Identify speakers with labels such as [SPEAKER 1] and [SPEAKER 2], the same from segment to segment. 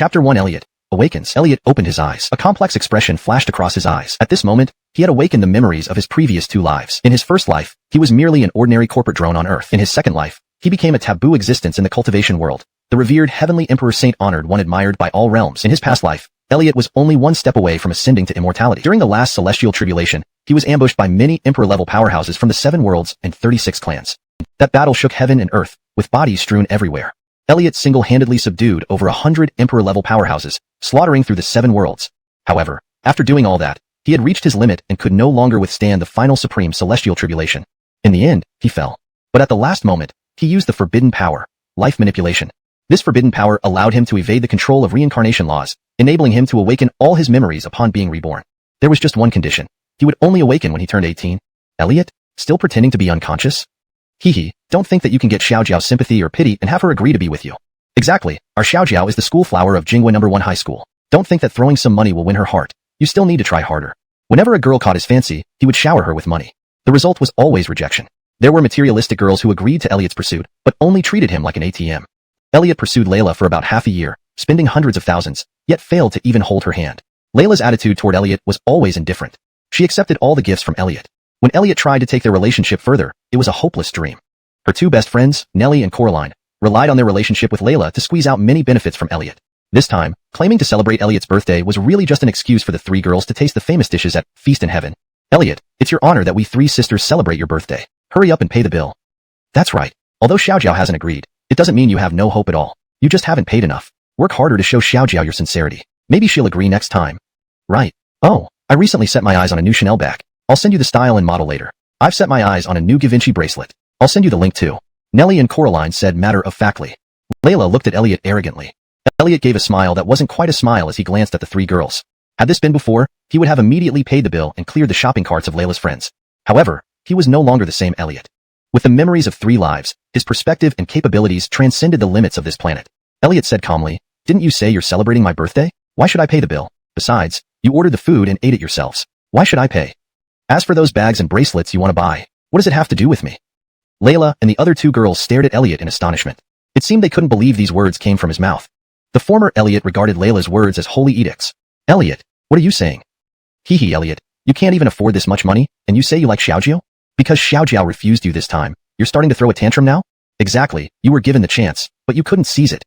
[SPEAKER 1] Chapter 1 Elliot awakens. Elliot opened his eyes. A complex expression flashed across his eyes. At this moment, he had awakened the memories of his previous 2 lives. In his first life, he was merely an ordinary corporate drone on Earth. In his second life, he became a taboo existence in the cultivation world, the revered heavenly Emperor Saint honored one admired by all realms. In his past life, Elliot was only one step away from ascending to immortality. During the last celestial tribulation, he was ambushed by many Emperor-level powerhouses from the 7 worlds and 36 clans. That battle shook heaven and earth, with bodies strewn everywhere. Elliot single-handedly subdued over 100 Emperor-level powerhouses, slaughtering through the 7 worlds. However, after doing all that, he had reached his limit and could no longer withstand the final supreme celestial tribulation. In the end, he fell. But at the last moment, he used the forbidden power, life manipulation. This forbidden power allowed him to evade the control of reincarnation laws, enabling him to awaken all his memories upon being reborn. There was just one condition. He would only awaken when he turned 18. Elliot? Still pretending to be unconscious? Hee, don't think that you can get Xiaojiao's sympathy or pity and have her agree to be with you. Exactly, our Xiaojiao is the school flower of Jinghua No. 1 High School. Don't think that throwing some money will win her heart. You still need to try harder. Whenever a girl caught his fancy, he would shower her with money. The result was always rejection. There were materialistic girls who agreed to Elliot's pursuit, but only treated him like an ATM. Elliot pursued Layla for about half a year, spending hundreds of thousands, yet failed to even hold her hand. Layla's attitude toward Elliot was always indifferent. She accepted all the gifts from Elliot. When Elliot tried to take their relationship further, it was a hopeless dream. Her 2 best friends, Nellie and Coraline, relied on their relationship with Layla to squeeze out many benefits from Elliot. This time, claiming to celebrate Elliot's birthday was really just an excuse for the 3 girls to taste the famous dishes at Feast in Heaven. Elliot, it's your honor that we 3 sisters celebrate your birthday. Hurry up and pay the bill. That's right. Although Xiaojiao hasn't agreed, it doesn't mean you have no hope at all. You just haven't paid enough. Work harder to show Xiaojiao your sincerity. Maybe she'll agree next time. Right. Oh, I recently set my eyes on a new Chanel bag. I'll send you the style and model later. I've set my eyes on a new Givenchy bracelet. I'll send you the link too. Nellie and Coraline said matter-of-factly. Layla looked at Elliot arrogantly. Elliot gave a smile that wasn't quite a smile as he glanced at the 3 girls. Had this been before, he would have immediately paid the bill and cleared the shopping carts of Layla's friends. However, he was no longer the same Elliot. With the memories of 3 lives, his perspective and capabilities transcended the limits of this planet. Elliot said calmly, "Didn't you say you're celebrating my birthday? Why should I pay the bill? Besides, you ordered the food and ate it yourselves. Why should I pay? As for those bags and bracelets you want to buy, what does it have to do with me?" Layla and the other 2 girls stared at Elliot in astonishment. It seemed they couldn't believe these words came from his mouth. The former Elliot regarded Layla's words as holy edicts. "Elliot, what are you saying?" "Hee, Elliot, you can't even afford this much money, and you say you like Xiaojiao? Because Xiaojiao refused you this time, you're starting to throw a tantrum now?" "Exactly, you were given the chance, but you couldn't seize it.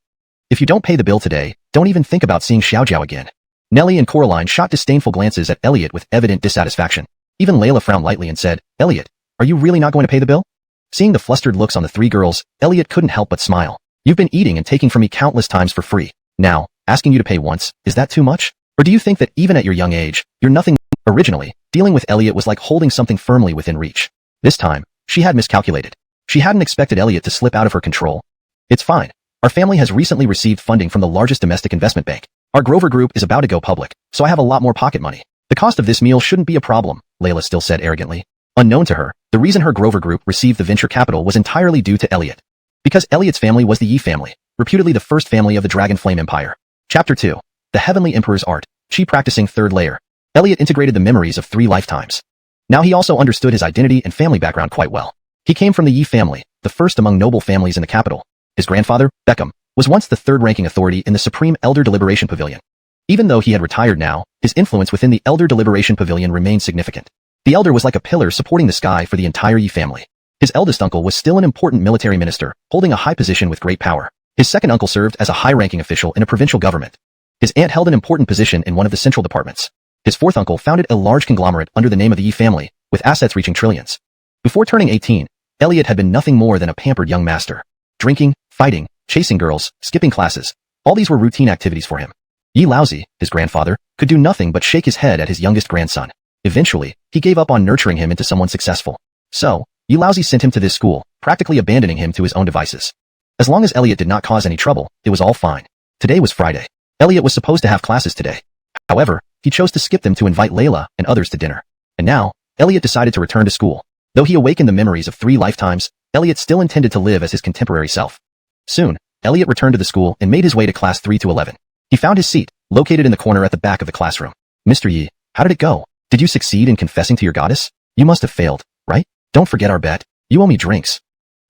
[SPEAKER 1] If you don't pay the bill today, don't even think about seeing Xiaojiao again." Nellie and Coraline shot disdainful glances at Elliot with evident dissatisfaction. Even Layla frowned lightly and said, "Elliot, are you really not going to pay the bill?" Seeing the flustered looks on the 3 girls, Elliot couldn't help but smile. "You've been eating and taking from me countless times for free. Now, asking you to pay once, is that too much? Or do you think that even at your young age, you're nothing?" Originally, dealing with Elliot was like holding something firmly within reach. This time, she had miscalculated. She hadn't expected Elliot to slip out of her control. "It's fine. Our family has recently received funding from the largest domestic investment bank. Our Grover Group is about to go public, so I have a lot more pocket money. The cost of this meal shouldn't be a problem," Layla still said arrogantly. Unknown to her, the reason her Grover Group received the venture capital was entirely due to Elliot. Because Elliot's family was the Yi family, reputedly the first family of the Dragon Flame Empire. Chapter 2. The Heavenly Emperor's Art. Chi practicing 3rd layer. Elliot integrated the memories of 3 lifetimes. Now he also understood his identity and family background quite well. He came from the Yi family, the first among noble families in the capital. His grandfather, Beckham, was once the 3rd-ranking authority in the Supreme Elder Deliberation Pavilion. Even though he had retired now, his influence within the Elder Deliberation Pavilion remained significant. The elder was like a pillar supporting the sky for the entire Yi family. His eldest uncle was still an important military minister, holding a high position with great power. His second uncle served as a high-ranking official in a provincial government. His aunt held an important position in one of the central departments. His 4th uncle founded a large conglomerate under the name of the Yi family, with assets reaching trillions. Before turning 18, Elliot had been nothing more than a pampered young master. Drinking, fighting, chasing girls, skipping classes, all these were routine activities for him. Yi Laozi, his grandfather, could do nothing but shake his head at his youngest grandson. Eventually, he gave up on nurturing him into someone successful. So, Yi Laozi sent him to this school, practically abandoning him to his own devices. As long as Elliot did not cause any trouble, it was all fine. Today was Friday. Elliot was supposed to have classes today. However, he chose to skip them to invite Layla and others to dinner. And now, Elliot decided to return to school. Though he awakened the memories of 3 lifetimes, Elliot still intended to live as his contemporary self. Soon, Elliot returned to the school and made his way to class 3 to 11. He found his seat, located in the corner at the back of the classroom. "Mr. Yi, how did it go? Did you succeed in confessing to your goddess? You must have failed, right? Don't forget our bet. You owe me drinks."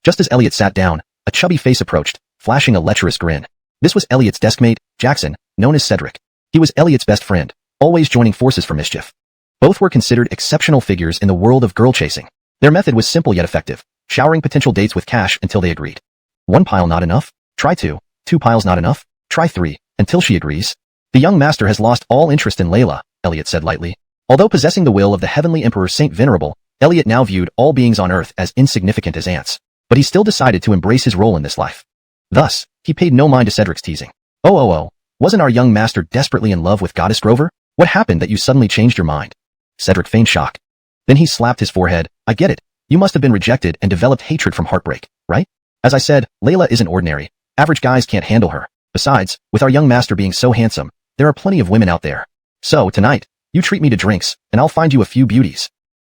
[SPEAKER 1] Just as Elliot sat down, a chubby face approached, flashing a lecherous grin. This was Elliot's deskmate, Jackson, known as Cedric. He was Elliot's best friend, always joining forces for mischief. Both were considered exceptional figures in the world of girl chasing. Their method was simple yet effective, showering potential dates with cash until they agreed. 1 pile not enough? Try 2. 2 piles not enough? Try 3, until she agrees. The young master has lost all interest in Layla, Elliot said lightly. Although possessing the will of the heavenly emperor Saint Venerable, Elliot now viewed all beings on earth as insignificant as ants. But he still decided to embrace his role in this life. Thus, he paid no mind to Cedric's teasing. Oh, wasn't our young master desperately in love with Goddess Grover? What happened that you suddenly changed your mind? Cedric feigned shock. Then he slapped his forehead. I get it. You must have been rejected and developed hatred from heartbreak, right? As I said, Layla isn't ordinary. Average guys can't handle her. Besides, with our young master being so handsome, there are plenty of women out there. So, tonight, you treat me to drinks, and I'll find you a few beauties.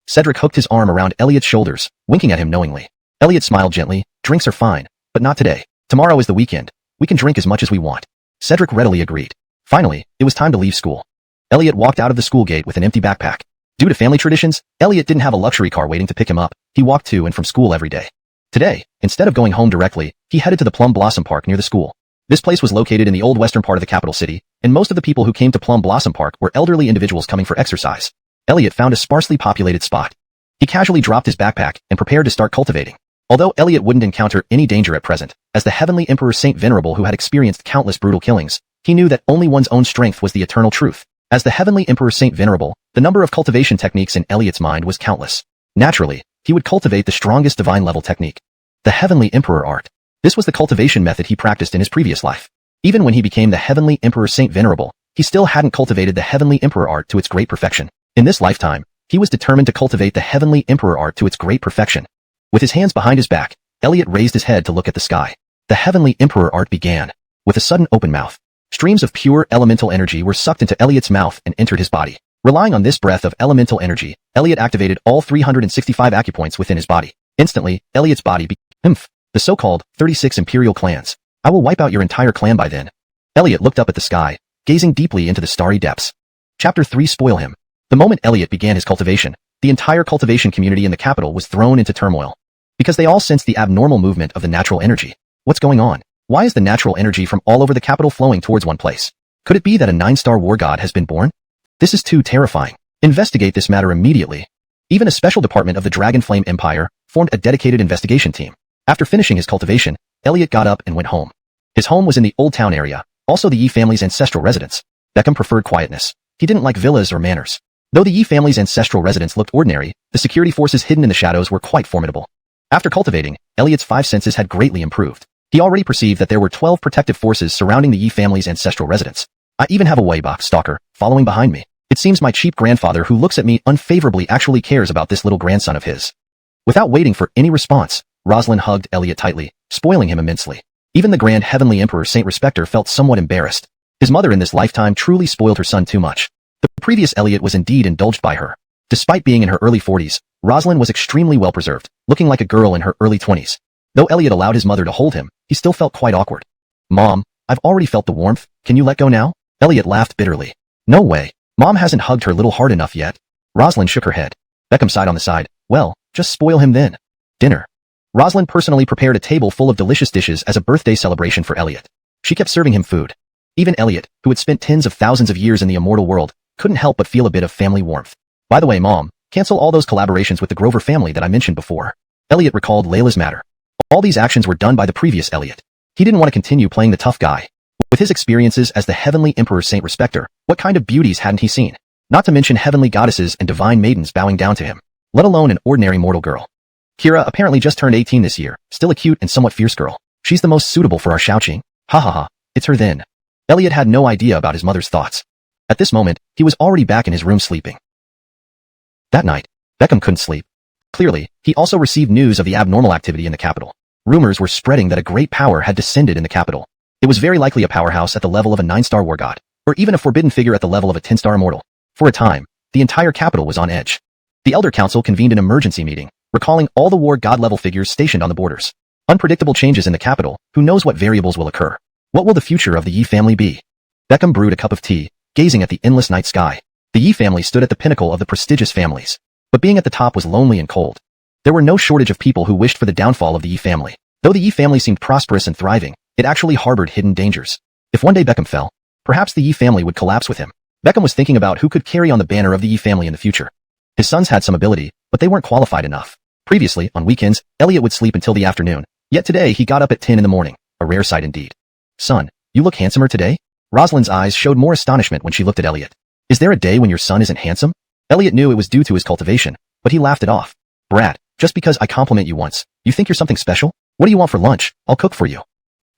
[SPEAKER 1] Cedric hooked his arm around Elliot's shoulders, winking at him knowingly. Elliot smiled gently. Drinks are fine, but not today. Tomorrow is the weekend. We can drink as much as we want. Cedric readily agreed. Finally, it was time to leave school. Elliot walked out of the school gate with an empty backpack. Due to family traditions, Elliot didn't have a luxury car waiting to pick him up. He walked to and from school every day. Today, instead of going home directly, he headed to the Plum Blossom Park near the school. This place was located in the old western part of the capital city, and most of the people who came to Plum Blossom Park were elderly individuals coming for exercise. Elliot found a sparsely populated spot. He casually dropped his backpack and prepared to start cultivating. Although Elliot wouldn't encounter any danger at present, as the heavenly emperor Saint Venerable who had experienced countless brutal killings, he knew that only one's own strength was the eternal truth. As the heavenly emperor Saint Venerable, the number of cultivation techniques in Elliot's mind was countless. Naturally, he would cultivate the strongest divine level technique. The heavenly emperor art. This was the cultivation method he practiced in his previous life. Even when he became the heavenly emperor Saint Venerable, he still hadn't cultivated the heavenly emperor art to its great perfection. In this lifetime, he was determined to cultivate the heavenly emperor art to its great perfection. With his hands behind his back, Elliot raised his head to look at the sky. The heavenly emperor art began. With a sudden open mouth, streams of pure elemental energy were sucked into Elliot's mouth and entered his body. Relying on this breath of elemental energy, Elliot activated all 365 acupoints within his body. Instantly, Elliot's body became the so-called 36 imperial clans. I will wipe out your entire clan by then. Elliot looked up at the sky, gazing deeply into the starry depths. Chapter 3 Spoil him. The moment Elliot began his cultivation, the entire cultivation community in the capital was thrown into turmoil. Because they all sensed the abnormal movement of the natural energy. What's going on? Why is the natural energy from all over the capital flowing towards one place? Could it be that a 9-star war god has been born? This is too terrifying. Investigate this matter immediately. Even a special department of the Dragonflame Empire formed a dedicated investigation team. After finishing his cultivation, Elliot got up and went home. His home was in the Old Town area, also the Yi family's ancestral residence. Beckham preferred quietness. He didn't like villas or manors. Though the Yi family's ancestral residence looked ordinary, the security forces hidden in the shadows were quite formidable. After cultivating, Elliot's 5 senses had greatly improved. He already perceived that there were 12 protective forces surrounding the Yi family's ancestral residence. I even have a Weibo stalker following behind me. It seems my cheap grandfather who looks at me unfavorably actually cares about this little grandson of his. Without waiting for any response, Rosalind hugged Elliot tightly, spoiling him immensely. Even the Grand Heavenly Emperor Saint Respecter felt somewhat embarrassed. His mother in this lifetime truly spoiled her son too much. The previous Elliot was indeed indulged by her. Despite being in her early 40s, Rosalind was extremely well preserved, looking like a girl in her early 20s. Though Elliot allowed his mother to hold him, he still felt quite awkward. Mom, I've already felt the warmth. Can you let go now? Elliot laughed bitterly. No way. Mom hasn't hugged her little heart enough yet. Rosalind shook her head. Beckham sighed on the side. Well, just spoil him then. Dinner. Rosalind personally prepared a table full of delicious dishes as a birthday celebration for Elliot. She kept serving him food. Even Elliot, who had spent tens of thousands of years in the immortal world, couldn't help but feel a bit of family warmth. By the way, Mom, cancel all those collaborations with the Grover family that I mentioned before. Elliot recalled Layla's matter. All these actions were done by the previous Elliot. He didn't want to continue playing the tough guy. With his experiences as the heavenly emperor Saint Respecter, what kind of beauties hadn't he seen? Not to mention heavenly goddesses and divine maidens bowing down to him, let alone an ordinary mortal girl. Kira apparently just turned 18 this year, still a cute and somewhat fierce girl. She's the most suitable for our Shaoqing. Ha ha ha, it's her then. Elliot had no idea about his mother's thoughts. At this moment, he was already back in his room sleeping. That night, Beckham couldn't sleep. Clearly, he also received news of the abnormal activity in the capital. Rumors were spreading that a great power had descended in the capital. It was very likely a powerhouse at the level of a 9-star war god, or even a forbidden figure at the level of a 10-star immortal. For a time, the entire capital was on edge. The Elder Council convened an emergency meeting, recalling all the war god level figures stationed on the borders. Unpredictable changes in the capital, who knows what variables will occur? What will the future of the Yi family be? Beckham brewed a cup of tea, gazing at the endless night sky. The Yi family stood at the pinnacle of the prestigious families. But being at the top was lonely and cold. There were no shortage of people who wished for the downfall of the Yi family. Though the Yi family seemed prosperous and thriving, it actually harbored hidden dangers. If one day Beckham fell, Perhaps the Yi family would collapse with him. Beckham was thinking about who could carry on the banner of the Yi family in the future. His sons had some ability, but they weren't qualified enough. Previously, on weekends, Elliot would sleep until the afternoon. Yet today he got up at 10 in the morning. A rare sight indeed. Son, you look handsomer today? Rosalind's eyes showed more astonishment when she looked at Elliot. Is there a day when your son isn't handsome? Elliot knew it was due to his cultivation, but he laughed it off. Brat, just because I compliment you once, you think you're something special? What do you want for lunch? I'll cook for you.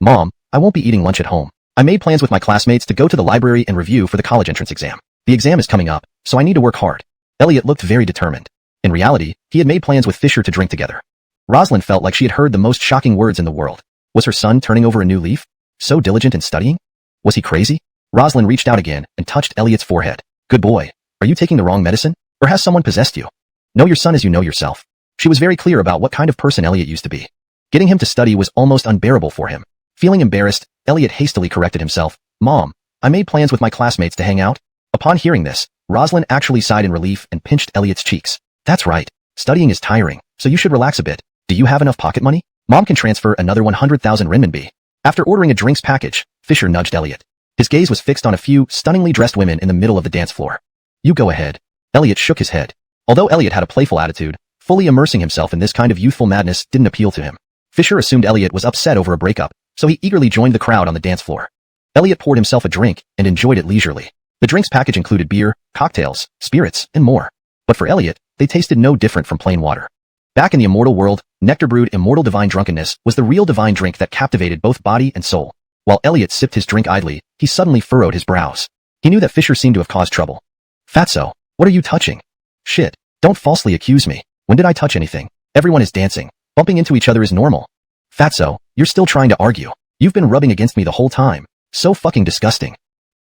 [SPEAKER 1] Mom, I won't be eating lunch at home. I made plans with my classmates to go to the library and review for the college entrance exam. The exam is coming up, so I need to work hard. Elliot looked very determined. In reality, he had made plans with Fisher to drink together. Rosalind felt like she had heard the most shocking words in the world. Was her son turning over a new leaf? So diligent in studying? Was he crazy? Rosalind reached out again and touched Elliot's forehead. Good boy. Are you taking the wrong medicine? Or has someone possessed you? Know your son as you know yourself. She was very clear about what kind of person Elliot used to be. Getting him to study was almost unbearable for him. Feeling embarrassed, Elliot hastily corrected himself. Mom, I made plans with my classmates to hang out. Upon hearing this, Rosalind actually sighed in relief and pinched Elliot's cheeks. That's right. Studying is tiring, so you should relax a bit. Do you have enough pocket money? Mom can transfer another 100,000 renminbi. After ordering a drinks package, Fisher nudged Elliot. His gaze was fixed on a few stunningly dressed women in the middle of the dance floor. You go ahead. Elliot shook his head. Although Elliot had a playful attitude, fully immersing himself in this kind of youthful madness didn't appeal to him. Fisher assumed Elliot was upset over a breakup, so he eagerly joined the crowd on the dance floor. Elliot poured himself a drink and enjoyed it leisurely. The drinks package included beer, cocktails, spirits, and more. But for Elliot, they tasted no different from plain water. Back in the immortal world, nectar brewed immortal divine drunkenness was the real divine drink that captivated both body and soul. While Elliot sipped his drink idly, he suddenly furrowed his brows. He knew that Fisher seemed to have caused trouble. Fatso, what are you touching? Shit, don't falsely accuse me. When did I touch anything? Everyone is dancing. Bumping into each other is normal. Fatso, you're still trying to argue. You've been rubbing against me the whole time. So fucking disgusting.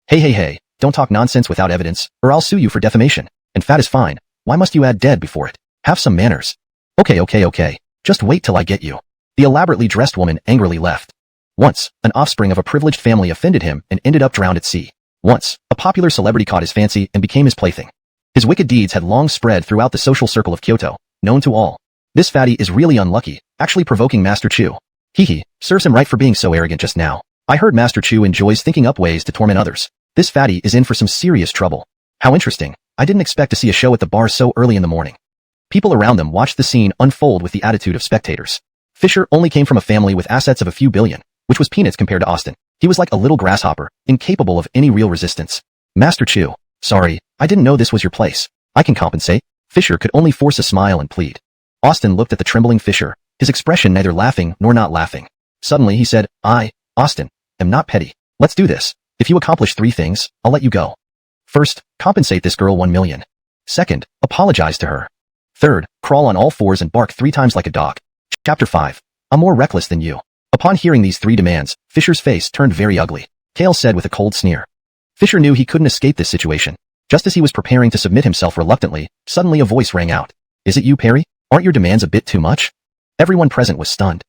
[SPEAKER 1] Hey, don't talk nonsense without evidence, or I'll sue you for defamation. And fat is fine. Why must you add dead before it? Have some manners. Okay. Just wait till I get you. The elaborately dressed woman angrily left. Once, an offspring of a privileged family offended him and ended up drowned at sea. Once, a popular celebrity caught his fancy and became his plaything. His wicked deeds had long spread throughout the social circle of Kyoto, known to all. This fatty is really unlucky, actually provoking Master Chu. Hehe, serves him right for being so arrogant just now. I heard Master Chu enjoys thinking up ways to torment others. This fatty is in for some serious trouble. How interesting. I didn't expect to see a show at the bar so early in the morning. People around them watched the scene unfold with the attitude of spectators. Fisher only came from a family with assets of a few billion, which was peanuts compared to Austin. He was like a little grasshopper, incapable of any real resistance. Master Chu, sorry, I didn't know this was your place. I can compensate. Fisher could only force a smile and plead. Austin looked at the trembling Fisher, his expression neither laughing nor not laughing. Suddenly he said, Austin, am not petty. Let's do this. If you accomplish 3 things, I'll let you go. First, compensate this girl 1 million. Second, apologize to her. Third, crawl on all fours and bark 3 times like a dog. Chapter 5. I'm more reckless than you. Upon hearing these 3 demands, Fisher's face turned very ugly. Kale said with a cold sneer. Fisher knew he couldn't escape this situation. Just as he was preparing to submit himself reluctantly, suddenly a voice rang out. Is it you, Perry? Aren't your demands a bit too much? Everyone present was stunned.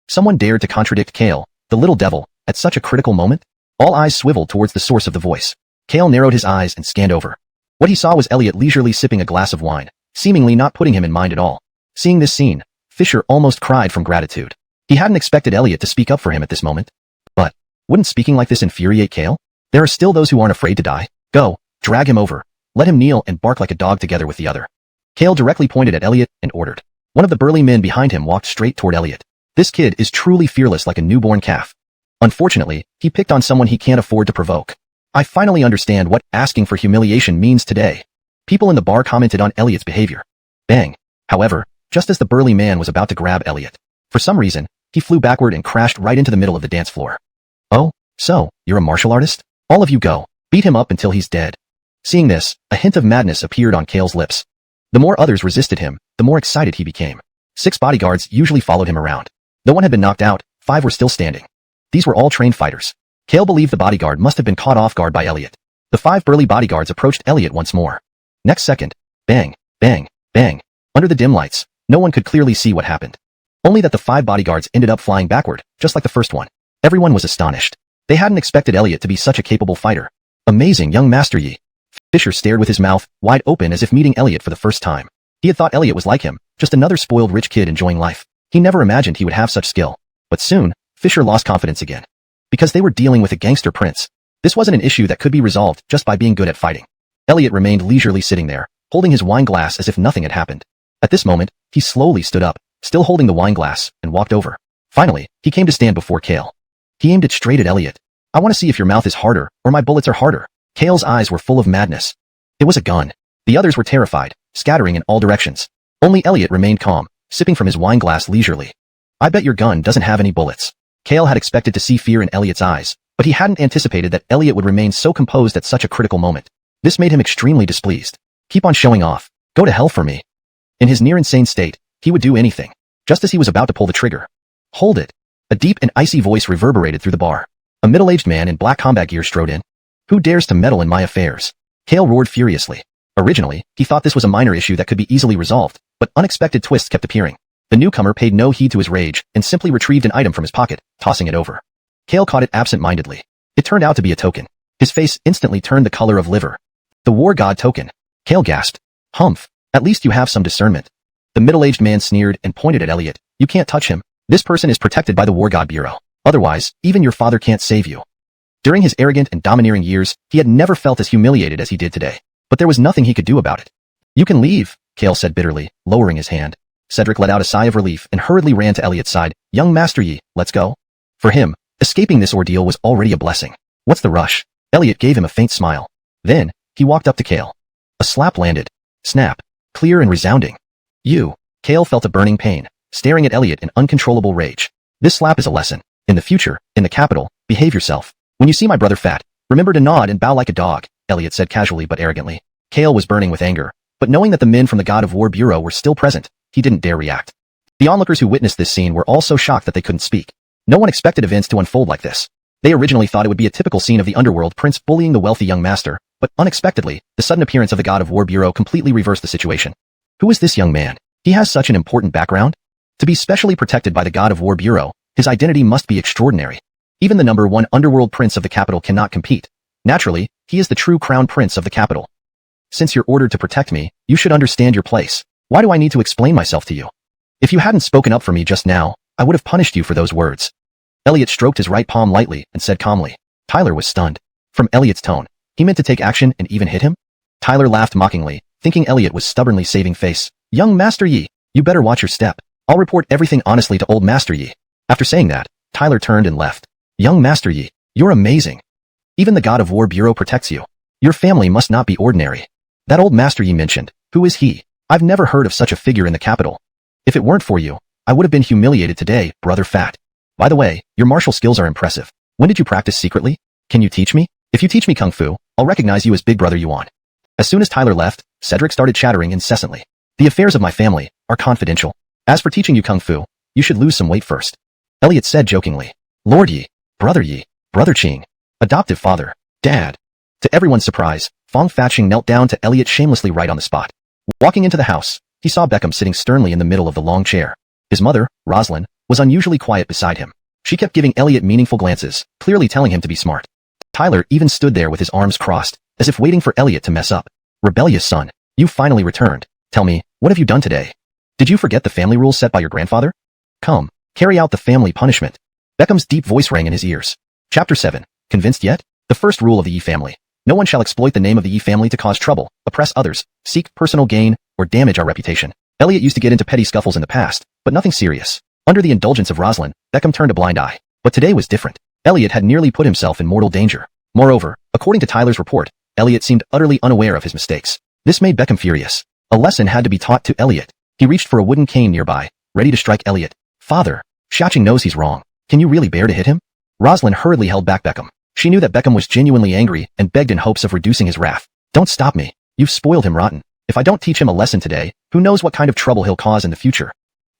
[SPEAKER 1] Someone dared to contradict Kale, the little devil, at such a critical moment? All eyes swiveled towards the source of the voice. Kale narrowed his eyes and scanned over. What he saw was Elliot leisurely sipping a glass of wine, seemingly not putting him in mind at all. Seeing this scene, Fisher almost cried from gratitude. He hadn't expected Elliot to speak up for him at this moment. But, wouldn't speaking like this infuriate Kale? There are still those who aren't afraid to die. Go, drag him over. Let him kneel and bark like a dog together with the other. Kale directly pointed at Elliot and ordered. One of the burly men behind him walked straight toward Elliot. This kid is truly fearless like a newborn calf. Unfortunately, he picked on someone he can't afford to provoke. I finally understand what asking for humiliation means today. People in the bar commented on Elliot's behavior. Bang. However, just as the burly man was about to grab Elliot, for some reason, he flew backward and crashed right into the middle of the dance floor. Oh, so, you're a martial artist? All of you go. Beat him up until he's dead. Seeing this, a hint of madness appeared on Kale's lips. The more others resisted him, the more excited he became. 6 bodyguards usually followed him around. Though one had been knocked out, 5 were still standing. These were all trained fighters. Kale believed the bodyguard must have been caught off guard by Elliot. The 5 burly bodyguards approached Elliot once more. Next second, bang, bang, bang. Under the dim lights, no one could clearly see what happened. Only that the 5 bodyguards ended up flying backward, just like the first one. Everyone was astonished. They hadn't expected Elliot to be such a capable fighter. Amazing young Master Yi. Fisher stared with his mouth wide open as if meeting Elliot for the first time. He had thought Elliot was like him, just another spoiled rich kid enjoying life. He never imagined he would have such skill. But soon, Fisher lost confidence again. Because they were dealing with a gangster prince. This wasn't an issue that could be resolved just by being good at fighting. Elliot remained leisurely sitting there, holding his wine glass as if nothing had happened. At this moment, he slowly stood up, still holding the wine glass, and walked over. Finally, he came to stand before Kale. He aimed it straight at Elliot. I want to see if your mouth is harder, or my bullets are harder. Kale's eyes were full of madness. It was a gun. The others were terrified, scattering in all directions. Only Elliot remained calm, sipping from his wine glass leisurely. I bet your gun doesn't have any bullets. Kale had expected to see fear in Elliot's eyes, but he hadn't anticipated that Elliot would remain so composed at such a critical moment. This made him extremely displeased. Keep on showing off. Go to hell for me. In his near-insane state, he would do anything. Just as he was about to pull the trigger. Hold it. A deep and icy voice reverberated through the bar. A middle-aged man in black combat gear strode in. Who dares to meddle in my affairs? Kale roared furiously. Originally, he thought this was a minor issue that could be easily resolved, but unexpected twists kept appearing. The newcomer paid no heed to his rage and simply retrieved an item from his pocket, tossing it over. Kale caught it absent-mindedly. It turned out to be a token. His face instantly turned the color of liver. The war god token. Kale gasped. Humph. At least you have some discernment. The middle-aged man sneered and pointed at Elliot. You can't touch him. This person is protected by the War God Bureau. Otherwise, even your father can't save you. During his arrogant and domineering years, he had never felt as humiliated as he did today. But there was nothing he could do about it. You can leave, Kale said bitterly, lowering his hand. Cedric let out a sigh of relief and hurriedly ran to Elliot's side. Young Master Yi, let's go. For him, escaping this ordeal was already a blessing. What's the rush? Elliot gave him a faint smile. Then, he walked up to Kale. A slap landed. Snap. Clear and resounding. You. Kale felt a burning pain, staring at Elliot in uncontrollable rage. This slap is a lesson. In the future, in the capital, behave yourself. When you see my brother fat, remember to nod and bow like a dog, Elliot said casually but arrogantly. Kale was burning with anger, but knowing that the men from the God of War Bureau were still present, he didn't dare react. The onlookers who witnessed this scene were all so shocked that they couldn't speak. No one expected events to unfold like this. They originally thought it would be a typical scene of the underworld prince bullying the wealthy young master, but unexpectedly, the sudden appearance of the God of War Bureau completely reversed the situation. Who is this young man? He has such an important background? To be specially protected by the God of War Bureau, his identity must be extraordinary. Even the number one underworld prince of the capital cannot compete. Naturally, he is the true crown prince of the capital. Since you're ordered to protect me, you should understand your place. Why do I need to explain myself to you? If you hadn't spoken up for me just now, I would have punished you for those words. Elliot stroked his right palm lightly and said calmly. Tyler was stunned. From Elliot's tone, he meant to take action and even hit him? Tyler laughed mockingly, thinking Elliot was stubbornly saving face. Young Master Yi, you better watch your step. I'll report everything honestly to old Master Yi. After saying that, Tyler turned and left. Young Master Yi, you're amazing. Even the God of War Bureau protects you. Your family must not be ordinary. That old Master Yi mentioned, who is he? I've never heard of such a figure in the capital. If it weren't for you, I would have been humiliated today, brother fat. By the way, your martial skills are impressive. When did you practice secretly? Can you teach me? If you teach me Kung Fu, I'll recognize you as big brother Yuan. As soon as Tyler left, Cedric started chattering incessantly. The affairs of my family are confidential. As for teaching you Kung Fu, you should lose some weight first. Elliot said jokingly. Lord Yi, Brother Qing, adoptive father, dad. To everyone's surprise, Fong Fatching knelt down to Elliot shamelessly right on the spot. Walking into the house, he saw Beckham sitting sternly in the middle of the long chair. His mother, Rosalind, was unusually quiet beside him. She kept giving Elliot meaningful glances, clearly telling him to be smart. Tyler even stood there with his arms crossed, as if waiting for Elliot to mess up. Rebellious son, you finally returned. Tell me, what have you done today? Did you forget the family rules set by your grandfather? Come, carry out the family punishment. Beckham's deep voice rang in his ears. Chapter 7. Convinced yet? The first rule of the Yi family. No one shall exploit the name of the Yi family to cause trouble, oppress others, seek personal gain, or damage our reputation. Elliot used to get into petty scuffles in the past, but nothing serious. Under the indulgence of Rosalind, Beckham turned a blind eye. But today was different. Elliot had nearly put himself in mortal danger. Moreover, according to Tyler's report, Elliot seemed utterly unaware of his mistakes. This made Beckham furious. A lesson had to be taught to Elliot. He reached for a wooden cane nearby, ready to strike Elliot. Father, Xiaoqing knows he's wrong. Can you really bear to hit him? Rosalind hurriedly held back Beckham. She knew that Beckham was genuinely angry and begged in hopes of reducing his wrath. Don't stop me. You've spoiled him rotten. If I don't teach him a lesson today, who knows what kind of trouble he'll cause in the future.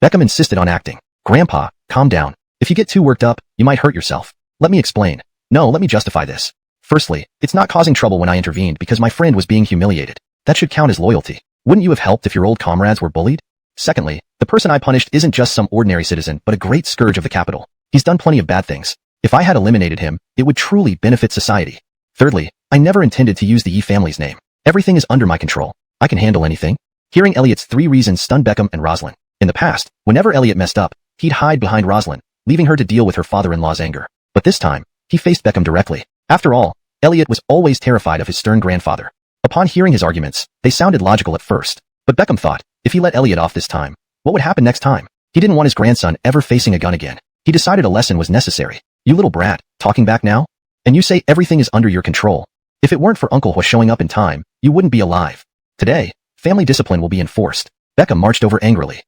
[SPEAKER 1] Beckham insisted on acting. Grandpa, calm down. If you get too worked up, you might hurt yourself. Let me explain. No, let me justify this. Firstly, it's not causing trouble when I intervened because my friend was being humiliated. That should count as loyalty. Wouldn't you have helped if your old comrades were bullied? Secondly, the person I punished isn't just some ordinary citizen but a great scourge of the capital. He's done plenty of bad things. If I had eliminated him, it would truly benefit society. Thirdly, I never intended to use the Yi family's name. Everything is under my control. I can handle anything. Hearing Elliot's 3 reasons stunned Beckham and Rosalind. In the past, whenever Elliot messed up, he'd hide behind Rosalind, leaving her to deal with her father-in-law's anger. But this time, he faced Beckham directly. After all, Elliot was always terrified of his stern grandfather. Upon hearing his arguments, they sounded logical at first. But Beckham thought, if he let Elliot off this time, what would happen next time? He didn't want his grandson ever facing a gun again. He decided a lesson was necessary. You little brat, talking back now? And you say everything is under your control. If it weren't for Uncle Hua showing up in time, you wouldn't be alive. Today, family discipline will be enforced. Beckham marched over angrily.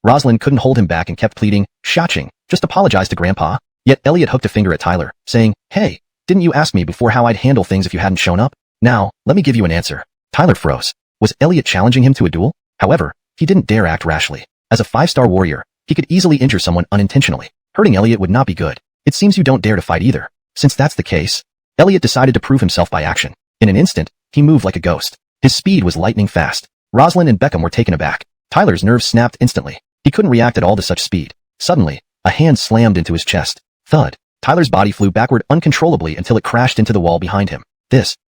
[SPEAKER 1] Rosalind couldn't hold him back and kept pleading, "Shaching, just apologize to Grandpa." Yet Elliot hooked a finger at Tyler, saying, "Hey, didn't you ask me before how I'd handle things if you hadn't shown up? Now, let me give you an answer." Tyler froze. Was Elliot challenging him to a duel? However, he didn't dare act rashly. As a 5-star warrior, he could easily injure someone unintentionally. Hurting Elliot would not be good. It seems you don't dare to fight either. Since that's the case, Elliot decided to prove himself by action. In an instant, he moved like a ghost. His speed was lightning fast. Rosalind and Beckham were taken aback. Tyler's nerves snapped instantly. He couldn't react at all to such speed. Suddenly, a hand slammed into his chest. Thud. Tyler's body flew backward uncontrollably until it crashed into the wall behind him.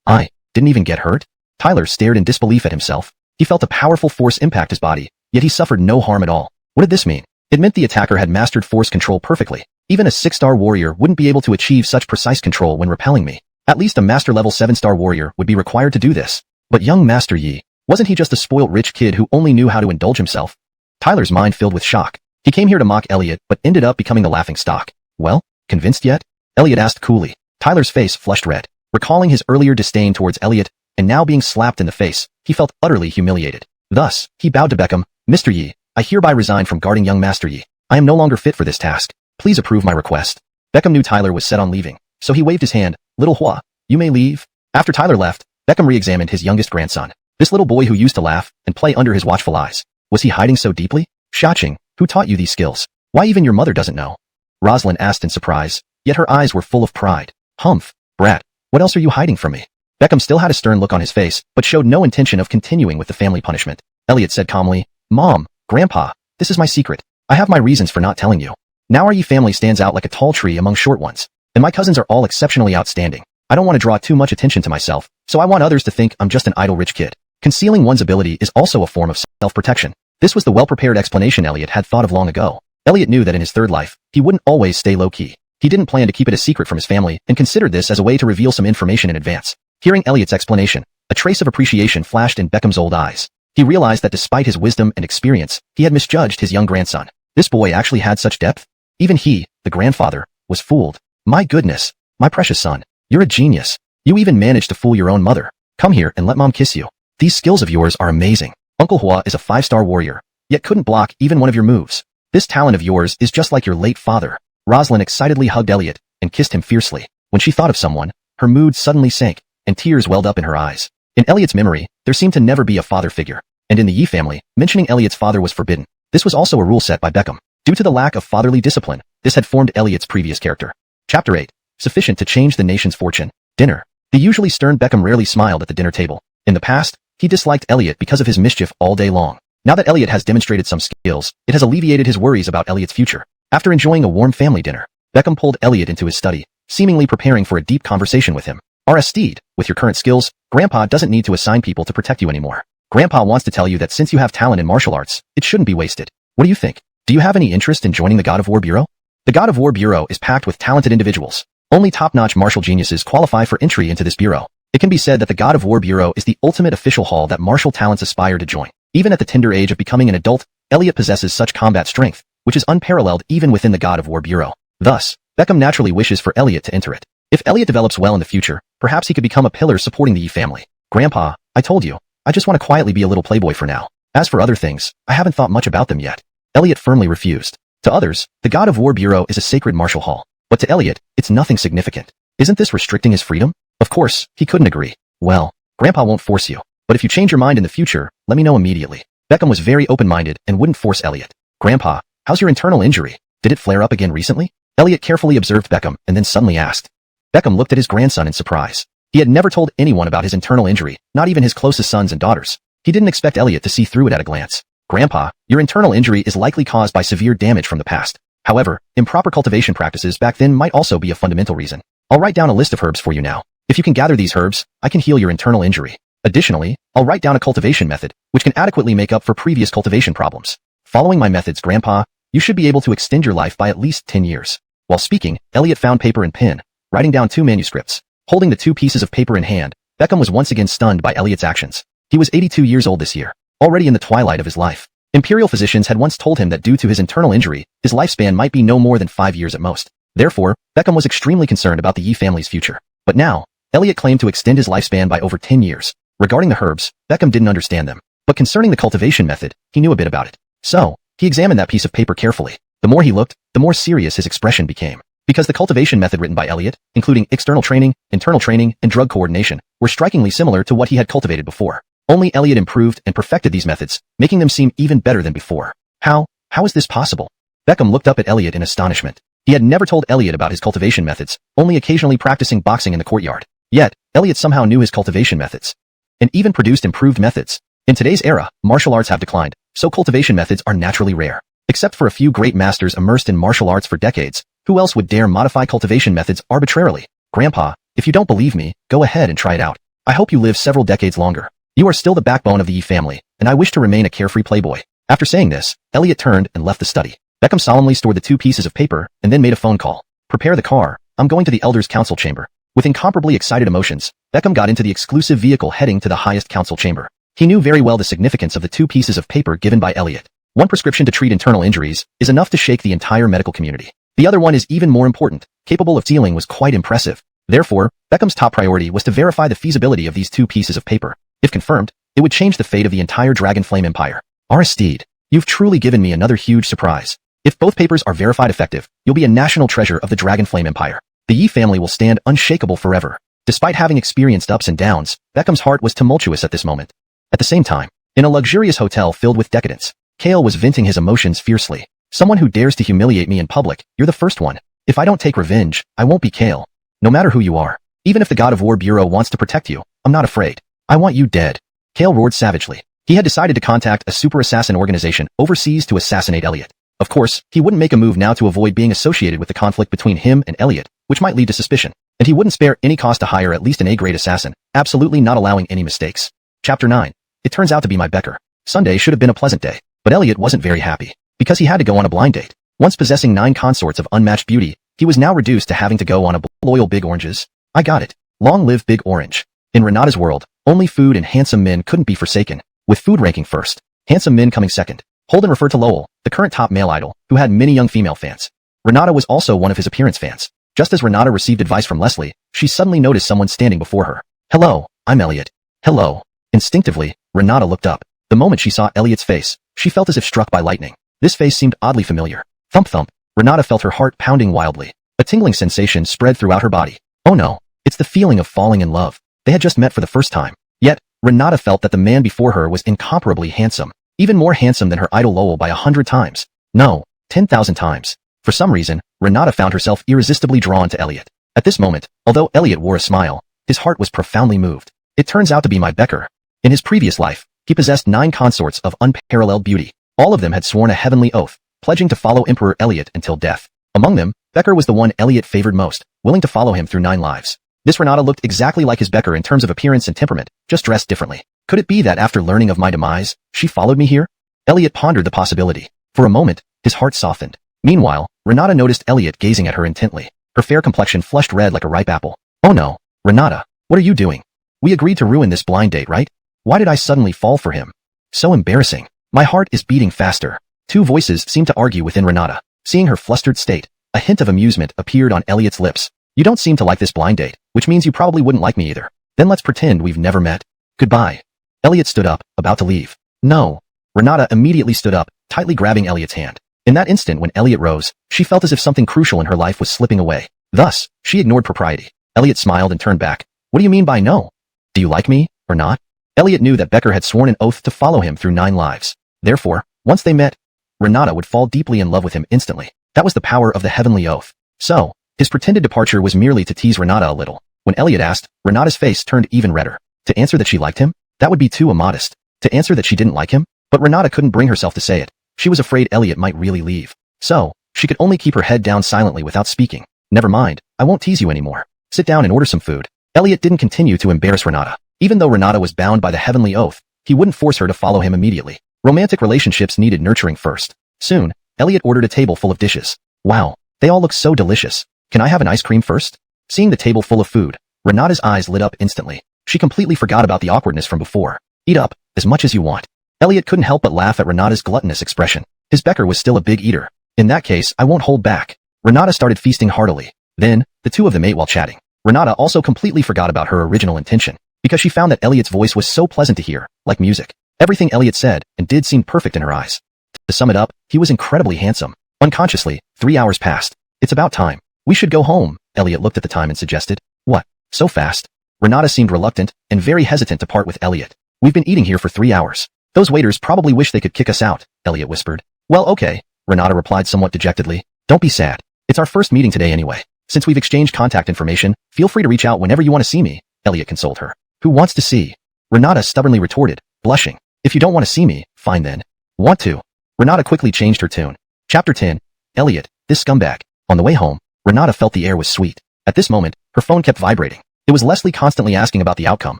[SPEAKER 1] I didn't even get hurt? Tyler stared in disbelief at himself. He felt a powerful force impact his body, yet he suffered no harm at all. What did this mean? It meant the attacker had mastered force control perfectly. Even a 6-star warrior wouldn't be able to achieve such precise control when repelling me. At least a master level 7-star warrior would be required to do this. But young Master Yi, wasn't he just a spoilt rich kid who only knew how to indulge himself? Tyler's mind filled with shock. He came here to mock Elliot, but ended up becoming the laughing stock. Well, convinced yet? Elliot asked coolly. Tyler's face flushed red. Recalling his earlier disdain towards Elliot, and now being slapped in the face, he felt utterly humiliated. Thus, he bowed to Beckham. "Mr. Yi, I hereby resign from guarding young Master Yi. I am no longer fit for this task. Please approve my request." Beckham knew Tyler was set on leaving, so he waved his hand. "Little Hua, you may leave." After Tyler left, Beckham re-examined his youngest grandson. This little boy who used to laugh and play under his watchful eyes. Was he hiding so deeply? "Shaching, who taught you these skills? Why even your mother doesn't know?" Rosalind asked in surprise, yet her eyes were full of pride. "Humph, brat, what else are you hiding from me?" Beckham still had a stern look on his face, but showed no intention of continuing with the family punishment. Elliot said calmly, "Mom, Grandpa, this is my secret. I have my reasons for not telling you. Now our Yi family stands out like a tall tree among short ones, and my cousins are all exceptionally outstanding. I don't want to draw too much attention to myself, so I want others to think I'm just an idle rich kid. Concealing one's ability is also a form of self-protection." This was the well-prepared explanation Elliot had thought of long ago. Elliot knew that in his third life, he wouldn't always stay low-key. He didn't plan to keep it a secret from his family and considered this as a way to reveal some information in advance. Hearing Elliot's explanation, a trace of appreciation flashed in Beckham's old eyes. He realized that despite his wisdom and experience, he had misjudged his young grandson. This boy actually had such depth? Even he, the grandfather, was fooled. "My goodness, my precious son, you're a genius. You even managed to fool your own mother. Come here and let Mom kiss you. These skills of yours are amazing. Uncle Hua is a 5-star warrior, yet couldn't block even one of your moves. This talent of yours is just like your late father." Rosalind excitedly hugged Elliot and kissed him fiercely. When she thought of someone, her mood suddenly sank, and tears welled up in her eyes. In Elliot's memory, there seemed to never be a father figure, and in the Yi family, mentioning Elliot's father was forbidden. This was also a rule set by Beckham. Due to the lack of fatherly discipline, this had formed Elliot's previous character. Chapter 8. Sufficient to change the nation's fortune. Dinner. The usually stern Beckham rarely smiled at the dinner table. In the past, he disliked Elliot because of his mischief all day long. Now that Elliot has demonstrated some skills, it has alleviated his worries about Elliot's future. After enjoying a warm family dinner, Beckham pulled Elliot into his study, seemingly preparing for a deep conversation with him. "Aristide, with your current skills, Grandpa doesn't need to assign people to protect you anymore. Grandpa wants to tell you that since you have talent in martial arts, it shouldn't be wasted. What do you think? Do you have any interest in joining the God of War Bureau?" The God of War Bureau is packed with talented individuals. Only top-notch martial geniuses qualify for entry into this bureau. It can be said that the God of War Bureau is the ultimate official hall that martial talents aspire to join. Even at the tender age of becoming an adult, Elliot possesses such combat strength, which is unparalleled even within the God of War Bureau. Thus, Beckham naturally wishes for Elliot to enter it. If Elliot develops well in the future, perhaps he could become a pillar supporting the Yi family. "Grandpa, I told you, I just want to quietly be a little playboy for now. As for other things, I haven't thought much about them yet." Elliot firmly refused. To others, the God of War Bureau is a sacred martial hall, but to Elliot, it's nothing significant. Isn't this restricting his freedom? Of course, he couldn't agree. "Well, Grandpa won't force you, but if you change your mind in the future, let me know immediately." Beckham was very open-minded and wouldn't force Elliot. "Grandpa, how's your internal injury? Did it flare up again recently?" Elliot carefully observed Beckham and then suddenly asked. Beckham looked at his grandson in surprise. He had never told anyone about his internal injury, not even his closest sons and daughters. He didn't expect Elliot to see through it at a glance. "Grandpa, your internal injury is likely caused by severe damage from the past. However, improper cultivation practices back then might also be a fundamental reason. I'll write down a list of herbs for you now. If you can gather these herbs, I can heal your internal injury. Additionally, I'll write down a cultivation method, which can adequately make up for previous cultivation problems. Following my methods, Grandpa, you should be able to extend your life by at least 10 years. While speaking, Elliot found paper and pen, writing down 2 manuscripts. Holding the two pieces of paper in hand, Beckham was once again stunned by Elliot's actions. He was 82 years old this year, already in the twilight of his life. Imperial physicians had once told him that due to his internal injury, his lifespan might be no more than 5 years at most. Therefore, Beckham was extremely concerned about the Yi family's future. But now, Elliot claimed to extend his lifespan by over 10 years. Regarding the herbs, Beckham didn't understand them. But concerning the cultivation method, he knew a bit about it. So, he examined that piece of paper carefully. The more he looked, the more serious his expression became. Because the cultivation method written by Elliot, including external training, internal training, and drug coordination, were strikingly similar to what he had cultivated before. Only Elliot improved and perfected these methods, making them seem even better than before. How is this possible? Beckham looked up at Elliot in astonishment. He had never told Elliot about his cultivation methods, only occasionally practicing boxing in the courtyard. Yet, Elliot somehow knew his cultivation methods, and even produced improved methods. In today's era, martial arts have declined, so cultivation methods are naturally rare. Except for a few great masters immersed in martial arts for decades, who else would dare modify cultivation methods arbitrarily? Grandpa, if you don't believe me, go ahead and try it out. I hope you live several decades longer. You are still the backbone of the Yi family, and I wish to remain a carefree playboy. After saying this, Elliot turned and left the study. Beckham solemnly stored the two pieces of paper and then made a phone call. Prepare the car. I'm going to the elders' council chamber. With incomparably excited emotions, Beckham got into the exclusive vehicle heading to the highest council chamber. He knew very well the significance of the two pieces of paper given by Elliot. One prescription to treat internal injuries is enough to shake the entire medical community. The other one is even more important, capable of sealing was quite impressive. Therefore, Beckham's top priority was to verify the feasibility of these two pieces of paper. If confirmed, it would change the fate of the entire Dragon Flame Empire. Aristide, you've truly given me another huge surprise. If both papers are verified effective, you'll be a national treasure of the Dragon Flame Empire. The Yi family will stand unshakable forever. Despite having experienced ups and downs, Beckham's heart was tumultuous at this moment. At the same time, in a luxurious hotel filled with decadence, Kale was venting his emotions fiercely. Someone who dares to humiliate me in public, you're the first one. If I don't take revenge, I won't be Kale. No matter who you are. Even if the God of War Bureau wants to protect you, I'm not afraid. I want you dead. Kale roared savagely. He had decided to contact a super assassin organization overseas to assassinate Elliot. Of course, he wouldn't make a move now to avoid being associated with the conflict between him and Elliot, which might lead to suspicion. And he wouldn't spare any cost to hire at least an A-grade assassin, absolutely not allowing any mistakes. Chapter 9. It turns out to be my Becker. Sunday should have been a pleasant day, but Elliot wasn't very happy, because he had to go on a blind date. Once possessing 9 consorts of unmatched beauty, he was now reduced to having to go on a loyal Big Oranges. I got it. Long live Big Orange. In Renata's world, only food and handsome men couldn't be forsaken, with food ranking first, handsome men coming second. Holden referred to Lowell, the current top male idol, who had many young female fans. Renata was also one of his appearance fans. Just as Renata received advice from Leslie, she suddenly noticed someone standing before her. Hello, I'm Elliot. Hello. Instinctively, Renata looked up. The moment she saw Elliot's face, she felt as if struck by lightning. This face seemed oddly familiar. Thump thump. Renata felt her heart pounding wildly. A tingling sensation spread throughout her body. Oh no, it's the feeling of falling in love. They had just met for the first time. Yet, Renata felt that the man before her was incomparably handsome. Even more handsome than her idol Lowell by 100 times. No, 10,000 times. For some reason, Renata found herself irresistibly drawn to Elliot. At this moment, although Elliot wore a smile, his heart was profoundly moved. It turns out to be my Becker. In his previous life, he possessed 9 consorts of unparalleled beauty. All of them had sworn a heavenly oath, pledging to follow Emperor Elliot until death. Among them, Becker was the one Elliot favored most, willing to follow him through 9 lives. This Renata looked exactly like his Becker in terms of appearance and temperament, just dressed differently. Could it be that after learning of my demise, she followed me here? Elliot pondered the possibility. For a moment, his heart softened. Meanwhile, Renata noticed Elliot gazing at her intently. Her fair complexion flushed red like a ripe apple. Oh no, Renata, what are you doing? We agreed to ruin this blind date, right? Why did I suddenly fall for him? So embarrassing. My heart is beating faster. 2 voices seemed to argue within Renata. Seeing her flustered state, a hint of amusement appeared on Elliot's lips. You don't seem to like this blind date, which means you probably wouldn't like me either. Then let's pretend we've never met. Goodbye. Elliot stood up, about to leave. No. Renata immediately stood up, tightly grabbing Elliot's hand. In that instant when Elliot rose, she felt as if something crucial in her life was slipping away. Thus, she ignored propriety. Elliot smiled and turned back. What do you mean by no? Do you like me, or not? Elliot knew that Becker had sworn an oath to follow him through 9 lives. Therefore, once they met, Renata would fall deeply in love with him instantly. That was the power of the heavenly oath. So, his pretended departure was merely to tease Renata a little. When Elliot asked, Renata's face turned even redder. To answer that she liked him? That would be too immodest. To answer that she didn't like him? But Renata couldn't bring herself to say it. She was afraid Elliot might really leave. So, she could only keep her head down silently without speaking. Never mind, I won't tease you anymore. Sit down and order some food. Elliot didn't continue to embarrass Renata. Even though Renata was bound by the heavenly oath, he wouldn't force her to follow him immediately. Romantic relationships needed nurturing first. Soon, Elliot ordered a table full of dishes. Wow, they all look so delicious. Can I have an ice cream first? Seeing the table full of food, Renata's eyes lit up instantly. She completely forgot about the awkwardness from before. Eat up, as much as you want. Elliot couldn't help but laugh at Renata's gluttonous expression. His Becker was still a big eater. In that case, I won't hold back. Renata started feasting heartily. Then, the two of them ate while chatting. Renata also completely forgot about her original intention, because she found that Elliot's voice was so pleasant to hear, like music. Everything Elliot said and did seemed perfect in her eyes. To sum it up, he was incredibly handsome. Unconsciously, 3 hours passed. It's about time. We should go home, Elliot looked at the time and suggested. What? So fast? Renata seemed reluctant and very hesitant to part with Elliot. We've been eating here for 3 hours. Those waiters probably wish they could kick us out, Elliot whispered. Well, okay, Renata replied somewhat dejectedly. Don't be sad. It's our first meeting today anyway. Since we've exchanged contact information, feel free to reach out whenever you want to see me, Elliot consoled her. Who wants to see? Renata stubbornly retorted, blushing. If you don't want to see me, fine then. Want to? Renata quickly changed her tune. Chapter 10. Elliot, this scumbag. On the way home, Renata felt the air was sweet. At this moment, her phone kept vibrating. It was Leslie constantly asking about the outcome.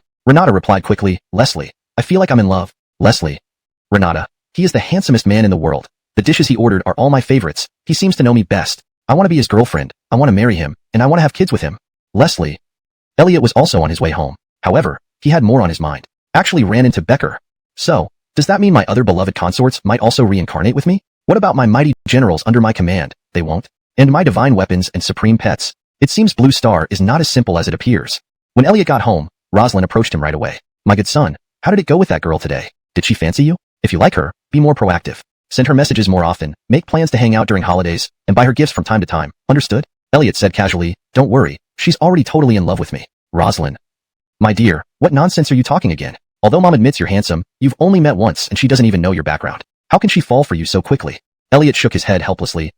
[SPEAKER 1] Renata replied quickly, Leslie, I feel like I'm in love. Leslie. Renata, he is the handsomest man in the world. The dishes he ordered are all my favorites. He seems to know me best. I want to be his girlfriend. I want to marry him, and I want to have kids with him. Leslie. Elliot was also on his way home. However, he had more on his mind. Actually ran into Becker. So, does that mean my other beloved consorts might also reincarnate with me? What about my mighty generals under my command? They won't. And my divine weapons and supreme pets? It seems Blue Star is not as simple as it appears. When Elliot got home, Rosalind approached him right away. My good son, how did it go with that girl today? Did she fancy you? If you like her, be more proactive. Send her messages more often, make plans to hang out during holidays, and buy her gifts from time to time. Understood? Elliot said casually, don't worry, she's already totally in love with me. Rosalind. My dear, what nonsense are you talking again? Although Mom admits you're handsome, you've only met once and she doesn't even know your background. How can she fall for you so quickly? Elliot shook his head helplessly.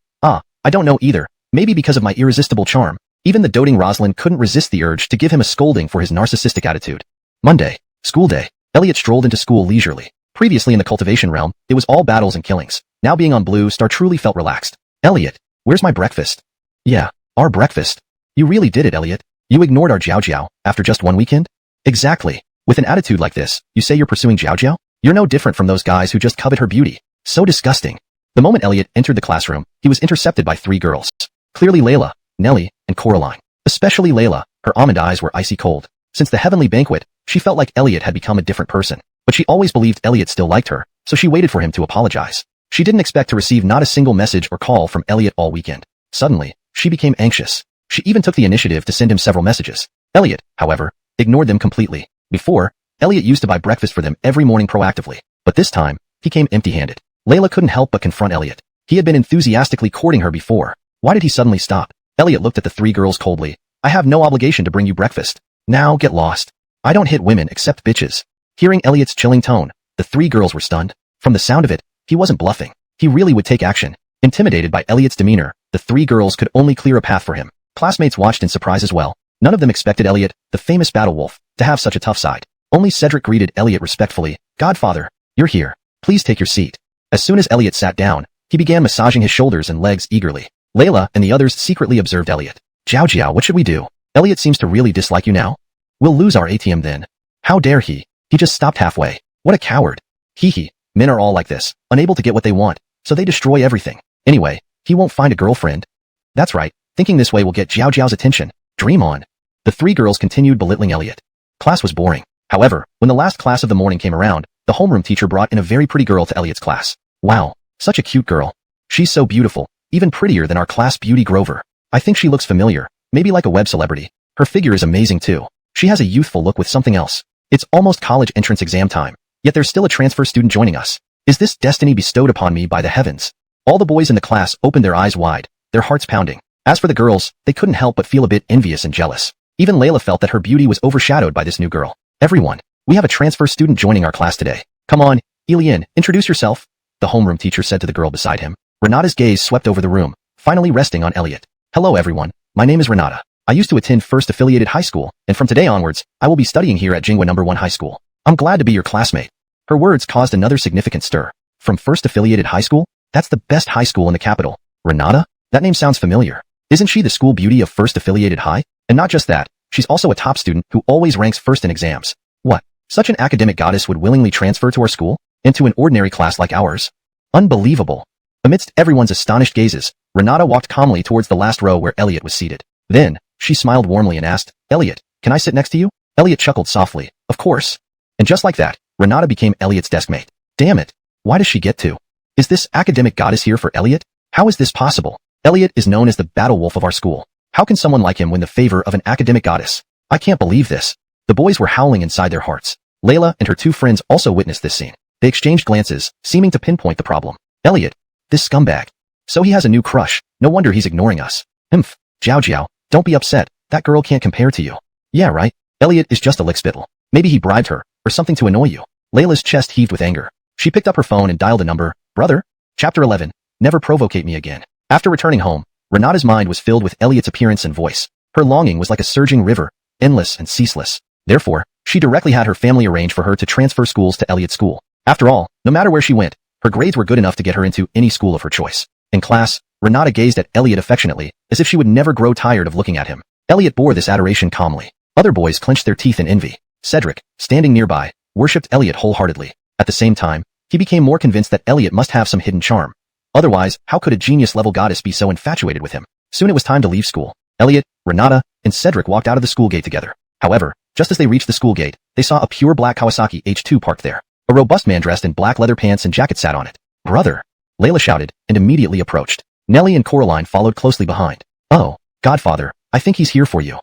[SPEAKER 1] I don't know either. Maybe because of my irresistible charm. Even the doting Rosalind couldn't resist the urge to give him a scolding for his narcissistic attitude. Monday. School day. Elliot strolled into school leisurely. Previously in the cultivation realm, it was all battles and killings. Now being on Blue Star truly felt relaxed. Elliot, where's my breakfast? Yeah, our breakfast. You really did it, Elliot. You ignored our Jiao Jiao after just one weekend? Exactly. With an attitude like this, you say you're pursuing Jiao Jiao? You're no different from those guys who just covet her beauty. So disgusting. The moment Elliot entered the classroom, he was intercepted by 3 girls. Clearly Layla, Nellie, and Coraline. Especially Layla, her almond eyes were icy cold. Since the heavenly banquet, she felt like Elliot had become a different person. But she always believed Elliot still liked her, so she waited for him to apologize. She didn't expect to receive not a single message or call from Elliot all weekend. Suddenly, she became anxious. She even took the initiative to send him several messages. Elliot, however, ignored them completely. Before, Elliot used to buy breakfast for them every morning proactively. But this time, he came empty-handed. Layla couldn't help but confront Elliot. He had been enthusiastically courting her before. Why did he suddenly stop? Elliot looked at the 3 girls coldly. I have no obligation to bring you breakfast. Now get lost. I don't hit women except bitches. Hearing Elliot's chilling tone, the 3 girls were stunned. From the sound of it, he wasn't bluffing. He really would take action. Intimidated by Elliot's demeanor, the 3 girls could only clear a path for him. Classmates watched in surprise as well. None of them expected Elliot, the famous battle wolf, to have such a tough side. Only Cedric greeted Elliot respectfully. Godfather, you're here. Please take your seat. As soon as Elliot sat down, he began massaging his shoulders and legs eagerly. Layla and the others secretly observed Elliot. Jiao Jiao, what should we do? Elliot seems to really dislike you now. We'll lose our ATM then. How dare he? He just stopped halfway. What a coward. Hee hee. Men are all like this, unable to get what they want, so they destroy everything. Anyway, he won't find a girlfriend. That's right. Thinking this way will get Jiao Jiao's attention. Dream on. The 3 girls continued belittling Elliot. Class was boring. However, when the last class of the morning came around, the homeroom teacher brought in a very pretty girl to Elliot's class. Wow, such a cute girl. She's so beautiful, even prettier than our class beauty Grover. I think she looks familiar, maybe like a web celebrity. Her figure is amazing too. She has a youthful look with something else. It's almost college entrance exam time, yet there's still a transfer student joining us. Is this destiny bestowed upon me by the heavens? All the boys in the class opened their eyes wide, their hearts pounding. As for the girls, they couldn't help but feel a bit envious and jealous. Even Layla felt that her beauty was overshadowed by this new girl. Everyone, we have a transfer student joining our class today. Come on, Elian, introduce yourself, the homeroom teacher said to the girl beside him. Renata's gaze swept over the room, finally resting on Elliot. Hello everyone, my name is Renata. I used to attend First Affiliated High School, and from today onwards, I will be studying here at Jinghua No. 1 High School. I'm glad to be your classmate. Her words caused another significant stir. From First Affiliated High School? That's the best high school in the capital. Renata? That name sounds familiar. Isn't she the school beauty of First Affiliated High? And not just that, she's also a top student who always ranks first in exams. What? Such an academic goddess would willingly transfer to our school? Into an ordinary class like ours? Unbelievable. Amidst everyone's astonished gazes, Renata walked calmly towards the last row where Elliot was seated. Then, she smiled warmly and asked, Elliot, Can I sit next to you? Elliot chuckled softly. Of course. And just like that, Renata became Elliot's deskmate. Damn it. Why does she get to? Is this academic goddess here for Elliot? How is this possible? Elliot is known as the battle wolf of our school. How can someone like him win the favor of an academic goddess? I can't believe this. The boys were howling inside their hearts. Layla and her two friends also witnessed this scene. They exchanged glances, seeming to pinpoint the problem. Elliot. This scumbag. So he has a new crush. No wonder he's ignoring us. Jiao Jiao, don't be upset. That girl can't compare to you. Yeah, right. Elliot is just a lickspittle. Maybe he bribed her, or something to annoy you. Layla's chest heaved with anger. She picked up her phone and dialed a number. Brother? Chapter 11. Never provocate me again. After returning home, Renata's mind was filled with Elliot's appearance and voice. Her longing was like a surging river, endless and ceaseless. Therefore, she directly had her family arrange for her to transfer schools to Elliot's school. After all, no matter where she went, her grades were good enough to get her into any school of her choice. In class, Renata gazed at Elliot affectionately, as if she would never grow tired of looking at him. Elliot bore this adoration calmly. Other boys clenched their teeth in envy. Cedric, standing nearby, worshipped Elliot wholeheartedly. At the same time, he became more convinced that Elliot must have some hidden charm. Otherwise, how could a genius-level goddess be so infatuated with him? Soon it was time to leave school. Elliot, Renata, and Cedric walked out of the school gate together. However, just as they reached the school gate, they saw a pure black Kawasaki H2 parked there. A robust man dressed in black leather pants and jacket sat on it. Brother! Layla shouted, and immediately approached. Nellie and Coraline followed closely behind. Oh, Godfather, I think he's here for you.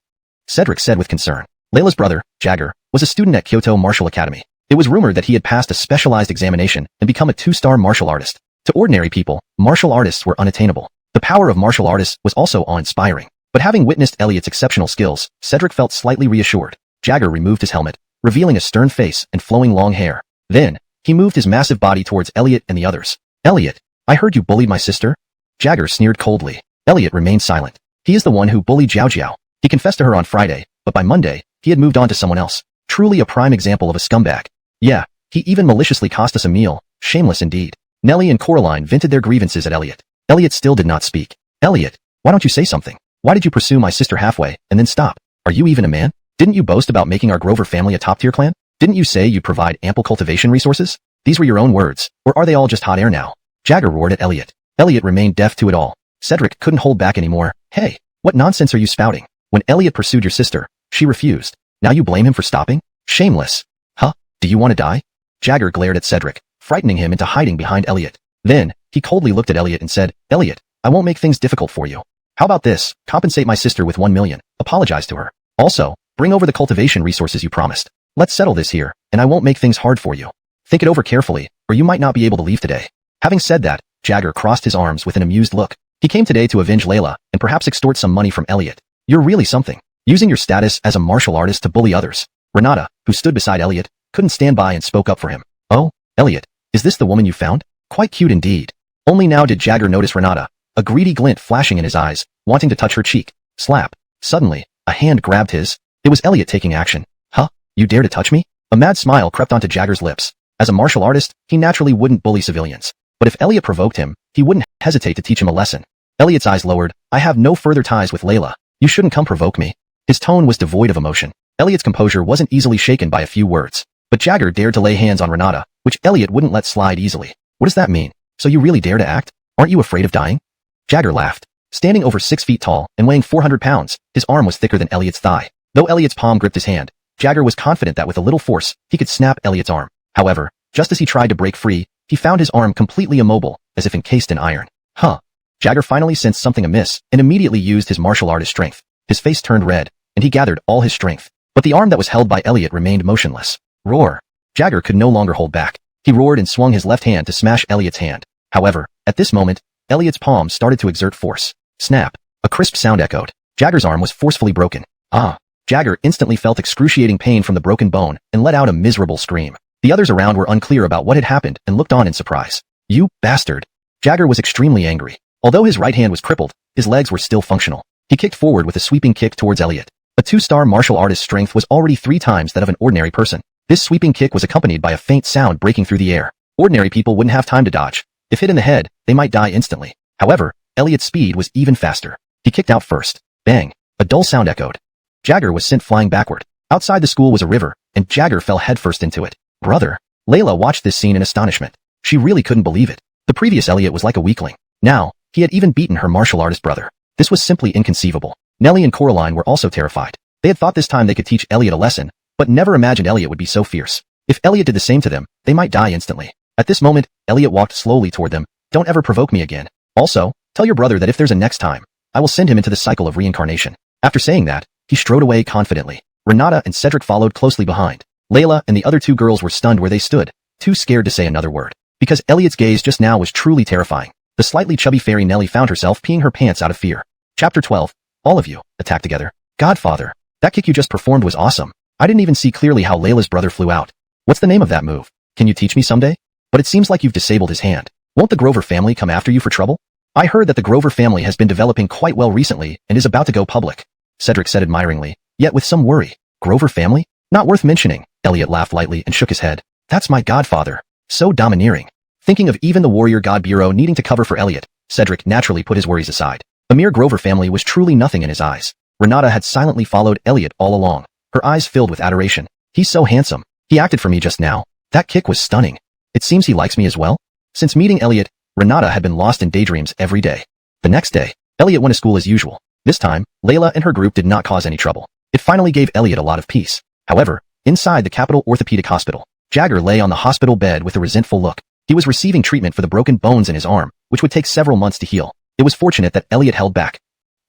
[SPEAKER 1] Cedric said with concern. Layla's brother, Jagger, was a student at Kyoto Martial Academy. It was rumored that he had passed a specialized examination and become a 2-star martial artist. To ordinary people, martial artists were unattainable. The power of martial artists was also awe-inspiring. But having witnessed Elliot's exceptional skills, Cedric felt slightly reassured. Jagger removed his helmet, revealing a stern face and flowing long hair. Then, he moved his massive body towards Elliot and the others. Elliot, I heard you bullied my sister? Jagger sneered coldly. Elliot remained silent. He is the one who bullied Jiao Jiao. He confessed to her on Friday, but by Monday, he had moved on to someone else. Truly a prime example of a scumbag. Yeah, he even maliciously cost us a meal. Shameless indeed. Nellie and Coraline vented their grievances at Elliot. Elliot still did not speak. Elliot, why don't you say something? Why did you pursue my sister halfway, and then stop? Are you even a man? Didn't you boast about making our Grover family a top-tier clan? Didn't you say you'd provide ample cultivation resources? These were your own words, or are they all just hot air now? Jagger roared at Elliot. Elliot remained deaf to it all. Cedric couldn't hold back anymore. Hey, what nonsense are you spouting? When Elliot pursued your sister, she refused. Now you blame him for stopping? Shameless. Huh? Do you want to die? Jagger glared at Cedric, frightening him into hiding behind Elliot. Then, he coldly looked at Elliot and said, Elliot, I won't make things difficult for you. How about this? Compensate my sister with 1 million. Apologize to her. Also, bring over the cultivation resources you promised. Let's settle this here, and I won't make things hard for you. Think it over carefully, or you might not be able to leave today. Having said that, Jagger crossed his arms with an amused look. He came today to avenge Layla, and perhaps extort some money from Elliot. You're really something. Using your status as a martial artist to bully others. Renata, who stood beside Elliot, couldn't stand by and spoke up for him. Oh, Elliot, is this the woman you found? Quite cute indeed. Only now did Jagger notice Renata, a greedy glint flashing in his eyes, wanting to touch her cheek. Slap. Suddenly, a hand grabbed his. It was Elliot taking action. Huh? You dare to touch me? A mad smile crept onto Jagger's lips. As a martial artist, he naturally wouldn't bully civilians. But if Elliot provoked him, he wouldn't hesitate to teach him a lesson. Elliot's eyes lowered. I have no further ties with Layla. You shouldn't come provoke me. His tone was devoid of emotion. Elliot's composure wasn't easily shaken by a few words. But Jagger dared to lay hands on Renata, which Elliot wouldn't let slide easily. What does that mean? So you really dare to act? Aren't you afraid of dying? Jagger laughed. Standing over 6 feet tall and weighing 400 pounds, his arm was thicker than Elliot's thigh. Though Elliot's palm gripped his hand, Jagger was confident that with a little force, he could snap Elliot's arm. However, just as he tried to break free, he found his arm completely immobile, as if encased in iron. Huh. Jagger finally sensed something amiss and immediately used his martial artist strength. His face turned red, and he gathered all his strength. But the arm that was held by Elliot remained motionless. Roar. Jagger could no longer hold back. He roared and swung his left hand to smash Elliot's hand. However, at this moment, Elliot's palm started to exert force. Snap. A crisp sound echoed. Jagger's arm was forcefully broken. Ah. Jagger instantly felt excruciating pain from the broken bone and let out a miserable scream. The others around were unclear about what had happened and looked on in surprise. You bastard. Jagger was extremely angry. Although his right hand was crippled, his legs were still functional. He kicked forward with a sweeping kick towards Elliot. A 2-star martial artist's strength was already 3 times that of an ordinary person. This sweeping kick was accompanied by a faint sound breaking through the air. Ordinary people wouldn't have time to dodge. If hit in the head, they might die instantly. However, Elliot's speed was even faster. He kicked out first. Bang. A dull sound echoed. Jagger was sent flying backward. Outside the school was a river, and Jagger fell headfirst into it. Brother. Layla watched this scene in astonishment. She really couldn't believe it. The previous Elliot was like a weakling. Now, he had even beaten her martial artist brother. This was simply inconceivable. Nellie and Coraline were also terrified. They had thought this time they could teach Elliot a lesson, but never imagined Elliot would be so fierce. If Elliot did the same to them, they might die instantly. At this moment, Elliot walked slowly toward them. Don't ever provoke me again. Also, tell your brother that if there's a next time, I will send him into the cycle of reincarnation. After saying that, he strode away confidently. Renata and Cedric followed closely behind. Layla and the other two girls were stunned where they stood, too scared to say another word. Because Elliot's gaze just now was truly terrifying. The slightly chubby fairy Nellie found herself peeing her pants out of fear. Chapter 12. All of you, attack together. Godfather, that kick you just performed was awesome. I didn't even see clearly how Layla's brother flew out. What's the name of that move? Can you teach me someday? But it seems like you've disabled his hand. Won't the Grover family come after you for trouble? I heard that the Grover family has been developing quite well recently and is about to go public. Cedric said admiringly, yet with some worry. Grover family? Not worth mentioning. Elliot laughed lightly and shook his head. That's my godfather. So domineering. Thinking of even the Warrior God Bureau needing to cover for Elliot, Cedric naturally put his worries aside. A mere Grover family was truly nothing in his eyes. Renata had silently followed Elliot all along, her eyes filled with adoration. He's so handsome. He acted for me just now. That kick was stunning. It seems he likes me as well. Since meeting Elliot, Renata had been lost in daydreams every day. The next day, Elliot went to school as usual. This time, Layla and her group did not cause any trouble. It finally gave Elliot a lot of peace. However, inside the Capital Orthopedic Hospital, Jagger lay on the hospital bed with a resentful look. He was receiving treatment for the broken bones in his arm, which would take several months to heal. It was fortunate that Elliot held back.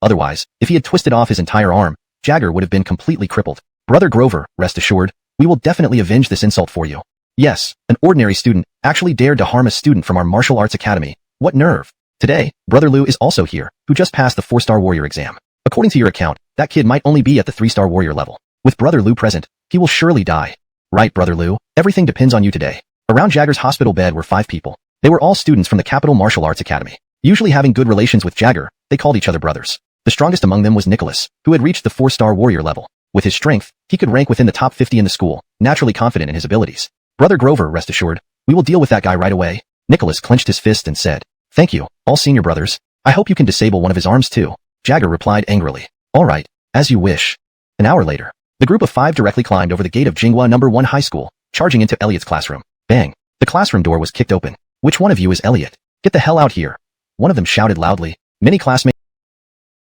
[SPEAKER 1] Otherwise, if he had twisted off his entire arm, Jagger would have been completely crippled. Brother Grover, rest assured, we will definitely avenge this insult for you. Yes, an ordinary student actually dared to harm a student from our martial arts academy. What nerve. Today, Brother Lou is also here, who just passed the 4-star warrior exam. According to your account, that kid might only be at the 3-star warrior level. With Brother Lou present, he will surely die. Right, Brother Lou, everything depends on you today. Around Jagger's hospital bed were 5 people. They were all students from the Capital Martial Arts Academy. Usually having good relations with Jagger, they called each other brothers. The strongest among them was Nicholas, who had reached the 4-star warrior level. With his strength, he could rank within the top 50 in the school, naturally confident in his abilities. Brother Grover, rest assured, we will deal with that guy right away. Nicholas clenched his fist and said, thank you, all senior brothers. I hope you can disable one of his arms too. Jagger replied angrily, all right, as you wish. An hour later, the group of 5 directly climbed over the gate of Jinghua No. 1 High School, charging into Elliot's classroom. Bang! The classroom door was kicked open. Which one of you is Elliot? Get the hell out here. One of them shouted loudly. Many classmates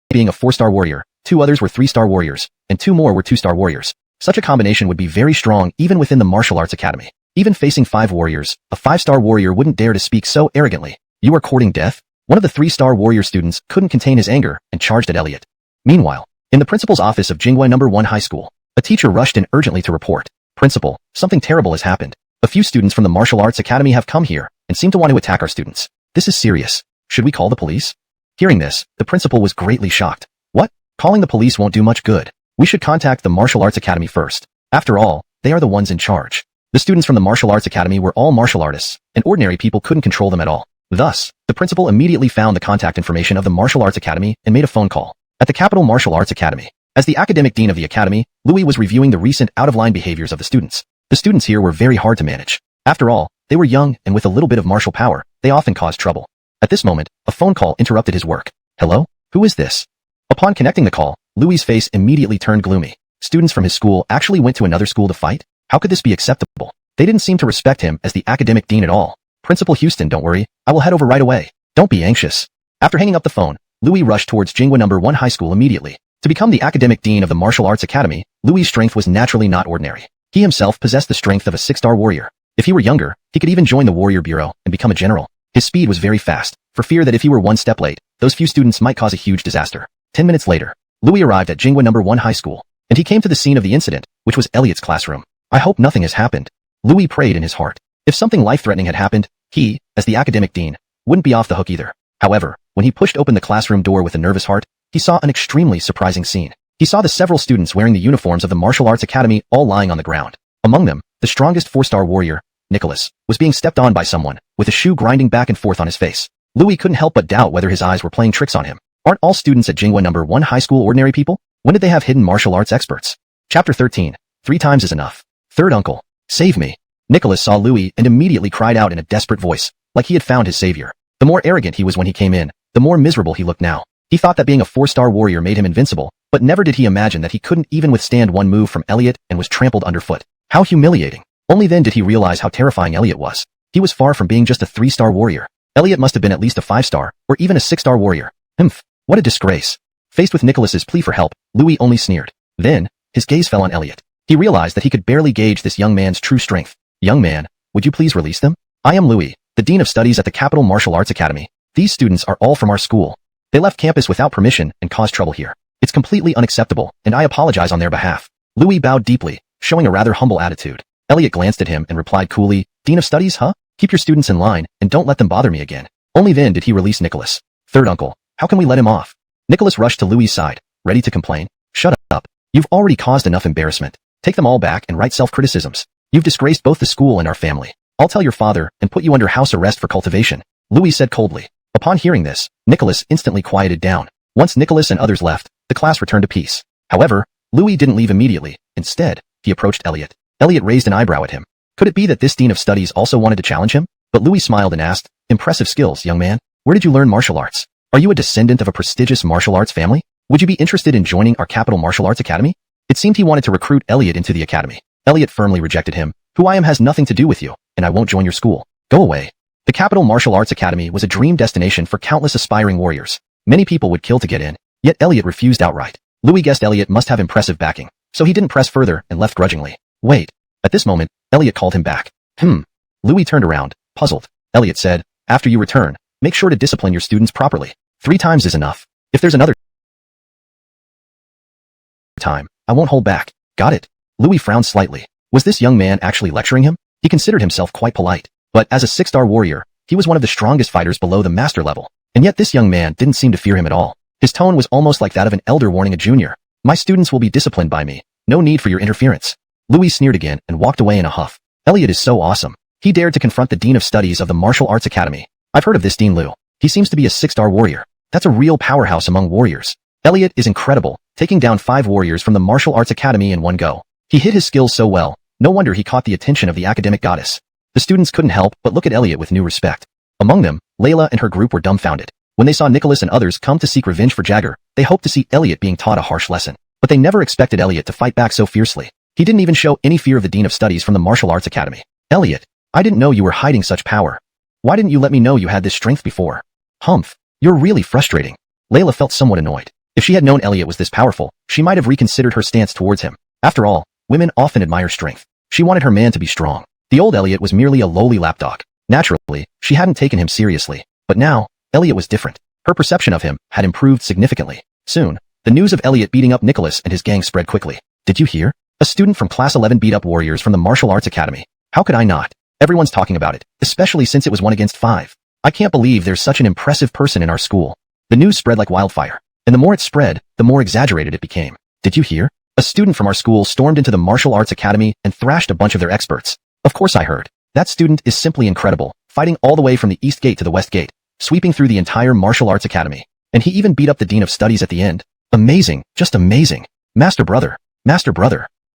[SPEAKER 1] being a 4-star warrior, 2 others were 3-star warriors, and 2 more were 2-star warriors. Such a combination would be very strong even within the martial arts academy. Even facing 5 warriors, a 5-star warrior wouldn't dare to speak so arrogantly. You are courting death? One of the 3-star warrior students couldn't contain his anger and charged at Elliot. Meanwhile, in the principal's office of Jinghua No. 1 High School, a teacher rushed in urgently to report. Principal, something terrible has happened. A few students from the martial arts academy have come here and seem to want to attack our students. This is serious. Should we call the police? Hearing this, the principal was greatly shocked. What? Calling the police won't do much good. We should contact the martial arts academy first. After all, they are the ones in charge. The students from the martial arts academy were all martial artists, and ordinary people couldn't control them at all. Thus, the principal immediately found the contact information of the martial arts academy and made a phone call. At the Capital Martial Arts Academy, as the academic dean of the academy, Louis was reviewing the recent out-of-line behaviors of the students. The students here were very hard to manage. After all, they were young and with a little bit of martial power, they often caused trouble. At this moment, a phone call interrupted his work. Hello? Who is this? Upon connecting the call, Louis's face immediately turned gloomy. Students from his school actually went to another school to fight? How could this be acceptable? They didn't seem to respect him as the academic dean at all. Principal Houston, don't worry, I will head over right away. Don't be anxious. After hanging up the phone, Louis rushed towards Jinghua No. 1 High School immediately. To become the academic dean of the martial arts academy, Louis's strength was naturally not ordinary. He himself possessed the strength of a 6-star warrior. If he were younger, he could even join the warrior bureau and become a general. His speed was very fast, for fear that if he were one step late, those few students might cause a huge disaster. 10 minutes later, Louis arrived at Jinghua No. 1 High School, and he came to the scene of the incident, which was Elliot's classroom. I hope nothing has happened. Louis prayed in his heart. If something life-threatening had happened, he, as the academic dean, wouldn't be off the hook either. However, when he pushed open the classroom door with a nervous heart, he saw an extremely surprising scene. He saw the several students wearing the uniforms of the martial arts academy all lying on the ground. Among them, the strongest 4-star warrior, Nicholas, was being stepped on by someone, with a shoe grinding back and forth on his face. Louis couldn't help but doubt whether his eyes were playing tricks on him. Aren't all students at Jinghua No. 1 High School ordinary people? When did they have hidden martial arts experts? Chapter 13. 3 times is enough. Third uncle. Save me. Nicholas saw Louis and immediately cried out in a desperate voice, like he had found his savior. The more arrogant he was when he came in, the more miserable he looked now. He thought that being a 4-star warrior made him invincible, but never did he imagine that he couldn't even withstand one move from Elliot and was trampled underfoot. How humiliating. Only then did he realize how terrifying Elliot was. He was far from being just a 3-star warrior. Elliot must have been at least a 5-star, or even a 6-star warrior. What a disgrace. Faced with Nicholas's plea for help, Louis only sneered. Then, his gaze fell on Elliot. He realized that he could barely gauge this young man's true strength. Young man, would you please release them? I am Louis, the Dean of Studies at the Capital Martial Arts Academy. These students are all from our school. They left campus without permission and caused trouble here. It's completely unacceptable, and I apologize on their behalf. Louis bowed deeply, showing a rather humble attitude. Elliot glanced at him and replied coolly, Dean of Studies, huh? Keep your students in line, and don't let them bother me again. Only then did he release Nicholas. Third uncle, how can we let him off? Nicholas rushed to Louis' side, ready to complain. Shut up. You've already caused enough embarrassment. Take them all back and write self-criticisms. You've disgraced both the school and our family. I'll tell your father and put you under house arrest for cultivation, Louis said coldly. Upon hearing this, Nicholas instantly quieted down. Once Nicholas and others left, the class returned to peace. However, Louis didn't leave immediately. Instead, he approached Elliot. Elliot raised an eyebrow at him. Could it be that this Dean of Studies also wanted to challenge him? But Louis smiled and asked, Impressive skills, young man. Where did you learn martial arts? Are you a descendant of a prestigious martial arts family? Would you be interested in joining our Capital Martial Arts Academy? It seemed he wanted to recruit Elliot into the academy. Elliot firmly rejected him. Who I am has nothing to do with you, and I won't join your school. Go away. The Capital Martial Arts Academy was a dream destination for countless aspiring warriors. Many people would kill to get in, yet Elliot refused outright. Louis guessed Elliot must have impressive backing, so he didn't press further and left grudgingly. Wait. At this moment, Elliot called him back. Louis turned around, puzzled. Elliot said, After you return, make sure to discipline your students properly. 3 times is enough. If there's another time, I won't hold back. Got it? Louis frowned slightly. Was this young man actually lecturing him? He considered himself quite polite, but as a 6-star warrior, he was one of the strongest fighters below the master level. And yet this young man didn't seem to fear him at all. His tone was almost like that of an elder warning a junior. My students will be disciplined by me. No need for your interference. Louis sneered again and walked away in a huff. Elliot is so awesome. He dared to confront the Dean of Studies of the Martial Arts Academy. I've heard of this Dean Liu. He seems to be a 6-star warrior. That's a real powerhouse among warriors. Elliot is incredible, taking down 5 warriors from the Martial Arts Academy in one go. He hid his skills so well, no wonder he caught the attention of the academic goddess. The students couldn't help but look at Elliot with new respect. Among them, Layla and her group were dumbfounded. When they saw Nicholas and others come to seek revenge for Jagger, they hoped to see Elliot being taught a harsh lesson. But they never expected Elliot to fight back so fiercely. He didn't even show any fear of the Dean of Studies from the Martial Arts Academy. Elliot, I didn't know you were hiding such power. Why didn't you let me know you had this strength before? Humph, you're really frustrating. Layla felt somewhat annoyed. If she had known Elliot was this powerful, she might have reconsidered her stance towards him. After all, women often admire strength. She wanted her man to be strong. The old Elliot was merely a lowly lapdog. Naturally, she hadn't taken him seriously. But now, Elliot was different. Her perception of him had improved significantly. Soon, the news of Elliot beating up Nicholas and his gang spread quickly. Did you hear? A student from Class 11 beat up warriors from the Martial Arts Academy. How could I not? Everyone's talking about it, especially since it was 1 against 5. I can't believe there's such an impressive person in our school. The news spread like wildfire, and the more it spread, the more exaggerated it became. Did you hear? A student from our school stormed into the Martial Arts Academy and thrashed a bunch of their experts. Of course I heard. That student is simply incredible, fighting all the way from the East Gate to the West Gate, sweeping through the entire Martial Arts Academy. And he even beat up the Dean of Studies at the end. Amazing, just amazing. Master brother,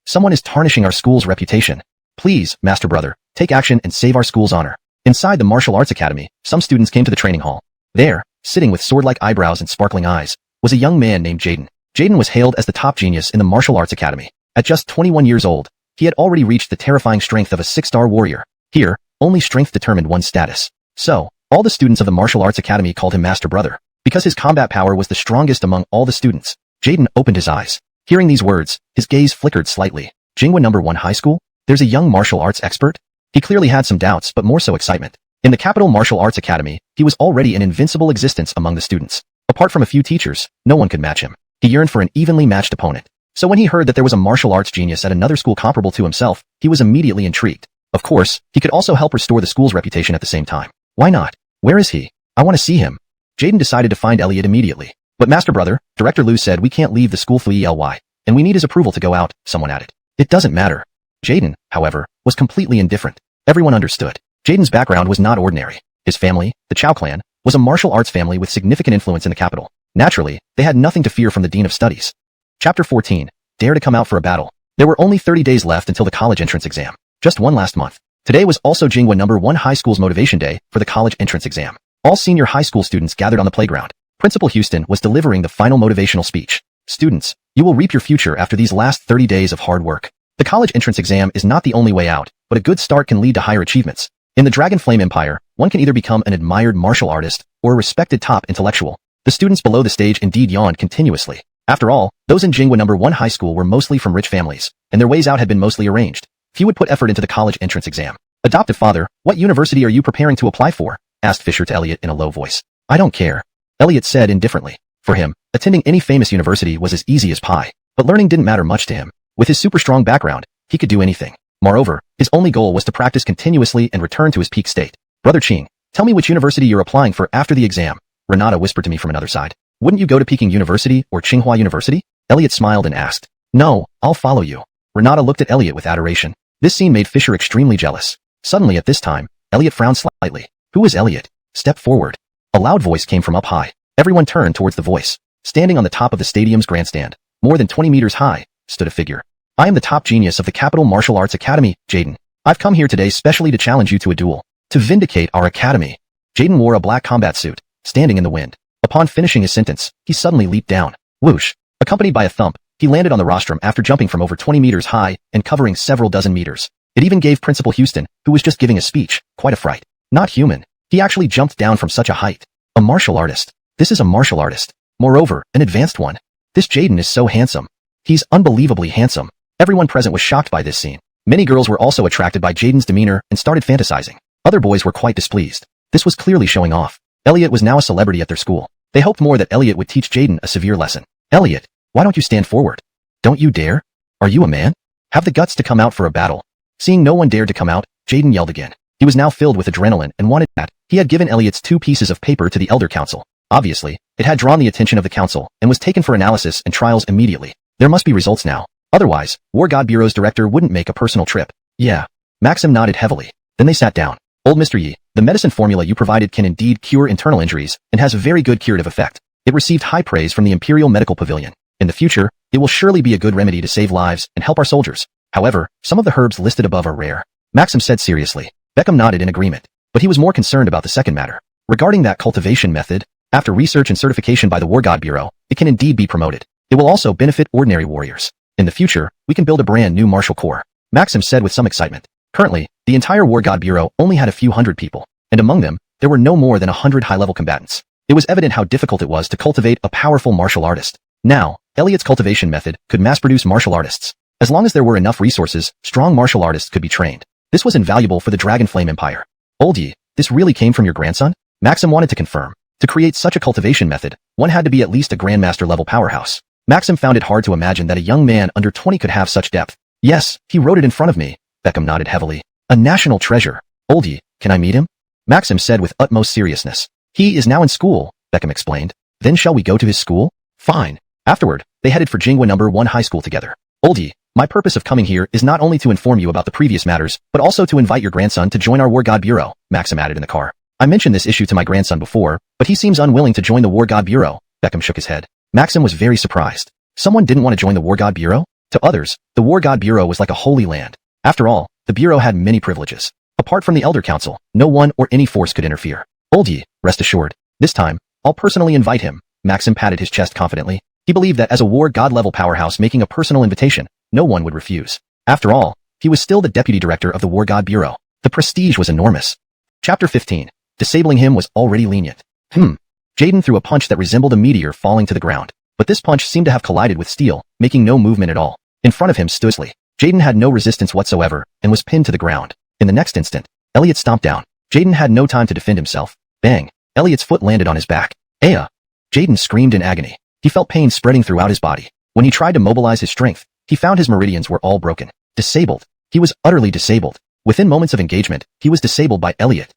[SPEAKER 1] someone is tarnishing our school's reputation. Please, Master brother, take action and save our school's honor. Inside the Martial Arts Academy, some students came to the training hall. There, sitting with sword-like eyebrows and sparkling eyes, was a young man named Jaden. Jaden was hailed as the top genius in the Martial Arts Academy. At just 21 years old, he had already reached the terrifying strength of a 6-star warrior. Here, only strength determined one's status. So, all the students of the Martial Arts Academy called him Master Brother, because his combat power was the strongest among all the students. Jaden opened his eyes. Hearing these words, his gaze flickered slightly. Jinghua No. 1 High School? There's a young martial arts expert? He clearly had some doubts but more so excitement. In the Capital Martial Arts Academy, he was already an invincible existence among the students. Apart from a few teachers, no one could match him. He yearned for an evenly matched opponent. So when he heard that there was a martial arts genius at another school comparable to himself, he was immediately intrigued. Of course, he could also help restore the school's reputation at the same time. Why not? Where is he? I want to see him. Jaden decided to find Elliot immediately. But Master Brother, Director Liu said we can't leave the school for ELY, and we need his approval to go out, someone added. It doesn't matter. Jaden, however, was completely indifferent. Everyone understood. Jaden's background was not ordinary. His family, the Chow clan, was a martial arts family with significant influence in the capital. Naturally, they had nothing to fear from the Dean of Studies. Chapter 14. Dare to come out for a battle. There were only 30 days left until the college entrance exam. Just one last month. Today was also Jinghua No. 1 High School's motivation day for the college entrance exam. All senior high school students gathered on the playground. Principal Houston was delivering the final motivational speech. Students, you will reap your future after these last 30 days of hard work. The college entrance exam is not the only way out, but a good start can lead to higher achievements. In the Dragon Flame Empire, one can either become an admired martial artist or a respected top intellectual. The students below the stage indeed yawned continuously. After all, those in Jinghua number 1 high school were mostly from rich families, and their ways out had been mostly arranged. Few would put effort into the college entrance exam. Adoptive father, what university are you preparing to apply for? Asked Fisher to Elliot in a low voice. I don't care. Elliot said indifferently. For him, attending any famous university was as easy as pie, but learning didn't matter much to him. With his super strong background, he could do anything. Moreover, his only goal was to practice continuously and return to his peak state. Brother Qing, tell me which university you're applying for after the exam, Renata whispered to me from another side. Wouldn't you go to Peking University or Tsinghua University? Elliot smiled and asked. No, I'll follow you. Renata looked at Elliot with adoration. This scene made Fisher extremely jealous. Suddenly at this time, Elliot frowned slightly. Who is Elliot? Step forward. A loud voice came from up high. Everyone turned towards the voice. Standing on the top of the stadium's grandstand, more than 20 meters high, stood a figure. I am the top genius of the Capital Martial Arts Academy, Jaden. I've come here today specially to challenge you to a duel, to vindicate our academy. Jaden wore a black combat suit, standing in the wind. Upon finishing his sentence, he suddenly leaped down. Whoosh! Accompanied by a thump, he landed on the rostrum after jumping from over 20 meters high and covering several dozen meters. It even gave Principal Houston, who was just giving a speech, quite a fright. Not human. He actually jumped down from such a height. A martial artist. This is a martial artist. Moreover, an advanced one. This Jaden is so handsome. He's unbelievably handsome. Everyone present was shocked by this scene. Many girls were also attracted by Jaden's demeanor and started fantasizing. Other boys were quite displeased. This was clearly showing off. Elliot was now a celebrity at their school. They hoped more that Elliot would teach Jaden a severe lesson. Elliot, why don't you stand forward? Don't you dare? Are you a man? Have the guts to come out for a battle. Seeing no one dared to come out, Jaden yelled again. He was now filled with adrenaline and wanted that. He had given Elliot's 2 pieces of paper to the Elder Council. Obviously, it had drawn the attention of the council and was taken for analysis and trials immediately. There must be results now. Otherwise, War God Bureau's director wouldn't make a personal trip. Yeah. Maxim nodded heavily. Then they sat down. Old Mr. Yi, the medicine formula you provided can indeed cure internal injuries and has a very good curative effect. It received high praise from the Imperial Medical Pavilion. In the future, it will surely be a good remedy to save lives and help our soldiers. However, some of the herbs listed above are rare. Maxim said seriously. Beckham nodded in agreement, but he was more concerned about the second matter. Regarding that cultivation method, after research and certification by the War God Bureau, it can indeed be promoted. It will also benefit ordinary warriors. In the future, we can build a brand new martial corps, Maxim said with some excitement. Currently, the entire War God Bureau only had a few hundred people, and among them, there were no more than 100 high-level combatants. It was evident how difficult it was to cultivate a powerful martial artist. Now, Elliot's cultivation method could mass-produce martial artists. As long as there were enough resources, strong martial artists could be trained. This was invaluable for the Dragonflame Empire. Old Yi, this really came from your grandson? Maxim wanted to confirm. To create such a cultivation method, one had to be at least a Grandmaster-level powerhouse. Maxim found it hard to imagine that a young man under 20 could have such depth. Yes, he wrote it in front of me. Beckham nodded heavily. A national treasure. Old Yi, can I meet him? Maxim said with utmost seriousness. He is now in school, Beckham explained. Then shall we go to his school? Fine. Afterward, they headed for Jinghua number 1 high school together. Old Yi, my purpose of coming here is not only to inform you about the previous matters, but also to invite your grandson to join our War God Bureau, Maxim added in the car. I mentioned this issue to my grandson before, but he seems unwilling to join the War God Bureau. Beckham shook his head. Maxim was very surprised. Someone didn't want to join the War God Bureau? To others, the War God Bureau was like a holy land. After all, the Bureau had many privileges. Apart from the Elder Council, no one or any force could interfere. Old Yi, rest assured. This time, I'll personally invite him. Maxim patted his chest confidently. He believed that as a War God level powerhouse making a personal invitation, no one would refuse. After all, he was still the deputy director of the War God Bureau. The prestige was enormous. Chapter 15. Disabling him was already lenient. Jaden threw a punch that resembled a meteor falling to the ground. But this punch seemed to have collided with steel, making no movement at all. In front of him stood Lee. Jaden had no resistance whatsoever, and was pinned to the ground. In the next instant, Elliot stomped down. Jaden had no time to defend himself. Bang! Elliot's foot landed on his back. Aya! Jaden screamed in agony. He felt pain spreading throughout his body. When he tried to mobilize his strength, he found his meridians were all broken. Disabled. He was utterly disabled. Within moments of engagement, he was disabled by Elliot.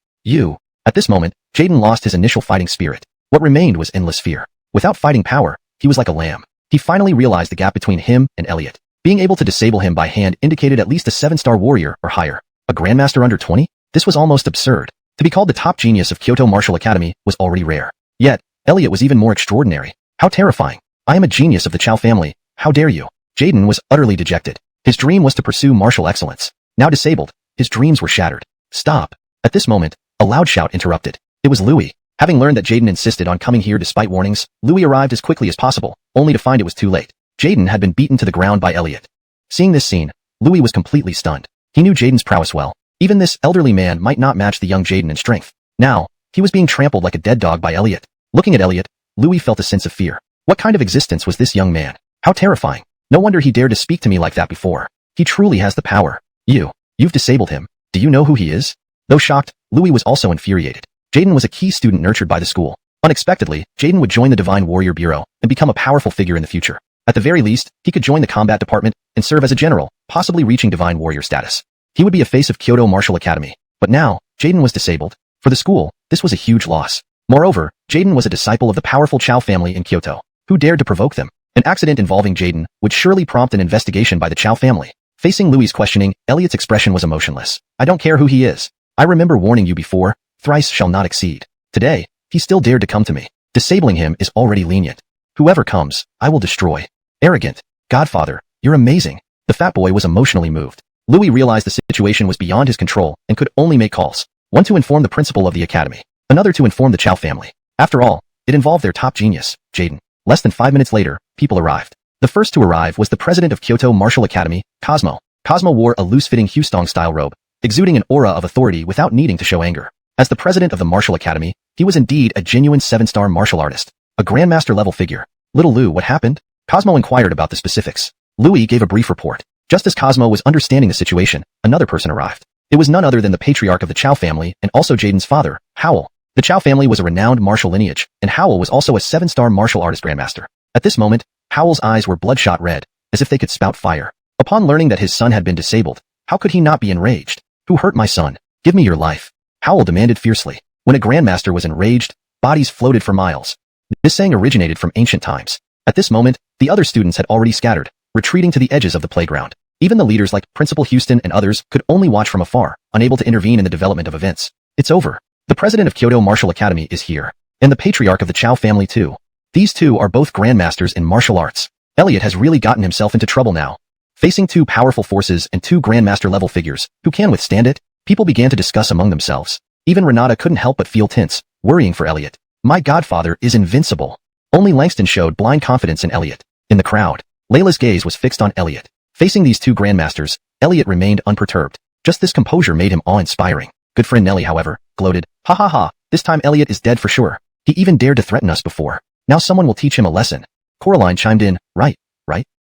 [SPEAKER 1] At this moment, Jaden lost his initial fighting spirit. What remained was endless fear. Without fighting power, he was like a lamb. He finally realized the gap between him and Elliot. Being able to disable him by hand indicated at least a 7-star warrior or higher. A Grandmaster under 20? This was almost absurd. To be called the top genius of Kyoto Martial Academy was already rare. Yet, Elliot was even more extraordinary. How terrifying. I am a genius of the Chow family. How dare you? Jaden was utterly dejected. His dream was to pursue martial excellence. Now disabled, his dreams were shattered. Stop. At this moment, a loud shout interrupted. It was Louis. Having learned that Jaden insisted on coming here despite warnings, Louis arrived as quickly as possible, only to find it was too late. Jaden had been beaten to the ground by Elliot. Seeing this scene, Louis was completely stunned. He knew Jaden's prowess well. Even this elderly man might not match the young Jaden in strength. Now, he was being trampled like a dead dog by Elliot. Looking at Elliot, Louis felt a sense of fear. What kind of existence was this young man? How terrifying. No wonder he dared to speak to me like that before. He truly has the power. You've disabled him. Do you know who he is? Though shocked, Louis was also infuriated. Jaden was a key student nurtured by the school. Unexpectedly, Jaden would join the Divine Warrior Bureau and become a powerful figure in the future. At the very least, he could join the combat department and serve as a general, possibly reaching Divine Warrior status. He would be a face of Kyoto Martial Academy. But now, Jaden was disabled. For the school, this was a huge loss. Moreover, Jaden was a disciple of the powerful Chow family in Kyoto. Who dared to provoke them? An accident involving Jaden would surely prompt an investigation by the Chow family. Facing Louis' questioning, Elliot's expression was emotionless. I don't care who he is. I remember warning you before, thrice shall not exceed. Today, he still dared to come to me. Disabling him is already lenient. Whoever comes, I will destroy. Arrogant. Godfather, you're amazing. The fat boy was emotionally moved. Louis realized the situation was beyond his control and could only make calls. One to inform the principal of the academy. Another to inform the Chow family. After all, it involved their top genius, Jaden. Less than 5 minutes later, people arrived. The first to arrive was the president of Kyoto Martial Academy, Cosmo. Cosmo wore a loose-fitting Hustong-style robe, exuding an aura of authority without needing to show anger. As the president of the Martial Academy, he was indeed a genuine 7-star martial artist. A grandmaster-level figure. Little Lou, what happened? Cosmo inquired about the specifics. Louis gave a brief report. Just as Cosmo was understanding the situation, another person arrived. It was none other than the patriarch of the Chow family and also Jaden's father, Howell. The Chow family was a renowned martial lineage, and Howell was also a 7-star martial artist grandmaster. At this moment, Howell's eyes were bloodshot red, as if they could spout fire. Upon learning that his son had been disabled, how could he not be enraged? Who hurt my son? Give me your life. Howell demanded fiercely. When a grandmaster was enraged, bodies floated for miles. This saying originated from ancient times. At this moment, the other students had already scattered, retreating to the edges of the playground. Even the leaders like Principal Houston and others could only watch from afar, unable to intervene in the development of events. It's over. The president of Kyoto Martial Academy is here. And the patriarch of the Chow family too. These two are both grandmasters in martial arts. Elliot has really gotten himself into trouble now. Facing two powerful forces and two grandmaster-level figures, who can withstand it? People began to discuss among themselves. Even Renata couldn't help but feel tense, worrying for Elliot. My godfather is invincible. Only Langston showed blind confidence in Elliot. In the crowd, Layla's gaze was fixed on Elliot. Facing these two grandmasters, Elliot remained unperturbed. Just this composure made him awe-inspiring. Good friend Nellie, however, gloated. Ha ha ha, this time Elliot is dead for sure. He even dared to threaten us before. Now someone will teach him a lesson. Coraline chimed in, right.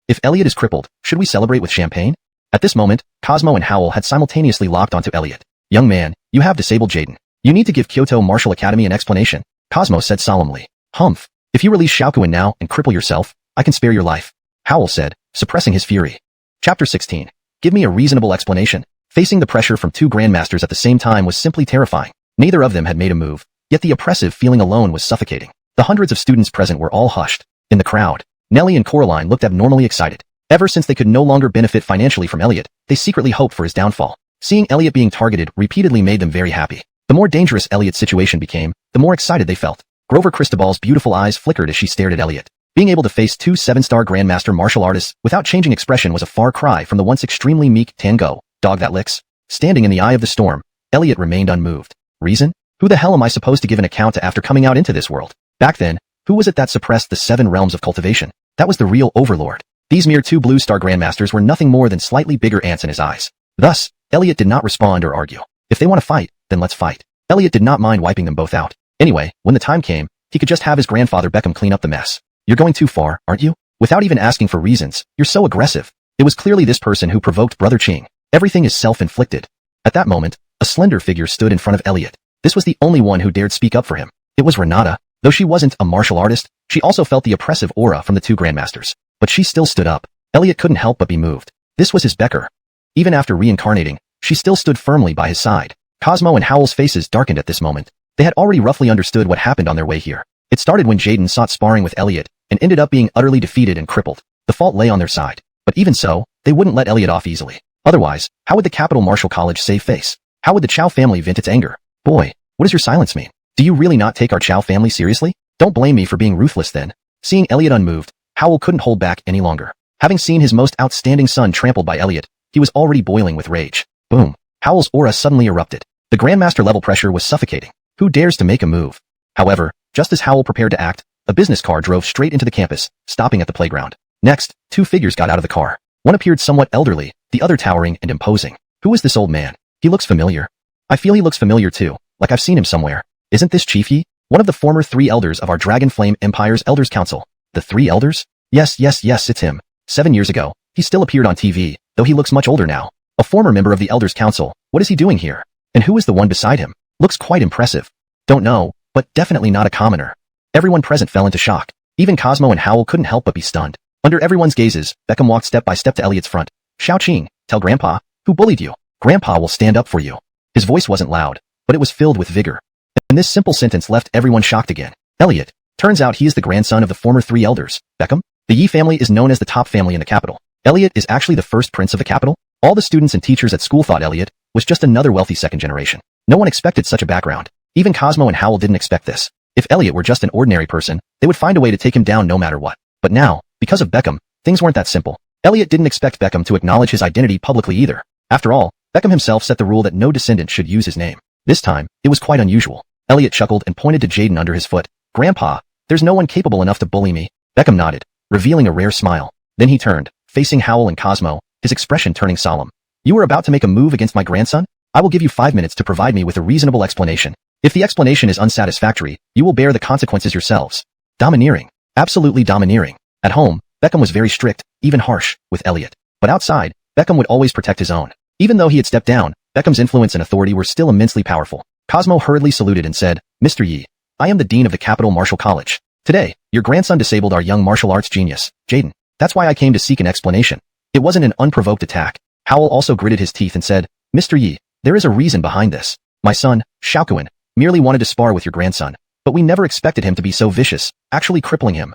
[SPEAKER 1] If Elliot is crippled, should we celebrate with champagne? At this moment, Cosmo and Howell had simultaneously locked onto Elliot. Young man, you have disabled Jaden. You need to give Kyoto Martial Academy an explanation. Cosmo said solemnly. Humph. If you release Xiaokuan now and cripple yourself, I can spare your life. Howell said, suppressing his fury. Chapter 16. Give me a reasonable explanation. Facing the pressure from two grandmasters at the same time was simply terrifying. Neither of them had made a move, yet the oppressive feeling alone was suffocating. The hundreds of students present were all hushed. In the crowd, Nellie and Coraline looked abnormally excited. Ever since they could no longer benefit financially from Elliot, they secretly hoped for his downfall. Seeing Elliot being targeted repeatedly made them very happy. The more dangerous Elliot's situation became, the more excited they felt. Grover Cristobal's beautiful eyes flickered as she stared at Elliot. Being able to face two 7-star grandmaster martial artists without changing expression was a far cry from the once extremely meek Tango, dog that licks. Standing in the eye of the storm, Elliot remained unmoved. Reason? Who the hell am I supposed to give an account to after coming out into this world? Back then, who was it that suppressed the 7 realms of cultivation? That was the real overlord. These mere 2 blue-star grandmasters were nothing more than slightly bigger ants in his eyes. Thus, Elliot did not respond or argue. If they want to fight, then let's fight. Elliot did not mind wiping them both out. Anyway, when the time came, he could just have his grandfather Beckham clean up the mess. You're going too far, aren't you? Without even asking for reasons, you're so aggressive. It was clearly this person who provoked Brother Ching. Everything is self-inflicted. At that moment, a slender figure stood in front of Elliot. This was the only one who dared speak up for him. It was Renata. Though she wasn't a martial artist, she also felt the oppressive aura from the 2 grandmasters. But she still stood up. Elliot couldn't help but be moved. This was his Becker. Even after reincarnating, she still stood firmly by his side. Cosmo and Howell's faces darkened at this moment. They had already roughly understood what happened on their way here. It started when Jaden sought sparring with Elliot, and ended up being utterly defeated and crippled. The fault lay on their side. But even so, they wouldn't let Elliot off easily. Otherwise, how would the Capital Martial College save face? How would the Chow family vent its anger? Boy, what does your silence mean? Do you really not take our Chow family seriously? Don't blame me for being ruthless then. Seeing Elliot unmoved, Howell couldn't hold back any longer. Having seen his most outstanding son trampled by Elliot, he was already boiling with rage. Boom. Howell's aura suddenly erupted. The grandmaster level pressure was suffocating. Who dares to make a move? However, just as Howell prepared to act, a business car drove straight into the campus, stopping at the playground. Next, 2 figures got out of the car. One appeared somewhat elderly, the other towering and imposing. Who is this old man? He looks familiar. I feel he looks familiar too, like I've seen him somewhere. Isn't this Chief Yi? One of the former 3 elders of our Dragon Flame Empire's Elders Council. The three elders? Yes, it's him. 7 years ago, he still appeared on TV, though he looks much older now. A former member of the Elders Council. What is he doing here? And who is the one beside him? Looks quite impressive. Don't know, but definitely not a commoner. Everyone present fell into shock. Even Cosmo and Howl couldn't help but be stunned. Under everyone's gazes, Beckham walked step by step to Elliot's front. Xiao-Qing, tell Grandpa, who bullied you. Grandpa will stand up for you. His voice wasn't loud, but it was filled with vigor. And this simple sentence left everyone shocked again. Elliot. Turns out he is the grandson of the former three elders. Beckham? The Yi family is known as the top family in the capital. Elliot is actually the first prince of the capital? All the students and teachers at school thought Elliot was just another wealthy second generation. No one expected such a background. Even Cosmo and Howl didn't expect this. If Elliot were just an ordinary person, they would find a way to take him down no matter what. But now, because of Beckham, things weren't that simple. Elliot didn't expect Beckham to acknowledge his identity publicly either. After all, Beckham himself set the rule that no descendant should use his name. This time, it was quite unusual. Elliot chuckled and pointed to Jaden under his foot. Grandpa, there's no one capable enough to bully me. Beckham nodded, revealing a rare smile. Then he turned, facing Howl and Cosmo, his expression turning solemn. You were about to make a move against my grandson? I will give you 5 minutes to provide me with a reasonable explanation. If the explanation is unsatisfactory, you will bear the consequences yourselves. Domineering. Absolutely domineering. At home, Beckham was very strict, even harsh, with Elliot. But outside, Beckham would always protect his own. Even though he had stepped down, Beckham's influence and authority were still immensely powerful. Cosmo hurriedly saluted and said, Mr. Yi, I am the dean of the Capital Martial College. Today, your grandson disabled our young martial arts genius, Jaden. That's why I came to seek an explanation. It wasn't an unprovoked attack. Howl also gritted his teeth and said, Mr. Yi, there is a reason behind this. My son, Xiaokuan, merely wanted to spar with your grandson, but we never expected him to be so vicious, actually crippling him.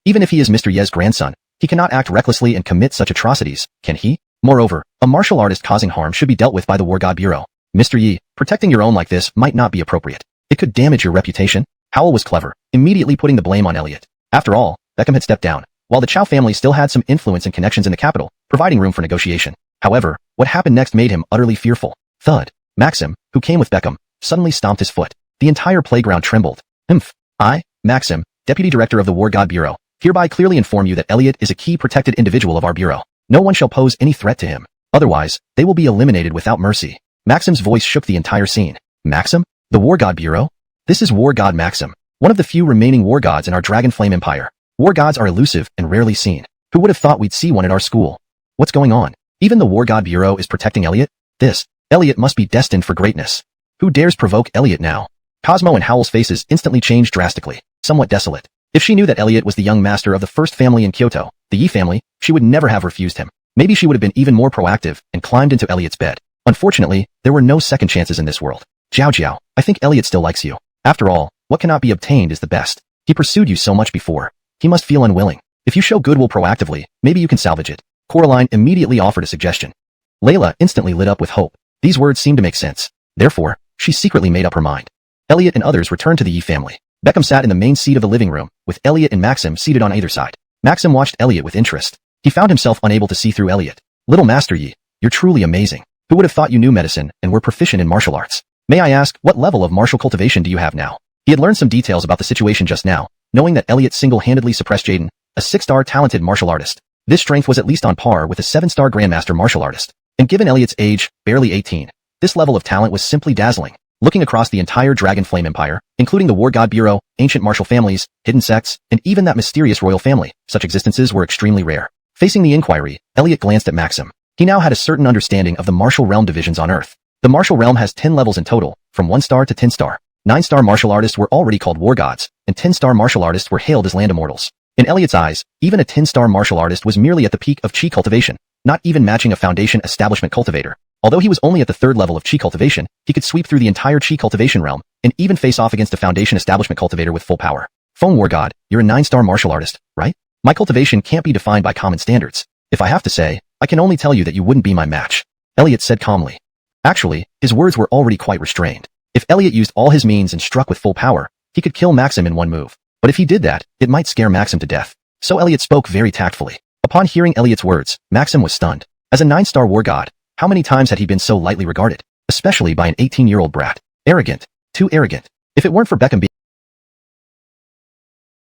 [SPEAKER 1] Even if he is Mr. Ye's grandson, he cannot act recklessly and commit such atrocities, can he? Moreover, a martial artist causing harm should be dealt with by the War God Bureau. Mr. Yi, protecting your own like this might not be appropriate. It could damage your reputation. Howl was clever, immediately putting the blame on Elliot. After all, Beckham had stepped down, while the Chow family still had some influence and connections in the capital, providing room for negotiation. However, what happened next made him utterly fearful. Thud. Maxim, who came with Beckham, suddenly stomped his foot. The entire playground trembled. I, Maxim, Deputy Director of the War God Bureau, hereby clearly inform you that Elliot is a key protected individual of our bureau. No one shall pose any threat to him. Otherwise, they will be eliminated without mercy. Maxim's voice shook the entire scene. Maxim? The War God Bureau? This is War God Maxim, one of the few remaining war gods in our Dragon Flame Empire. War gods are elusive and rarely seen. Who would have thought we'd see one at our school? What's going on? Even the War God Bureau is protecting Elliot? Elliot must be destined for greatness. Who dares provoke Elliot now? Cosmo and Howl's faces instantly changed drastically, somewhat desolate. If she knew that Elliot was the young master of the first family in Kyoto, the Yi family, she would never have refused him. Maybe she would have been even more proactive and climbed into Elliot's bed. Unfortunately, there were no second chances in this world. Jiao, I think Elliot still likes you. After all, what cannot be obtained is the best. He pursued you so much before. He must feel unwilling. If you show goodwill proactively, maybe you can salvage it. Coraline immediately offered a suggestion. Layla instantly lit up with hope. These words seemed to make sense. Therefore, she secretly made up her mind. Elliot and others returned to the Yi family. Beckham sat in the main seat of the living room, with Elliot and Maxim seated on either side. Maxim watched Elliot with interest. He found himself unable to see through Elliot. Little Master Yi, you're truly amazing. Who would have thought you knew medicine and were proficient in martial arts? May I ask, what level of martial cultivation do you have now? He had learned some details about the situation just now, knowing that Elliot single-handedly suppressed Jaden, a 6-star talented martial artist. This strength was at least on par with a 7-star Grandmaster martial artist. And given Elliot's age, barely 18, this level of talent was simply dazzling. Looking across the entire Dragon Flame Empire, including the War God Bureau, ancient martial families, hidden sects, and even that mysterious royal family, such existences were extremely rare. Facing the inquiry, Elliot glanced at Maxim. He now had a certain understanding of the martial realm divisions on Earth. The martial realm has 10 levels in total, from 1-star to 10-star. 9-star martial artists were already called war gods, and 10-star martial artists were hailed as land immortals. In Elliot's eyes, even a 10-star martial artist was merely at the peak of chi cultivation, not even matching a foundation establishment cultivator. Although he was only at the 3rd level of chi cultivation, he could sweep through the entire chi cultivation realm, and even face off against a foundation establishment cultivator with full power. Phone War God, you're a 9-star martial artist, right? My cultivation can't be defined by common standards. If I have to say, I can only tell you that you wouldn't be my match. Elliot said calmly. Actually, his words were already quite restrained. If Elliot used all his means and struck with full power, he could kill Maxim in one move. But if he did that, it might scare Maxim to death. So Elliot spoke very tactfully. Upon hearing Elliot's words, Maxim was stunned. As a 9-star war god, how many times had he been so lightly regarded? Especially by an 18-year-old brat. Arrogant. Too arrogant. If it weren't for Beckham being...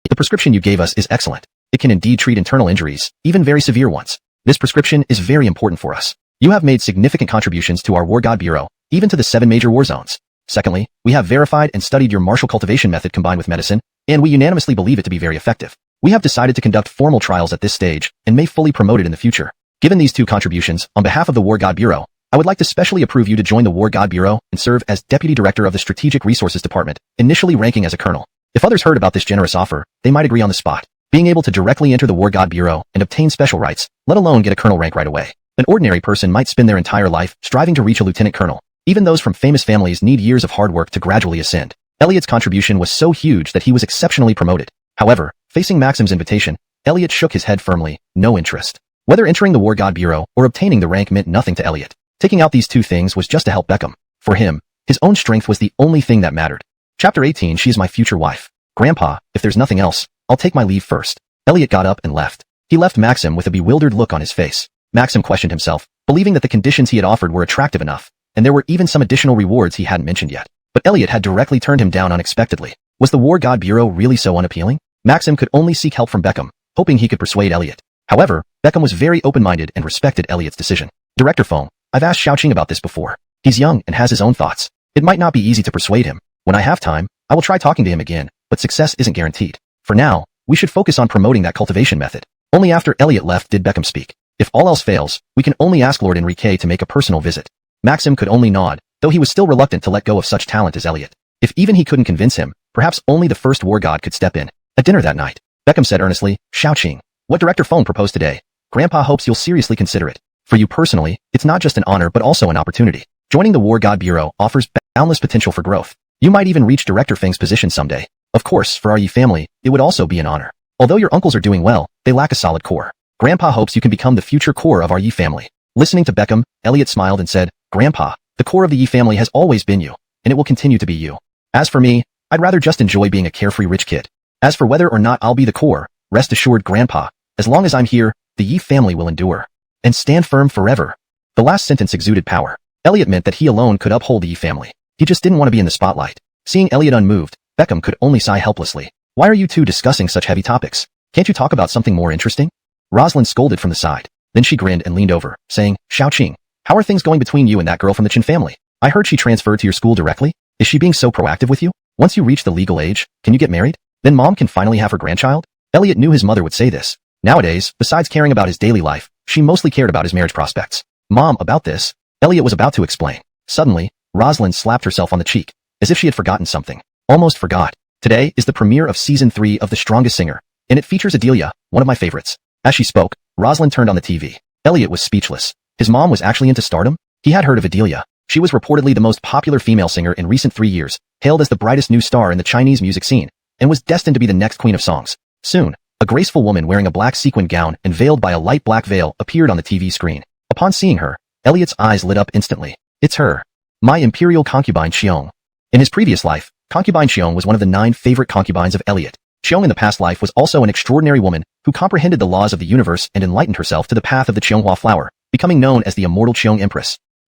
[SPEAKER 1] The prescription you gave us is excellent. It can indeed treat internal injuries, even very severe ones. This prescription is very important for us. You have made significant contributions to our War God Bureau, even to the 7 major war zones. Secondly, we have verified and studied your martial cultivation method combined with medicine, and we unanimously believe it to be very effective. We have decided to conduct formal trials at this stage and may fully promote it in the future. Given these two contributions, on behalf of the War God Bureau, I would like to specially approve you to join the War God Bureau and serve as Deputy Director of the Strategic Resources Department, initially ranking as a colonel. If others heard about this generous offer, they might agree on the spot. Being able to directly enter the War God Bureau and obtain special rights, let alone get a colonel rank right away. An ordinary person might spend their entire life striving to reach a lieutenant colonel. Even those from famous families need years of hard work to gradually ascend. Elliot's contribution was so huge that he was exceptionally promoted. However, facing Maxim's invitation, Elliot shook his head firmly, no interest. Whether entering the War God Bureau or obtaining the rank meant nothing to Elliot. Taking out these two things was just to help Beckham. For him, his own strength was the only thing that mattered. Chapter 18. She is my future wife. Grandpa, if there's nothing else, I'll take my leave first. Elliot got up and left. He left Maxim with a bewildered look on his face. Maxim questioned himself, believing that the conditions he had offered were attractive enough, and there were even some additional rewards he hadn't mentioned yet. But Elliot had directly turned him down unexpectedly. Was the War God Bureau really so unappealing? Maxim could only seek help from Beckham, hoping he could persuade Elliot. However, Beckham was very open-minded and respected Elliot's decision. Director Feng, I've asked Xiaoqing about this before. He's young and has his own thoughts. It might not be easy to persuade him. When I have time, I will try talking to him again, but success isn't guaranteed. For now, we should focus on promoting that cultivation method. Only after Elliot left did Beckham speak. If all else fails, we can only ask Lord Enrique to make a personal visit. Maxim could only nod, though he was still reluctant to let go of such talent as Elliot. If even he couldn't convince him, perhaps only the first war god could step in. At dinner that night, Beckham said earnestly, Xiaoqing, what Director Feng proposed today, Grandpa hopes you'll seriously consider it. For you personally, it's not just an honor but also an opportunity. Joining the War God Bureau offers boundless potential for growth. You might even reach Director Feng's position someday. Of course, for our Yi family, it would also be an honor. Although your uncles are doing well, they lack a solid core. Grandpa hopes you can become the future core of our Yi family. Listening to Beckham, Elliot smiled and said, Grandpa, the core of the Yi family has always been you, and it will continue to be you. As for me, I'd rather just enjoy being a carefree rich kid. As for whether or not I'll be the core, rest assured, Grandpa, as long as I'm here, the Yi family will endure and stand firm forever. The last sentence exuded power. Elliot meant that he alone could uphold the Yi family. He just didn't want to be in the spotlight. Seeing Elliot unmoved, Beckham could only sigh helplessly. Why are you two discussing such heavy topics? Can't you talk about something more interesting? Rosalind scolded from the side. Then she grinned and leaned over, saying, Xiaoqing, how are things going between you and that girl from the Chen family? I heard she transferred to your school directly. Is she being so proactive with you? Once you reach the legal age, can you get married? Then Mom can finally have her grandchild? Elliot knew his mother would say this. Nowadays, besides caring about his daily life, she mostly cared about his marriage prospects. Mom, about this, Elliot was about to explain. Suddenly, Rosalind slapped herself on the cheek, as if she had forgotten something. Almost forgot. Today is the premiere of Season 3 of The Strongest Singer, and it features Adelia, one of my favorites. As she spoke, Rosalind turned on the TV. Elliot was speechless. His mom was actually into stardom? He had heard of Adelia. She was reportedly the most popular female singer in recent 3 years, hailed as the brightest new star in the Chinese music scene, and was destined to be the next queen of songs. Soon, a graceful woman wearing a black sequined gown and veiled by a light black veil appeared on the TV screen. Upon seeing her, Elliot's eyes lit up instantly. It's her. My imperial concubine Xiong. In his previous life, concubine Xiong was one of the 9 favorite concubines of Elliot. Xiong in the past life was also an extraordinary woman who comprehended the laws of the universe and enlightened herself to the path of the donghua flower, becoming known as the immortal Xiong Empress.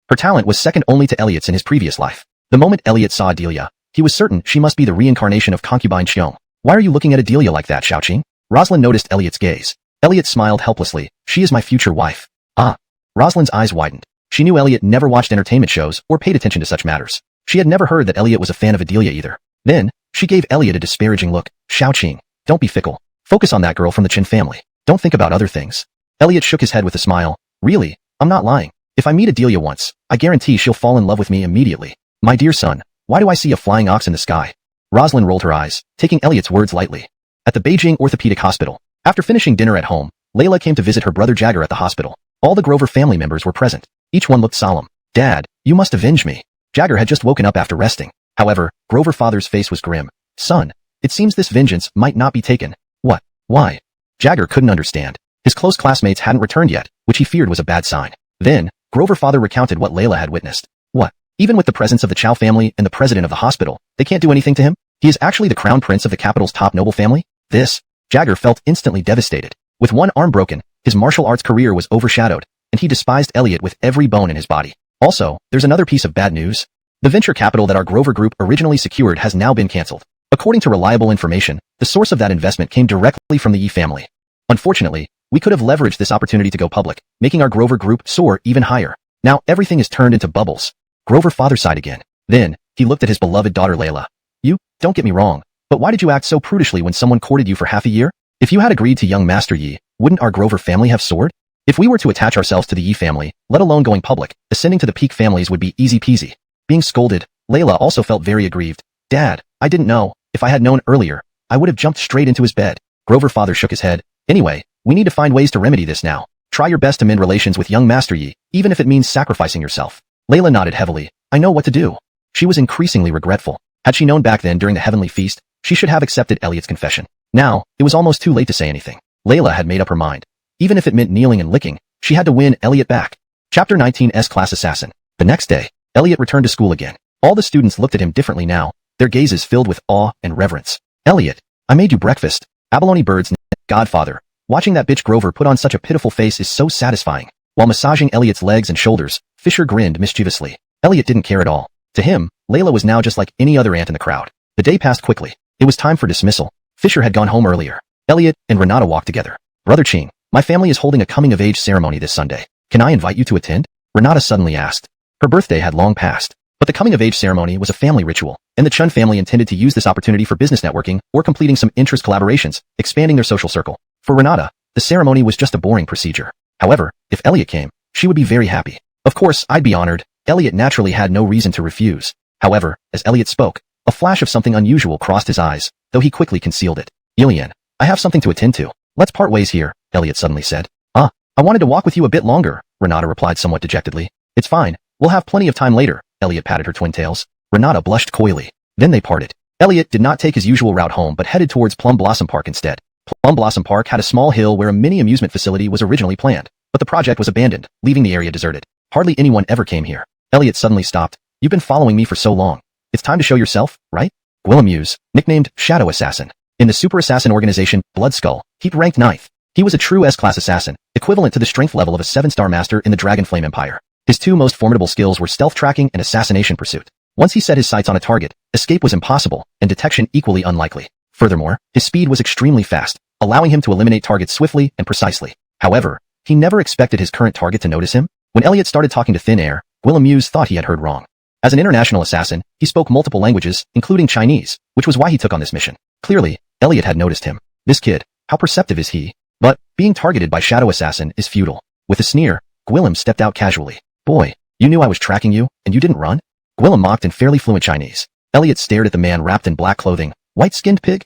[SPEAKER 1] Her talent was second only to Elliot's in his previous life. The moment Elliot saw Adelia, he was certain she must be the reincarnation of concubine Xiong. Why are you looking at Adelia like that, Xiaoqing? Rosalind noticed Elliot's gaze. Elliot smiled helplessly. She is my future wife. Ah. Rosalind's eyes widened. She knew Elliot never watched entertainment shows or paid attention to such matters. She had never heard that Elliot was a fan of Adelia either. Then, she gave Elliot a disparaging look. Xiaoqing, don't be fickle. Focus on that girl from the Chen family. Don't think about other things. Elliot shook his head with a smile. Really, I'm not lying. If I meet Adelia once, I guarantee she'll fall in love with me immediately. My dear son, why do I see a flying ox in the sky? Rosalind rolled her eyes, taking Elliot's words lightly. At the Beijing Orthopedic Hospital, after finishing dinner at home, Layla came to visit her brother Jagger at the hospital. All the Grover family members were present. Each one looked solemn. Dad, you must avenge me. Jagger had just woken up after resting. However, Grover father's face was grim. Son, it seems this vengeance might not be taken. What? Why? Jagger couldn't understand. His close classmates hadn't returned yet, which he feared was a bad sign. Then, Grover father recounted what Layla had witnessed. What? Even with the presence of the Chow family and the president of the hospital, they can't do anything to him? He is actually the crown prince of the capital's top noble family? This? Jagger felt instantly devastated. With one arm broken, his martial arts career was overshadowed, and he despised Elliot with every bone in his body. Also, there's another piece of bad news. The venture capital that our Grover Group originally secured has now been cancelled. According to reliable information, the source of that investment came directly from the Yi family. Unfortunately, we could have leveraged this opportunity to go public, making our Grover Group soar even higher. Now everything is turned into bubbles. Grover father sighed again. Then, he looked at his beloved daughter Layla. You, don't get me wrong, but why did you act so prudishly when someone courted you for half a year? If you had agreed to young Master Yi, wouldn't our Grover family have soared? If we were to attach ourselves to the Yi family, let alone going public, ascending to the peak families would be easy peasy. Being scolded, Layla also felt very aggrieved. Dad, I didn't know. If I had known earlier, I would have jumped straight into his bed. Grover father shook his head. Anyway, we need to find ways to remedy this now. Try your best to mend relations with young Master Yi, even if it means sacrificing yourself. Layla nodded heavily. I know what to do. She was increasingly regretful. Had she known back then during the heavenly feast, she should have accepted Elliot's confession. Now, it was almost too late to say anything. Layla had made up her mind. Even if it meant kneeling and licking, she had to win Elliot back. Chapter 19 S-Class Assassin. The next day, Elliot returned to school again. All the students looked at him differently now, their gazes filled with awe and reverence. Elliot, I made you breakfast. Abalone Bird's godfather. Watching that bitch Grover put on such a pitiful face is so satisfying. While massaging Elliot's legs and shoulders, Fisher grinned mischievously. Elliot didn't care at all. To him, Layla was now just like any other ant in the crowd. The day passed quickly. It was time for dismissal. Fisher had gone home earlier. Elliot and Renata walked together. Brother Ching, my family is holding a coming-of-age ceremony this Sunday. Can I invite you to attend? Renata suddenly asked. Her birthday had long passed. But the coming-of-age ceremony was a family ritual, and the Chun family intended to use this opportunity for business networking or completing some interest collaborations, expanding their social circle. For Renata, the ceremony was just a boring procedure. However, if Elliot came, she would be very happy. Of course, I'd be honored. Elliot naturally had no reason to refuse. However, as Elliot spoke, a flash of something unusual crossed his eyes, though he quickly concealed it. Ilian, I have something to attend to. Let's part ways here, Elliot suddenly said. I wanted to walk with you a bit longer, Renata replied somewhat dejectedly. It's fine. We'll have plenty of time later, Elliot patted her twin tails. Renata blushed coyly. Then they parted. Elliot did not take his usual route home but headed towards Plum Blossom Park instead. Plum Blossom Park had a small hill where a mini amusement facility was originally planned, but the project was abandoned, leaving the area deserted. Hardly anyone ever came here. Elliot suddenly stopped. You've been following me for so long. It's time to show yourself, right? Gwillemuse, nicknamed Shadow Assassin. In the super assassin organization, Blood Skull, he ranked 9th. He was a true S-class assassin, equivalent to the strength level of a 7-star master in the Dragonflame Empire. His two most formidable skills were stealth tracking and assassination pursuit. Once he set his sights on a target, escape was impossible, and detection equally unlikely. Furthermore, his speed was extremely fast, allowing him to eliminate targets swiftly and precisely. However, he never expected his current target to notice him. When Elliot started talking to Thin Air, Gwillemuse thought he had heard wrong. As an international assassin, he spoke multiple languages, including Chinese, which was why he took on this mission. Clearly, Elliot had noticed him. This kid, how perceptive is he? But, being targeted by Shadow Assassin is futile. With a sneer, Gwillem stepped out casually. Boy, you knew I was tracking you, and you didn't run? Gwillem mocked in fairly fluent Chinese. Elliot stared at the man wrapped in black clothing. White-skinned pig?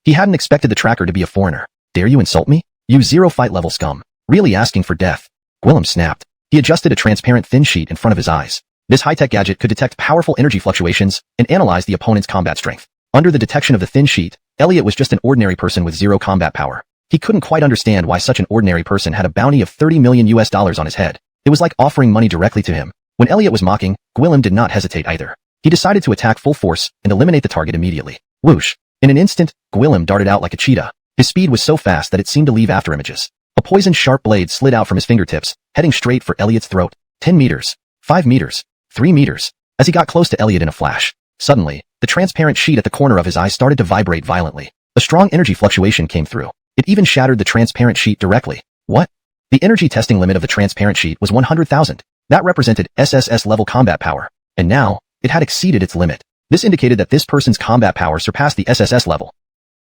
[SPEAKER 1] He hadn't expected the tracker to be a foreigner. Dare you insult me? You 0 fight level scum. Really asking for death. Gwillem snapped. He adjusted a transparent thin sheet in front of his eyes. This high-tech gadget could detect powerful energy fluctuations and analyze the opponent's combat strength. Under the detection of the thin sheet, Elliot was just an ordinary person with 0 combat power. He couldn't quite understand why such an ordinary person had a bounty of $30 million on his head. It was like offering money directly to him. When Elliot was mocking, Gwillem did not hesitate either. He decided to attack full force and eliminate the target immediately. Whoosh! In an instant, Gwillem darted out like a cheetah. His speed was so fast that it seemed to leave after images. A poison-sharp blade slid out from his fingertips, heading straight for Elliot's throat. 10 meters. 5 meters. 3 meters. As he got close to Elliot in a flash, suddenly, the transparent sheet at the corner of his eye started to vibrate violently. A strong energy fluctuation came through. It even shattered the transparent sheet directly. What? The energy testing limit of the transparent sheet was 100,000. That represented SSS-level combat power. And now, it had exceeded its limit. This indicated that this person's combat power surpassed the SSS level.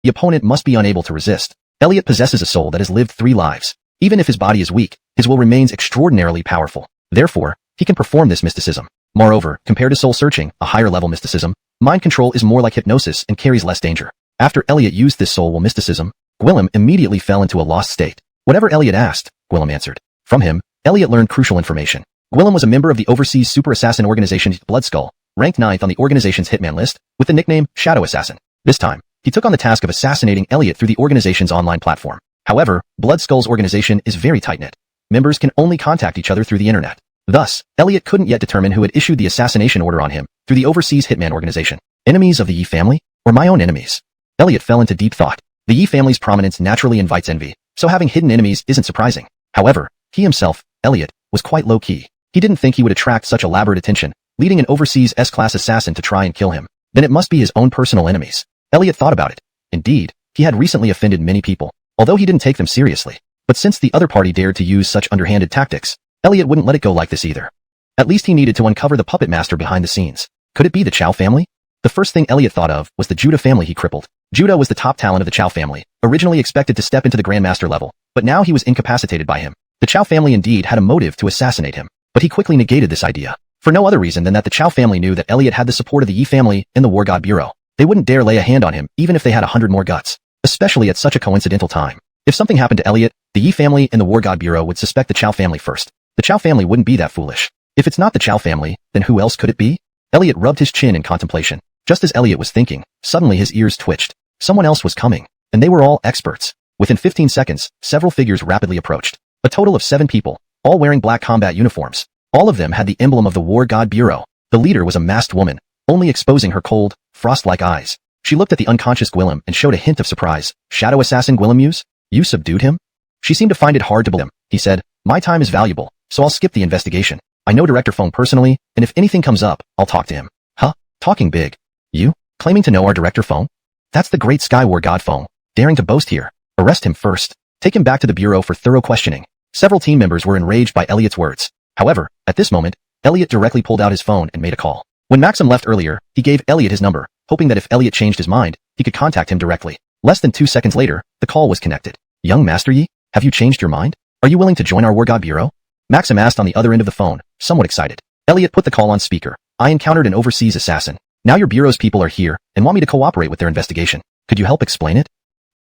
[SPEAKER 1] The opponent must be unable to resist. Elliot possesses a soul that has lived 3 lives. Even if his body is weak, his will remains extraordinarily powerful. Therefore, he can perform this mysticism. Moreover, compared to soul searching, a higher-level mysticism, mind control is more like hypnosis and carries less danger. After Elliot used this soul will mysticism, Gwillem immediately fell into a lost state. Whatever Elliot asked, Gwillem answered. From him, Elliot learned crucial information. Gwillem was a member of the overseas super assassin organization Blood Skull, ranked 9th on the organization's hitman list, with the nickname Shadow Assassin. This time, he took on the task of assassinating Elliot through the organization's online platform. However, Blood Skull's organization is very tight-knit. Members can only contact each other through the internet. Thus, Elliot couldn't yet determine who had issued the assassination order on him through the overseas hitman organization. Enemies of the Yi family? Or my own enemies? Elliot fell into deep thought. The Yi family's prominence naturally invites envy, so having hidden enemies isn't surprising. However, he himself, Elliot, was quite low-key. He didn't think he would attract such elaborate attention, leading an overseas S-class assassin to try and kill him. Then it must be his own personal enemies. Elliot thought about it. Indeed, he had recently offended many people, although he didn't take them seriously. But since the other party dared to use such underhanded tactics, Elliot wouldn't let it go like this either. At least he needed to uncover the puppet master behind the scenes. Could it be the Chow family? The first thing Elliot thought of was the Judah family he crippled. Judah was the top talent of the Chow family, originally expected to step into the Grandmaster level, but now he was incapacitated by him. The Chow family indeed had a motive to assassinate him, but he quickly negated this idea, for no other reason than that the Chow family knew that Elliot had the support of the Yi family and the War God Bureau. They wouldn't dare lay a hand on him even if they had 100 more guts, especially at such a coincidental time. If something happened to Elliot, the Yi family and the War God Bureau would suspect the Chow family first. The Chow family wouldn't be that foolish. If it's not the Chow family, then who else could it be? Elliot rubbed his chin in contemplation. Just as Elliot was thinking, suddenly his ears twitched. Someone else was coming, and they were all experts. Within 15 seconds, several figures rapidly approached. A total of 7 people, all wearing black combat uniforms. All of them had the emblem of the War God Bureau. The leader was a masked woman, only exposing her cold, frost-like eyes. She looked at the unconscious Gwillem and showed a hint of surprise. Shadow Assassin Gwillem Muse? You subdued him? She seemed to find it hard to believe him. He said, my time is valuable, so I'll skip the investigation. I know Director Fong personally, and if anything comes up, I'll talk to him. Huh? Talking big. You? Claiming to know our Director Fong? That's the great Sky War God Fong, daring to boast here. Arrest him first. Take him back to the Bureau for thorough questioning. Several team members were enraged by Elliot's words. However, at this moment, Elliot directly pulled out his phone and made a call. When Maxim left earlier, he gave Elliot his number, hoping that if Elliot changed his mind, he could contact him directly. Less than 2 seconds later, the call was connected. Young Master Yi, have you changed your mind? Are you willing to join our War God Bureau? Maxim asked on the other end of the phone, somewhat excited. Elliot put the call on speaker. I encountered an overseas assassin. Now your Bureau's people are here and want me to cooperate with their investigation. Could you help explain it?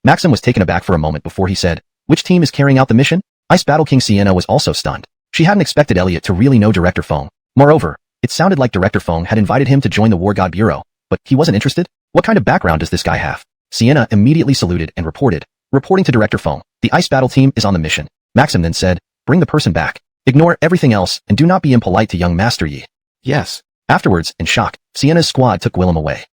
[SPEAKER 1] Maxim was taken aback for a moment before he said, which team is carrying out the mission? Ice Battle King Sienna was also stunned. She hadn't expected Elliot to really know Director Fong. Moreover, it sounded like Director Fong had invited him to join the War God Bureau, but he wasn't interested? What kind of background does this guy have? Sienna immediately saluted and reporting to Director Fong, the Ice Battle team is on the mission. Maxim then said, bring the person back. Ignore everything else and do not be impolite to young Master Yi. Yes. Afterwards, in shock, Sienna's squad took Willem away.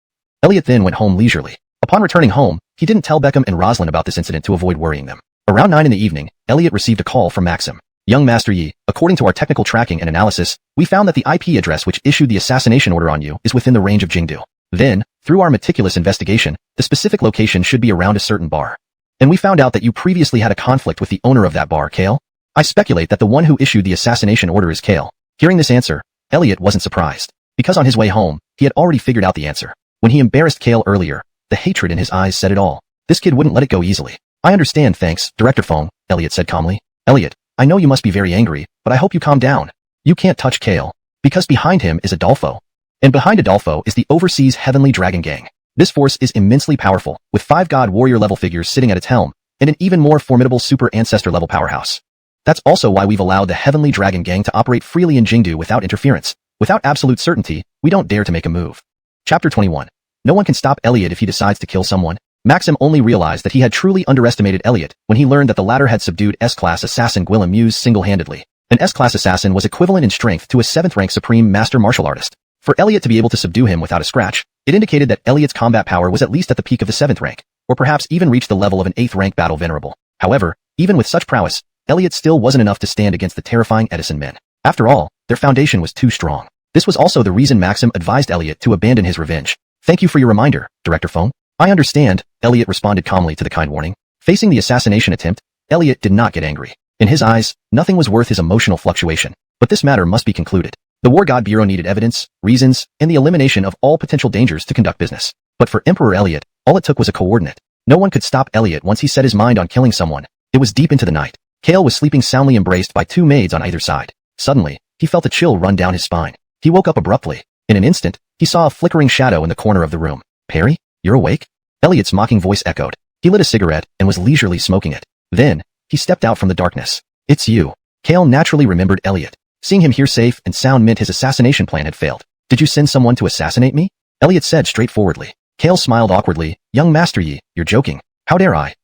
[SPEAKER 1] Elliot then went home leisurely. Upon returning home, he didn't tell Beckham and Roslyn about this incident to avoid worrying them. Around 9 in the evening, Elliot received a call from Maxim. Young Master Yi, according to our technical tracking and analysis, we found that the IP address which issued the assassination order on you is within the range of Jingdu. Then, through our meticulous investigation, the specific location should be around a certain bar. And we found out that you previously had a conflict with the owner of that bar, Kale. I speculate that the one who issued the assassination order is Kale. Hearing this answer, Elliot wasn't surprised, because on his way home, he had already figured out the answer. When he embarrassed Kale earlier, the hatred in his eyes said it all. This kid wouldn't let it go easily. I understand, thanks, Director Fong, Elliot said calmly. Elliot, I know you must be very angry, but I hope you calm down. You can't touch Kale, because behind him is Adolfo. And behind Adolfo is the Overseas Heavenly Dragon Gang. This force is immensely powerful, with 5 God Warrior level figures sitting at its helm, and an even more formidable Super Ancestor level powerhouse. That's also why we've allowed the Heavenly Dragon Gang to operate freely in Jingdu without interference. Without absolute certainty, we don't dare to make a move. Chapter 21. No one can stop Elliot if he decides to kill someone. Maxim only realized that he had truly underestimated Elliot when he learned that the latter had subdued S-Class assassin Gwillem Muse single-handedly. An S-Class assassin was equivalent in strength to a 7th-rank Supreme Master Martial Artist. For Elliot to be able to subdue him without a scratch, it indicated that Elliot's combat power was at least at the peak of the 7th rank, or perhaps even reached the level of an 8th-rank Battle Venerable. However, even with such prowess, Elliot still wasn't enough to stand against the terrifying Edison men. After all, their foundation was too strong. This was also the reason Maxim advised Elliot to abandon his revenge. Thank you for your reminder, Director Fong. I understand, Elliot responded calmly to the kind warning. Facing the assassination attempt, Elliot did not get angry. In his eyes, nothing was worth his emotional fluctuation. But this matter must be concluded. The War God Bureau needed evidence, reasons, and the elimination of all potential dangers to conduct business. But for Emperor Elliot, all it took was a coordinate. No one could stop Elliot once he set his mind on killing someone. It was deep into the night. Kale was sleeping soundly embraced by 2 maids on either side. Suddenly, he felt a chill run down his spine. He woke up abruptly. In an instant, he saw a flickering shadow in the corner of the room. Perry, you're awake? Elliot's mocking voice echoed. He lit a cigarette and was leisurely smoking it. Then, he stepped out from the darkness. It's you. Kale naturally remembered Elliot. Seeing him here safe and sound meant his assassination plan had failed. Did you send someone to assassinate me? Elliot said straightforwardly. Kale smiled awkwardly. Young Master Yi, you're joking. How dare I?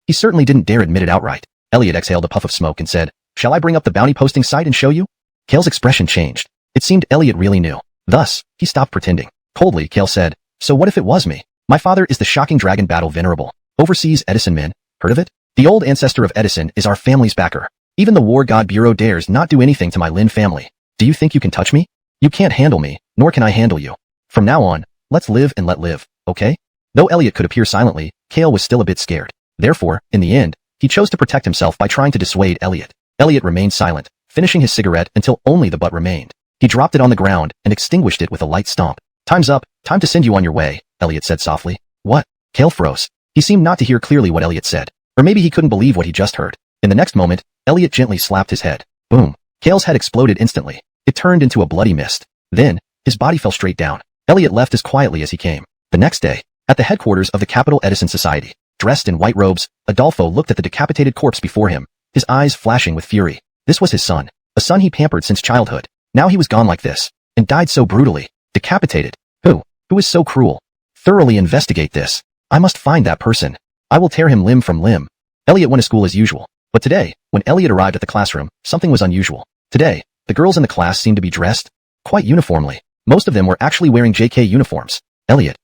[SPEAKER 1] He certainly didn't dare admit it outright. Elliot exhaled a puff of smoke and said, shall I bring up the bounty posting site and show you? Kale's expression changed. It seemed Elliot really knew. Thus, he stopped pretending. Coldly, Kale said, so what if it was me? My father is the Shocking Dragon Battle Venerable. Overseas Edison men. Heard of it? The old ancestor of Edison is our family's backer. Even the War God Bureau dares not do anything to my Lin family. Do you think you can touch me? You can't handle me, nor can I handle you. From now on, let's live and let live, okay? Though Elliot could appear silently, Kale was still a bit scared. Therefore, in the end, he chose to protect himself by trying to dissuade Elliot. Elliot remained silent, finishing his cigarette until only the butt remained. He dropped it on the ground and extinguished it with a light stomp. Time's up, time to send you on your way, Elliot said softly. What? Kale froze. He seemed not to hear clearly what Elliot said. Or maybe he couldn't believe what he just heard. In the next moment, Elliot gently slapped his head. Boom. Kale's head exploded instantly. It turned into a bloody mist. Then, his body fell straight down. Elliot left as quietly as he came. The next day, at the headquarters of the Capital Edison Society, dressed in white robes, Adolfo looked at the decapitated corpse before him, his eyes flashing with fury. This was his son. A son he pampered since childhood. Now he was gone like this, and died so brutally. Decapitated. Who? Who is so cruel? Thoroughly investigate this. I must find that person. I will tear him limb from limb. Elliot went to school as usual. But today, when Elliot arrived at the classroom, something was unusual. Today, the girls in the class seemed to be dressed quite uniformly. Most of them were actually wearing JK uniforms. Elliot.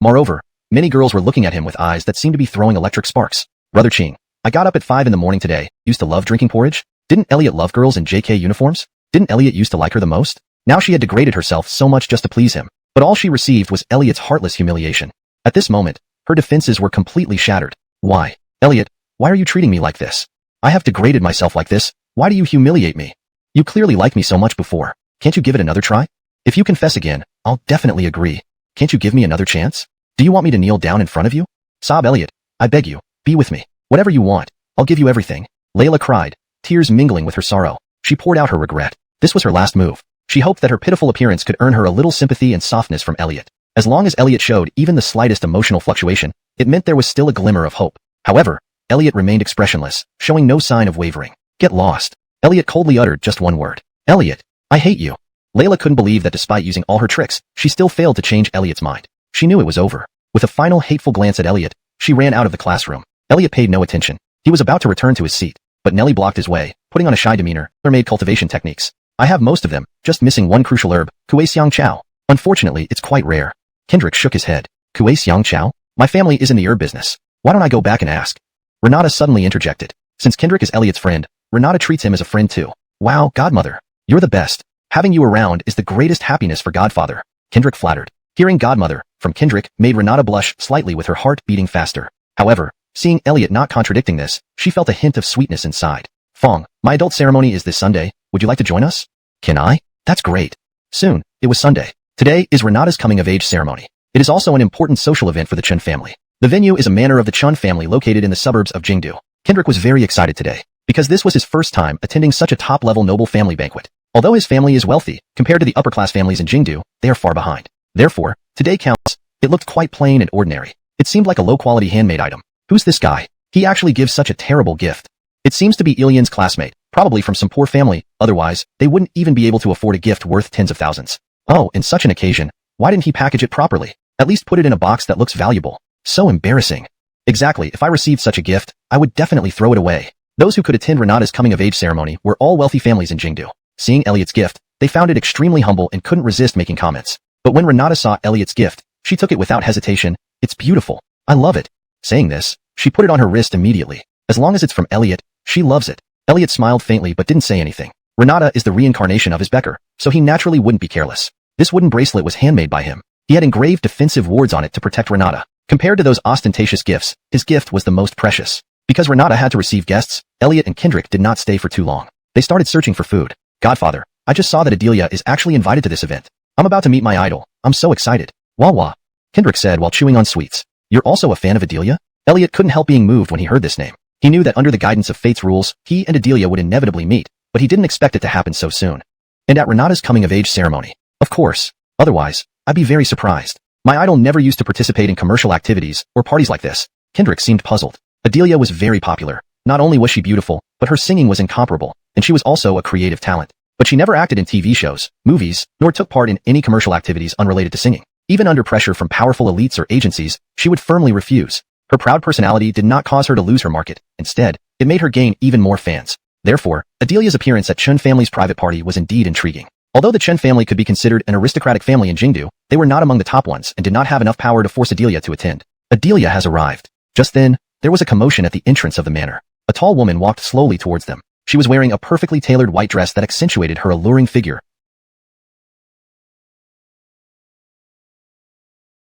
[SPEAKER 1] Moreover, many girls were looking at him with eyes that seemed to be throwing electric sparks. Brother Ching, I got up at 5 in the morning today, used to love drinking porridge. Didn't Elliot love girls in JK uniforms? Didn't Elliot used to like her the most? Now she had degraded herself so much just to please him. But all she received was Elliot's heartless humiliation. At this moment, her defenses were completely shattered. Why? Elliot, why are you treating me like this? I have degraded myself like this. Why do you humiliate me? You clearly liked me so much before. Can't you give it another try? If you confess again, I'll definitely agree. Can't you give me another chance? Do you want me to kneel down in front of you? Sob Elliot, I beg you, be with me. Whatever you want, I'll give you everything. Layla cried, tears mingling with her sorrow. She poured out her regret. This was her last move. She hoped that her pitiful appearance could earn her a little sympathy and softness from Elliot. As long as Elliot showed even the slightest emotional fluctuation, it meant there was still a glimmer of hope. However, Elliot remained expressionless, showing no sign of wavering. Get lost. Elliot coldly uttered just one word. Elliot, I hate you. Layla couldn't believe that despite using all her tricks, she still failed to change Elliot's mind. She knew it was over. With a final hateful glance at Elliot, she ran out of the classroom. Elliot paid no attention. He was about to return to his seat, but Nellie blocked his way, putting on a shy demeanor. Tailor-made cultivation techniques. I have most of them, just missing one crucial herb, Kuei Chow. Unfortunately, it's quite rare. Kendrick shook his head. Kuei Chow? My family is in the herb business. Why don't I go back and ask? Renata suddenly interjected. Since Kendrick is Elliot's friend, Renata treats him as a friend too. Wow, godmother. You're the best. Having you around is the greatest happiness for godfather. Kendrick flattered. Hearing godmother from Kendrick made Renata blush slightly with her heart beating faster. However, seeing Elliot not contradicting this, she felt a hint of sweetness inside. Fong, my adult ceremony is this Sunday. Would you like to join us? Can I? That's great. Soon, it was Sunday. Today is Renata's coming-of-age ceremony. It is also an important social event for the Chun family. The venue is a manor of the Chun family located in the suburbs of Jingdu. Kendrick was very excited today, because this was his first time attending such a top-level noble family banquet. Although his family is wealthy, compared to the upper-class families in Jingdu, they are far behind. Therefore, today counts. It looked quite plain and ordinary. It seemed like a low-quality handmade item. Who's this guy? He actually gives such a terrible gift. It seems to be Ilian's classmate, probably from some poor family, otherwise, they wouldn't even be able to afford a gift worth tens of thousands. Oh, in such an occasion, why didn't he package it properly? At least put it in a box that looks valuable. So embarrassing. Exactly, if I received such a gift, I would definitely throw it away. Those who could attend Renata's coming-of-age ceremony were all wealthy families in Jingdu. Seeing Elliot's gift, they found it extremely humble and couldn't resist making comments. But when Renata saw Elliot's gift, she took it without hesitation. It's beautiful. I love it. Saying this, she put it on her wrist immediately. As long as it's from Elliot, she loves it. Elliot smiled faintly but didn't say anything. Renata is the reincarnation of his Becker, so he naturally wouldn't be careless. This wooden bracelet was handmade by him. He had engraved defensive wards on it to protect Renata. Compared to those ostentatious gifts, his gift was the most precious. Because Renata had to receive guests, Elliot and Kendrick did not stay for too long. They started searching for food. Godfather, I just saw that Adelia is actually invited to this event. I'm about to meet my idol. I'm so excited. Wah wah. Kendrick said while chewing on sweets. You're also a fan of Adelia? Elliot couldn't help being moved when he heard this name. He knew that under the guidance of fate's rules, he and Adelia would inevitably meet, but he didn't expect it to happen so soon. And at Renata's coming-of-age ceremony. Of course. Otherwise, I'd be very surprised. My idol never used to participate in commercial activities or parties like this. Kendrick seemed puzzled. Adelia was very popular. Not only was she beautiful, but her singing was incomparable, and she was also a creative talent. But she never acted in TV shows, movies, nor took part in any commercial activities unrelated to singing. Even under pressure from powerful elites or agencies, she would firmly refuse. Her proud personality did not cause her to lose her market. Instead, it made her gain even more fans. Therefore, Adelia's appearance at Chun family's private party was indeed intriguing. Although the Chun family could be considered an aristocratic family in Jingdu, they were not among the top ones and did not have enough power to force Adelia to attend. Adelia has arrived. Just then, there was a commotion at the entrance of the manor. A tall woman walked slowly towards them. She was wearing a perfectly tailored white dress that accentuated her alluring figure,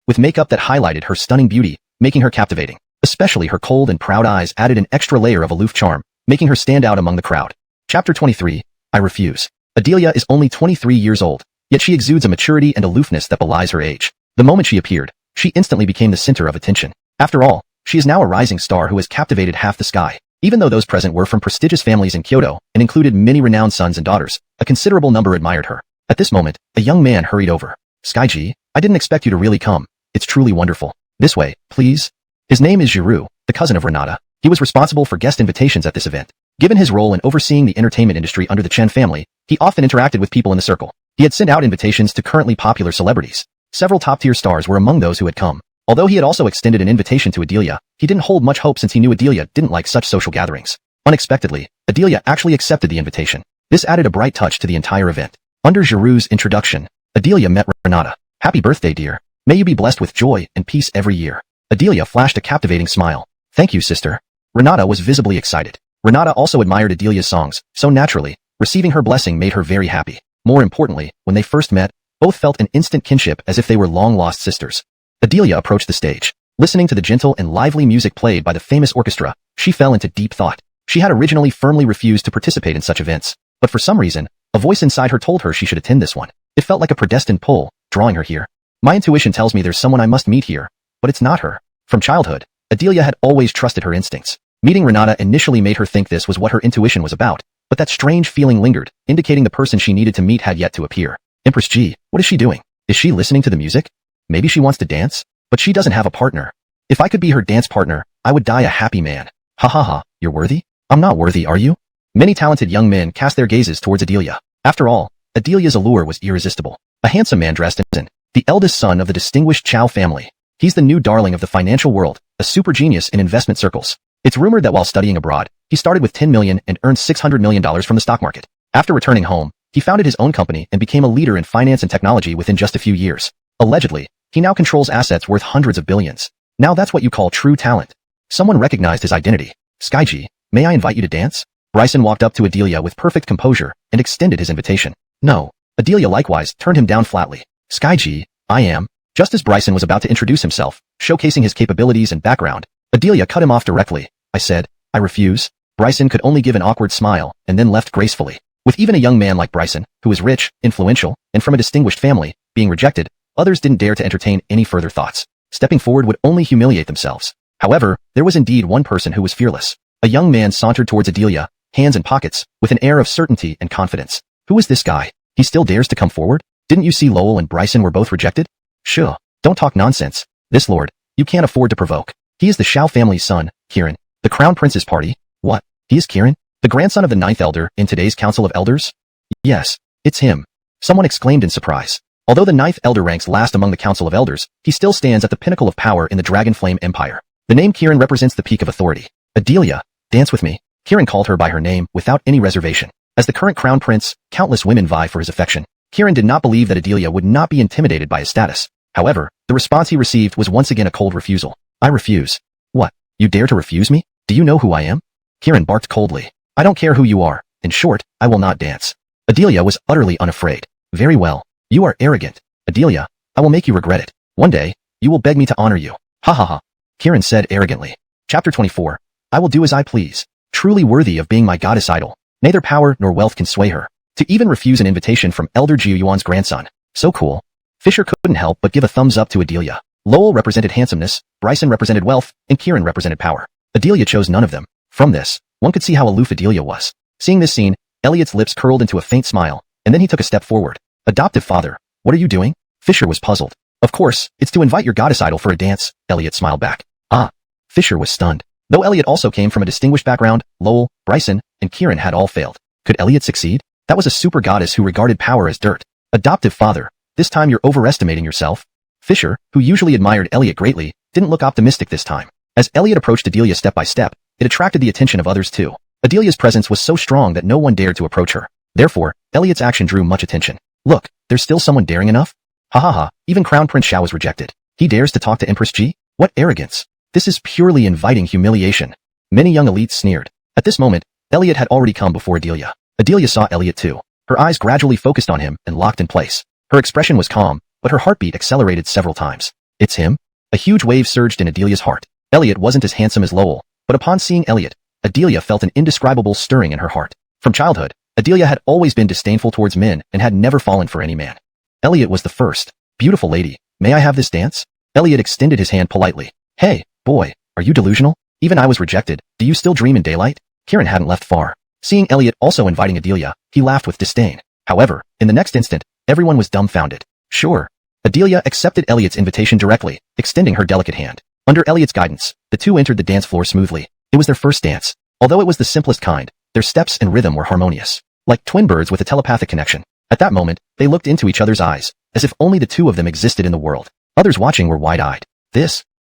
[SPEAKER 1] with makeup that highlighted her stunning beauty, making her captivating. Especially her cold and proud eyes added an extra layer of aloof charm, making her stand out among the crowd. Chapter 23. I refuse. Adelia is only 23 years old, yet she exudes a maturity and aloofness that belies her age. The moment she appeared, she instantly became the center of attention. After all, she is now a rising star who has captivated half the sky. Even though those present were from prestigious families in Kyoto and included many renowned sons and daughters, a considerable number admired her. At this moment, a young man hurried over. Skyji, I didn't expect you to really come. It's truly wonderful. This way, please. His name is Giroux, the cousin of Renata. He was responsible for guest invitations at this event. Given his role in overseeing the entertainment industry under the Chen family, he often interacted with people in the circle. He had sent out invitations to currently popular celebrities. Several top-tier stars were among those who had come. Although he had also extended an invitation to Adelia, he didn't hold much hope since he knew Adelia didn't like such social gatherings. Unexpectedly, Adelia actually accepted the invitation. This added a bright touch to the entire event. Under Giroux's introduction, Adelia met Renata. Happy birthday, dear. May you be blessed with joy and peace every year. Adelia flashed a captivating smile. Thank you, sister. Renata was visibly excited. Renata also admired Adelia's songs, so naturally, receiving her blessing made her very happy. More importantly, when they first met, both felt an instant kinship as if they were long-lost sisters. Adelia approached the stage. Listening to the gentle and lively music played by the famous orchestra, she fell into deep thought. She had originally firmly refused to participate in such events, but for some reason, a voice inside her told her she should attend this one. It felt like a predestined pull, drawing her here. My intuition tells me there's someone I must meet here, but it's not her. From childhood, Adelia had always trusted her instincts. Meeting Renata initially made her think this was what her intuition was about, but that strange feeling lingered, indicating the person she needed to meet had yet to appear. Empress G, what is she doing? Is she listening to the music? Maybe she wants to dance? But she doesn't have a partner. If I could be her dance partner, I would die a happy man. Ha ha ha, you're worthy? I'm not worthy, are you? Many talented young men cast their gazes towards Adelia. After all, Adelia's allure was irresistible. A handsome man dressed in the eldest son of the distinguished Chow family. He's the new darling of the financial world, a super genius in investment circles. It's rumored that while studying abroad, he started with $10 million and earned $600 million from the stock market. After returning home, he founded his own company and became a leader in finance and technology within just a few years. Allegedly, he now controls assets worth hundreds of billions. Now that's what you call true talent. Someone recognized his identity. Skyji, may I invite you to dance? Bryson walked up to Adelia with perfect composure and extended his invitation. No. Adelia likewise turned him down flatly. Skyji, I am. Just as Bryson was about to introduce himself, showcasing his capabilities and background, Adelia cut him off directly. I said, I refuse. Bryson could only give an awkward smile and then left gracefully. With even a young man like Bryson, who is rich, influential, and from a distinguished family, being rejected, others didn't dare to entertain any further thoughts. Stepping forward would only humiliate themselves. However, there was indeed one person who was fearless. A young man sauntered towards Adelia, hands in pockets, with an air of certainty and confidence. Who is this guy? He still dares to come forward? Didn't you see Lowell and Bryson were both rejected? Sure. Don't talk nonsense. This lord, you can't afford to provoke. He is the Shao family's son, Kirin. The Crown Prince's party? What? He is Kirin? The grandson of the 9th elder in today's Council of Elders? Yes, it's him. Someone exclaimed in surprise. Although the 9th elder ranks last among the Council of Elders, he still stands at the pinnacle of power in the Dragon Flame Empire. The name Kirin represents the peak of authority. Adelia, dance with me. Kirin called her by her name without any reservation. As the current Crown Prince, countless women vie for his affection. Kirin did not believe that Adelia would not be intimidated by his status. However, the response he received was once again a cold refusal. I refuse. What? You dare to refuse me? Do you know who I am? Kirin barked coldly. I don't care who you are. In short, I will not dance. Adelia was utterly unafraid. Very well. You are arrogant. Adelia, I will make you regret it. One day, you will beg me to honor you. Ha ha ha. Kirin said arrogantly. Chapter 24. I will do as I please. Truly worthy of being my goddess idol. Neither power nor wealth can sway her. To even refuse an invitation from Elder Jiu Yuan's grandson. So cool. Fisher couldn't help but give a thumbs up to Adelia. Lowell represented handsomeness, Bryson represented wealth, and Kirin represented power. Adelia chose none of them. From this, one could see how aloof Adelia was. Seeing this scene, Elliot's lips curled into a faint smile, and then he took a step forward. Adoptive father, what are you doing? Fisher was puzzled. Of course, it's to invite your goddess idol for a dance, Elliot smiled back. Ah. Fisher was stunned. Though Elliot also came from a distinguished background, Lowell, Bryson, and Kirin had all failed. Could Elliot succeed? That was a super goddess who regarded power as dirt. Adoptive father, this time you're overestimating yourself. Fisher, who usually admired Elliot greatly, didn't look optimistic this time. As Elliot approached Adelia step by step, it attracted the attention of others too. Adelia's presence was so strong that no one dared to approach her. Therefore, Elliot's action drew much attention. Look, there's still someone daring enough? Ha ha ha, even Crown Prince Xiao was rejected. He dares to talk to Empress Ji? What arrogance! This is purely inviting humiliation. Many young elites sneered. At this moment, Elliot had already come before Adelia. Adelia saw Elliot too. Her eyes gradually focused on him and locked in place. Her expression was calm, but her heartbeat accelerated several times. It's him? A huge wave surged in Adelia's heart. Elliot wasn't as handsome as Lowell, but upon seeing Elliot, Adelia felt an indescribable stirring in her heart. From childhood, Adelia had always been disdainful towards men and had never fallen for any man. Elliot was the first. Beautiful lady, may I have this dance? Elliot extended his hand politely. Hey, Boy, are you delusional? Even I was rejected. Do you still dream in daylight? Kieran hadn't left far. Seeing Elliot also inviting Adelia, he laughed with disdain. However, in the next instant, everyone was dumbfounded. Sure. Adelia accepted Elliot's invitation directly, extending her delicate hand. Under Elliot's guidance, the two entered the dance floor smoothly. It was their first dance. Although it was the simplest kind, their steps and rhythm were harmonious. Like twin birds with a telepathic connection. At that moment, they looked into each other's eyes, as if only the two of them existed in the world. Others watching were wide-eyed.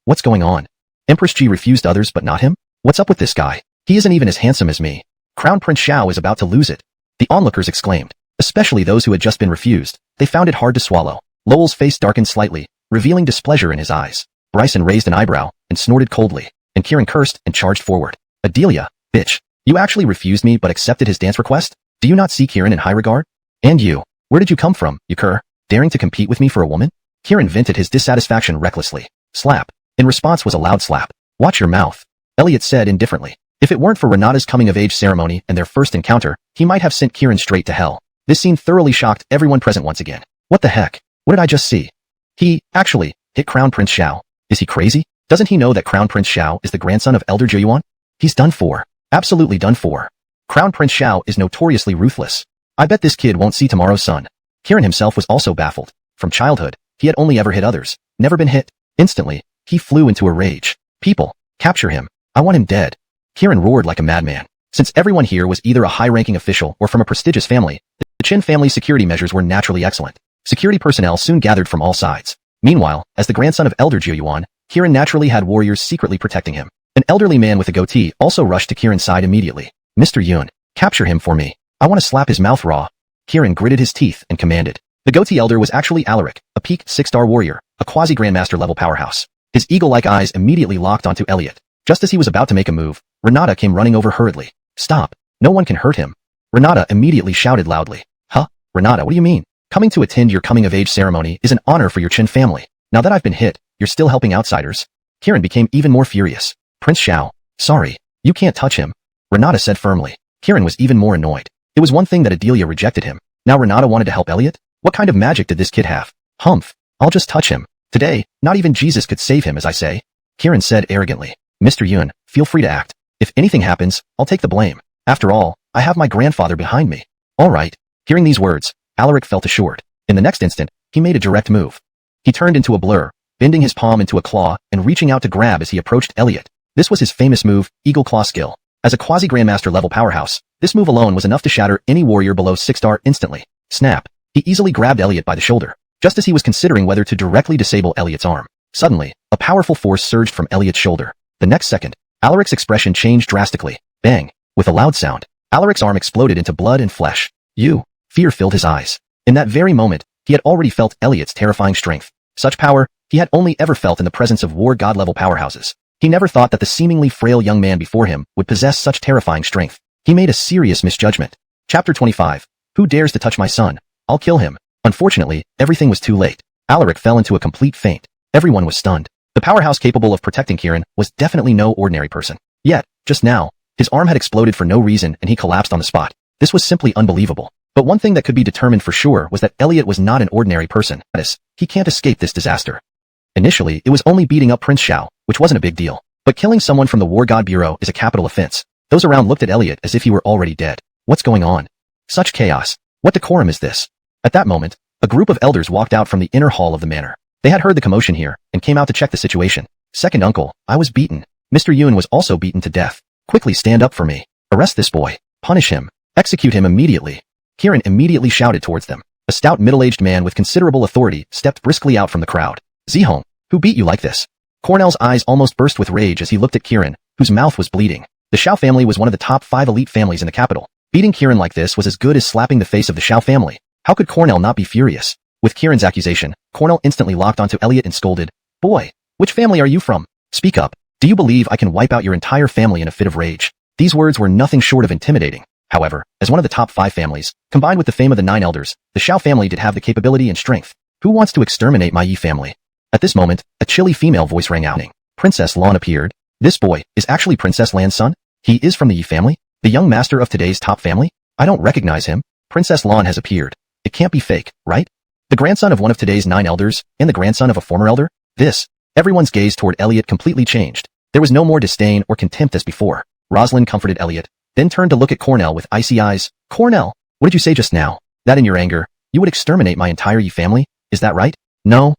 [SPEAKER 1] What's going on? Empress Ji refused others but not him? What's up with this guy? He isn't even as handsome as me. Crown Prince Xiao is about to lose it. The onlookers exclaimed, especially those who had just been refused. They found it hard to swallow. Lowell's face darkened slightly, revealing displeasure in his eyes. Bryson raised an eyebrow and snorted coldly, and Kieran cursed and charged forward. Adelia, bitch, you actually refused me but accepted his dance request? Do you not see Kieran in high regard? And you, where did you come from, you cur? Daring to compete with me for a woman? Kieran vented his dissatisfaction recklessly. Slap. In response was a loud slap. Watch your mouth. Elliot said indifferently. If it weren't for Renata's coming-of-age ceremony and their first encounter, he might have sent Kieran straight to hell. This scene thoroughly shocked everyone present once again. What the heck? What did I just see? He, actually, hit Crown Prince Xiao. Is he crazy? Doesn't he know that Crown Prince Xiao is the grandson of Elder Zhiyuan? He's done for. Absolutely done for. Crown Prince Xiao is notoriously ruthless. I bet this kid won't see tomorrow's sun. Kieran himself was also baffled. From childhood, he had only ever hit others, never been hit. Instantly, he flew into a rage. People, capture him. I want him dead. Kieran roared like a madman. Since everyone here was either a high-ranking official or from a prestigious family, the Qin family's security measures were naturally excellent. Security personnel soon gathered from all sides. Meanwhile, as the grandson of Elder Zhiyuan, Kieran naturally had warriors secretly protecting him. An elderly man with a goatee also rushed to Kieran's side immediately. Mr. Yun, capture him for me. I want to slap his mouth raw. Kieran gritted his teeth and commanded. The goatee elder was actually Alaric, a peak 6-star warrior, a quasi-grandmaster level powerhouse. His eagle-like eyes immediately locked onto Elliot. Just as he was about to make a move, Renata came running over hurriedly. Stop. No one can hurt him. Renata immediately shouted loudly. Huh? Renata, what do you mean? Coming to attend your coming-of-age ceremony is an honor for your Qin family. Now that I've been hit, you're still helping outsiders? Kieran became even more furious. Prince Xiao, sorry, you can't touch him. Renata said firmly. Kieran was even more annoyed. It was one thing that Adelia rejected him. Now Renata wanted to help Elliot? What kind of magic did this kid have? Humph. I'll just touch him. Today, not even Jesus could save him, as I say. Kieran said arrogantly. Mr. Yun, feel free to act. If anything happens, I'll take the blame. After all, I have my grandfather behind me. All right. Hearing these words, Alaric felt assured. In the next instant, he made a direct move. He turned into a blur, bending his palm into a claw and reaching out to grab as he approached Elliot. This was his famous move, Eagle Claw skill. As a quasi-grandmaster level powerhouse, this move alone was enough to shatter any warrior below 6-star instantly. Snap. He easily grabbed Elliot by the shoulder, just as he was considering whether to directly disable Elliot's arm. Suddenly, a powerful force surged from Elliot's shoulder. The next second, Alaric's expression changed drastically. Bang! With a loud sound, Alaric's arm exploded into blood and flesh. Fear filled his eyes. In that very moment, he had already felt Elliot's terrifying strength. Such power, he had only ever felt in the presence of war god level powerhouses. He never thought that the seemingly frail young man before him would possess such terrifying strength. He made a serious misjudgment. Chapter 25. Who dares to touch my son? I'll kill him. Unfortunately, everything was too late. Alaric fell into a complete faint. Everyone was stunned. The powerhouse capable of protecting Kieran was definitely no ordinary person. Yet, just now, his arm had exploded for no reason and he collapsed on the spot. This was simply unbelievable. But one thing that could be determined for sure was that Elliot was not an ordinary person. He can't escape this disaster. Initially, it was only beating up Prince Xiao, which wasn't a big deal. But killing someone from the War God Bureau is a capital offense. Those around looked at Elliot as if he were already dead. What's going on? Such chaos. What decorum is this? At that moment, a group of elders walked out from the inner hall of the manor. They had heard the commotion here and came out to check the situation. Second uncle, I was beaten. Mr. Yun was also beaten to death. Quickly stand up for me. Arrest this boy. Punish him. Execute him immediately. Kieran immediately shouted towards them. A stout middle-aged man with considerable authority stepped briskly out from the crowd. Zihong, who beat you like this? Cornell's eyes almost burst with rage as he looked at Kieran, whose mouth was bleeding. The Xiao family was one of the top 5 elite families in the capital. Beating Kieran like this was as good as slapping the face of the Xiao family. How could Cornell not be furious? With Kieran's accusation, Cornell instantly locked onto Elliot and scolded. Boy, which family are you from? Speak up. Do you believe I can wipe out your entire family in a fit of rage? These words were nothing short of intimidating. However, as one of the top 5 families, combined with the fame of the 9 elders, the Xiao family did have the capability and strength. Who wants to exterminate my Yi family? At this moment, a chilly female voice rang out. Princess Lan appeared. This boy is actually Princess Lan's son? He is from the Yi family? The young master of today's top family? I don't recognize him. Princess Lan has appeared. It can't be fake, right? The grandson of one of today's 9 elders, and the grandson of a former elder? Everyone's gaze toward Elliot completely changed. There was no more disdain or contempt as before. Rosalind comforted Elliot, then turned to look at Cornell with icy eyes. Cornell, what did you say just now? That in your anger, you would exterminate my entire Yi family? Is that right? No,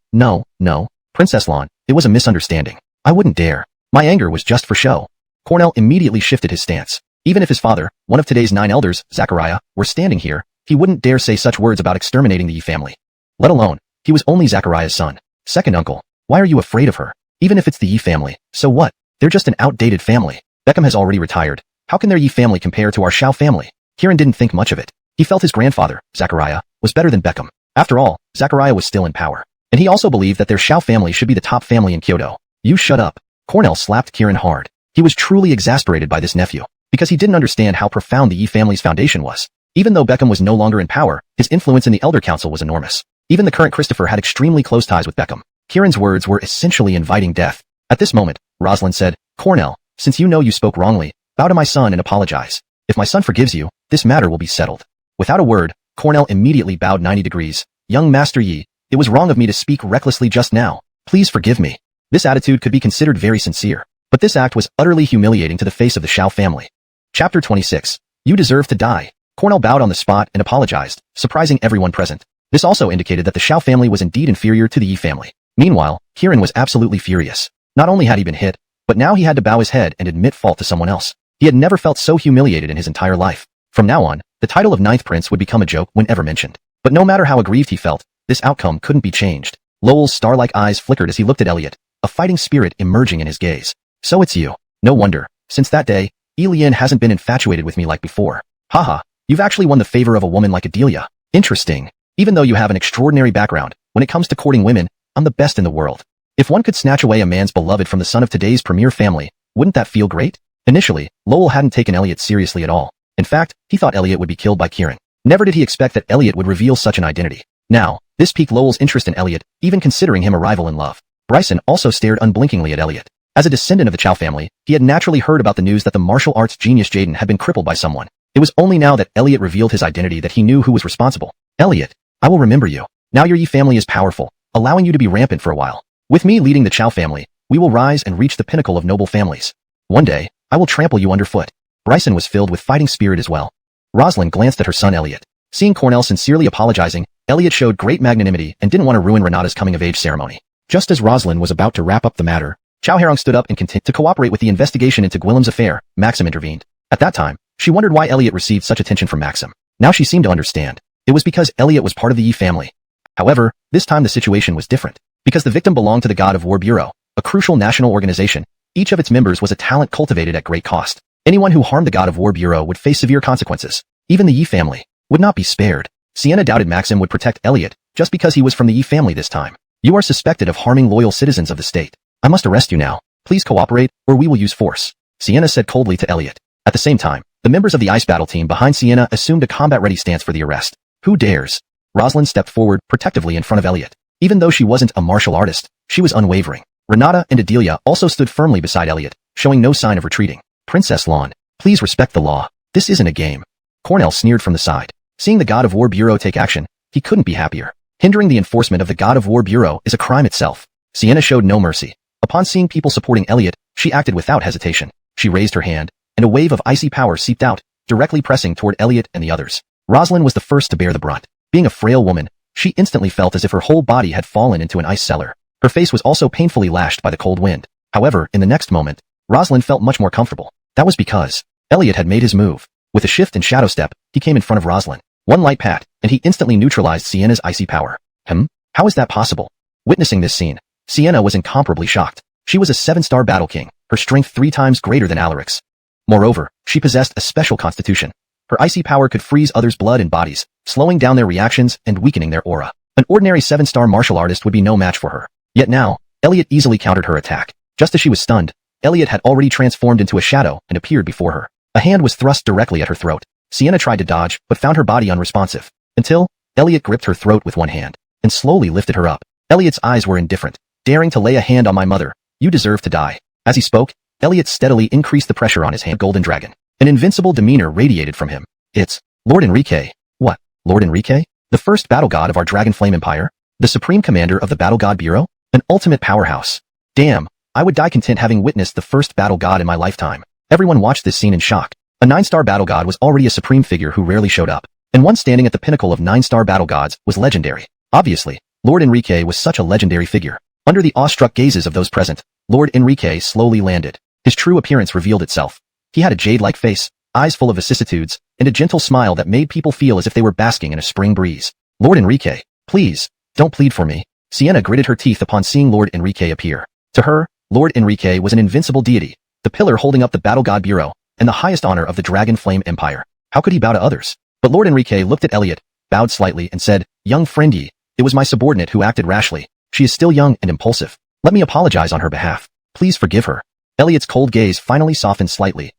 [SPEAKER 1] Princess Lon, it was a misunderstanding. I wouldn't dare. My anger was just for show. Cornell immediately shifted his stance. Even if his father, one of today's 9 elders, Zachariah, were standing here, he wouldn't dare say such words about exterminating the Yi family. Let alone, he was only Zachariah's son. Second uncle, why are you afraid of her? Even if it's the Yi family, so what? They're just an outdated family. Beckham has already retired. How can their Yi family compare to our Shao family? Kieran didn't think much of it. He felt his grandfather, Zachariah, was better than Beckham. After all, Zachariah was still in power. And he also believed that their Shao family should be the top family in Kyoto. You shut up. Cornell slapped Kieran hard. He was truly exasperated by this nephew, because he didn't understand how profound the Yi family's foundation was. Even though Beckham was no longer in power, his influence in the Elder Council was enormous. Even the current Christopher had extremely close ties with Beckham. Kieran's words were essentially inviting death. At this moment, Rosalind said, Cornell, since you know you spoke wrongly, bow to my son and apologize. If my son forgives you, this matter will be settled. Without a word, Cornell immediately bowed 90 degrees. Young Master Yi, it was wrong of me to speak recklessly just now. Please forgive me. This attitude could be considered very sincere, but this act was utterly humiliating to the face of the Shao family. Chapter 26. You deserve to die. Cornell bowed on the spot and apologized, surprising everyone present. This also indicated that the Shao family was indeed inferior to the Yi family. Meanwhile, Kieran was absolutely furious. Not only had he been hit, but now he had to bow his head and admit fault to someone else. He had never felt so humiliated in his entire life. From now on, the title of 9th Prince would become a joke whenever mentioned. But no matter how aggrieved he felt, this outcome couldn't be changed. Lowell's star-like eyes flickered as he looked at Elliot, a fighting spirit emerging in his gaze. So it's you. No wonder. Since that day, Elian hasn't been infatuated with me like before. Haha, you've actually won the favor of a woman like Adelia. Interesting. Even though you have an extraordinary background, when it comes to courting women, I'm the best in the world. If one could snatch away a man's beloved from the son of today's premier family, wouldn't that feel great? Initially, Lowell hadn't taken Elliot seriously at all. In fact, he thought Elliot would be killed by Kieran. Never did he expect that Elliot would reveal such an identity. Now, this piqued Lowell's interest in Elliot, even considering him a rival in love. Bryson also stared unblinkingly at Elliot. As a descendant of the Chow family, he had naturally heard about the news that the martial arts genius Jaden had been crippled by someone. It was only now that Elliot revealed his identity that he knew who was responsible. Elliot, I will remember you. Now your Yi family is powerful, allowing you to be rampant for a while. With me leading the Chow family, we will rise and reach the pinnacle of noble families. One day, I will trample you underfoot. Bryson was filled with fighting spirit as well. Rosalind glanced at her son Elliot. Seeing Cornell sincerely apologizing, Elliot showed great magnanimity and didn't want to ruin Renata's coming-of-age ceremony. Just as Rosalind was about to wrap up the matter, Chow Herong stood up and continued to cooperate with the investigation into Gwillim's affair. Maxim intervened. At that time, she wondered why Elliot received such attention from Maxim. Now she seemed to understand. It was because Elliot was part of the Yi family. However, this time the situation was different. Because the victim belonged to the God of War Bureau, a crucial national organization, each of its members was a talent cultivated at great cost. Anyone who harmed the God of War Bureau would face severe consequences. Even the Yi family would not be spared. Sienna doubted Maxim would protect Elliot, just because he was from the Yi family this time. You are suspected of harming loyal citizens of the state. I must arrest you now. Please cooperate, or we will use force. Sienna said coldly to Elliot. At the same time, the members of the ice battle team behind Sienna assumed a combat-ready stance for the arrest. Who dares? Rosalind stepped forward, protectively in front of Elliot. Even though she wasn't a martial artist, she was unwavering. Renata and Adelia also stood firmly beside Elliot, showing no sign of retreating. Princess Lon, please respect the law. This isn't a game. Cornell sneered from the side. Seeing the God of War Bureau take action, he couldn't be happier. Hindering the enforcement of the God of War Bureau is a crime itself. Sienna showed no mercy. Upon seeing people supporting Elliot, she acted without hesitation. She raised her hand, and a wave of icy power seeped out, directly pressing toward Elliot and the others. Rosalind was the first to bear the brunt. Being a frail woman, she instantly felt as if her whole body had fallen into an ice cellar. Her face was also painfully lashed by the cold wind. However, in the next moment, Rosalind felt much more comfortable. That was because Elliot had made his move. With a shift and shadow step, he came in front of Rosalind. One light pat, and he instantly neutralized Sienna's icy power. How is that possible? Witnessing this scene, Sienna was incomparably shocked. She was a 7-star battle king, her strength 3 times greater than Alaric's. Moreover, she possessed a special constitution. Her icy power could freeze others' blood and bodies, slowing down their reactions and weakening their aura. An ordinary 7-star martial artist would be no match for her. Yet now, Elliot easily countered her attack. Just as she was stunned, Elliot had already transformed into a shadow and appeared before her. A hand was thrust directly at her throat. Sienna tried to dodge, but found her body unresponsive. Until, Elliot gripped her throat with one hand, and slowly lifted her up. Elliot's eyes were indifferent. Daring to lay a hand on my mother, you deserve to die. As he spoke, Elliot steadily increased the pressure on his hand. Golden Dragon. An invincible demeanor radiated from him. It's Lord Enrique. What? Lord Enrique? The first battle god of our Dragon Flame Empire? The supreme commander of the Battle God Bureau? An ultimate powerhouse. Damn, I would die content having witnessed the first battle god in my lifetime. Everyone watched this scene in shock. A 9-star battle god was already a supreme figure who rarely showed up, and one standing at the pinnacle of 9-star battle gods was legendary. Obviously, Lord Enrique was such a legendary figure. Under the awestruck gazes of those present, Lord Enrique slowly landed. His true appearance revealed itself. He had a jade-like face, eyes full of vicissitudes, and a gentle smile that made people feel as if they were basking in a spring breeze. Lord Enrique, please, don't plead for me. Sienna gritted her teeth upon seeing Lord Enrique appear. To her, Lord Enrique was an invincible deity, the pillar holding up the Battle God Bureau, and the highest honor of the Dragon Flame Empire. How could he bow to others? But Lord Enrique looked at Elliot, bowed slightly, and said, "Young friend, it was my subordinate who acted rashly. She is still young and impulsive. Let me apologize on her behalf. Please forgive her." Elliot's cold gaze finally softened slightly.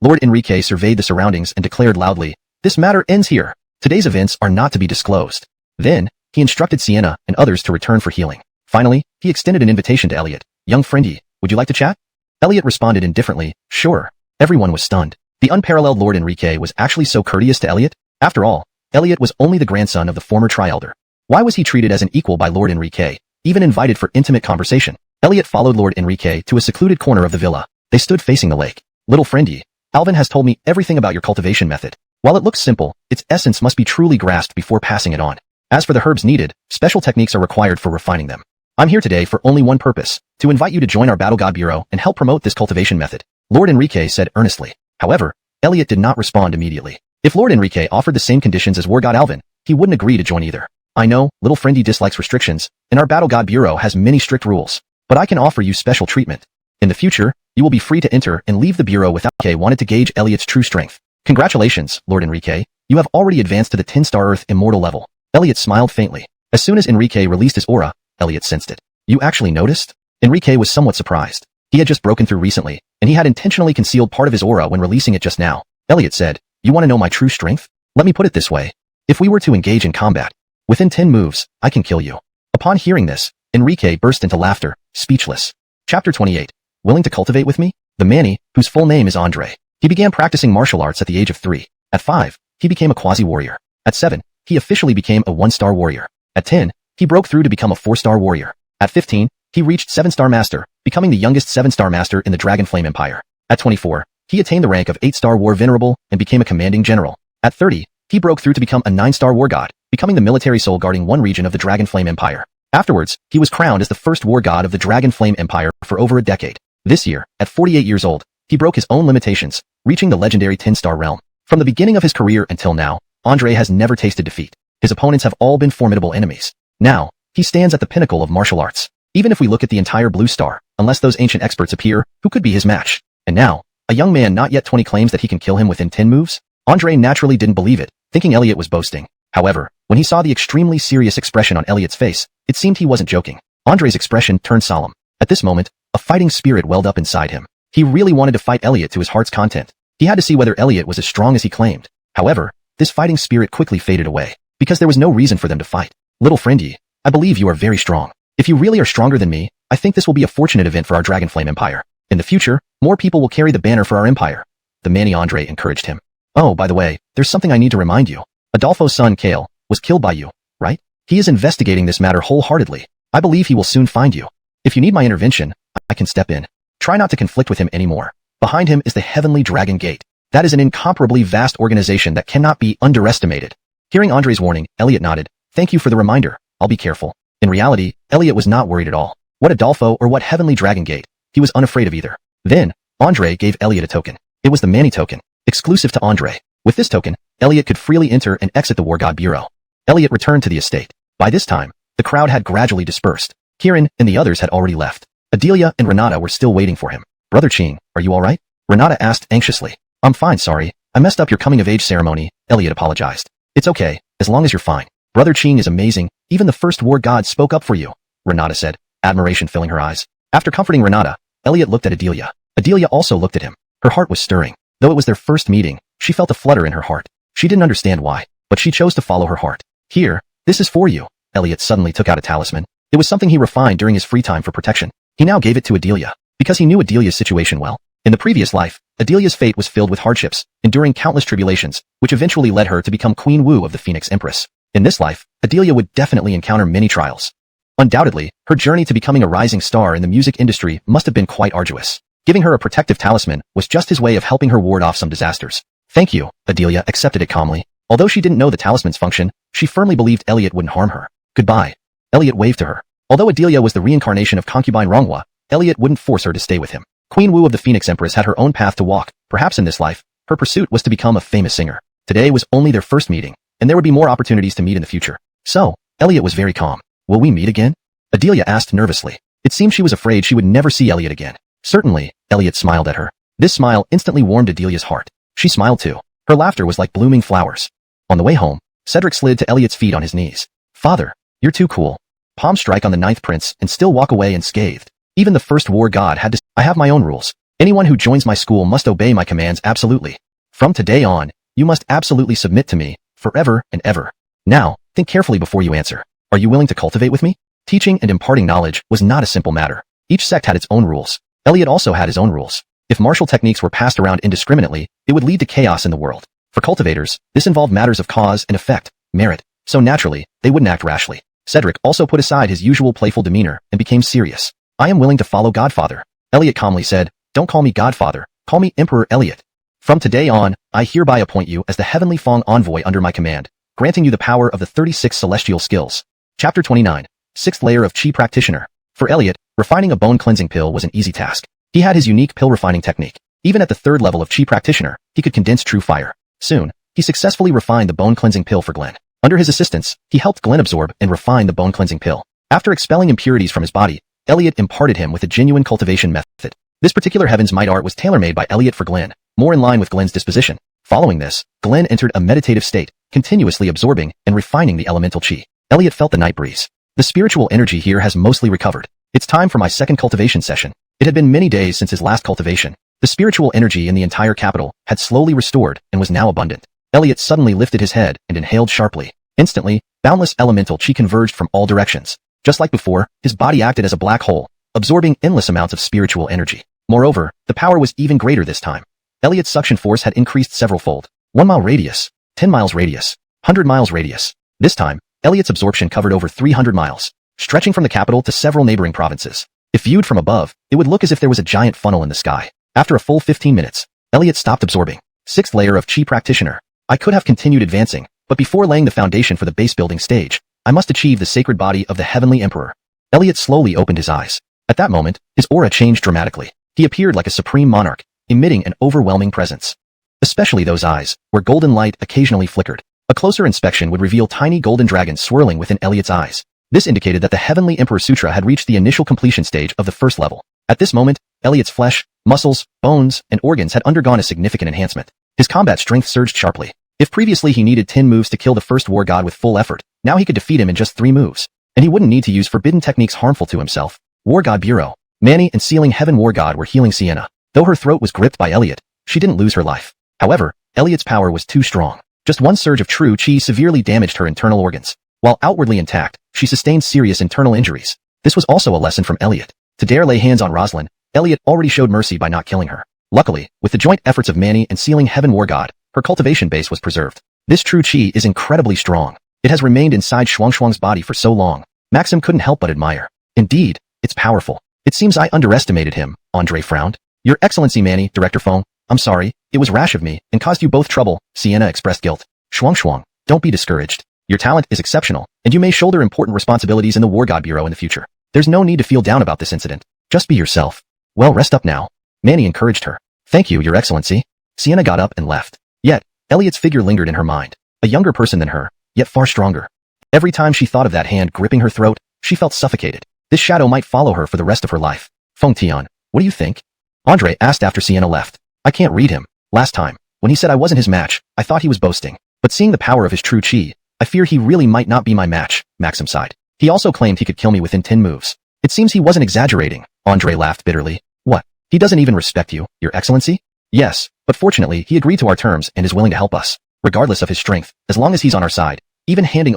[SPEAKER 1] Lord Enrique surveyed the surroundings and declared loudly, "This matter ends here. Today's events are not to be disclosed." Then, he instructed Sienna and others to return for healing. Finally, he extended an invitation to Elliot. "Young friend, would you like to chat?" Elliot responded indifferently, "Sure." Everyone was stunned. The unparalleled Lord Enrique was actually so courteous to Elliot? After all, Elliot was only the grandson of the former Tri-Elder. Why was he treated as an equal by Lord Enrique, even invited for intimate conversation? Elliot followed Lord Enrique to a secluded corner of the villa. They stood facing the lake. "Little friendy, Alvin has told me everything about your cultivation method. While it looks simple, its essence must be truly grasped before passing it on. As for the herbs needed, special techniques are required for refining them. I'm here today for only one purpose, to invite you to join our Battle God Bureau and help promote this cultivation method," Lord Enrique said earnestly. However, Elliot did not respond immediately. If Lord Enrique offered the same conditions as War God Alvin, he wouldn't agree to join either. "I know, little friendy dislikes restrictions, and our Battle God Bureau has many strict rules, but I can offer you special treatment. In the future, you will be free to enter and leave the Bureau without." Enrique wanted to gauge Elliot's true strength. "Congratulations, Lord Enrique. You have already advanced to the 10-star Earth Immortal level." Elliot smiled faintly. As soon as Enrique released his aura, Elliot sensed it. "You actually noticed?" Enrique was somewhat surprised. He had just broken through recently, and he had intentionally concealed part of his aura when releasing it just now. Elliot said, "You want to know my true strength? Let me put it this way. If we were to engage in combat, within 10 moves, I can kill you." Upon hearing this, Enrique burst into laughter, speechless. Chapter 28. Willing to cultivate with me? The Manny, whose full name is Andre. He began practicing martial arts at the age of 3. At 5, he became a quasi-warrior. At 7, he officially became a 1-star warrior. At 10, he broke through to become a 4-star warrior. At 15, he reached 7-star master, becoming the youngest 7-star master in the Dragon Flame Empire. At 24, he attained the rank of 8-star war venerable and became a commanding general. At 30, he broke through to become a 9-star war god, becoming the military soul guarding one region of the Dragon Flame Empire. Afterwards, he was crowned as the first war god of the Dragon Flame Empire for over a decade. This year, at 48 years old, he broke his own limitations, reaching the legendary 10-star realm. From the beginning of his career until now, Andre has never tasted defeat. His opponents have all been formidable enemies. Now, he stands at the pinnacle of martial arts. Even if we look at the entire Blue Star, unless those ancient experts appear, who could be his match? And now, a young man not yet 20 claims that he can kill him within 10 moves? Andre naturally didn't believe it, thinking Elliot was boasting. However, when he saw the extremely serious expression on Elliot's face, it seemed he wasn't joking. Andre's expression turned solemn. At this moment, a fighting spirit welled up inside him. He really wanted to fight Elliot to his heart's content. He had to see whether Elliot was as strong as he claimed. However, this fighting spirit quickly faded away, because there was no reason for them to fight. "Little friendy, I believe you are very strong. If you really are stronger than me, I think this will be a fortunate event for our Dragon Flame Empire. In the future, more people will carry the banner for our empire." The Manny Andre encouraged him. "Oh, by the way, there's something I need to remind you. Adolfo's son, Kale, was killed by you, right? He is investigating this matter wholeheartedly. I believe he will soon find you. If you need my intervention, I can step in. Try not to conflict with him anymore. Behind him is the Heavenly Dragon Gate. That is an incomparably vast organization that cannot be underestimated." Hearing Andre's warning, Elliot nodded. "Thank you for the reminder. I'll be careful." In reality, Elliot was not worried at all. What Adolfo or what Heavenly Dragon Gate, he was unafraid of either. Then, Andre gave Elliot a token. It was the Manny token, exclusive to Andre. With this token, Elliot could freely enter and exit the War God Bureau. Elliot returned to the estate. By this time, the crowd had gradually dispersed. Kieran and the others had already left. Adelia and Renata were still waiting for him. "Brother Ching, are you alright?" Renata asked anxiously. "I'm fine, sorry. I messed up your coming-of-age ceremony," Elliot apologized. "It's okay, as long as you're fine. Brother Ching is amazing. Even the first war god spoke up for you," Renata said, admiration filling her eyes. After comforting Renata, Elliot looked at Adelia. Adelia also looked at him. Her heart was stirring. Though it was their first meeting, she felt a flutter in her heart. She didn't understand why, but she chose to follow her heart. "Here, this is for you." Elliot suddenly took out a talisman. It was something he refined during his free time for protection. He now gave it to Adelia, because he knew Adelia's situation well. In the previous life, Adelia's fate was filled with hardships, enduring countless tribulations, which eventually led her to become Queen Wu of the Phoenix Empress. In this life, Adelia would definitely encounter many trials. Undoubtedly, her journey to becoming a rising star in the music industry must have been quite arduous. Giving her a protective talisman was just his way of helping her ward off some disasters. Thank you, Adelia accepted it calmly. Although she didn't know the talisman's function, she firmly believed Elliot wouldn't harm her. Goodbye. Elliot waved to her. Although Adelia was the reincarnation of concubine donghua, Elliot wouldn't force her to stay with him. Queen Wu of the Phoenix Empress had her own path to walk. Perhaps in this life, her pursuit was to become a famous singer. Today was only their first meeting, and there would be more opportunities to meet in the future. So, Elliot was very calm. Will we meet again? Adelia asked nervously. It seemed she was afraid she would never see Elliot again. Certainly, Elliot smiled at her. This smile instantly warmed Adelia's heart. She smiled too. Her laughter was like blooming flowers. On the way home, Cedric slid to Elliot's feet on his knees. Father, you're too cool. Palm strike on the ninth prince and still walk away unscathed. Even the first war god had to say, I have my own rules. Anyone who joins my school must obey my commands absolutely. From today on, you must absolutely submit to me, forever and ever. Now, think carefully before you answer. Are you willing to cultivate with me? Teaching and imparting knowledge was not a simple matter. Each sect had its own rules. Elliot also had his own rules. If martial techniques were passed around indiscriminately, it would lead to chaos in the world. For cultivators, this involved matters of cause and effect, merit, so naturally, they wouldn't act rashly. Cedric also put aside his usual playful demeanor and became serious. I am willing to follow Godfather. Elliot calmly said, don't call me Godfather, call me Emperor Elliot. From today on, I hereby appoint you as the Heavenly Fong Envoy under my command, granting you the power of the 36 celestial skills. Chapter 29. Sixth layer of Qi Practitioner. For Elliot, refining a bone cleansing pill was an easy task. He had his unique pill refining technique. Even at the third level of Qi Practitioner, he could condense true fire. Soon, he successfully refined the bone cleansing pill for Glenn. Under his assistance, he helped Glenn absorb and refine the bone cleansing pill. After expelling impurities from his body, Elliot imparted him with a genuine cultivation method. This particular Heaven's Might art was tailor-made by Elliot for Glenn, more in line with Glenn's disposition. Following this, Glenn entered a meditative state, continuously absorbing and refining the elemental Qi. Elliot felt the night breeze. The spiritual energy here has mostly recovered. It's time for my second cultivation session. It had been many days since his last cultivation. The spiritual energy in the entire capital had slowly restored and was now abundant. Elliot suddenly lifted his head and inhaled sharply. Instantly, boundless elemental Qi converged from all directions. Just like before, his body acted as a black hole, absorbing endless amounts of spiritual energy. Moreover, the power was even greater this time. Elliot's suction force had increased several-fold. 1 mile radius, 10 miles radius, 100 miles radius. This time, Elliot's absorption covered over 300 miles, stretching from the capital to several neighboring provinces. If viewed from above, it would look as if there was a giant funnel in the sky. After a full 15 minutes, Elliot stopped absorbing. Sixth layer of Qi Practitioner. I could have continued advancing, but before laying the foundation for the base building stage, I must achieve the sacred body of the Heavenly Emperor. Elliot slowly opened his eyes. At that moment, his aura changed dramatically. He appeared like a supreme monarch, emitting an overwhelming presence. Especially those eyes, where golden light occasionally flickered. A closer inspection would reveal tiny golden dragons swirling within Elliot's eyes. This indicated that the Heavenly Emperor Sutra had reached the initial completion stage of the first level. At this moment, Elliot's flesh, muscles, bones, and organs had undergone a significant enhancement. His combat strength surged sharply. If previously he needed 10 moves to kill the first war god with full effort, now he could defeat him in just 3 moves. And he wouldn't need to use forbidden techniques harmful to himself. War God Bureau. Manny and Sealing Heaven War God were healing Sienna. Though her throat was gripped by Elliot, she didn't lose her life. However, Elliot's power was too strong. Just one surge of true Qi severely damaged her internal organs. While outwardly intact, she sustained serious internal injuries. This was also a lesson from Elliot. To dare lay hands on Rosalind, Elliot already showed mercy by not killing her. Luckily, with the joint efforts of Manny and Sealing Heaven War God, her cultivation base was preserved. This true Qi is incredibly strong. It has remained inside Shuangshuang's body for so long. Maxim couldn't help but admire. Indeed, it's powerful. It seems I underestimated him, Andre frowned. Your Excellency Manny, Director Feng, I'm sorry, it was rash of me and caused you both trouble, Sienna expressed guilt. Shuang, don't be discouraged. Your talent is exceptional, and you may shoulder important responsibilities in the War God Bureau in the future. There's no need to feel down about this incident. Just be yourself. Well, rest up now. Manny encouraged her. Thank you, Your Excellency. Sienna got up and left. Yet, Elliot's figure lingered in her mind. A younger person than her, yet far stronger. Every time she thought of that hand gripping her throat, she felt suffocated. This shadow might follow her for the rest of her life. Feng Tian, what do you think? Andre asked after Sienna left. I can't read him. Last time, when he said I wasn't his match, I thought he was boasting. But seeing the power of his true Qi, I fear he really might not be my match, Maxim sighed. He also claimed he could kill me within 10 moves. It seems he wasn't exaggerating, Andre laughed bitterly. What? He doesn't even respect you, Your Excellency? Yes, but fortunately he agreed to our terms and is willing to help us. Regardless of his strength, as long as he's on our side, even handing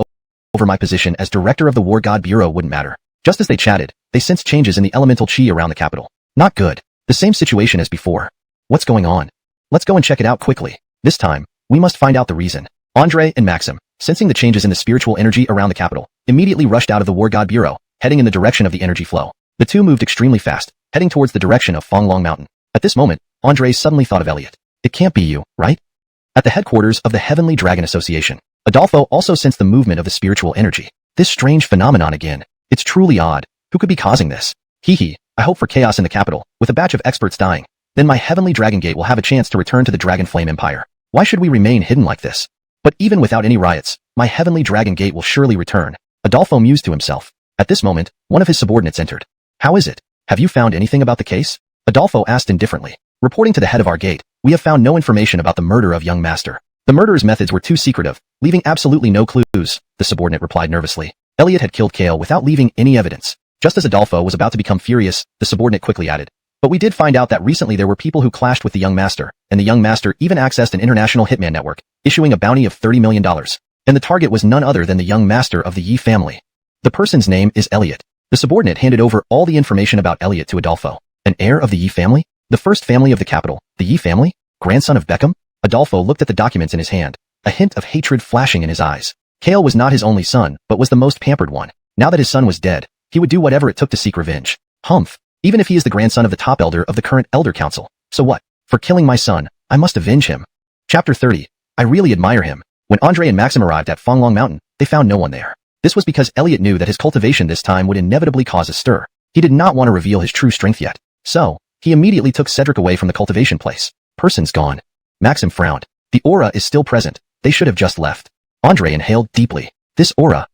[SPEAKER 1] over my position as director of the War God Bureau wouldn't matter. Just as they chatted, they sensed changes in the elemental Qi around the capital. Not good. The same situation as before. What's going on? Let's go and check it out quickly. This time, we must find out the reason. Andre and Maxim, sensing the changes in the spiritual energy around the capital, immediately rushed out of the War God Bureau, heading in the direction of the energy flow. The two moved extremely fast, heading towards the direction of Fonglong Mountain. At this moment, Andre suddenly thought of Elliot. It can't be you, right? At the headquarters of the Heavenly Dragon Association, Adolfo also sensed the movement of the spiritual energy. This strange phenomenon again. It's truly odd. Who could be causing this? Hee. I hope for chaos in the capital, with a batch of experts dying. Then my Heavenly Dragon Gate will have a chance to return to the Dragon Flame Empire. Why should we remain hidden like this? But even without any riots, my Heavenly Dragon Gate will surely return. Adolfo mused to himself. At this moment, one of his subordinates entered. How is it? Have you found anything about the case? Adolfo asked indifferently. Reporting to the head of our gate, we have found no information about the murder of young master. The murderer's methods were too secretive, leaving absolutely no clues, the subordinate replied nervously. Elliot had killed Kale without leaving any evidence. Just as Adolfo was about to become furious, the subordinate quickly added. But we did find out that recently there were people who clashed with the young master, and the young master even accessed an international hitman network, issuing a bounty of $30 million. And the target was none other than the young master of the Yi family. The person's name is Elliot. The subordinate handed over all the information about Elliot to Adolfo. An heir of the Yi family? The first family of the capital, the Yi family? Grandson of Beckham? Adolfo looked at the documents in his hand, a hint of hatred flashing in his eyes. Kale was not his only son, but was the most pampered one. Now that his son was dead, he would do whatever it took to seek revenge. Humph. Even if he is the grandson of the top elder of the current elder council. So what? For killing my son, I must avenge him. Chapter 30. I really admire him. When Andre and Maxim arrived at Fonglong Mountain, they found no one there. This was because Elliot knew that his cultivation this time would inevitably cause a stir. He did not want to reveal his true strength yet. So, he immediately took Cedric away from the cultivation place. Person's gone. Maxim frowned. The aura is still present. They should have just left. Andre inhaled deeply. This aura,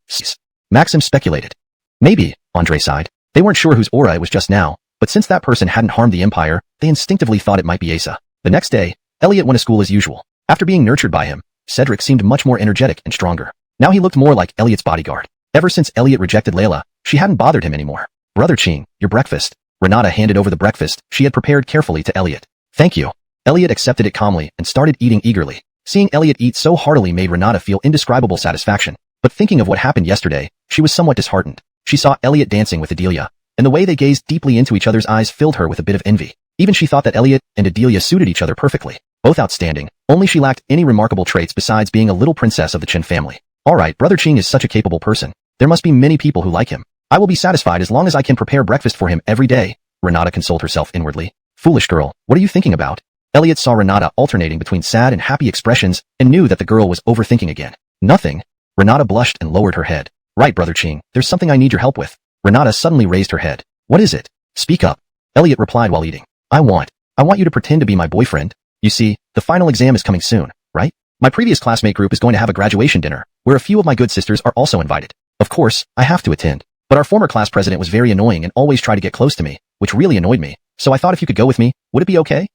[SPEAKER 1] Maxim speculated. Maybe, Andre sighed. They weren't sure whose aura it was just now, but since that person hadn't harmed the Empire, they instinctively thought it might be Asa. The next day, Elliot went to school as usual. After being nurtured by him, Cedric seemed much more energetic and stronger. Now he looked more like Elliot's bodyguard. Ever since Elliot rejected Layla, she hadn't bothered him anymore. Brother Ching, your breakfast. Renata handed over the breakfast she had prepared carefully to Elliot. Thank you. Elliot accepted it calmly and started eating eagerly. Seeing Elliot eat so heartily made Renata feel indescribable satisfaction. But thinking of what happened yesterday, she was somewhat disheartened. She saw Elliot dancing with Adelia, and the way they gazed deeply into each other's eyes filled her with a bit of envy. Even she thought that Elliot and Adelia suited each other perfectly. Both outstanding, only she lacked any remarkable traits besides being a little princess of the Chen family. Alright, Brother Ching is such a capable person. There must be many people who like him. I will be satisfied as long as I can prepare breakfast for him every day. Renata consoled herself inwardly. Foolish girl, what are you thinking about? Elliot saw Renata alternating between sad and happy expressions and knew that the girl was overthinking again. Nothing. Renata blushed and lowered her head. Right, Brother Ching, there's something I need your help with. Renata suddenly raised her head. What is it? Speak up. Elliot replied while eating. I want you to pretend to be my boyfriend. You see, the final exam is coming soon, right? My previous classmate group is going to have a graduation dinner, where a few of my good sisters are also invited. Of course, I have to attend. But our former class president was very annoying and always tried to get close to me, which really annoyed me. So I thought if you could go with me, would it be okay?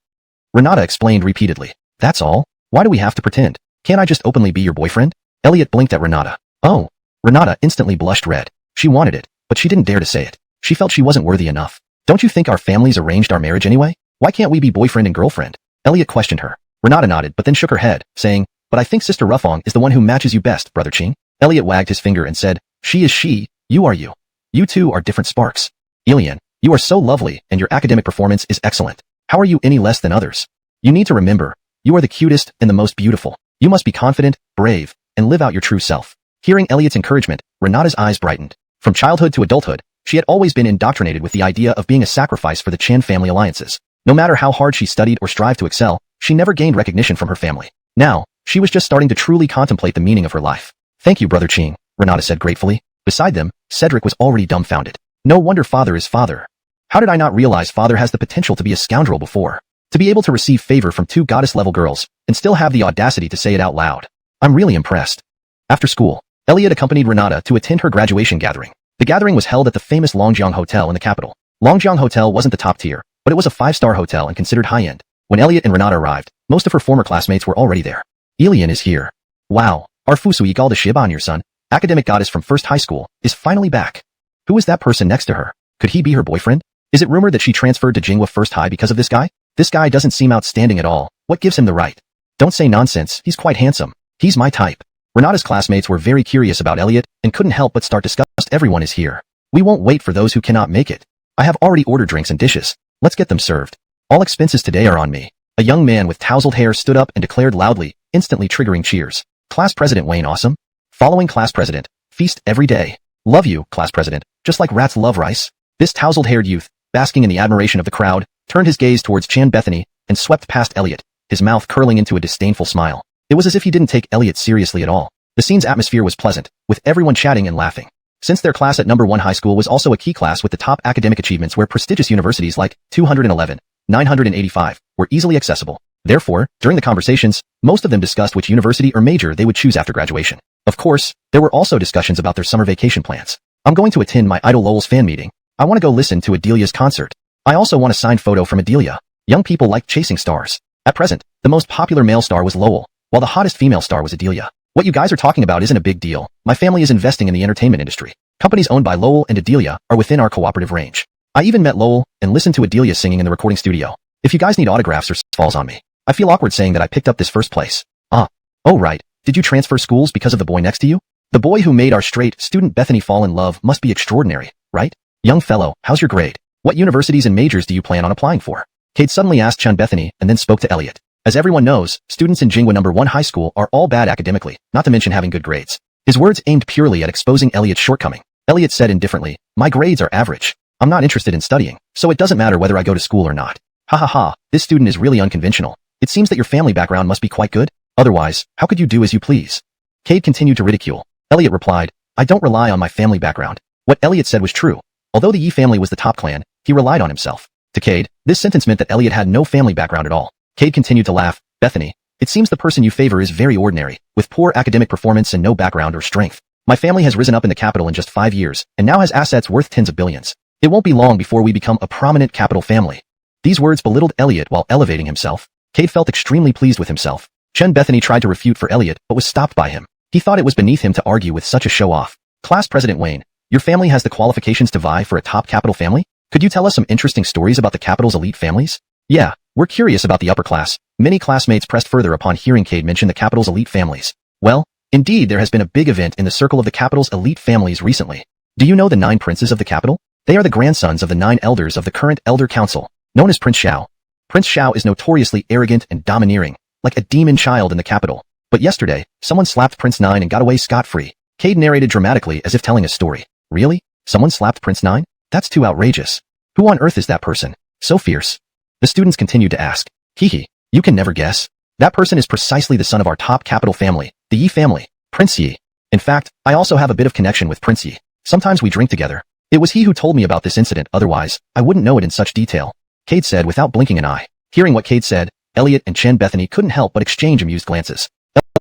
[SPEAKER 1] Renata explained repeatedly. That's all? Why do we have to pretend? Can't I just openly be your boyfriend? Elliot blinked at Renata. Oh. Renata instantly blushed red. She wanted it, but she didn't dare to say it. She felt she wasn't worthy enough. Don't you think our families arranged our marriage anyway? Why can't we be boyfriend and girlfriend? Elliot questioned her. Renata nodded but then shook her head, saying, but I think Sister Ruffong is the one who matches you best, Brother Ching. Elliot wagged his finger and said, she is she, you are you. You two are different sparks. Elian, you are so lovely and your academic performance is excellent. How are you any less than others? You need to remember, you are the cutest and the most beautiful. You must be confident, brave, and live out your true self. Hearing Elliot's encouragement, Renata's eyes brightened. From childhood to adulthood, she had always been indoctrinated with the idea of being a sacrifice for the Chen family alliances. No matter how hard she studied or strived to excel, she never gained recognition from her family. Now, she was just starting to truly contemplate the meaning of her life. Thank you, Brother Ching, Renata said gratefully. Beside them, Cedric was already dumbfounded. No wonder father is father. How did I not realize father has the potential to be a scoundrel before? To be able to receive favor from two goddess-level girls, and still have the audacity to say it out loud. I'm really impressed. After school, Elliot accompanied Renata to attend her graduation gathering. The gathering was held at the famous Longjiang Hotel in the capital. Longjiang Hotel wasn't the top tier, but it was a 5-star hotel and considered high-end. When Elliot and Renata arrived, most of her former classmates were already there. Elian is here. Wow, our Fusui Galda Shiban, your son, academic goddess from first high school, is finally back. Who is that person next to her? Could he be her boyfriend? Is it rumored that she transferred to Jinghua First High because of this guy? This guy doesn't seem outstanding at all. What gives him the right? Don't say nonsense, he's quite handsome. He's my type. Renata's classmates were very curious about Elliot and couldn't help but start discussing. Everyone is here. We won't wait for those who cannot make it. I have already ordered drinks and dishes. Let's get them served. All expenses today are on me. A young man with tousled hair stood up and declared loudly, instantly triggering cheers. Class President Wayne awesome? Following Class President, feast every day. Love you, Class President. just like rats love rice. This tousled-haired youth, basking in the admiration of the crowd, turned his gaze towards Chan Bethany and swept past Elliot, his mouth curling into a disdainful smile. It was as if he didn't take Elliot seriously at all. The scene's atmosphere was pleasant, with everyone chatting and laughing. Since their class at number 1 high school was also a key class with the top academic achievements where prestigious universities like 211, 985 were easily accessible. Therefore, during the conversations, most of them discussed which university or major they would choose after graduation. Of course, there were also discussions about their summer vacation plans. I'm going to attend my idol Lowell's fan meeting. I want to go listen to Adelia's concert. I also want a signed photo from Adelia. Young people like chasing stars. At present, the most popular male star was Lowell, while the hottest female star was Adelia. What you guys are talking about isn't a big deal. My family is investing in the entertainment industry. Companies owned by Lowell and Adelia are within our cooperative range. I even met Lowell and listened to Adelia singing in the recording studio. If you guys need autographs or falls on me, I feel awkward saying that I picked up this first place. Oh right, did you transfer schools because of the boy next to you? The boy who made our straight student Bethany fall in love must be extraordinary, right? Young fellow, how's your grade? What universities and majors do you plan on applying for? Cade suddenly asked Chan Bethany and then spoke to Elliot. As everyone knows, students in Jinghua number 1 high school are all bad academically, not to mention having good grades. His words aimed purely at exposing Elliot's shortcoming. Elliot said indifferently, my grades are average. I'm not interested in studying, so it doesn't matter whether I go to school or not. Ha ha ha, this student is really unconventional. It seems that your family background must be quite good. Otherwise, how could you do as you please? Cade continued to ridicule. Elliot replied, I don't rely on my family background. What Elliot said was true. Although the Yi family was the top clan, he relied on himself. To Cade, this sentence meant that Elliot had no family background at all. Cade continued to laugh. Bethany, it seems the person you favor is very ordinary, with poor academic performance and no background or strength. My family has risen up in the capital in just 5 years, and now has assets worth tens of billions. It won't be long before we become a prominent capital family. These words belittled Elliot while elevating himself. Cade felt extremely pleased with himself. Chen Bethany tried to refute for Elliot, but was stopped by him. He thought it was beneath him to argue with such a show-off. Class President Wayne, your family has the qualifications to vie for a top capital family? Could you tell us some interesting stories about the capital's elite families? Yeah, we're curious about the upper class. Many classmates pressed further upon hearing Cade mention the capital's elite families. Well, indeed there has been a big event in the circle of the capital's elite families recently. Do you know the 9 princes of the capital? They are the grandsons of the 9 elders of the current Elder Council, known as Prince Xiao. Prince Xiao is notoriously arrogant and domineering, like a demon child in the capital. But yesterday, someone slapped Prince 9 and got away scot-free. Cade narrated dramatically as if telling a story. Really? Someone slapped Prince 9? That's too outrageous. Who on earth is that person? So fierce. The students continued to ask. Hehe, you can never guess. That person is precisely the son of our top capital family, the Yi family, Prince Yi. In fact, I also have a bit of connection with Prince Yi. Sometimes we drink together. It was he who told me about this incident, otherwise, I wouldn't know it in such detail. Cade said without blinking an eye. Hearing what Cade said, Elliot and Chen Bethany couldn't help but exchange amused glances.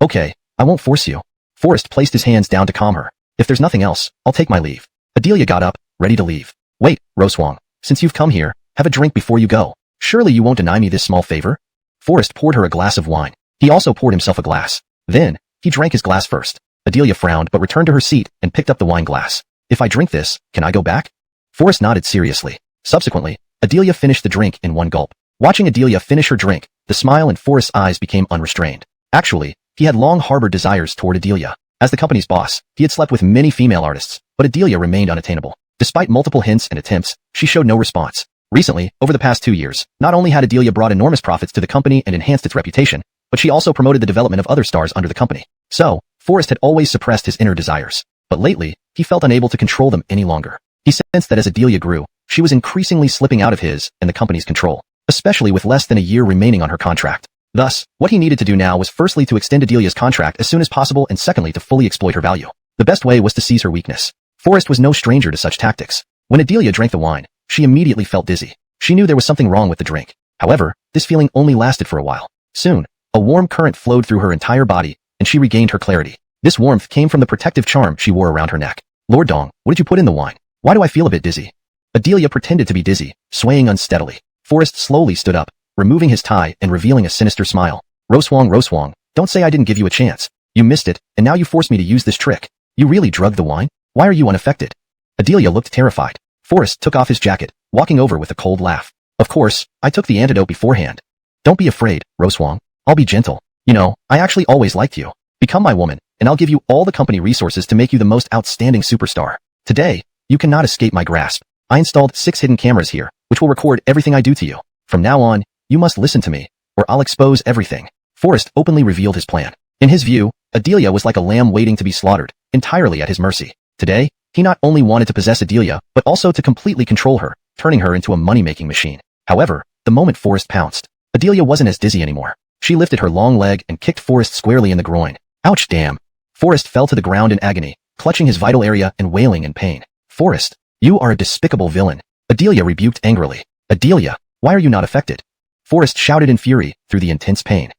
[SPEAKER 1] Okay, I won't force you. Forrest placed his hands down to calm her. If there's nothing else, I'll take my leave. Adelia got up, ready to leave. Wait, Roswang, since you've come here, have a drink before you go. Surely you won't deny me this small favor? Forrest poured her a glass of wine. He also poured himself a glass. Then, he drank his glass first. Adelia frowned but returned to her seat and picked up the wine glass. If I drink this, can I go back? Forrest nodded seriously. Subsequently, Adelia finished the drink in one gulp. Watching Adelia finish her drink, the smile in Forrest's eyes became unrestrained. Actually, he had long harbored desires toward Adelia. As the company's boss, he had slept with many female artists, but Adelia remained unattainable. Despite multiple hints and attempts, she showed no response. Recently, over the past 2 years, not only had Adelia brought enormous profits to the company and enhanced its reputation, but she also promoted the development of other stars under the company. So, Forrest had always suppressed his inner desires. But lately, he felt unable to control them any longer. He sensed that as Adelia grew, she was increasingly slipping out of his and the company's control, especially with less than a year remaining on her contract. Thus, what he needed to do now was firstly to extend Adelia's contract as soon as possible and secondly to fully exploit her value. The best way was to seize her weakness. Forrest was no stranger to such tactics. When Adelia drank the wine, she immediately felt dizzy. She knew there was something wrong with the drink. However, this feeling only lasted for a while. Soon, a warm current flowed through her entire body, and she regained her clarity. This warmth came from the protective charm she wore around her neck. Lord Dong, what did you put in the wine? Why do I feel a bit dizzy? Adelia pretended to be dizzy, swaying unsteadily. Forrest slowly stood up, removing his tie and revealing a sinister smile. Roswang, don't say I didn't give you a chance. You missed it, and now you force me to use this trick. You really drugged the wine? Why are you unaffected? Adelia looked terrified. Forrest took off his jacket, walking over with a cold laugh. Of course, I took the antidote beforehand. Don't be afraid, Roswang. I'll be gentle. You know, I actually always liked you. Become my woman, and I'll give you all the company resources to make you the most outstanding superstar. Today, you cannot escape my grasp. I installed 6 hidden cameras here, which will record everything I do to you. From now on, you must listen to me, or I'll expose everything. Forrest openly revealed his plan. In his view, Adelia was like a lamb waiting to be slaughtered, entirely at his mercy. Today, He not only wanted to possess Adelia, but also to completely control her, turning her into a money-making machine. However, the moment Forrest pounced, Adelia wasn't as dizzy anymore. She lifted her long leg and kicked Forrest squarely in the groin. Ouch, damn. Forrest fell to the ground in agony, clutching his vital area and wailing in pain. Forrest, you are a despicable villain. Adelia rebuked angrily. Adelia, why are you not affected? Forrest shouted in fury through the intense pain.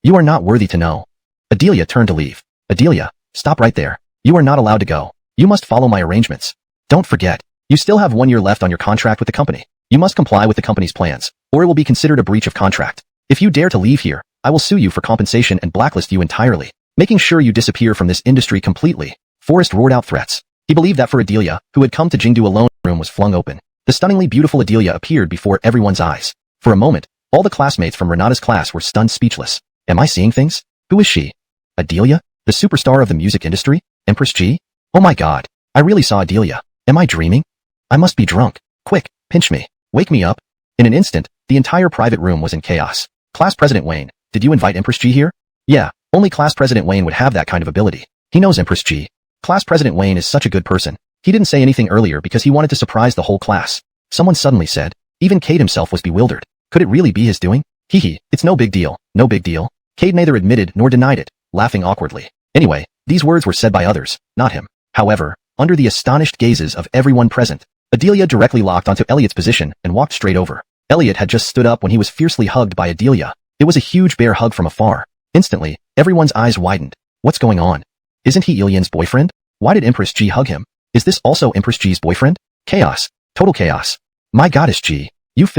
[SPEAKER 1] You are not worthy to know. Adelia turned to leave. Adelia, stop right there. You are not allowed to go. You must follow my arrangements. Don't forget, you still have 1 year left on your contract with the company. You must comply with the company's plans, or it will be considered a breach of contract. If you dare to leave here, I will sue you for compensation and blacklist you entirely, making sure you disappear from this industry completely. Forrest roared out threats. He believed that for Adelia, who had come to Jingdu alone, the room was flung open. The stunningly beautiful Adelia appeared before everyone's eyes. For a moment, all the classmates from Renata's class were stunned speechless. Am I seeing things? Who is she? Adelia? The superstar of the music industry? Empress G? Oh my god. I really saw Adelia. Am I dreaming? I must be drunk. Quick, pinch me. Wake me up. In an instant, the entire private room was in chaos. Class President Wayne, did you invite Empress G here? Yeah, only Class President Wayne would have that kind of ability. He knows Empress G. Class President Wayne is such a good person. He didn't say anything earlier because he wanted to surprise the whole class. Someone suddenly said. Even Cade himself was bewildered. Could it really be his doing? It's no big deal, no big deal. Cade neither admitted nor denied it, laughing awkwardly. Anyway, these words were said by others, not him. However, under the astonished gazes of everyone present, Adelia directly locked onto Elliot's position and walked straight over. Elliot had just stood up when he was fiercely hugged by Adelia. It was a huge bear hug from afar. Instantly, everyone's eyes widened. What's going on? Isn't he Ilian's boyfriend? Why did Empress G hug him? Is this also Empress G's boyfriend? Chaos. Total chaos. My goddess G.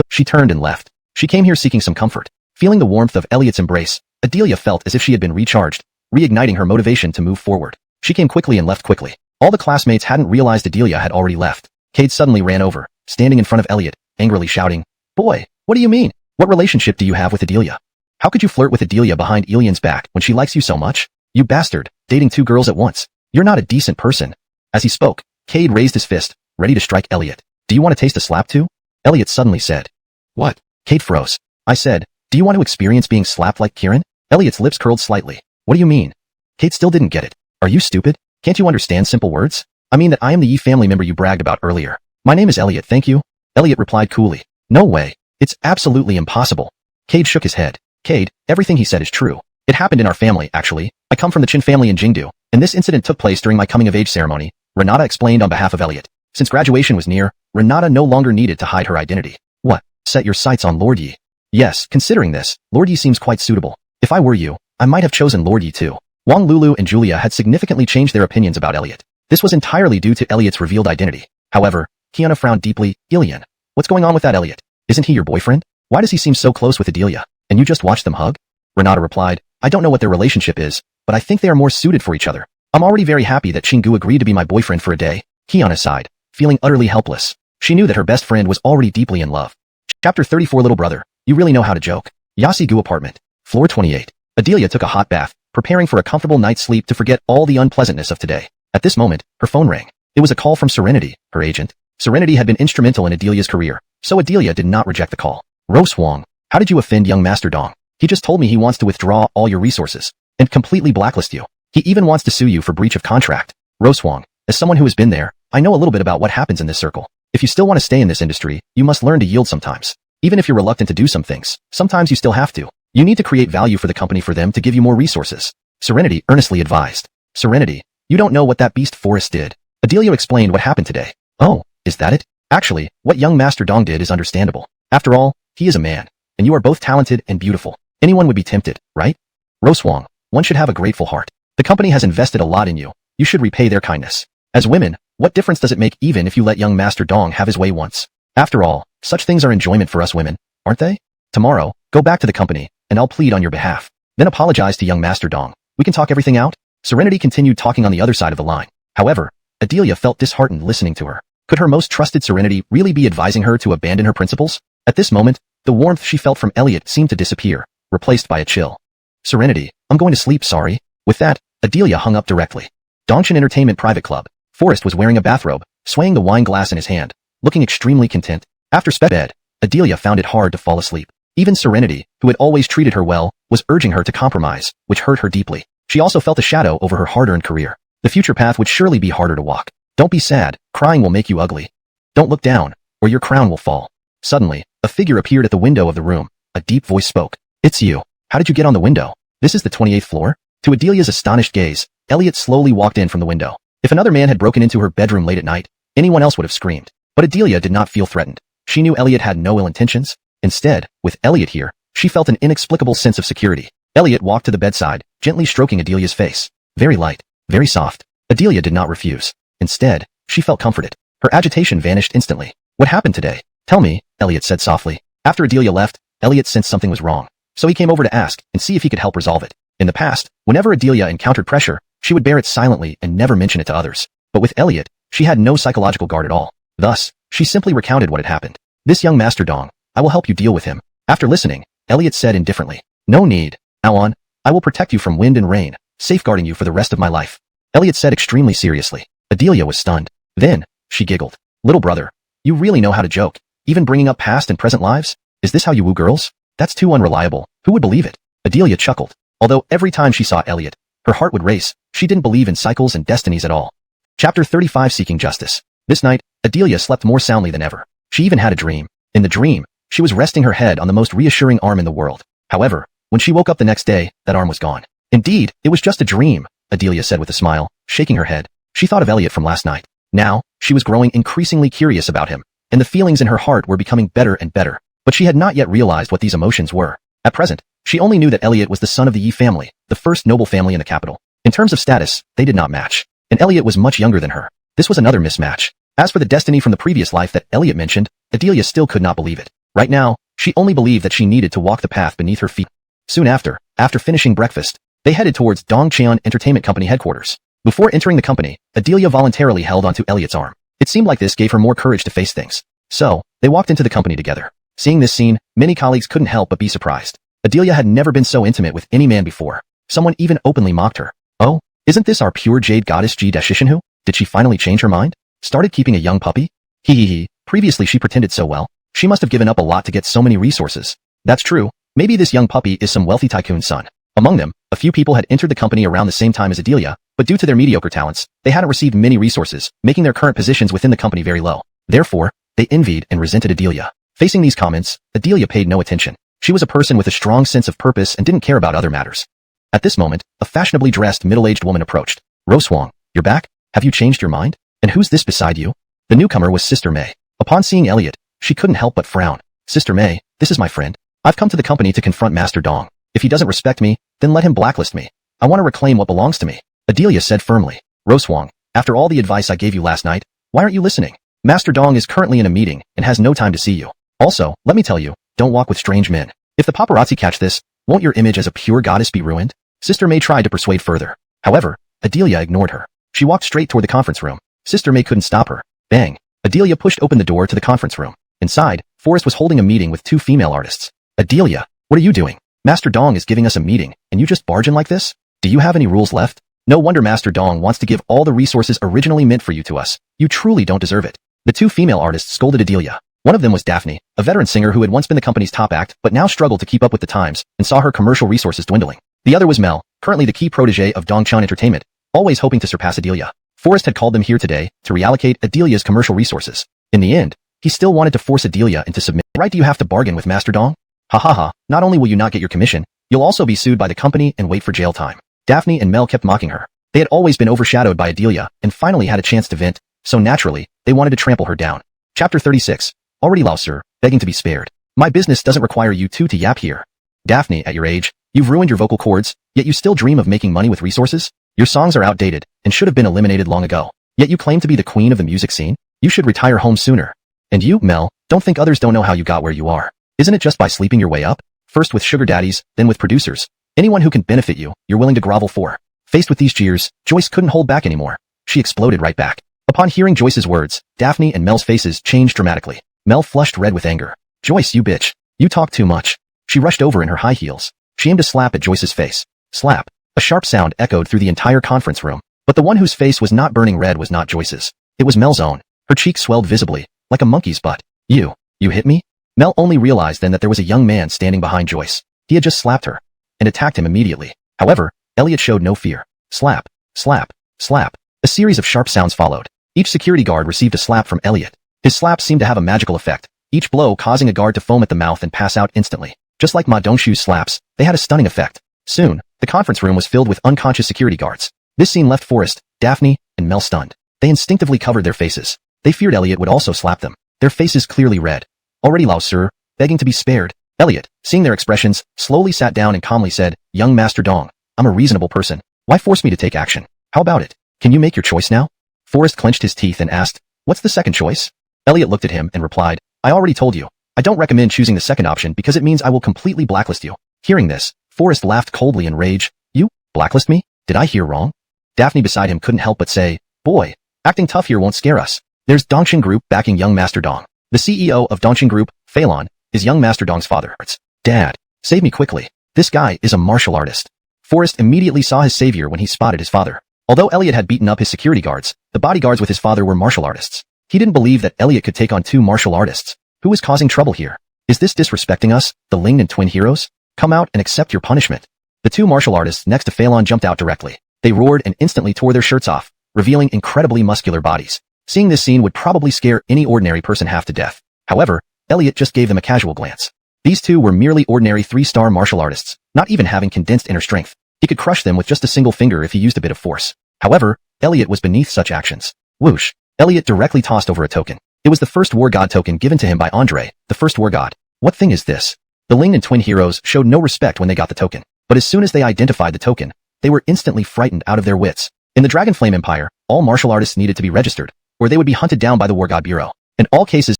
[SPEAKER 1] She turned and left. She came here seeking some comfort. Feeling the warmth of Elliot's embrace, Adelia felt as if she had been recharged, reigniting her motivation to move forward. She came quickly and left quickly. All the classmates hadn't realized Adelia had already left. Cade suddenly ran over, standing in front of Elliot, angrily shouting, Boy, what do you mean? What relationship do you have with Adelia? How could you flirt with Adelia behind Ilian's back when she likes you so much? You bastard, dating 2 girls at once. You're not a decent person. As he spoke, Cade raised his fist, ready to strike Elliot. Do you want to taste a slap too? Elliot suddenly said. What? Cade froze. I said, do you want to experience being slapped like Kieran? Elliot's lips curled slightly. What do you mean? Cade still didn't get it. Are you stupid? Can't you understand simple words? I mean that I am the Yi family member you bragged about earlier. My name is Elliot, thank you. Elliot replied coolly. No way. It's absolutely impossible. Cade shook his head. Cade, everything he said is true. It happened in our family, actually. I come from the Chin family in Jingdu, and this incident took place during my coming-of-age ceremony, Renata explained on behalf of Elliot. Since graduation was near, Renata no longer needed to hide her identity. What? Set your sights on Lord Yi. Yes, considering this, Lord Yi seems quite suitable. If I were you, I might have chosen Lord Yi too. Wang Lulu and Julia had significantly changed their opinions about Elliot. This was entirely due to Elliot's revealed identity. However, Kiana frowned deeply. Ilian, what's going on with that Elliot? Isn't he your boyfriend? Why does he seem so close with Adelia? And you just watched them hug? Renata replied, I don't know what their relationship is, but I think they are more suited for each other. I'm already very happy that Chingu agreed to be my boyfriend for a day. Kiana sighed, feeling utterly helpless. She knew that her best friend was already deeply in love. Chapter 34 Little brother, you really know how to joke. Yasi Gu apartment. Floor 28. Adelia took a hot bath, preparing for a comfortable night's sleep to forget all the unpleasantness of today. At this moment, her phone rang. It was a call from Serenity, her agent. Serenity had been instrumental in Adelia's career, so Adelia did not reject the call. Rose Wang, how did you offend young Master Dong? He just told me he wants to withdraw all your resources and completely blacklist you. He even wants to sue you for breach of contract. Rose Wang, as someone who has been there, I know a little bit about what happens in this circle. If you still want to stay in this industry, you must learn to yield sometimes. Even if you're reluctant to do some things, sometimes you still have to. You need to create value for the company for them to give you more resources. Serenity earnestly advised. Serenity, you don't know what that beast Forrest did. Adelia explained what happened today. Oh, is that it? Actually, what young Master Dong did is understandable. After all, he is a man, and you are both talented and beautiful. Anyone would be tempted, right? Rose Wang, one should have a grateful heart. The company has invested a lot in you. You should repay their kindness. As women, what difference does it make even if you let young Master Dong have his way once? After all, such things are enjoyment for us women, aren't they? Tomorrow, go back to the company, and I'll plead on your behalf. Then apologize to young Master Dong. We can talk everything out? Serenity continued talking on the other side of the line. However, Adelia felt disheartened listening to her. Could her most trusted Serenity really be advising her to abandon her principles? At this moment, the warmth she felt from Elliot seemed to disappear, replaced by a chill. Serenity, I'm going to sleep, sorry. With that, Adelia hung up directly. Dongshan Entertainment Private Club. Forrest was wearing a bathrobe, swaying the wine glass in his hand, looking extremely content. After bed, Adelia found it hard to fall asleep. Even Serenity, who had always treated her well, was urging her to compromise, which hurt her deeply. She also felt a shadow over her hard-earned career. The future path would surely be harder to walk. Don't be sad, crying will make you ugly. Don't look down, or your crown will fall. Suddenly, a figure appeared at the window of the room. A deep voice spoke. It's you. How did you get on the window? This is the 28th floor? To Adelia's astonished gaze, Elliot slowly walked in from the window. If another man had broken into her bedroom late at night, anyone else would have screamed. But Adelia did not feel threatened. She knew Elliot had no ill intentions. Instead, with Elliot here, she felt an inexplicable sense of security. Elliot walked to the bedside, gently stroking Adelia's face. Very light, very soft. Adelia did not refuse. Instead, she felt comforted. Her agitation vanished instantly. What happened today? Tell me, Elliot said softly. After Adelia left, Elliot sensed something was wrong. So he came over to ask and see if he could help resolve it. In the past, whenever Adelia encountered pressure, she would bear it silently and never mention it to others. But with Elliot, she had no psychological guard at all. Thus, she simply recounted what had happened. This young Master Dong, I will help you deal with him. After listening, Elliot said indifferently, no need. Now on, I will protect you from wind and rain, safeguarding you for the rest of my life. Elliot said extremely seriously. Adelia was stunned. Then, she giggled. Little brother, you really know how to joke, even bringing up past and present lives? Is this how you woo girls? That's too unreliable. Who would believe it? Adelia chuckled. Although every time she saw Elliot, her heart would race, she didn't believe in cycles and destinies at all. Chapter 35 Seeking Justice. This night, Adelia slept more soundly than ever. She even had a dream. In the dream, she was resting her head on the most reassuring arm in the world. However, when she woke up the next day, that arm was gone. Indeed, it was just a dream, Adelia said with a smile, shaking her head. She thought of Elliot from last night. Now, she was growing increasingly curious about him, and the feelings in her heart were becoming better and better. But she had not yet realized what these emotions were. At present, she only knew that Elliot was the son of the Yi family, the first noble family in the capital. In terms of status, they did not match. And Elliot was much younger than her. This was another mismatch. As for the destiny from the previous life that Elliot mentioned, Adelia still could not believe it. Right now, she only believed that she needed to walk the path beneath her feet. Soon after finishing breakfast, they headed towards Dongcheon Entertainment Company headquarters. Before entering the company, Adelia voluntarily held onto Elliot's arm. It seemed like this gave her more courage to face things. So, they walked into the company together. Seeing this scene, many colleagues couldn't help but be surprised. Adelia had never been so intimate with any man before. Someone even openly mocked her. Oh, isn't this our pure jade goddess Ji Dashishinhu? Did she finally change her mind? Started keeping a young puppy? Hee. Previously she pretended so well. She must have given up a lot to get so many resources. That's true. Maybe this young puppy is some wealthy tycoon's son. Among them, a few people had entered the company around the same time as Adelia, but due to their mediocre talents, they hadn't received many resources, making their current positions within the company very low. Therefore, they envied and resented Adelia. Facing these comments, Adelia paid no attention. She was a person with a strong sense of purpose and didn't care about other matters. At this moment, a fashionably dressed middle-aged woman approached. Roswang, you're back? Have you changed your mind? And who's this beside you? The newcomer was Sister May. Upon seeing Elliot, she couldn't help but frown. Sister May, this is my friend. I've come to the company to confront Master Dong. If he doesn't respect me, then let him blacklist me. I want to reclaim what belongs to me. Adelia said firmly. Roswang, after all the advice I gave you last night, why aren't you listening? Master Dong is currently in a meeting and has no time to see you. Also, let me tell you, don't walk with strange men. If the paparazzi catch this, won't your image as a pure goddess be ruined? Sister May tried to persuade further. However, Adelia ignored her. She walked straight toward the conference room. Sister May couldn't stop her. Bang! Adelia pushed open the door to the conference room. Inside, Forrest was holding a meeting with two female artists. Adelia, what are you doing? Master Dong is giving us a meeting, and you just barge in like this? Do you have any rules left? No wonder Master Dong wants to give all the resources originally meant for you to us. You truly don't deserve it. The two female artists scolded Adelia. One of them was Daphne, a veteran singer who had once been the company's top act but now struggled to keep up with the times and saw her commercial resources dwindling. The other was Mel, currently the key protege of Dongcheon Entertainment, always hoping to surpass Adelia. Forrest had called them here today to reallocate Adelia's commercial resources. In the end, he still wanted to force Adelia into submission. Right, do you have to bargain with Master Dong? Ha ha ha, not only will you not get your commission, you'll also be sued by the company and wait for jail time. Daphne and Mel kept mocking her. They had always been overshadowed by Adelia and finally had a chance to vent, so naturally, they wanted to trample her down. Chapter 36. Already Lao sir, begging to be spared. My business doesn't require you two to yap here. Daphne, at your age, you've ruined your vocal cords, yet you still dream of making money with resources? Your songs are outdated and should have been eliminated long ago. Yet you claim to be the queen of the music scene? You should retire home sooner. And you, Mel, don't think others don't know how you got where you are. Isn't it just by sleeping your way up? First with sugar daddies, then with producers. Anyone who can benefit you, you're willing to grovel for. Faced with these jeers, Joyce couldn't hold back anymore. She exploded right back. Upon hearing Joyce's words, Daphne and Mel's faces changed dramatically. Mel flushed red with anger. Joyce, you bitch. You talk too much. She rushed over in her high heels. She aimed a slap at Joyce's face. Slap. A sharp sound echoed through the entire conference room. But the one whose face was not burning red was not Joyce's. It was Mel's own. Her cheeks swelled visibly, like a monkey's butt. You hit me? Mel only realized then that there was a young man standing behind Joyce. He had just slapped her and attacked him immediately. However, Elliot showed no fear. Slap, slap, slap. A series of sharp sounds followed. Each security guard received a slap from Elliot. His slaps seemed to have a magical effect, each blow causing a guard to foam at the mouth and pass out instantly. Just like Ma Dongshu's slaps, they had a stunning effect. Soon, the conference room was filled with unconscious security guards. This scene left Forrest, Daphne, and Mel stunned. They instinctively covered their faces. They feared Elliot would also slap them, their faces clearly red. Already Lao sir, begging to be spared. Elliot, seeing their expressions, slowly sat down and calmly said, "Young Master Dong, I'm a reasonable person. Why force me to take action? How about it? Can you make your choice now?" Forrest clenched his teeth and asked, "What's the second choice?" Elliot looked at him and replied, "I already told you. I don't recommend choosing the second option because it means I will completely blacklist you." Hearing this, Forrest laughed coldly in rage. "You? Blacklist me? Did I hear wrong?" Daphne beside him couldn't help but say, "Boy, acting tough here won't scare us. There's Dongshin Group backing young Master Dong. The CEO of Dongshin Group, Phelan, is young Master Dong's father. Dad, save me quickly. This guy is a martial artist." Forrest immediately saw his savior when he spotted his father. Although Elliot had beaten up his security guards, the bodyguards with his father were martial artists. He didn't believe that Elliot could take on two martial artists. Who was causing trouble here? Is this disrespecting us, the Lingnan twin heroes? Come out and accept your punishment. The two martial artists next to Phelan jumped out directly. They roared and instantly tore their shirts off, revealing incredibly muscular bodies. Seeing this scene would probably scare any ordinary person half to death. However, Elliot just gave them a casual glance. These two were merely ordinary 3-star martial artists, not even having condensed inner strength. He could crush them with just a single finger if he used a bit of force. However, Elliot was beneath such actions. Whoosh! Elliot directly tossed over a token. It was the first war god token given to him by Andre, the first war god. What thing is this? The Lingnan twin heroes showed no respect when they got the token, but as soon as they identified the token, they were instantly frightened out of their wits. In the Dragon Flame Empire, all martial artists needed to be registered, or they would be hunted down by the War God Bureau. In all cases,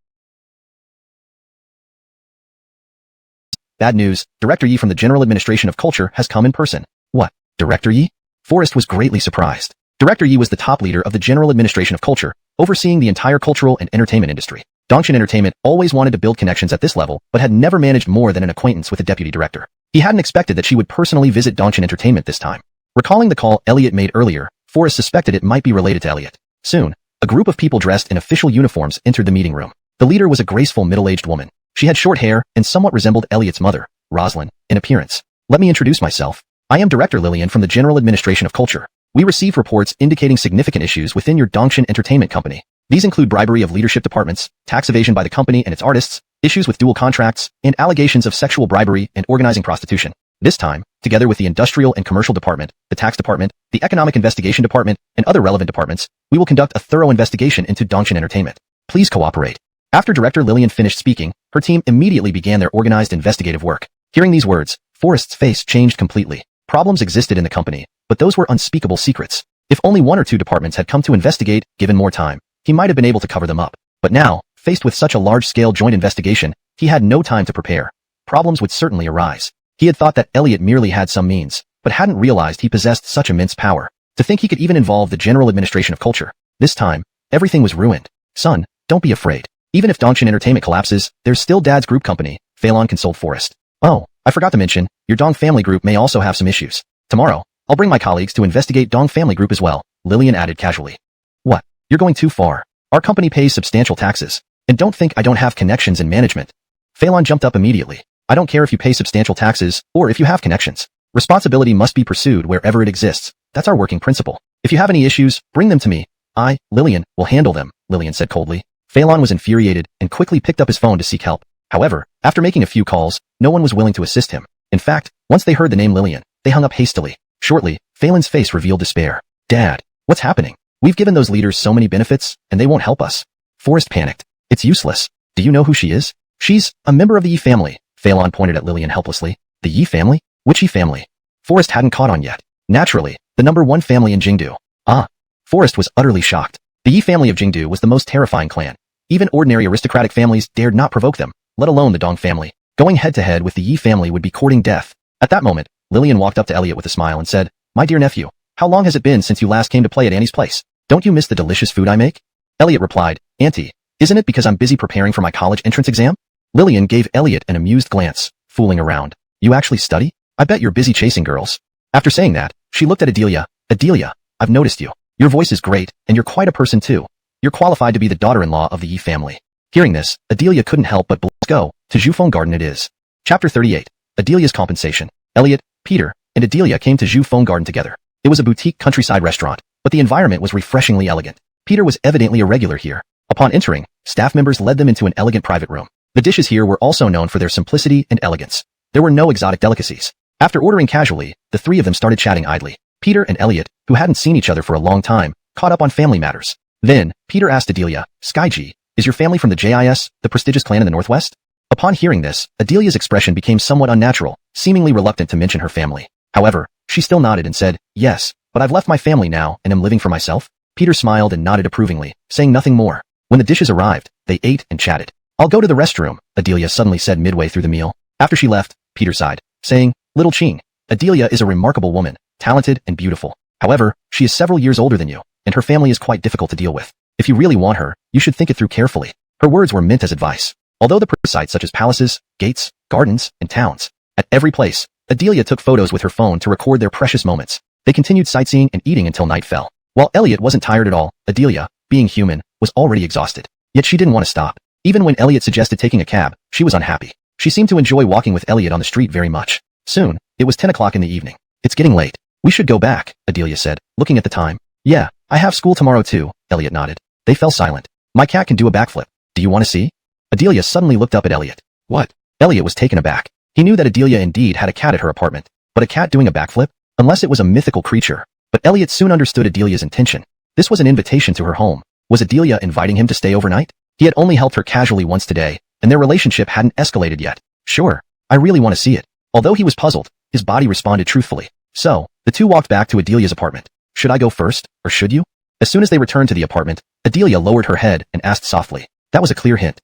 [SPEAKER 1] bad news, Director Yi from the General Administration of Culture has come in person. What? Director Yi? Forrest was greatly surprised. Director Yi was the top leader of the General Administration of Culture, overseeing the entire cultural and entertainment industry. Dongshin Entertainment always wanted to build connections at this level, but had never managed more than an acquaintance with the deputy director. He hadn't expected that she would personally visit Dongshin Entertainment this time. Recalling the call Elliot made earlier, Forrest suspected it might be related to Elliot. Soon, a group of people dressed in official uniforms entered the meeting room. The leader was a graceful middle-aged woman. She had short hair and somewhat resembled Elliot's mother, Rosalind, in appearance. "Let me introduce myself. I am Director Lillian from the General Administration of Culture. We receive reports indicating significant issues within your Dongshin Entertainment Company. These include bribery of leadership departments, tax evasion by the company and its artists, issues with dual contracts, and allegations of sexual bribery and organizing prostitution. This time, together with the Industrial and Commercial Department, the Tax Department, the Economic Investigation Department, and other relevant departments, we will conduct a thorough investigation into Dongshin Entertainment. Please cooperate." After Director Lillian finished speaking, her team immediately began their organized investigative work. Hearing these words, Forrest's face changed completely. Problems existed in the company, but those were unspeakable secrets. If only one or two departments had come to investigate, given more time, he might have been able to cover them up. But now, faced with such a large-scale joint investigation, he had no time to prepare. Problems would certainly arise. He had thought that Elliot merely had some means, but hadn't realized he possessed such immense power. To think he could even involve the General Administration of Culture. This time, everything was ruined. "Son, don't be afraid. Even if Dongshin Entertainment collapses, there's still Dad's group company," Phelan consoled Forrest. "Oh, I forgot to mention, your Dong family group may also have some issues. Tomorrow, I'll bring my colleagues to investigate Dong family group as well," Lillian added casually. "What? You're going too far. Our company pays substantial taxes. And don't think I don't have connections in management." Phelan jumped up immediately. "I don't care if you pay substantial taxes, or if you have connections. Responsibility must be pursued wherever it exists. That's our working principle. If you have any issues, bring them to me. I, Lillian, will handle them," Lillian said coldly. Phelan was infuriated and quickly picked up his phone to seek help. However, after making a few calls, no one was willing to assist him. In fact, once they heard the name Lillian, they hung up hastily. Shortly, Phelan's face revealed despair. "Dad, what's happening? We've given those leaders so many benefits, and they won't help us." Forrest panicked. "It's useless. Do you know who she is?" "She's a member of the Yi family," Phelan pointed at Lillian helplessly. "The Yi family? Which Yi family?" Forrest hadn't caught on yet. Naturally, the number one family in Jingdu. Ah. Forrest was utterly shocked. The Yi family of Jingdu was the most terrifying clan. Even ordinary aristocratic families dared not provoke them, let alone the Dong family. Going head-to-head with the Yi family would be courting death. At that moment, Lillian walked up to Elliot with a smile and said, "My dear nephew, how long has it been since you last came to play at Annie's place? Don't you miss the delicious food I make?" Elliot replied, "Auntie, isn't it because I'm busy preparing for my college entrance exam?" Lillian gave Elliot an amused glance, fooling around. "You actually study? I bet you're busy chasing girls." After saying that, she looked at Adelia. "Adelia, I've noticed you. Your voice is great, and you're quite a person too. You're qualified to be the daughter-in-law of the Yi family." Hearing this, Adelia couldn't help but let's go, to Zhufeng Garden it is. Chapter 38. Adelia's compensation. Elliot, Peter, and Adelia came to Zhufeng Garden together. It was a boutique countryside restaurant, but the environment was refreshingly elegant. Peter was evidently a regular here. Upon entering, staff members led them into an elegant private room. The dishes here were also known for their simplicity and elegance. There were no exotic delicacies. After ordering casually, the three of them started chatting idly. Peter and Elliot, who hadn't seen each other for a long time, caught up on family matters. Then, Peter asked Adelia, Skyji, is your family from the JIS, the prestigious clan in the Northwest? Upon hearing this, Adelia's expression became somewhat unnatural, seemingly reluctant to mention her family. However, she still nodded and said, yes, but I've left my family now and am living for myself. Peter smiled and nodded approvingly, saying nothing more. When the dishes arrived, they ate and chatted. I'll go to the restroom, Adelia suddenly said midway through the meal. After she left, Peter sighed, saying, Little Ching, Adelia is a remarkable woman, talented and beautiful. However, she is several years older than you, and her family is quite difficult to deal with. If you really want her, you should think it through carefully. Her words were meant as advice. Although the sites such as palaces, gates, gardens, and towns. At every place, Adelia took photos with her phone to record their precious moments. They continued sightseeing and eating until night fell. While Elliot wasn't tired at all, Adelia, being human, was already exhausted. Yet she didn't want to stop. Even when Elliot suggested taking a cab, she was unhappy. She seemed to enjoy walking with Elliot on the street very much. Soon, it was 10 o'clock in the evening. It's getting late. We should go back, Adelia said, looking at the time. Yeah, I have school tomorrow too, Elliot nodded. They fell silent. My cat can do a backflip. Do you want to see? Adelia suddenly looked up at Elliot. What? Elliot was taken aback. He knew that Adelia indeed had a cat at her apartment. But a cat doing a backflip? Unless it was a mythical creature. But Elliot soon understood Adelia's intention. This was an invitation to her home. Was Adelia inviting him to stay overnight? He had only helped her casually once today, and their relationship hadn't escalated yet. Sure, I really want to see it. Although he was puzzled, his body responded truthfully. So, the two walked back to Adelia's apartment. Should I go first, or should you? As soon as they returned to the apartment, Adelia lowered her head and asked softly. That was a clear hint.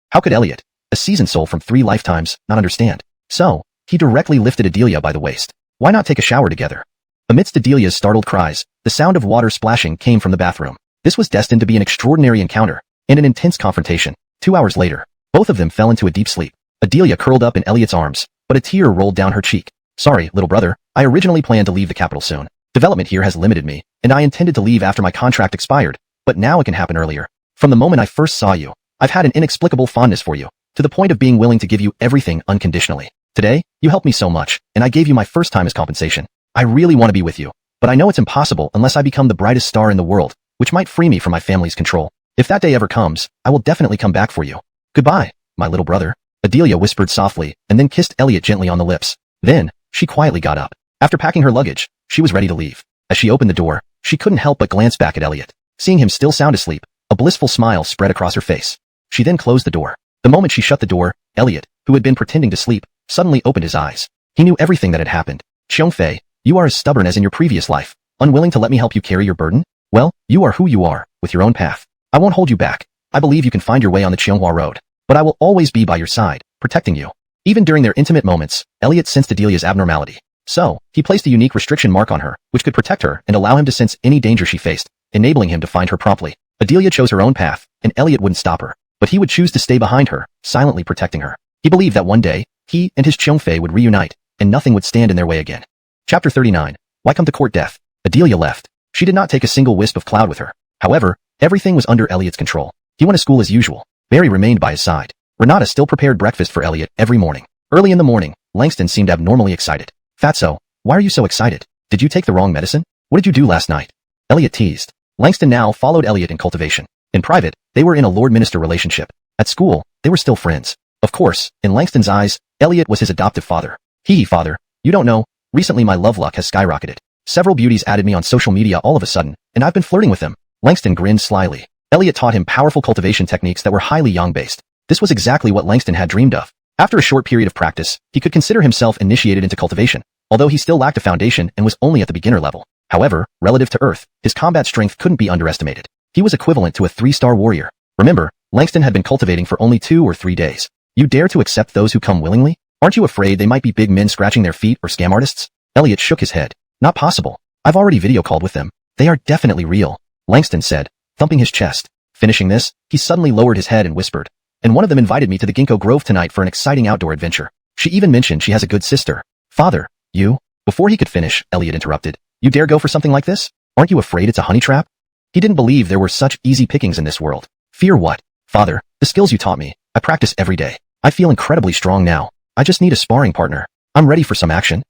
[SPEAKER 1] How could Elliot, a seasoned soul from 3 lifetimes, not understand? So, he directly lifted Adelia by the waist. Why not take a shower together? Amidst Adelia's startled cries, the sound of water splashing came from the bathroom. This was destined to be an extraordinary encounter, and an intense confrontation. 2 hours later, both of them fell into a deep sleep. Adelia curled up in Elliot's arms, but a tear rolled down her cheek. Sorry, little brother, I originally planned to leave the capital soon. Development here has limited me, and I intended to leave after my contract expired, but now it can happen earlier. From the moment I first saw you, I've had an inexplicable fondness for you, to the point of being willing to give you everything unconditionally. Today, you helped me so much, and I gave you my first time as compensation. I really want to be with you, but I know it's impossible unless I become the brightest star in the world, which might free me from my family's control. If that day ever comes, I will definitely come back for you. Goodbye, my little brother. Adelia whispered softly, and then kissed Elliot gently on the lips. Then, she quietly got up. After packing her luggage, she was ready to leave. As she opened the door, she couldn't help but glance back at Elliot. Seeing him still sound asleep, a blissful smile spread across her face. She then closed the door. The moment she shut the door, Elliot, who had been pretending to sleep, suddenly opened his eyes. He knew everything that had happened. Qiongfei, you are as stubborn as in your previous life, unwilling to let me help you carry your burden? Well, you are who you are, with your own path. I won't hold you back. I believe you can find your way on the Qianghua road. But I will always be by your side, protecting you. Even during their intimate moments, Elliot sensed Adelia's abnormality. So, he placed a unique restriction mark on her, which could protect her and allow him to sense any danger she faced, enabling him to find her promptly. Adelia chose her own path, and Elliot wouldn't stop her. But he would choose to stay behind her, silently protecting her. He believed that one day, he and his Qiongfei would reunite, and nothing would stand in their way again. Chapter 39. Why come to court death? Adelia left. She did not take a single wisp of cloud with her. However, everything was under Elliot's control. He went to school as usual. Barry remained by his side. Renata still prepared breakfast for Elliot every morning. Early in the morning, Langston seemed abnormally excited. Fatso, why are you so excited? Did you take the wrong medicine? What did you do last night? Elliot teased. Langston now followed Elliot in cultivation. In private, they were in a lord-minister relationship. At school, they were still friends. Of course, in Langston's eyes, Elliot was his adoptive father. Hee father, you don't know, recently my love luck has skyrocketed. Several beauties added me on social media all of a sudden, and I've been flirting with them. Langston grinned slyly. Elliot taught him powerful cultivation techniques that were highly yang-based. This was exactly what Langston had dreamed of. After a short period of practice, he could consider himself initiated into cultivation, although he still lacked a foundation and was only at the beginner level. However, relative to Earth, his combat strength couldn't be underestimated. He was equivalent to a 3-star warrior. Remember, Langston had been cultivating for only 2 or 3 days. You dare to accept those who come willingly? Aren't you afraid they might be big men scratching their feet or scam artists? Elliot shook his head. Not possible. I've already video called with them. They are definitely real, Langston said, thumping his chest. Finishing this, he suddenly lowered his head and whispered. And one of them invited me to the Ginkgo Grove tonight for an exciting outdoor adventure. She even mentioned she has a good sister. Father, you? Before he could finish, Elliot interrupted. You dare go for something like this? Aren't you afraid it's a honey trap? He didn't believe there were such easy pickings in this world. Fear what? Father, the skills you taught me, I practice every day. I feel incredibly strong now. I just need a sparring partner. I'm ready for some action.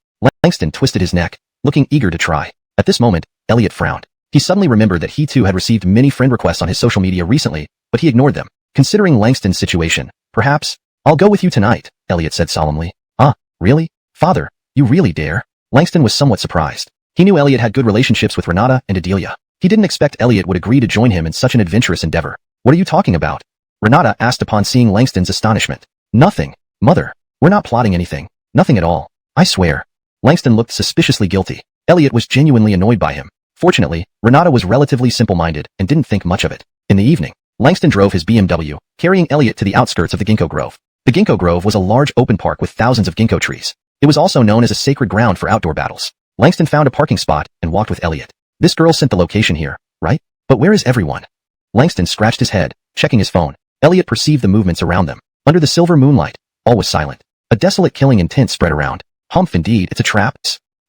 [SPEAKER 1] Langston twisted his neck, looking eager to try. At this moment, Elliot frowned. He suddenly remembered that he too had received many friend requests on his social media recently, but he ignored them. Considering Langston's situation, perhaps, "I'll go with you tonight," Elliot said solemnly. "Ah, really? Father, you really dare?" Langston was somewhat surprised. He knew Elliot had good relationships with Renata and Adelia. He didn't expect Elliot would agree to join him in such an adventurous endeavor. "What are you talking about?" Renata asked upon seeing Langston's astonishment. "Nothing, Mother. We're not plotting anything. Nothing at all. I swear." Langston looked suspiciously guilty. Elliot was genuinely annoyed by him. Fortunately, Renata was relatively simple-minded and didn't think much of it. In the evening, Langston drove his BMW, carrying Elliot to the outskirts of the ginkgo grove. The ginkgo grove was a large open park with thousands of ginkgo trees. It was also known as a sacred ground for outdoor battles. Langston found a parking spot and walked with Elliot. "This girl sent the location here, right? But where is everyone?" Langston scratched his head, checking his phone. Elliot perceived the movements around them. Under the silver moonlight, all was silent. A desolate killing intent spread around. "Humph, indeed, it's a trap.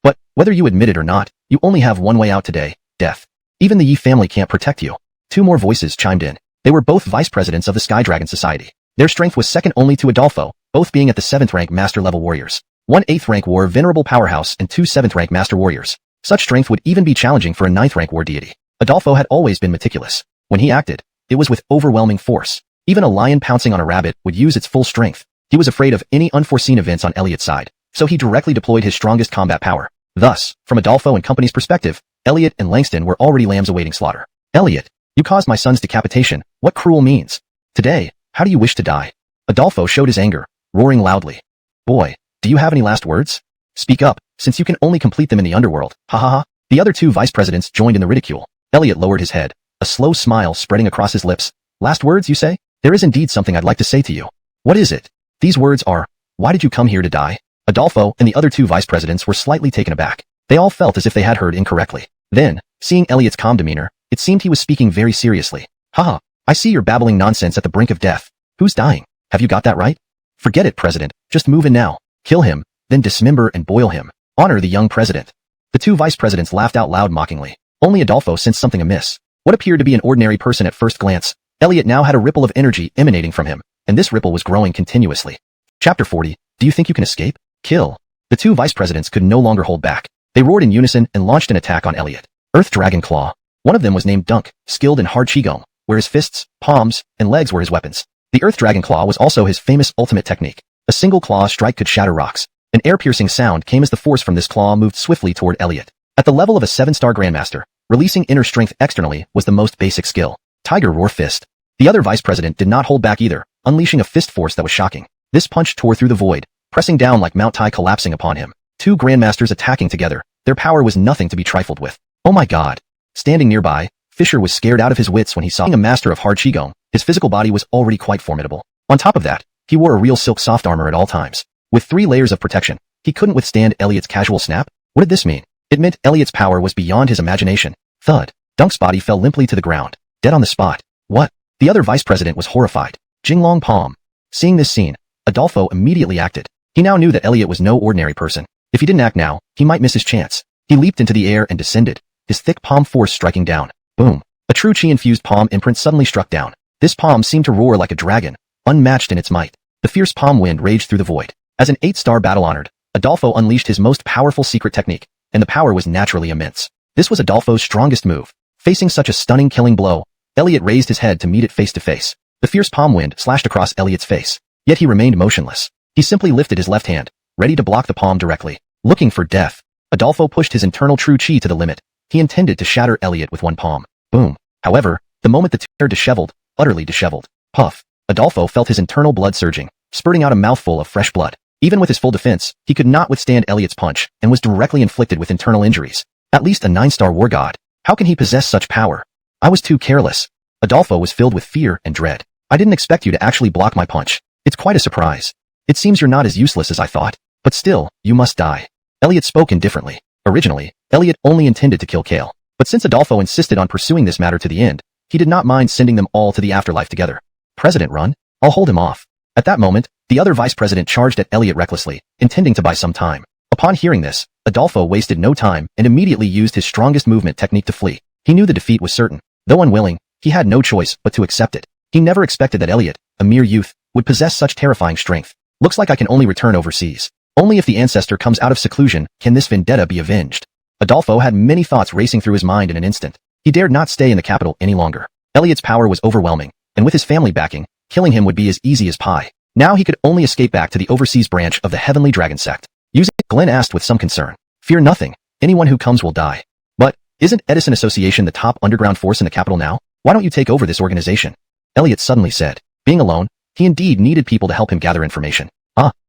[SPEAKER 1] But, whether you admit it or not, you only have one way out today, death. Even the Yi family can't protect you." Two more voices chimed in. They were both vice presidents of the Sky Dragon Society. Their strength was second only to Adolfo, both being at the 7th rank master level warriors. One 8th rank war venerable powerhouse and two 7th rank master warriors. Such strength would even be challenging for a 9th rank war deity. Adolfo had always been meticulous. When he acted, it was with overwhelming force. Even a lion pouncing on a rabbit would use its full strength. He was afraid of any unforeseen events on Elliot's side, so he directly deployed his strongest combat power. Thus, from Adolfo and company's perspective, Elliot and Langston were already lambs awaiting slaughter. "Elliot, you caused my son's decapitation. What cruel means? Today, how do you wish to die?" Adolfo showed his anger, roaring loudly. "Boy, do you have any last words? Speak up, since you can only complete them in the underworld. Ha ha ha." The other two vice presidents joined in the ridicule. Elliot lowered his head, a slow smile spreading across his lips. "Last words, you say? There is indeed something I'd like to say to you." "What is it?" "These words are, why did you come here to die?" Adolfo and the other two vice presidents were slightly taken aback. They all felt as if they had heard incorrectly. Then, seeing Elliot's calm demeanor, it seemed he was speaking very seriously. "Haha, I see you're babbling nonsense at the brink of death. Who's dying? Have you got that right? Forget it, President. Just move in now. Kill him, then dismember and boil him. Honor the young president." The two vice presidents laughed out loud mockingly. Only Adolfo sensed something amiss. What appeared to be an ordinary person at first glance, Elliot now had a ripple of energy emanating from him, and this ripple was growing continuously. Chapter 40. Do you think you can escape? Kill. The two vice presidents could no longer hold back. They roared in unison and launched an attack on Elliot. Earth Dragon Claw. One of them was named Dunk, skilled in hard qigong, where his fists, palms, and legs were his weapons. The Earth Dragon Claw was also his famous ultimate technique. A single claw strike could shatter rocks. An air-piercing sound came as the force from this claw moved swiftly toward Elliot. At the level of a 7-star Grandmaster, releasing inner strength externally was the most basic skill. Tiger Roar Fist. The other vice president did not hold back either, unleashing a fist force that was shocking. This punch tore through the void, pressing down like Mount Tai collapsing upon him. Two Grandmasters attacking together, their power was nothing to be trifled with. Oh my god. Standing nearby, Fisher was scared out of his wits when he saw a master of hard qigong. His physical body was already quite formidable. On top of that, he wore a real silk soft armor at all times. With 3 layers of protection, he couldn't withstand Elliot's casual snap. What did this mean? It meant Elliot's power was beyond his imagination. Thud. Dunk's body fell limply to the ground, dead on the spot. What? The other vice president was horrified. Jinglong Palm. Seeing this scene, Adolfo immediately acted. He now knew that Elliot was no ordinary person. If he didn't act now, he might miss his chance. He leaped into the air and descended, his thick palm force striking down. Boom. A true chi-infused palm imprint suddenly struck down. This palm seemed to roar like a dragon, unmatched in its might. The fierce palm wind raged through the void. As an 8-star battle-honored, Adolfo unleashed his most powerful secret technique, and the power was naturally immense. This was Adolfo's strongest move. Facing such a stunning killing blow, Elliot raised his head to meet it face to face. The fierce palm wind slashed across Elliot's face, yet he remained motionless. He simply lifted his left hand, ready to block the palm directly. Looking for death, Adolfo pushed his internal true chi to the limit. He intended to shatter Elliot with one palm. Boom. However, the moment the two turned disheveled, utterly disheveled. Puff. Adolfo felt his internal blood surging, spurting out a mouthful of fresh blood. Even with his full defense, he could not withstand Elliot's punch, and was directly inflicted with internal injuries. At least a 9-star war god. How can he possess such power? I was too careless. Adolfo was filled with fear and dread. I didn't expect you to actually block my punch. It's quite a surprise. It seems you're not as useless as I thought. But still, you must die. Elliot spoke indifferently. Originally, Elliot only intended to kill Kale. But since Adolfo insisted on pursuing this matter to the end, he did not mind sending them all to the afterlife together. President run? I'll hold him off. At that moment, the other vice president charged at Elliot recklessly, intending to buy some time. Upon hearing this, Adolfo wasted no time and immediately used his strongest movement technique to flee. He knew the defeat was certain. Though unwilling, he had no choice but to accept it. He never expected that Elliot, a mere youth, would possess such terrifying strength. Looks like I can only return overseas. Only if the ancestor comes out of seclusion can this vendetta be avenged. Adolfo had many thoughts racing through his mind in an instant. He dared not stay in the capital any longer. Elliot's power was overwhelming, and with his family backing, killing him would be as easy as pie. Now he could only escape back to the overseas branch of the Heavenly Dragon sect. Using it, Glenn asked with some concern. Fear nothing. Anyone who comes will die. But, isn't Edison Association the top underground force in the capital now? Why don't you take over this organization? Elliot suddenly said. Being alone, he indeed needed people to help him gather information.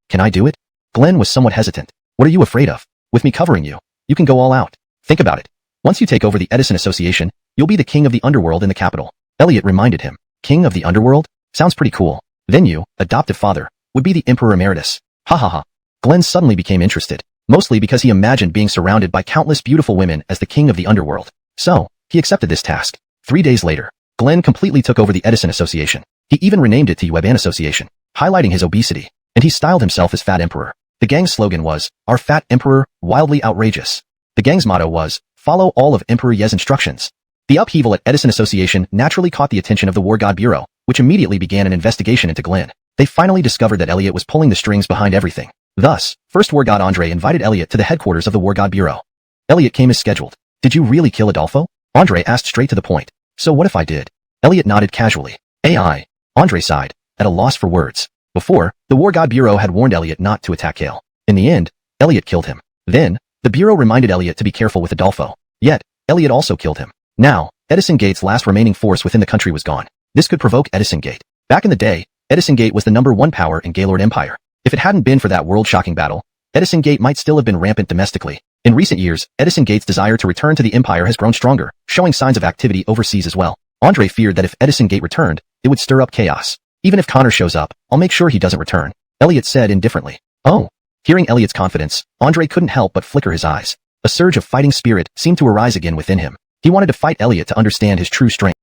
[SPEAKER 1] Can I do it? Glenn was somewhat hesitant. What are you afraid of? With me covering you, you can go all out. Think about it. Once you take over the Edison Association, you'll be the king of the underworld in the capital. Elliot reminded him. King of the underworld? Sounds pretty cool. Then you, adoptive father, would be the Emperor Emeritus. Ha ha ha. Glenn suddenly became interested, mostly because he imagined being surrounded by countless beautiful women as the king of the underworld. So, he accepted this task. 3 days later, Glenn completely took over the Edison Association. He even renamed it to Yueban Association, highlighting his obesity, and he styled himself as Fat Emperor. The gang's slogan was, Our Fat Emperor, Wildly Outrageous. The gang's motto was, Follow all of Emperor Ye's instructions. The upheaval at Edison Association naturally caught the attention of the War God Bureau, which immediately began an investigation into Glenn. They finally discovered that Elliot was pulling the strings behind everything. Thus, First War God Andre invited Elliot to the headquarters of the War God Bureau. Elliot came as scheduled. Did you really kill Adolfo? Andre asked straight to the point. So what if I did? Elliot nodded casually. AI. Andre sighed, at a loss for words. Before, the War God Bureau had warned Elliot not to attack Hale. In the end, Elliot killed him. Then, the Bureau reminded Elliot to be careful with Adolfo. Yet, Elliot also killed him. Now, Edison Gate's last remaining force within the country was gone. This could provoke Edison Gate. Back in the day, Edison Gate was the #1 power in Gaylord Empire. If it hadn't been for that world-shocking battle, Edison Gate might still have been rampant domestically. In recent years, Edison Gate's desire to return to the empire has grown stronger, showing signs of activity overseas as well. Andre feared that if Edison Gate returned, it would stir up chaos. Even if Connor shows up, I'll make sure he doesn't return. Elliot said indifferently. Oh. Hearing Elliot's confidence, Andre couldn't help but flicker his eyes. A surge of fighting spirit seemed to arise again within him. He wanted to fight Elliot to understand his true strength.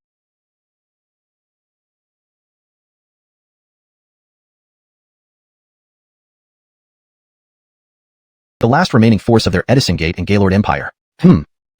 [SPEAKER 1] The last remaining force of their Edison Gate and Gaylord Empire.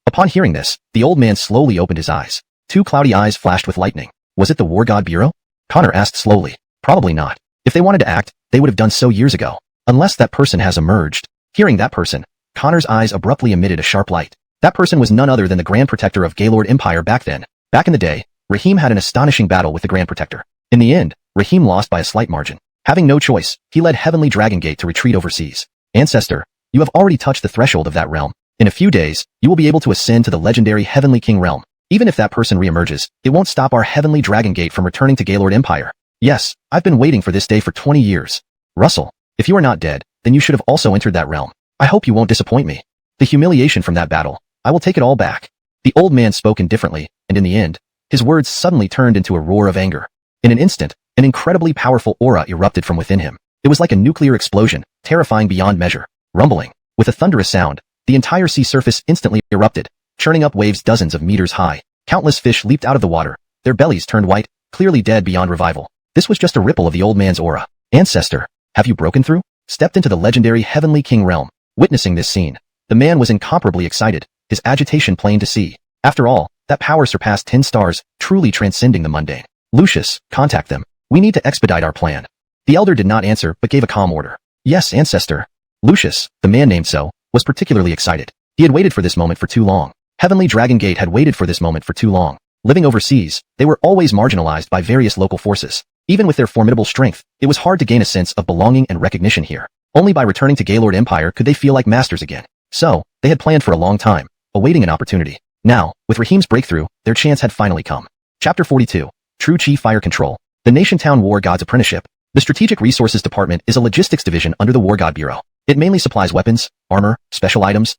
[SPEAKER 1] Upon hearing this, the old man slowly opened his eyes. 2 cloudy eyes flashed with lightning. Was it the War God Bureau? Connor asked slowly. Probably not. If they wanted to act, they would have done so years ago. Unless that person has emerged. Hearing that person, Connor's eyes abruptly emitted a sharp light. That person was none other than the Grand Protector of Gaylord Empire back then. Back in the day, Raheem had an astonishing battle with the Grand Protector. In the end, Raheem lost by a slight margin. Having no choice, he led Heavenly Dragon Gate to retreat overseas. Ancestor, you have already touched the threshold of that realm. In a few days, you will be able to ascend to the legendary Heavenly King realm. Even if that person reemerges, it won't stop our Heavenly Dragon Gate from returning to Gaylord Empire. Yes, I've been waiting for this day for 20 years. Russell, if you are not dead, then you should have also entered that realm. I hope you won't disappoint me. The humiliation from that battle, I will take it all back. The old man spoke indifferently, and in the end, his words suddenly turned into a roar of anger. In an instant, an incredibly powerful aura erupted from within him. It was like a nuclear explosion, terrifying beyond measure. Rumbling, with a thunderous sound, the entire sea surface instantly erupted, churning up waves dozens of meters high. Countless fish leaped out of the water, their bellies turned white, clearly dead beyond revival. This was just a ripple of the old man's aura. Ancestor, have you broken through? Stepped into the legendary Heavenly King realm. Witnessing this scene, the man was incomparably excited, his agitation plain to see. After all, that power surpassed 10 stars, truly transcending the mundane. Lucius, contact them. We need to expedite our plan. The elder did not answer but gave a calm order. Yes, Ancestor. Lucius, the man named so, was particularly excited. He had waited for this moment for too long. Heavenly Dragon Gate had waited for this moment for too long. Living overseas, they were always marginalized by various local forces. Even with their formidable strength, it was hard to gain a sense of belonging and recognition here. Only by returning to Gaylord Empire could they feel like masters again. So, they had planned for a long time, awaiting an opportunity. Now, with Raheem's breakthrough, their chance had finally come. Chapter 42. True Chi Fire Control. The Nationtown War God's Apprenticeship. The Strategic Resources Department is a logistics division under the War God Bureau. It mainly supplies weapons, armor, special items,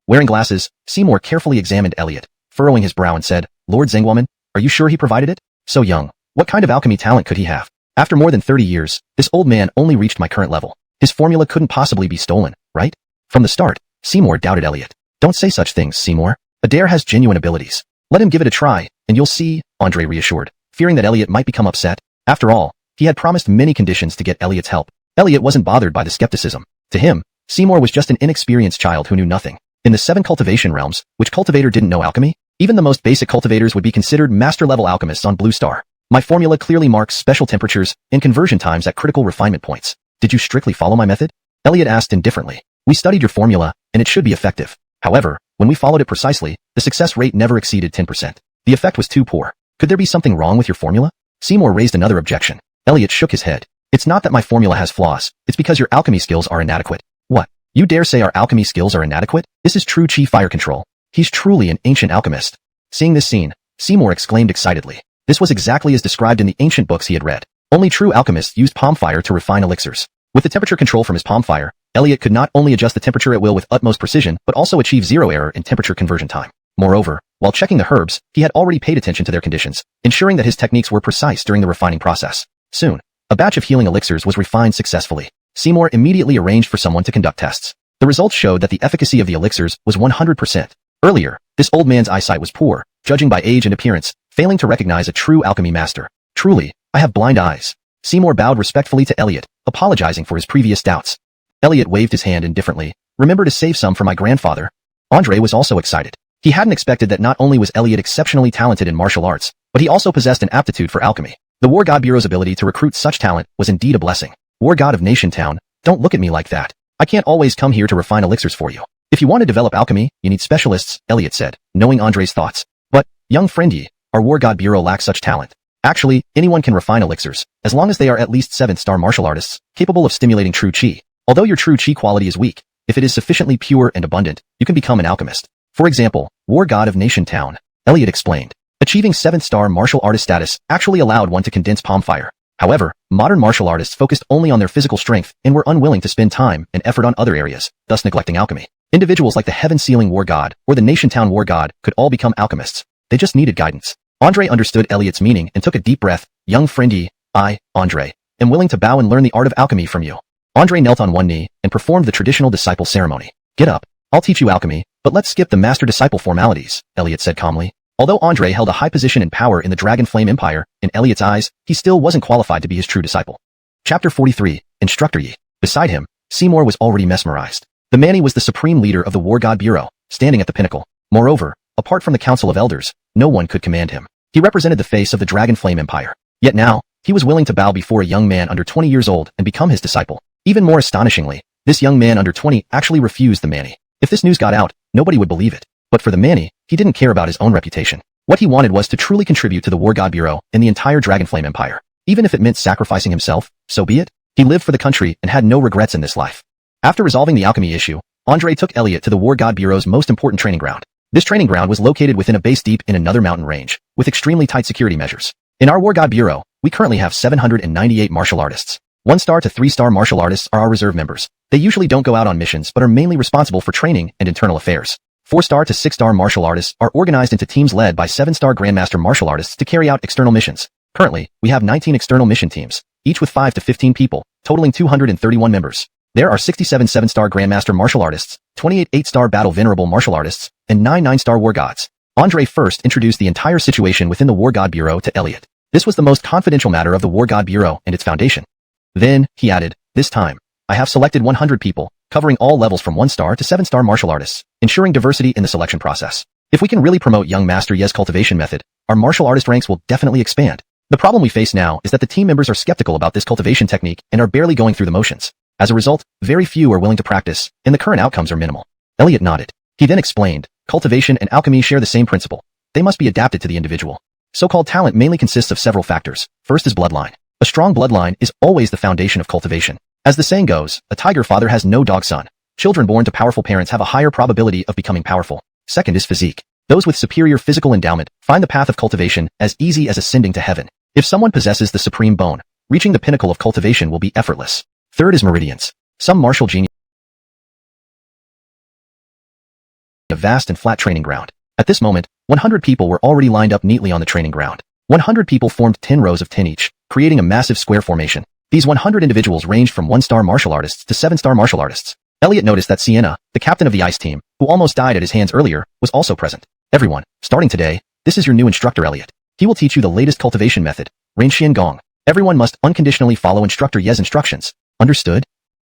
[SPEAKER 1] wearing glasses. Seymour carefully examined Elliot, furrowing his brow and said, Lord Zengwoman, are you sure he provided it? So young. What kind of alchemy talent could he have? After more than 30 years, this old man only reached my current level. His formula couldn't possibly be stolen, right? From the start, Seymour doubted Elliot. Don't say such things, Seymour. Adair has genuine abilities. Let him give it a try, and you'll see, Andre reassured, fearing that Elliot might become upset. After all, he had promised many conditions to get Elliot's help. Elliot wasn't bothered by the skepticism. To him, Seymour was just an inexperienced child who knew nothing. In the 7 cultivation realms, which cultivator didn't know alchemy? Even the most basic cultivators would be considered master-level alchemists on Blue Star. My formula clearly marks special temperatures and conversion times at critical refinement points. Did you strictly follow my method? Elliot asked indifferently. We studied your formula, and it should be effective. However, When we followed it precisely, the success rate never exceeded 10%. The effect was too poor. Could there be something wrong with your formula? Seymour raised another objection. Elliot shook his head. It's not that my formula has flaws, it's because your alchemy skills are inadequate. What? You dare say our alchemy skills are inadequate? This is true chi fire control. He's truly an ancient alchemist. Seeing this scene, Seymour exclaimed excitedly. This was exactly as described in the ancient books he had read. Only true alchemists used palm fire to refine elixirs. With the temperature control from his palm fire, Elliot could not only adjust the temperature at will with utmost precision, but also achieve zero error in temperature conversion time. Moreover, while checking the herbs, he had already paid attention to their conditions, ensuring that his techniques were precise during the refining process. Soon, a batch of healing elixirs was refined successfully. Seymour immediately arranged for someone to conduct tests. The results showed that the efficacy of the elixirs was 100%. Earlier, this old man's eyesight was poor, judging by age and appearance, failing to recognize a true alchemy master. Truly, I have blind eyes. Seymour bowed respectfully to Elliot, apologizing for his previous doubts. Elliot waved his hand indifferently. Remember to save some for my grandfather. Andre was also excited. He hadn't expected that not only was Elliot exceptionally talented in martial arts, but he also possessed an aptitude for alchemy. The War God Bureau's ability to recruit such talent was indeed a blessing. War God of Nation Town, don't look at me like that. I can't always come here to refine elixirs for you. If you want to develop alchemy, you need specialists, Elliot said, knowing Andre's thoughts. But, young friendy, our War God Bureau lacks such talent. Actually, anyone can refine elixirs, as long as they are at least 7-star martial artists, capable of stimulating true chi. Although your true chi quality is weak, if it is sufficiently pure and abundant, you can become an alchemist. For example, War God of Nation Town, Elliot explained. Achieving 7-star martial artist status actually allowed one to condense palm fire. However, modern martial artists focused only on their physical strength and were unwilling to spend time and effort on other areas, thus neglecting alchemy. Individuals like the Heaven-Sealing War God or the Nation Town War God could all become alchemists. They just needed guidance. Andre understood Elliot's meaning and took a deep breath. Young friendy, I, Andre, am willing to bow and learn the art of alchemy from you. Andre knelt on one knee and performed the traditional disciple ceremony. Get up. I'll teach you alchemy, but let's skip the master-disciple formalities, Elliot said calmly. Although Andre held a high position and power in the Dragon Flame Empire, in Elliot's eyes, he still wasn't qualified to be his true disciple. Chapter 43, Instructor Yi. Beside him, Seymour was already mesmerized. The Manny was the supreme leader of the War God Bureau, standing at the pinnacle. Moreover, apart from the Council of Elders, no one could command him. He represented the face of the Dragon Flame Empire. Yet now, he was willing to bow before a young man under 20 years old and become his disciple. Even more astonishingly, this young man under 20 actually refused the Manny. If this news got out, nobody would believe it. But for the Manny, he didn't care about his own reputation. What he wanted was to truly contribute to the War God Bureau and the entire Dragonflame Empire. Even if it meant sacrificing himself, so be it. He lived for the country and had no regrets in this life. After resolving the alchemy issue, Andre took Elliot to the War God Bureau's most important training ground. This training ground was located within a base deep in another mountain range, with extremely tight security measures. In our War God Bureau, we currently have 798 martial artists. 1-star to 3-star martial artists are our reserve members. They usually don't go out on missions but are mainly responsible for training and internal affairs. 4-star to 6-star martial artists are organized into teams led by 7-star Grandmaster martial artists to carry out external missions. Currently, we have 19 external mission teams, each with 5 to 15 people, totaling 231 members. There are 67 7-star Grandmaster martial artists, 28 8-star Battle Venerable martial artists, and 9 9-star War Gods. Andre first introduced the entire situation within the War God Bureau to Elliot. This was the most confidential matter of the War God Bureau and its foundation. Then, he added, this time, I have selected 100 people, covering all levels from 1-star to 7-star martial artists, ensuring diversity in the selection process. If we can really promote young Master Ye's cultivation method, our martial artist ranks will definitely expand. The problem we face now is that the team members are skeptical about this cultivation technique and are barely going through the motions. As a result, very few are willing to practice, and the current outcomes are minimal. Elliot nodded. He then explained, cultivation and alchemy share the same principle. They must be adapted to the individual. So-called talent mainly consists of several factors. First is bloodline. A strong bloodline is always the foundation of cultivation. As the saying goes, a tiger father has no dog son. Children born to powerful parents have a higher probability of becoming powerful. Second is physique. Those with superior physical endowment find the path of cultivation as easy as ascending to heaven. If someone possesses the supreme bone, reaching the pinnacle of cultivation will be effortless. Third is meridians. Some martial genius a vast and flat training ground. At this moment, 100 people were already lined up neatly on the training ground. 100 people formed 10 rows of 10 each, creating a massive square formation. These 100 individuals ranged from 1-star martial artists to 7-star martial artists. Elliot noticed that Sienna, the captain of the ice team, who almost died at his hands earlier, was also present. Everyone, starting today, this is your new instructor Elliot. He will teach you the latest cultivation method, Rainxian Gong. Everyone must unconditionally follow Instructor Ye's instructions. Understood?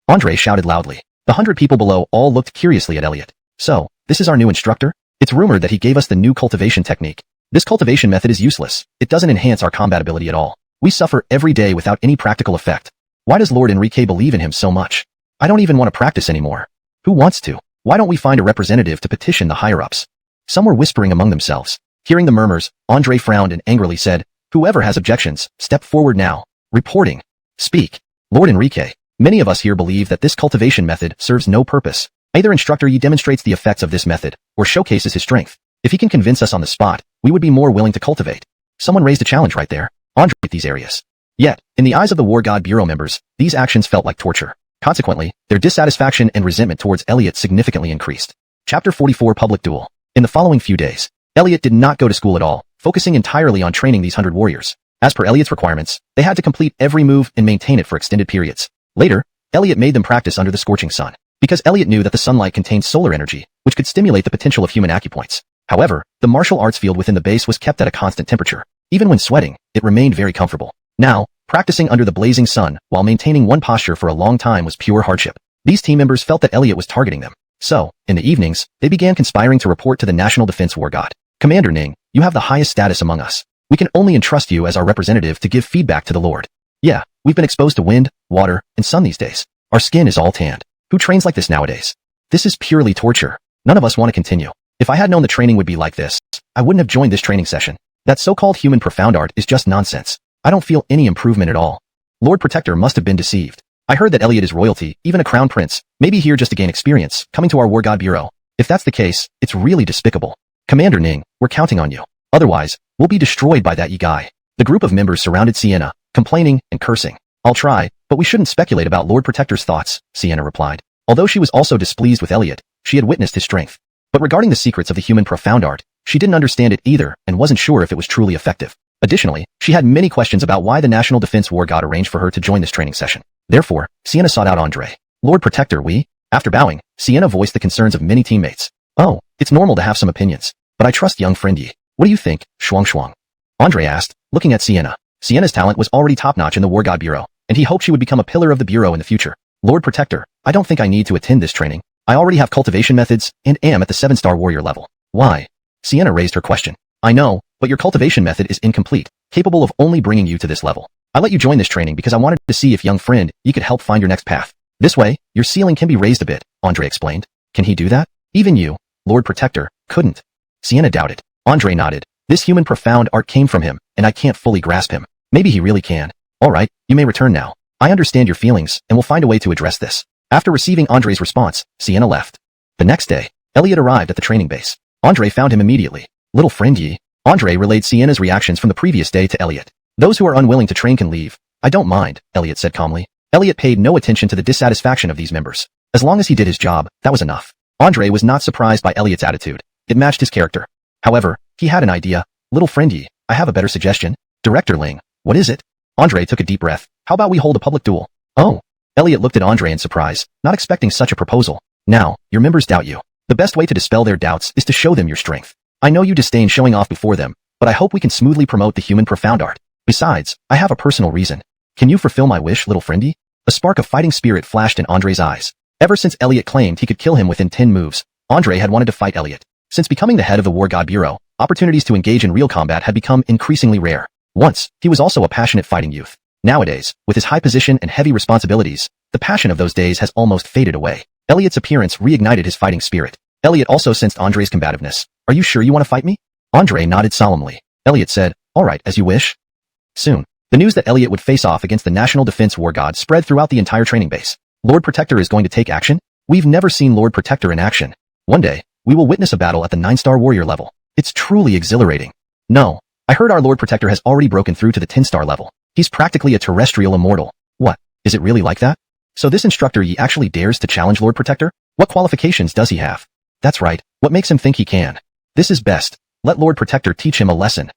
[SPEAKER 1] Andre shouted loudly. The 100 people below all looked curiously at Elliot. So, this is our new instructor? It's rumored that he gave us the new cultivation technique. This cultivation method is useless. It doesn't enhance our combat ability at all. We suffer every day without any practical effect. Why does Lord Enrique believe in him so much? I don't even want to practice anymore. Who wants to? Why don't we find a representative to petition the higher-ups? Some were whispering among themselves. Hearing the murmurs, Andre frowned and angrily said, "Whoever has objections, step forward now." Reporting. Speak. Lord Enrique, many of us here believe that this cultivation method serves no purpose. Either Instructor Yi demonstrates the effects of this method, or showcases his strength. If he can convince us on the spot, we would be more willing to cultivate. Someone raised a challenge right there. Andre hit these areas. Yet, in the eyes of the War God Bureau members, these actions felt like torture. Consequently, their dissatisfaction and resentment towards Elliot significantly increased. Chapter 44 Public Duel. In the following few days, Elliot did not go to school at all, focusing entirely on training these 100 warriors. As per Elliot's requirements, they had to complete every move and maintain it for extended periods. Later, Elliot made them practice under the scorching sun, because Elliot knew that the sunlight contained solar energy, which could stimulate the potential of human acupoints. However, the martial arts field within the base was kept at a constant temperature. Even when sweating, it remained very comfortable. Now, practicing under the blazing sun while maintaining one posture for a long time was pure hardship. These team members felt that Elliot was targeting them. So, in the evenings, they began conspiring to report to the National Defense War God. "Commander Ning, you have the highest status among us. We can only entrust you as our representative to give feedback to the Lord. Yeah, we've been exposed to wind, water, and sun these days. Our skin is all tanned. Who trains like this nowadays? This is purely torture. None of us want to continue. If I had known the training would be like this, I wouldn't have joined this training session. That so-called human profound art is just nonsense. I don't feel any improvement at all. Lord Protector must have been deceived. I heard that Elliot is royalty, even a crown prince, maybe here just to gain experience, coming to our War God Bureau. If that's the case, it's really despicable. Commander Ning, we're counting on you. Otherwise, we'll be destroyed by that Yi guy." The group of members surrounded Sienna, complaining and cursing. "I'll try, but we shouldn't speculate about Lord Protector's thoughts," Sienna replied. Although she was also displeased with Elliot, she had witnessed his strength. But regarding the secrets of the human profound art, she didn't understand it either and wasn't sure if it was truly effective. Additionally, she had many questions about why the National Defense War God arranged for her to join this training session. Therefore, Sienna sought out Andre. "Lord Protector, we..." After bowing, Sienna voiced the concerns of many teammates. "Oh, it's normal to have some opinions, but I trust young friend Yi. What do you think, Shuang Shuang?" Andre asked, looking at Sienna. Sienna's talent was already top-notch in the War God Bureau, and he hoped she would become a pillar of the Bureau in the future. "Lord Protector, I don't think I need to attend this training. I already have cultivation methods and am at the 7-star warrior level." "Why?" Sienna raised her question. "I know, but your cultivation method is incomplete, capable of only bringing you to this level. I let you join this training because I wanted to see if young friend you could help find your next path. This way, your ceiling can be raised a bit," Andre explained. "Can he do that? Even you, Lord Protector, couldn't?" Sienna doubted. Andre nodded. "This human profound art came from him, and I can't fully grasp him. Maybe he really can. All right, you may return now. I understand your feelings, and will find a way to address this." After receiving Andre's response, Sienna left. The next day, Elliot arrived at the training base. Andre found him immediately. "Little friend Yi." Andre relayed Sienna's reactions from the previous day to Elliot. "Those who are unwilling to train can leave. I don't mind," Elliot said calmly. Elliot paid no attention to the dissatisfaction of these members. As long as he did his job, that was enough. Andre was not surprised by Elliot's attitude. It matched his character. However, he had an idea. "Little friend Yi, I have a better suggestion." "Director Ling, what is it?" Andre took a deep breath. "How about we hold a public duel?" "Oh." Elliot looked at Andre in surprise, not expecting such a proposal. "Now, your members doubt you. The best way to dispel their doubts is to show them your strength. I know you disdain showing off before them, but I hope we can smoothly promote the human profound art. Besides, I have a personal reason. Can you fulfill my wish, little friendy?" A spark of fighting spirit flashed in Andre's eyes. Ever since Elliot claimed he could kill him within 10 moves, Andre had wanted to fight Elliot. Since becoming the head of the War God Bureau, opportunities to engage in real combat had become increasingly rare. Once, he was also a passionate fighting youth. Nowadays, with his high position and heavy responsibilities, the passion of those days has almost faded away. Elliot's appearance reignited his fighting spirit. Elliot also sensed Andre's combativeness. "Are you sure you want to fight me?" Andre nodded solemnly. Elliot said, "All right, as you wish." Soon, the news that Elliot would face off against the National Defense War God spread throughout the entire training base. "Lord Protector is going to take action? We've never seen Lord Protector in action. One day, we will witness a battle at the 9-star warrior level. It's truly exhilarating." "No, I heard our Lord Protector has already broken through to the 10-star level. He's practically a terrestrial immortal." "What? Is it really like that? So this Instructor Yi actually dares to challenge Lord Protector? What qualifications does he have?" "That's right, what makes him think he can? This is best. Let Lord Protector teach him a lesson.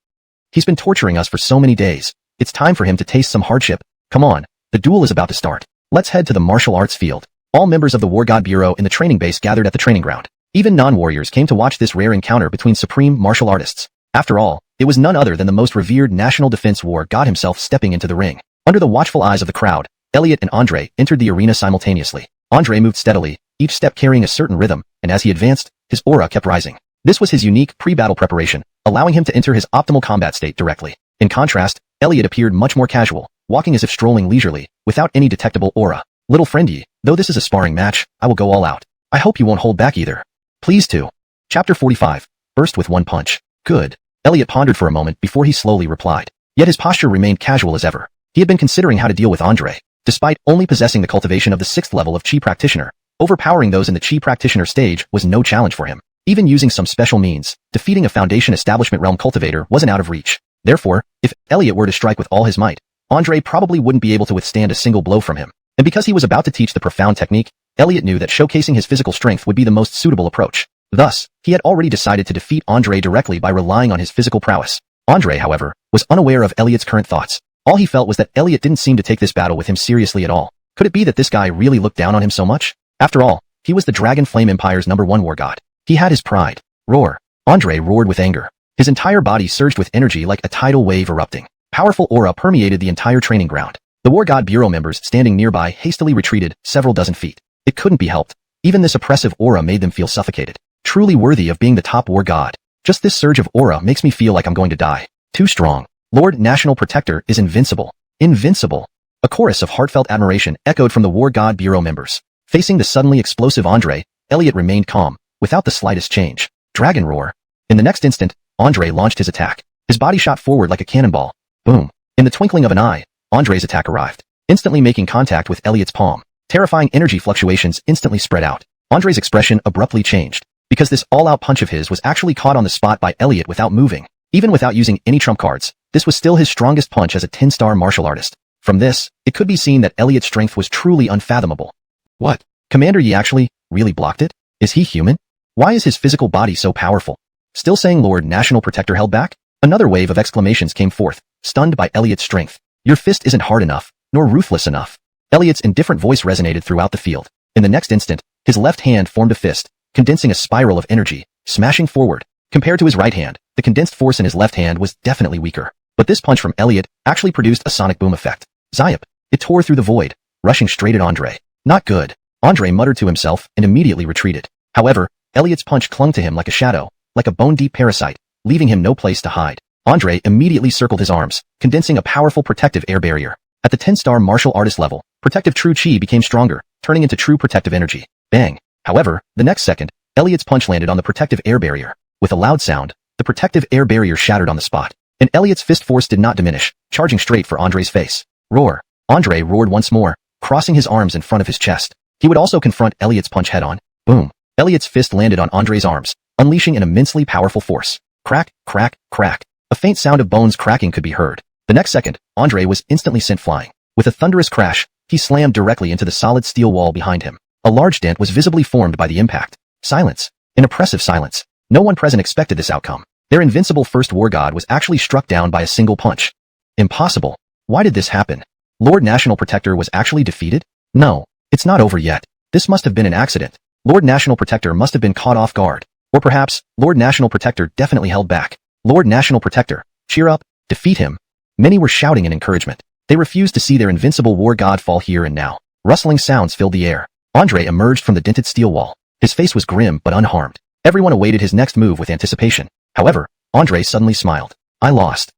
[SPEAKER 1] He's been torturing us for so many days. It's time for him to taste some hardship. Come on, the duel is about to start. Let's head to the martial arts field." All members of the War God Bureau in the training base gathered at the training ground. Even non-warriors came to watch this rare encounter between supreme martial artists. After all, it was none other than the most revered National Defense War God himself stepping into the ring. Under the watchful eyes of the crowd, Elliot and Andre entered the arena simultaneously. Andre moved steadily, each step carrying a certain rhythm, and as he advanced, his aura kept rising. This was his unique pre-battle preparation, allowing him to enter his optimal combat state directly. In contrast, Elliot appeared much more casual, walking as if strolling leisurely, without any detectable aura. "Little friend Yi, though this is a sparring match, I will go all out. I hope you won't hold back either. Please too. Chapter 45. Burst with one punch. Good. Elliot pondered for a moment before he slowly replied. Yet his posture remained casual as ever. He had been considering how to deal with Andre. Despite only possessing the cultivation of the 6th level of Chi Practitioner, overpowering those in the Chi Practitioner stage was no challenge for him. Even using some special means, defeating a Foundation Establishment Realm cultivator wasn't out of reach. Therefore, if Elliot were to strike with all his might, Andre probably wouldn't be able to withstand a single blow from him. And because he was about to teach the profound technique, Elliot knew that showcasing his physical strength would be the most suitable approach. Thus, he had already decided to defeat Andre directly by relying on his physical prowess. Andre, however, was unaware of Elliot's current thoughts. All he felt was that Elliot didn't seem to take this battle with him seriously at all. Could it be that this guy really looked down on him so much? After all, he was the Dragon Flame Empire's #1 war god. He had his pride. Roar. Andre roared with anger. His entire body surged with energy like a tidal wave erupting. Powerful aura permeated the entire training ground. The War God Bureau members standing nearby hastily retreated several dozen feet. It couldn't be helped. Even this oppressive aura made them feel suffocated. Truly worthy of being the top war god. Just this surge of aura makes me feel like I'm going to die. Too strong. Lord National Protector is invincible. Invincible. A chorus of heartfelt admiration echoed from the War God Bureau members. Facing the suddenly explosive Andre, Elliot remained calm, without the slightest change. Dragon Roar. In the next instant, Andre launched his attack. His body shot forward like a cannonball. Boom. In the twinkling of an eye, Andre's attack arrived, instantly making contact with Elliot's palm. Terrifying energy fluctuations instantly spread out. Andre's expression abruptly changed, because this all-out punch of his was actually caught on the spot by Elliot without moving. Even without using any trump cards, this was still his strongest punch as a 10-star martial artist. From this, it could be seen that Elliot's strength was truly unfathomable. What? Commander Yi actually really blocked it? Is he human? Why is his physical body so powerful? Still saying Lord National Protector held back? Another wave of exclamations came forth, stunned by Elliot's strength. Your fist isn't hard enough, nor ruthless enough. Elliot's indifferent voice resonated throughout the field. In the next instant, his left hand formed a fist, condensing a spiral of energy, smashing forward. Compared to his right hand, the condensed force in his left hand was definitely weaker. But this punch from Elliot actually produced a sonic boom effect. Zayap. It tore through the void, rushing straight at Andre. Not good. Andre muttered to himself and immediately retreated. However, Elliot's punch clung to him like a shadow, like a bone-deep parasite, leaving him no place to hide. Andre immediately circled his arms, condensing a powerful protective air barrier. At the 10-star martial artist level, protective true chi became stronger, turning into true protective energy. Bang. However, the next second, Elliot's punch landed on the protective air barrier. With a loud sound, the protective air barrier shattered on the spot. And Elliot's fist force did not diminish, charging straight for Andre's face. Roar. Andre roared once more, crossing his arms in front of his chest. He would also confront Elliot's punch head-on. Boom. Elliot's fist landed on Andre's arms, unleashing an immensely powerful force. Crack, crack, crack. A faint sound of bones cracking could be heard. The next second, Andre was instantly sent flying. With a thunderous crash, he slammed directly into the solid steel wall behind him. A large dent was visibly formed by the impact. Silence. An oppressive silence. No one present expected this outcome. Their invincible first war god was actually struck down by a single punch. Impossible. Why did this happen? Lord National Protector was actually defeated? No, it's not over yet. This must have been an accident. Lord National Protector must have been caught off guard. Or perhaps, Lord National Protector definitely held back. Lord National Protector, cheer up, defeat him. Many were shouting in encouragement. They refused to see their invincible war god fall here and now. Rustling sounds filled the air. Andre emerged from the dented steel wall. His face was grim but unharmed. Everyone awaited his next move with anticipation. However, Andre suddenly smiled. I lost.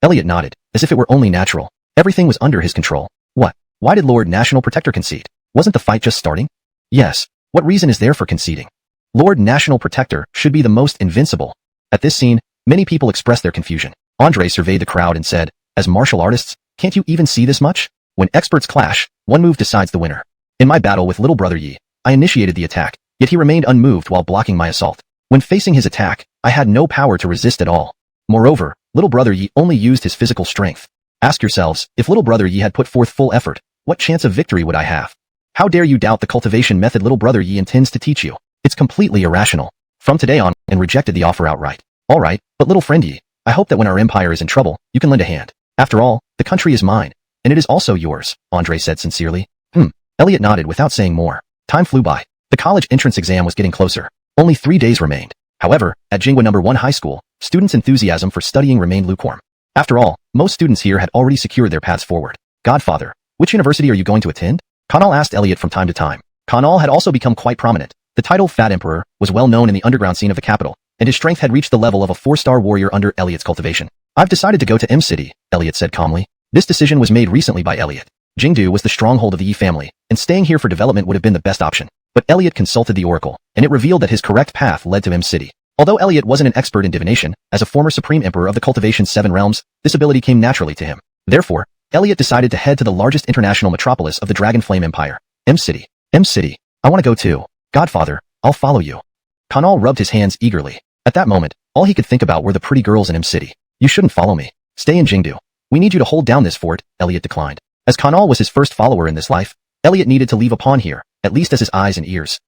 [SPEAKER 1] Elliot nodded, as if it were only natural. Everything was under his control. What? Why did Lord National Protector concede? Wasn't the fight just starting? Yes. What reason is there for conceding? Lord National Protector should be the most invincible. At this scene, many people expressed their confusion. Andre surveyed the crowd and said, as martial artists, can't you even see this much? When experts clash, one move decides the winner. In my battle with little brother Yi, I initiated the attack, yet he remained unmoved while blocking my assault. When facing his attack, I had no power to resist at all. Moreover, little brother Yi only used his physical strength. Ask yourselves, if little brother Yi had put forth full effort, what chance of victory would I have? How dare you doubt the cultivation method little brother Yi intends to teach you? It's completely irrational. From today on, and rejected the offer outright. Alright, but little friend Yi, I hope that when our empire is in trouble, you can lend a hand. After all, the country is mine, and it is also yours, Andre said sincerely. Elliot nodded without saying more. Time flew by. The college entrance exam was getting closer. Only 3 days remained. However, at Jingwa #1 High School, students' enthusiasm for studying remained lukewarm. After all, most students here had already secured their paths forward. Godfather, which university are you going to attend? Kanal asked Elliot from time to time. Kanal had also become quite prominent. The title Fat Emperor was well known in the underground scene of the capital, and his strength had reached the level of a 4-star warrior under Elliot's cultivation. I've decided to go to M City, Elliot said calmly. This decision was made recently by Elliot. Jingdu was the stronghold of the Yi family, and staying here for development would have been the best option. But Elliot consulted the oracle, and it revealed that his correct path led to City. Although Elliot wasn't an expert in divination, as a former supreme emperor of the Cultivation's 7 realms, this ability came naturally to him. Therefore, Elliot decided to head to the largest international metropolis of the Dragon Flame Empire, City. City. I want to go too. Godfather, I'll follow you. Kanal rubbed his hands eagerly. At that moment, all he could think about were the pretty girls in City. You shouldn't follow me. Stay in Jingdu. We need you to hold down this fort, Elliot declined. As Kanal was his first follower in this life, Elliot needed to leave a pawn here, at least as his eyes and ears.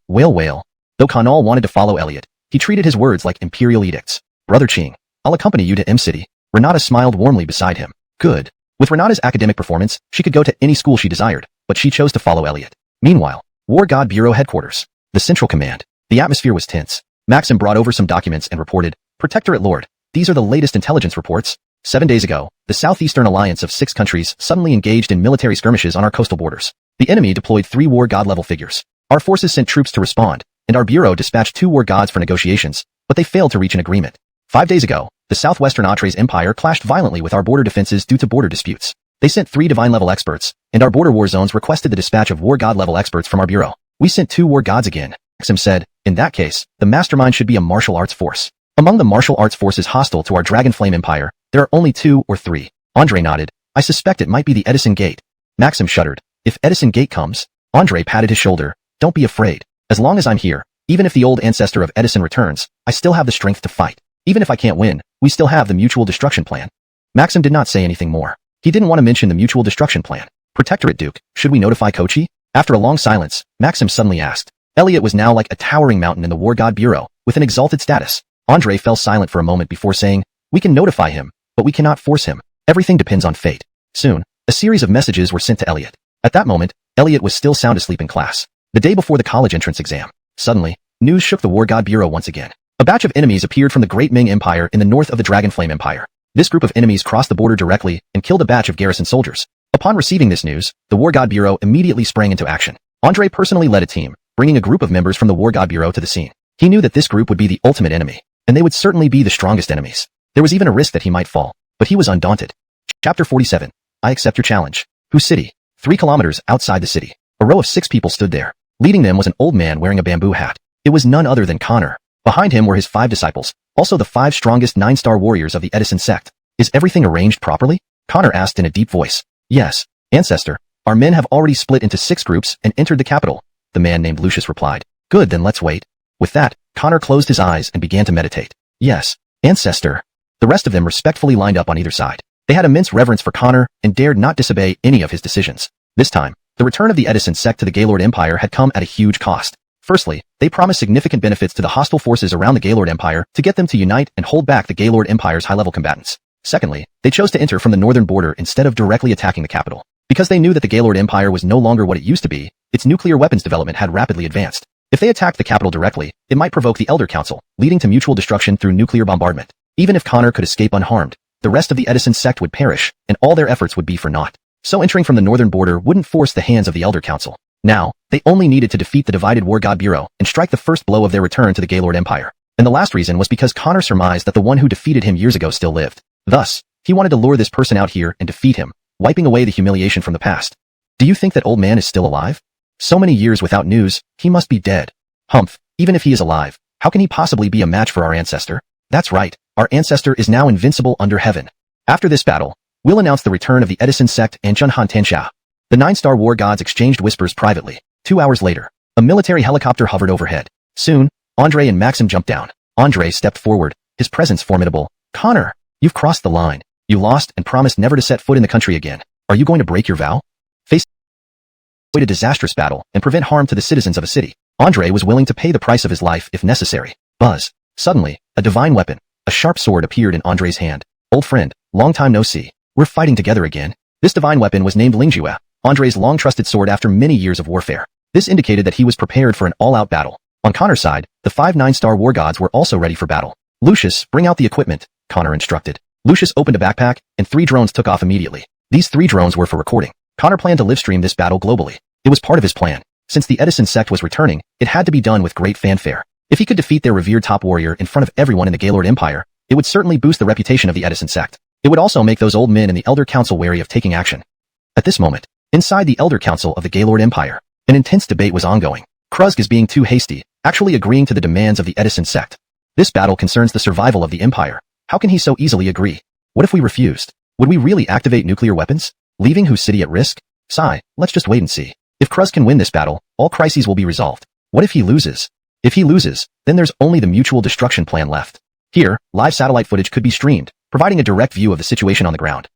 [SPEAKER 1] Whale. Though Kanal wanted to follow Elliot, he treated his words like imperial edicts. Brother Ching, I'll accompany you to City. Renata smiled warmly beside him. Good. With Renata's academic performance, she could go to any school she desired, but she chose to follow Elliot. Meanwhile, War God Bureau headquarters. The Central Command. The atmosphere was tense. Maxim brought over some documents and reported, Protectorate Lord, these are the latest intelligence reports. 7 days ago, the Southeastern Alliance of 6 countries suddenly engaged in military skirmishes on our coastal borders. The enemy deployed 3 War God level figures. Our forces sent troops to respond, and our bureau dispatched 2 War Gods for negotiations, but they failed to reach an agreement. 5 days ago, the Southwestern Atres Empire clashed violently with our border defenses due to border disputes. They sent 3 divine level experts, and our border war zones requested the dispatch of War God level experts from our bureau. We sent 2 War Gods again. Maxim said, in that case, the mastermind should be a martial arts force. Among the martial arts forces hostile to our Dragon Flame Empire, there are only 2 or 3. Andre nodded. I suspect it might be the Edison Gate. Maxim shuddered. If Edison Gate comes, Andre patted his shoulder. Don't be afraid. As long as I'm here, even if the old ancestor of Edison returns, I still have the strength to fight. Even if I can't win, we still have the mutual destruction plan. Maxim did not say anything more. He didn't want to mention the mutual destruction plan. Protectorate Duke, should we notify Kochi? After a long silence, Maxim suddenly asked. Elliot was now like a towering mountain in the War God Bureau, with an exalted status. Andre fell silent for a moment before saying, we can notify him, but we cannot force him. Everything depends on fate. Soon, a series of messages were sent to Elliot. At that moment, Elliot was still sound asleep in class. The day before the college entrance exam. Suddenly, news shook the War God Bureau once again. A batch of enemies appeared from the Great Ming Empire in the north of the Dragon Flame Empire. This group of enemies crossed the border directly and killed a batch of garrison soldiers. Upon receiving this news, the War God Bureau immediately sprang into action. Andre personally led a team, bringing a group of members from the War God Bureau to the scene. He knew that this group would be the ultimate enemy, and they would certainly be the strongest enemies. There was even a risk that he might fall, but he was undaunted. Chapter 47. I accept your challenge. Whose city? 3 kilometers outside the city. A row of 6 people stood there. Leading them was an old man wearing a bamboo hat. It was none other than Connor. Behind him were his 5 disciples, also the 5 strongest 9-star warriors of the Edison sect. Is everything arranged properly? Connor asked in a deep voice. Yes, Ancestor. Our men have already split into 6 groups and entered the capital. The man named Lucius replied. Good, then let's wait. With that, Connor closed his eyes and began to meditate. Yes, Ancestor. The rest of them respectfully lined up on either side. They had immense reverence for Connor and dared not disobey any of his decisions. This time, the return of the Edison sect to the Gaylord Empire had come at a huge cost. Firstly, they promised significant benefits to the hostile forces around the Gaylord Empire to get them to unite and hold back the Gaylord Empire's high-level combatants. Secondly, they chose to enter from the northern border instead of directly attacking the capital. Because they knew that the Gaylord Empire was no longer what it used to be, its nuclear weapons development had rapidly advanced. If they attacked the capital directly, it might provoke the Elder Council, leading to mutual destruction through nuclear bombardment. Even if Connor could escape unharmed, the rest of the Edison sect would perish, and all their efforts would be for naught. So entering from the northern border wouldn't force the hands of the Elder Council. Now, they only needed to defeat the divided War God Bureau and strike the first blow of their return to the Gaylord Empire. And the last reason was because Connor surmised that the one who defeated him years ago still lived. Thus, he wanted to lure this person out here and defeat him, wiping away the humiliation from the past. Do you think that old man is still alive? So many years without news, he must be dead. Humph, even if he is alive, how can he possibly be a match for our ancestor? That's right, our ancestor is now invincible under heaven. After this battle, we'll announce the return of the Edison sect and Chunhan Tensha. The 9-star war gods exchanged whispers privately. 2 hours later, a military helicopter hovered overhead. Soon, Andre and Maxim jumped down. Andre stepped forward, his presence formidable. Connor, you've crossed the line. You lost and promised never to set foot in the country again. Are you going to break your vow? Face a disastrous battle and prevent harm to the citizens of a city. Andre was willing to pay the price of his life if necessary. Buzz. Suddenly, a divine weapon, a sharp sword appeared in Andre's hand. Old friend, long time no see. We're fighting together again. This divine weapon was named Lingjue, Andre's long-trusted sword after many years of warfare. This indicated that he was prepared for an all-out battle. On Connor's side, the 5 9-star war gods were also ready for battle. Lucius, bring out the equipment, Connor instructed. Lucius opened a backpack, and 3 drones took off immediately. These 3 drones were for recording. Connor planned to livestream this battle globally. It was part of his plan. Since the Edison sect was returning, it had to be done with great fanfare. If he could defeat their revered top warrior in front of everyone in the Gaylord Empire, it would certainly boost the reputation of the Edison sect. It would also make those old men in the Elder Council wary of taking action. At this moment, inside the Elder Council of the Gaylord Empire, an intense debate was ongoing. Kruzg is being too hasty, actually agreeing to the demands of the Edison sect. This battle concerns the survival of the Empire. How can he so easily agree? What if we refused? Would we really activate nuclear weapons? Leaving whose city at risk? Let's just wait and see. If Kruzg can win this battle, all crises will be resolved. What if he loses? If he loses, then there's only the mutual destruction plan left. Here, live satellite footage could be streamed, providing a direct view of the situation on the ground.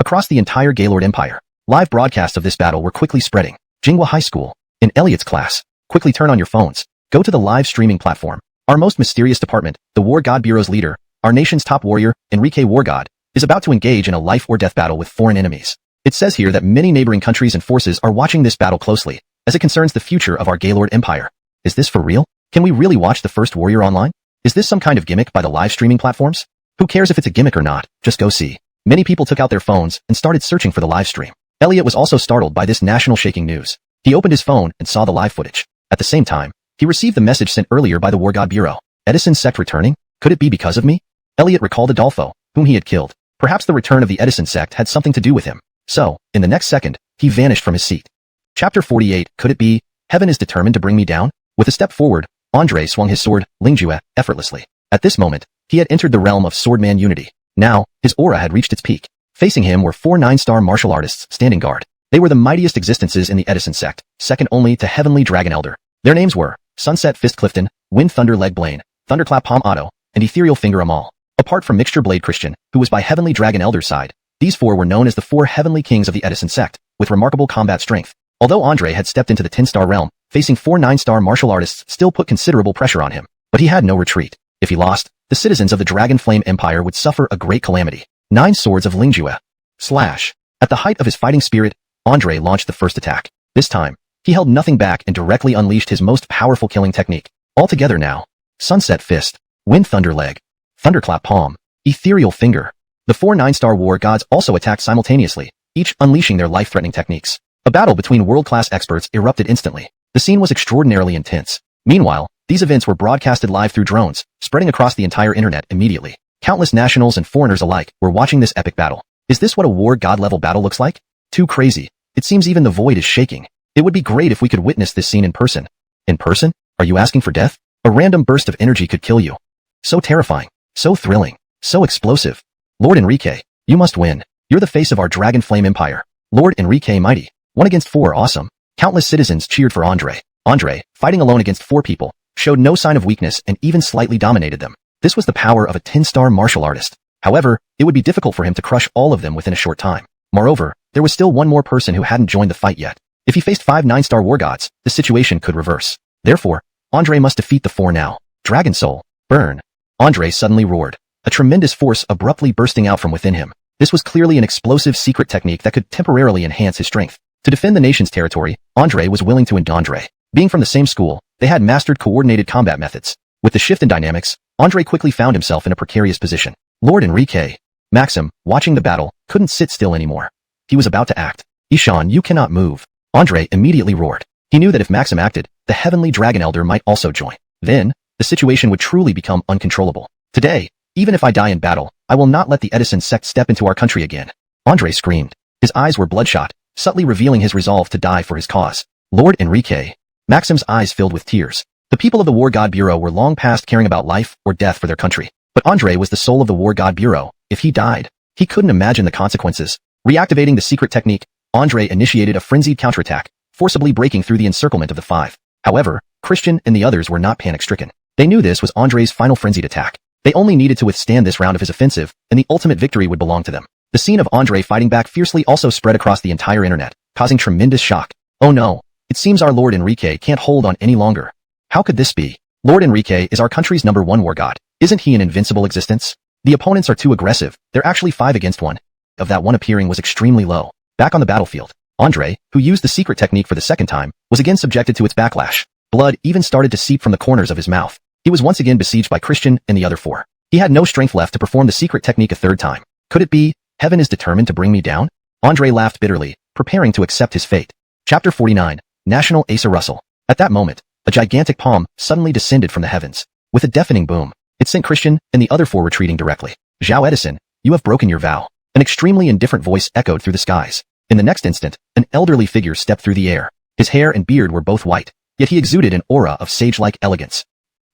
[SPEAKER 1] Across the entire Gaylord Empire, live broadcasts of this battle were quickly spreading. Jinghua High School. In Elliot's class. Quickly turn on your phones. Go to the live streaming platform. Our most mysterious department, the War God Bureau's leader, our nation's top warrior, Enrique War God, is about to engage in a life-or-death battle with foreign enemies. It says here that many neighboring countries and forces are watching this battle closely, as it concerns the future of our Gaylord Empire. Is this for real? Can we really watch the first warrior online? Is this some kind of gimmick by the live streaming platforms? Who cares if it's a gimmick or not, just go see. Many people took out their phones and started searching for the live stream. Elliot was also startled by this national shaking news. He opened his phone and saw the live footage. At the same time, he received the message sent earlier by the War God Bureau. Edison sect returning? Could it be because of me? Elliot recalled Adolfo, whom he had killed. Perhaps the return of the Edison sect had something to do with him. So, in the next second, he vanished from his seat. Chapter 48, could it be? Heaven is determined to bring me down? With a step forward, Andre swung his sword, Lingjue, effortlessly. At this moment, he had entered the realm of swordman unity. Now, his aura had reached its peak. Facing him were 4 9-star martial artists standing guard. They were the mightiest existences in the Edison sect, second only to Heavenly Dragon Elder. Their names were Sunset Fist Clifton, Wind Thunder Leg Blaine, Thunderclap Palm Otto, and Ethereal Finger Amal. Apart from Mixture Blade Christian, who was by Heavenly Dragon Elder's side, these 4 were known as the 4 Heavenly Kings of the Edison sect, with remarkable combat strength. Although Andre had stepped into the 10-star realm, facing 4 9-star martial artists still put considerable pressure on him. But he had no retreat. If he lost, the citizens of the Dragon Flame Empire would suffer a great calamity. 9 Swords of Lingjue. Slash. At the height of his fighting spirit, Andre launched the first attack. This time, he held nothing back and directly unleashed his most powerful killing technique. All together now. Sunset Fist. Wind Thunder Leg. Thunderclap Palm. Ethereal Finger. The 4 9-star war gods also attacked simultaneously, each unleashing their life-threatening techniques. A battle between world-class experts erupted instantly. The scene was extraordinarily intense. Meanwhile, these events were broadcasted live through drones, spreading across the entire internet immediately. Countless nationals and foreigners alike were watching this epic battle. Is this what a war god-level battle looks like? Too crazy. It seems even the void is shaking. It would be great if we could witness this scene in person. In person? Are you asking for death? A random burst of energy could kill you. So terrifying. So thrilling. So explosive. Lord Enrique, you must win. You're the face of our Dragon Flame Empire. Lord Enrique Mighty. 1 against 4, awesome. Countless citizens cheered for Andre. Andre, fighting alone against 4 people, showed no sign of weakness and even slightly dominated them. This was the power of a 10-star martial artist. However, it would be difficult for him to crush all of them within a short time. Moreover, there was still one more person who hadn't joined the fight yet. If he faced 5 9-star war gods, the situation could reverse. Therefore, Andre must defeat the 4 now. Dragon Soul. Burn. Andre suddenly roared, a tremendous force abruptly bursting out from within him. This was clearly an explosive secret technique that could temporarily enhance his strength. To defend the nation's territory, Andre was willing to Andre. Being from the same school, they had mastered coordinated combat methods. With the shift in dynamics, Andre quickly found himself in a precarious position. Lord Enrique. Maxim, watching the battle, couldn't sit still anymore. He was about to act. Ishan, you cannot move. Andre immediately roared. He knew that if Maxim acted, the Heavenly Dragon Elder might also join. Then, the situation would truly become uncontrollable. Today, even if I die in battle, I will not let the Edison sect step into our country again. Andre screamed. His eyes were bloodshot, subtly revealing his resolve to die for his cause. Lord Enrique. Maxim's eyes filled with tears. The people of the War God Bureau were long past caring about life or death for their country. But Andre was the soul of the War God Bureau. If he died, he couldn't imagine the consequences. Reactivating the secret technique, Andre initiated a frenzied counterattack, forcibly breaking through the encirclement of the 5. However, Christian and the others were not panic-stricken. They knew this was Andre's final frenzied attack. They only needed to withstand this round of his offensive, and the ultimate victory would belong to them. The scene of Andre fighting back fiercely also spread across the entire internet, causing tremendous shock. Oh no, it seems our Lord Enrique can't hold on any longer. How could this be? Lord Enrique is our country's #1 war god. Isn't he an invincible existence? The opponents are too aggressive. They're actually 5 against 1. Of that one appearing was extremely low. Back on the battlefield, Andre, who used the secret technique for the second time, was again subjected to its backlash. Blood even started to seep from the corners of his mouth. He was once again besieged by Christian and the other 4. He had no strength left to perform the secret technique a third time. Could it be, heaven is determined to bring me down? Andre laughed bitterly, preparing to accept his fate. Chapter 49, National Asa Russell. At that moment, a gigantic palm suddenly descended from the heavens. With a deafening boom, it sent Christian and the other 4 retreating directly. Zhao Edison, you have broken your vow. An extremely indifferent voice echoed through the skies. In the next instant, an elderly figure stepped through the air. His hair and beard were both white. yet he exuded an aura of sage-like elegance.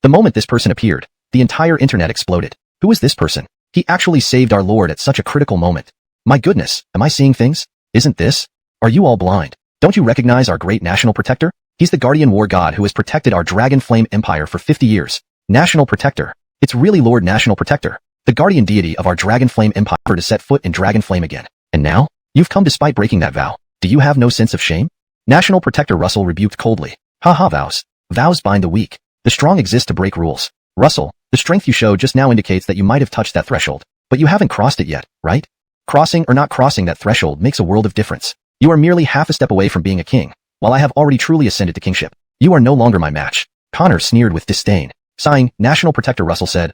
[SPEAKER 1] The moment this person appeared, the entire internet exploded. Who is this person? He actually saved our Lord at such a critical moment. My goodness, am I seeing things? Isn't this? Are you all blind? Don't you recognize our great national protector? He's the guardian war god who has protected our Dragon Flame Empire for 50 years. National Protector. It's really Lord National Protector, the guardian deity of our Dragon Flame Empire, to set foot in Dragon Flame again. And now? You've come despite breaking that vow. Do you have no sense of shame? National Protector Russell rebuked coldly. Ha vows. Vows bind the weak. The strong exist to break rules. Russell, the strength you showed just now indicates that you might have touched that threshold, but you haven't crossed it yet, right? Crossing or not crossing that threshold makes a world of difference. You are merely half a step away from being a king, while I have already truly ascended to kingship. You are no longer my match. Connor sneered with disdain. Sighing, National Protector Russell said,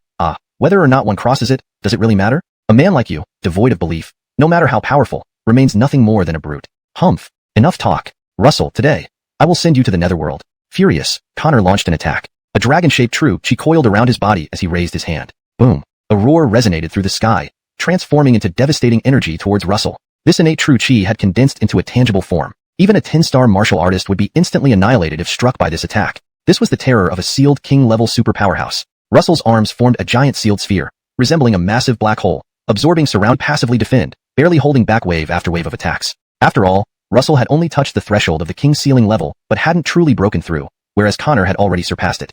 [SPEAKER 1] whether or not one crosses it, does it really matter? A man like you, devoid of belief, no matter how powerful, remains nothing more than a brute. Humph. Enough talk. Russell, today, I will send you to the netherworld. Furious, Connor launched an attack. A dragon-shaped true chi coiled around his body as he raised his hand. Boom. A roar resonated through the sky, transforming into devastating energy towards Russell. This innate true chi had condensed into a tangible form. Even a 10-star martial artist would be instantly annihilated if struck by this attack. This was the terror of a sealed king-level super powerhouse. Russell's arms formed a giant sealed sphere, resembling a massive black hole, absorbing surround, passively defend, barely holding back wave after wave of attacks. After all, Russell had only touched the threshold of the king's ceiling level, but hadn't truly broken through, whereas Connor had already surpassed it.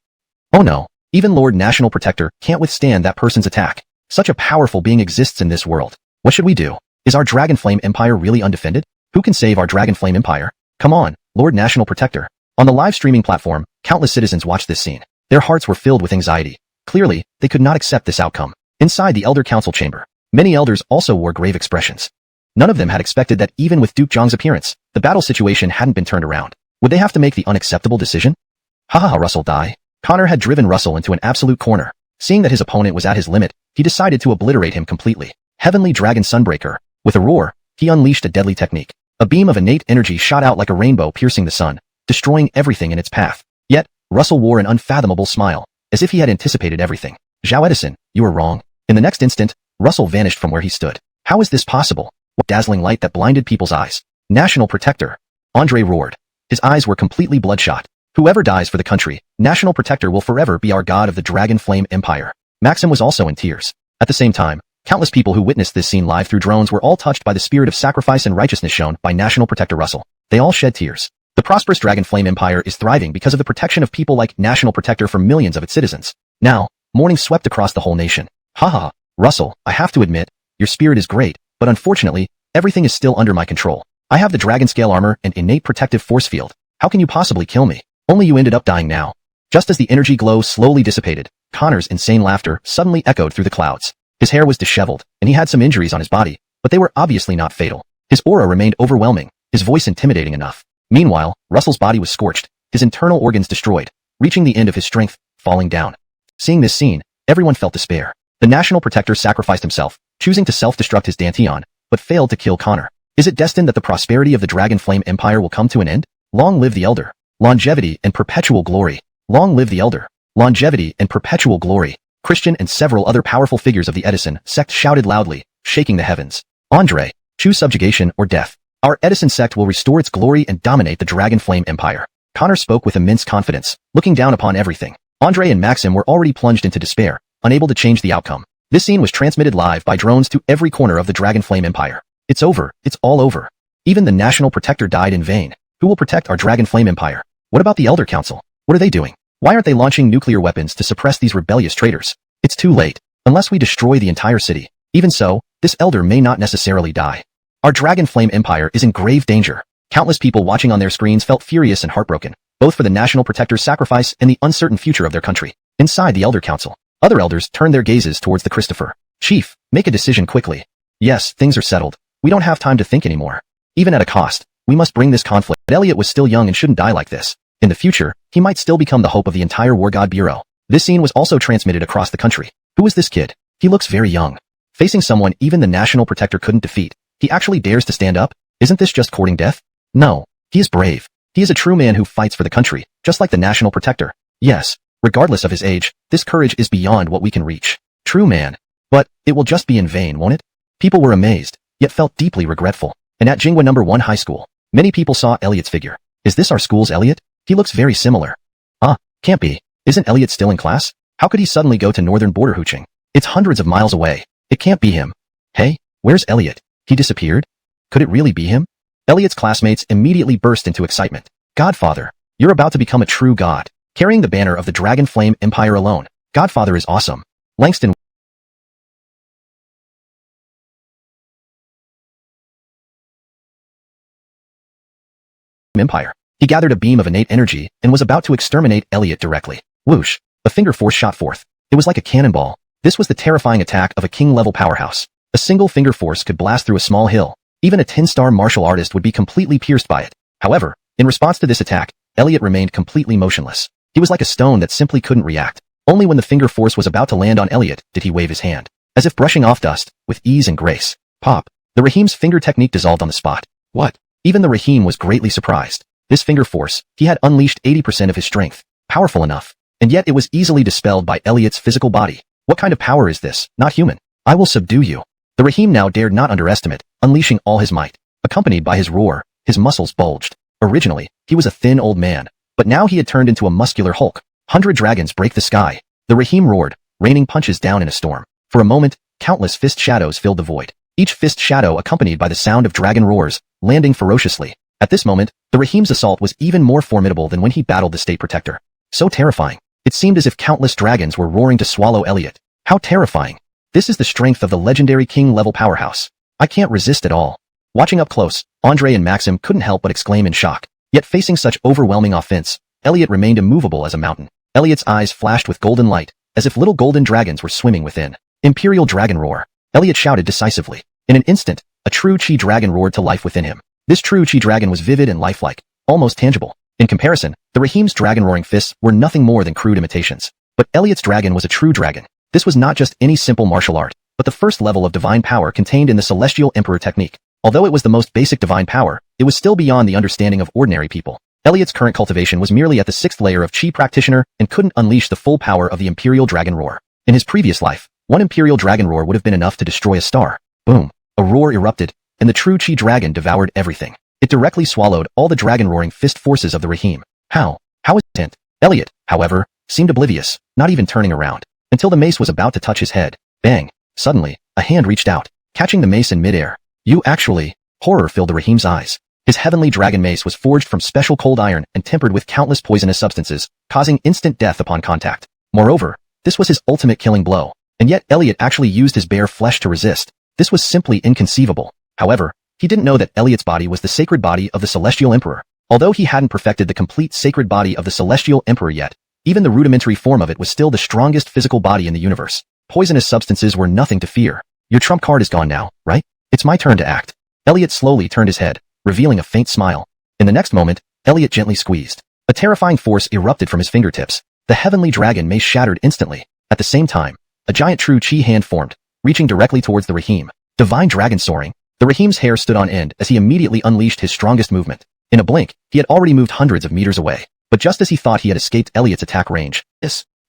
[SPEAKER 1] Oh no, even Lord National Protector can't withstand that person's attack. Such a powerful being exists in this world. What should we do? Is our Dragon Flame Empire really undefended? Who can save our Dragon Flame Empire? Come on, Lord National Protector. On the live streaming platform, countless citizens watched this scene. Their hearts were filled with anxiety. Clearly, they could not accept this outcome. Inside the Elder Council chamber, many elders also wore grave expressions. None of them had expected that even with Duke Zhong's appearance, the battle situation hadn't been turned around. Would they have to make the unacceptable decision? Russell die. Connor had driven Russell into an absolute corner. Seeing that his opponent was at his limit, he decided to obliterate him completely. Heavenly Dragon Sunbreaker. With a roar, he unleashed a deadly technique. A beam of innate energy shot out like a rainbow, piercing the sun, destroying everything in its path. Yet, Russell wore an unfathomable smile, as if he had anticipated everything. Zhao Edison, you were wrong. In the next instant, Russell vanished from where he stood. How is this possible? What dazzling light that blinded people's eyes. National Protector. Andre roared. His eyes were completely bloodshot. Whoever dies for the country, National Protector will forever be our god of the Dragon Flame Empire. Maxim was also in tears. At the same time, countless people who witnessed this scene live through drones were all touched by the spirit of sacrifice and righteousness shown by National Protector Russell. They all shed tears. The prosperous Dragon Flame Empire is thriving because of the protection of people like National Protector for millions of its citizens. Now, mourning swept across the whole nation. Russell, I have to admit, your spirit is great, but unfortunately, everything is still under my control. I have the dragon scale armor and innate protective force field. How can you possibly kill me? Only you ended up dying now. Just as the energy glow slowly dissipated, Connor's insane laughter suddenly echoed through the clouds. His hair was disheveled, and he had some injuries on his body, but they were obviously not fatal. His aura remained overwhelming, his voice intimidating enough. Meanwhile, Russell's body was scorched, his internal organs destroyed, reaching the end of his strength, falling down. Seeing this scene, everyone felt despair. The National Protector sacrificed himself, choosing to self-destruct his Dantian, but failed to kill Connor. Is it destined that the prosperity of the Dragon Flame Empire will come to an end? Long live the Elder. Longevity and perpetual glory. Long live the Elder. Longevity and perpetual glory. Christian and several other powerful figures of the Edison sect shouted loudly, shaking the heavens. Andre, choose subjugation or death. Our Edison sect will restore its glory and dominate the Dragon Flame Empire. Connor spoke with immense confidence, looking down upon everything. Andre and Maxim were already plunged into despair, unable to change the outcome. This scene was transmitted live by drones to every corner of the Dragon Flame Empire. It's over. It's all over. Even the National Protector died in vain. Who will protect our Dragon Flame Empire? What about the Elder Council? What are they doing? Why aren't they launching nuclear weapons to suppress these rebellious traitors? It's too late. Unless we destroy the entire city. Even so, this Elder may not necessarily die. Our Dragon Flame Empire is in grave danger. Countless people watching on their screens felt furious and heartbroken, both for the National Protector's sacrifice and the uncertain future of their country. Inside the Elder Council, other elders turned their gazes towards the Christopher. Chief, make a decision quickly. Yes, things are settled. We don't have time to think anymore. Even at a cost, we must bring this conflict. But Elliot was still young and shouldn't die like this. In the future, he might still become the hope of the entire War God Bureau. This scene was also transmitted across the country. Who is this kid? He looks very young. Facing someone even the National Protector couldn't defeat, he actually dares to stand up? Isn't this just courting death? No, he is brave. He is a true man who fights for the country, just like the National Protector. Yes, regardless of his age, this courage is beyond what we can reach. True man. But, it will just be in vain, won't it? People were amazed, yet felt deeply regretful. And at Jinghua No. 1 High School, many people saw Elliot's figure. Is this our school's Elliot? He looks very similar. Can't be. Isn't Elliot still in class? How could he suddenly go to northern border hooching? It's hundreds of miles away. It can't be him. Hey, where's Elliot? He disappeared? Could it really be him? Elliot's classmates immediately burst into excitement. Godfather, you're about to become a true god, carrying the banner of the Dragon Flame Empire alone. Godfather is awesome. Langston Empire. He gathered a beam of innate energy and was about to exterminate Elliot directly. Whoosh! A finger force shot forth. It was like a cannonball. This was the terrifying attack of a king-level powerhouse. A single finger force could blast through a small hill. Even a 10-star martial artist would be completely pierced by it. However, in response to this attack, Elliot remained completely motionless. He was like a stone that simply couldn't react. Only when the finger force was about to land on Elliot did he wave his hand, as if brushing off dust, with ease and grace. Pop! The Rahim's finger technique dissolved on the spot. What? Even the Rahim was greatly surprised. This finger force, he had unleashed 80% of his strength. Powerful enough. And yet it was easily dispelled by Elliot's physical body. What kind of power is this? Not human. I will subdue you. The Rahim now dared not underestimate, unleashing all his might. Accompanied by his roar, his muscles bulged. Originally, he was a thin old man, but now he had turned into a muscular Hulk. 100 dragons break the sky. The Rahim roared, raining punches down in a storm. For a moment, countless fist shadows filled the void. Each fist shadow accompanied by the sound of dragon roars, landing ferociously. At this moment, the Rahim's assault was even more formidable than when he battled the state protector. So terrifying. It seemed as if countless dragons were roaring to swallow Elliot. How terrifying. This is the strength of the legendary king-level powerhouse. I can't resist at all. Watching up close, Andre and Maxim couldn't help but exclaim in shock. Yet facing such overwhelming offense, Elliot remained immovable as a mountain. Elliot's eyes flashed with golden light, as if little golden dragons were swimming within. Imperial Dragon Roar. Elliot shouted decisively. In an instant, a true Chi dragon roared to life within him. This true Chi dragon was vivid and lifelike, almost tangible. In comparison, the Rahim's dragon-roaring fists were nothing more than crude imitations. But Elliot's dragon was a true dragon. This was not just any simple martial art, but the first level of divine power contained in the Celestial Emperor technique. Although it was the most basic divine power, it was still beyond the understanding of ordinary people. Elliot's current cultivation was merely at the 6th layer of Chi practitioner and couldn't unleash the full power of the Imperial Dragon Roar. In his previous life, one Imperial Dragon Roar would have been enough to destroy a star. Boom. A roar erupted, and the true Chi dragon devoured everything. It directly swallowed all the dragon-roaring fist forces of the Rahim. How is it? Elliot, however, seemed oblivious, not even turning around, until the mace was about to touch his head. Bang! Suddenly, a hand reached out, catching the mace in midair. Horror filled the Rahim's eyes. His heavenly dragon mace was forged from special cold iron and tempered with countless poisonous substances, causing instant death upon contact. Moreover, this was his ultimate killing blow, and yet Elliot actually used his bare flesh to resist. This was simply inconceivable. However, he didn't know that Elliot's body was the sacred body of the Celestial Emperor. Although he hadn't perfected the complete sacred body of the Celestial Emperor yet, even the rudimentary form of it was still the strongest physical body in the universe. Poisonous substances were nothing to fear. Your trump card is gone now, right? It's my turn to act. Elliot slowly turned his head, revealing a faint smile. In the next moment, Elliot gently squeezed. A terrifying force erupted from his fingertips. The heavenly dragon mace shattered instantly. At the same time, a giant true Chi hand formed, reaching directly towards the Rahim. Divine dragon soaring. The Rahim's hair stood on end as he immediately unleashed his strongest movement. In a blink, he had already moved hundreds of meters away. But just as he thought he had escaped Elliot's attack range,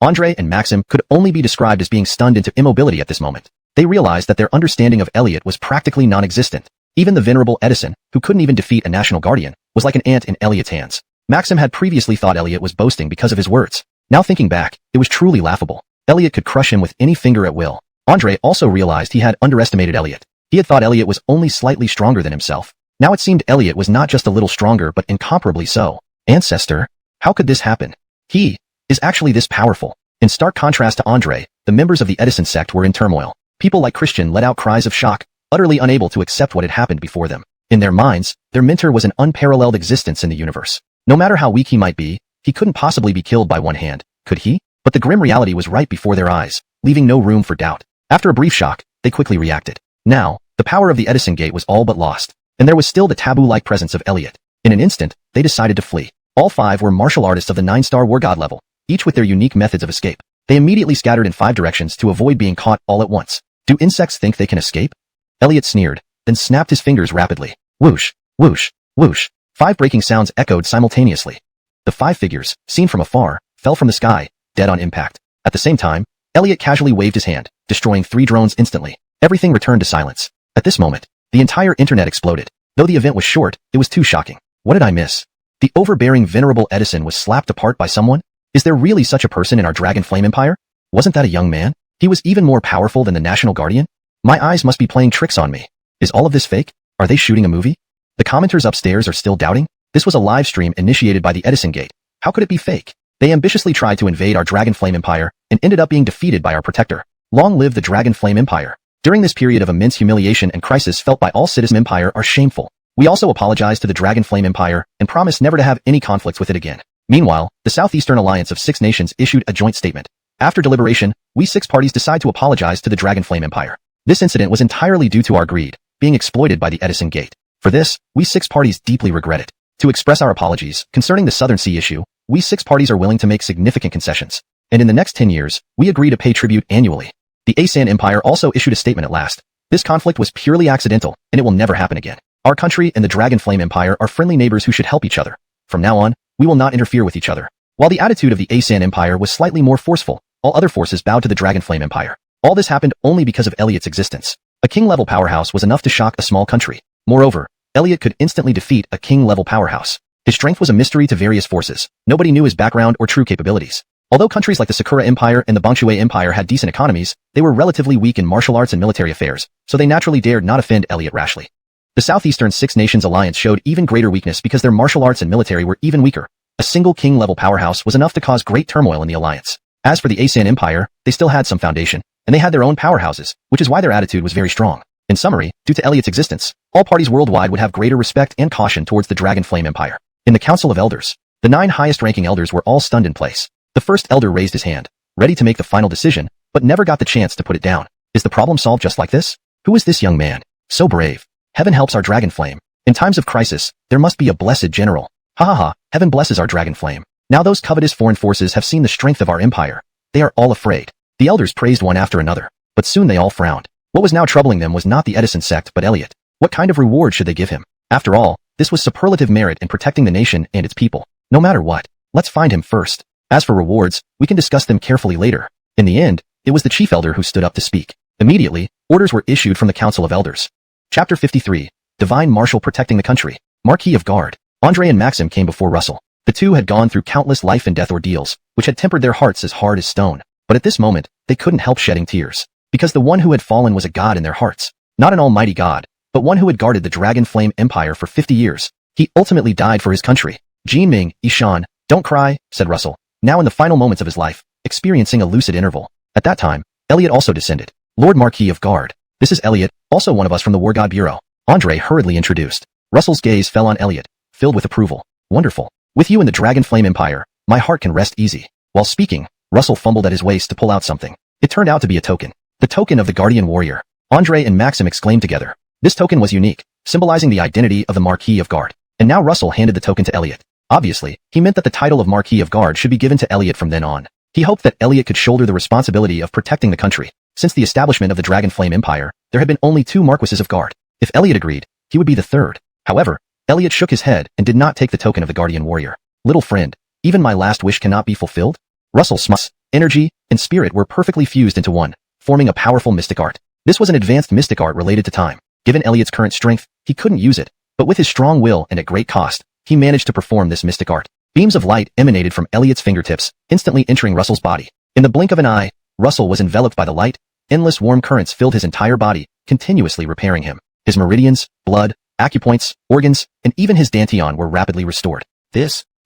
[SPEAKER 1] Andre and Maxim could only be described as being stunned into immobility at this moment. They realized that their understanding of Elliot was practically non-existent. Even the venerable Edison, who couldn't even defeat a national guardian, was like an ant in Elliot's hands. Maxim had previously thought Elliot was boasting because of his words. Now thinking back, it was truly laughable. Elliot could crush him with any finger at will. Andre also realized he had underestimated Elliot. He had thought Elliot was only slightly stronger than himself. Now it seemed Elliot was not just a little stronger but incomparably so. Ancestor? How could this happen? He is actually this powerful. In stark contrast to Andre, the members of the Edison sect were in turmoil. People like Christian let out cries of shock, utterly unable to accept what had happened before them. In their minds, their mentor was an unparalleled existence in the universe. No matter how weak he might be, he couldn't possibly be killed by one hand, could he? But the grim reality was right before their eyes, leaving no room for doubt. After a brief shock, they quickly reacted. Now, the power of the Edison Gate was all but lost, and there was still the taboo-like presence of Elliot. In an instant, they decided to flee. All 5 were martial artists of the 9-star war god level, each with their unique methods of escape. They immediately scattered in 5 directions to avoid being caught all at once. Do insects think they can escape? Elliot sneered, then snapped his fingers rapidly. Whoosh, whoosh, whoosh. 5 breaking sounds echoed simultaneously. The 5 figures, seen from afar, fell from the sky, dead on impact. At the same time, Elliot casually waved his hand, destroying 3 drones instantly. Everything returned to silence. At this moment, the entire internet exploded. Though the event was short, it was too shocking. What did I miss? The overbearing venerable Edison was slapped apart by someone? Is there really such a person in our Dragon Flame Empire? Wasn't that a young man? He was even more powerful than the National Guardian? My eyes must be playing tricks on me. Is all of this fake? Are they shooting a movie? The commenters upstairs are still doubting? This was a live stream initiated by the Edison Gate. How could it be fake? They ambitiously tried to invade our Dragon Flame Empire and ended up being defeated by our protector. Long live the Dragon Flame Empire. During this period of immense humiliation and crisis felt by all citizens of the Empire are shameful. We also apologize to the Dragon Flame Empire and promise never to have any conflicts with it again. Meanwhile, the Southeastern Alliance of 6 nations issued a joint statement. After deliberation, we 6 parties decide to apologize to the Dragon Flame Empire. This incident was entirely due to our greed, being exploited by the Edison Gate. For this, we 6 parties deeply regret it. To express our apologies concerning the Southern Sea issue, we 6 parties are willing to make significant concessions. And in the next 10 years, we agree to pay tribute annually. The Asan Empire also issued a statement at last. This conflict was purely accidental, and it will never happen again. Our country and the Dragon Flame Empire are friendly neighbors who should help each other. From now on, we will not interfere with each other. While the attitude of the Asan Empire was slightly more forceful, all other forces bowed to the Dragon Flame Empire. All this happened only because of Elliot's existence. A king-level powerhouse was enough to shock a small country. Moreover, Elliot could instantly defeat a king-level powerhouse. His strength was a mystery to various forces. Nobody knew his background or true capabilities. Although countries like the Sakura Empire and the Bangshui Empire had decent economies, they were relatively weak in martial arts and military affairs, so they naturally dared not offend Elliot rashly. The Southeastern 6 Nations Alliance showed even greater weakness because their martial arts and military were even weaker. A single king-level powerhouse was enough to cause great turmoil in the alliance. As for the Asan Empire, they still had some foundation, and they had their own powerhouses, which is why their attitude was very strong. In summary, due to Elliot's existence, all parties worldwide would have greater respect and caution towards the Dragon Flame Empire. In the Council of Elders, the 9 highest-ranking elders were all stunned in place. The first elder raised his hand, ready to make the final decision, but never got the chance to put it down. Is the problem solved just like this? Who is this young man? So brave. Heaven helps our Dragon Flame. In times of crisis, there must be a blessed general. Ha ha ha, heaven blesses our Dragon Flame. Now those covetous foreign forces have seen the strength of our empire. They are all afraid. The elders praised one after another, but soon they all frowned. What was now troubling them was not the Edison sect but Elliot. What kind of reward should they give him? After all, this was superlative merit in protecting the nation and its people. No matter what, let's find him first. As for rewards, we can discuss them carefully later. In the end, it was the chief elder who stood up to speak. Immediately, orders were issued from the Council of Elders. Chapter 53. Divine Marshal Protecting the Country. Marquis of Guard. Andre and Maxim came before Russell. The two had gone through countless life and death ordeals, which had tempered their hearts as hard as stone. But at this moment, they couldn't help shedding tears. Because the one who had fallen was a god in their hearts. Not an almighty god, but one who had guarded the Dragon Flame Empire for 50 years. He ultimately died for his country. Jean Ming, Ishan, don't cry, said Russell, now in the final moments of his life, experiencing a lucid interval. At that time, Elliot also descended. Lord Marquis of Guard. This is Elliot, also one of us from the War God Bureau. Andre hurriedly introduced. Russell's gaze fell on Elliot, filled with approval. Wonderful. With you in the Dragon Flame Empire, my heart can rest easy. While speaking, Russell fumbled at his waist to pull out something. It turned out to be a token. The token of the Guardian Warrior. Andre and Maxim exclaimed together. This token was unique, symbolizing the identity of the Marquis of Guard. And now Russell handed the token to Elliot. Obviously, he meant that the title of Marquis of Guard should be given to Elliot from then on. He hoped that Elliot could shoulder the responsibility of protecting the country. Since the establishment of the Dragon Flame Empire, there had been only 2 Marquises of Guard. If Elliot agreed, he would be the 3rd. However, Elliot shook his head and did not take the token of the Guardian Warrior. Little friend, even my last wish cannot be fulfilled? Russell's smile, energy, and spirit were perfectly fused into one, forming a powerful mystic art. This was an advanced mystic art related to time. Given Elliot's current strength, he couldn't use it, but with his strong will and at great cost, he managed to perform this mystic art. Beams of light emanated from Elliot's fingertips, instantly entering Russell's body. In the blink of an eye, Russell was enveloped by the light. Endless warm currents filled his entire body, continuously repairing him. His meridians, blood, acupoints, organs, and even his dantian were rapidly restored.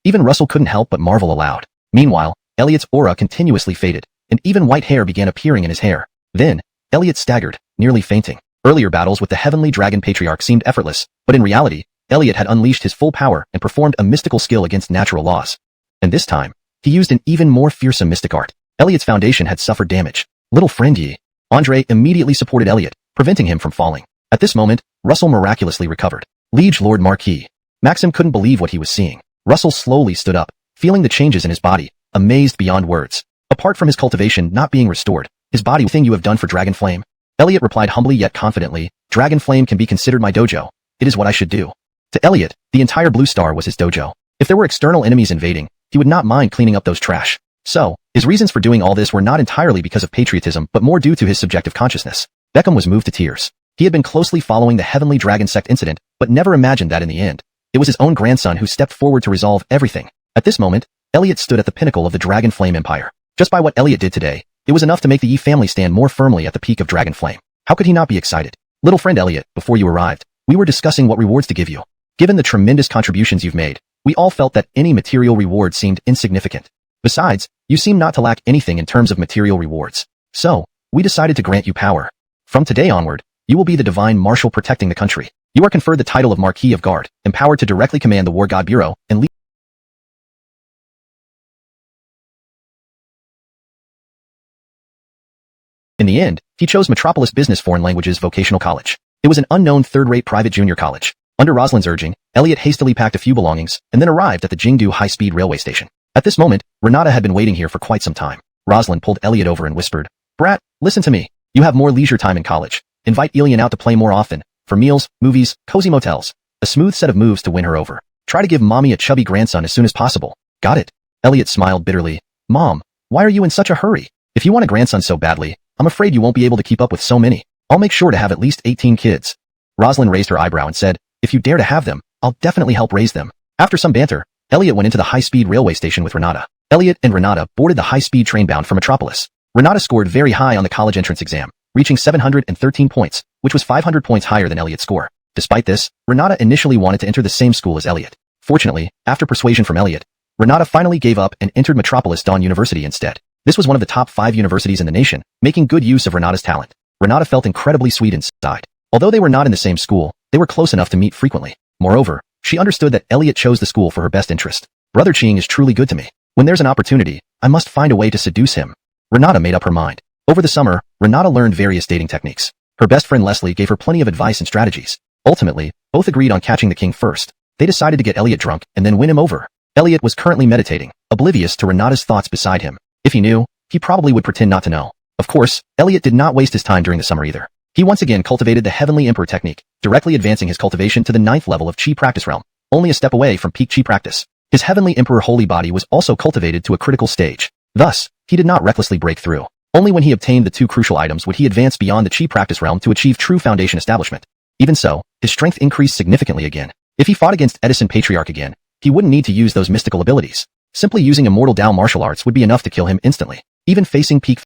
[SPEAKER 1] Even Russell couldn't help but marvel aloud. Meanwhile, Elliot's aura continuously faded, and even white hair began appearing in his hair. Then, Elliot staggered, nearly fainting. Earlier battles with the Heavenly Dragon Patriarch seemed effortless, but in reality, Elliot had unleashed his full power and performed a mystical skill against natural laws. And this time, he used an even more fearsome mystic art. Elliot's foundation had suffered damage. Little friend ye. Andre immediately supported Elliot, preventing him from falling. At this moment, Russell miraculously recovered. Liege Lord Marquis. Maxim couldn't believe what he was seeing. Russell slowly stood up, feeling the changes in his body, amazed beyond words. Apart from his cultivation not being restored, his body thing you have done for Dragon Flame? Elliot replied humbly yet confidently, Dragon Flame can be considered my dojo. It is what I should do. To Elliot, the entire Blue Star was his dojo. If there were external enemies invading, he would not mind cleaning up those trash. So, his reasons for doing all this were not entirely because of patriotism but more due to his subjective consciousness. Beckham was moved to tears. He had been closely following the Heavenly Dragon Sect incident, but never imagined that in the end, It was his own grandson who stepped forward to resolve everything. At this moment, Elliot stood at the pinnacle of the Dragon Flame Empire. Just by what Elliot did today, it was enough to make the Yi family stand more firmly at the peak of Dragon Flame. How could he not be excited? Little friend Elliot, before you arrived, we were discussing what rewards to give you. Given the tremendous contributions you've made, we all felt that any material reward seemed insignificant. Besides, you seem not to lack anything in terms of material rewards. So, we decided to grant you power. From today onward, you will be the divine marshal protecting the country. You are conferred the title of Marquis of Guard, empowered to directly command the War God Bureau and lead. In the end, he chose Metropolis Business Foreign Languages Vocational College. It was an unknown third-rate private junior college. Under Rosalind's urging, Elliot hastily packed a few belongings and then arrived at the Jingdu high-speed railway station. At this moment, Renata had been waiting here for quite some time. Rosalind pulled Elliot over and whispered, "Brat, listen to me. You have more leisure time in college. Invite Elian out to play more often. For meals, movies, cozy motels. A smooth set of moves to win her over. Try to give Mommy a chubby grandson as soon as possible. Got it?" Elliot smiled bitterly. "Mom, why are you in such a hurry? If you want a grandson so badly, I'm afraid you won't be able to keep up with so many. I'll make sure to have at least 18 kids." Rosalind raised her eyebrow and said, "If you dare to have them, I'll definitely help raise them." After some banter, Elliot went into the high-speed railway station with Renata. Elliot and Renata boarded the high-speed train bound for Metropolis. Renata scored very high on the college entrance exam, reaching 713 points, which was 500 points higher than Elliot's score. Despite this, Renata initially wanted to enter the same school as Elliot. Fortunately, after persuasion from Elliot, Renata finally gave up and entered Metropolis Dawn University instead. This was one of the top 5 universities in the nation, making good use of Renata's talent. Renata felt incredibly sweet inside. Although they were not in the same school, they were close enough to meet frequently. Moreover, she understood that Elliot chose the school for her best interest. Brother Ching is truly good to me. When there's an opportunity, I must find a way to seduce him. Renata made up her mind. Over the summer, Renata learned various dating techniques. Her best friend Leslie gave her plenty of advice and strategies. Ultimately, both agreed on catching the king first. They decided to get Elliot drunk and then win him over. Elliot was currently meditating, oblivious to Renata's thoughts beside him. If he knew, he probably would pretend not to know. Of course, Elliot did not waste his time during the summer either. He once again cultivated the Heavenly Emperor technique, directly advancing his cultivation to the 9th level of Chi practice realm, only a step away from peak Chi practice. His Heavenly Emperor holy body was also cultivated to a critical stage. Thus, he did not recklessly break through. Only when he obtained the 2 crucial items would he advance beyond the Chi practice realm to achieve true foundation establishment. Even so, his strength increased significantly again. If he fought against Edison Patriarch again, he wouldn't need to use those mystical abilities. Simply using Immortal Dao martial arts would be enough to kill him instantly. Even facing peak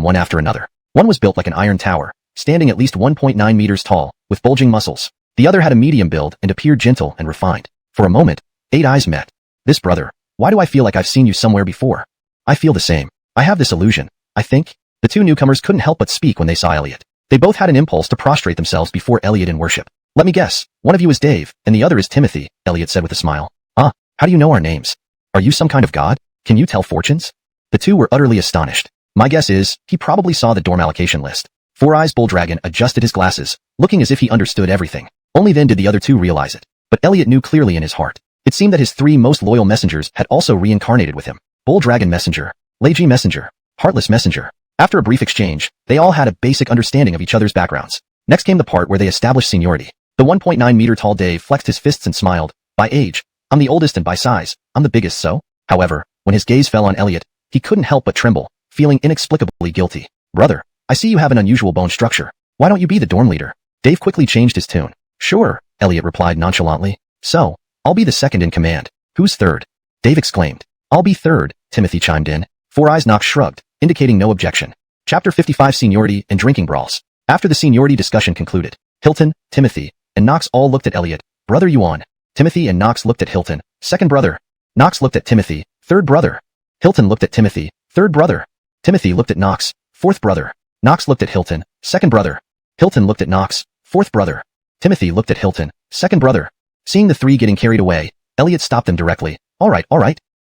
[SPEAKER 1] one after another. One was built like an iron tower, standing at least 1.9 meters tall, with bulging muscles. The other had a medium build and appeared gentle and refined. For a moment, 8 eyes met. "This brother, why do I feel like I've seen you somewhere before?" "I feel the same. I have this illusion, I think." The 2 newcomers couldn't help but speak when they saw Elliot. They both had an impulse to prostrate themselves before Elliot in worship. "Let me guess, one of you is Dave, and the other is Timothy," Elliot said with a smile. "Ah, how do you know our names? Are you some kind of god? Can you tell fortunes?" The 2 were utterly astonished. "My guess is, he probably saw the dorm allocation list." Four Eyes Bull Dragon adjusted his glasses, looking as if he understood everything. Only then did the other 2 realize it. But Elliot knew clearly in his heart. It seemed that his 3 most loyal messengers had also reincarnated with him. Bull Dragon Messenger, Leiji Messenger, Heartless Messenger. After a brief exchange, they all had a basic understanding of each other's backgrounds. Next came the part where they established seniority. The 1.9 meter tall Dave flexed his fists and smiled. "By age, I'm the oldest, and by size, I'm the biggest, so?" However, when his gaze fell on Elliot, he couldn't help but tremble, feeling inexplicably guilty. "Brother, I see you have an unusual bone structure. Why don't you be the dorm leader?" Dave quickly changed his tune. "Sure," Elliot replied nonchalantly. "So, I'll be the second in command. Who's third?" Dave exclaimed. "I'll be third," Timothy chimed in. Four Eyes Knox shrugged, indicating no objection. Chapter 55 Seniority and Drinking Brawls. After the seniority discussion concluded, Hilton, Timothy, and Knox all looked at Elliot. "Brother Yuan." Timothy and Knox looked at Hilton. "Second brother." Knox looked at Timothy. "Third brother." Hilton looked at Timothy. "Third brother." Timothy looked at Knox. "Fourth brother." Knox looked at Hilton. "Second brother." Hilton looked at Knox. "Fourth brother." Timothy looked at Hilton. "Second brother." Seeing the 3 getting carried away, Elliot stopped them directly. All right.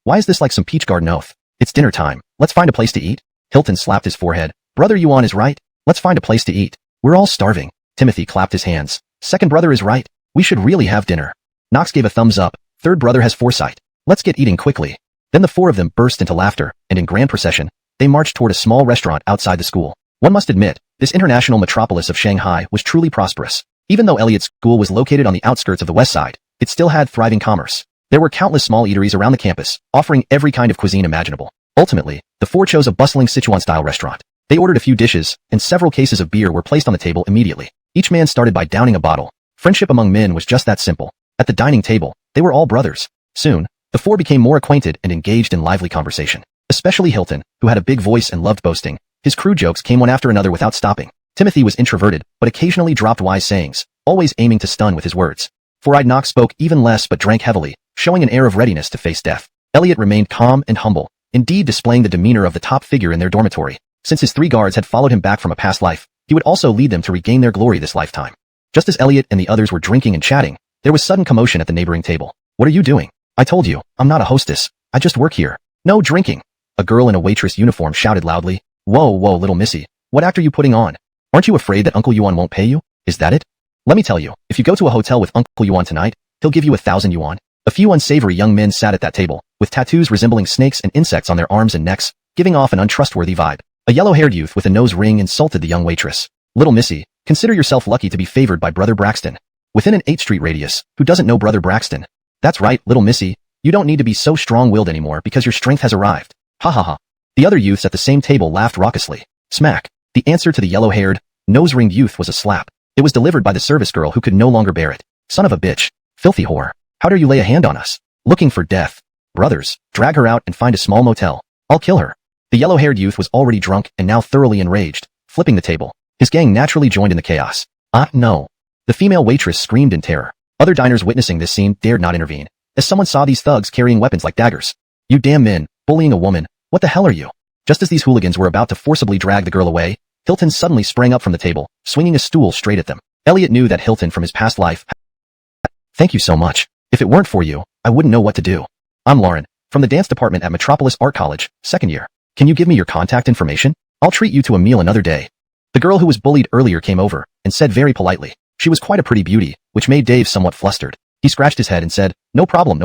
[SPEAKER 1] Why is this like some Peach Garden oath? It's dinner time. Let's find a place to eat." Hilton slapped his forehead. "Brother Yuan is right. Let's find a place to eat. We're all starving." Timothy clapped his hands. "Second brother is right. We should really have dinner." Knox gave a thumbs up. "Third brother has foresight. Let's get eating quickly." Then the 4 of them burst into laughter, and in grand procession, they marched toward a small restaurant outside the school. One must admit, this international metropolis of Shanghai was truly prosperous. Even though Elliot's school was located on the outskirts of the west side, it still had thriving commerce. There were countless small eateries around the campus, offering every kind of cuisine imaginable. Ultimately, the 4 chose a bustling Sichuan-style restaurant. They ordered a few dishes, and several cases of beer were placed on the table immediately. Each man started by downing a bottle. Friendship among men was just that simple. At the dining table, they were all brothers. Soon, the four became more acquainted and engaged in lively conversation. Especially Hilton, who had a big voice and loved boasting. His crude jokes came one after another without stopping. Timothy was introverted, but occasionally dropped wise sayings, always aiming to stun with his words. Four-eyed Knox spoke even less but drank heavily, showing an air of readiness to face death. Elliot remained calm and humble, indeed displaying the demeanor of the top figure in their dormitory. Since his 3 guards had followed him back from a past life, he would also lead them to regain their glory this lifetime. Just as Elliot and the others were drinking and chatting, there was sudden commotion at the neighboring table. What are you doing? I told you, I'm not a hostess. I just work here. No drinking. A girl in a waitress uniform shouted loudly. Whoa, little missy. What act are you putting on? Aren't you afraid that Uncle Yuan won't pay you? Is that it? Let me tell you, if you go to a hotel with Uncle Yuan tonight, he'll give you 1,000 yuan. A few unsavory young men sat at that table, with tattoos resembling snakes and insects on their arms and necks, giving off an untrustworthy vibe. A yellow-haired youth with a nose ring insulted the young waitress. Little missy, consider yourself lucky to be favored by Brother Braxton. Within an 8-street radius, who doesn't know Brother Braxton? That's right, little missy, you don't need to be so strong-willed anymore because your strength has arrived. Ha ha ha. The other youths at the same table laughed raucously. Smack. The answer to the yellow-haired, nose-ringed youth was a slap. It was delivered by the service girl who could no longer bear it. Son of a bitch. Filthy whore. How dare you lay a hand on us? Looking for death. Brothers, drag her out and find a small motel. I'll kill her. The yellow-haired youth was already drunk and now thoroughly enraged, flipping the table. His gang naturally joined in the chaos. No. The female waitress screamed in terror. Other diners witnessing this scene dared not intervene, as someone saw these thugs carrying weapons like daggers. You damn men, bullying a woman, what the hell are you? Just as these hooligans were about to forcibly drag the girl away, Hilton suddenly sprang up from the table, swinging a stool straight at them. Elliot knew that Hilton from his past life. Thank you so much. If it weren't for you, I wouldn't know what to do. I'm Lauren, from the dance department at Metropolis Art College, 2nd year. Can you give me your contact information? I'll treat you to a meal another day. The girl who was bullied earlier came over, and said very politely. She was quite a pretty beauty, which made Dave somewhat flustered. He scratched his head and said, no problem,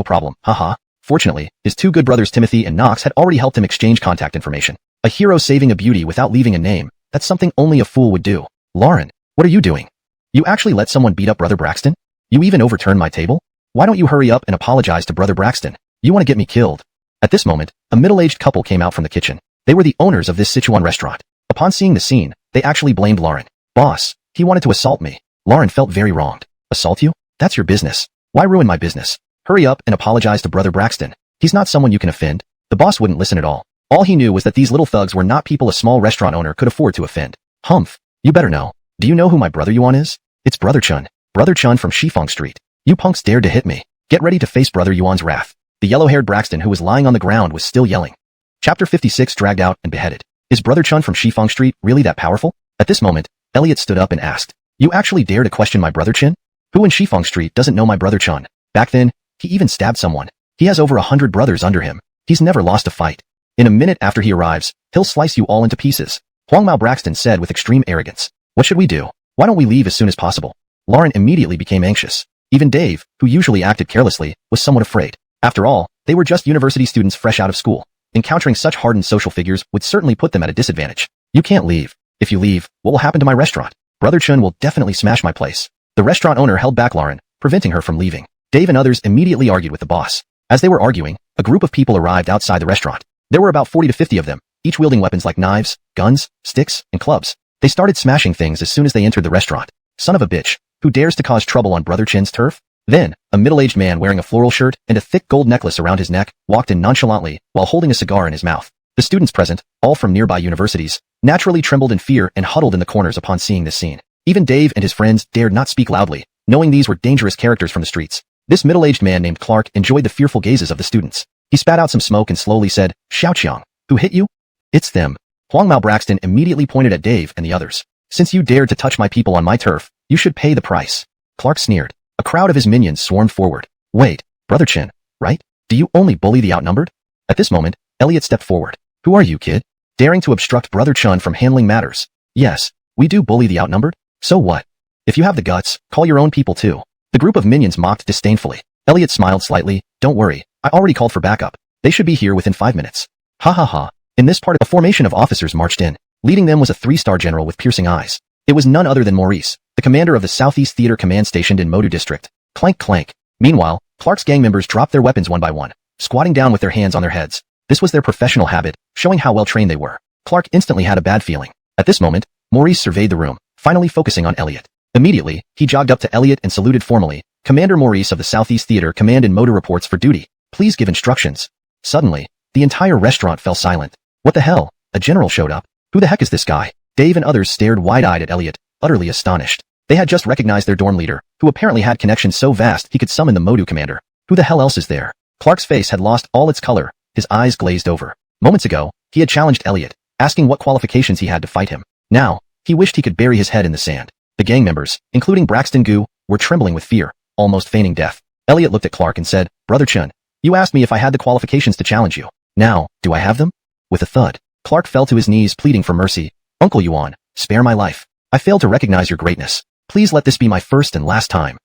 [SPEAKER 1] haha. Fortunately, his 2 good brothers Timothy and Knox had already helped him exchange contact information. A hero saving a beauty without leaving a name, that's something only a fool would do. Lauren, what are you doing? You actually let someone beat up Brother Braxton? You even overturned my table? Why don't you hurry up and apologize to Brother Braxton? You want to get me killed. At this moment, a middle-aged couple came out from the kitchen. They were the owners of this Sichuan restaurant. Upon seeing the scene, they actually blamed Lauren. Boss, he wanted to assault me. Lauren felt very wronged. Assault you? That's your business. Why ruin my business? Hurry up and apologize to Brother Braxton. He's not someone you can offend. The boss wouldn't listen at all. All he knew was that these little thugs were not people a small restaurant owner could afford to offend. Humph. You better know. Do you know who my brother Yuan is? It's Brother Chun. Brother Chun from Shifeng Street. You punks dared to hit me. Get ready to face Brother Yuan's wrath. The yellow-haired Braxton who was lying on the ground was still yelling. Chapter 56 dragged out and beheaded. Is Brother Chun from Shifeng Street really that powerful? At this moment, Elliot stood up and asked, you actually dare to question my brother Chin? Who in Shifeng Street doesn't know my brother Chun? Back then, he even stabbed someone. He has over 100 brothers under him. He's never lost a fight. In a minute after he arrives, he'll slice you all into pieces. Huang Mao Braxton said with extreme arrogance. What should we do? Why don't we leave as soon as possible? Lauren immediately became anxious. Even Dave, who usually acted carelessly, was somewhat afraid. After all, they were just university students fresh out of school. Encountering such hardened social figures would certainly put them at a disadvantage. You can't leave. If you leave, what will happen to my restaurant? Brother Chun will definitely smash my place. The restaurant owner held back Lauren, preventing her from leaving. Dave and others immediately argued with the boss. As they were arguing, a group of people arrived outside the restaurant. There were about 40 to 50 of them, each wielding weapons like knives, guns, sticks, and clubs. They started smashing things as soon as they entered the restaurant. Son of a bitch, who dares to cause trouble on Brother Chin's turf? Then, a middle-aged man wearing a floral shirt and a thick gold necklace around his neck walked in nonchalantly while holding a cigar in his mouth. The students present, all from nearby universities, naturally trembled in fear and huddled in the corners upon seeing this scene. Even Dave and his friends dared not speak loudly, knowing these were dangerous characters from the streets. This middle-aged man named Clark enjoyed the fearful gazes of the students. He spat out some smoke and slowly said, Xiaoqiang, who hit you? It's them. Huang Mao Braxton immediately pointed at Dave and the others. Since you dared to touch my people on my turf, you should pay the price. Clark sneered. A crowd of his minions swarmed forward. Wait, Brother Chin, right? Do you only bully the outnumbered? At this moment, Elliot stepped forward. Who are you, kid? Daring to obstruct Brother Chun from handling matters. Yes, we do bully the outnumbered. So what? If you have the guts, call your own people too. The group of minions mocked disdainfully. Elliot smiled slightly. Don't worry, I already called for backup. They should be here within 5 minutes. Ha ha ha. In this part, a formation of officers marched in. Leading them was a 3-star general with piercing eyes. It was none other than Maurice, the commander of the Southeast Theater Command stationed in Modu District. Clank clank. Meanwhile, Clark's gang members dropped their weapons one by one, squatting down with their hands on their heads. This was their professional habit, showing how well trained they were. Clark instantly had a bad feeling. At this moment, Maurice surveyed the room, finally focusing on Elliot. Immediately, he jogged up to Elliot and saluted formally. Commander Maurice of the Southeast Theater Command and Motor reports for duty. Please give instructions. Suddenly, the entire restaurant fell silent. What the hell? A general showed up. Who the heck is this guy? Dave and others stared wide-eyed at Elliot, utterly astonished. They had just recognized their dorm leader, who apparently had connections so vast he could summon the Modu commander. Who the hell else is there? Clark's face had lost all its color, his eyes glazed over. Moments ago, he had challenged Elliot, asking what qualifications he had to fight him. Now, he wished he could bury his head in the sand. The gang members, including Braxton Gu, were trembling with fear, almost feigning death. Elliot looked at Clark and said, Brother Chun, you asked me if I had the qualifications to challenge you. Now, do I have them? With a thud, Clark fell to his knees pleading for mercy. Uncle Yuan, spare my life. I failed to recognize your greatness. Please let this be my first and last time.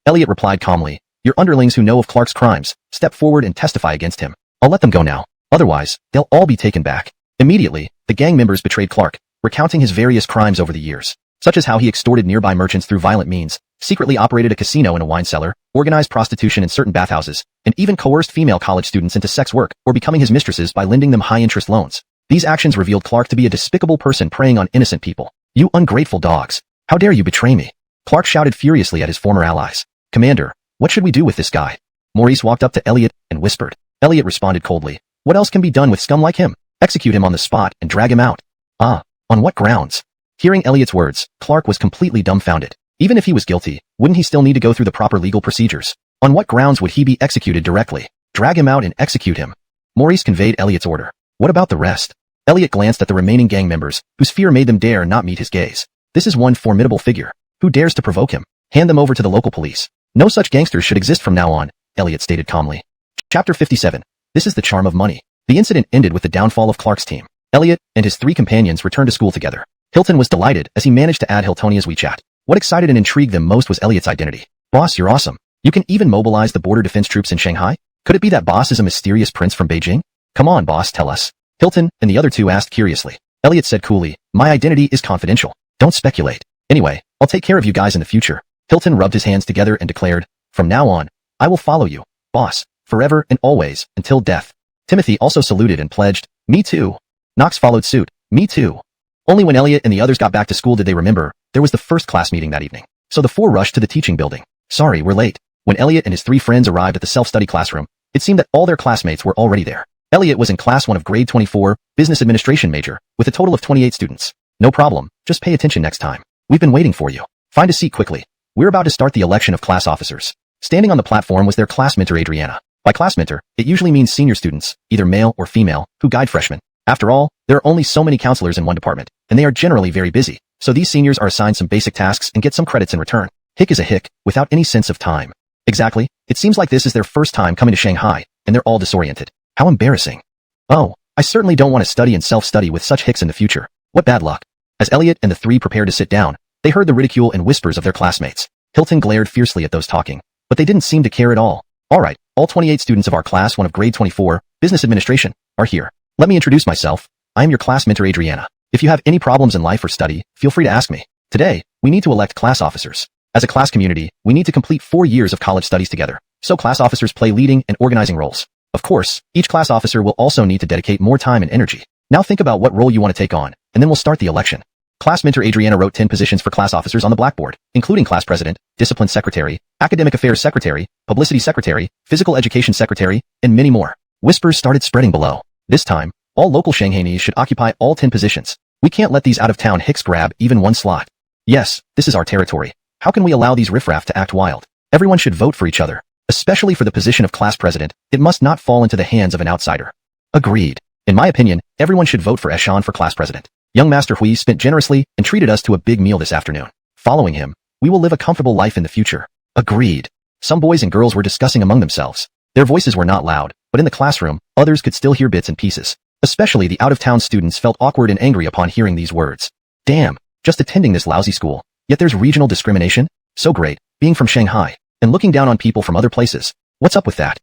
[SPEAKER 1] Elliot replied calmly, your underlings who know of Clark's crimes, step forward and testify against him. I'll let them go now. Otherwise, they'll all be taken back. Immediately, the gang members betrayed Clark, recounting his various crimes over the years, such as how he extorted nearby merchants through violent means, secretly operated a casino and a wine cellar, organized prostitution in certain bathhouses, and even coerced female college students into sex work or becoming his mistresses by lending them high-interest loans. These actions revealed Clark to be a despicable person preying on innocent people. You ungrateful dogs! How dare you betray me? Clark shouted furiously at his former allies. Commander, what should we do with this guy? Maurice walked up to Elliot and whispered. Elliot responded coldly. What else can be done with scum like him? Execute him on the spot and drag him out. Ah, on what grounds? Hearing Elliot's words, Clark was completely dumbfounded. Even if he was guilty, wouldn't he still need to go through the proper legal procedures? On what grounds would he be executed directly? Drag him out and execute him. Maurice conveyed Elliot's order. What about the rest? Elliot glanced at the remaining gang members, whose fear made them dare not meet his gaze. This is one formidable figure. Who dares to provoke him? Hand them over to the local police. No such gangsters should exist from now on, Elliot stated calmly. Chapter 57. This is the charm of money. The incident ended with the downfall of Clark's team. Elliot and his 3 companions returned to school together. Hilton was delighted as he managed to add Hiltonia's WeChat. What excited and intrigued them most was Elliot's identity. Boss, you're awesome. You can even mobilize the border defense troops in Shanghai? Could it be that Boss is a mysterious prince from Beijing? Come on, Boss, tell us. Hilton and the other 2 asked curiously. Elliot said coolly, my identity is confidential. Don't speculate. Anyway, I'll take care of you guys in the future. Hilton rubbed his hands together and declared, from now on, I will follow you, Boss, forever and always, until death. Timothy also saluted and pledged, me too. Knox followed suit, me too. Only when Elliot and the others got back to school did they remember there was the first class meeting that evening. So the 4 rushed to the teaching building. Sorry, we're late. When Elliot and his 3 friends arrived at the self-study classroom, it seemed that all their classmates were already there. Elliot was in class 1 of grade 24, business administration major, with a total of 28 students. No problem, just pay attention next time. We've been waiting for you. Find a seat quickly. We're about to start the election of class officers. Standing on the platform was their class mentor Adriana. By class mentor, it usually means senior students, either male or female, who guide freshmen. After all, there are only so many counselors in one department, and they are generally very busy, so these seniors are assigned some basic tasks and get some credits in return. Hick is a hick, without any sense of time. Exactly, it seems like this is their first time coming to Shanghai, and they're all disoriented. How embarrassing. Oh, I certainly don't want to study and self-study with such hicks in the future. What bad luck. As Elliot and the 3 prepared to sit down, they heard the ridicule and whispers of their classmates. Hilton glared fiercely at those talking, but they didn't seem to care at all. Alright, all 28 students of our class 1 of grade 24, business administration, are here. Let me introduce myself. I am your class mentor Adriana. If you have any problems in life or study, feel free to ask me. Today, we need to elect class officers. As a class community, we need to complete 4 years of college studies together, so class officers play leading and organizing roles. Of course, each class officer will also need to dedicate more time and energy. Now think about what role you want to take on, and then we'll start the election. Class mentor Adriana wrote 10 positions for class officers on the blackboard, including class president, discipline secretary, academic affairs secretary, publicity secretary, physical education secretary, and many more. Whispers started spreading below. This time, all local Shanghainese should occupy all 10 positions. We can't let these out-of-town hicks grab even one slot. Yes, this is our territory. How can we allow these riffraff to act wild? Everyone should vote for each other. Especially for the position of class president, it must not fall into the hands of an outsider. Agreed. In my opinion, everyone should vote for Eshan for class president. Young Master Hui spent generously and treated us to a big meal this afternoon. Following him, we will live a comfortable life in the future. Agreed. Some boys and girls were discussing among themselves. Their voices were not loud, but in the classroom, others could still hear bits and pieces. Especially the out-of-town students felt awkward and angry upon hearing these words. Damn, just attending this lousy school. Yet there's regional discrimination? So great, being from Shanghai, and looking down on people from other places. What's up with that?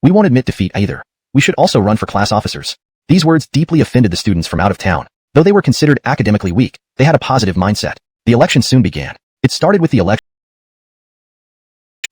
[SPEAKER 1] We won't admit defeat either. We should also run for class officers. These words deeply offended the students from out of town. Though they were considered academically weak, they had a positive mindset. The election soon began. It started with the election.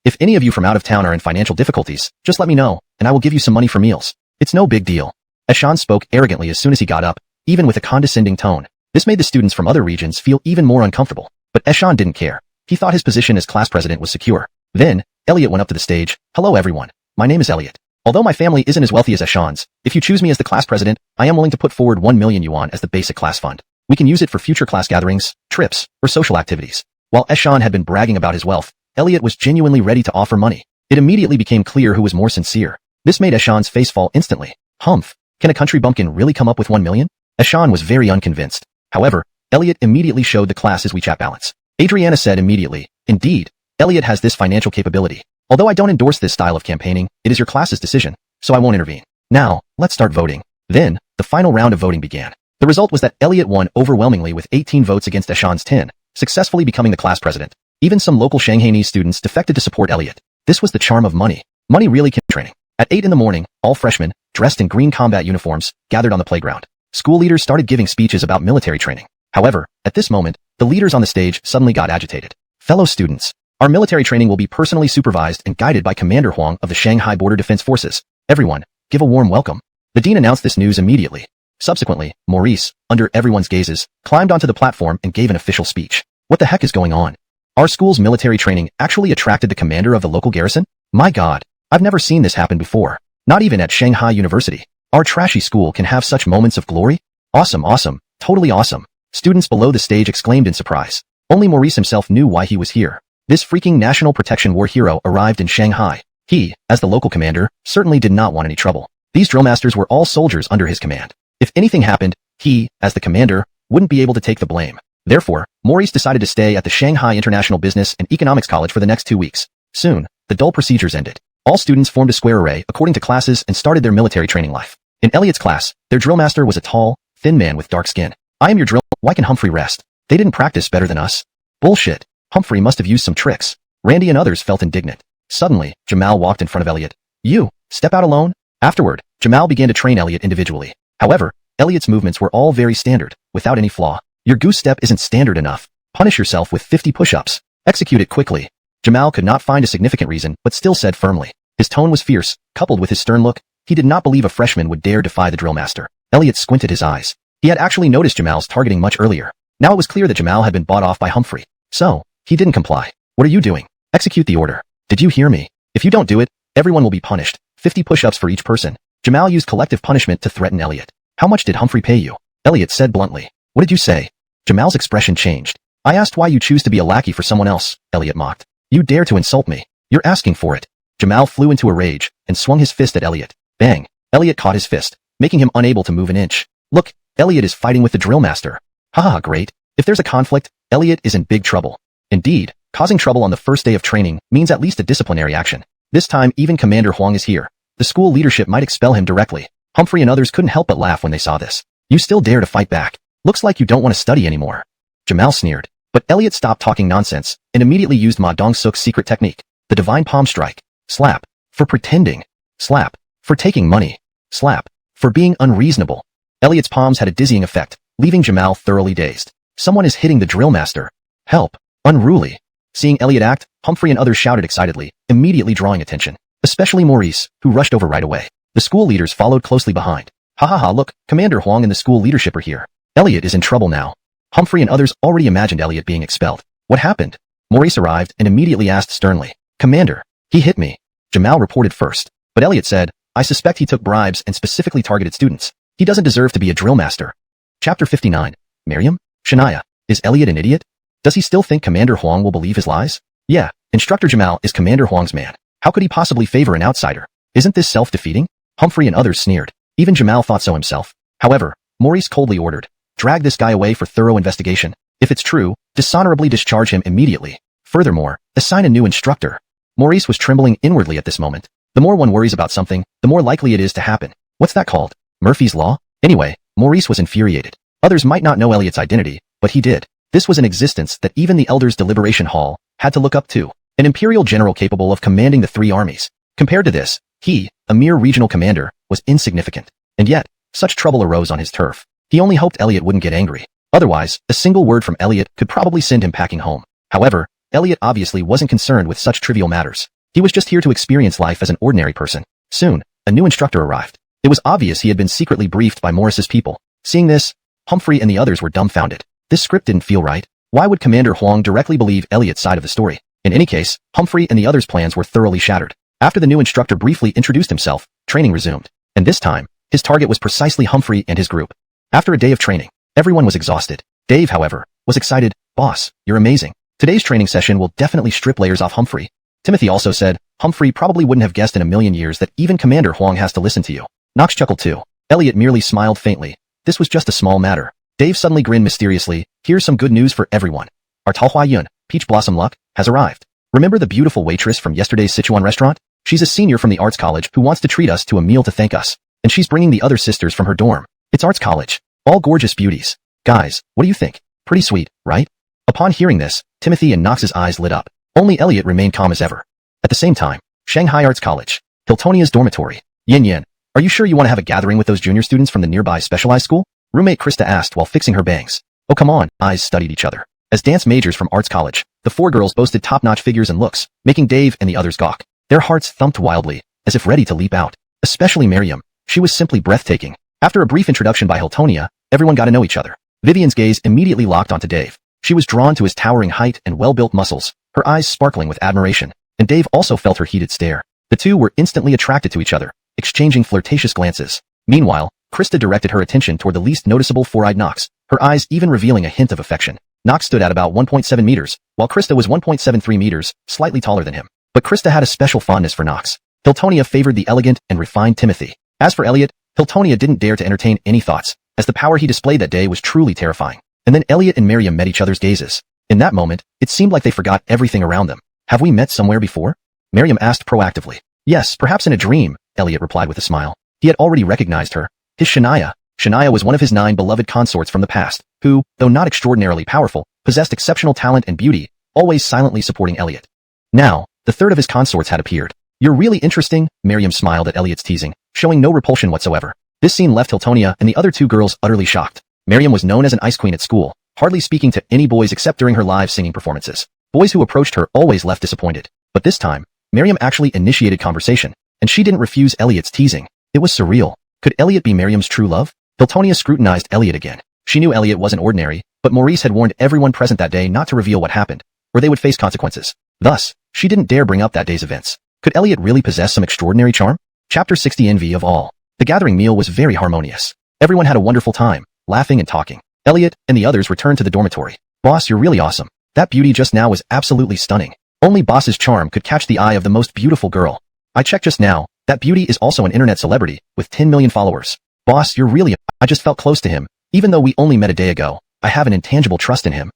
[SPEAKER 1] If any of you from out of town are in financial difficulties, just let me know, and I will give you some money for meals. It's no big deal. Eshan spoke arrogantly as soon as he got up, even with a condescending tone. This made the students from other regions feel even more uncomfortable. But Eshan didn't care. He thought his position as class president was secure. Then, Elliot went up to the stage. Hello everyone. My name is Elliot. Although my family isn't as wealthy as Eshan's, if you choose me as the class president, I am willing to put forward 1 million yuan as the basic class fund. We can use it for future class gatherings, trips, or social activities. While Eshan had been bragging about his wealth, Elliot was genuinely ready to offer money. It immediately became clear who was more sincere. This made Eshan's face fall instantly. Humph. Can a country bumpkin really come up with 1 million? Eshan was very unconvinced. However, Elliot immediately showed the class his WeChat balance. Adriana said immediately, indeed, Elliot has this financial capability. Although I don't endorse this style of campaigning, it is your class's decision, so I won't intervene. Now, let's start voting. Then, the final round of voting began. The result was that Elliot won overwhelmingly with 18 votes against Eshan's 10, successfully becoming the class president. Even some local Shanghainese students defected to support Elliot. This was the charm of money. Money really can training. At 8 in the morning, all freshmen, dressed in green combat uniforms, gathered on the playground. School leaders started giving speeches about military training. However, at this moment, the leaders on the stage suddenly got agitated. Fellow students, our military training will be personally supervised and guided by Commander Huang of the Shanghai Border Defense Forces. Everyone, give a warm welcome. The dean announced this news immediately. Subsequently, Maurice, under everyone's gazes, climbed onto the platform and gave an official speech. What the heck is going on? Our school's military training actually attracted the commander of the local garrison? My god, I've never seen this happen before. Not even at Shanghai University. Our trashy school can have such moments of glory? Awesome, awesome, totally awesome. Students below the stage exclaimed in surprise. Only Maurice himself knew why he was here. This freaking National Protection War hero arrived in Shanghai. He, as the local commander, certainly did not want any trouble. These drill masters were all soldiers under his command. If anything happened, he, as the commander, wouldn't be able to take the blame. Therefore, Maurice decided to stay at the Shanghai International Business and Economics College for the next 2 weeks. Soon, the dull procedures ended. All students formed a square array according to classes and started their military training life. In Elliot's class, their drill master was a tall, thin man with dark skin. I am your drill. Why can Humphrey rest? They didn't practice better than us. Bullshit. Humphrey must have used some tricks. Randy and others felt indignant. Suddenly, Jamal walked in front of Elliot. You, step out alone? Afterward, Jamal began to train Elliot individually. However, Elliot's movements were all very standard, without any flaw. Your goose step isn't standard enough. Punish yourself with 50 push-ups. Execute it quickly. Jamal could not find a significant reason, but still said firmly. His tone was fierce, coupled with his stern look. He did not believe a freshman would dare defy the drill master. Elliot squinted his eyes. He had actually noticed Jamal's targeting much earlier. Now it was clear that Jamal had been bought off by Humphrey. So, he didn't comply. What are you doing? Execute the order. Did you hear me? If you don't do it, everyone will be punished. 50 push-ups for each person. Jamal used collective punishment to threaten Elliot. How much did Humphrey pay you? Elliot said bluntly. What did you say? Jamal's expression changed. I asked why you choose to be a lackey for someone else, Elliot mocked. You dare to insult me. You're asking for it. Jamal flew into a rage and swung his fist at Elliot. Bang. Elliot caught his fist, making him unable to move an inch. Look, Elliot is fighting with the drill master. Haha, great. If there's a conflict, Elliot is in big trouble. Indeed, causing trouble on the first day of training means at least a disciplinary action. This time even Commander Huang is here. The school leadership might expel him directly. Humphrey and others couldn't help but laugh when they saw this. You still dare to fight back. Looks like you don't want to study anymore. Jamal sneered. But Elliot stopped talking nonsense and immediately used Ma Dong-suk's secret technique. The divine palm strike. Slap. For pretending. Slap. For taking money. Slap. For being unreasonable. Elliot's palms had a dizzying effect, leaving Jamal thoroughly dazed. Someone is hitting the drill master. Help. Unruly. Seeing Elliot act, Humphrey and others shouted excitedly, immediately drawing attention. Especially Maurice, who rushed over right away. The school leaders followed closely behind. Ha ha ha, look, Commander Huang and the school leadership are here. Elliot is in trouble now. Humphrey and others already imagined Elliot being expelled. What happened? Maurice arrived and immediately asked sternly. Commander, he hit me. Jamal reported first. But Elliot said, I suspect he took bribes and specifically targeted students. He doesn't deserve to be a drill master. Chapter 59. Miriam? Shania, is Elliot an idiot? Does he still think Commander Huang will believe his lies? Yeah, Instructor Jamal is Commander Huang's man. How could he possibly favor an outsider? Isn't this self-defeating? Humphrey and others sneered. Even Jamal thought so himself. However, Maurice coldly ordered, drag this guy away for thorough investigation. If it's true, dishonorably discharge him immediately. Furthermore, assign a new instructor. Maurice was trembling inwardly at this moment. The more one worries about something, the more likely it is to happen. What's that called? Murphy's Law? Anyway, Maurice was infuriated. Others might not know Elliot's identity, but he did. This was an existence that even the elders' deliberation hall had to look up to. An imperial general capable of commanding the 3 armies. Compared to this, he, a mere regional commander, was insignificant. And yet, such trouble arose on his turf. He only hoped Elliot wouldn't get angry. Otherwise, a single word from Elliot could probably send him packing home. However, Elliot obviously wasn't concerned with such trivial matters. He was just here to experience life as an ordinary person. Soon, a new instructor arrived. It was obvious he had been secretly briefed by Morris's people. Seeing this, Humphrey and the others were dumbfounded. This script didn't feel right. Why would Commander Huang directly believe Elliot's side of the story? In any case, Humphrey and the others' plans were thoroughly shattered. After the new instructor briefly introduced himself, training resumed. And this time, his target was precisely Humphrey and his group. After a day of training, everyone was exhausted. Dave, however, was excited. Boss, you're amazing. Today's training session will definitely strip layers off Humphrey. Timothy also said, Humphrey probably wouldn't have guessed in a million years that even Commander Huang has to listen to you. Knox chuckled too. Elliot merely smiled faintly. This was just a small matter. Dave suddenly grinned mysteriously. Here's some good news for everyone. Our donghua Yun, Peach Blossom Luck, has arrived. Remember the beautiful waitress from yesterday's Sichuan restaurant? She's a senior from the arts college who wants to treat us to a meal to thank us. And she's bringing the other sisters from her dorm. It's arts college. All gorgeous beauties. Guys, what do you think? Pretty sweet, right? Upon hearing this, Timothy and Knox's eyes lit up. Only Elliot remained calm as ever. At the same time, Shanghai Arts College, Hiltonia's dormitory. Yin, are you sure you want to have a gathering with those junior students from the nearby specialized school? Roommate Krista asked while fixing her bangs. Oh come on, eyes studied each other. As dance majors from arts college, the four girls boasted top-notch figures and looks, making Dave and the others gawk. Their hearts thumped wildly, as if ready to leap out. Especially Miriam. She was simply breathtaking. After a brief introduction by Hiltonia, everyone got to know each other. Vivian's gaze immediately locked onto Dave. She was drawn to his towering height and well-built muscles, her eyes sparkling with admiration, and Dave also felt her heated stare. The two were instantly attracted to each other, exchanging flirtatious glances. Meanwhile, Krista directed her attention toward the least noticeable four-eyed Knox, her eyes even revealing a hint of affection. Knox stood at about 1.7 meters, while Krista was 1.73 meters, slightly taller than him. But Krista had a special fondness for Knox. Hiltonia favored the elegant and refined Timothy. As for Elliot, Hiltonia didn't dare to entertain any thoughts, as the power he displayed that day was truly terrifying. And then Elliot and Miriam met each other's gazes. In that moment, it seemed like they forgot everything around them. Have we met somewhere before? Miriam asked proactively. Yes, perhaps in a dream, Elliot replied with a smile. He had already recognized her. His Shania. Shania was one of his 9 beloved consorts from the past, who, though not extraordinarily powerful, possessed exceptional talent and beauty, always silently supporting Elliot. Now, the third of his consorts had appeared. You're really interesting, Miriam smiled at Elliot's teasing, showing no repulsion whatsoever. This scene left Hiltonia and the other two girls utterly shocked. Miriam was known as an ice queen at school, hardly speaking to any boys except during her live singing performances. Boys who approached her always left disappointed. But this time, Miriam actually initiated conversation, and she didn't refuse Elliot's teasing. It was surreal. Could Elliot be Miriam's true love? Hiltonia scrutinized Elliot again. She knew Elliot wasn't ordinary, but Maurice had warned everyone present that day not to reveal what happened, or they would face consequences. Thus, she didn't dare bring up that day's events. Could Elliot really possess some extraordinary charm? Chapter 60 Envy of All. The gathering meal was very harmonious. Everyone had a wonderful time, laughing and talking. Elliot and the others returned to the dormitory. Boss, you're really awesome. That beauty just now was absolutely stunning. Only Boss's charm could catch the eye of the most beautiful girl. I checked just now. That beauty is also an internet celebrity, with 10 million followers. Boss, you're really... I just felt close to him. Even though we only met a day ago, I have an intangible trust in him.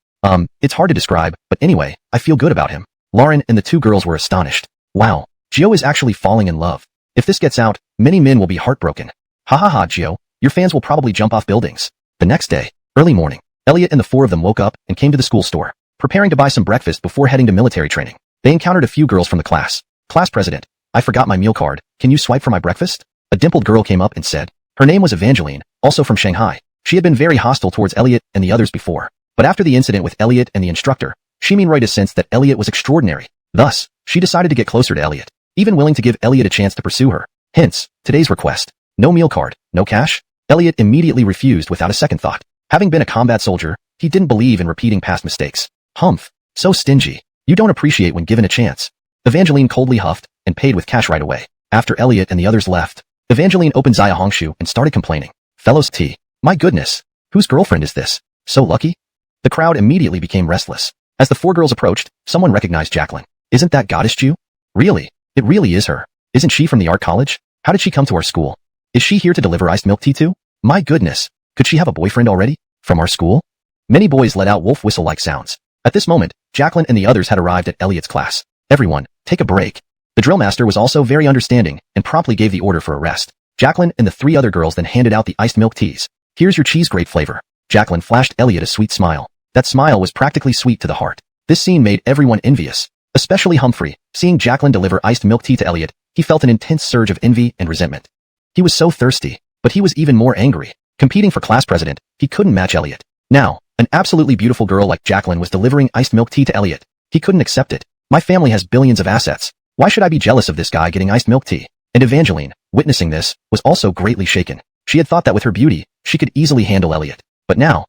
[SPEAKER 1] It's hard to describe, but anyway, I feel good about him. Lauren and the two girls were astonished. Wow, Gio is actually falling in love. If this gets out, many men will be heartbroken. Ha ha ha, Gio, your fans will probably jump off buildings. The next day, early morning, Elliot and the four of them woke up and came to the school store, preparing to buy some breakfast before heading to military training. They encountered a few girls from the class. Class president, I forgot my meal card. Can you swipe for my breakfast? A dimpled girl came up and said. Her name was Evangeline, also from Shanghai. She had been very hostile towards Elliot and the others before. But after the incident with Elliot and the instructor, she sensed that Elliot was extraordinary. Thus, she decided to get closer to Elliot, even willing to give Elliot a chance to pursue her. Hence, today's request. No meal card, no cash? Elliot immediately refused without a second thought. Having been a combat soldier, he didn't believe in repeating past mistakes. Humph, so stingy. You don't appreciate when given a chance. Evangeline coldly huffed and paid with cash right away. After Elliot and the others left, Evangeline opened Zaya Hongshu and started complaining. Fellows T. My goodness. Whose girlfriend is this? So lucky? The crowd immediately became restless. As the four girls approached, someone recognized Jacqueline. Isn't that goddess Jew? Really? It really is her. Isn't she from the art college? How did she come to our school? Is she here to deliver iced milk tea too? My goodness. Could she have a boyfriend already? From our school? Many boys let out wolf whistle-like sounds. At this moment, Jacqueline and the others had arrived at Elliot's class. Everyone, take a break. The drill master was also very understanding and promptly gave the order for a rest. Jacqueline and the three other girls then handed out the iced milk teas. Here's your cheese grape flavor. Jacqueline flashed Elliot a sweet smile. That smile was practically sweet to the heart. This scene made everyone envious, especially Humphrey. Seeing Jacqueline deliver iced milk tea to Elliot, he felt an intense surge of envy and resentment. He was so thirsty, but he was even more angry. Competing for class president, he couldn't match Elliot. Now, an absolutely beautiful girl like Jacqueline was delivering iced milk tea to Elliot. He couldn't accept it. My family has billions of assets. Why should I be jealous of this guy getting iced milk tea? And Evangeline, witnessing this, was also greatly shaken. She had thought that with her beauty, she could easily handle Elliot. But now,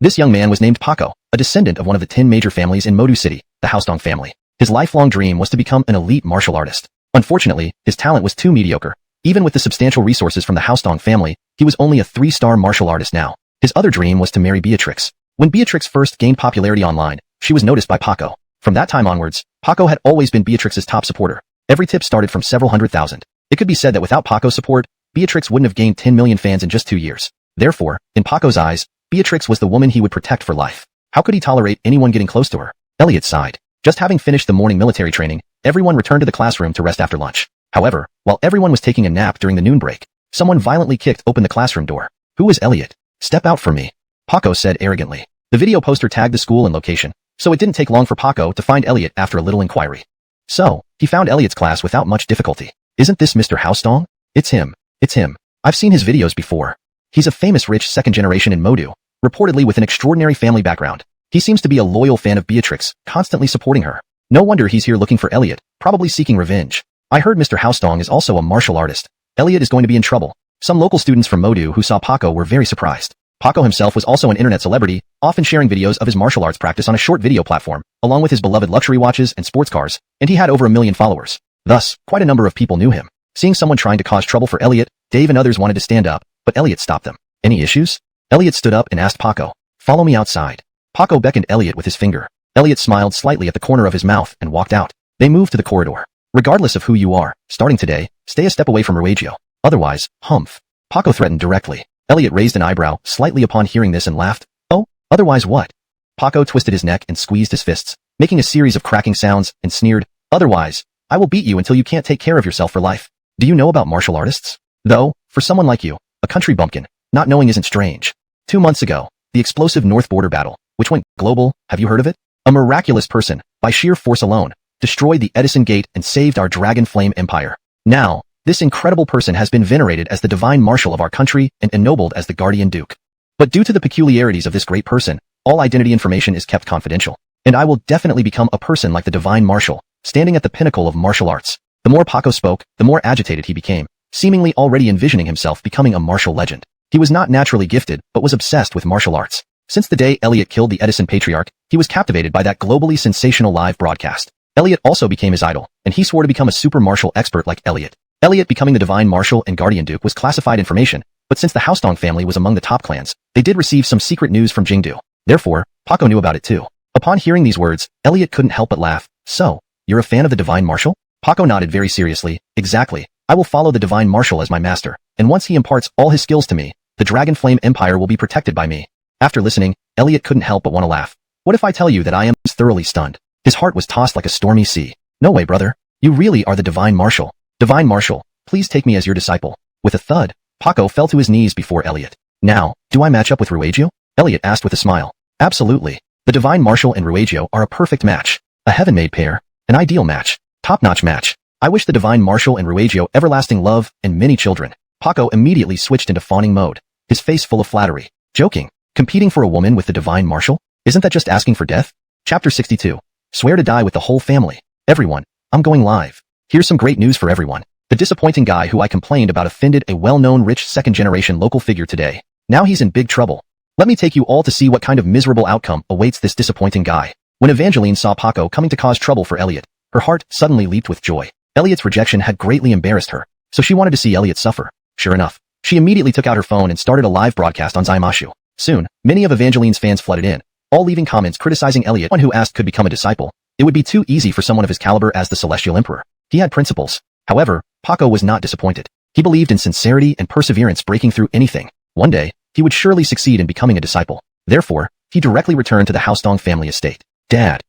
[SPEAKER 1] this young man was named Paco. a descendant of one of the 10 major families in Modu City, the Housedong family. His lifelong dream was to become an elite martial artist. Unfortunately, his talent was too mediocre. Even with the substantial resources from the Housedong family, he was only a 3-star martial artist now. His other dream was to marry Beatrix. When Beatrix first gained popularity online, she was noticed by Paco. From that time onwards, Paco had always been Beatrix's top supporter. Every tip started from several hundred thousand. It could be said that without Paco's support, Beatrix wouldn't have gained 10 million fans in just 2 years. Therefore, in Paco's eyes, Beatrix was the woman he would protect for life. How could he tolerate anyone getting close to her? Elliot sighed. Just having finished the morning military training, everyone returned to the classroom to rest after lunch. However, while everyone was taking a nap during the noon break, someone violently kicked open the classroom door. Who was Elliot? Step out for me, Paco said arrogantly. The video poster tagged the school and location, so it didn't take long for Paco to find Elliot after a little inquiry. So, he found Elliot's class without much difficulty. Isn't this Mr. Housedong? It's him. It's him. I've seen his videos before. He's a famous rich second generation in Modu, reportedly with an extraordinary family background. He seems to be a loyal fan of Beatrix, constantly supporting her. No wonder he's here looking for Elliot, probably seeking revenge. I heard Mr. Housedong is also a martial artist. Elliot is going to be in trouble. Some local students from Modu who saw Paco were very surprised. Paco himself was also an internet celebrity, often sharing videos of his martial arts practice on a short video platform, along with his beloved luxury watches and sports cars, and he had over 1 million followers. Thus, quite a number of people knew him. Seeing someone trying to cause trouble for Elliot, Dave and others wanted to stand up, but Elliot stopped them. Any issues? Elliot stood up and asked Paco. Follow me outside. Paco beckoned Elliot with his finger. Elliot smiled slightly at the corner of his mouth and walked out. They moved to the corridor. Regardless of who you are, starting today, stay a step away from Ruagio. Otherwise, humph. Paco threatened directly. Elliot raised an eyebrow slightly upon hearing this and laughed. Oh, otherwise what? Paco twisted his neck and squeezed his fists, making a series of cracking sounds, and sneered. Otherwise, I will beat you until you can't take care of yourself for life. Do you know about martial artists? Though, for someone like you, a country bumpkin, not knowing isn't strange. 2 months ago, the explosive North Border battle, which went global, have you heard of it? A miraculous person, by sheer force alone, destroyed the Edison Gate and saved our Dragon Flame Empire. Now, this incredible person has been venerated as the divine marshal of our country and ennobled as the guardian duke. But due to the peculiarities of this great person, all identity information is kept confidential. And I will definitely become a person like the divine marshal, standing at the pinnacle of martial arts. The more Paco spoke, the more agitated he became, seemingly already envisioning himself becoming a martial legend. He was not naturally gifted, but was obsessed with martial arts. Since the day Elliot killed the Edison patriarch, he was captivated by that globally sensational live broadcast. Elliot also became his idol, and he swore to become a super martial expert like Elliot. Elliot becoming the divine marshal and guardian duke was classified information, but since the Housedong family was among the top clans, they did receive some secret news from Jingdu. Therefore, Paco knew about it too. Upon hearing these words, Elliot couldn't help but laugh. So, you're a fan of the divine marshal? Paco nodded very seriously. Exactly. I will follow the divine marshal as my master, and once he imparts all his skills to me, the Dragon Flame Empire will be protected by me. After listening, Elliot couldn't help but want to laugh. What if I tell you that I am thoroughly stunned? His heart was tossed like a stormy sea. No way, brother. You really are the divine marshal. Divine marshal, please take me as your disciple. With a thud, Paco fell to his knees before Elliot. Now, do I match up with Ruagio? Elliot asked with a smile. Absolutely. The divine marshal and Ruagio are a perfect match. A heaven-made pair. An ideal match. Top-notch match. I wish the divine marshal and Ruagio everlasting love and many children. Paco immediately switched into fawning mode, his face full of flattery. Joking. Competing for a woman with the divine marshal? Isn't that just asking for death? Chapter 62. Swear to die with the whole family. Everyone, I'm going live. Here's some great news for everyone. The disappointing guy who I complained about offended a well-known rich second-generation local figure today. Now he's in big trouble. Let me take you all to see what kind of miserable outcome awaits this disappointing guy. When Evangeline saw Paco coming to cause trouble for Elliot, her heart suddenly leaped with joy. Elliot's rejection had greatly embarrassed her, so she wanted to see Elliot suffer. Sure enough, she immediately took out her phone and started a live broadcast on Zaimashu. Soon, many of Evangeline's fans flooded in, all leaving comments criticizing Elliot. One who asked could become a disciple. It would be too easy for someone of his caliber as the Celestial Emperor. He had principles. However, Paco was not disappointed. He believed in sincerity and perseverance breaking through anything. One day, he would surely succeed in becoming a disciple. Therefore, he directly returned to the Housedong family estate. Dad,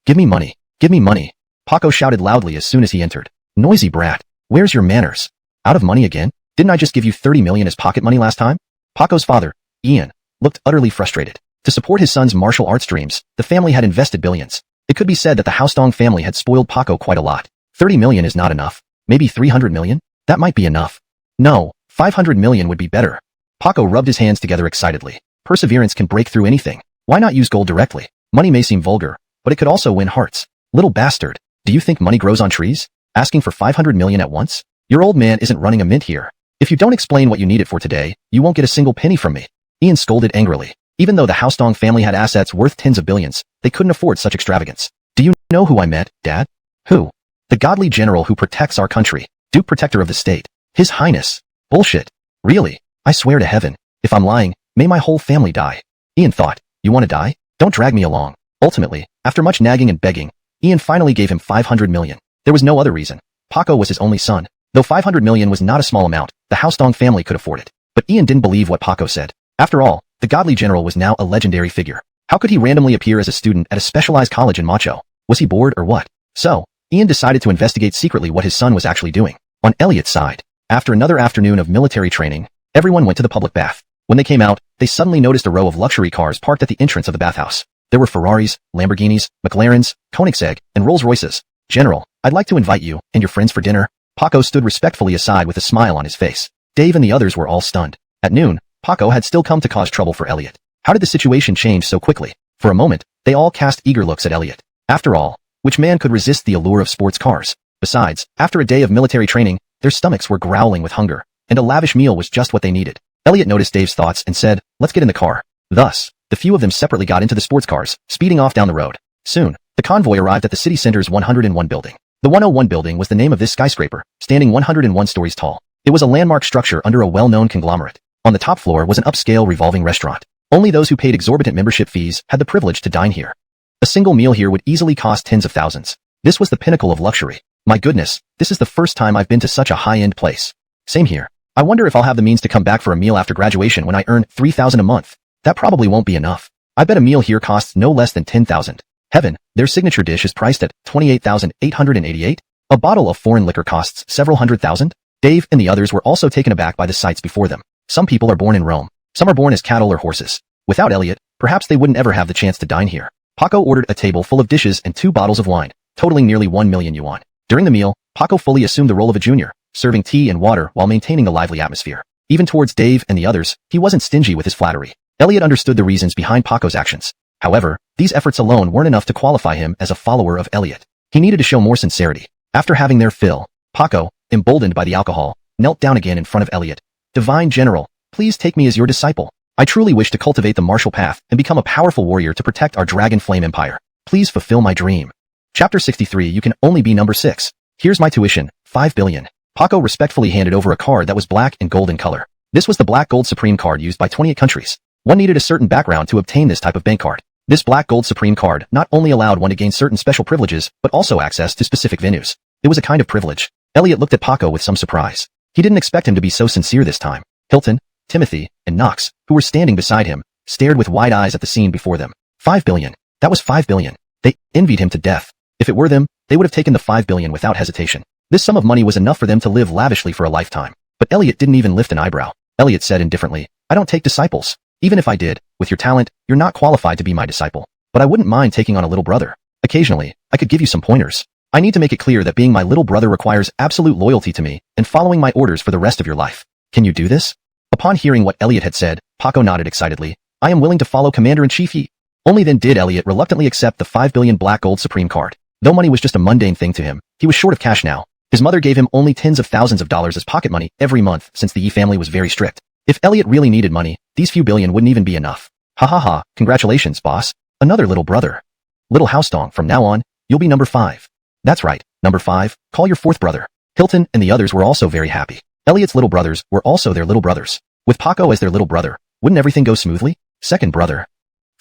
[SPEAKER 1] give me money. Give me money. Paco shouted loudly as soon as he entered. Noisy brat. Where's your manners? Out of money again? Didn't I just give you 30 million as pocket money last time? Paco's father, Ian, looked utterly frustrated. To support his son's martial arts dreams, the family had invested billions. It could be said that the Housedong family had spoiled Paco quite a lot. 30 million is not enough. Maybe 300 million? That might be enough. No, 500 million would be better. Paco rubbed his hands together excitedly. Perseverance can break through anything. Why not use gold directly? Money may seem vulgar, but it could also win hearts. Little bastard, do you think money grows on trees? Asking for 500 million at once? Your old man isn't running a mint here. If you don't explain what you need it for today, you won't get a single penny from me. Ian scolded angrily. Even though the Housedong family had assets worth tens of billions, they couldn't afford such extravagance. Do you know who I met, Dad? Who? The godly general who protects our country. Duke Protector of the state. His Highness. Bullshit. Really? I swear to heaven, if I'm lying, may my whole family die. Ian thought, you want to die? Don't drag me along. Ultimately, after much nagging and begging, Ian finally gave him 500 million. There was no other reason. Paco was his only son. Though 500 million was not a small amount, the Housedong family could afford it. But Ian didn't believe what Paco said. After all, the godly general was now a legendary figure. How could he randomly appear as a student at a specialized college in Macho? Was he bored or what? So, Ian decided to investigate secretly what his son was actually doing. On Elliot's side, after another afternoon of military training, everyone went to the public bath. When they came out, they suddenly noticed a row of luxury cars parked at the entrance of the bathhouse. There were Ferraris, Lamborghinis, McLarens, Koenigsegg, and Rolls-Royces. General, I'd like to invite you and your friends for dinner. Paco stood respectfully aside with a smile on his face. Dave and the others were all stunned. At noon, Paco had still come to cause trouble for Elliot. How did the situation change so quickly? For a moment, they all cast eager looks at Elliot. After all, which man could resist the allure of sports cars? Besides, after a day of military training, their stomachs were growling with hunger, and a lavish meal was just what they needed. Elliot noticed Dave's thoughts and said, let's get in the car. Thus, the few of them separately got into the sports cars, speeding off down the road. Soon, the convoy arrived at the city center's 101 building. The 101 building was the name of this skyscraper, standing 101 stories tall. It was a landmark structure under a well-known conglomerate. On the top floor was an upscale revolving restaurant. Only those who paid exorbitant membership fees had the privilege to dine here. A single meal here would easily cost tens of thousands. This was the pinnacle of luxury. My goodness, this is the first time I've been to such a high-end place. Same here. I wonder if I'll have the means to come back for a meal after graduation when I earn $3,000 a month. That probably won't be enough. I bet a meal here costs no less than $10,000. Heaven, their signature dish is priced at $28,888. A bottle of foreign liquor costs several hundred thousand. Dave and the others were also taken aback by the sights before them. Some people are born in Rome. Some are born as cattle or horses. Without Elliot, perhaps they wouldn't ever have the chance to dine here. Paco ordered a table full of dishes and 2 bottles of wine, totaling nearly 1 million yuan. During the meal, Paco fully assumed the role of a junior, serving tea and water while maintaining a lively atmosphere. Even towards Dave and the others, he wasn't stingy with his flattery. Elliot understood the reasons behind Paco's actions. However, these efforts alone weren't enough to qualify him as a follower of Elliot. He needed to show more sincerity. After having their fill, Paco, emboldened by the alcohol, knelt down again in front of Elliot. Divine General, please take me as your disciple. I truly wish to cultivate the martial path and become a powerful warrior to protect our Dragon Flame Empire. Please fulfill my dream. Chapter 63. You can only be number 6. Here's my tuition, 5 billion. Paco respectfully handed over a card that was black and gold in color. This was the Black Gold Supreme card used by 28 countries. One needed a certain background to obtain this type of bank card. This Black Gold Supreme card not only allowed one to gain certain special privileges, but also access to specific venues. It was a kind of privilege. Elliot looked at Paco with some surprise. He didn't expect him to be so sincere this time. Hilton, Timothy, and Knox, who were standing beside him, stared with wide eyes at the scene before them. 5 billion. That was 5 billion. They envied him to death. If it were them, they would have taken the 5 billion without hesitation. This sum of money was enough for them to live lavishly for a lifetime. But Elliot didn't even lift an eyebrow. Elliot said indifferently, I don't take disciples. Even if I did, with your talent, you're not qualified to be my disciple. But I wouldn't mind taking on a little brother. Occasionally, I could give you some pointers. I need to make it clear that being my little brother requires absolute loyalty to me and following my orders for the rest of your life. Can you do this? Upon hearing what Elliot had said, Paco nodded excitedly. I am willing to follow Commander-in-Chief Yi. Only then did Elliot reluctantly accept the 5 billion Black Gold Supreme card. Though money was just a mundane thing to him, he was short of cash now. His mother gave him only tens of thousands of dollars as pocket money every month since the Yi family was very strict. If Elliot really needed money, these few billion wouldn't even be enough. Ha ha ha, congratulations, boss. Another little brother. Little Housedong, from now on, you'll be number 5. That's right, number 5, call your 4th brother. Hilton and the others were also very happy. Elliot's little brothers were also their little brothers. With Paco as their little brother, wouldn't everything go smoothly? 2nd brother.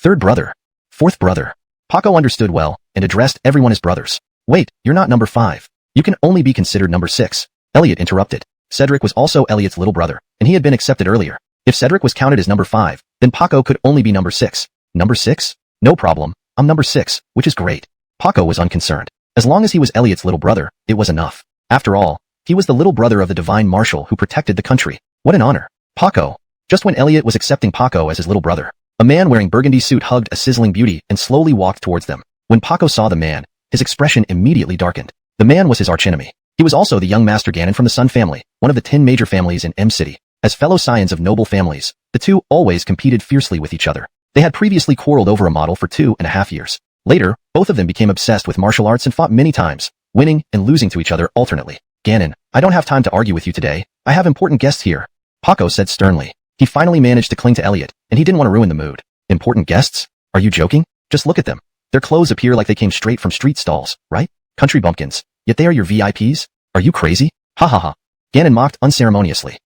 [SPEAKER 1] 3rd brother. 4th brother. Paco understood well and addressed everyone as brothers. Wait, you're not number 5. You can only be considered number 6. Elliot interrupted. Cedric was also Elliot's little brother, and he had been accepted earlier. If Cedric was counted as number 5, then Paco could only be number 6. Number 6? No problem. I'm number 6, which is great. Paco was unconcerned. As long as he was Elliot's little brother, it was enough. After all, he was the little brother of the divine marshal who protected the country. What an honor. Paco. Just when Elliot was accepting Paco as his little brother, a man wearing burgundy suit hugged a sizzling beauty and slowly walked towards them. When Paco saw the man, his expression immediately darkened. The man was his archenemy. He was also the young Master Ganon from the Sun family, one of the 10 major families in M City. As fellow scions of noble families, the two always competed fiercely with each other. They had previously quarreled over a model for 2.5 years. Later, both of them became obsessed with martial arts and fought many times, winning and losing to each other alternately. Ganon, I don't have time to argue with you today. I have important guests here. Paco said sternly. He finally managed to cling to Elliot, and he didn't want to ruin the mood. Important guests? Are you joking? Just look at them. Their clothes appear like they came straight from street stalls, right? Country bumpkins. Yet they are your VIPs? Are you crazy? Ha ha ha. Ganon mocked unceremoniously.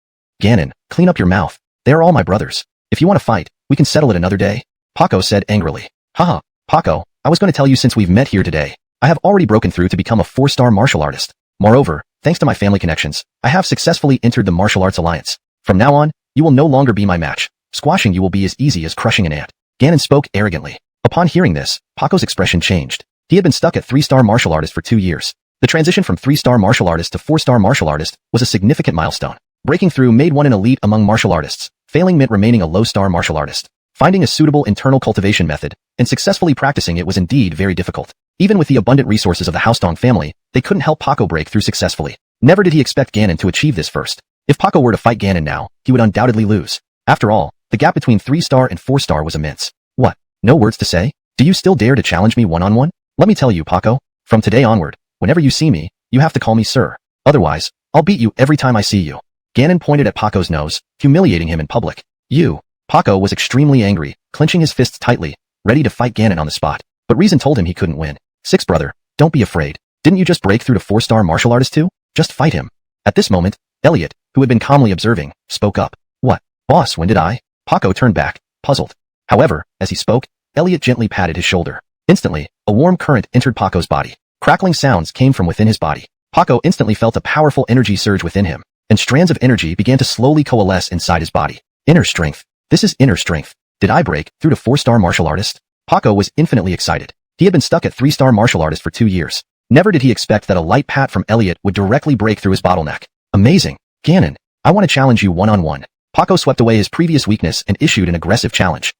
[SPEAKER 1] Ganon, clean up your mouth. They are all my brothers. If you want to fight, we can settle it another day. Paco said angrily. Haha, Paco, I was going to tell you since we've met here today. I have already broken through to become a 4-star martial artist. Moreover, thanks to my family connections, I have successfully entered the martial arts alliance. From now on, you will no longer be my match. Squashing you will be as easy as crushing an ant. Ganon spoke arrogantly. Upon hearing this, Paco's expression changed. He had been stuck at 3-star martial artist for 2 years. The transition from 3-star martial artist to 4-star martial artist was a significant milestone. Breaking through made one an elite among martial artists. Failing meant remaining a low-star martial artist. Finding a suitable internal cultivation method and successfully practicing it was indeed very difficult. Even with the abundant resources of the Housedong family, they couldn't help Paco break through successfully. Never did he expect Ganon to achieve this first. If Paco were to fight Ganon now, he would undoubtedly lose. After all, the gap between 3-star and 4-star was immense. What? No words to say? Do you still dare to challenge me one-on-one? Let me tell you, Paco. From today onward, whenever you see me, you have to call me sir. Otherwise, I'll beat you every time I see you. Ganon pointed at Paco's nose, humiliating him in public. Paco was extremely angry, clenching his fists tightly, ready to fight Ganon on the spot. But reason told him he couldn't win. Six brother, don't be afraid. Didn't you just break through to 4-star martial artist too? Just fight him. At this moment, Elliot, who had been calmly observing, spoke up. What? Boss, when did I? Paco turned back, puzzled. However, as he spoke, Elliot gently patted his shoulder. Instantly, a warm current entered Paco's body. Crackling sounds came from within his body. Paco instantly felt a powerful energy surge within him, and strands of energy began to slowly coalesce inside his body. Inner strength. This is inner strength. Did I break through to 4-star martial artist? Paco was infinitely excited. He had been stuck at 3-star martial artist for 2 years. Never did he expect that a light pat from Elliot would directly break through his bottleneck. Amazing. Ganon, I want to challenge you one-on-one. Paco swept away his previous weakness and issued an aggressive challenge.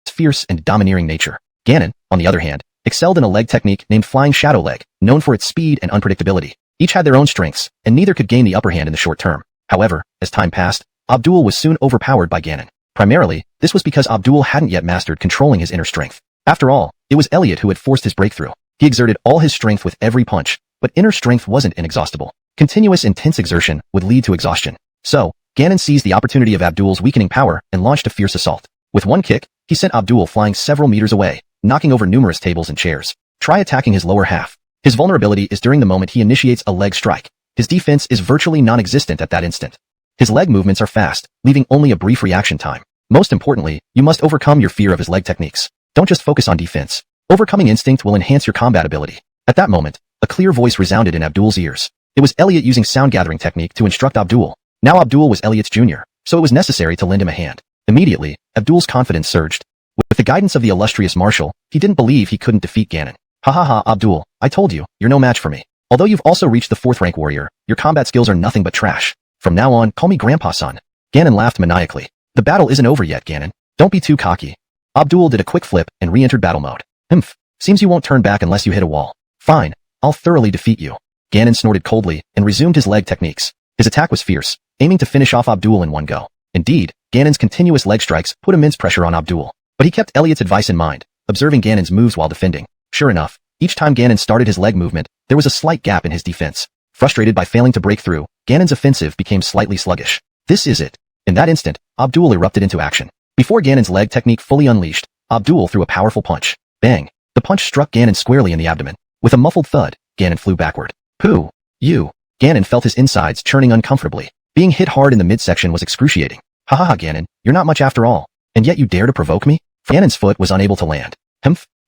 [SPEAKER 1] Fierce and domineering nature. Ganon, on the other hand, excelled in a leg technique named Flying Shadow Leg, known for its speed and unpredictability. Each had their own strengths, and neither could gain the upper hand in the short term. However, as time passed, Abdul was soon overpowered by Ganon. Primarily, this was because Abdul hadn't yet mastered controlling his inner strength. After all, it was Elliot who had forced his breakthrough. He exerted all his strength with every punch, but inner strength wasn't inexhaustible. Continuous intense exertion would lead to exhaustion. So, Ganon seized the opportunity of Abdul's weakening power and launched a fierce assault. With one kick, he sent Abdul flying several meters away, knocking over numerous tables and chairs. Try attacking his lower half. His vulnerability is during the moment he initiates a leg strike. His defense is virtually non-existent at that instant. His leg movements are fast, leaving only a brief reaction time. Most importantly, you must overcome your fear of his leg techniques. Don't just focus on defense. Overcoming instinct will enhance your combat ability. At that moment, a clear voice resounded in Abdul's ears. It was Elliot using sound gathering technique to instruct Abdul. Now Abdul was Elliot's junior, so it was necessary to lend him a hand. Immediately, Abdul's confidence surged. With the guidance of the illustrious marshal, he didn't believe he couldn't defeat Ganon. Ha ha ha, Abdul, I told you, you're no match for me. Although you've also reached the 4th rank warrior, your combat skills are nothing but trash. From now on, call me Grandpa-san. Ganon laughed maniacally. The battle isn't over yet, Ganon. Don't be too cocky. Abdul did a quick flip and re-entered battle mode. Seems you won't turn back unless you hit a wall. Fine, I'll thoroughly defeat you. Ganon snorted coldly and resumed his leg techniques. His attack was fierce, aiming to finish off Abdul in one go. Indeed, Ganon's continuous leg strikes put immense pressure on Abdul. But he kept Elliot's advice in mind, observing Ganon's moves while defending. Sure enough, each time Ganon started his leg movement, there was a slight gap in his defense. Frustrated by failing to break through, Ganon's offensive became slightly sluggish. This is it. In that instant, Abdul erupted into action. Before Ganon's leg technique fully unleashed, Abdul threw a powerful punch. Bang! The punch struck Ganon squarely in the abdomen. With a muffled thud, Ganon flew backward. Pooh! You! Ganon felt his insides churning uncomfortably. Being hit hard in the midsection was excruciating. Ha ha ha, Ganon, you're not much after all. And yet you dare to provoke me? Ganon's foot was unable to land.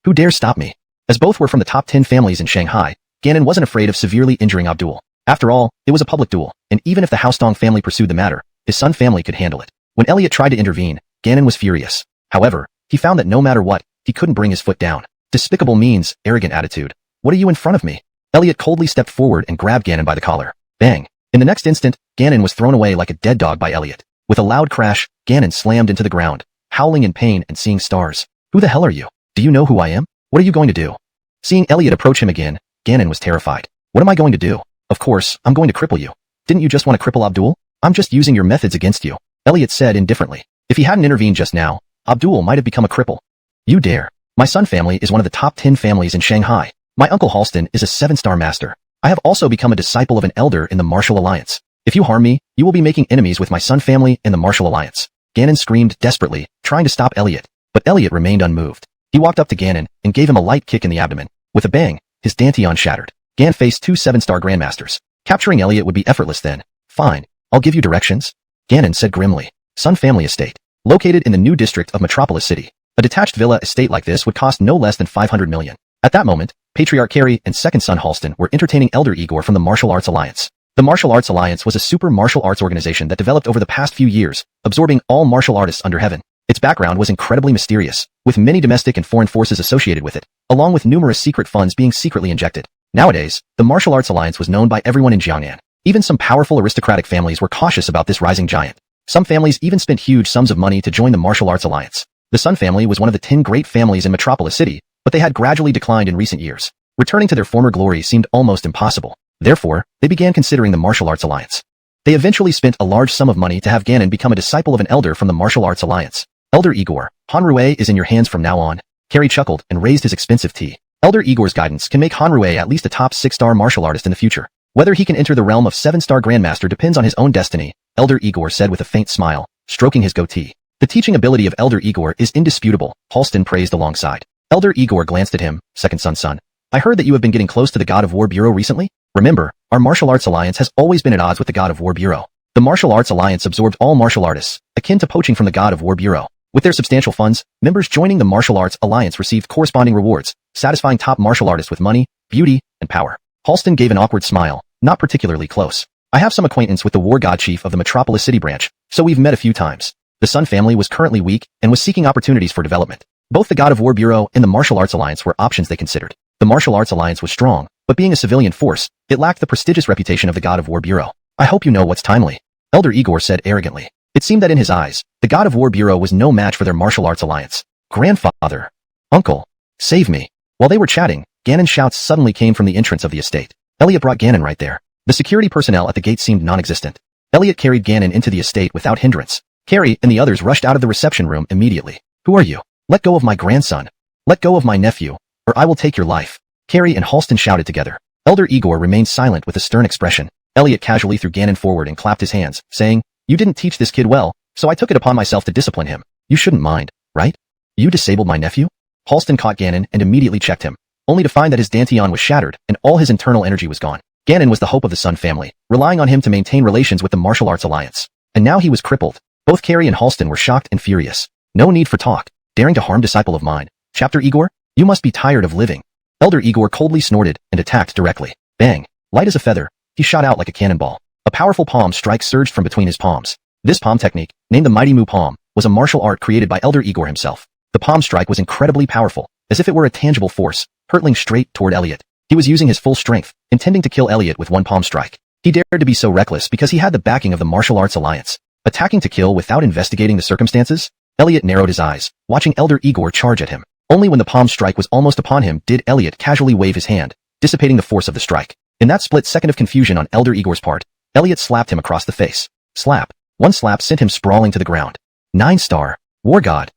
[SPEAKER 1] Who dare stop me? As both were from the top 10 families in Shanghai, Ganon wasn't afraid of severely injuring Abdul. After all, it was a public duel, and even if the Housedong family pursued the matter, his Sun family could handle it. When Elliot tried to intervene, Ganon was furious. However, he found that no matter what, he couldn't bring his foot down. Despicable means, arrogant attitude. What are you in front of me? Elliot coldly stepped forward and grabbed Ganon by the collar. Bang! In the next instant, Ganon was thrown away like a dead dog by Elliot. With a loud crash, Ganon slammed into the ground, howling in pain and seeing stars. Who the hell are you? Do you know who I am? What are you going to do? Seeing Elliot approach him again, Ganon was terrified. What am I going to do? Of course, I'm going to cripple you. Didn't you just want to cripple Abdul? I'm just using your methods against you, Elliot said indifferently. If he hadn't intervened just now, Abdul might have become a cripple. You dare. My Sun family is one of the top 10 families in Shanghai. My uncle Halston is a 7-star master. I have also become a disciple of an elder in the Martial Alliance. If you harm me, you will be making enemies with my Sun family and the Martial Alliance. Ganon screamed desperately, trying to stop Elliot. But Elliot remained unmoved. He walked up to Ganon and gave him a light kick in the abdomen. With a bang, his dantian shattered. Ganon faced 2 7-star grandmasters. Capturing Elliot would be effortless then. Fine, I'll give you directions. Ganon said grimly. Sun Family Estate. Located in the new district of Metropolis City. A detached villa estate like this would cost no less than 500 million. At that moment, Patriarch Carrie and second son Halston were entertaining Elder Igor from the Martial Arts Alliance. The Martial Arts Alliance was a super martial arts organization that developed over the past few years, absorbing all martial artists under heaven. Its background was incredibly mysterious, with many domestic and foreign forces associated with it, along with numerous secret funds being secretly injected. Nowadays, the Martial Arts Alliance was known by everyone in Jiangnan. Even some powerful aristocratic families were cautious about this rising giant. Some families even spent huge sums of money to join the Martial Arts Alliance. The Sun family was one of the 10 great families in Metropolis City, but they had gradually declined in recent years. Returning to their former glory seemed almost impossible. Therefore, they began considering the Martial Arts Alliance. They eventually spent a large sum of money to have Ganon become a disciple of an elder from the Martial Arts Alliance. Elder Igor, Hanrue is in your hands from now on. Carrie chuckled and raised his expensive tea. Elder Igor's guidance can make Hanrue at least a top 6-star martial artist in the future. Whether he can enter the realm of 7-star Grandmaster depends on his own destiny, Elder Igor said with a faint smile, stroking his goatee. The teaching ability of Elder Igor is indisputable, Halston praised alongside. Elder Igor glanced at him, second son. I heard that you have been getting close to the God of War Bureau recently? Remember, our Martial Arts Alliance has always been at odds with the God of War Bureau. The Martial Arts Alliance absorbed all martial artists, akin to poaching from the God of War Bureau. With their substantial funds, members joining the Martial Arts Alliance received corresponding rewards, satisfying top martial artists with money, beauty, and power. Halston gave an awkward smile, not particularly close. I have some acquaintance with the War God Chief of the Metropolis City branch, so we've met a few times. The Sun family was currently weak and was seeking opportunities for development. Both the God of War Bureau and the Martial Arts Alliance were options they considered. The Martial Arts Alliance was strong, but being a civilian force, it lacked the prestigious reputation of the God of War Bureau. I hope you know what's timely. Elder Igor said arrogantly. It seemed that in his eyes, the God of War Bureau was no match for their Martial Arts Alliance. Grandfather. Uncle. Save me. While they were chatting, Ganon's shouts suddenly came from the entrance of the estate. Elliot brought Ganon right there. The security personnel at the gate seemed non-existent. Elliot carried Ganon into the estate without hindrance. Carrie and the others rushed out of the reception room immediately. Who are you? Let go of my grandson. Let go of my nephew, or I will take your life. Carrie and Halston shouted together. Elder Igor remained silent with a stern expression. Elliot casually threw Ganon forward and clapped his hands, saying, You didn't teach this kid well, so I took it upon myself to discipline him. You shouldn't mind, right? You disabled my nephew? Halston caught Ganon and immediately checked him, only to find that his dantian was shattered and all his internal energy was gone. Ganon was the hope of the Sun family, relying on him to maintain relations with the Martial Arts Alliance. And now he was crippled. Both Carrie and Halston were shocked and furious. No need for talk. Daring to harm disciple of mine. Chapter Igor? You must be tired of living. Elder Igor coldly snorted and attacked directly. Bang. Light as a feather, he shot out like a cannonball. A powerful palm strike surged from between his palms. This palm technique, named the Mighty Mu Palm, was a martial art created by Elder Igor himself. The palm strike was incredibly powerful, as if it were a tangible force, hurtling straight toward Elliot. He was using his full strength, intending to kill Elliot with one palm strike. He dared to be so reckless because he had the backing of the Martial Arts Alliance. Attacking to kill without investigating the circumstances? Elliot narrowed his eyes, watching Elder Igor charge at him. Only when the palm strike was almost upon him did Elliot casually wave his hand, dissipating the force of the strike. In that split second of confusion on Elder Igor's part, Elliot slapped him across the face. Slap. One slap sent him sprawling to the ground. 9-star. War God.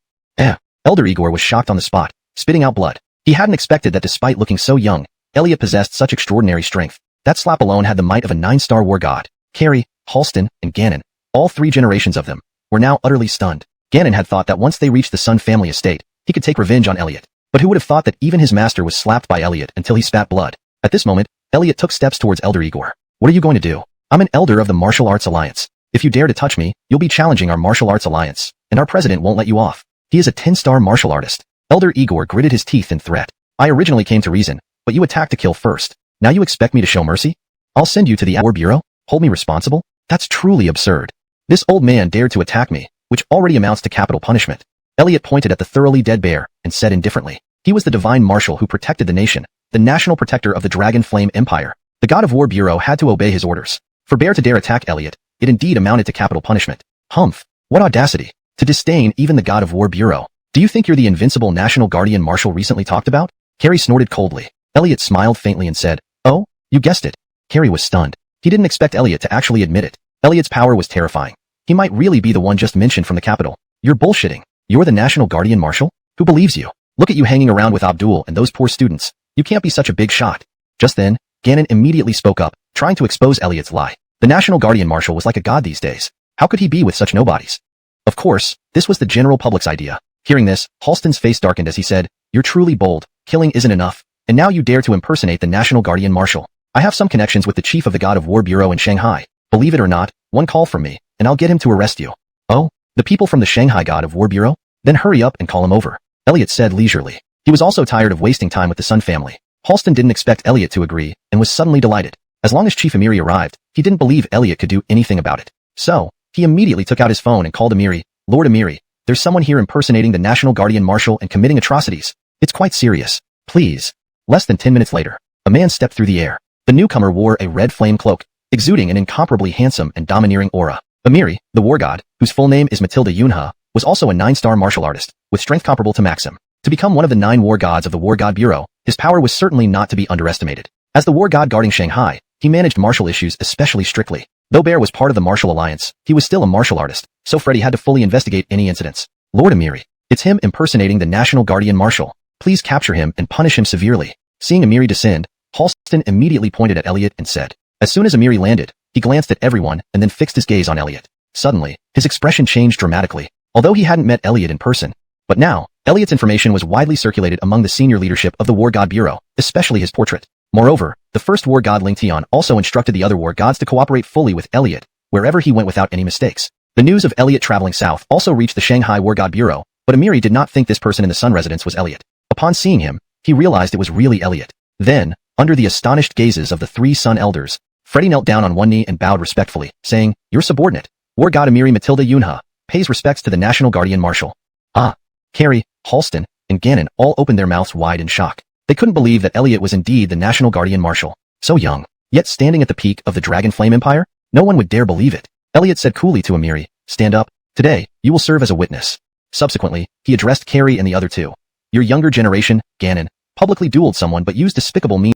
[SPEAKER 1] Elder Igor was shocked on the spot, spitting out blood. He hadn't expected that despite looking so young, Elliot possessed such extraordinary strength. That slap alone had the might of a 9-star war god. Carrie, Halston, and Ganon, all 3 generations of them, were now utterly stunned. Ganon had thought that once they reached the Sun family estate, he could take revenge on Elliot. But who would have thought that even his master was slapped by Elliot until he spat blood? At this moment, Elliot took steps towards Elder Igor. What are you going to do? I'm an elder of the Martial Arts Alliance. If you dare to touch me, you'll be challenging our Martial Arts Alliance, and our president won't let you off. He is a 10-star martial artist. Elder Igor gritted his teeth in threat. I originally came to reason, but you attacked to kill first. Now you expect me to show mercy? I'll send you to the War Bureau? Hold me responsible? That's truly absurd. This old man dared to attack me, which already amounts to capital punishment. Elliot pointed at the thoroughly dead bear and said indifferently. He was the divine marshal who protected the nation, the national protector of the Dragon Flame Empire. The God of War Bureau had to obey his orders. For Bear to dare attack Elliot, it indeed amounted to capital punishment. Humph. What audacity. To disdain even the God of War Bureau. Do you think you're the invincible National Guardian Marshal recently talked about? Carrie snorted coldly. Elliot smiled faintly and said, Oh, you guessed it. Carrie was stunned. He didn't expect Elliot to actually admit it. Elliot's power was terrifying. He might really be the one just mentioned from the capital. You're bullshitting. You're the National Guardian Marshal? Who believes you? Look at you hanging around with Abdul and those poor students. You can't be such a big shot. Just then, Ganon immediately spoke up, trying to expose Elliot's lie. The National Guardian Marshal was like a god these days. How could he be with such nobodies? Of course, this was the general public's idea. Hearing this, Halston's face darkened as he said, "You're truly bold. Killing isn't enough. And now you dare to impersonate the National Guardian Marshal. I have some connections with the chief of the God of War Bureau in Shanghai. Believe it or not, one call from me, and I'll get him to arrest you." "Oh, the people from the Shanghai God of War Bureau? Then hurry up and call him over," Elliot said leisurely. He was also tired of wasting time with the Sun family. Halston didn't expect Elliot to agree, and was suddenly delighted. As long as Chief Amiri arrived, he didn't believe Elliot could do anything about it. So, he immediately took out his phone and called Amiri. "Lord Amiri, there's someone here impersonating the National Guardian Marshal and committing atrocities. It's quite serious. Please." Less than 10 minutes later, a man stepped through the air. The newcomer wore a red flame cloak, exuding an incomparably handsome and domineering aura. Amiri, the war god, whose full name is Matilda Yunha, was also a 9-star martial artist, with strength comparable to Maxim. To become one of the 9 war gods of the War God Bureau, his power was certainly not to be underestimated. As the war god guarding Shanghai, he managed martial issues especially strictly. Though Bear was part of the martial alliance, he was still a martial artist, so Freddy had to fully investigate any incidents. "Lord Amiri, it's him impersonating the National Guardian Marshal. Please capture him and punish him severely." Seeing Amiri descend, Halston immediately pointed at Elliot and said. As soon as Amiri landed, he glanced at everyone and then fixed his gaze on Elliot. Suddenly, his expression changed dramatically, although he hadn't met Elliot in person. But now, Elliot's information was widely circulated among the senior leadership of the War God Bureau, especially his portrait. Moreover, the first war god Ling Tian also instructed the other war gods to cooperate fully with Elliot, wherever he went without any mistakes. The news of Elliot traveling south also reached the Shanghai War God Bureau, but Amiri did not think this person in the Sun residence was Elliot. Upon seeing him, he realized it was really Elliot. Then, under the astonished gazes of the 3 Sun elders, Freddy knelt down on one knee and bowed respectfully, saying, "Your subordinate, War God Amiri Matilda Yunha, pays respects to the National Guardian Marshal." Ah! Carrie, Halston, and Ganon all opened their mouths wide in shock. They couldn't believe that Elliot was indeed the National Guardian Marshal. So young, yet standing at the peak of the Dragon Flame Empire? No one would dare believe it. Elliot said coolly to Amiri, "Stand up. Today, you will serve as a witness." Subsequently, he addressed Carrie and the other 2. "Your younger generation, Ganon, publicly dueled someone but used despicable means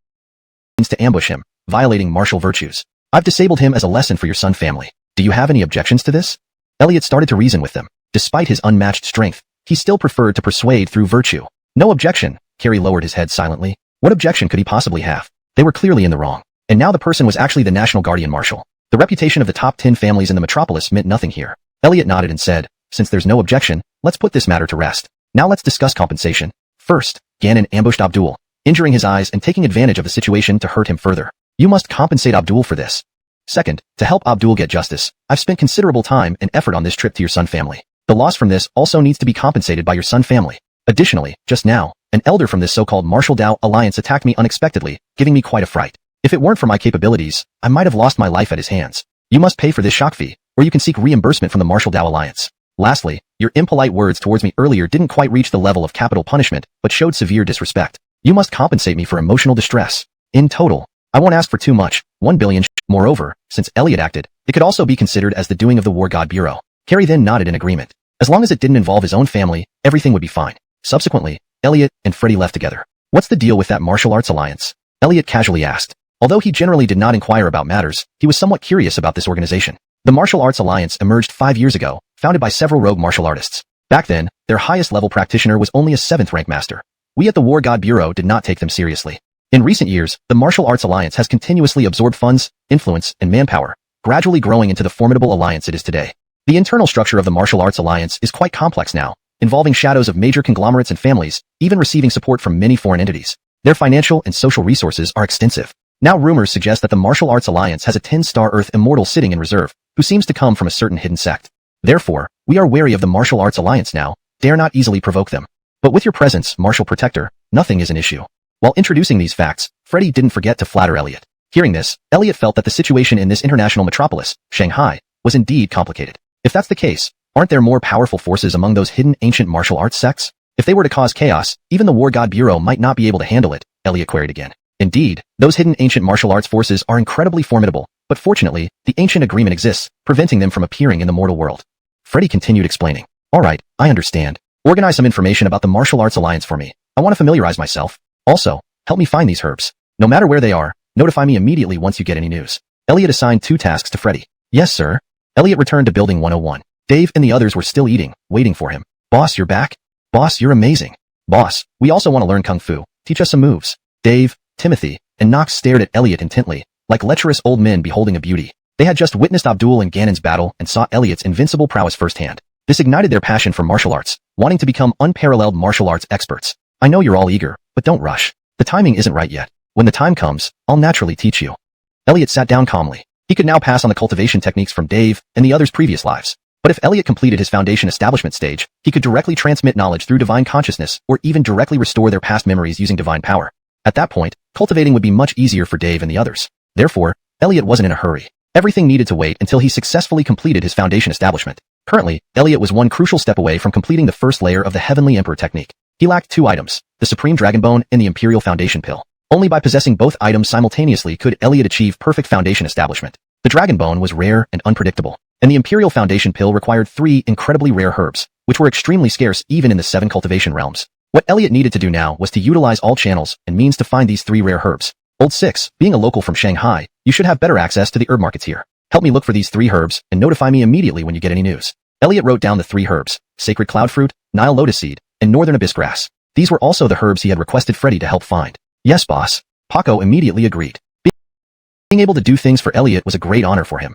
[SPEAKER 1] to ambush him, violating martial virtues. I've disabled him as a lesson for your Sun family. Do you have any objections to this?" Elliot started to reason with them. Despite his unmatched strength, he still preferred to persuade through virtue. "No objection." Carrie lowered his head silently. What objection could he possibly have? They were clearly in the wrong. And now the person was actually the National Guardian Marshal. The reputation of the top 10 families in the metropolis meant nothing here. Elliot nodded and said, "Since there's no objection, let's put this matter to rest. Now let's discuss compensation." First, Ganon ambushed Abdul, injuring his eyes and taking advantage of the situation to hurt him further. You must compensate Abdul for this. Second, to help Abdul get justice, I've spent considerable time and effort on this trip to your Sun family. The loss from this also needs to be compensated by your Sun family. Additionally, just now, an elder from this so-called Martial Dao Alliance attacked me unexpectedly, giving me quite a fright. If it weren't for my capabilities, I might have lost my life at his hands. You must pay for this shock fee, or you can seek reimbursement from the Martial Dao Alliance. Lastly, your impolite words towards me earlier didn't quite reach the level of capital punishment, but showed severe disrespect. You must compensate me for emotional distress. In total, I won't ask for too much, 1 billion. Moreover, since Elliot acted, it could also be considered as the doing of the War God Bureau. Carrie then nodded in agreement. As long as it didn't involve his own family, everything would be fine. Subsequently, Elliot and Freddy left together. What's the deal with that martial arts alliance? Elliot casually asked. Although he generally did not inquire about matters, he was somewhat curious about this organization. The Martial Arts Alliance emerged 5 years ago, founded by several rogue martial artists. Back then, their highest level practitioner was only a 7th rank master. We at the War God Bureau did not take them seriously. In recent years, the Martial Arts Alliance has continuously absorbed funds, influence, and manpower, gradually growing into the formidable alliance it is today. The internal structure of the Martial Arts Alliance is quite complex now, involving shadows of major conglomerates and families, even receiving support from many foreign entities. Their financial and social resources are extensive. Now rumors suggest that the Martial Arts Alliance has a 10-star Earth immortal sitting in reserve, who seems to come from a certain hidden sect. Therefore, we are wary of the Martial Arts Alliance now, dare not easily provoke them. But with your presence, Martial Protector, nothing is an issue. While introducing these facts, Freddy didn't forget to flatter Elliot. Hearing this, Elliot felt that the situation in this international metropolis, Shanghai, was indeed complicated. If that's the case, aren't there more powerful forces among those hidden ancient martial arts sects? If they were to cause chaos, even the War God Bureau might not be able to handle it, Elliot queried again. Indeed, those hidden ancient martial arts forces are incredibly formidable, but fortunately, the ancient agreement exists, preventing them from appearing in the mortal world. Freddy continued explaining. Alright, I understand. Organize some information about the Martial Arts Alliance for me. I want to familiarize myself. Also, help me find these herbs. No matter where they are, notify me immediately once you get any news. Elliot assigned 2 tasks to Freddy. Yes, sir. Elliot returned to Building 101. Dave and the others were still eating, waiting for him. Boss, you're back? Boss, you're amazing. Boss, we also want to learn Kung Fu. Teach us some moves. Dave, Timothy, and Knox stared at Elliot intently, like lecherous old men beholding a beauty. They had just witnessed Abdul and Ganon's battle and saw Elliot's invincible prowess firsthand. This ignited their passion for martial arts, wanting to become unparalleled martial arts experts. I know you're all eager, but don't rush. The timing isn't right yet. When the time comes, I'll naturally teach you. Elliot sat down calmly. He could now pass on the cultivation techniques from Dave and the others' previous lives. But if Elliot completed his foundation establishment stage, he could directly transmit knowledge through divine consciousness or even directly restore their past memories using divine power. At that point, cultivating would be much easier for Dave and the others. Therefore, Elliot wasn't in a hurry. Everything needed to wait until he successfully completed his foundation establishment. Currently, Elliot was one crucial step away from completing the first layer of the Heavenly Emperor technique. He lacked 2 items, the Supreme Dragon Bone and the Imperial Foundation Pill. Only by possessing both items simultaneously could Elliot achieve perfect foundation establishment. The Dragon Bone was rare and unpredictable, and the Imperial Foundation Pill required 3 incredibly rare herbs, which were extremely scarce even in the 7 cultivation realms. What Elliot needed to do now was to utilize all channels and means to find these 3 rare herbs. Old 6, being a local from Shanghai, you should have better access to the herb markets here. Help me look for these 3 herbs and notify me immediately when you get any news. Elliot wrote down the 3 herbs, Sacred Cloud Fruit, Nile Lotus Seed, and Northern Abyss Grass. These were also the herbs he had requested Freddy to help find. Yes, boss. Paco immediately agreed. Being able to do things for Elliot was a great honor for him.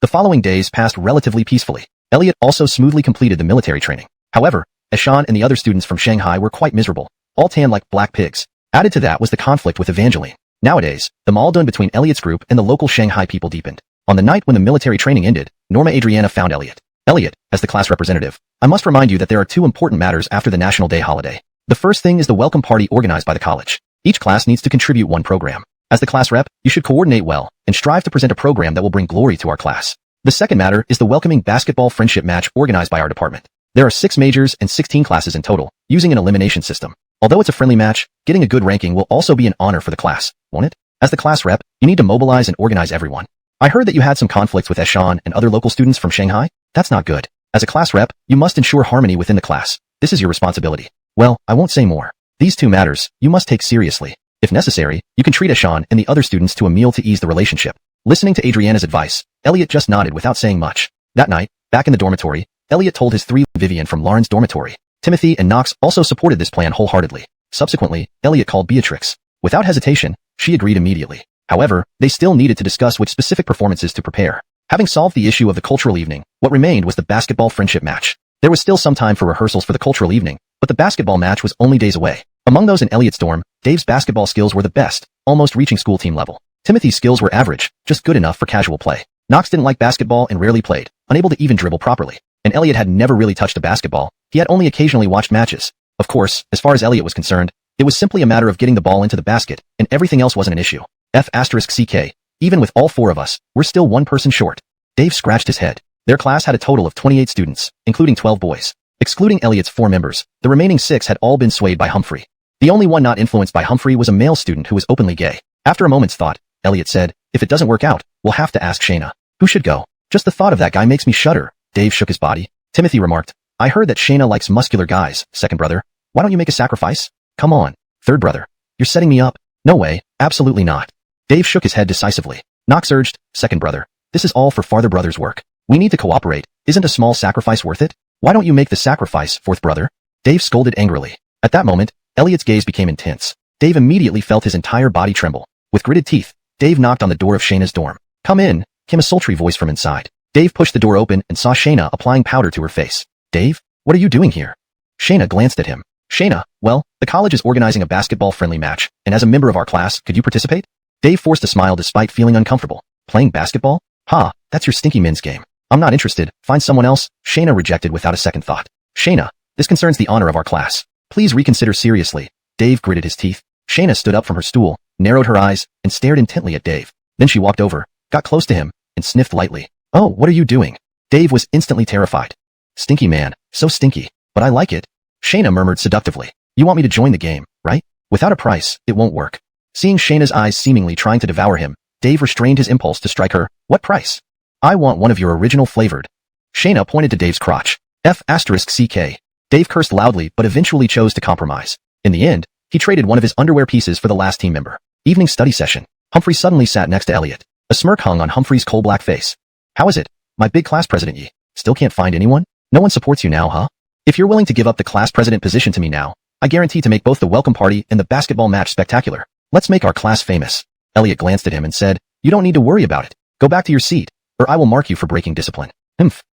[SPEAKER 1] The following days passed relatively peacefully. Elliot also smoothly completed the military training. However, Eshan and the other students from Shanghai were quite miserable, all tan like black pigs. Added to that was the conflict with Evangeline. Nowadays, the Maldon between Elliot's group and the local Shanghai people deepened. On the night when the military training ended, Norma Adriana found Elliot. Elliot, as the class representative, I must remind you that there are 2 important matters after the National Day holiday. The first thing is the welcome party organized by the college. Each class needs to contribute 1 program. As the class rep, you should coordinate well and strive to present a program that will bring glory to our class. The second matter is the welcoming basketball friendship match organized by our department. There are 6 majors and 16 classes in total, using an elimination system. Although it's a friendly match, getting a good ranking will also be an honor for the class, won't it? As the class rep, you need to mobilize and organize everyone. I heard that you had some conflicts with Eshan and other local students from Shanghai. That's not good. As a class rep, you must ensure harmony within the class. This is your responsibility. Well, I won't say more. These 2 matters, you must take seriously. If necessary, you can treat Eshan and the other students to a meal to ease the relationship. Listening to Adriana's advice, Elliot just nodded without saying much. That night, back in the dormitory, Elliot told his 3 Vivian from Lauren's dormitory. Timothy and Knox also supported this plan wholeheartedly. Subsequently, Elliot called Beatrix. Without hesitation, she agreed immediately. However, they still needed to discuss which specific performances to prepare. Having solved the issue of the cultural evening, what remained was the basketball friendship match. There was still some time for rehearsals for the cultural evening, but the basketball match was only days away. Among those in Elliot's dorm, Dave's basketball skills were the best, almost reaching school team level. Timothy's skills were average, just good enough for casual play. Knox didn't like basketball and rarely played, unable to even dribble properly. And Elliot had never really touched a basketball. He had only occasionally watched matches. Of course, as far as Elliot was concerned, it was simply a matter of getting the ball into the basket, and everything else wasn't an issue. F***CK. Even with all 4 of us, we're still 1 person short. Dave scratched his head. Their class had a total of 28 students, including 12 boys. Excluding Elliot's 4 members, the remaining 6 had all been swayed by Humphrey. The only one not influenced by Humphrey was a male student who was openly gay. After a moment's thought, Elliot said, if it doesn't work out, we'll have to ask Shayna. Who should go? Just the thought of that guy makes me shudder. Dave shook his body. Timothy remarked, I heard that Shayna likes muscular guys, second brother. Why don't you make a sacrifice? Come on, third brother. You're setting me up. No way, absolutely not. Dave shook his head decisively. Knox urged, second brother. This is all for farther brother's work. We need to cooperate. Isn't a small sacrifice worth it? Why don't you make the sacrifice, fourth brother? Dave scolded angrily. At that moment, Elliot's gaze became intense. Dave immediately felt his entire body tremble. With gritted teeth, Dave knocked on the door of Shayna's dorm. Come in, came a sultry voice from inside. Dave pushed the door open and saw Shayna applying powder to her face. Dave, what are you doing here? Shayna glanced at him. Shayna, well, the college is organizing a basketball-friendly match, and as a member of our class, could you participate? Dave forced a smile despite feeling uncomfortable. Playing basketball? Ha, that's your stinky men's game. I'm not interested, find someone else, Shayna rejected without a second thought. Shayna, this concerns the honor of our class. Please reconsider seriously. Dave gritted his teeth. Shayna stood up from her stool, narrowed her eyes, and stared intently at Dave. Then she walked over, got close to him, and sniffed lightly. Oh, what are you doing? Dave was instantly terrified. Stinky man, so stinky, but I like it. Shayna murmured seductively. You want me to join the game, right? Without a price, it won't work. Seeing Shayna's eyes seemingly trying to devour him, Dave restrained his impulse to strike her. What price? I want one of your original flavored. Shayna pointed to Dave's crotch. F***CK. Dave cursed loudly but eventually chose to compromise. In the end, he traded one of his underwear pieces for the last team member. Evening study session. Humphrey suddenly sat next to Elliot. A smirk hung on Humphrey's coal-black face. How is it? My big class president ye. Still can't find anyone? No one supports you now, huh? If you're willing to give up the class president position to me now, I guarantee to make both the welcome party and the basketball match spectacular. Let's make our class famous. Elliot glanced at him and said, you don't need to worry about it. Go back to your seat, or I will mark you for breaking discipline.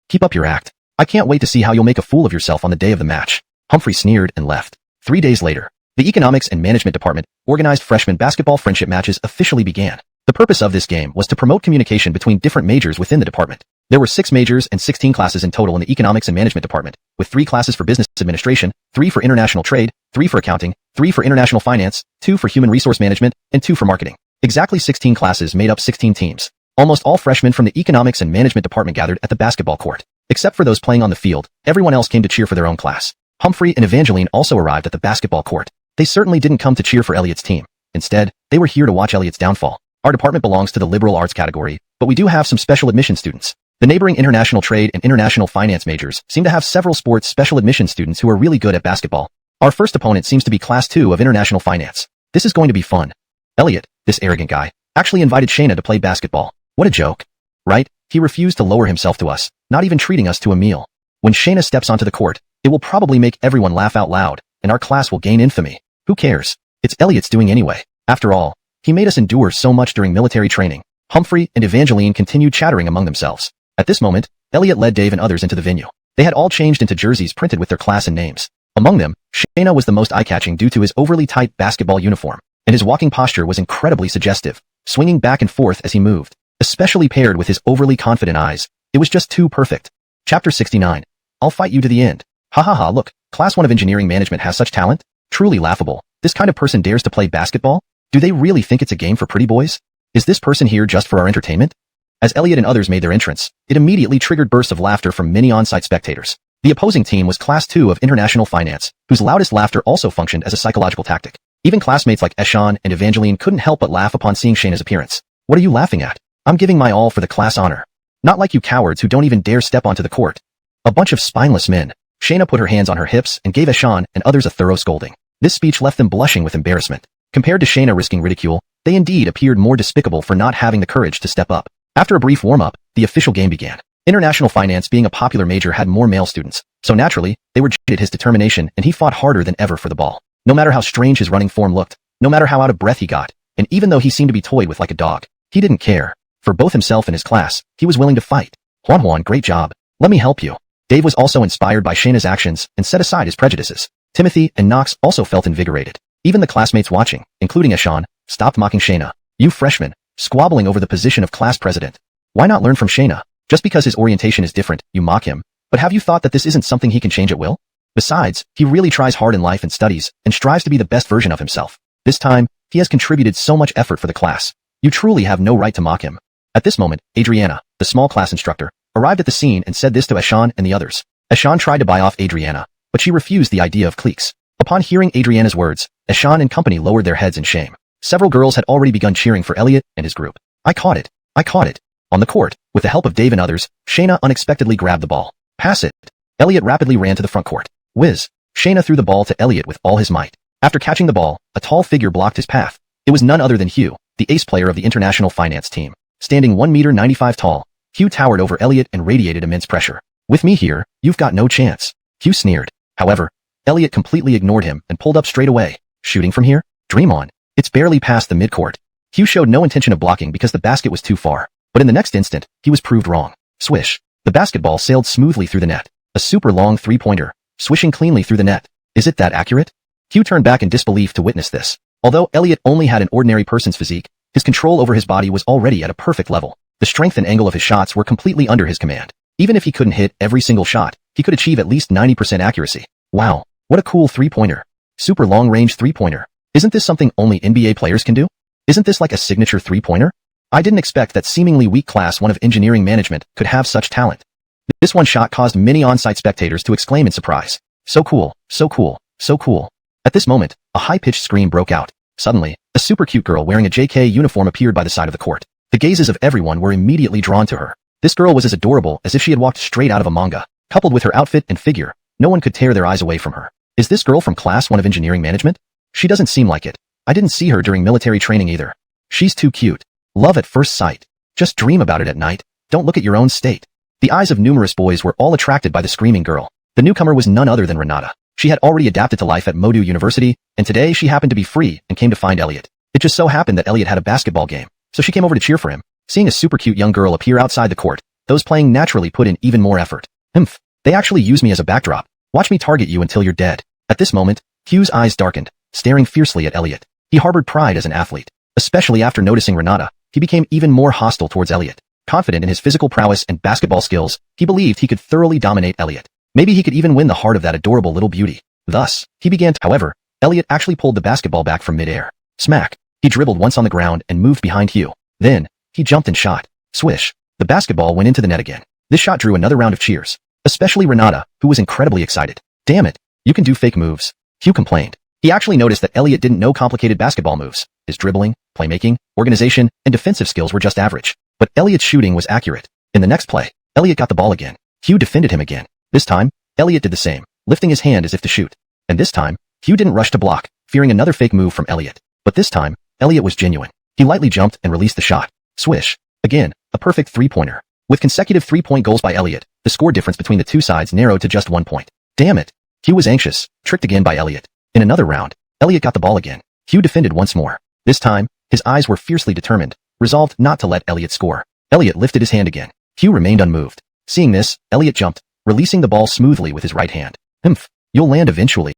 [SPEAKER 1] Keep up your act. I can't wait to see how you'll make a fool of yourself on the day of the match. Humphrey sneered and left. 3 days later, the Economics and Management Department organized freshman basketball friendship matches officially began. The purpose of this game was to promote communication between different majors within the department. There were 6 majors and 16 classes in total in the Economics and Management Department, with 3 classes for business administration, 3 for international trade, 3 for accounting, 3 for international finance, 2 for human resource management, and 2 for marketing. Exactly 16 classes made up 16 teams. Almost all freshmen from the Economics and Management Department gathered at the basketball court. Except for those playing on the field, everyone else came to cheer for their own class. Humphrey and Evangeline also arrived at the basketball court. They certainly didn't come to cheer for Elliot's team. Instead, they were here to watch Elliot's downfall. Our department belongs to the liberal arts category, but we do have some special admission students. The neighboring international trade and international finance majors seem to have several sports special admission students who are really good at basketball. Our first opponent seems to be Class 2 of international finance. This is going to be fun. Elliot, this arrogant guy, actually invited Shayna to play basketball. What a joke. Right? He refused to lower himself to us, not even treating us to a meal. When Shayna steps onto the court, it will probably make everyone laugh out loud, and our class will gain infamy. Who cares? It's Elliot's doing anyway. After all, he made us endure so much during military training. Humphrey and Evangeline continued chattering among themselves. At this moment, Elliot led Dave and others into the venue. They had all changed into jerseys printed with their class and names. Among them, Shayna was the most eye-catching due to his overly tight basketball uniform, and his walking posture was incredibly suggestive, swinging back and forth as he moved. Especially paired with his overly confident eyes, it was just too perfect. Chapter 69. I'll fight you to the end. Ha ha ha, look, Class 1 of Engineering Management has such talent? Truly laughable. This kind of person dares to play basketball? Do they really think it's a game for pretty boys? Is this person here just for our entertainment? As Elliot and others made their entrance, it immediately triggered bursts of laughter from many on-site spectators. The opposing team was Class 2 of International Finance, whose loudest laughter also functioned as a psychological tactic. Even classmates like Eshan and Evangeline couldn't help but laugh upon seeing Shayna's appearance. What are you laughing at? I'm giving my all for the class honor. Not like you cowards who don't even dare step onto the court. A bunch of spineless men. Shayna put her hands on her hips and gave Eshan and others a thorough scolding. This speech left them blushing with embarrassment. Compared to Shayna risking ridicule, they indeed appeared more despicable for not having the courage to step up. After a brief warm-up, the official game began. International finance being a popular major had more male students, so naturally, they were jaded his determination and he fought harder than ever for the ball. No matter how strange his running form looked, no matter how out of breath he got, and even though he seemed to be toyed with like a dog, he didn't care. For both himself and his class, he was willing to fight. Juan, great job. Let me help you. Dave was also inspired by Shayna's actions and set aside his prejudices. Timothy and Knox also felt invigorated. Even the classmates watching, including Eshan, stopped mocking Shayna. You freshmen, squabbling over the position of class president. Why not learn from Shayna? Just because his orientation is different, you mock him. But have you thought that this isn't something he can change at will? Besides, he really tries hard in life and studies, and strives to be the best version of himself. This time, he has contributed so much effort for the class. You truly have no right to mock him. At this moment, Adriana, the small class instructor, arrived at the scene and said this to Eshan and the others. Eshan tried to buy off Adriana, but she refused the idea of cliques. Upon hearing Adriana's words, Eshan and company lowered their heads in shame. Several girls had already begun cheering for Elliot and his group. I caught it. I caught it. On the court, with the help of Dave and others, Shayna unexpectedly grabbed the ball. Pass it. Elliot rapidly ran to the front court. Whiz. Shayna threw the ball to Elliot with all his might. After catching the ball, a tall figure blocked his path. It was none other than Hugh, the ace player of the international finance team. Standing 1.95 meters tall, Hugh towered over Elliot and radiated immense pressure. With me here, you've got no chance. Hugh sneered. However, Elliot completely ignored him and pulled up straight away. Shooting from here? Dream on. It's barely past the midcourt. Hugh showed no intention of blocking because the basket was too far. But in the next instant, he was proved wrong. Swish. The basketball sailed smoothly through the net. A super long three-pointer, swishing cleanly through the net. Is it that accurate? Hugh turned back in disbelief to witness this. Although Elliot only had an ordinary person's physique, his control over his body was already at a perfect level. The strength and angle of his shots were completely under his command. Even if he couldn't hit every single shot, he could achieve at least 90% accuracy. Wow, what a cool three-pointer. Super long-range three-pointer. Isn't this something only NBA players can do? Isn't this like a signature three-pointer? I didn't expect that seemingly weak Class 1 of Engineering Management could have such talent. This one shot caused many on-site spectators to exclaim in surprise. So cool, so cool, so cool. At this moment, a high-pitched scream broke out. Suddenly, a super cute girl wearing a JK uniform appeared by the side of the court. The gazes of everyone were immediately drawn to her. This girl was as adorable as if she had walked straight out of a manga. Coupled with her outfit and figure, no one could tear their eyes away from her. Is this girl from Class 1 of Engineering Management? She doesn't seem like it. I didn't see her during military training either. She's too cute. Love at first sight. Just dream about it at night. Don't look at your own state. The eyes of numerous boys were all attracted by the screaming girl. The newcomer was none other than Renata. She had already adapted to life at Modu University, and today she happened to be free and came to find Elliot. It just so happened that Elliot had a basketball game, so she came over to cheer for him. Seeing a super cute young girl appear outside the court, those playing naturally put in even more effort. They They actually use me as a backdrop. Watch me target you until you're dead. At this moment, Hugh's eyes darkened, staring fiercely at Elliot. He harbored pride as an athlete. Especially after noticing Renata, he became even more hostile towards Elliot. Confident in his physical prowess and basketball skills, he believed he could thoroughly dominate Elliot. Maybe he could even win the heart of that adorable little beauty. Thus, he began to— However, Elliot actually pulled the basketball back from midair. Smack! He dribbled once on the ground and moved behind Hugh. Then, he jumped and shot. Swish! The basketball went into the net again. This shot drew another round of cheers. Especially Renata, who was incredibly excited. Damn it! You can do fake moves. Hugh complained. He actually noticed that Elliot didn't know complicated basketball moves. His dribbling, playmaking, organization, and defensive skills were just average. But Elliot's shooting was accurate. In the next play, Elliot got the ball again. Hugh defended him again. This time, Elliot did the same, lifting his hand as if to shoot. And this time, Hugh didn't rush to block, fearing another fake move from Elliot. But this time, Elliot was genuine. He lightly jumped and released the shot. Swish! Again, a perfect three-pointer. With consecutive three-point goals by Elliot, the score difference between the two sides narrowed to just 1 point. Damn it! Hugh was anxious, tricked again by Elliot. In another round, Elliot got the ball again. Hugh defended once more. This time, his eyes were fiercely determined, resolved not to let Elliot score. Elliot lifted his hand again. Hugh remained unmoved. Seeing this, Elliot jumped, releasing the ball smoothly with his right hand. Humph! You'll land eventually.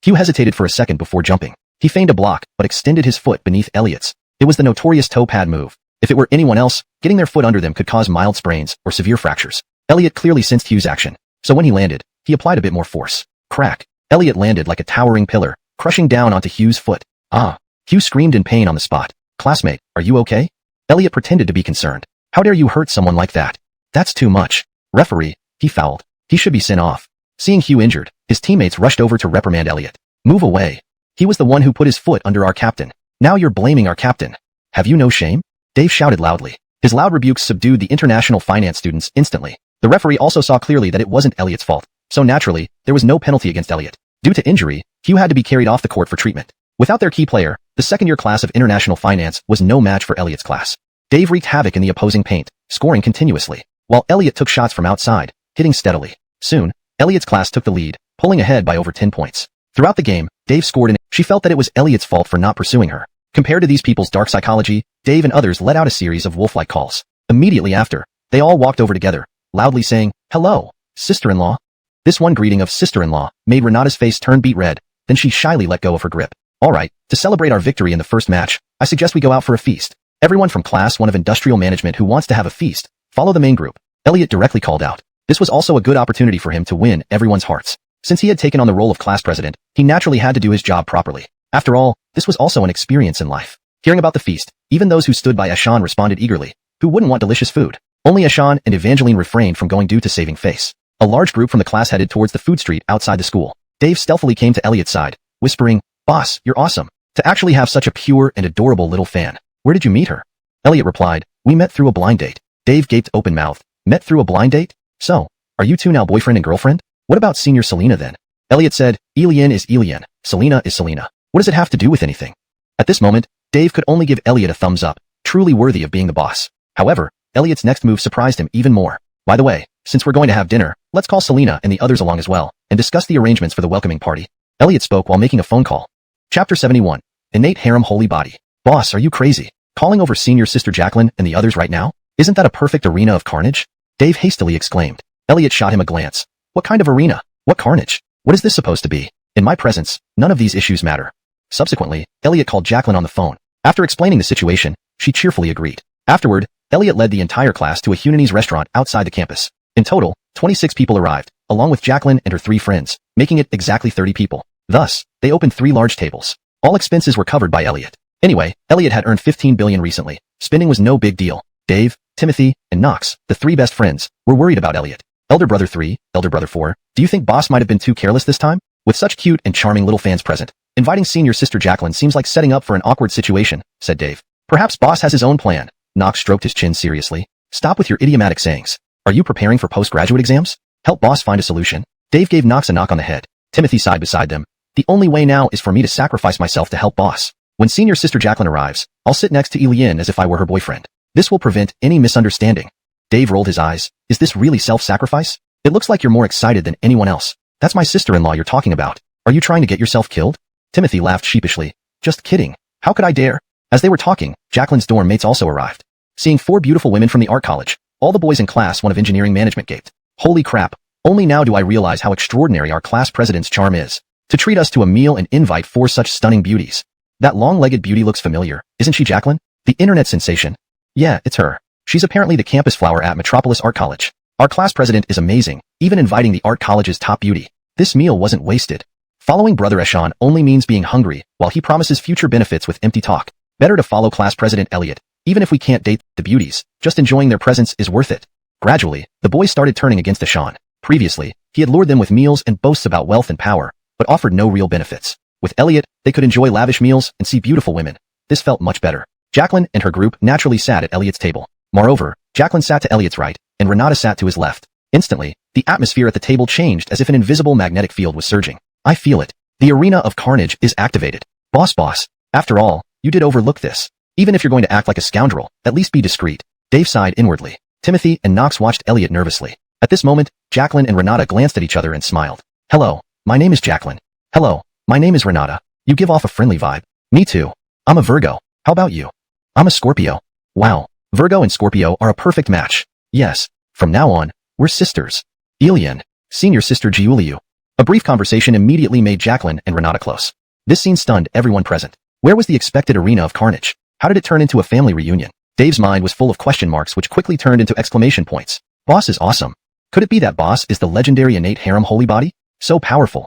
[SPEAKER 1] Hugh hesitated for a second before jumping. He feigned a block, but extended his foot beneath Elliot's. It was the notorious toe pad move. If it were anyone else, getting their foot under them could cause mild sprains or severe fractures. Elliot clearly sensed Hugh's action, so when he landed, he applied a bit more force. Crack! Elliot landed like a towering pillar, crushing down onto Hugh's foot. Ah! Hugh screamed in pain on the spot. Classmate, are you okay? Elliot pretended to be concerned. How dare you hurt someone like that? That's too much. Referee, he fouled. He should be sent off. Seeing Hugh injured, his teammates rushed over to reprimand Elliot. Move away. He was the one who put his foot under our captain. Now you're blaming our captain. Have you no shame? Dave shouted loudly. His loud rebukes subdued the international finance students instantly. The referee also saw clearly that it wasn't Elliot's fault, so naturally, there was no penalty against Elliot. Due to injury, Hugh had to be carried off the court for treatment. Without their key player, the second-year class of international finance was no match for Elliot's class. Dave wreaked havoc in the opposing paint, scoring continuously, while Elliot took shots from outside, hitting steadily. Soon, Elliot's class took the lead, pulling ahead by over 10 points. Throughout the game, Dave scored and she felt that it was Elliot's fault for not pursuing her. Compared to these people's dark psychology, Dave and others let out a series of wolf-like calls. Immediately after, they all walked over together, loudly saying, "Hello, sister-in-law." This one greeting of sister-in-law made Renata's face turn beet red, then she shyly let go of her grip. Alright, to celebrate our victory in the first match, I suggest we go out for a feast. Everyone from Class 1 of Industrial Management who wants to have a feast, follow the main group. Elliot directly called out. This was also a good opportunity for him to win everyone's hearts. Since he had taken on the role of class president, he naturally had to do his job properly. After all, this was also an experience in life. Hearing about the feast, even those who stood by Ashan responded eagerly. Who wouldn't want delicious food? Only Ashan and Evangeline refrained from going due to saving face. A large group from the class headed towards the food street outside the school. Dave stealthily came to Elliot's side, whispering, "Boss, you're awesome. To actually have such a pure and adorable little fan. Where did you meet her?" Elliot replied, "We met through a blind date." Dave gaped open-mouthed. Met through a blind date? So, are you two now boyfriend and girlfriend? What about Senior Selena then? Elliot said, Elian is Elian, Selena is Selena. What does it have to do with anything? At this moment, Dave could only give Elliot a thumbs up, truly worthy of being the boss. However, Elliot's next move surprised him even more. By the way, since we're going to have dinner, let's call Selena and the others along as well, and discuss the arrangements for the welcoming party. Elliot spoke while making a phone call. Chapter 71. Innate Harem Holy Body. Boss, are you crazy? Calling over senior sister Jacqueline and the others right now? Isn't that a perfect arena of carnage? Dave hastily exclaimed. Elliot shot him a glance. What kind of arena? What carnage? What is this supposed to be? In my presence, none of these issues matter. Subsequently, Elliot called Jacqueline on the phone. After explaining the situation, she cheerfully agreed. Afterward, Elliot led the entire class to a Hunanese restaurant outside the campus. In total, 26 people arrived, along with Jacqueline and her 3 friends, making it exactly 30 people. Thus, they opened 3 large tables. All expenses were covered by Elliot. Anyway, Elliot had earned 15 billion recently. Spending was no big deal. Dave, Timothy, and Knox, the 3 best friends, were worried about Elliot. Elder brother 3, elder brother 4, do you think boss might have been too careless this time? With such cute and charming little fans present, inviting senior sister Jacqueline seems like setting up for an awkward situation, said Dave. Perhaps boss has his own plan. Knox stroked his chin seriously. Stop with your idiomatic sayings. Are you preparing for postgraduate exams? Help boss find a solution. Dave gave Knox a knock on the head. Timothy sighed beside them. The only way now is for me to sacrifice myself to help boss. When senior sister Jacqueline arrives, I'll sit next to Elian as if I were her boyfriend. This will prevent any misunderstanding. Dave rolled his eyes. Is this really self-sacrifice? It looks like you're more excited than anyone else. That's my sister-in-law you're talking about. Are you trying to get yourself killed? Timothy laughed sheepishly. Just kidding. How could I dare? As they were talking, Jacqueline's dorm mates also arrived. Seeing 4 beautiful women from the art college, all the boys in class 1 of engineering management gaped. Holy crap, Only now do I realize how extraordinary our class president's charm is. To treat us to a meal and invite 4 such stunning beauties. That long-legged beauty looks familiar, isn't she, Jacqueline? The internet sensation. Yeah, it's her. She's apparently the campus flower at Metropolis Art College. Our class president is amazing, even inviting the art college's top beauty. This meal wasn't wasted. Following Brother Eshan only means being hungry, while he promises future benefits with empty talk. Better to follow class president Elliot. Even if we can't date the beauties, just enjoying their presence is worth it. Gradually, the boys started turning against Eshan. Previously, he had lured them with meals and boasts about wealth and power, but offered no real benefits. With Elliot, they could enjoy lavish meals and see beautiful women. This felt much better. Jacqueline and her group naturally sat at Elliot's table. Moreover, Jacqueline sat to Elliot's right, and Renata sat to his left. Instantly, the atmosphere at the table changed as if an invisible magnetic field was surging. I feel it. The arena of carnage is activated. Boss. After all, you did overlook this. Even if you're going to act like a scoundrel, at least be discreet. Dave sighed inwardly. Timothy and Knox watched Elliot nervously. At this moment, Jacqueline and Renata glanced at each other and smiled. Hello, my name is Jacqueline. Hello, my name is Renata. You give off a friendly vibe. Me too. I'm a Virgo. How about you? I'm a Scorpio. Wow, Virgo and Scorpio are a perfect match. Yes, from now on, we're sisters. Elian, senior sister Giuliu. A brief conversation immediately made Jacqueline and Renata close. This scene stunned everyone present. Where was the expected arena of carnage? How did it turn into a family reunion? Dave's mind was full of question marks which quickly turned into exclamation points. Boss is awesome. Could it be that Boss is the legendary innate harem holy body? So powerful,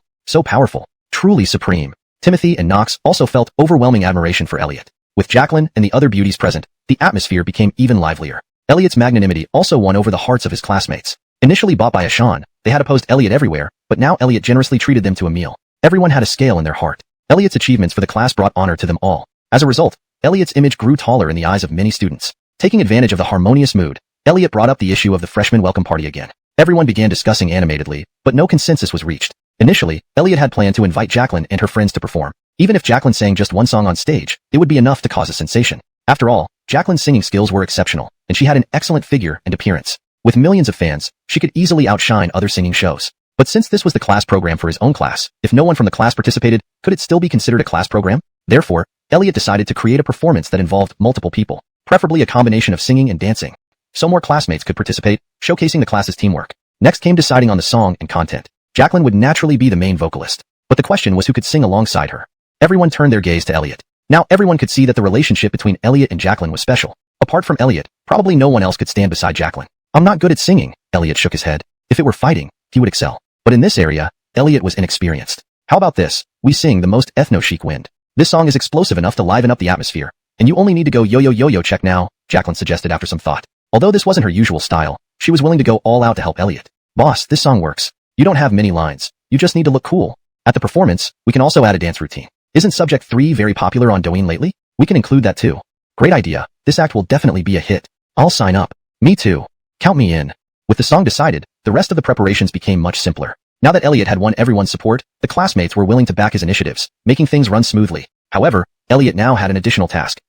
[SPEAKER 1] truly supreme. Timothy and Knox also felt overwhelming admiration for Elliot. With Jacqueline and the other beauties present, the atmosphere became even livelier. Elliot's magnanimity also won over the hearts of his classmates. Initially bought by Eshan, they had opposed Elliot everywhere, but now Elliot generously treated them to a meal. Everyone had a scale in their heart. Elliot's achievements for the class brought honor to them all. As a result, Elliot's image grew taller in the eyes of many students. Taking advantage of the harmonious mood, Elliot brought up the issue of the freshman welcome party again. Everyone began discussing animatedly, but no consensus was reached. Initially, Elliot had planned to invite Jacqueline and her friends to perform. Even if Jacqueline sang just one song on stage, it would be enough to cause a sensation. After all, Jacqueline's singing skills were exceptional, and she had an excellent figure and appearance. With millions of fans, she could easily outshine other singing shows. But since this was the class program for his own class, if no one from the class participated, could it still be considered a class program? Therefore, Elliot decided to create a performance that involved multiple people, preferably a combination of singing and dancing, so more classmates could participate, showcasing the class's teamwork. Next came deciding on the song and content. Jacqueline would naturally be the main vocalist, but the question was who could sing alongside her. Everyone turned their gaze to Elliot. Now everyone could see that the relationship between Elliot and Jacqueline was special. Apart from Elliot, probably no one else could stand beside Jacqueline. I'm not good at singing, Elliot shook his head. If it were fighting, he would excel. But in this area, Elliot was inexperienced. How about this? We sing the most ethno-chic wind. This song is explosive enough to liven up the atmosphere, and you only need to go yo-yo-yo-yo check now, Jacqueline suggested after some thought. Although this wasn't her usual style, she was willing to go all out to help Elliot. Boss, this song works. You don't have many lines. You just need to look cool. At the performance, we can also add a dance routine. Isn't Subject 3 very popular on Douyin lately? We can include that too. Great idea. This act will definitely be a hit. I'll sign up. Me too. Count me in. With the song decided, the rest of the preparations became much simpler. Now that Elliot had won everyone's support, the classmates were willing to back his initiatives, making things run smoothly. However, Elliot now had an additional task.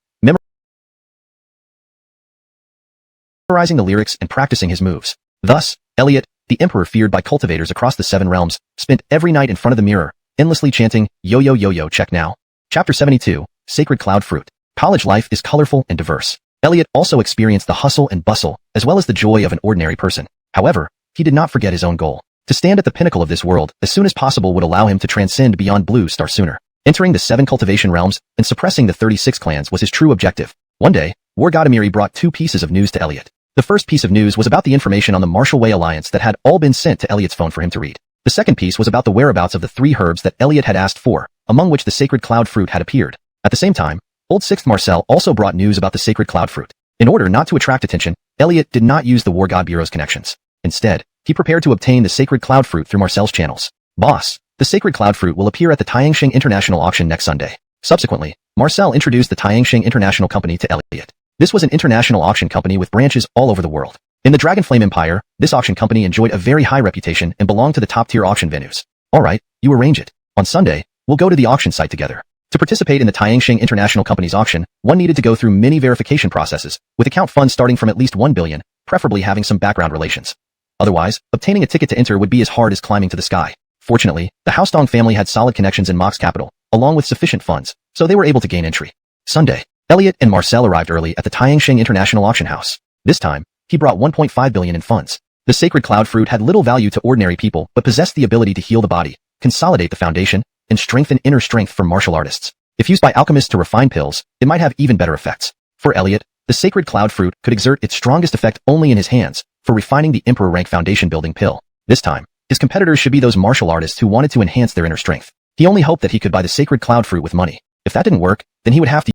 [SPEAKER 1] Memorizing the lyrics and practicing his moves. Thus, Elliot, the emperor feared by cultivators across the 7 realms, spent every night in front of the mirror, endlessly chanting, yo-yo-yo-yo check now. Chapter 72, Sacred Cloud Fruit. College life is colorful and diverse. Elliot also experienced the hustle and bustle, as well as the joy of an ordinary person. However, he did not forget his own goal. To stand at the pinnacle of this world as soon as possible would allow him to transcend beyond Blue Star sooner. Entering the 7 cultivation realms and suppressing the 36 clans was his true objective. One day, War Godamiri brought 2 pieces of news to Elliot. The first piece of news was about the information on the Marshall Way Alliance that had all been sent to Elliot's phone for him to read. The second piece was about the whereabouts of the 3 herbs that Elliot had asked for, among which the Sacred Cloud Fruit had appeared. At the same time, Old Sixth Marcel also brought news about the Sacred Cloud Fruit. In order not to attract attention, Elliot did not use the War God Bureau's connections. Instead, he prepared to obtain the Sacred Cloud Fruit through Marcel's channels. Boss, the Sacred Cloud Fruit will appear at the Tianxing International Auction next Sunday. Subsequently, Marcel introduced the Tianxing International Company to Elliot. This was an international auction company with branches all over the world. In the Dragonflame Empire, this auction company enjoyed a very high reputation and belonged to the top-tier auction venues. Alright, you arrange it. On Sunday, we'll go to the auction site together. To participate in the Tianxing International Company's auction, one needed to go through many verification processes, with account funds starting from at least 1 billion, preferably having some background relations. Otherwise, obtaining a ticket to enter would be as hard as climbing to the sky. Fortunately, the Hausdong family had solid connections in Mox capital, along with sufficient funds, so they were able to gain entry. Sunday, Elliot and Marcel arrived early at the Tianxing International Auction House. This time, he brought 1.5 billion in funds. The sacred cloud fruit had little value to ordinary people but possessed the ability to heal the body, consolidate the foundation, and strengthen inner strength for martial artists. If used by alchemists to refine pills, it might have even better effects. For Elliot, the sacred cloud fruit could exert its strongest effect only in his hands, for refining the emperor rank foundation building pill. This time, his competitors should be those martial artists who wanted to enhance their inner strength. He only hoped that he could buy the sacred cloud fruit with money. If that didn't work, then he would have to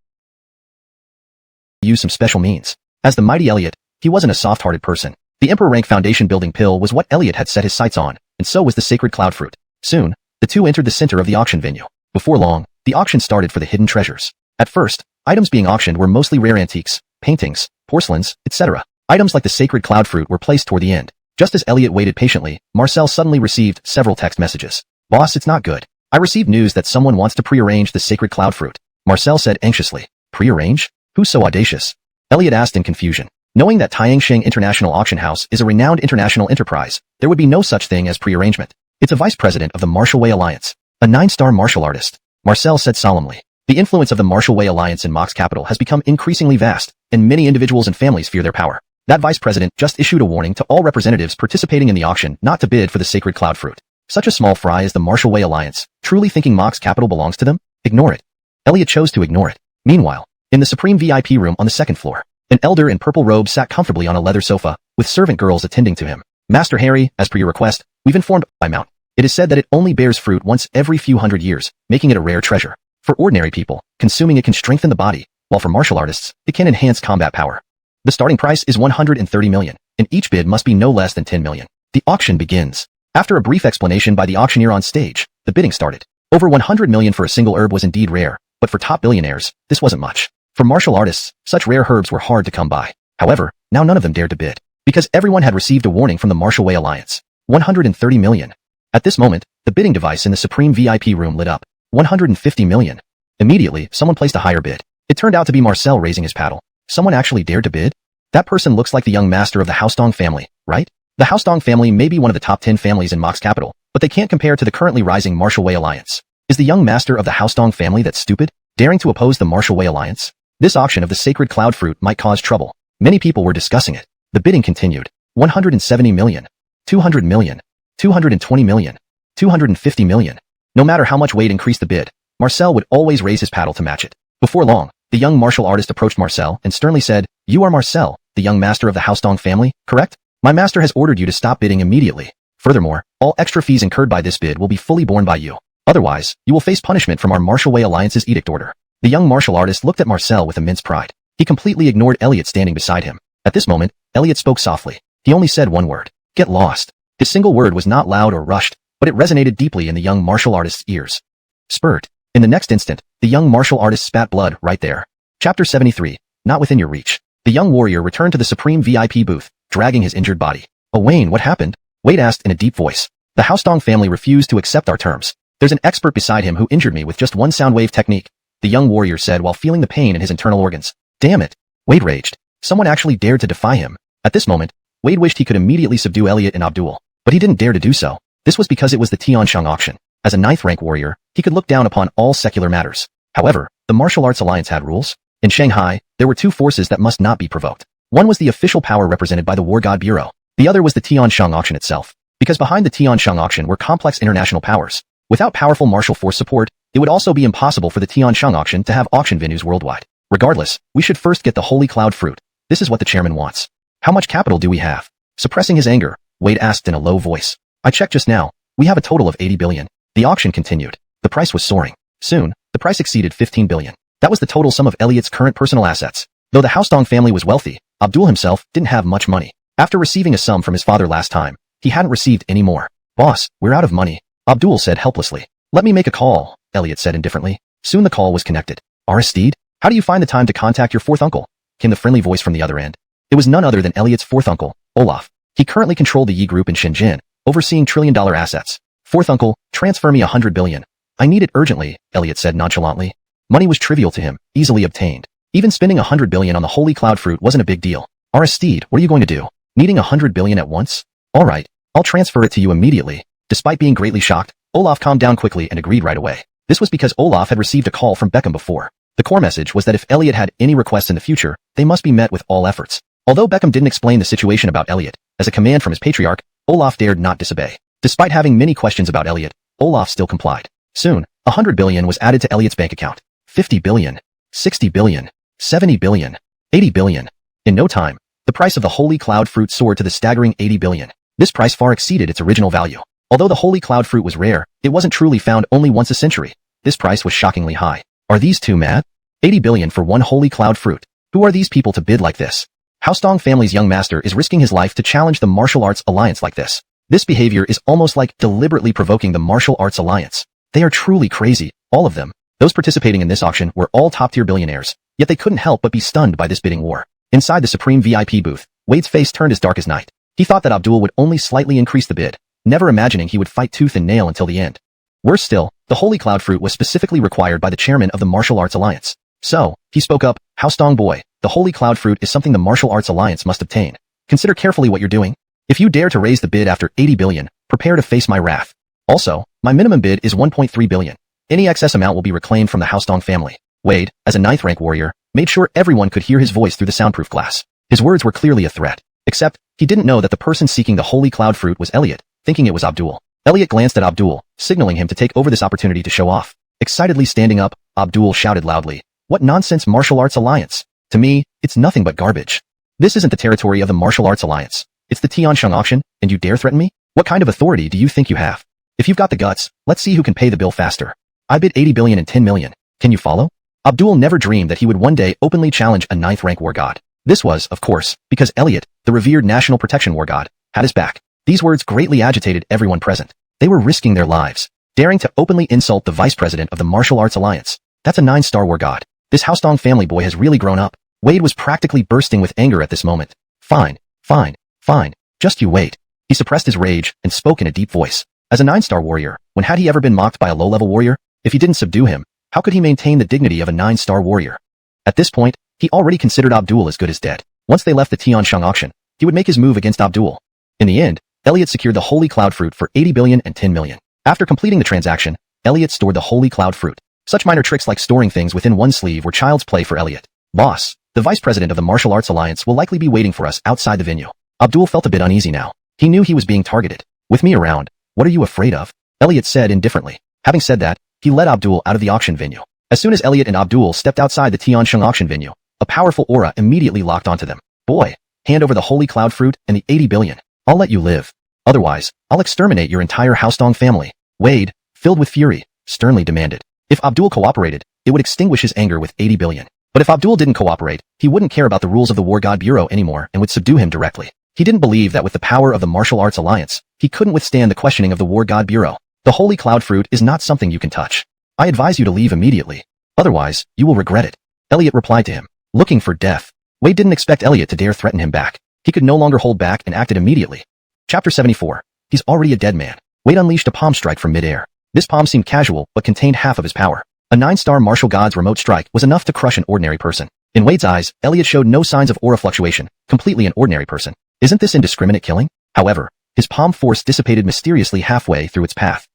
[SPEAKER 1] use some special means. As the mighty Elliot, he wasn't a soft-hearted person. The emperor rank foundation building pill was what Elliot had set his sights on, and so was the sacred cloud fruit. Soon, the two entered the center of the auction venue. Before long, the auction started for the hidden treasures. At first, items being auctioned were mostly rare antiques, paintings, porcelains, etc. Items like the sacred cloud fruit were placed toward the end. Just as Elliot waited patiently, Marcel suddenly received several text messages. "Boss, it's not good. I received news that someone wants to prearrange the sacred cloud fruit." Marcel said anxiously. "Prearrange? Who's so audacious?" Elliot asked in confusion. Knowing that Tianxing International Auction House is a renowned international enterprise, there would be no such thing as prearrangement. It's a vice president of the Martial Way Alliance, a 9-star martial artist, Marcel said solemnly. The influence of the Martial Way Alliance in Mox capital has become increasingly vast, and many individuals and families fear their power. That vice president just issued a warning to all representatives participating in the auction not to bid for the sacred cloud fruit. Such a small fry as the Martial Way Alliance, truly thinking Mox capital belongs to them? Ignore it. Elliot chose to ignore it. Meanwhile, in the Supreme VIP room on the second floor, an elder in purple robe sat comfortably on a leather sofa, with servant girls attending to him. "Master Harry, as per your request, we've informed by Mount. It is said that it only bears fruit once every few hundred years, making it a rare treasure. For ordinary people, consuming it can strengthen the body, while for martial artists, it can enhance combat power. The starting price is 130 million, and each bid must be no less than 10 million. The auction begins. After a brief explanation by the auctioneer on stage, the bidding started. Over 100 million for a single herb was indeed rare, but for top billionaires, this wasn't much. For martial artists, such rare herbs were hard to come by. However, now none of them dared to bid, because everyone had received a warning from the Martial Way Alliance. 130 million. At this moment, the bidding device in the Supreme VIP room lit up. 150 million. Immediately, someone placed a higher bid. It turned out to be Marcel raising his paddle. Someone actually dared to bid? That person looks like the young master of the Hausdong family, right? The Hausdong family may be one of the top 10 families in Mox capital, but they can't compare to the currently rising Martial Way Alliance. Is the young master of the Hausdong family that stupid, daring to oppose the Martial Way Alliance? This auction of the sacred cloud fruit might cause trouble. Many people were discussing it. The bidding continued. 170 million. 200 million. 220 million. 250 million. No matter how much weight increased the bid, Marcel would always raise his paddle to match it. Before long, the young martial artist approached Marcel and sternly said, "You are Marcel, the young master of the Hausdong family, correct? My master has ordered you to stop bidding immediately. Furthermore, all extra fees incurred by this bid will be fully borne by you. Otherwise, you will face punishment from our Martial Way Alliance's edict order." The young martial artist looked at Marcel with immense pride. He completely ignored Elliot standing beside him. At this moment, Elliot spoke softly. He only said one word. "Get lost." His single word was not loud or rushed, but it resonated deeply in the young martial artist's ears. Spurt. In the next instant, the young martial artist spat blood right there. Chapter 73. Not within your reach. The young warrior returned to the Supreme VIP booth, dragging his injured body. "Oh Wayne, what happened?" Wade asked in a deep voice. "The Hausdong family refused to accept our terms. There's an expert beside him who injured me with just one sound wave technique," the young warrior said while feeling the pain in his internal organs. "Damn it." Wade raged. Someone actually dared to defy him. At this moment, Wade wished he could immediately subdue Elliot and Abdul, but he didn't dare to do so. This was because it was the Tianshang auction. As a 9th rank warrior, he could look down upon all secular matters. However, the Martial Arts Alliance had rules. In Shanghai, there were two forces that must not be provoked. One was the official power represented by the War God Bureau. The other was the Tianshang auction itself. Because behind the Tianshang auction were complex international powers. Without powerful martial force support, it would also be impossible for the Tianshang auction to have auction venues worldwide. Regardless, we should first get the Holy Cloud Fruit. This is what the chairman wants. "How much capital do we have?" Suppressing his anger, Wade asked in a low voice. "I checked just now. We have a total of 80 billion. The auction continued. The price was soaring. Soon, the price exceeded 15 billion. That was the total sum of Elliot's current personal assets. Though the Hausdong family was wealthy, Abdul himself didn't have much money. After receiving a sum from his father last time, he hadn't received any more. "Boss, we're out of money," Abdul said helplessly. "Let me make a call," Elliot said indifferently. Soon the call was connected. "Aristide, how do you find the time to contact your fourth uncle?" came the friendly voice from the other end. It was none other than Elliot's fourth uncle, Olaf. He currently controlled the Yi Group in Shenzhen, overseeing trillion-dollar assets. "Fourth uncle, transfer me 100 billion. I need it urgently," Elliot said nonchalantly. Money was trivial to him, easily obtained. Even spending 100 billion on the Holy Cloud Fruit wasn't a big deal. "Aristide, what are you going to do? Needing 100 billion at once? All right, I'll transfer it to you immediately." Despite being greatly shocked, Olaf calmed down quickly and agreed right away. This was because Olaf had received a call from Beckham before. The core message was that if Elliot had any requests in the future, they must be met with all efforts. Although Beckham didn't explain the situation about Elliot, As a command from his patriarch, Olaf dared not disobey. Despite having many questions about Elliot, Olaf still complied. Soon, 100 billion was added to Elliot's bank account. 50 billion, 60 billion, 70 billion, 80 billion. In no time, the price of the holy cloud fruit soared to the staggering 80 billion. This price far exceeded its original value. Although the holy cloud fruit was rare, it wasn't truly found only once a century. This price was shockingly high. Are these two mad? 80 billion for one holy cloud fruit. Who are these people to bid like this? Haostong family's young master is risking his life to challenge the martial arts alliance like this. This behavior is almost like deliberately provoking the martial arts alliance. They are truly crazy, all of them. Those participating in this auction were all top-tier billionaires, yet they couldn't help but be stunned by this bidding war. Inside the Supreme VIP booth, Wade's face turned as dark as night. He thought that Abdul would only slightly increase the bid, never imagining he would fight tooth and nail until the end. Worse still, the holy cloud fruit was specifically required by the chairman of the martial arts alliance. So, he spoke up, Haostong boy, the holy cloud fruit is something the martial arts alliance must obtain. Consider carefully what you're doing. If you dare to raise the bid after 80 billion, prepare to face my wrath. Also, my minimum bid is 1.3 billion. Any excess amount will be reclaimed from the Haostong family. Wade, as a 9th rank warrior, made sure everyone could hear his voice through the soundproof glass. His words were clearly a threat. Except, he didn't know that the person seeking the holy cloud fruit was Elliot, thinking it was Abdul. Elliot glanced at Abdul, signaling him to take over this opportunity to show off. Excitedly standing up, Abdul shouted loudly, "What nonsense martial arts alliance? To me, it's nothing but garbage. This isn't the territory of the martial arts alliance. It's the Tiansheng auction, and you dare threaten me? What kind of authority do you think you have? If you've got the guts, let's see who can pay the bill faster. I bid 80 billion and 10 million. Can you follow?" Abdul never dreamed that he would one day openly challenge a 9th rank war god. This was, of course, because Elliot, the revered national protection war god, had his back. These words greatly agitated everyone present. They were risking their lives, daring to openly insult the vice president of the martial arts alliance. That's a 9-star war god. This Haostong family boy has really grown up. Wade was practically bursting with anger at this moment. Fine, fine, fine. Just you wait. He suppressed his rage and spoke in a deep voice. As a 9-star warrior, when had he ever been mocked by a low-level warrior? If he didn't subdue him, how could he maintain the dignity of a 9-star warrior? At this point, he already considered Abdul as good as dead. Once they left the Tiansheng auction, he would make his move against Abdul. In the end, Elliot secured the holy cloud fruit for 80 billion and 10 million. After completing the transaction, Elliot stored the holy cloud fruit. Such minor tricks like storing things within one sleeve were child's play for Elliot. Boss, the vice president of the martial arts alliance will likely be waiting for us outside the venue. Abdul felt a bit uneasy now. He knew he was being targeted. With me around, what are you afraid of? Elliot said indifferently. Having said that, he led Abdul out of the auction venue. As soon as Elliot and Abdul stepped outside the Tiansheng auction venue, a powerful aura immediately locked onto them. Boy, hand over the holy cloud fruit and the 80 billion. I'll let you live. Otherwise, I'll exterminate your entire Haostong family. Wade, filled with fury, sternly demanded. If Abdul cooperated, it would extinguish his anger with 80 billion. But if Abdul didn't cooperate, he wouldn't care about the rules of the War God Bureau anymore and would subdue him directly. He didn't believe that with the power of the martial arts alliance, he couldn't withstand the questioning of the War God Bureau. The holy cloud fruit is not something you can touch. I advise you to leave immediately. Otherwise, you will regret it. Elliot replied to him, looking for death. Wade didn't expect Elliot to dare threaten him back. He could no longer hold back and acted immediately. Chapter 74. He's already a dead man. Wade unleashed a palm strike from midair. This palm seemed casual, but contained half of his power. A 9-star martial god's remote strike was enough to crush an ordinary person. In Wade's eyes, Elliot showed no signs of aura fluctuation, completely an ordinary person. Isn't this indiscriminate killing? However, his palm force dissipated mysteriously halfway through its path.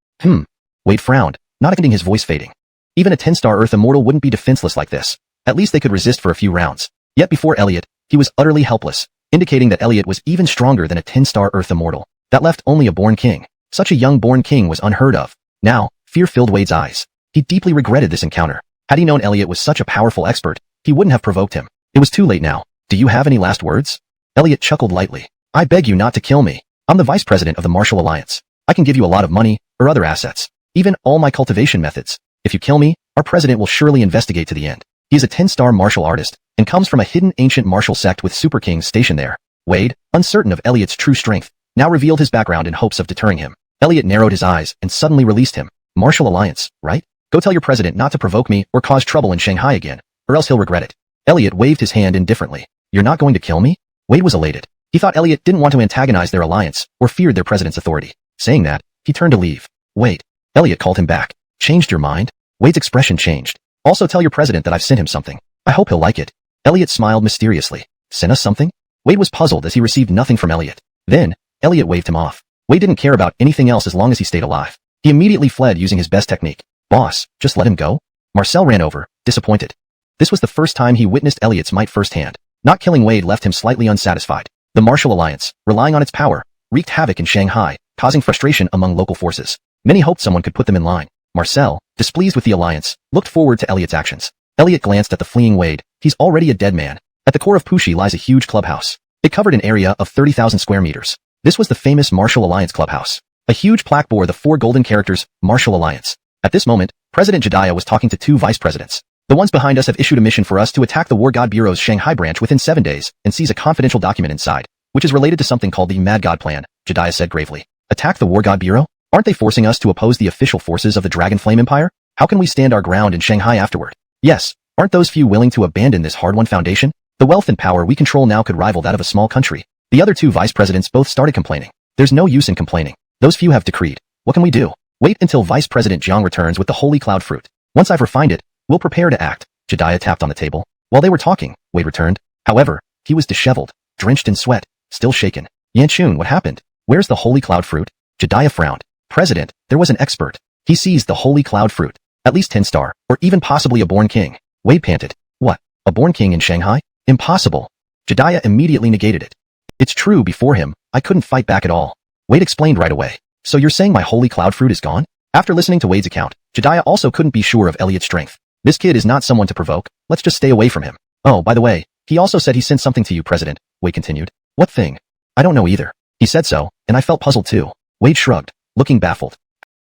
[SPEAKER 1] Wade frowned, not getting his voice fading. Even a 10-star Earth immortal wouldn't be defenseless like this. At least they could resist for a few rounds. Yet before Elliot, he was utterly helpless, indicating that Elliot was even stronger than a 10-star Earth immortal. That left only a born king. Such a young born king was unheard of. Now, fear filled Wade's eyes. He deeply regretted this encounter. Had he known Elliot was such a powerful expert, he wouldn't have provoked him. It was too late now. Do you have any last words? Elliot chuckled lightly. I beg you not to kill me. I'm the vice president of the Martial Alliance. I can give you a lot of money, or other assets. Even all my cultivation methods. If you kill me, our president will surely investigate to the end. He is a 10-star martial artist, and comes from a hidden ancient martial sect with super kings stationed there. Wade, uncertain of Elliot's true strength, now revealed his background in hopes of deterring him. Elliot narrowed his eyes and suddenly released him. Martial Alliance, right? Go tell your president not to provoke me or cause trouble in Shanghai again, or else he'll regret it. Elliot waved his hand indifferently. You're not going to kill me? Wade was elated. He thought Elliot didn't want to antagonize their alliance, or feared their president's authority. Saying that, he turned to leave. Wait. Elliot called him back. Changed your mind? Wade's expression changed. Also tell your president that I've sent him something. I hope he'll like it. Elliot smiled mysteriously. Sent us something? Wade was puzzled as he received nothing from Elliot. Then, Elliot waved him off. Wade didn't care about anything else as long as he stayed alive. He immediately fled using his best technique. Boss, just let him go? Marcel ran over, disappointed. This was the first time he witnessed Elliot's might firsthand. Not killing Wade left him slightly unsatisfied. The Martial Alliance, relying on its power, wreaked havoc in Shanghai, causing frustration among local forces. Many hoped someone could put them in line. Marcel, displeased with the alliance, looked forward to Elliot's actions. Elliot glanced at the fleeing Wade. He's already a dead man. At the core of Puxi lies a huge clubhouse. It covered an area of 30,000 square meters. This was the famous Martial Alliance clubhouse. A huge plaque bore the 4 golden characters, Martial Alliance. At this moment, President Jediah was talking to 2 vice presidents. The ones behind us have issued a mission for us to attack the War God Bureau's Shanghai branch within 7 days and seize a confidential document inside, which is related to something called the Mad God Plan, Jediah said gravely. Attack the War God Bureau? Aren't they forcing us to oppose the official forces of the Dragon Flame Empire? How can we stand our ground in Shanghai afterward? Yes, aren't those few willing to abandon this hard-won foundation? The wealth and power we control now could rival that of a small country. The other 2 vice presidents both started complaining. There's no use in complaining. Those few have decreed. What can we do? Wait until Vice President Jiang returns with the Holy Cloud Fruit. Once I've refined it, we'll prepare to act. Jediah tapped on the table. While they were talking, Wade returned. However, he was disheveled, drenched in sweat, still shaken. Yanchun, what happened? Where's the Holy Cloud Fruit? Jediah frowned. President, there was an expert. He seized the Holy Cloud Fruit. At least 10-star, or even possibly a born king. Wade panted. What? A born king in Shanghai? Impossible. Jediah immediately negated it. It's true, before him, I couldn't fight back at all. Wade explained right away. So you're saying my Holy Cloud Fruit is gone? After listening to Wade's account, Jediah also couldn't be sure of Elliot's strength. This kid is not someone to provoke. Let's just stay away from him. Oh, by the way, he also said he sent something to you, President, Wade continued. What thing? I don't know either. He said so, and I felt puzzled too. Wade shrugged, looking baffled.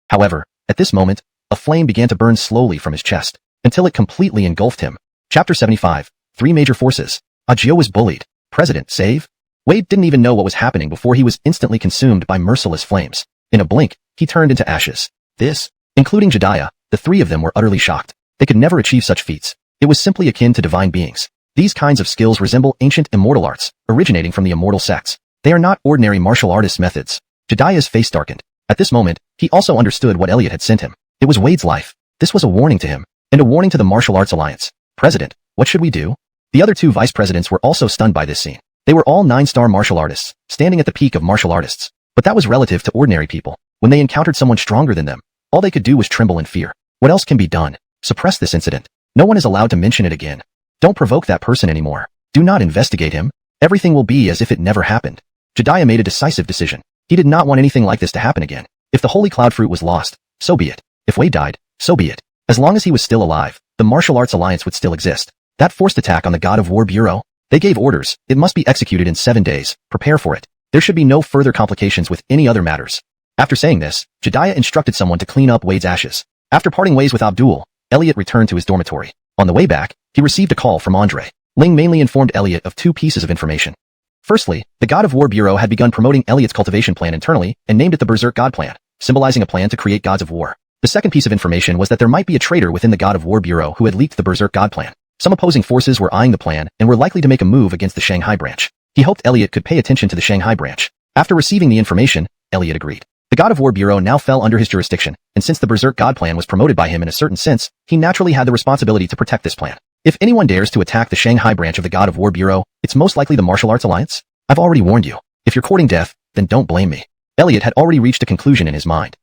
[SPEAKER 1] However, at this moment, a flame began to burn slowly from his chest, until it completely engulfed him. Chapter 75. 3 Major Forces. Ajio was bullied. President, save? Wade didn't even know what was happening before he was instantly consumed by merciless flames. In a blink, he turned into ashes. This, including Jediah, the 3 of them were utterly shocked. They could never achieve such feats. It was simply akin to divine beings. These kinds of skills resemble ancient immortal arts, originating from the immortal sects. They are not ordinary martial artists' methods. Jediah's face darkened. At this moment, he also understood what Elliot had sent him. It was Wade's life. This was a warning to him, and a warning to the Martial Arts Alliance. President, what should we do? The other 2 vice presidents were also stunned by this scene. They were all 9-star martial artists, standing at the peak of martial artists. But that was relative to ordinary people. When they encountered someone stronger than them, all they could do was tremble in fear. What else can be done? Suppress this incident. No one is allowed to mention it again. Don't provoke that person anymore. Do not investigate him. Everything will be as if it never happened. Jediah made a decisive decision. He did not want anything like this to happen again. If the Holy Cloud Fruit was lost, so be it. If Wade died, so be it. As long as he was still alive, the Martial Arts Alliance would still exist. That forced attack on the God of War Bureau? They gave orders. It must be executed in 7 days. Prepare for it. There should be no further complications with any other matters. After saying this, Jediah instructed someone to clean up Wade's ashes. After parting ways with Abdul, Elliot returned to his dormitory. On the way back, he received a call from Andre. Ling mainly informed Elliot of 2 pieces of information. Firstly, the God of War Bureau had begun promoting Elliot's cultivation plan internally and named it the Berserk God Plan, symbolizing a plan to create gods of war. The second piece of information was that there might be a traitor within the God of War Bureau who had leaked the Berserk God Plan. Some opposing forces were eyeing the plan and were likely to make a move against the Shanghai branch. He hoped Elliot could pay attention to the Shanghai branch. After receiving the information, Elliot agreed. The God of War Bureau now fell under his jurisdiction, and since the Berserk God Plan was promoted by him in a certain sense, he naturally had the responsibility to protect this plan. If anyone dares to attack the Shanghai branch of the God of War Bureau, it's most likely the Martial Arts Alliance. I've already warned you. If you're courting death, then don't blame me. Elliot had already reached a conclusion in his mind.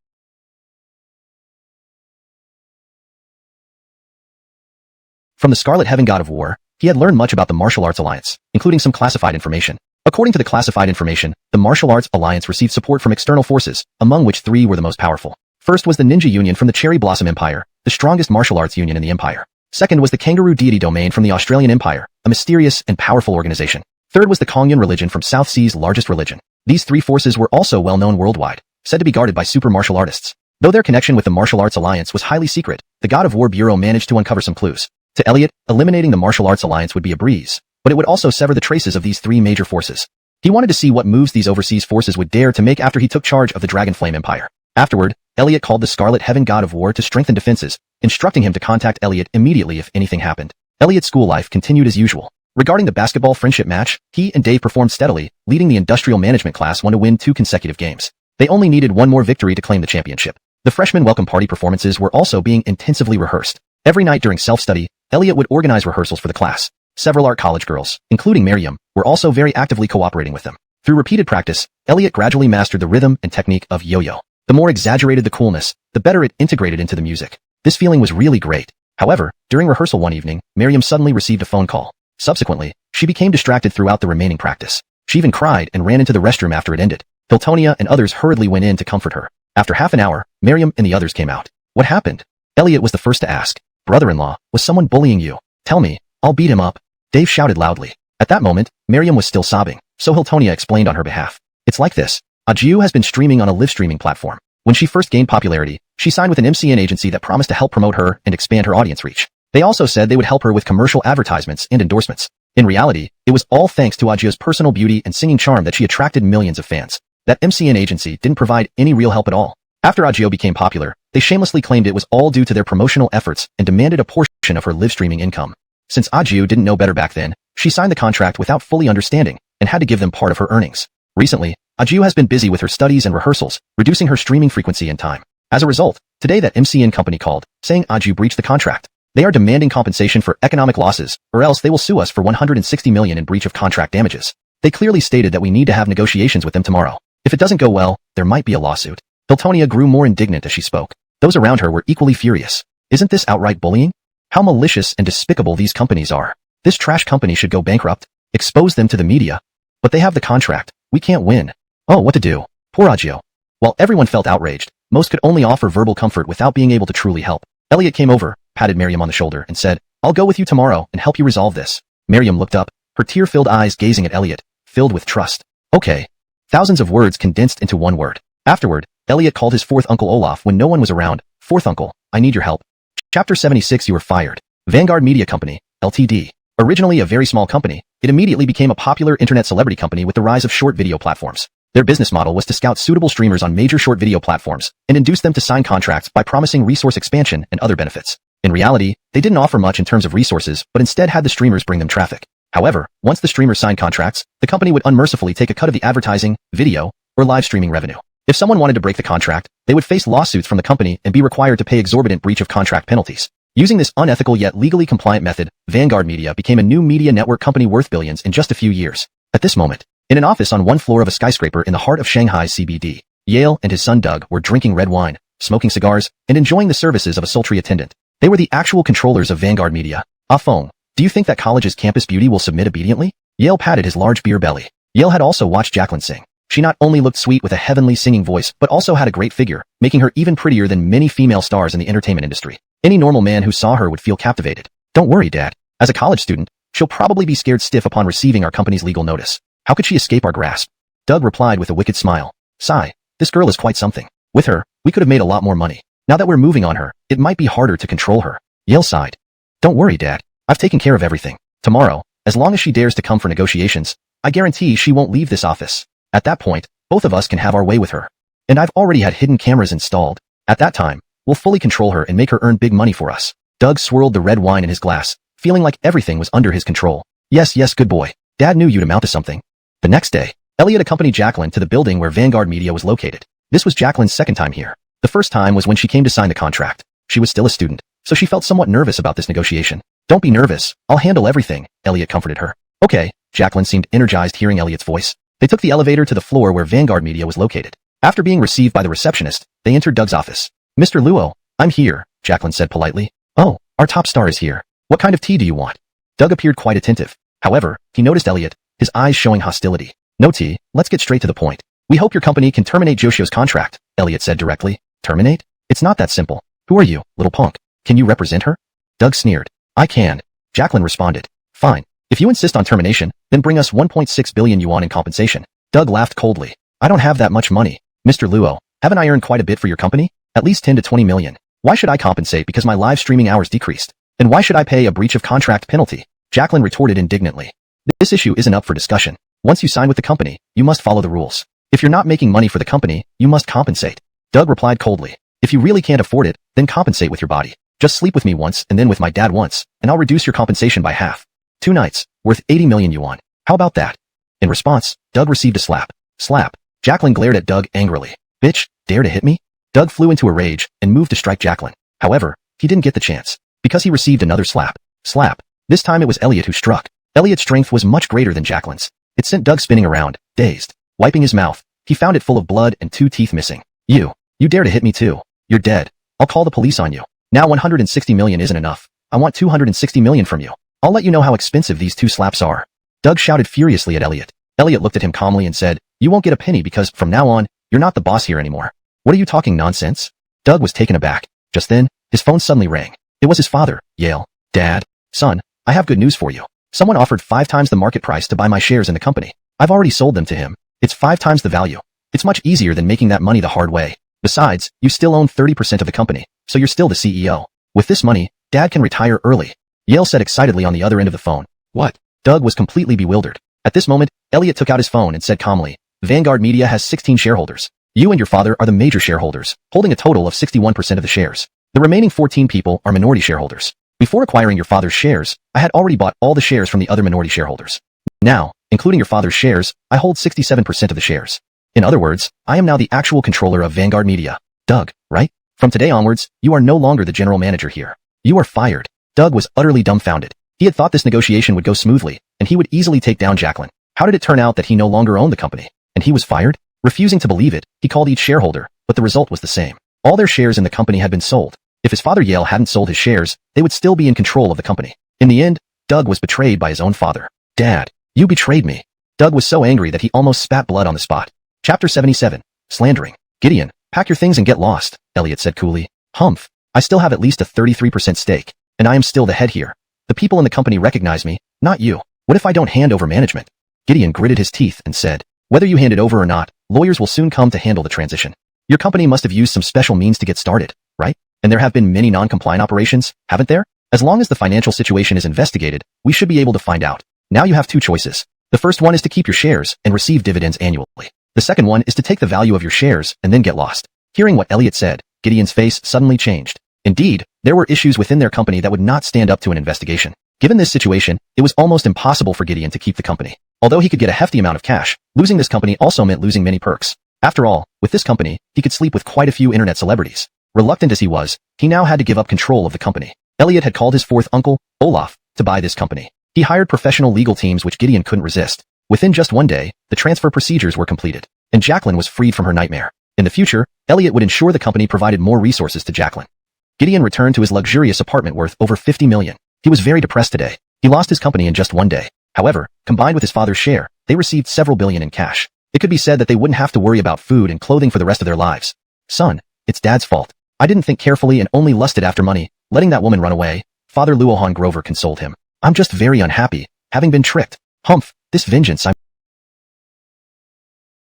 [SPEAKER 1] From the Scarlet Heaven God of War, he had learned much about the Martial Arts Alliance, including some classified information. According to the classified information, the Martial Arts Alliance received support from external forces, among which 3 were the most powerful. First was the Ninja Union from the Cherry Blossom Empire, the strongest martial arts union in the empire. Second was the Kangaroo Deity Domain from the Australian Empire, a mysterious and powerful organization. Third was the Kongyun religion from South Sea's largest religion. These 3 forces were also well known worldwide, said to be guarded by super martial artists. Though their connection with the Martial Arts Alliance was highly secret, the God of War Bureau managed to uncover some clues. To Elliot, eliminating the Martial Arts Alliance would be a breeze, but it would also sever the traces of these 3 major forces. He wanted to see what moves these overseas forces would dare to make after he took charge of the Dragon Flame Empire. Afterward, Elliot called the Scarlet Heaven God of War to strengthen defenses, instructing him to contact Elliot immediately if anything happened. Elliot's school life continued as usual. Regarding the basketball friendship match, he and Dave performed steadily, leading the industrial management class 1 to win 2 consecutive games. They only needed 1 more victory to claim the championship. The freshman welcome party performances were also being intensively rehearsed. Every night during self-study, Elliot would organize rehearsals for the class. Several art college girls, including Miriam, were also very actively cooperating with them. Through repeated practice, Elliot gradually mastered the rhythm and technique of yo-yo. The more exaggerated the coolness, the better it integrated into the music. This feeling was really great. However, during rehearsal one evening, Miriam suddenly received a phone call. Subsequently, she became distracted throughout the remaining practice. She even cried and ran into the restroom after it ended. Hiltonia and others hurriedly went in to comfort her. After half an hour, Miriam and the others came out. What happened? Elliot was the first to ask. Brother-in-law, was someone bullying you? Tell me, I'll beat him up. Dave shouted loudly. At that moment, Miriam was still sobbing, so Hiltonia explained on her behalf. It's like this. Audiobook has been streaming on a live streaming platform. When she first gained popularity, she signed with an MCN agency that promised to help promote her and expand her audience reach. They also said they would help her with commercial advertisements and endorsements. In reality, it was all thanks to Audiobook's personal beauty and singing charm that she attracted millions of fans. That MCN agency didn't provide any real help at all. After Audiobook became popular, they shamelessly claimed it was all due to their promotional efforts and demanded a portion of her live streaming income. Since Audiobook didn't know better back then, she signed the contract without fully understanding and had to give them part of her earnings. Recently, Audiobook has been busy with her studies and rehearsals, reducing her streaming frequency and time. As a result, today that MCN company called, saying Audiobook breached the contract. They are demanding compensation for economic losses, or else they will sue us for $160 million in breach of contract damages. They clearly stated that we need to have negotiations with them tomorrow. If it doesn't go well, there might be a lawsuit. Hiltonia grew more indignant as she spoke. Those around her were equally furious. Isn't this outright bullying? How malicious and despicable these companies are. This trash company should go bankrupt. Expose them to the media. But they have the contract. We can't win. Oh, what to do? Poor Audiobook. While everyone felt outraged, most could only offer verbal comfort without being able to truly help. Elliot came over, patted Miriam on the shoulder, and said, I'll go with you tomorrow and help you resolve this. Miriam looked up, her tear-filled eyes gazing at Elliot, filled with trust. Okay. Thousands of words condensed into one word. Afterward, Elliot called his fourth uncle Olaf when no one was around. Fourth uncle, I need your help. Chapter 76. You were fired. Vanguard Media Company, Ltd. Originally a very small company, it immediately became a popular internet celebrity company with the rise of short video platforms. Their business model was to scout suitable streamers on major short video platforms and induce them to sign contracts by promising resource expansion and other benefits. In reality, they didn't offer much in terms of resources, but instead had the streamers bring them traffic. However, once the streamers signed contracts, the company would unmercifully take a cut of the advertising, video, or live streaming revenue. If someone wanted to break the contract, they would face lawsuits from the company and be required to pay exorbitant breach of contract penalties. Using this unethical yet legally compliant method, Vanguard Media became a new media network company worth billions in just a few years. At this moment, in an office on one floor of a skyscraper in the heart of Shanghai's CBD, Yale and his son Doug were drinking red wine, smoking cigars, and enjoying the services of a sultry attendant. They were the actual controllers of Vanguard Media. Ah Feng, do you think that college's campus beauty will submit obediently? Yale patted his large beer belly. Yale had also watched Jacqueline sing. She not only looked sweet with a heavenly singing voice, but also had a great figure, making her even prettier than many female stars in the entertainment industry. Any normal man who saw her would feel captivated. Don't worry, Dad. As a college student, she'll probably be scared stiff upon receiving our company's legal notice. How could she escape our grasp? Doug replied with a wicked smile. Sigh, this girl is quite something. With her, we could have made a lot more money. Now that we're moving on her, it might be harder to control her. Yale sighed. Don't worry, Dad. I've taken care of everything. Tomorrow, as long as she dares to come for negotiations, I guarantee she won't leave this office. At that point, both of us can have our way with her. And I've already had hidden cameras installed. At that time, we'll fully control her and make her earn big money for us. Doug swirled the red wine in his glass, feeling like everything was under his control. Yes, good boy. Dad knew you'd amount to something. The next day, Elliot accompanied Jacqueline to the building where Vanguard Media was located. This was Jacqueline's second time here. The first time was when she came to sign the contract. She was still a student, so she felt somewhat nervous about this negotiation. Don't be nervous. I'll handle everything, Elliot comforted her. Okay, Jacqueline seemed energized hearing Elliot's voice. They took the elevator to the floor where Vanguard Media was located. After being received by the receptionist, they entered Doug's office. Mr. Luo, I'm here, Jacqueline said politely. Oh, our top star is here. What kind of tea do you want? Doug appeared quite attentive. However, he noticed Elliot, his eyes showing hostility. No tea, let's get straight to the point. We hope your company can terminate Joshio's contract, Elliot said directly. Terminate? It's not that simple. Who are you, little punk? Can you represent her? Doug sneered. I can. Jacqueline responded. Fine. If you insist on termination, then bring us 1.6 billion yuan in compensation. Doug laughed coldly. I don't have that much money. Mr. Luo, haven't I earned quite a bit for your company? At least 10 to 20 million. Why should I compensate because my live streaming hours decreased? And why should I pay a breach of contract penalty? Jacqueline retorted indignantly. This issue isn't up for discussion. Once you sign with the company, you must follow the rules. If you're not making money for the company, you must compensate. Doug replied coldly. If you really can't afford it, then compensate with your body. Just sleep with me once and then with my dad once, and I'll reduce your compensation by half. 2 nights, worth 80 million yuan. How about that? In response, Doug received a slap. Slap. Jacqueline glared at Doug angrily. Bitch, dare to hit me? Doug flew into a rage and moved to strike Jacqueline. However, he didn't get the chance, because he received another slap. Slap. This time it was Elliot who struck. Elliot's strength was much greater than Jacqueline's. It sent Doug spinning around, dazed. Wiping his mouth, he found it full of blood and 2 teeth missing. You dare to hit me too. You're dead. I'll call the police on you. Now 160 million isn't enough. I want 260 million from you. I'll let you know how expensive these 2 slaps are. Doug shouted furiously at Elliot. Elliot looked at him calmly and said, "You won't get a penny because, from now on, you're not the boss here anymore." "What are you talking nonsense?" Doug was taken aback. Just then, his phone suddenly rang. It was his father, Yale. "Dad, son, I have good news for you. Someone offered 5 times the market price to buy my shares in the company. I've already sold them to him. It's 5 times the value. It's much easier than making that money the hard way. Besides, you still own 30% of the company, so you're still the CEO. With this money, Dad can retire early." Yale said excitedly on the other end of the phone. "What?" Doug was completely bewildered. At this moment, Elliot took out his phone and said calmly, "Vanguard Media has 16 shareholders. You and your father are the major shareholders, holding a total of 61% of the shares. The remaining 14 people are minority shareholders. Before acquiring your father's shares, I had already bought all the shares from the other minority shareholders. Now, including your father's shares, I hold 67% of the shares. In other words, I am now the actual controller of Vanguard Media. Doug, right? From today onwards, you are no longer the general manager here. You are fired." Doug was utterly dumbfounded. He had thought this negotiation would go smoothly, and he would easily take down Jacqueline. How did it turn out that he no longer owned the company, and he was fired? Refusing to believe it, he called each shareholder, but the result was the same. All their shares in the company had been sold. If his father Yale hadn't sold his shares, they would still be in control of the company. In the end, Doug was betrayed by his own father. "Dad, you betrayed me." Doug was so angry that he almost spat blood on the spot. Chapter 77. Slandering. "Gideon, pack your things and get lost," Elliot said coolly. "Humph. I still have at least a 33% stake, and I am still the head here. The people in the company recognize me, not you. What if I don't hand over management?" Gideon gritted his teeth and said, "Whether you hand it over or not, lawyers will soon come to handle the transition. Your company must have used some special means to get started, right? And there have been many non-compliant operations, haven't there? As long as the financial situation is investigated, we should be able to find out. Now you have 2 choices. The first one is to keep your shares and receive dividends annually. The second one is to take the value of your shares and then get lost." Hearing what Elliot said, Gideon's face suddenly changed. Indeed, there were issues within their company that would not stand up to an investigation. Given this situation, it was almost impossible for Gideon to keep the company. Although he could get a hefty amount of cash, losing this company also meant losing many perks. After all, with this company, he could sleep with quite a few internet celebrities. Reluctant as he was, he now had to give up control of the company. Elliot had called his 4th uncle, Olaf, to buy this company. He hired professional legal teams which Gideon couldn't resist. Within just 1 day, the transfer procedures were completed, and Jacqueline was freed from her nightmare. In the future, Elliot would ensure the company provided more resources to Jacqueline. Gideon returned to his luxurious apartment worth over 50 million. He was very depressed today. He lost his company in just 1 day. However, combined with his father's share, they received several billion in cash. It could be said that they wouldn't have to worry about food and clothing for the rest of their lives. "Son, it's Dad's fault. I didn't think carefully and only lusted after money, letting that woman run away," Father Luohan Grover consoled him. "I'm just very unhappy, having been tricked. Humph, this vengeance I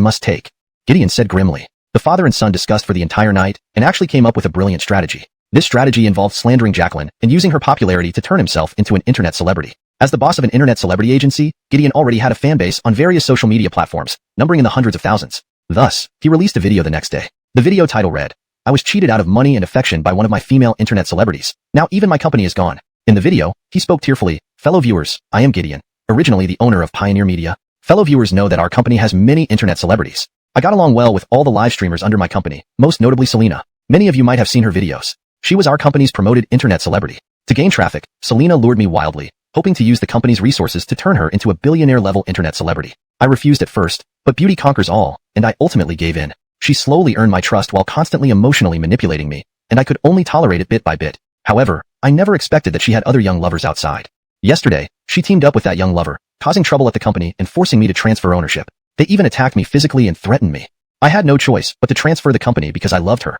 [SPEAKER 1] must take," Gideon said grimly. The father and son discussed for the entire night and actually came up with a brilliant strategy. This strategy involved slandering Jacqueline and using her popularity to turn himself into an internet celebrity. As the boss of an internet celebrity agency, Gideon already had a fan base on various social media platforms, numbering in the hundreds of thousands. Thus, he released a video the next day. The video title read, "I was cheated out of money and affection by one of my female internet celebrities. Now even my company is gone." In the video, he spoke tearfully, "Fellow viewers, I am Gideon, originally the owner of Pioneer Media. Fellow viewers know that our company has many internet celebrities. I got along well with all the live streamers under my company, most notably Selena. Many of you might have seen her videos. She was our company's promoted internet celebrity. To gain traffic, Selena lured me wildly, hoping to use the company's resources to turn her into a billionaire-level internet celebrity. I refused at first, but beauty conquers all, and I ultimately gave in. She slowly earned my trust while constantly emotionally manipulating me, and I could only tolerate it bit by bit. However, I never expected that she had other young lovers outside. Yesterday, she teamed up with that young lover, causing trouble at the company and forcing me to transfer ownership. They even attacked me physically and threatened me. I had no choice but to transfer the company because I loved her.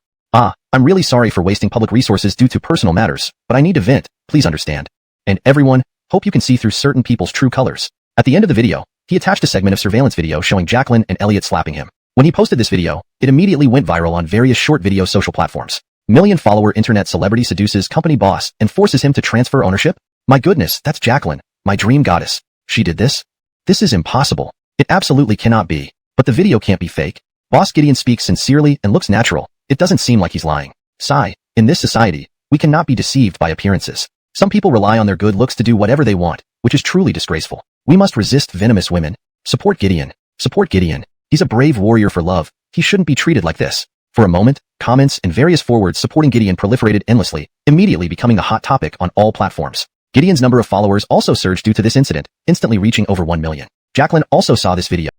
[SPEAKER 1] I'm really sorry for wasting public resources due to personal matters, but I need to vent, please understand. And everyone, hope you can see through certain people's true colors." At the end of the video, he attached a segment of surveillance video showing Jacqueline and Elliot slapping him. When he posted this video, it immediately went viral on various short video social platforms. Million-follower internet celebrity seduces company boss and forces him to transfer ownership? My goodness, that's Jacqueline, my dream goddess. She did this? This is impossible. It absolutely cannot be. But the video can't be fake. Boss Gideon speaks sincerely and looks natural. It doesn't seem like he's lying. Sigh. In this society, we cannot be deceived by appearances. Some people rely on their good looks to do whatever they want, which is truly disgraceful. We must resist venomous women. Support Gideon. Support Gideon. He's a brave warrior for love. He shouldn't be treated like this. For a moment, comments and various forwards supporting Gideon proliferated endlessly, immediately becoming a hot topic on all platforms. Gideon's number of followers also surged due to this incident, instantly reaching over 1 million. Jacqueline also saw this video,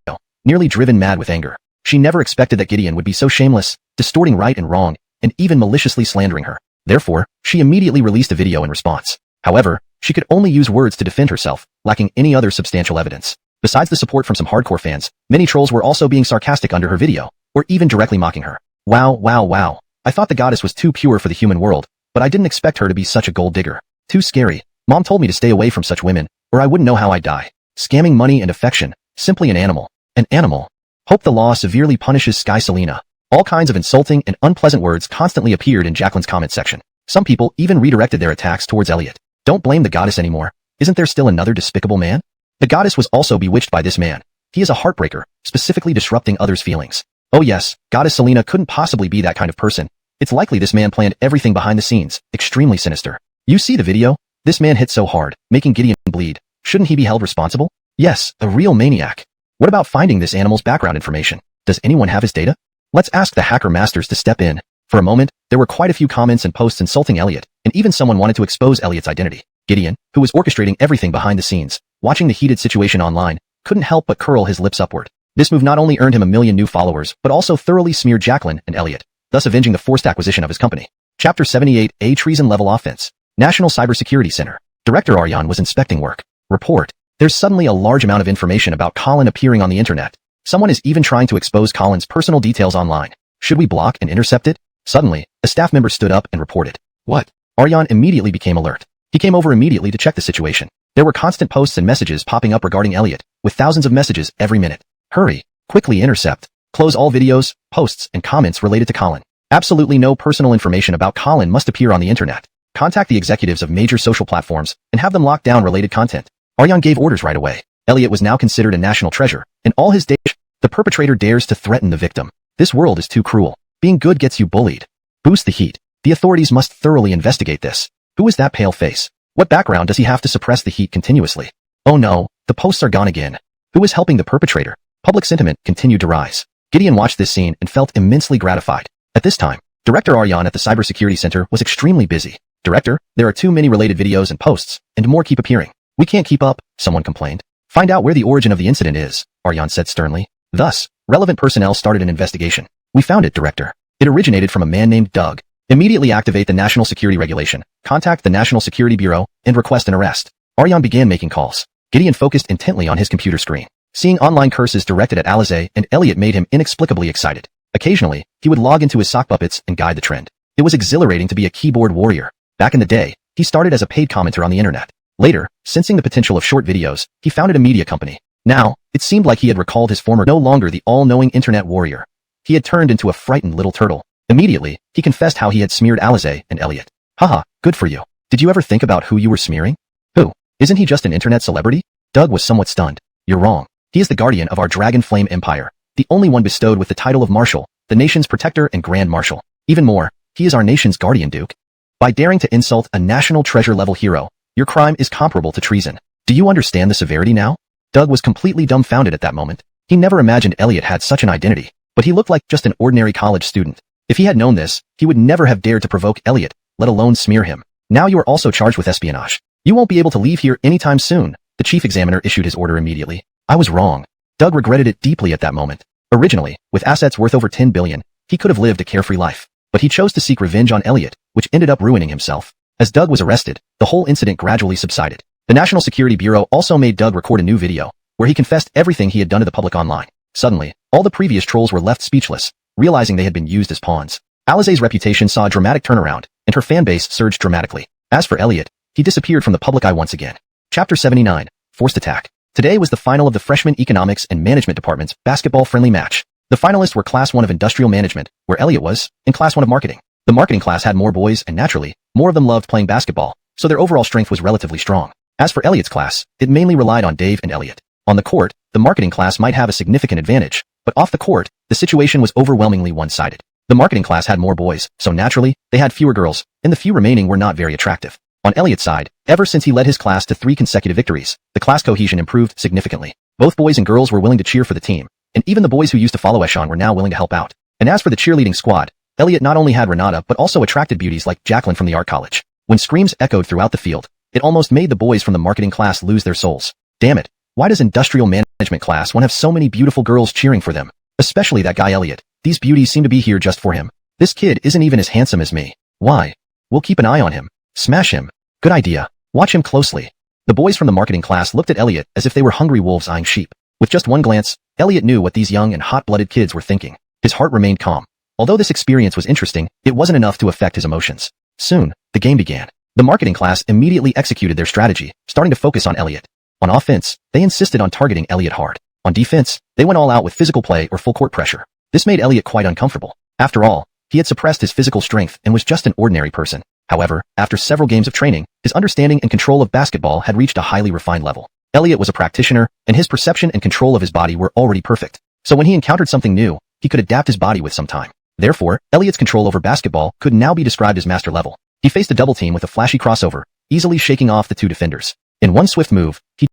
[SPEAKER 1] nearly driven mad with anger. She never expected that Gideon would be so shameless, distorting right and wrong, and even maliciously slandering her. Therefore, she immediately released a video in response. However, she could only use words to defend herself, lacking any other substantial evidence. Besides the support from some hardcore fans, many trolls were also being sarcastic under her video, or even directly mocking her. Wow, wow, wow. I thought the goddess was too pure for the human world, but I didn't expect her to be such a gold digger. Too scary. Mom told me to stay away from such women, or I wouldn't know how I'd die. Scamming money and affection. Simply an animal. An animal. Hope the law severely punishes Sky Selena. All kinds of insulting and unpleasant words constantly appeared in Jacqueline's comment section. Some people even redirected their attacks towards Elliot. Don't blame the goddess anymore. Isn't there still another despicable man? The goddess was also bewitched by this man. He is a heartbreaker, specifically disrupting others' feelings. Oh yes, Goddess Selena couldn't possibly be that kind of person. It's likely this man planned everything behind the scenes, extremely sinister. You see the video? This man hit so hard, making Gideon bleed. Shouldn't he be held responsible? Yes, a real maniac. What about finding this animal's background information? Does anyone have his data? Let's ask the hacker masters to step in. For a moment, there were quite a few comments and posts insulting Elliot, and even someone wanted to expose Elliot's identity. Gideon, who was orchestrating everything behind the scenes, watching the heated situation online, couldn't help but curl his lips upward. This move not only earned him 1 million new followers, but also thoroughly smeared Jacqueline and Elliot, thus avenging the forced acquisition of his company. Chapter 78, A Treason Level Offense. National Cybersecurity Center. Director Aryan was inspecting work. Report. There's suddenly a large amount of information about Colin appearing on the internet. Someone is even trying to expose Colin's personal details online. Should we block and intercept it? Suddenly, a staff member stood up and reported. What? Aryan immediately became alert. He came over immediately to check the situation. There were constant posts and messages popping up regarding Elliot, with thousands of messages every minute. Hurry. Quickly intercept. Close all videos, posts, and comments related to Colin. Absolutely no personal information about Colin must appear on the internet. Contact the executives of major social platforms and have them lock down related content. Aryan gave orders right away. Elliot was now considered a national treasure. In all his days, the perpetrator dares to threaten the victim. This world is too cruel. Being good gets you bullied. Boost the heat. The authorities must thoroughly investigate this. Who is that pale face? What background does he have to suppress the heat continuously? Oh no, the posts are gone again. Who is helping the perpetrator? Public sentiment continued to rise. Gideon watched this scene and felt immensely gratified. At this time, Director Aryan at the Cybersecurity Center was extremely busy. Director, there are too many related videos and posts, and more keep appearing. We can't keep up, someone complained. Find out where the origin of the incident is, Aryan said sternly. Thus, relevant personnel started an investigation. We found it, Director. It originated from a man named Doug. Immediately activate the National Security Regulation, contact the National Security Bureau, and request an arrest. Aryan began making calls. Gideon focused intently on his computer screen. Seeing online curses directed at Alize and Elliot made him inexplicably excited. Occasionally, he would log into his sock puppets and guide the trend. It was exhilarating to be a keyboard warrior. Back in the day, he started as a paid commenter on the internet. Later, sensing the potential of short videos, he founded a media company. Now, it seemed like he had recalled his former no longer the all-knowing internet warrior. He had turned into a frightened little turtle. Immediately, he confessed how he had smeared Alize and Elliot. Haha, good for you. Did you ever think about who you were smearing? Who? Isn't he just an internet celebrity? Doug was somewhat stunned. You're wrong. He is the guardian of our Dragon Flame Empire, the only one bestowed with the title of Marshal, the nation's protector and Grand Marshal. Even more, he is our nation's guardian, Duke. By daring to insult a national treasure-level hero, your crime is comparable to treason. Do you understand the severity now? Doug was completely dumbfounded at that moment. He never imagined Elliot had such an identity, but he looked like just an ordinary college student. If he had known this, he would never have dared to provoke Elliot, let alone smear him. Now you are also charged with espionage. You won't be able to leave here anytime soon. The chief examiner issued his order immediately. I was wrong. Doug regretted it deeply at that moment. Originally, with assets worth over 10 billion, he could have lived a carefree life. But he chose to seek revenge on Elliot, which ended up ruining himself. As Doug was arrested, the whole incident gradually subsided. The National Security Bureau also made Doug record a new video, where he confessed everything he had done to the public online. Suddenly, all the previous trolls were left speechless, realizing they had been used as pawns. Alize's reputation saw a dramatic turnaround, and her fanbase surged dramatically. As for Elliot, he disappeared from the public eye once again. Chapter 79, Forced Attack. Today was the final of the Freshman Economics and Management Department's basketball-friendly match. The finalists were Class 1 of Industrial Management, where Elliot was, and Class 1 of Marketing. The marketing class had more boys and naturally, more of them loved playing basketball, so their overall strength was relatively strong. As for Elliot's class, it mainly relied on Dave and Elliot. On the court, the marketing class might have a significant advantage, but off the court, the situation was overwhelmingly one-sided. The marketing class had more boys, so naturally, they had fewer girls, and the few remaining were not very attractive. On Elliot's side, ever since he led his class to 3 consecutive victories, the class cohesion improved significantly. Both boys and girls were willing to cheer for the team, and even the boys who used to follow Eshan were now willing to help out. And as for the cheerleading squad, Elliot not only had Renata but also attracted beauties like Jacqueline from the art college. When screams echoed throughout the field, it almost made the boys from the marketing class lose their souls. Damn it, why does industrial management class want to have so many beautiful girls cheering for them? Especially that guy Elliot. These beauties seem to be here just for him. This kid isn't even as handsome as me. Why? We'll keep an eye on him. Smash him. Good idea. Watch him closely. The boys from the marketing class looked at Elliot as if they were hungry wolves eyeing sheep. With just one glance, Elliot knew what these young and hot-blooded kids were thinking. His heart remained calm. Although this experience was interesting, it wasn't enough to affect his emotions. Soon, the game began. The marketing class immediately executed their strategy, starting to focus on Elliot. On offense, they insisted on targeting Elliot hard. On defense, they went all out with physical play or full court pressure. This made Elliot quite uncomfortable. After all, he had suppressed his physical strength and was just an ordinary person. However, after several games of training, his understanding and control of basketball had reached a highly refined level. Elliot was a practitioner, and his perception and control of his body were already perfect. So when he encountered something new, he could adapt his body with some time. Therefore, Elliot's control over basketball could now be described as master level. He faced a double team with a flashy crossover, easily shaking off the two defenders. In one swift move, he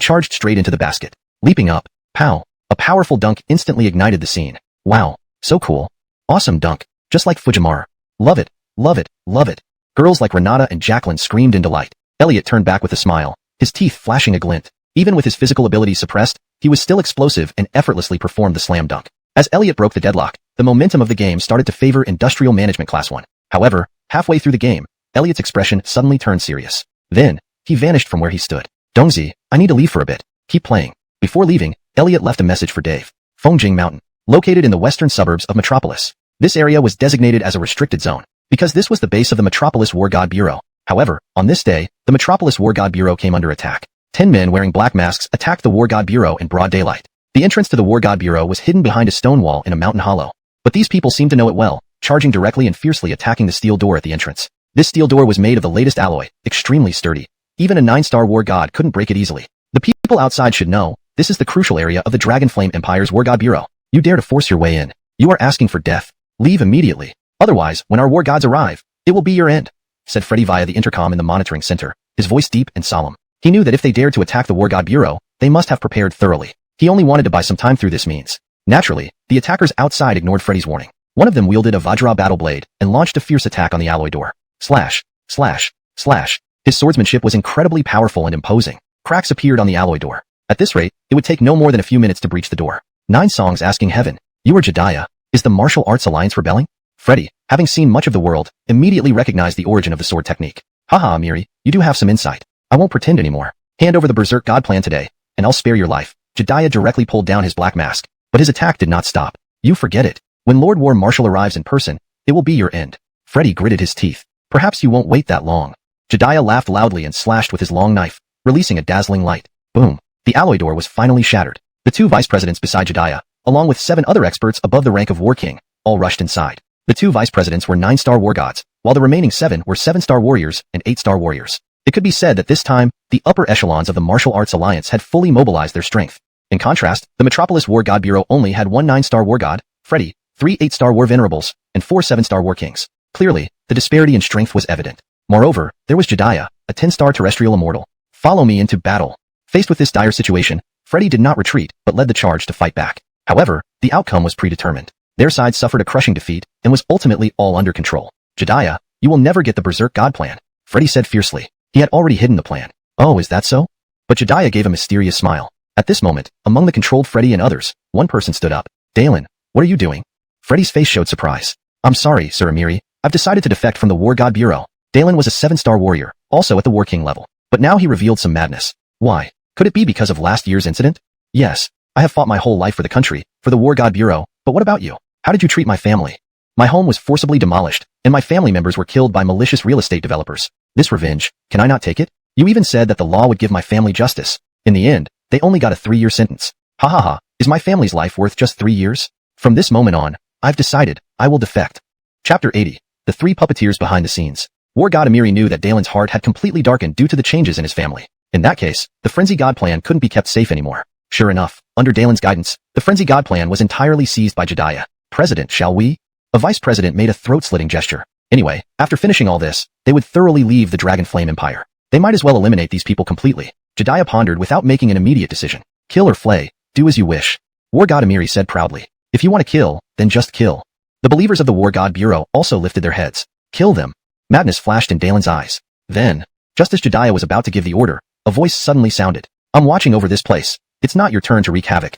[SPEAKER 1] charged straight into the basket. Leaping up, pow! A powerful dunk instantly ignited the scene. Wow, so cool. Awesome dunk, just like Fujiwara. Love it, love it, love it. Girls like Renata and Jacqueline screamed in delight. Elliot turned back with a smile, his teeth flashing a glint. Even with his physical abilities suppressed, he was still explosive and effortlessly performed the slam dunk. As Elliot broke the deadlock, the momentum of the game started to favor Industrial Management Class 1. However, halfway through the game, Elliot's expression suddenly turned serious. Then, he vanished from where he stood. Dongzi, I need to leave for a bit. Keep playing. Before leaving, Elliot left a message for Dave. Fongjing Mountain, located in the western suburbs of Metropolis. This area was designated as a restricted zone, because this was the base of the Metropolis War God Bureau. However, on this day, the Metropolis War God Bureau came under attack. 10 men wearing black masks attacked the War God Bureau in broad daylight. The entrance to the War God Bureau was hidden behind a stone wall in a mountain hollow. But these people seemed to know it well, charging directly and fiercely attacking the steel door at the entrance. This steel door was made of the latest alloy, extremely sturdy. Even a 9-star war god couldn't break it easily. The people outside should know, this is the crucial area of the Dragonflame Empire's War God Bureau. You dare to force your way in. You are asking for death. Leave immediately. Otherwise, when our war gods arrive, it will be your end, said Freddy via the intercom in the monitoring center, his voice deep and solemn. He knew that if they dared to attack the War God Bureau, they must have prepared thoroughly. He only wanted to buy some time through this means. Naturally, the attackers outside ignored Freddy's warning. One of them wielded a Vajra battle blade and launched a fierce attack on the alloy door. Slash, slash, slash. His swordsmanship was incredibly powerful and imposing. Cracks appeared on the alloy door. At this rate, it would take no more than a few minutes to breach the door. 9 songs asking heaven, you are Jediah. Is the Martial Arts Alliance rebelling? Freddy, having seen much of the world, immediately recognized the origin of the sword technique. Haha, Amiri, you do have some insight. I won't pretend anymore. Hand over the Berserk God plan today, and I'll spare your life. Jediah directly pulled down his black mask, but his attack did not stop. You forget it. When Lord War Marshal arrives in person, it will be your end. Freddy gritted his teeth. Perhaps you won't wait that long. Jediah laughed loudly and slashed with his long knife, releasing a dazzling light. Boom. The alloy door was finally shattered. The 2 vice presidents beside Jediah, along with 7 other experts above the rank of War King, all rushed inside. The 2 vice presidents were 9-star war gods, while the remaining 7 were 7-star warriors and 8-star warriors. It could be said that this time, the upper echelons of the Martial Arts Alliance had fully mobilized their strength. In contrast, the Metropolis War God Bureau only had 1 9-star war god, Freddy, 3 8-star war venerables, and 4 7-star war kings. Clearly, the disparity in strength was evident. Moreover, there was Jediah, a 10-star terrestrial immortal. Follow me into battle. Faced with this dire situation, Freddy did not retreat, but led the charge to fight back. However, the outcome was predetermined. Their side suffered a crushing defeat, and was ultimately all under control. Jediah, you will never get the Berserk God plan, Freddy said fiercely. He had already hidden the plan. Oh, is that so? But Jediah gave a mysterious smile. At this moment, among the controlled Freddy and others, one person stood up. Dalen, what are you doing? Freddy's face showed surprise. I'm sorry, Sir Amiri. I've decided to defect from the War God Bureau. Dalen was a 7-star warrior, also at the War King level. But now he revealed some madness. Why? Could it be because of last year's incident? Yes. I have fought my whole life for the country, for the War God Bureau, but what about you? How did you treat my family? My home was forcibly demolished, and my family members were killed by malicious real estate developers. This revenge, can I not take it? You even said that the law would give my family justice. In the end, they only got a 3-year sentence. Ha ha ha, is my family's life worth just 3 years? From this moment on, I've decided, I will defect. Chapter 80. The 3 puppeteers behind the scenes. War God Amiri knew that Dalen's heart had completely darkened due to the changes in his family. In that case, the Frenzy God plan couldn't be kept safe anymore. Sure enough, under Dalen's guidance, the Frenzy God plan was entirely seized by Jediah. President, shall we? A vice president made a throat-slitting gesture. Anyway, after finishing all this, they would thoroughly leave the Dragonflame Empire. They might as well eliminate these people completely. Jediah pondered without making an immediate decision. Kill or flay, do as you wish. War God Amiri said proudly. If you want to kill, then just kill. The believers of the War God Bureau also lifted their heads. Kill them. Madness flashed in Dalen's eyes. Then, just as Jediah was about to give the order, a voice suddenly sounded. I'm watching over this place. It's not your turn to wreak havoc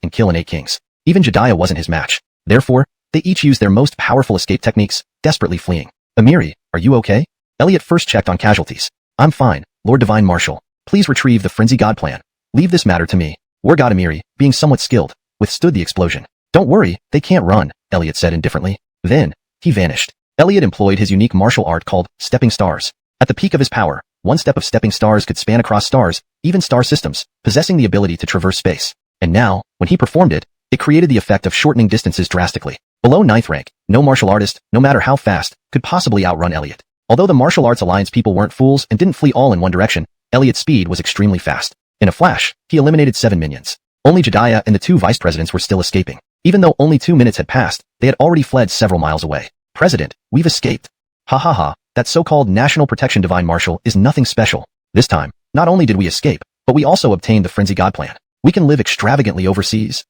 [SPEAKER 1] and kill an 8 kings. Even Jediah wasn't his match. Therefore, they each used their most powerful escape techniques, desperately fleeing. Amiri, are you okay? Elliot first checked on casualties. I'm fine, Lord Divine Marshal. Please retrieve the Frenzy God plan. Leave this matter to me. War God Amiri, being somewhat skilled, withstood the explosion. Don't worry, they can't run, Elliot said indifferently. Then, he vanished. Elliot employed his unique martial art called Stepping Stars. At the peak of his power, one step of Stepping Stars could span across stars, even star systems, possessing the ability to traverse space. And now, when he performed it, it created the effect of shortening distances drastically. Below 9th rank, no martial artist, no matter how fast, could possibly outrun Elliot. Although the Martial Arts Alliance people weren't fools and didn't flee all in one direction, Elliot's speed was extremely fast. In a flash, he eliminated 7 minions. Only Jediah and the 2 vice presidents were still escaping. Even though only 2 minutes had passed, they had already fled several miles away. President, we've escaped. Ha ha ha, that so-called National Protection Divine Marshal is nothing special. This time, not only did we escape, but we also obtained the Frenzy God plan. We can live extravagantly overseas.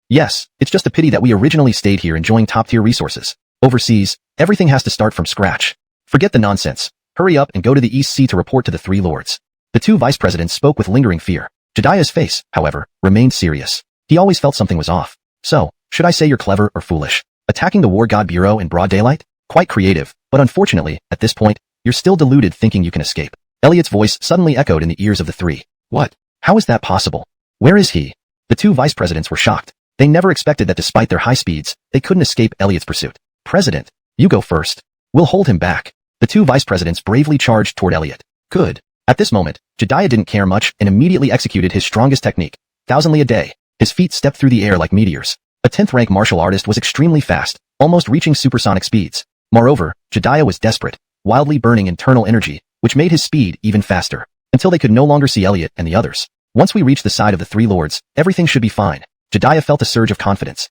[SPEAKER 1] Yes, it's just a pity that we originally stayed here enjoying top-tier resources. Overseas, everything has to start from scratch. Forget the nonsense. Hurry up and go to the East Sea to report to the 3 lords. The 2 vice presidents spoke with lingering fear. Jediah's face, however, remained serious. He always felt something was off. So, should I say you're clever or foolish? Attacking the War God Bureau in broad daylight? Quite creative, but unfortunately, at this point, you're still deluded thinking you can escape. Elliot's voice suddenly echoed in the ears of the 3. What? How is that possible? Where is he? The 2 vice presidents were shocked. They never expected that despite their high speeds, they couldn't escape Elliot's pursuit. President, you go first. We'll hold him back. The 2 vice presidents bravely charged toward Elliot. Good. At this moment, Jediah didn't care much and immediately executed his strongest technique, thousandly a day. His feet stepped through the air like meteors. A 10th rank martial artist was extremely fast, almost reaching supersonic speeds. Moreover, Jediah was desperate, wildly burning internal energy, which made his speed even faster, until they could no longer see Elliot and the others. Once we reach the side of the 3 lords, everything should be fine. Jediah felt a surge of confidence.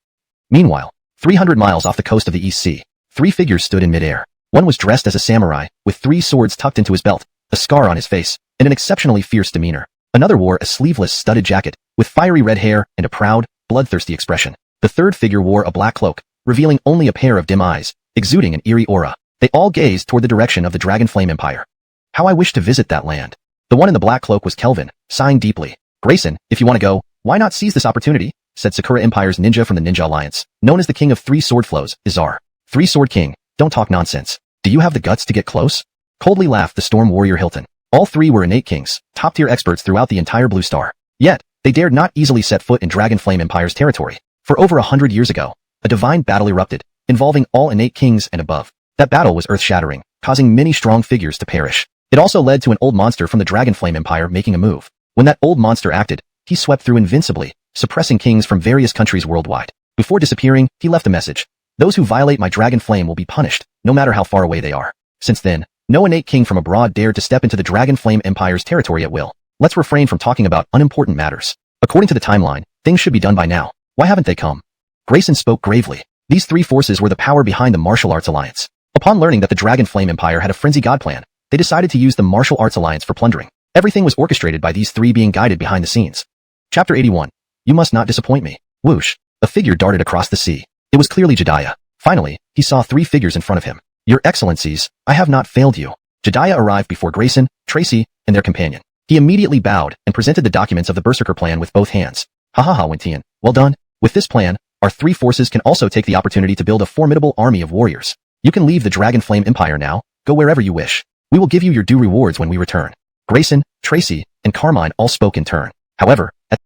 [SPEAKER 1] Meanwhile, 300 miles off the coast of the East Sea, 3 figures stood in midair. One was dressed as a samurai, with 3 swords tucked into his belt, a scar on his face, and an exceptionally fierce demeanor. Another wore a sleeveless studded jacket, with fiery red hair and a proud, bloodthirsty expression. The 3rd figure wore a black cloak, revealing only a pair of dim eyes, exuding an eerie aura. They all gazed toward the direction of the Dragon Flame Empire. How I wish to visit that land. The one in the black cloak was Kelvin, sighing deeply. Grayson, if you want to go, why not seize this opportunity? Said Sakura Empire's ninja from the Ninja Alliance, known as the King of 3 Sword Flows, Izar. 3 Sword King, don't talk nonsense. Do you have the guts to get close? Coldly laughed the Storm Warrior Hilton. All 3 were innate kings, top-tier experts throughout the entire Blue Star. Yet, they dared not easily set foot in Dragon Flame Empire's territory. For over 100 years ago, a divine battle erupted, involving all innate kings and above. That battle was earth-shattering, causing many strong figures to perish. It also led to an old monster from the Dragon Flame Empire making a move. When that old monster acted, he swept through invincibly, suppressing kings from various countries worldwide. Before disappearing, he left a message. Those who violate my Dragon Flame will be punished, no matter how far away they are. Since then, no innate king from abroad dared to step into the Dragon Flame Empire's territory at will. Let's refrain from talking about unimportant matters. According to the timeline, things should be done by now. Why haven't they come? Grayson spoke gravely. These 3 forces were the power behind the Martial Arts Alliance. Upon learning that the Dragon Flame Empire had a Frenzy God plan, they decided to use the Martial Arts Alliance for plundering. Everything was orchestrated by these 3 being guided behind the scenes. Chapter 81. You must not disappoint me. Whoosh. A figure darted across the sea. It was clearly Jediah. Finally, he saw 3 figures in front of him. Your Excellencies, I have not failed you. Jediah arrived before Grayson, Tracy, and their companion. He immediately bowed and presented the documents of the Berserker plan with both hands. Ha ha ha, Wintian. Well done. With this plan, our 3 forces can also take the opportunity to build a formidable army of warriors. You can leave the Dragon Flame Empire now, go wherever you wish. We will give you your due rewards when we return. Grayson, Tracy, and Carmine all spoke in turn. However, at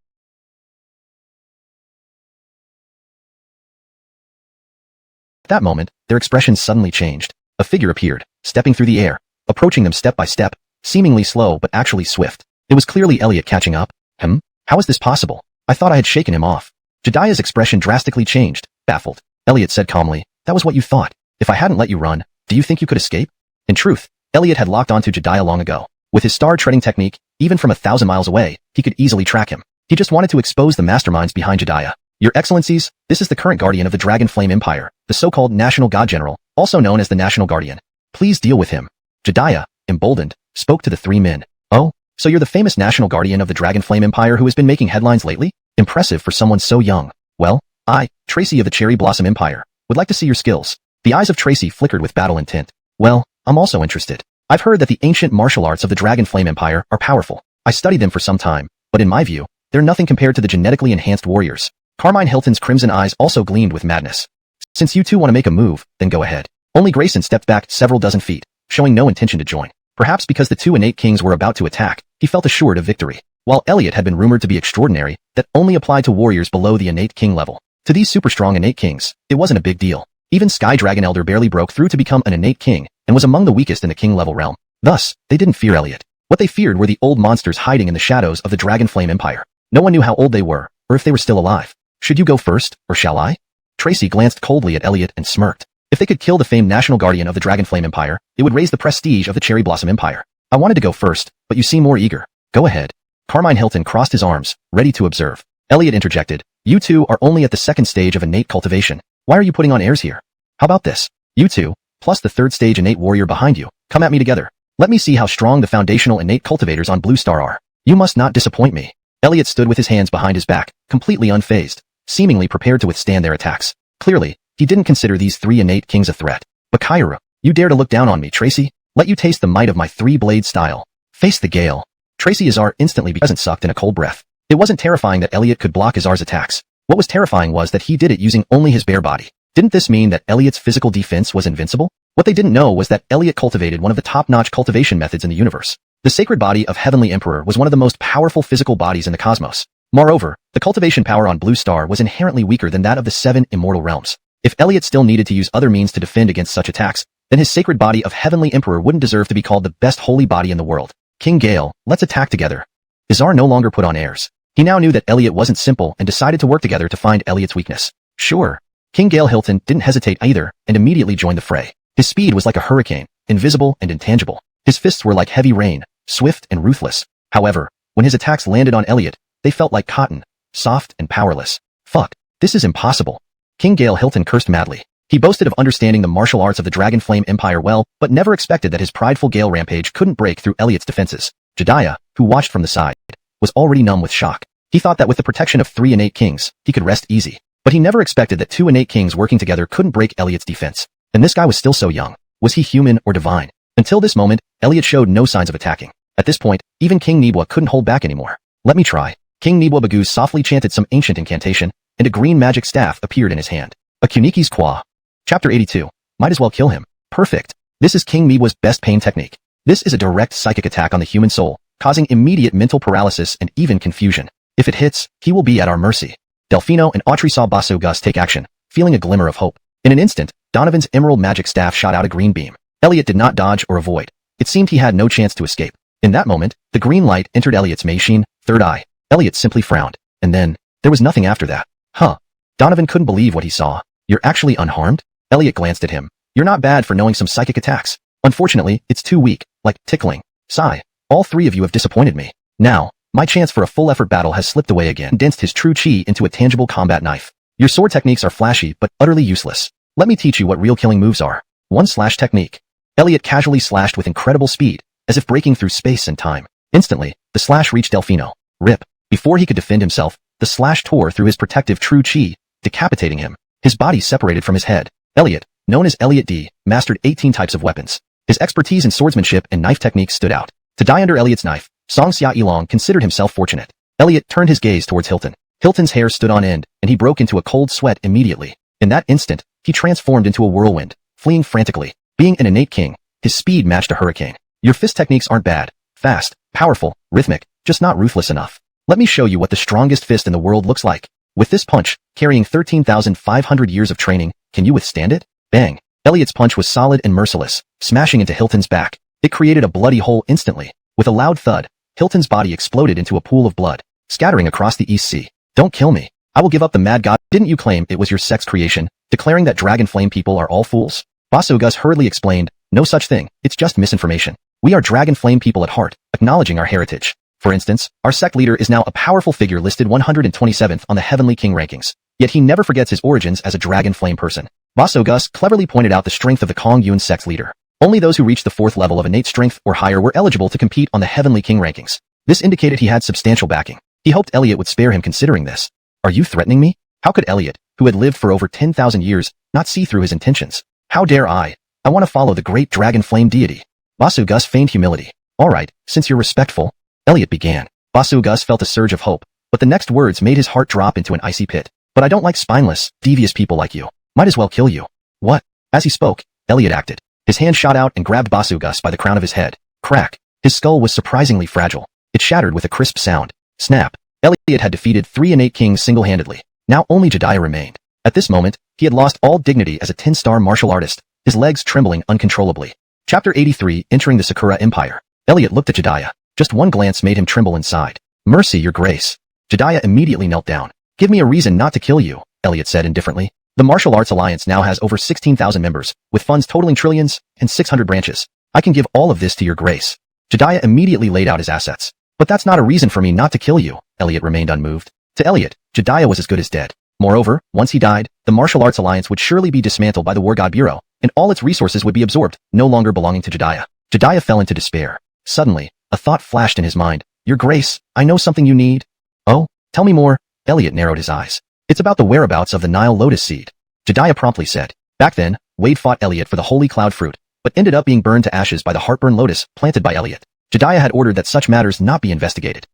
[SPEAKER 1] that moment, their expressions suddenly changed. A figure appeared, stepping through the air, approaching them step by step, seemingly slow but actually swift. It was clearly Elliot catching up. How is this possible? I thought I had shaken him off. Jediah's expression drastically changed, baffled. Elliot said calmly, that was what you thought. If I hadn't let you run, do you think you could escape? In truth, Elliot had locked onto Jediah long ago. With his star-treading technique, even from 1,000 miles away, he could easily track him. He just wanted to expose the masterminds behind Jediah. Your Excellencies, this is the current guardian of the Dragon Flame Empire, the so-called National God General, also known as the National Guardian. Please deal with him. Jediah, emboldened, spoke to the 3 men. Oh, so you're the famous National Guardian of the Dragon Flame Empire who has been making headlines lately? Impressive for someone so young. Well, I, Tracy of the Cherry Blossom Empire, would like to see your skills. The eyes of Tracy flickered with battle intent. Well, I'm also interested. I've heard that the ancient martial arts of the Dragon Flame Empire are powerful. I studied them for some time, but in my view, they're nothing compared to the genetically enhanced warriors. Carmine Hilton's crimson eyes also gleamed with madness. Since you two want to make a move, then go ahead. Only Grayson stepped back several dozen feet, showing no intention to join. Perhaps because the two innate kings were about to attack, he felt assured of victory. While Elliot had been rumored to be extraordinary, that only applied to warriors below the innate king level. To these super strong innate kings, it wasn't a big deal. Even Sky Dragon Elder barely broke through to become an innate king, and was among the weakest in the king level realm. Thus, they didn't fear Elliot. What they feared were the old monsters hiding in the shadows of the Dragon Flame Empire. No one knew how old they were, or if they were still alive. Should you go first, or shall I? Tracy glanced coldly at Elliot and smirked. If they could kill the famed national guardian of the Dragon Flame Empire, it would raise the prestige of the Cherry Blossom Empire. I wanted to go first, but you seem more eager. Go ahead. Carmine Hilton crossed his arms, ready to observe. Elliot interjected. You two are only at the second stage of innate cultivation. Why are you putting on airs here? How about this? You two, plus the third stage innate warrior behind you, come at me together. Let me see how strong the foundational innate cultivators on Blue Star are. You must not disappoint me. Elliot stood with his hands behind his back, completely unfazed, seemingly prepared to withstand their attacks. Clearly, he didn't consider these three innate kings a threat. But Kaioru, you dare to look down on me, Tracy? Let you taste the might of my three-blade style. Face the gale. Tracy Azar instantly became sucked in a cold breath. It wasn't terrifying that Elliot could block Azar's attacks. What was terrifying was that he did it using only his bare body. Didn't this mean that Elliot's physical defense was invincible? What they didn't know was that Elliot cultivated one of the top-notch cultivation methods in the universe. The sacred body of Heavenly Emperor was one of the most powerful physical bodies in the cosmos. Moreover, the cultivation power on Blue Star was inherently weaker than that of the 7 immortal realms. If Elliot still needed to use other means to defend against such attacks, then his sacred body of Heavenly Emperor wouldn't deserve to be called the best holy body in the world. King Gale, let's attack together. Azar no longer put on airs. He now knew that Elliot wasn't simple and decided to work together to find Elliot's weakness. Sure. King Gale Hilton didn't hesitate either and immediately joined the fray. His speed was like a hurricane, invisible and intangible. His fists were like heavy rain, swift and ruthless. However, when his attacks landed on Elliot, they felt like cotton, soft and powerless. Fuck, this is impossible. King Gale Hilton cursed madly. He boasted of understanding the martial arts of the Dragon Flame Empire well, but never expected that his prideful Gale rampage couldn't break through Elliot's defenses. Jediah, who watched from the side, was already numb with shock. He thought that with the protection of 3 innate kings, he could rest easy. But he never expected that 2 innate kings working together couldn't break Elliot's defense. And this guy was still so young. Was he human or divine? Until this moment, Elliot showed no signs of attacking. At this point, even King Nibwa couldn't hold back anymore. Let me try. King Nibwa Bagoo softly chanted some ancient incantation, and a green magic staff appeared in his hand. A Kuniki's Kwa. Chapter 82. Might as well kill him. Perfect. This is King Nibwa's best pain technique. This is a direct psychic attack on the human soul, causing immediate mental paralysis and even confusion. If it hits, he will be at our mercy. Delfino and Autry saw Basso Gus take action, feeling a glimmer of hope. In an instant, Donovan's emerald magic staff shot out a green beam. Elliot did not dodge or avoid. It seemed he had no chance to escape. In that moment, the green light entered Elliot's machine, third eye. Elliot simply frowned. And then, there was nothing after that. Huh. Donovan couldn't believe what he saw. You're actually unharmed? Elliot glanced at him. You're not bad for knowing some psychic attacks. Unfortunately, it's too weak, like tickling. Sigh. All 3 of you have disappointed me. Now, my chance for a full-effort battle has slipped away again, condensed his true chi into a tangible combat knife. Your sword techniques are flashy, but utterly useless. Let me teach you what real killing moves are. 1-slash technique. Elliot casually slashed with incredible speed, as if breaking through space and time. Instantly, the slash reached Delfino. Rip. Before he could defend himself, the slash tore through his protective true chi, decapitating him. His body separated from his head. Elliot, known as Elliot D, mastered 18 types of weapons. His expertise in swordsmanship and knife techniques stood out. To die under Elliot's knife, Song Xia Yilong considered himself fortunate. Elliot turned his gaze towards Hilton. Hilton's hair stood on end, and he broke into a cold sweat immediately. In that instant, he transformed into a whirlwind, fleeing frantically. Being an innate king, his speed matched a hurricane. Your fist techniques aren't bad. Fast, powerful, rhythmic, just not ruthless enough. Let me show you what the strongest fist in the world looks like. With this punch, carrying 13,500 years of training, can you withstand it? Bang. Elliot's punch was solid and merciless, smashing into Hilton's back. It created a bloody hole instantly. With a loud thud, Hilton's body exploded into a pool of blood, scattering across the East Sea. Don't kill me. I will give up the mad god. Didn't you claim it was your sex creation, declaring that dragon flame people are all fools? Basso Gus hurriedly explained, no such thing, it's just misinformation. We are dragon flame people at heart, acknowledging our heritage. For instance, our sect leader is now a powerful figure listed 127th on the Heavenly King rankings. Yet he never forgets his origins as a dragon flame person. Basso Gus cleverly pointed out the strength of the Kong Yuan sect's leader. Only those who reached the 4th level of innate strength or higher were eligible to compete on the Heavenly King rankings. This indicated he had substantial backing. He hoped Elliot would spare him considering this. Are you threatening me? How could Elliot, who had lived for over 10,000 years, not see through his intentions? How dare I? I want to follow the great dragon flame deity. Basso Gus feigned humility. All right, since you're respectful. Elliot began. Basso Gus felt a surge of hope, but the next words made his heart drop into an icy pit. But I don't like spineless, devious people like you. Might as well kill you. What? As he spoke, Elliot acted. His hand shot out and grabbed Basugus by the crown of his head. Crack. His skull was surprisingly fragile. It shattered with a crisp sound. Snap. Elliot had defeated 3 innate kings single-handedly. Now only Jediah remained. At this moment, he had lost all dignity as a 10-star martial artist, his legs trembling uncontrollably. Chapter 83, Entering the Sakura Empire. Elliot looked at Jediah. Just one glance made him tremble inside. Mercy, your grace. Jediah immediately knelt down. Give me a reason not to kill you, Elliot said indifferently. The Martial Arts Alliance now has over 16,000 members, with funds totaling trillions and 600 branches. I can give all of this to your grace. Jediah immediately laid out his assets. But that's not a reason for me not to kill you, Elliot remained unmoved. To Elliot, Jediah was as good as dead. Moreover, once he died, the Martial Arts Alliance would surely be dismantled by the War God Bureau, and all its resources would be absorbed, no longer belonging to Jediah. Jediah fell into despair. Suddenly, a thought flashed in his mind. Your grace, I know something you need. Oh, tell me more. Elliot narrowed his eyes. It's about the whereabouts of the Nile lotus seed. Jediah promptly said. Back then, Wade fought Elliot for the holy cloud fruit, but ended up being burned to ashes by the heartburn lotus planted by Elliot. Jediah had ordered that such matters not be investigated.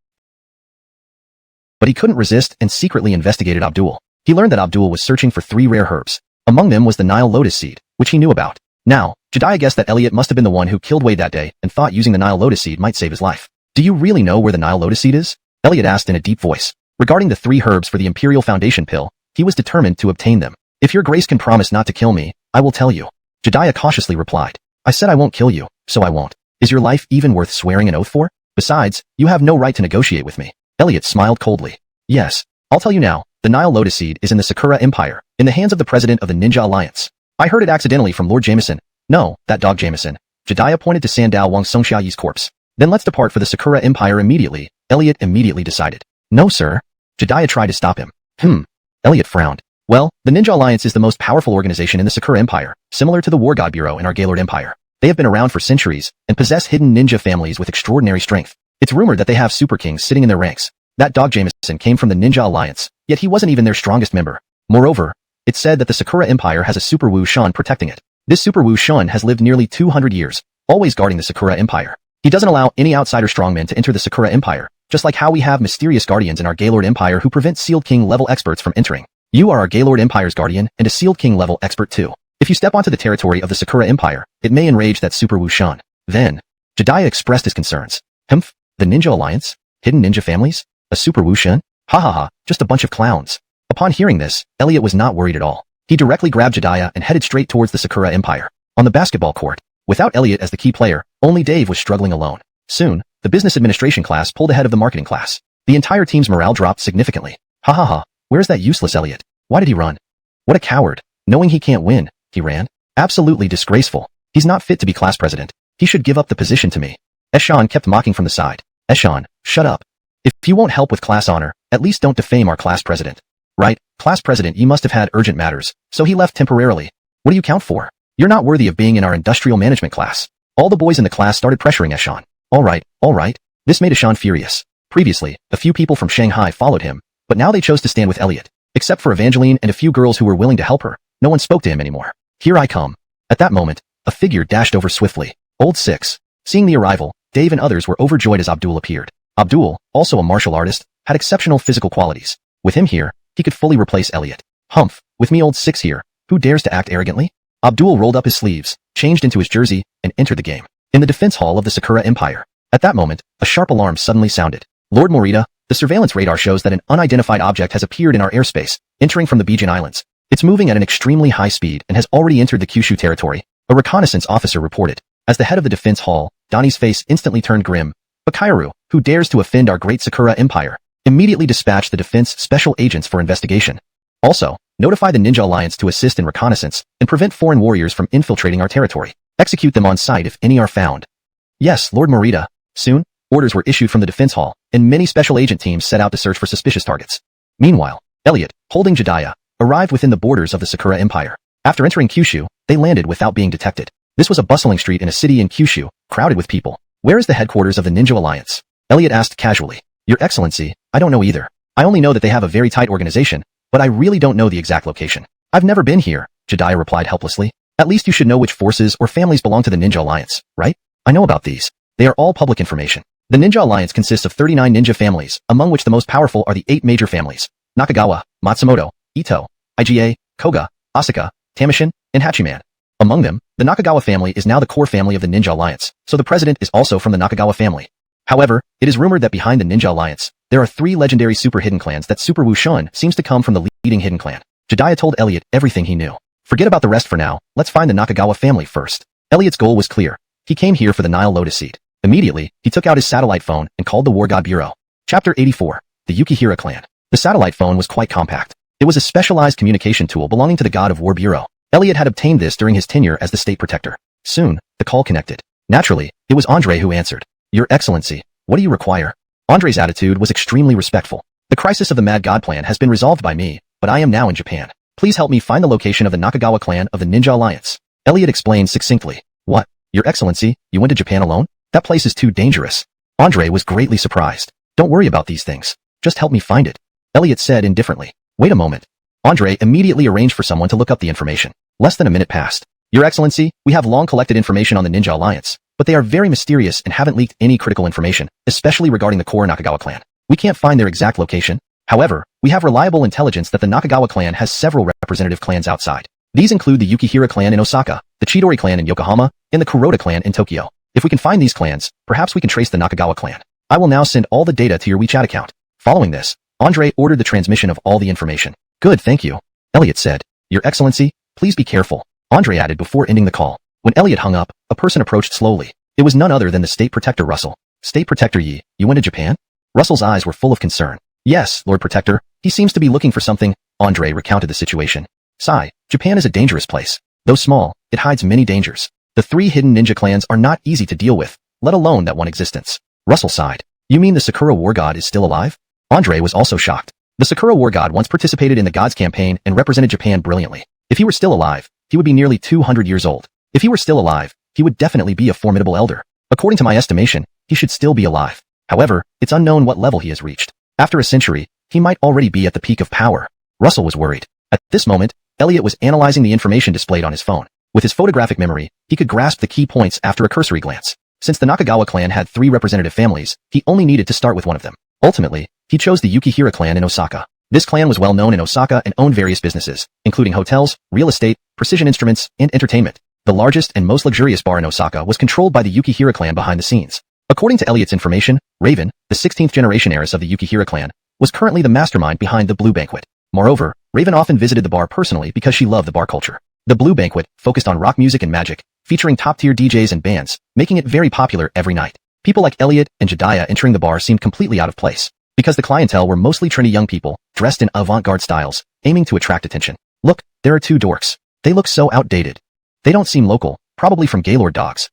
[SPEAKER 1] But he couldn't resist and secretly investigated Abdul. He learned that Abdul was searching for 3 rare herbs. Among them was the Nile lotus seed, which he knew about. Now, Jediah guessed that Elliot must have been the one who killed Wade that day and thought using the Nile lotus seed might save his life. Do you really know where the Nile lotus seed is? Elliot asked in a deep voice. Regarding the 3 herbs for the Imperial Foundation pill, he was determined to obtain them. If your grace can promise not to kill me, I will tell you. Jediah cautiously replied. I said I won't kill you, so I won't. Is your life even worth swearing an oath for? Besides, you have no right to negotiate with me. Elliot smiled coldly. Yes, I'll tell you now. The Nile lotus seed is in the Sakura Empire, in the hands of the president of the Ninja Alliance. I heard it accidentally from Lord Jameson. No, that dog Jameson. Jediah pointed to Sandao Wang Songxiayi's corpse. Then let's depart for the Sakura Empire immediately. Elliot immediately decided. No, sir. Jediah tried to stop him. Elliot frowned. Well, the Ninja Alliance is the most powerful organization in the Sakura Empire, similar to the War God Bureau in our Gaylord Empire. They have been around for centuries, and possess hidden ninja families with extraordinary strength. It's rumored that they have super kings sitting in their ranks. That dog Jameson came from the Ninja Alliance, yet he wasn't even their strongest member. Moreover, it's said that the Sakura Empire has a Super Wu Shan protecting it. This Super Wu Shan has lived nearly 200 years, always guarding the Sakura Empire. He doesn't allow any outsider strongmen to enter the Sakura Empire, just like how we have mysterious guardians in our Gaylord Empire who prevent Sealed King level experts from entering. You are our Gaylord Empire's guardian and a Sealed King level expert too. If you step onto the territory of the Sakura Empire, it may enrage that Super Wu Shan. Then, Jediah expressed his concerns. The Ninja Alliance? Hidden ninja families? A Super Wu Shan? Ha ha ha, just a bunch of clowns. Upon hearing this, Elliot was not worried at all. He directly grabbed Jediah and headed straight towards the Sakura Empire. On the basketball court, without Elliot as the key player, only Dave was struggling alone. Soon, the business administration class pulled ahead of the marketing class. The entire team's morale dropped significantly. Ha ha ha, where's that useless Elliot? Why did he run? What a coward. Knowing he can't win, he ran. Absolutely disgraceful. He's not fit to be class president. He should give up the position to me. Eshan kept mocking from the side. Eshan, shut up. If you won't help with class honor, at least don't defame our class president. Right, class president, you must have had urgent matters, so he left temporarily. What do you count for? You're not worthy of being in our industrial management class. All the boys in the class started pressuring Eshan. All right. This made Eshan furious. Previously, a few people from Shanghai followed him, but now they chose to stand with Elliot. Except for Evangeline and a few girls who were willing to help her, no one spoke to him anymore. Here I come. At that moment, a figure dashed over swiftly. Old Six. Seeing the arrival, Dave and others were overjoyed as Abdul appeared. Abdul, also a martial artist, had exceptional physical qualities. With him here, he could fully replace Elliot. With me Old Six here, who dares to act arrogantly? Abdul rolled up his sleeves, changed into his jersey, and entered the game. In the defense hall of the Sakura Empire. At that moment, a sharp alarm suddenly sounded. Lord Morita, the surveillance radar shows that an unidentified object has appeared in our airspace, entering from the Bijan Islands. It's moving at an extremely high speed and has already entered the Kyushu territory, a reconnaissance officer reported. As the head of the defense hall, Donnie's face instantly turned grim. Bakairu, who dares to offend our great Sakura Empire, immediately dispatched the defense special agents for investigation. Also, notify the Ninja Alliance to assist in reconnaissance and prevent foreign warriors from infiltrating our territory. Execute them on sight if any are found. Yes, Lord Morita. Soon, orders were issued from the defense hall, and many special agent teams set out to search for suspicious targets. Meanwhile, Elliot, holding Jediah, arrived within the borders of the Sakura Empire. After entering Kyushu, they landed without being detected. This was a bustling street in a city in Kyushu, crowded with people. Where is the headquarters of the Ninja Alliance? Elliot asked casually. Your Excellency, I don't know either. I only know that they have a very tight organization, but I really don't know the exact location. I've never been here, Jediah replied helplessly. At least you should know which forces or families belong to the Ninja Alliance, right? I know about these. They are all public information. The Ninja Alliance consists of 39 ninja families, among which the most powerful are the 8 major families: Nakagawa, Matsumoto, Ito, Iga, Koga, Asuka, Tamishin, and Hachiman. Among them, the Nakagawa family is now the core family of the Ninja Alliance, so the president is also from the Nakagawa family. However, it is rumored that behind the Ninja Alliance, there are 3 legendary super hidden clans that Super Wushun seems to come from the leading hidden clan. Jedediah told Elliot everything he knew. Forget about the rest for now, let's find the Nakagawa family first. Elliot's goal was clear. He came here for the Nile Lotus Seed. Immediately, he took out his satellite phone and called the War God Bureau. Chapter 84. The Yukihira Clan. The satellite phone was quite compact. It was a specialized communication tool belonging to the God of War Bureau. Elliot had obtained this during his tenure as the state protector. Soon, the call connected. Naturally, it was Andre who answered. Your Excellency, what do you require? Andre's attitude was extremely respectful. The crisis of the Mad God plan has been resolved by me, but I am now in Japan. Please help me find the location of the Nakagawa clan of the Ninja Alliance. Elliot explained succinctly. What? Your Excellency, you went to Japan alone? That place is too dangerous. Andre was greatly surprised. Don't worry about these things. Just help me find it. Elliot said indifferently. Wait a moment. Andre immediately arranged for someone to look up the information. Less than a minute passed. Your Excellency, we have long collected information on the Ninja Alliance, but they are very mysterious and haven't leaked any critical information, especially regarding the core Nakagawa clan. We can't find their exact location. However, we have reliable intelligence that the Nakagawa clan has several representative clans outside. These include the Yukihira clan in Osaka, the Chidori clan in Yokohama, and the Kuroda clan in Tokyo. If we can find these clans, perhaps we can trace the Nakagawa clan. I will now send all the data to your WeChat account. Following this, Andre ordered the transmission of all the information. Good, thank you. Elliot said. Your Excellency, please be careful. Andre added before ending the call. When Elliot hung up, a person approached slowly. It was none other than the State Protector Russell. State Protector Yi, you went to Japan? Russell's eyes were full of concern. Yes, Lord Protector, he seems to be looking for something. Andre recounted the situation. Japan is a dangerous place. Though small, it hides many dangers. The 3 hidden ninja clans are not easy to deal with, let alone that one existence. Russell sighed. You mean the Sakura War God is still alive? Andre was also shocked. The Sakura War God once participated in the Gods campaign and represented Japan brilliantly. If he were still alive, he would be nearly 200 years old. If he were still alive, he would definitely be a formidable elder. According to my estimation, he should still be alive. However, it's unknown what level he has reached. After a century, he might already be at the peak of power. Russell was worried. At this moment, Elliot was analyzing the information displayed on his phone. With his photographic memory, he could grasp the key points after a cursory glance. Since the Nakagawa clan had 3 representative families, he only needed to start with one of them. Ultimately, he chose the Yukihira clan in Osaka. This clan was well known in Osaka and owned various businesses, including hotels, real estate, precision instruments, and entertainment. The largest and most luxurious bar in Osaka was controlled by the Yukihira clan behind the scenes. According to Elliot's information, Raven, the 16th generation heiress of the Yukihira clan, was currently the mastermind behind the Blue Banquet. Moreover, Raven often visited the bar personally because she loved the bar culture. The Blue Banquet focused on rock music and magic, featuring top-tier DJs and bands, making it very popular every night. People like Elliot and Jedediah entering the bar seemed completely out of place, because the clientele were mostly trendy young people, dressed in avant-garde styles, aiming to attract attention. Look, there are 2 dorks. They look so outdated. They don't seem local, probably from Gaylord Dogs.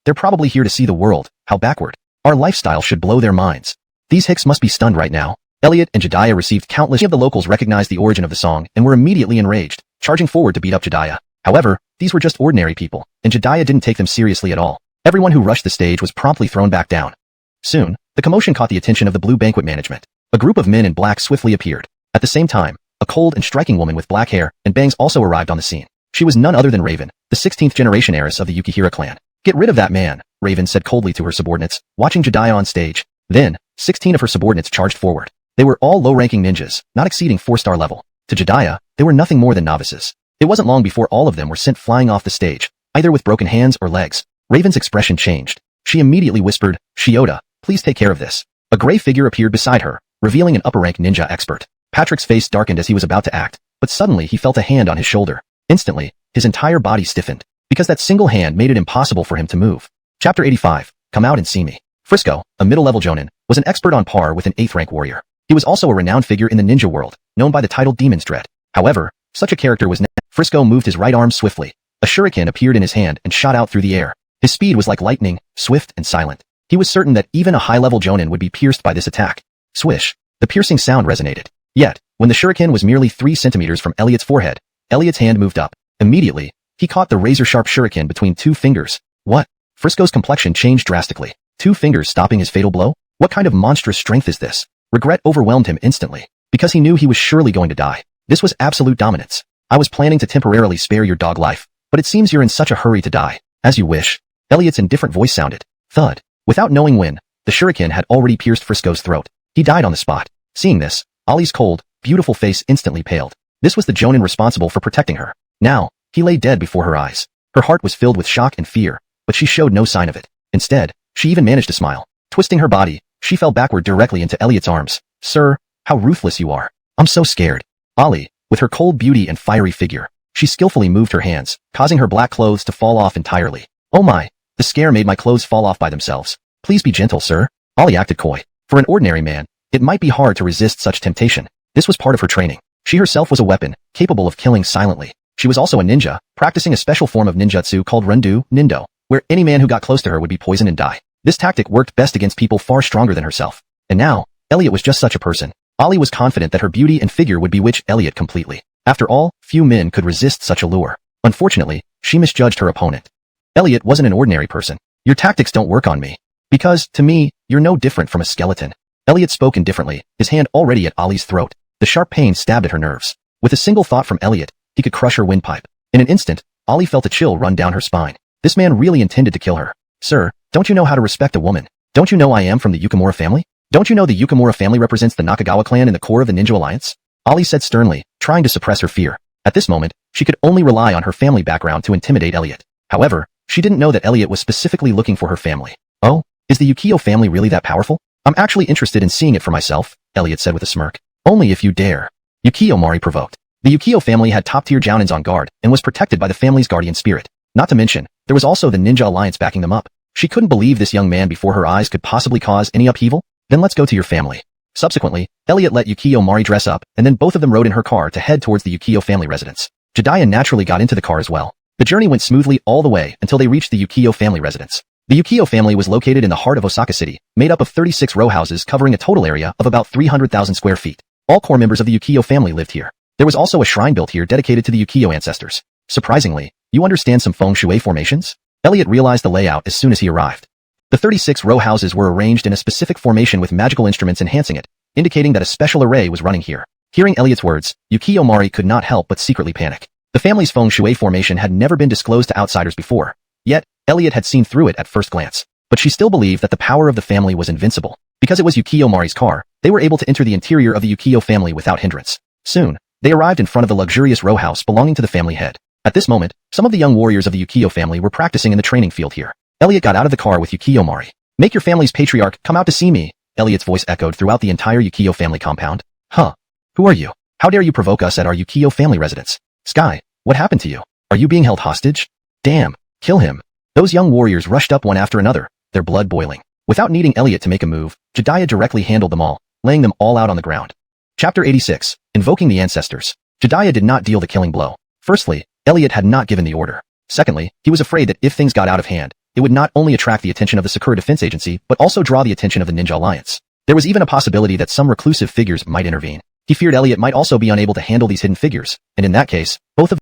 [SPEAKER 1] They're probably here to see the world. How backward. Our lifestyle should blow their minds. These hicks must be stunned right now. Elliot and Jedediah received countless of the locals recognized the origin of the song and were immediately enraged, charging forward to beat up Jedediah. However, these were just ordinary people, and Jedediah didn't take them seriously at all. Everyone who rushed the stage was promptly thrown back down. Soon, the commotion caught the attention of the Blue Banquet management. A group of men in black swiftly appeared. At the same time, a cold and striking woman with black hair and bangs also arrived on the scene. She was none other than Raven, the 16th generation heiress of the Yukihira clan. Get rid of that man, Raven said coldly to her subordinates, watching Jedediah on stage. Then, 16 of her subordinates charged forward. They were all low-ranking ninjas, not exceeding 4-star level. To Jedediah, they were nothing more than novices. It wasn't long before all of them were sent flying off the stage, either with broken hands or legs. Raven's expression changed. She immediately whispered, Shiota, please take care of this. A gray figure appeared beside her, revealing an upper-rank ninja expert. Patrick's face darkened as he was about to act, but suddenly he felt a hand on his shoulder. Instantly, his entire body stiffened, because that single hand made it impossible for him to move. Chapter 85. Come out and see me. Frisco, a middle-level jonin, was an expert on par with an 8th-rank warrior. He was also a renowned figure in the ninja world, known by the title Demon's Dread. However, such a character was Frisco moved his right arm swiftly. A shuriken appeared in his hand and shot out through the air. His speed was like lightning, swift and silent. He was certain that even a high-level jonin would be pierced by this attack. Swish. The piercing sound resonated. Yet, when the shuriken was merely 3 centimeters from Elliot's forehead, Elliot's hand moved up. Immediately, he caught the razor-sharp shuriken between 2 fingers. What? Frisco's complexion changed drastically. 2 fingers stopping his fatal blow? What kind of monstrous strength is this? Regret overwhelmed him instantly, because he knew he was surely going to die. This was absolute dominance. I was planning to temporarily spare your dog life, but it seems you're in such a hurry to die. As you wish. Elliot's indifferent voice sounded. Thud. Without knowing when, the shuriken had already pierced Frisco's throat. He died on the spot. Seeing this, Ali's cold, beautiful face instantly paled. This was the Jonin responsible for protecting her. Now, he lay dead before her eyes. Her heart was filled with shock and fear, but she showed no sign of it. Instead, she even managed to smile. Twisting her body, she fell backward directly into Elliot's arms. "Sir, how ruthless you are. I'm so scared." Ali, with her cold beauty and fiery figure, she skillfully moved her hands, causing her black clothes to fall off entirely. "Oh my, the scare made my clothes fall off by themselves. Please be gentle, sir." Ali acted coy. For an ordinary man, it might be hard to resist such temptation. This was part of her training. She herself was a weapon, capable of killing silently. She was also a ninja, practicing a special form of ninjutsu called Rendu, Nindo, where any man who got close to her would be poisoned and die. This tactic worked best against people far stronger than herself. And now, Elliot was just such a person. Ali was confident that her beauty and figure would bewitch Elliot completely. After all, few men could resist such a lure. Unfortunately, she misjudged her opponent. Elliot wasn't an ordinary person. "Your tactics don't work on me. Because, to me, you're no different from a skeleton." Elliot spoke indifferently, his hand already at Ali's throat. The sharp pain stabbed at her nerves. With a single thought from Elliot, he could crush her windpipe. In an instant, Ali felt a chill run down her spine. This man really intended to kill her. "Sir, don't you know how to respect a woman? Don't you know I am from the Yukimura family? Don't you know the Yukimura family represents the Nakagawa clan in the core of the Ninja Alliance?" Ali said sternly, trying to suppress her fear. At this moment, she could only rely on her family background to intimidate Elliot. However, she didn't know that Elliot was specifically looking for her family. "Oh, is the Yukio family really that powerful? I'm actually interested in seeing it for myself," Elliot said with a smirk. "Only if you dare." Yukio Mari provoked. The Yukio family had top-tier jounins on guard and was protected by the family's guardian spirit. Not to mention, there was also the Ninja Alliance backing them up. She couldn't believe this young man before her eyes could possibly cause any upheaval. "Then let's go to your family." Subsequently, Elliot let Yukio Mari dress up, and then both of them rode in her car to head towards the Yukio family residence. Jediah naturally got into the car as well. The journey went smoothly all the way until they reached the Yukio family residence. The Yukio family was located in the heart of Osaka City, made up of 36 row houses covering a total area of about 300,000 square feet. All core members of the Yukio family lived here. There was also a shrine built here dedicated to the Yukio ancestors. Surprisingly, you understand some feng shui formations? Elliot realized the layout as soon as he arrived. The 36 row houses were arranged in a specific formation with magical instruments enhancing it, indicating that a special array was running here. Hearing Elliot's words, Yukio Mari could not help but secretly panic. The family's feng shui formation had never been disclosed to outsiders before. Yet, Elliot had seen through it at first glance. But she still believed that the power of the family was invincible. Because it was Yukio Mari's car, they were able to enter the interior of the Yukio family without hindrance. Soon, they arrived in front of the luxurious row house belonging to the family head. At this moment, some of the young warriors of the Yukio family were practicing in the training field here. Elliot got out of the car with Yukio Mari. "Make your family's patriarch come out to see me," Elliot's voice echoed throughout the entire Yukio family compound. "Huh? Who are you? How dare you provoke us at our Yukio family residence? Sky, what happened to you? Are you being held hostage? Damn, kill him." Those young warriors rushed up one after another, their blood boiling. Without needing Elliot to make a move, Jediah directly handled them all, laying them all out on the ground. Chapter 86, Invoking the Ancestors. Jediah did not deal the killing blow. Firstly, Elliot had not given the order. Secondly, he was afraid that if things got out of hand, it would not only attract the attention of the Sakura Defense Agency, but also draw the attention of the Ninja Alliance. There was even a possibility that some reclusive figures might intervene. He feared Elliot might also be unable to handle these hidden figures, and in that case, both of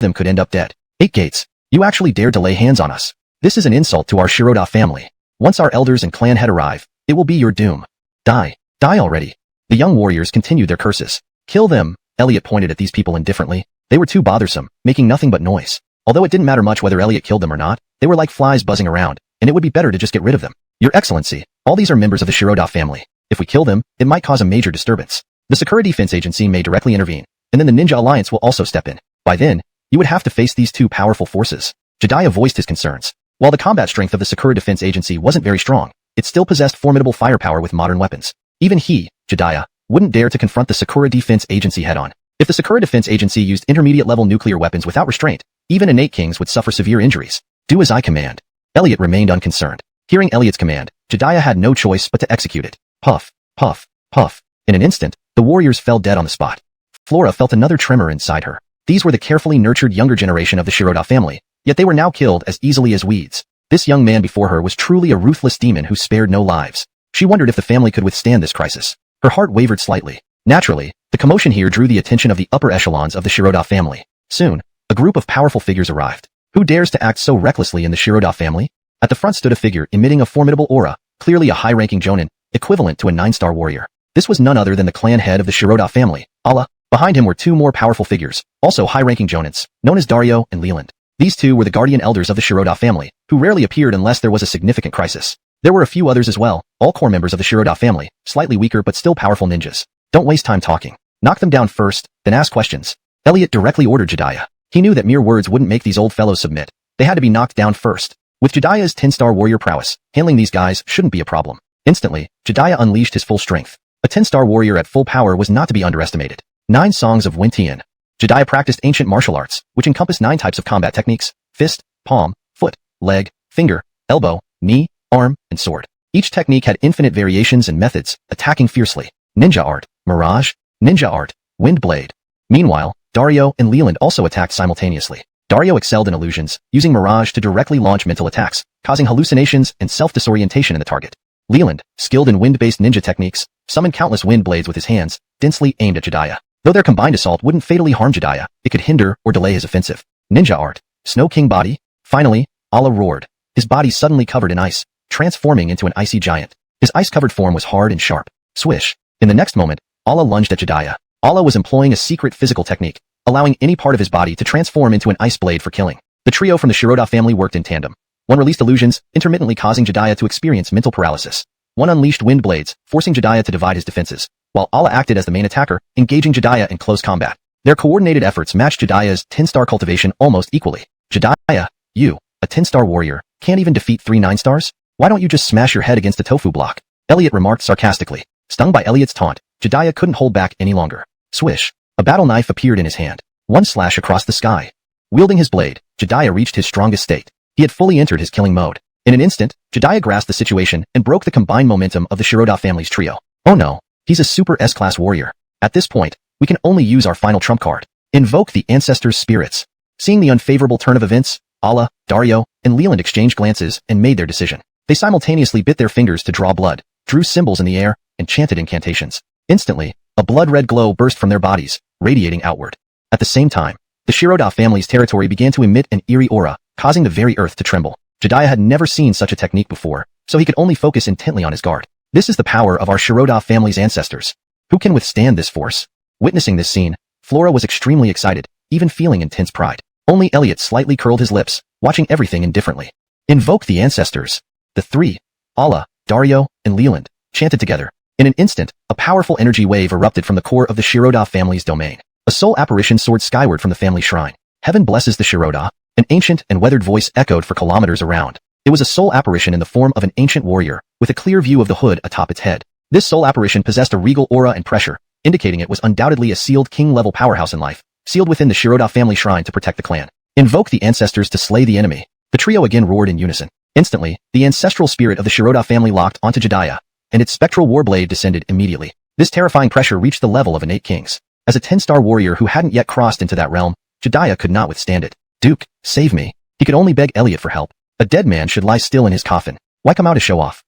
[SPEAKER 1] them could end up dead. "Eight Gates, you actually dared to lay hands on us. This is an insult to our Shiroda family. Once our elders and clan head arrive, it will be your doom. Die. Die already." The young warriors continued their curses. "Kill them," Elliot pointed at these people indifferently. They were too bothersome, making nothing but noise. Although it didn't matter much whether Elliot killed them or not, they were like flies buzzing around, and it would be better to just get rid of them. "Your Excellency, all these are members of the Shiroda family. If we kill them, it might cause a major disturbance. The Sakura Defense Agency may directly intervene, and then the Ninja Alliance will also step in. By then, you would have to face these two powerful forces." Jediah voiced his concerns. While the combat strength of the Sakura Defense Agency wasn't very strong, it still possessed formidable firepower with modern weapons. Even he, Jediah, wouldn't dare to confront the Sakura Defense Agency head-on. If the Sakura Defense Agency used intermediate-level nuclear weapons without restraint, even innate kings would suffer severe injuries. "Do as I command." Elliot remained unconcerned. Hearing Elliot's command, Jediah had no choice but to execute it. Puff, puff, puff. In an instant, the warriors fell dead on the spot. Flora felt another tremor inside her. These were the carefully nurtured younger generation of the Shiroda family, yet they were now killed as easily as weeds. This young man before her was truly a ruthless demon who spared no lives. She wondered if the family could withstand this crisis. Her heart wavered slightly. Naturally, the commotion here drew the attention of the upper echelons of the Shiroda family. Soon, a group of powerful figures arrived. Who dares to act so recklessly in the Shiroda family? At the front stood a figure emitting a formidable aura, clearly a high-ranking jonin, equivalent to a 9-star warrior. This was none other than the clan head of the Shiroda family, Allah. Behind him were two more powerful figures, also high-ranking jonins, known as Dario and Leland. These two were the guardian elders of the Shiroda family, who rarely appeared unless there was a significant crisis. There were a few others as well, all core members of the Shiroda family, slightly weaker but still powerful ninjas. "Don't waste time talking. Knock them down first, then ask questions. Elliot directly ordered Jedediah. He knew that mere words wouldn't make these old fellows submit. They had to be knocked down first. With Jedediah's 10-star warrior prowess, handling these guys shouldn't be a problem. Instantly, Jedediah unleashed his full strength. A 10-star warrior at full power was not to be underestimated. 9 Songs of Wen Tian. Jedediah practiced ancient martial arts, which encompass 9 types of combat techniques: fist, palm, foot, leg, finger, elbow, knee, arm, and sword. Each technique had infinite variations and methods, attacking fiercely. Ninja art, mirage, ninja art, wind blade. Meanwhile, Dario and Leland also attacked simultaneously. Dario excelled in illusions, using mirage to directly launch mental attacks, causing hallucinations and self-disorientation in the target. Leland, skilled in wind-based ninja techniques, summoned countless wind blades with his hands, densely aimed at Jedediah. Though their combined assault wouldn't fatally harm Jedediah, it could hinder or delay his offensive. Ninja art, Snow King body. Finally, Allah roared. His body suddenly covered in ice, transforming into an icy giant. His ice-covered form was hard and sharp. Swish. In the next moment, Allah lunged at Jedediah. Allah was employing a secret physical technique, allowing any part of his body to transform into an ice blade for killing. The trio from the Shiroda family worked in tandem. One released illusions, intermittently causing Jedediah to experience mental paralysis. One unleashed wind blades, forcing Jedediah to divide his defenses, while Allah acted as the main attacker, engaging Jedediah in close combat. Their coordinated efforts matched Jedediah's 10-star cultivation almost equally. Jedediah, you, a 10-star warrior, can't even defeat 3 9-stars? Why don't you just smash your head against a tofu block? Elliot remarked sarcastically. Stung by Elliot's taunt, Jedediah couldn't hold back any longer. Swish. A battle knife appeared in his hand. One slash across the sky. Wielding his blade, Jedediah reached his strongest state. He had fully entered his killing mode. In an instant, Jedediah grasped the situation and broke the combined momentum of the Shiroda family's trio. Oh no, he's a super S-class warrior. At this point, we can only use our final trump card. Invoke the ancestors' spirits. Seeing the unfavorable turn of events, Allah, Dario, and Leland exchanged glances and made their decision. They simultaneously bit their fingers to draw blood, drew symbols in the air, and chanted incantations. Instantly, a blood-red glow burst from their bodies, radiating outward. At the same time, the Shiroda family's territory began to emit an eerie aura, causing the very earth to tremble. Jedediah had never seen such a technique before, so he could only focus intently on his guard. This is the power of our Shiroda family's ancestors. Who can withstand this force? Witnessing this scene, Flora was extremely excited, even feeling intense pride. Only Elliot slightly curled his lips, watching everything indifferently. Invoke the ancestors. The 3, Allah, Dario, and Leland, chanted together. In an instant, a powerful energy wave erupted from the core of the Shiroda family's domain. A soul apparition soared skyward from the family shrine. Heaven blesses the Shiroda. An ancient and weathered voice echoed for kilometers around. It was a soul apparition in the form of an ancient warrior, with a clear view of the hood atop its head. This soul apparition possessed a regal aura and pressure, indicating it was undoubtedly a sealed king-level powerhouse in life, sealed within the Shiroda family shrine to protect the clan. Invoke the ancestors to slay the enemy. The trio again roared in unison. Instantly, the ancestral spirit of the Shiroda family locked onto Jedediah, and its spectral warblade descended immediately. This terrifying pressure reached the level of an 8 kings. As a 10-star warrior who hadn't yet crossed into that realm, Jedediah could not withstand it. Duke, save me. He could only beg Elliot for help. A dead man should lie still in his coffin. Why come out to show off?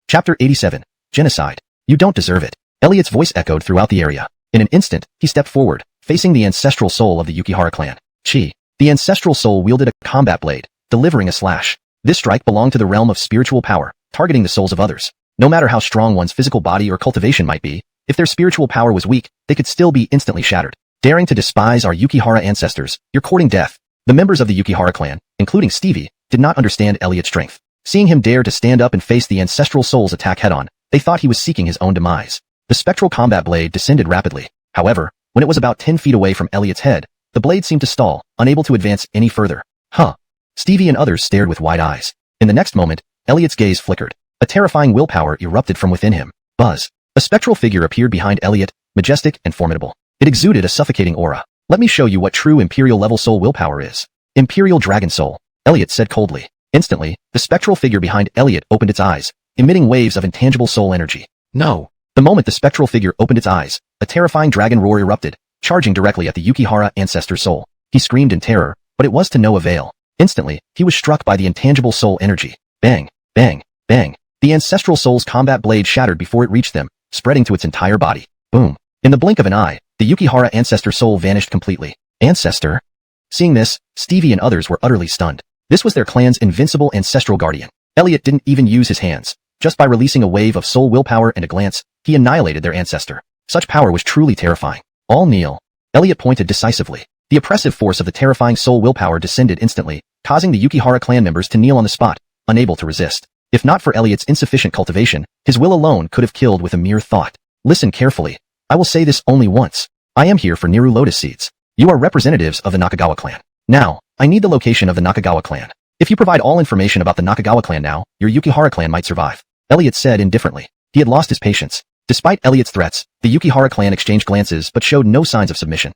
[SPEAKER 1] Chapter 87. Genocide. You don't deserve it. Elliot's voice echoed throughout the area. In an instant, he stepped forward, facing the ancestral soul of the Yukihara clan. Chi. The ancestral soul wielded a combat blade, delivering a slash. This strike belonged to the realm of spiritual power, targeting the souls of others. No matter how strong one's physical body or cultivation might be, if their spiritual power was weak, they could still be instantly shattered. Daring to despise our Yukihara ancestors, you're courting death. The members of the Yukihara clan, including Stevie, did not understand Elliot's strength. Seeing him dare to stand up and face the ancestral soul's attack head-on, they thought he was seeking his own demise. The spectral combat blade descended rapidly. However, when it was about 10 feet away from Elliot's head, the blade seemed to stall, unable to advance any further. Huh. Stevie and others stared with wide eyes. In the next moment, Elliot's gaze flickered. A terrifying willpower erupted from within him. Buzz. A spectral figure appeared behind Elliot, majestic and formidable. It exuded a suffocating aura. Let me show you what true Imperial-level soul willpower is. Imperial Dragon Soul, Elliot said coldly. Instantly, the spectral figure behind Elliot opened its eyes, emitting waves of intangible soul energy. No. The moment the spectral figure opened its eyes, a terrifying dragon roar erupted, charging directly at the Yukihara ancestor soul. He screamed in terror, but it was to no avail. Instantly, he was struck by the intangible soul energy. Bang, bang, bang. The ancestral soul's combat blade shattered before it reached them, spreading to its entire body. Boom. In the blink of an eye, the Yukihara ancestor soul vanished completely. Ancestor? Seeing this, Stevie and others were utterly stunned. This was their clan's invincible ancestral guardian. Elliot didn't even use his hands. Just by releasing a wave of soul willpower and a glance, he annihilated their ancestor. Such power was truly terrifying. All kneel. Elliot pointed decisively. The oppressive force of the terrifying soul willpower descended instantly, causing the Yukihara clan members to kneel on the spot, unable to resist. If not for Elliot's insufficient cultivation, his will alone could have killed with a mere thought. Listen carefully. I will say this only once. I am here for Niru Lotus Seeds. You are representatives of the Nakagawa clan. Now, I need the location of the Nakagawa clan. If you provide all information about the Nakagawa clan now, your Yukihara clan might survive. Elliot said indifferently. He had lost his patience. Despite Elliot's threats, the Yukihara clan exchanged glances but showed no signs of submission.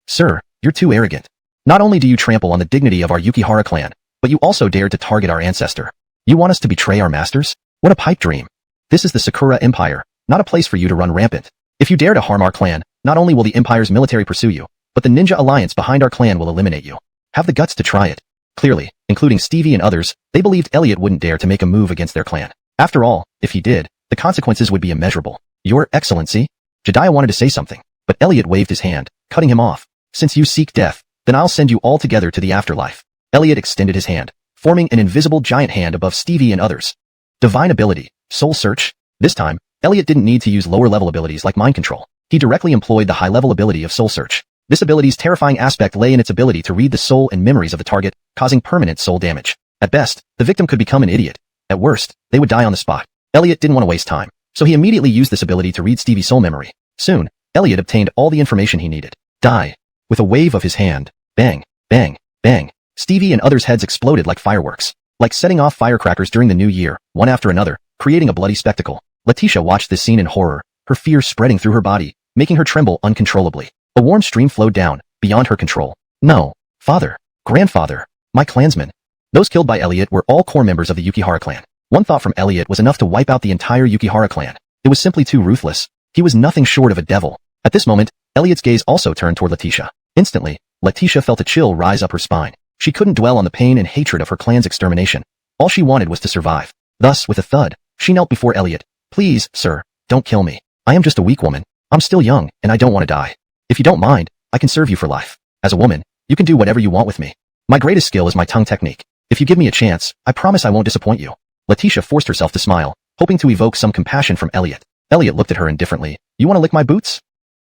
[SPEAKER 1] Sir, you're too arrogant. Not only do you trample on the dignity of our Yukihara clan, but you also dared to target our ancestor. You want us to betray our masters? What a pipe dream. This is the Sakura Empire, not a place for you to run rampant. If you dare to harm our clan, not only will the Empire's military pursue you, but the ninja alliance behind our clan will eliminate you. Have the guts to try it. Clearly, including Stevie and others, they believed Elliot wouldn't dare to make a move against their clan. After all, if he did, the consequences would be immeasurable. Your Excellency? Jedediah wanted to say something, but Elliot waved his hand, cutting him off. Since you seek death, then I'll send you all together to the afterlife. Elliot extended his hand, forming an invisible giant hand above Stevie and others. Divine ability, Soul Search. This time, Elliot didn't need to use lower-level abilities like mind control. He directly employed the high-level ability of Soul Search. This ability's terrifying aspect lay in its ability to read the soul and memories of the target, causing permanent soul damage. At best, the victim could become an idiot. At worst, they would die on the spot. Elliot didn't want to waste time, so he immediately used this ability to read Stevie's soul memory. Soon, Elliot obtained all the information he needed. Die. With a wave of his hand, bang, bang, bang, Stevie and others' heads exploded like fireworks, like setting off firecrackers during the new year, one after another, creating a bloody spectacle. Letitia watched this scene in horror, her fear spreading through her body, making her tremble uncontrollably. A warm stream flowed down, beyond her control. No. Father. Grandfather. My clansmen. Those killed by Elliot were all core members of the Yukihara clan. One thought from Elliot was enough to wipe out the entire Yukihara clan. It was simply too ruthless. He was nothing short of a devil. At this moment, Elliot's gaze also turned toward Letitia. Instantly, Letitia felt a chill rise up her spine. She couldn't dwell on the pain and hatred of her clan's extermination. All she wanted was to survive. Thus, with a thud, she knelt before Elliot. Please, sir, don't kill me. I am just a weak woman. I'm still young, and I don't want to die. If you don't mind, I can serve you for life. As a woman, you can do whatever you want with me. My greatest skill is my tongue technique. If you give me a chance, I promise I won't disappoint you. Letitia forced herself to smile, hoping to evoke some compassion from Elliot. Elliot looked at her indifferently. You want to lick my boots?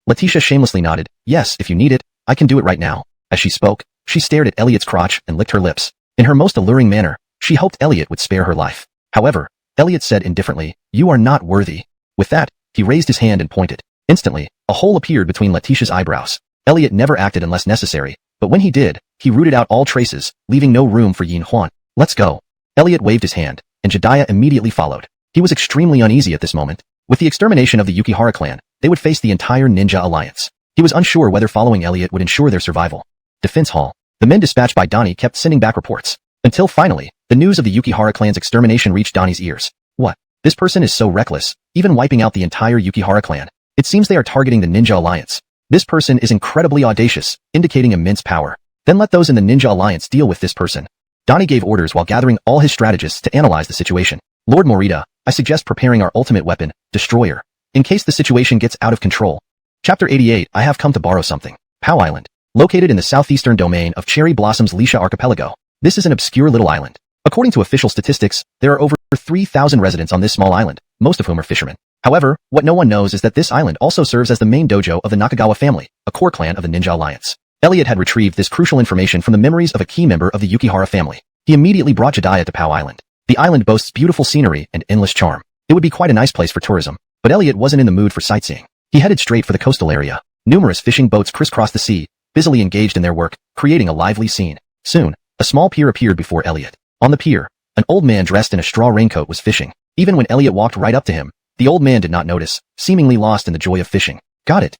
[SPEAKER 1] Letitia shamelessly nodded. Yes, if you need it, I can do it right now. As she spoke, she stared at Elliot's crotch and licked her lips. In her most alluring manner, she hoped Elliot would spare her life. However, Elliot said indifferently, you are not worthy. With that, he raised his hand and pointed. Instantly, a hole appeared between Letitia's eyebrows. Elliot never acted unless necessary, but when he did, he rooted out all traces, leaving no room for Yin Huan. Let's go. Elliot waved his hand, and Jedediah immediately followed. He was extremely uneasy at this moment. With the extermination of the Yukihara clan, they would face the entire ninja alliance. He was unsure whether following Elliot would ensure their survival. Defense Hall. The men dispatched by Donnie kept sending back reports. Until finally, the news of the Yukihara clan's extermination reached Donnie's ears. What? This person is so reckless, even wiping out the entire Yukihara clan. It seems they are targeting the ninja alliance. This person is incredibly audacious, indicating immense power. Then let those in the ninja alliance deal with this person. Donnie gave orders while gathering all his strategists to analyze the situation. Lord Morita, I suggest preparing our ultimate weapon, Destroyer, in case the situation gets out of control. Chapter 88. I have come to borrow something. Pow Island. Located in the southeastern domain of Cherry Blossom's Lisha Archipelago. This is an obscure little island. According to official statistics, there are over 3,000 residents on this small island, most of whom are fishermen. However, what no one knows is that this island also serves as the main dojo of the Nakagawa family, a core clan of the Ninja Alliance. Elliot had retrieved this crucial information from the memories of a key member of the Yukihara family. He immediately brought Jedediah to Pow Island. The island boasts beautiful scenery and endless charm. It would be quite a nice place for tourism, but Elliot wasn't in the mood for sightseeing. He headed straight for the coastal area. Numerous fishing boats crisscrossed the sea, busily engaged in their work, creating a lively scene. Soon, a small pier appeared before Elliot. On the pier, an old man dressed in a straw raincoat was fishing. Even when Elliot walked right up to him, the old man did not notice, seemingly lost in the joy of fishing. Got it.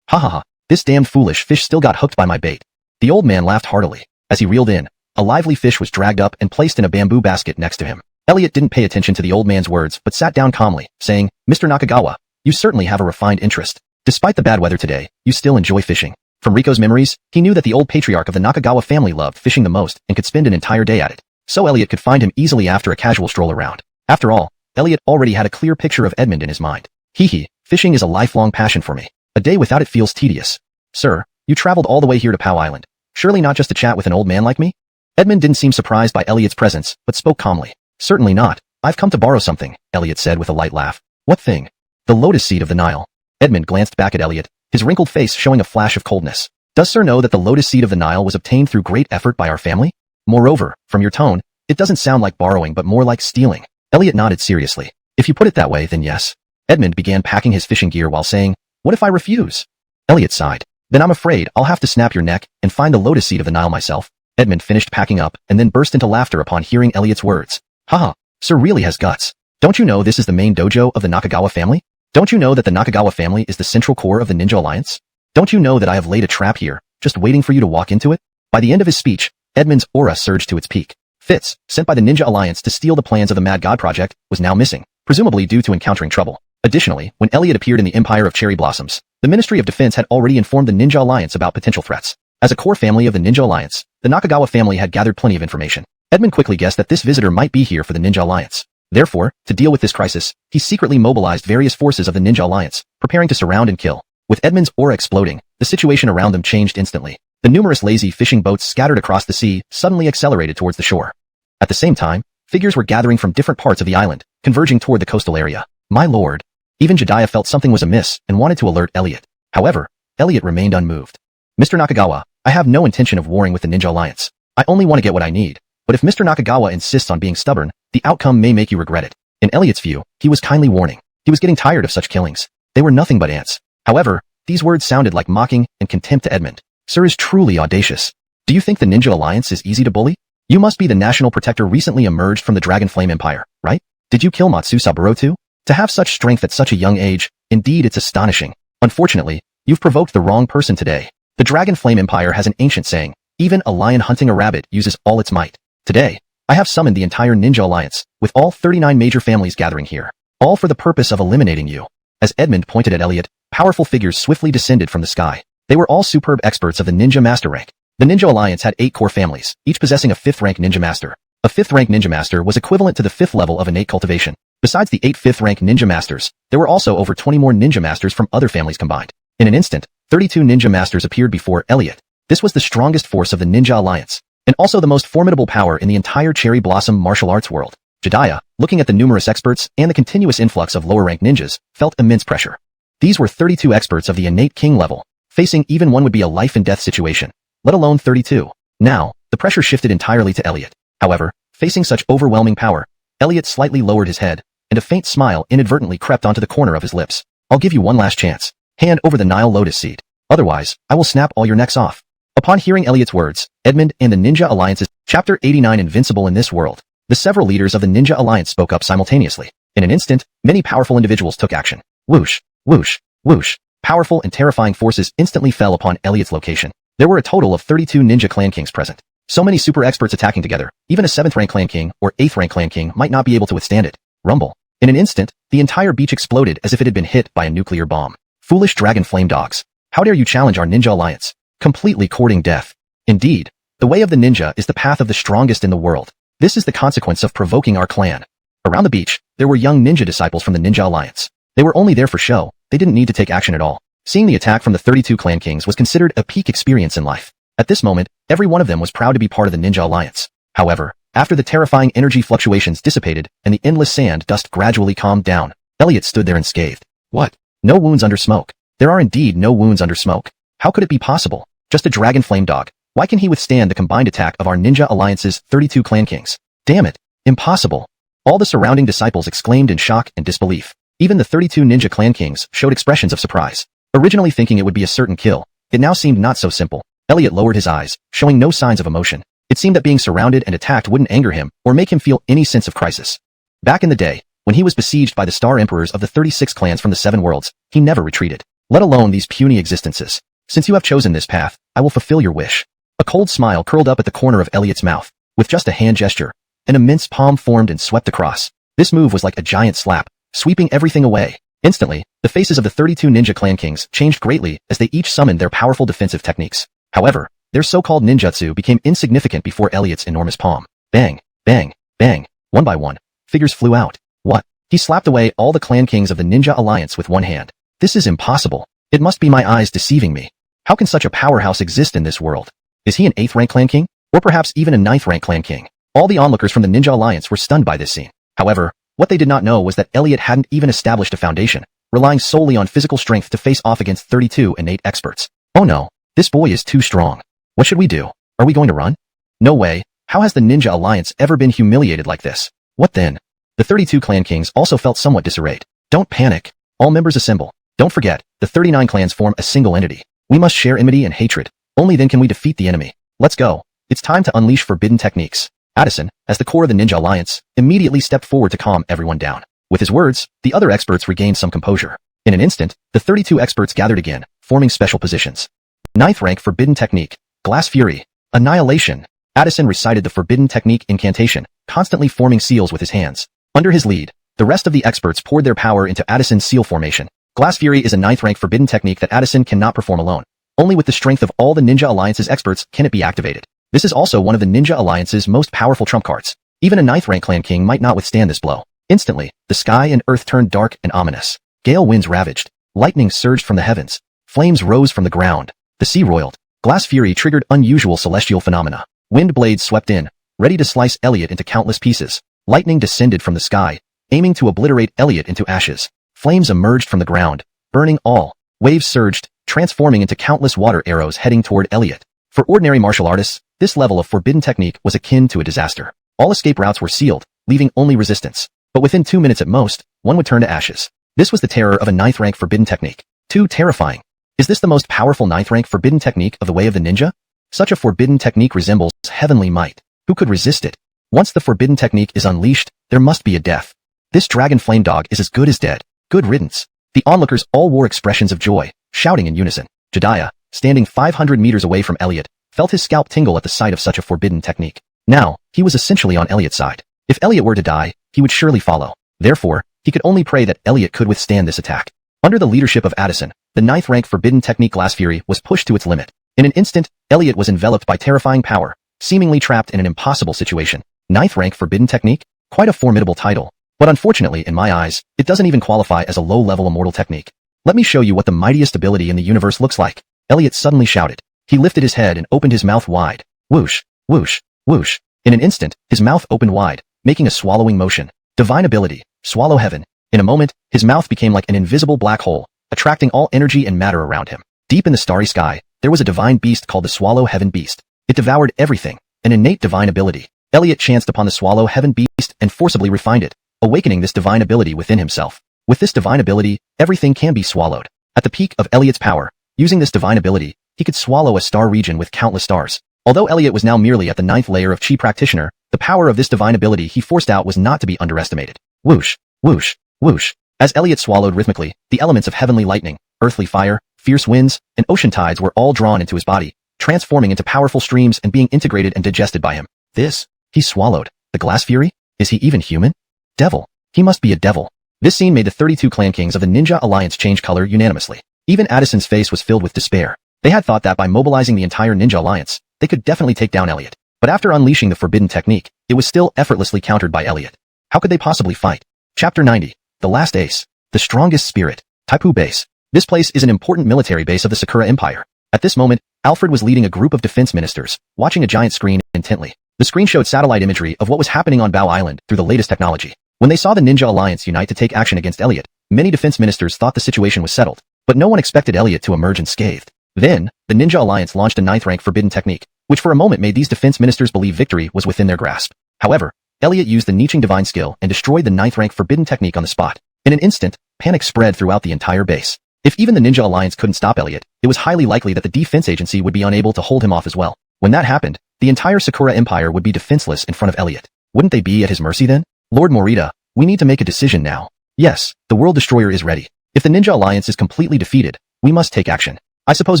[SPEAKER 1] Ha ha ha. This damned foolish fish still got hooked by my bait. The old man laughed heartily. As he reeled in, a lively fish was dragged up and placed in a bamboo basket next to him. Elliot didn't pay attention to the old man's words but sat down calmly, saying, Mr. Nakagawa, you certainly have a refined interest. Despite the bad weather today, you still enjoy fishing. From Rico's memories, he knew that the old patriarch of the Nakagawa family loved fishing the most and could spend an entire day at it. So Elliot could find him easily after a casual stroll around. After all, Elliot already had a clear picture of Edmund in his mind. Fishing is a lifelong passion for me. A day without it feels tedious. Sir, you traveled all the way here to Pow Island. Surely not just to chat with an old man like me? Edmund didn't seem surprised by Elliot's presence, but spoke calmly. Certainly not. I've come to borrow something, Elliot said with a light laugh. What thing? The lotus seed of the Nile. Edmund glanced back at Elliot, his wrinkled face showing a flash of coldness. Does sir know that the lotus seed of the Nile was obtained through great effort by our family? Moreover, from your tone, it doesn't sound like borrowing but more like stealing. Elliot nodded seriously. If you put it that way, then yes. Edmund began packing his fishing gear while saying, What if I refuse? Elliot sighed. Then I'm afraid I'll have to snap your neck and find the lotus seed of the Nile myself. Edmund finished packing up and then burst into laughter upon hearing Elliot's words. Haha, sir really has guts. Don't you know this is the main dojo of the Nakagawa family? Don't you know that the Nakagawa family is the central core of the Ninja Alliance? Don't you know that I have laid a trap here, just waiting for you to walk into it? By the end of his speech, Edmund's aura surged to its peak. Fitz, sent by the Ninja Alliance to steal the plans of the Mad God Project, was now missing, presumably due to encountering trouble. Additionally, when Elliot appeared in the Empire of Cherry Blossoms, the Ministry of Defense had already informed the Ninja Alliance about potential threats. As a core family of the Ninja Alliance, the Nakagawa family had gathered plenty of information. Edmund quickly guessed that this visitor might be here for the Ninja Alliance. Therefore, to deal with this crisis, he secretly mobilized various forces of the Ninja Alliance, preparing to surround and kill. With Edmund's aura exploding, the situation around them changed instantly. The numerous lazy fishing boats scattered across the sea suddenly accelerated towards the shore. At the same time, figures were gathering from different parts of the island, converging toward the coastal area. My lord. Even Jediah felt something was amiss and wanted to alert Elliot. However, Elliot remained unmoved. Mr. Nakagawa, I have no intention of warring with the Ninja Alliance. I only want to get what I need. But if Mr. Nakagawa insists on being stubborn, the outcome may make you regret it. In Elliot's view, he was kindly warning. He was getting tired of such killings. They were nothing but ants. However, these words sounded like mocking and contempt to Edmund. Sir is truly audacious. Do you think the Ninja Alliance is easy to bully? You must be the national protector recently emerged from the Dragon Flame Empire, right? Did you kill Matsu Saburo too? To have such strength at such a young age, indeed it's astonishing. Unfortunately, you've provoked the wrong person today. The Dragon Flame Empire has an ancient saying, even a lion hunting a rabbit uses all its might. Today, I have summoned the entire Ninja Alliance, with all 39 major families gathering here, all for the purpose of eliminating you. As Edmund pointed at Elliot, powerful figures swiftly descended from the sky. They were all superb experts of the Ninja Master rank. The Ninja Alliance had 8 core families, each possessing a 5th rank Ninja Master. A 5th rank Ninja Master was equivalent to the 5th level of innate cultivation. Besides the 8 5th rank Ninja Masters, there were also over 20 more Ninja Masters from other families combined. In an instant, 32 Ninja Masters appeared before Elliot. This was the strongest force of the Ninja Alliance, and also the most formidable power in the entire Cherry Blossom martial arts world. Jediah, looking at the numerous experts and the continuous influx of lower rank ninjas, felt immense pressure. These were 32 experts of the innate king level. Facing even one would be a life and death situation, let alone 32. Now, the pressure shifted entirely to Elliot. However, facing such overwhelming power, Elliot slightly lowered his head, and a faint smile inadvertently crept onto the corner of his lips. I'll give you one last chance. Hand over the Nile lotus seed. Otherwise, I will snap all your necks off. Upon hearing Elliot's words, Edmund and the Ninja Alliance's Chapter 89 Invincible in this world, the several leaders of the Ninja Alliance spoke up simultaneously. In an instant, many powerful individuals took action. Whoosh, whoosh, whoosh. Powerful and terrifying forces instantly fell upon Elliot's location. There were a total of 32 Ninja Clan Kings present. So many super experts attacking together, even a 7th rank Clan King or 8th rank Clan King might not be able to withstand it. Rumble. In an instant, the entire beach exploded as if it had been hit by a nuclear bomb. Foolish dragon flame dogs. How dare you challenge our Ninja Alliance? Completely courting death. Indeed, the way of the ninja is the path of the strongest in the world. This is the consequence of provoking our clan. Around the beach, there were young ninja disciples from the Ninja Alliance. They were only there for show. They didn't need to take action at all. Seeing the attack from the 32 Clan Kings was considered a peak experience in life. At this moment, every one of them was proud to be part of the Ninja Alliance. However, after the terrifying energy fluctuations dissipated and the endless sand dust gradually calmed down, Elliot stood there unscathed. What? No wounds under smoke. There are indeed no wounds under smoke. How could it be possible? Just a dragon flame dog. Why can he withstand the combined attack of our Ninja Alliance's 32 Clan Kings? Damn it. Impossible. All the surrounding disciples exclaimed in shock and disbelief. Even the 32 Ninja Clan Kings showed expressions of surprise. Originally thinking it would be a certain kill, it now seemed not so simple. Elliot lowered his eyes, showing no signs of emotion. It seemed that being surrounded and attacked wouldn't anger him or make him feel any sense of crisis. Back in the day, when he was besieged by the Star Emperors of the 36 clans from the 7 worlds, he never retreated, let alone these puny existences. Since you have chosen this path, I will fulfill your wish. A cold smile curled up at the corner of Elliot's mouth. With just a hand gesture, an immense palm formed and swept across. This move was like a giant slap, sweeping everything away. Instantly, the faces of the 32 Ninja Clan Kings changed greatly as they each summoned their powerful defensive techniques. However, their so-called ninjutsu became insignificant before Elliot's enormous palm. Bang, bang, bang. One by one, figures flew out. What? He slapped away all the Clan Kings of the Ninja Alliance with one hand. This is impossible. It must be my eyes deceiving me. How can such a powerhouse exist in this world? Is he an 8th rank Clan King? Or perhaps even a 9th rank Clan King? All the onlookers from the Ninja Alliance were stunned by this scene. However, what they did not know was that Elliot hadn't even established a foundation, relying solely on physical strength to face off against 32 innate experts. Oh no, this boy is too strong. What should we do? Are we going to run? No way. How has the Ninja Alliance ever been humiliated like this? What then? The 32 Clan Kings also felt somewhat disarrayed. Don't panic. All members assemble. Don't forget, the 39 clans form a single entity. We must share enmity and hatred. Only then can we defeat the enemy. Let's go. It's time to unleash forbidden techniques. Addison, as the core of the Ninja Alliance, immediately stepped forward to calm everyone down. With his words, the other experts regained some composure. In an instant, the 32 experts gathered again, forming special positions. 9th rank Forbidden Technique, Glass Fury, Annihilation. Addison recited the Forbidden Technique incantation, constantly forming seals with his hands. Under his lead, the rest of the experts poured their power into Addison's seal formation. Glass Fury is a 9th rank Forbidden Technique that Addison cannot perform alone. Only with the strength of all the Ninja Alliance's experts can it be activated. This is also one of the Ninja Alliance's most powerful trump cards. Even a 9th rank clan king might not withstand this blow. Instantly, the sky and earth turned dark and ominous. Gale winds ravaged. Lightning surged from the heavens. Flames rose from the ground. The sea roiled. Glass Fury triggered unusual celestial phenomena. Wind blades swept in, ready to slice Elliot into countless pieces. Lightning descended from the sky, aiming to obliterate Elliot into ashes. Flames emerged from the ground, burning all. Waves surged, transforming into countless water arrows heading toward Elliot. For ordinary martial artists, this level of forbidden technique was akin to a disaster. All escape routes were sealed, leaving only resistance. But within 2 minutes at most, one would turn to ashes. This was the terror of a 9th rank forbidden technique. Too terrifying. Is this the most powerful 9th rank forbidden technique of the Way of the Ninja? Such a forbidden technique resembles heavenly might. Who could resist it? Once the forbidden technique is unleashed, there must be a death. This dragon flame dog is as good as dead. Good riddance. The onlookers all wore expressions of joy, shouting in unison. Jediah, standing 500 meters away from Elliot, felt his scalp tingle at the sight of such a forbidden technique. Now, he was essentially on Elliot's side. If Elliot were to die, he would surely follow. Therefore, he could only pray that Elliot could withstand this attack. Under the leadership of Addison, the 9th rank forbidden technique Glass Fury was pushed to its limit. In an instant, Elliot was enveloped by terrifying power, seemingly trapped in an impossible situation. 9th rank forbidden technique? Quite a formidable title. But unfortunately, in my eyes, it doesn't even qualify as a low-level immortal technique. Let me show you what the mightiest ability in the universe looks like. Elliot suddenly shouted. He lifted his head and opened his mouth wide. Whoosh, whoosh, whoosh. In an instant, his mouth opened wide, making a swallowing motion. Divine ability, swallow heaven. In a moment, his mouth became like an invisible black hole, attracting all energy and matter around him. Deep in the starry sky, there was a divine beast called the Swallow Heaven Beast. It devoured everything, an innate divine ability. Elliot chanced upon the Swallow Heaven Beast and forcibly refined it, awakening this divine ability within himself. With this divine ability, everything can be swallowed. At the peak of Elliot's power, using this divine ability, he could swallow a star region with countless stars. Although Elliot was now merely at the 9th layer of Chi practitioner, the power of this divine ability he forced out was not to be underestimated. Whoosh, whoosh, whoosh. As Elliot swallowed rhythmically, the elements of heavenly lightning, earthly fire, fierce winds, and ocean tides were all drawn into his body, transforming into powerful streams and being integrated and digested by him. He swallowed. The Glass Fury? Is he even human? Devil. He must be a devil. This scene made the 32 clan kings of the Ninja Alliance change color unanimously. Even Addison's face was filled with despair. They had thought that by mobilizing the entire Ninja Alliance, they could definitely take down Elliot. But after unleashing the forbidden technique, it was still effortlessly countered by Elliot. How could they possibly fight? Chapter 90. The Last Ace. The Strongest Spirit. Taipu Base. This place is an important military base of the Sakura Empire. At this moment, Alfred was leading a group of defense ministers, watching a giant screen intently. The screen showed satellite imagery of what was happening on Bao Island through the latest technology. When they saw the Ninja Alliance unite to take action against Elliot, many defense ministers thought the situation was settled. But no one expected Elliot to emerge unscathed. Then, the Ninja Alliance launched a 9th rank forbidden technique, which for a moment made these defense ministers believe victory was within their grasp. However, Elliot used the Niching divine skill and destroyed the 9th rank forbidden technique on the spot. In an instant, panic spread throughout the entire base. If even the Ninja Alliance couldn't stop Elliot, it was highly likely that the defense agency would be unable to hold him off as well. When that happened, the entire Sakura Empire would be defenseless in front of Elliot. Wouldn't they be at his mercy then? Lord Morita, we need to make a decision now. Yes, the World Destroyer is ready. If the Ninja Alliance is completely defeated, we must take action. I suppose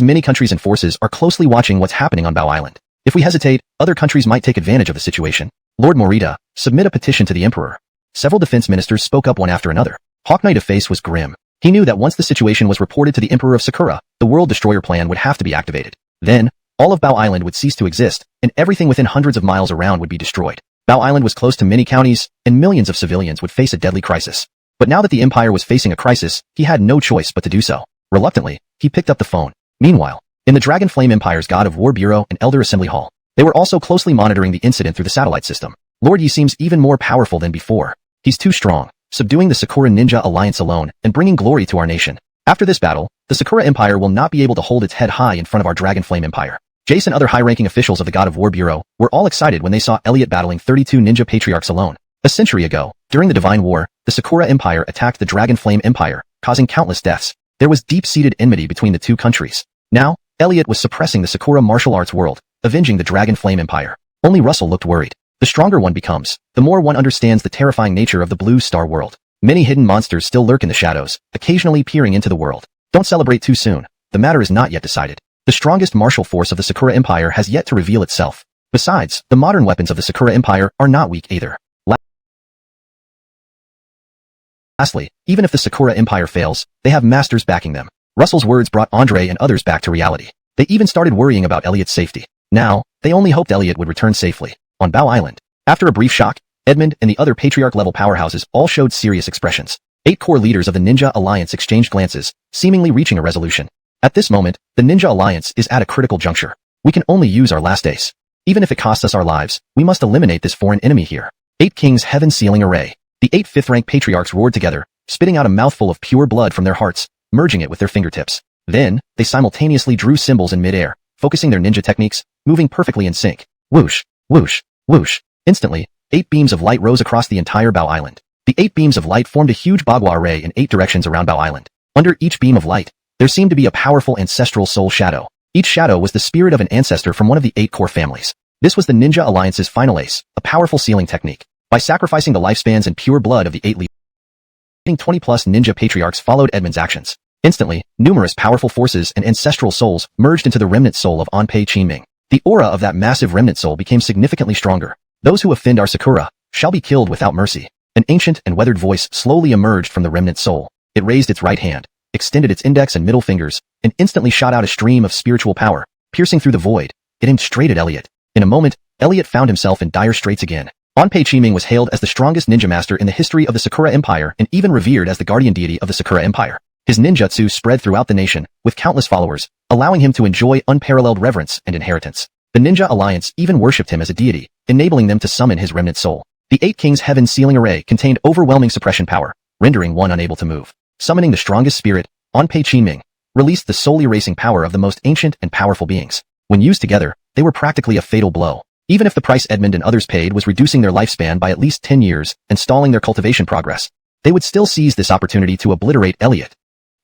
[SPEAKER 1] many countries and forces are closely watching what's happening on Bao Island. If we hesitate, other countries might take advantage of the situation. Lord Morita, submit a petition to the Emperor. Several defense ministers spoke up one after another. Hawk Knight's face was grim. He knew that once the situation was reported to the Emperor of Sakura, the World Destroyer plan would have to be activated. Then, all of Bao Island would cease to exist, and everything within hundreds of miles around would be destroyed. Bao Island was close to many counties, and millions of civilians would face a deadly crisis. But now that the Empire was facing a crisis, he had no choice but to do so. Reluctantly, he picked up the phone. Meanwhile, in the Dragon Flame Empire's God of War Bureau and Elder Assembly Hall, they were also closely monitoring the incident through the satellite system. Lord Yi seems even more powerful than before. He's too strong, subduing the Sakura Ninja Alliance alone and bringing glory to our nation. After this battle, the Sakura Empire will not be able to hold its head high in front of our Dragon Flame Empire. Jace and other high-ranking officials of the God of War Bureau were all excited when they saw Elliot battling 32 ninja patriarchs alone. A century ago, during the Divine War, the Sakura Empire attacked the Dragon Flame Empire, causing countless deaths. There was deep-seated enmity between the two countries. Now, Elliot was suppressing the Sakura martial arts world, avenging the Dragon Flame Empire. Only Russell looked worried. The stronger one becomes, the more one understands the terrifying nature of the Blue Star world. Many hidden monsters still lurk in the shadows, occasionally peering into the world. Don't celebrate too soon. The matter is not yet decided. The strongest martial force of the Sakura Empire has yet to reveal itself. Besides, the modern weapons of the Sakura Empire are not weak either. Lastly, even if the Sakura Empire fails, they have masters backing them. Russell's words brought Andre and others back to reality. They even started worrying about Elliot's safety. Now, they only hoped Elliot would return safely. On Bao Island, after a brief shock, Edmund and the other Patriarch-level powerhouses all showed serious expressions. 8 core leaders of the Ninja Alliance exchanged glances, seemingly reaching a resolution. At this moment, the Ninja Alliance is at a critical juncture. We can only use our last ace. Even if it costs us our lives, we must eliminate this foreign enemy here. 8 Kings Heaven-Sealing Array. The 8 fifth-rank patriarchs roared together, spitting out a mouthful of pure blood from their hearts, merging it with their fingertips. Then, they simultaneously drew symbols in midair, focusing their ninja techniques, moving perfectly in sync. Whoosh, whoosh, whoosh. Instantly, 8 beams of light rose across the entire Bao Island. The 8 beams of light formed a huge bagua array in 8 directions around Bao Island. Under each beam of light, there seemed to be a powerful ancestral soul shadow. Each shadow was the spirit of an ancestor from one of the 8 core families. This was the Ninja Alliance's final ace, a powerful sealing technique. By sacrificing the lifespans and pure blood of the 8 leading 20-plus ninja patriarchs followed Edmund's actions. Instantly, numerous powerful forces and ancestral souls merged into the remnant soul of Anpei Qinming. The aura of that massive remnant soul became significantly stronger. Those who offend our Sakura shall be killed without mercy. An ancient and weathered voice slowly emerged from the remnant soul. It raised its right hand, extended its index and middle fingers, and instantly shot out a stream of spiritual power, piercing through the void. It aimed straight at Elliot. In a moment, Elliot found himself in dire straits again. Anpei Qinming was hailed as the strongest ninja master in the history of the Sakura Empire and even revered as the guardian deity of the Sakura Empire. His ninjutsu spread throughout the nation, with countless followers, allowing him to enjoy unparalleled reverence and inheritance. The Ninja Alliance even worshipped him as a deity, enabling them to summon his remnant soul. The 8 Kings Heaven-Sealing Array contained overwhelming suppression power, rendering one unable to move. Summoning the strongest spirit, Anpei Qinming released the soul-erasing power of the most ancient and powerful beings. When used together, they were practically a fatal blow. Even if the price Edmund and others paid was reducing their lifespan by at least 10 years and stalling their cultivation progress, they would still seize this opportunity to obliterate Elliot.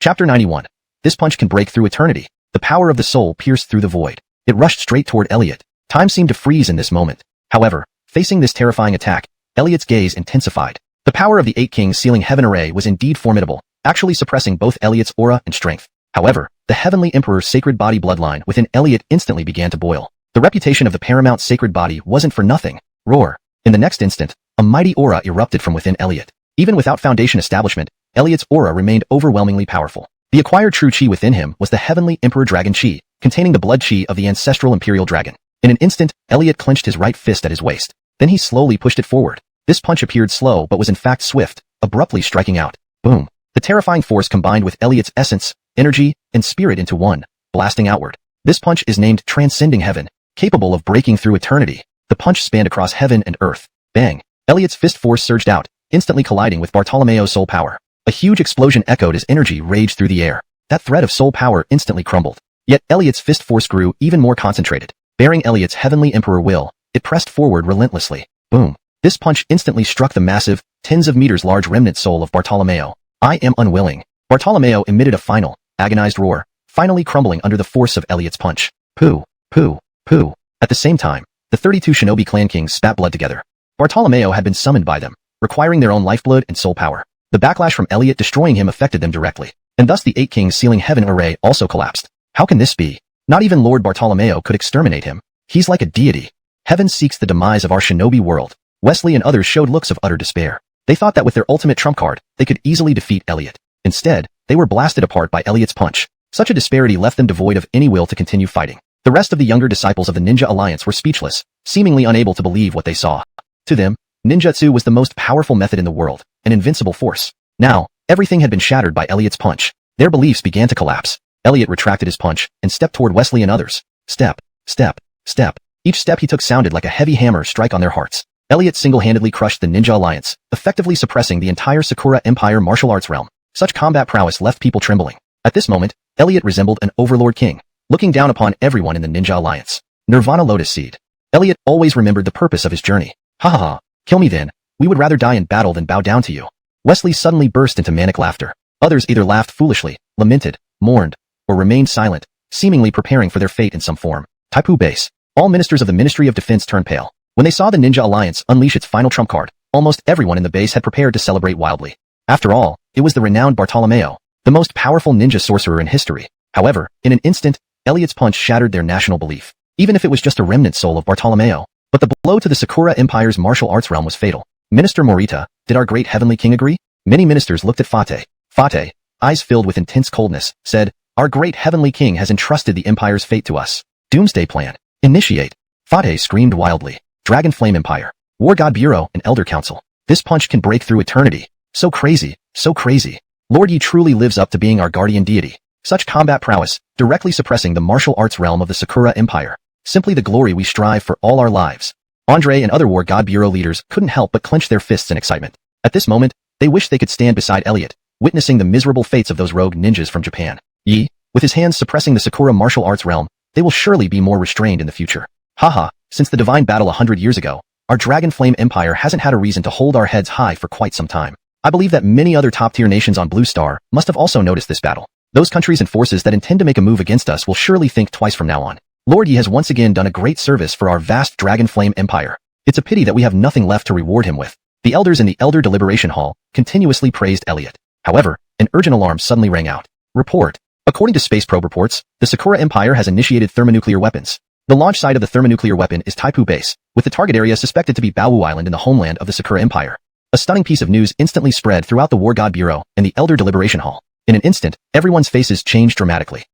[SPEAKER 1] Chapter 91. This punch can break through eternity. The power of the soul pierced through the void. It rushed straight toward Elliot. Time seemed to freeze in this moment. However, facing this terrifying attack, Elliot's gaze intensified. The power of the 8 Kings Sealing Heaven Array was indeed formidable, actually suppressing both Elliot's aura and strength. However, the Heavenly Emperor's sacred body bloodline within Elliot instantly began to boil. The reputation of the paramount sacred body wasn't for nothing. Roar. In the next instant, a mighty aura erupted from within Elliot. Even without foundation establishment, Elliot's aura remained overwhelmingly powerful. The acquired true chi within him was the Heavenly Emperor Dragon Chi, containing the blood chi of the ancestral Imperial Dragon. In an instant, Elliot clenched his right fist at his waist. Then he slowly pushed it forward. This punch appeared slow but was in fact swift, abruptly striking out. Boom. The terrifying force combined with Elliot's essence, energy, and spirit into one, blasting outward. This punch is named Transcending Heaven, capable of breaking through eternity. The punch spanned across heaven and earth. Bang. Elliot's fist force surged out, instantly colliding with Bartolomeo's soul power. A huge explosion echoed as energy raged through the air. That thread of soul power instantly crumbled. Yet Elliot's fist force grew even more concentrated. Bearing Elliot's Heavenly Emperor will, it pressed forward relentlessly. Boom. This punch instantly struck the massive, tens of meters large remnant soul of Bartolomeo. I am unwilling. Bartolomeo emitted a final, agonized roar, finally crumbling under the force of Elliot's punch. Pooh, pooh, pooh. At the same time, the 32 shinobi clan kings spat blood together. Bartolomeo had been summoned by them, requiring their own lifeblood and soul power. The backlash from Elliot destroying him affected them directly, and thus the 8 Kings Sealing Heaven Array also collapsed. How can this be? Not even Lord Bartolomeo could exterminate him. He's like a deity. Heaven seeks the demise of our shinobi world. Wesley and others showed looks of utter despair. They thought that with their ultimate trump card, they could easily defeat Elliot. Instead, they were blasted apart by Elliot's punch. Such a disparity left them devoid of any will to continue fighting. The rest of the younger disciples of the Ninja Alliance were speechless, seemingly unable to believe what they saw. To them, ninjutsu was the most powerful method in the world, an invincible force. Now, everything had been shattered by Elliot's punch. Their beliefs began to collapse. Elliot retracted his punch and stepped toward Wesley and others. Step, step, step. Each step he took sounded like a heavy hammer strike on their hearts. Elliot single-handedly crushed the Ninja Alliance, effectively suppressing the entire Sakura Empire martial arts realm. Such combat prowess left people trembling. At this moment, Elliot resembled an overlord king, looking down upon everyone in the Ninja Alliance. Nirvana Lotus Seed. Elliot always remembered the purpose of his journey. Ha ha ha. Kill me then. We would rather die in battle than bow down to you. Wesley suddenly burst into manic laughter. Others either laughed foolishly, lamented, mourned, or remained silent, seemingly preparing for their fate in some form. Taipu Base. All ministers of the Ministry of Defense turned pale. When they saw the Ninja Alliance unleash its final trump card, almost everyone in the base had prepared to celebrate wildly. After all, it was the renowned Bartolomeo, the most powerful ninja sorcerer in history. However, in an instant, Elliot's punch shattered their national belief, even if it was just a remnant soul of Bartolomeo. But the blow to the Sakura Empire's martial arts realm was fatal. Minister Morita, did our great heavenly king agree? Many ministers looked at Fate. Fate, eyes filled with intense coldness, said, "Our great heavenly king has entrusted the empire's fate to us. Doomsday plan. Initiate." Fate screamed wildly. Dragon Flame Empire, War God Bureau, and Elder Council. This punch can break through eternity. So crazy, so crazy. Lord Yi truly lives up to being our guardian deity. Such combat prowess, directly suppressing the martial arts realm of the Sakura Empire. Simply the glory we strive for all our lives. Andre and other War God Bureau leaders couldn't help but clench their fists in excitement. At this moment, they wished they could stand beside Elliot, witnessing the miserable fates of those rogue ninjas from Japan. Yi, with his hands suppressing the Sakura martial arts realm, they will surely be more restrained in the future. Haha, since the divine battle 100 years ago, our Dragon Flame Empire hasn't had a reason to hold our heads high for quite some time. I believe that many other top-tier nations on Blue Star must have also noticed this battle. Those countries and forces that intend to make a move against us will surely think twice from now on. Lord Yi has once again done a great service for our vast Dragon Flame Empire. It's a pity that we have nothing left to reward him with. The elders in the Elder Deliberation Hall continuously praised Elliot. However, an urgent alarm suddenly rang out. Report. According to Space Probe reports, the Sakura Empire has initiated thermonuclear weapons. The launch site of the thermonuclear weapon is Taipu Base, with the target area suspected to be Baowu Island in the homeland of the Sakura Empire. A stunning piece of news instantly spread throughout the War God Bureau and the Elder Deliberation Hall. In an instant, everyone's faces changed dramatically.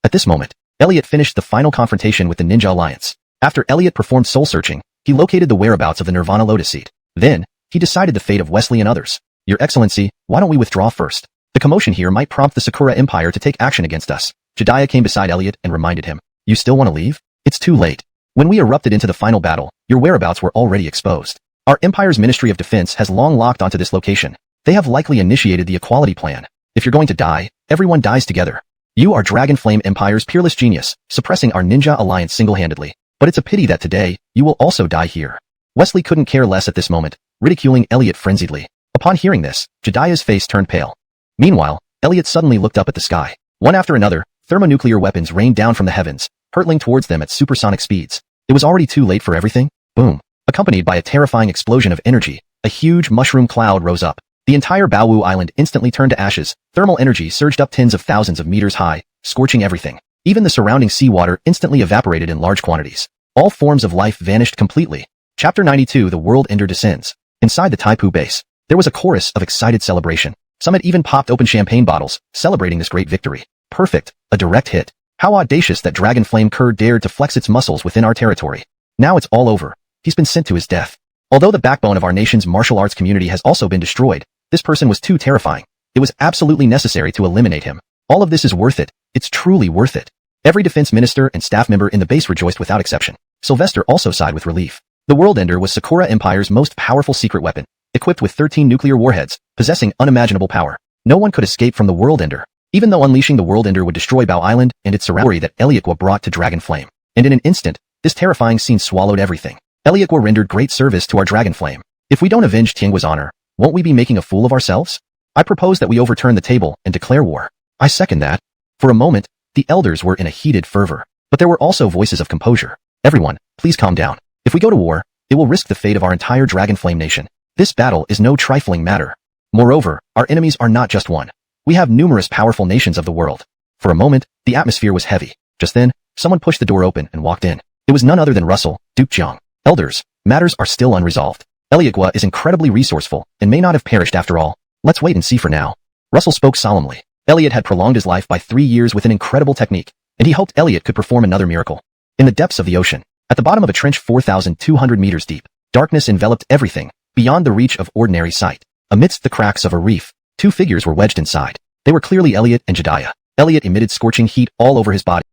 [SPEAKER 1] At this moment, Elliot finished the final confrontation with the Ninja Alliance. After Elliot performed soul-searching, he located the whereabouts of the Nirvana Lotus Seat. Then, he decided the fate of Wesley and others. Your Excellency, why don't we withdraw first? The commotion here might prompt the Sakura Empire to take action against us. Jedediah came beside Elliot and reminded him, "You still want to leave? It's too late. When we erupted into the final battle, your whereabouts were already exposed. Our Empire's Ministry of Defense has long locked onto this location. They have likely initiated the equality plan. If you're going to die, everyone dies together. You are Dragon Flame Empire's peerless genius, suppressing our Ninja Alliance single-handedly. But it's a pity that today, you will also die here." Wesley couldn't care less at this moment, ridiculing Elliot frenziedly. Upon hearing this, Jedediah's face turned pale. Meanwhile, Elliot suddenly looked up at the sky. One after another, thermonuclear weapons rained down from the heavens, hurtling towards them at supersonic speeds. It was already too late for everything. Boom. Accompanied by a terrifying explosion of energy, a huge mushroom cloud rose up. The entire Baowu Island instantly turned to ashes. Thermal energy surged up tens of thousands of meters high, scorching everything. Even the surrounding seawater instantly evaporated in large quantities. All forms of life vanished completely. Chapter 92: The World Ender Descends. Inside the Taipu base, there was a chorus of excited celebration. Some had even popped open champagne bottles, celebrating this great victory. Perfect. A direct hit. How audacious that Dragon Flame Cur dared to flex its muscles within our territory. Now it's all over. He's been sent to his death. Although the backbone of our nation's martial arts community has also been destroyed, this person was too terrifying. It was absolutely necessary to eliminate him. All of this is worth it. It's truly worth it. Every defense minister and staff member in the base rejoiced without exception. Sylvester also sighed with relief. The World Ender was Sakura Empire's most powerful secret weapon, equipped with 13 nuclear warheads, possessing unimaginable power. No one could escape from the World Ender. Even though unleashing the World Ender would destroy Bao Island and its surrounding that Eliakwa brought to Dragon Flame. And in an instant, this terrifying scene swallowed everything. Eliakwa rendered great service to our Dragon Flame. If we don't avenge Tiangua's honor, won't we be making a fool of ourselves? I propose that we overturn the table and declare war. I second that. For a moment, the elders were in a heated fervor, but there were also voices of composure. Everyone, please calm down. If we go to war, it will risk the fate of our entire Dragon Flame nation. This battle is no trifling matter. Moreover, our enemies are not just one. We have numerous powerful nations of the world. For a moment, the atmosphere was heavy. Just then, someone pushed the door open and walked in. It was none other than Russell, Duke Jiang. Elders, matters are still unresolved. Eliakwa is incredibly resourceful and may not have perished after all. Let's wait and see for now. Russell spoke solemnly. Elliot had prolonged his life by 3 years with an incredible technique, and he hoped Elliot could perform another miracle. In the depths of the ocean, at the bottom of a trench 4,200 meters deep, darkness enveloped everything, beyond the reach of ordinary sight. Amidst the cracks of a reef, 2 figures were wedged inside. They were clearly Elliot and Jedediah. Elliot emitted scorching heat all over his body.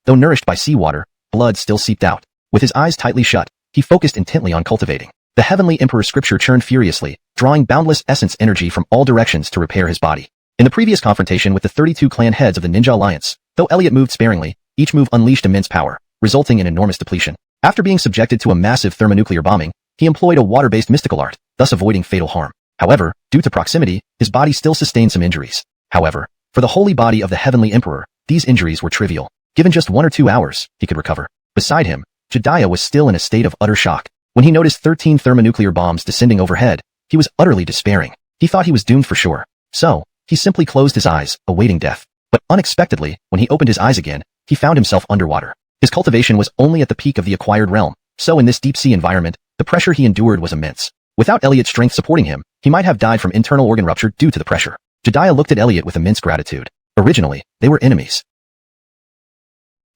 [SPEAKER 1] Though nourished by seawater, blood still seeped out. With his eyes tightly shut, he focused intently on cultivating. The Heavenly Emperor scripture churned furiously, drawing boundless essence energy from all directions to repair his body. In the previous confrontation with the 32 clan heads of the Ninja Alliance, though Elliot moved sparingly, each move unleashed immense power, resulting in enormous depletion. After being subjected to a massive thermonuclear bombing, he employed a water-based mystical art, thus avoiding fatal harm. However, due to proximity, his body still sustained some injuries. However, For the holy body of the heavenly emperor, these injuries were trivial. Given just 1 or 2 hours, he could recover. Beside him, Jedediah was still in a state of utter shock. When he noticed 13 thermonuclear bombs descending overhead, he was utterly despairing. He thought he was doomed for sure. So, he simply closed his eyes, awaiting death. But unexpectedly, when he opened his eyes again, he found himself underwater. His cultivation was only at the peak of the acquired realm, so in this deep-sea environment, the pressure he endured was immense. Without Elliot's strength supporting him, he might have died from internal organ rupture due to the pressure. Jedediah looked at Elliot with immense gratitude. Originally, they were enemies.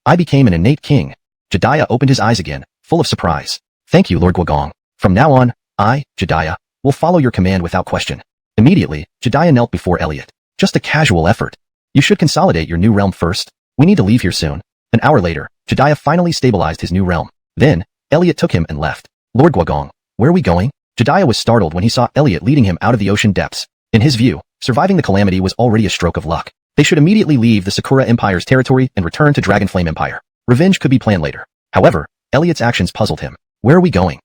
[SPEAKER 1] I became an innate king. Jedediah opened his eyes again, full of surprise. Thank you, Lord Guogong. From now on, I, Jedediah, will follow your command without question. Immediately, Jedediah knelt before Elliot. Just a casual effort. You should consolidate your new realm first. We need to leave here soon. An hour later, Jedediah finally stabilized his new realm. Then, Elliot took him and left. Lord Guogong, where are we going? Jedediah was startled when he saw Elliot leading him out of the ocean depths. In his view, surviving the calamity was already a stroke of luck. They should immediately leave the Sakura Empire's territory and return to Dragonflame Empire. Revenge could be planned later. However, Elliot's actions puzzled him. Where are we going?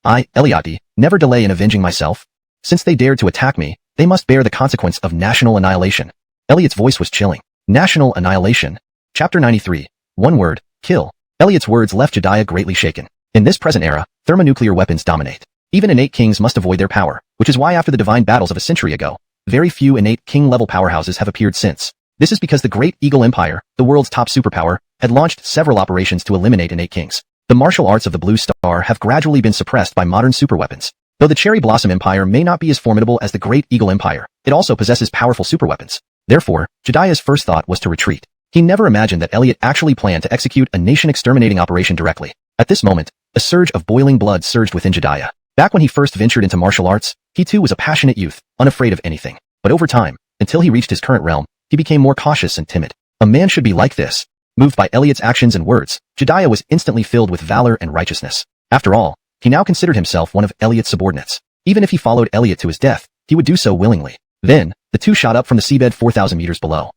[SPEAKER 1] I, Elliot, never delay in avenging myself. Since they dared to attack me, they must bear the consequence of national annihilation. Elliot's voice was chilling. National annihilation. Chapter 93. One word, kill. Elliot's words left Jedediah greatly shaken. In this present era, thermonuclear weapons dominate. Even innate kings must avoid their power, which is why after the divine battles of a century ago, very few innate king-level powerhouses have appeared since. This is because the Great Eagle Empire, the world's top superpower, had launched several operations to eliminate innate kings. The martial arts of the Blue Star have gradually been suppressed by modern superweapons. Though the Cherry Blossom Empire may not be as formidable as the Great Eagle Empire, it also possesses powerful superweapons. Therefore, Jedediah's first thought was to retreat. He never imagined that Elliot actually planned to execute a nation-exterminating operation directly. At this moment, a surge of boiling blood surged within Jedediah. Back when he first ventured into martial arts, he too was a passionate youth, unafraid of anything. But over time, until he reached his current realm, he became more cautious and timid. A man should be like this. Moved by Elliot's actions and words, Jedediah was instantly filled with valor and righteousness. After all, he now considered himself one of Elliot's subordinates. Even if he followed Elliot to his death, he would do so willingly. Then, the two shot up from the seabed 4,000 meters below.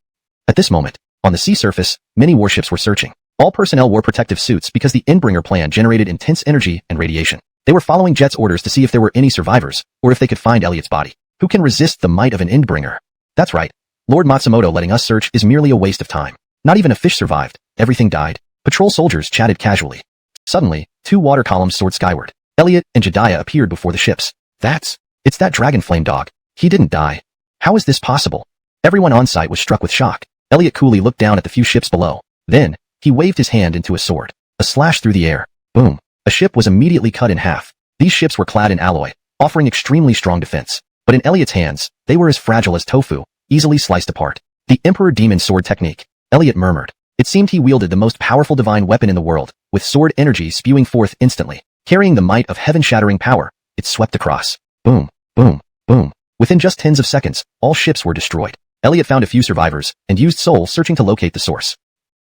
[SPEAKER 1] At this moment, on the sea surface, many warships were searching. All personnel wore protective suits because the Endbringer plan generated intense energy and radiation. They were following Jet's orders to see if there were any survivors, or if they could find Elliot's body. Who can resist the might of an Endbringer? That's right. Lord Matsumoto letting us search is merely a waste of time. Not even a fish survived. Everything died. Patrol soldiers chatted casually. Suddenly, two water columns soared skyward. Elliot and Jedediah appeared before the ships. It's that Dragonflame dog. He didn't die. How is this possible? Everyone on site was struck with shock. Elliot coolly looked down at the few ships below. Then, he waved his hand into a sword. A slash through the air. Boom. A ship was immediately cut in half. These ships were clad in alloy, offering extremely strong defense. But in Elliot's hands, they were as fragile as tofu, easily sliced apart. The Emperor Demon Sword Technique. Elliot murmured. It seemed he wielded the most powerful divine weapon in the world, with sword energy spewing forth instantly. Carrying the might of heaven-shattering power, it swept across. Boom, boom, boom. Within just tens of seconds, all ships were destroyed. Elliot found a few survivors, and used soul searching to locate the source.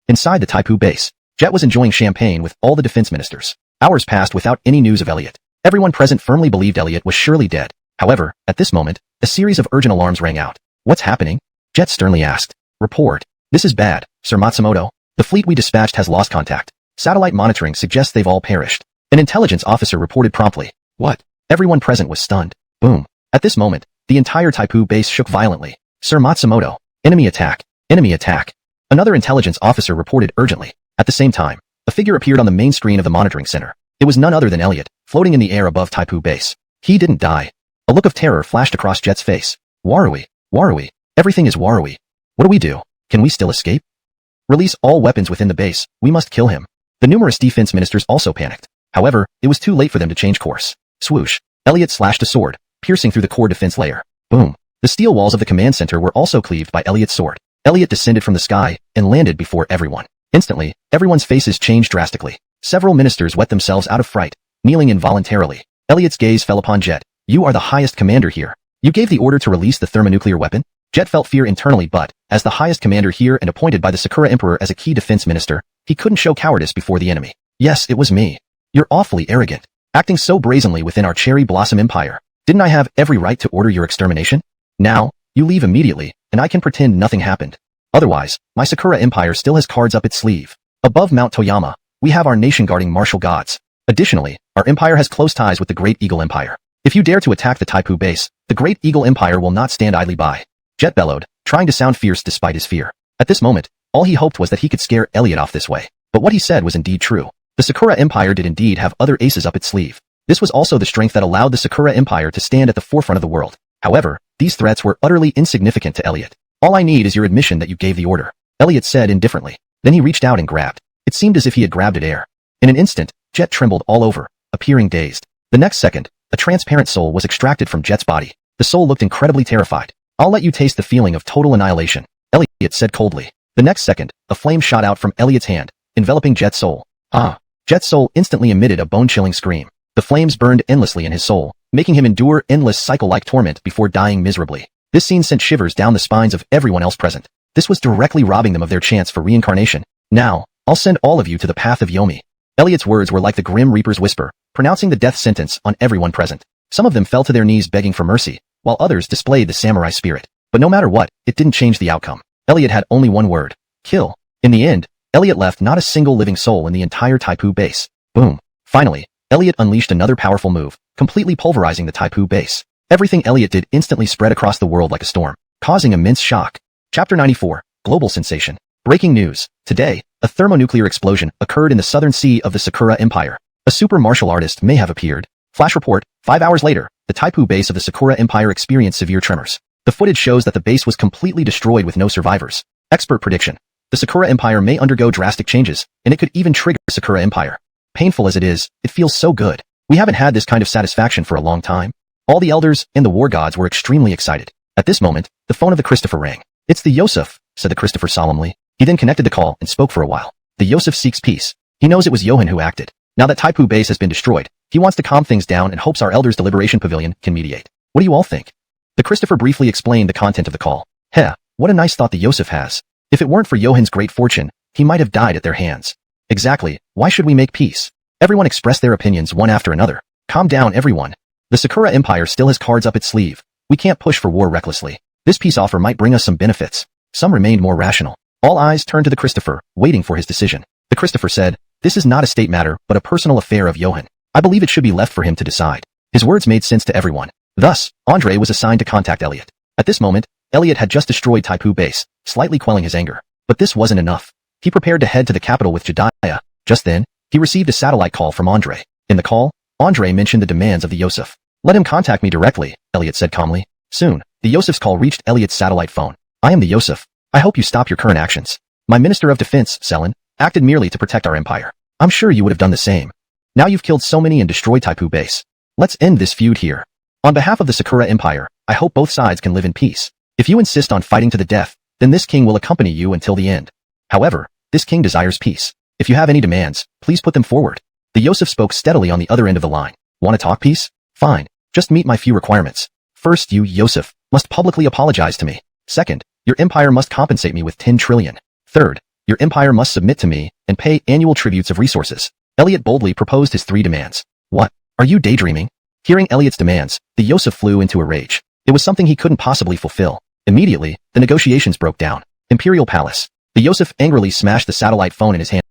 [SPEAKER 1] Inside the Taipu base, Jet was enjoying champagne with all the defense ministers. Hours passed without any news of Elliot. Everyone present firmly believed Elliot was surely dead. However, at this moment, a series of urgent alarms rang out. What's happening? Jet sternly asked. Report. This is bad, Sir Matsumoto. The fleet we dispatched has lost contact. Satellite monitoring suggests they've all perished. An intelligence officer reported promptly. What? Everyone present was stunned. Boom. At this moment, the entire Taipu base shook violently. Sir Matsumoto. Enemy attack. Enemy attack. Another intelligence officer reported urgently. At the same time, a figure appeared on the main screen of the monitoring center. It was none other than Elliot, floating in the air above Taipu base. He didn't die. A look of terror flashed across Jet's face. Warui. Warui. Everything is Warui. What do we do? Can we still escape? Release all weapons within the base. We must kill him. The numerous defense ministers also panicked. However, it was too late for them to change course. Swoosh. Elliot slashed a sword, piercing through the core defense layer. Boom. The steel walls of the command center were also cleaved by Elliot's sword. Elliot descended from the sky and landed before everyone. Instantly, everyone's faces changed drastically. Several ministers wet themselves out of fright, kneeling involuntarily. Elliot's gaze fell upon Jet. You are the highest commander here. You gave the order to release the thermonuclear weapon? Jet felt fear internally but, as the highest commander here and appointed by the Sakura Emperor as a key defense minister, he couldn't show cowardice before the enemy. Yes, it was me. You're awfully arrogant. Acting so brazenly within our Cherry Blossom Empire. Didn't I have every right to order your extermination? Now, you leave immediately, and I can pretend nothing happened. Otherwise, my Sakura Empire still has cards up its sleeve. Above Mount Toyama, we have our nation-guarding martial gods. Additionally, our empire has close ties with the Great Eagle Empire. If you dare to attack the Taipu base, the Great Eagle Empire will not stand idly by. Jet bellowed, trying to sound fierce despite his fear. At this moment, all he hoped was that he could scare Elliot off this way. But what he said was indeed true. The Sakura Empire did indeed have other aces up its sleeve. This was also the strength that allowed the Sakura Empire to stand at the forefront of the world. However, these threats were utterly insignificant to Elliot. All I need is your admission that you gave the order, Elliot said indifferently. Then he reached out and grabbed. It seemed as if he had grabbed at air. In an instant, Jet trembled all over, appearing dazed. The next second, a transparent soul was extracted from Jet's body. The soul looked incredibly terrified. I'll let you taste the feeling of total annihilation, Elliot said coldly. The next second, a flame shot out from Elliot's hand, enveloping Jet's soul. Ah! Jet's soul instantly emitted a bone-chilling scream. The flames burned endlessly in his soul, making him endure endless cycle-like torment before dying miserably. This scene sent shivers down the spines of everyone else present. This was directly robbing them of their chance for reincarnation. Now, I'll send all of you to the path of Yomi. Elliot's words were like the Grim Reaper's whisper, pronouncing the death sentence on everyone present. Some of them fell to their knees begging for mercy, while others displayed the samurai spirit. But no matter what, it didn't change the outcome. Elliot had only one word: kill. In the end, Elliot left not a single living soul in the entire Taipu base. Boom. Finally, Elliot unleashed another powerful move, completely pulverizing the Taipu base. Everything Elliot did instantly spread across the world like a storm, causing immense shock. Chapter 94, Global Sensation. Breaking news. Today, a thermonuclear explosion occurred in the southern sea of the Sakura Empire. A super martial artist may have appeared. Flash report, 5 hours later, the Taipu base of the Sakura Empire experienced severe tremors. The footage shows that the base was completely destroyed with no survivors. Expert prediction. The Sakura Empire may undergo drastic changes, and it could even trigger Sakura Empire. Painful as it is, it feels so good. We haven't had this kind of satisfaction for a long time. All the elders and the war gods were extremely excited. At this moment, the phone of the Christopher rang. It's the Yosef, said the Christopher solemnly. He then connected the call and spoke for a while. The Yosef seeks peace. He knows it was Johan who acted. Now that Taipu base has been destroyed, he wants to calm things down and hopes our elders' deliberation pavilion can mediate. What do you all think? The Christopher briefly explained the content of the call. Heh, what a nice thought the Yosef has. If it weren't for Johan's great fortune, he might have died at their hands. Exactly, why should we make peace? Everyone expressed their opinions one after another. Calm down everyone. The Sakura Empire still has cards up its sleeve. We can't push for war recklessly. This peace offer might bring us some benefits. Some remained more rational. All eyes turned to the Christopher, waiting for his decision. The Christopher said, this is not a state matter, but a personal affair of Johan. I believe it should be left for him to decide. His words made sense to everyone. Thus, Andre was assigned to contact Elliot. At this moment, Elliot had just destroyed Taipu base, slightly quelling his anger. But this wasn't enough. He prepared to head to the capital with Jediah. Just then, he received a satellite call from Andre. In the call, Andre mentioned the demands of the Yosef. Let him contact me directly, Elliot said calmly. Soon, the Yosef's call reached Elliot's satellite phone. I am the Yosef. I hope you stop your current actions. My Minister of Defense, Selen, acted merely to protect our empire. I'm sure you would have done the same. Now you've killed so many and destroyed Taipu base. Let's end this feud here. On behalf of the Sakura Empire, I hope both sides can live in peace. If you insist on fighting to the death, then this king will accompany you until the end. However, this king desires peace. If you have any demands, please put them forward. The Yosef spoke steadily on the other end of the line. Want to talk peace? Fine. Just meet my few requirements. First, you, Yosef, must publicly apologize to me. Second, your empire must compensate me with 10 trillion. Third, your empire must submit to me and pay annual tributes of resources. Elliot boldly proposed his 3 demands. What? Are you daydreaming? Hearing Elliot's demands, the Yosef flew into a rage. It was something he couldn't possibly fulfill. Immediately, the negotiations broke down. Imperial Palace. The Yosef angrily smashed the satellite phone in his hand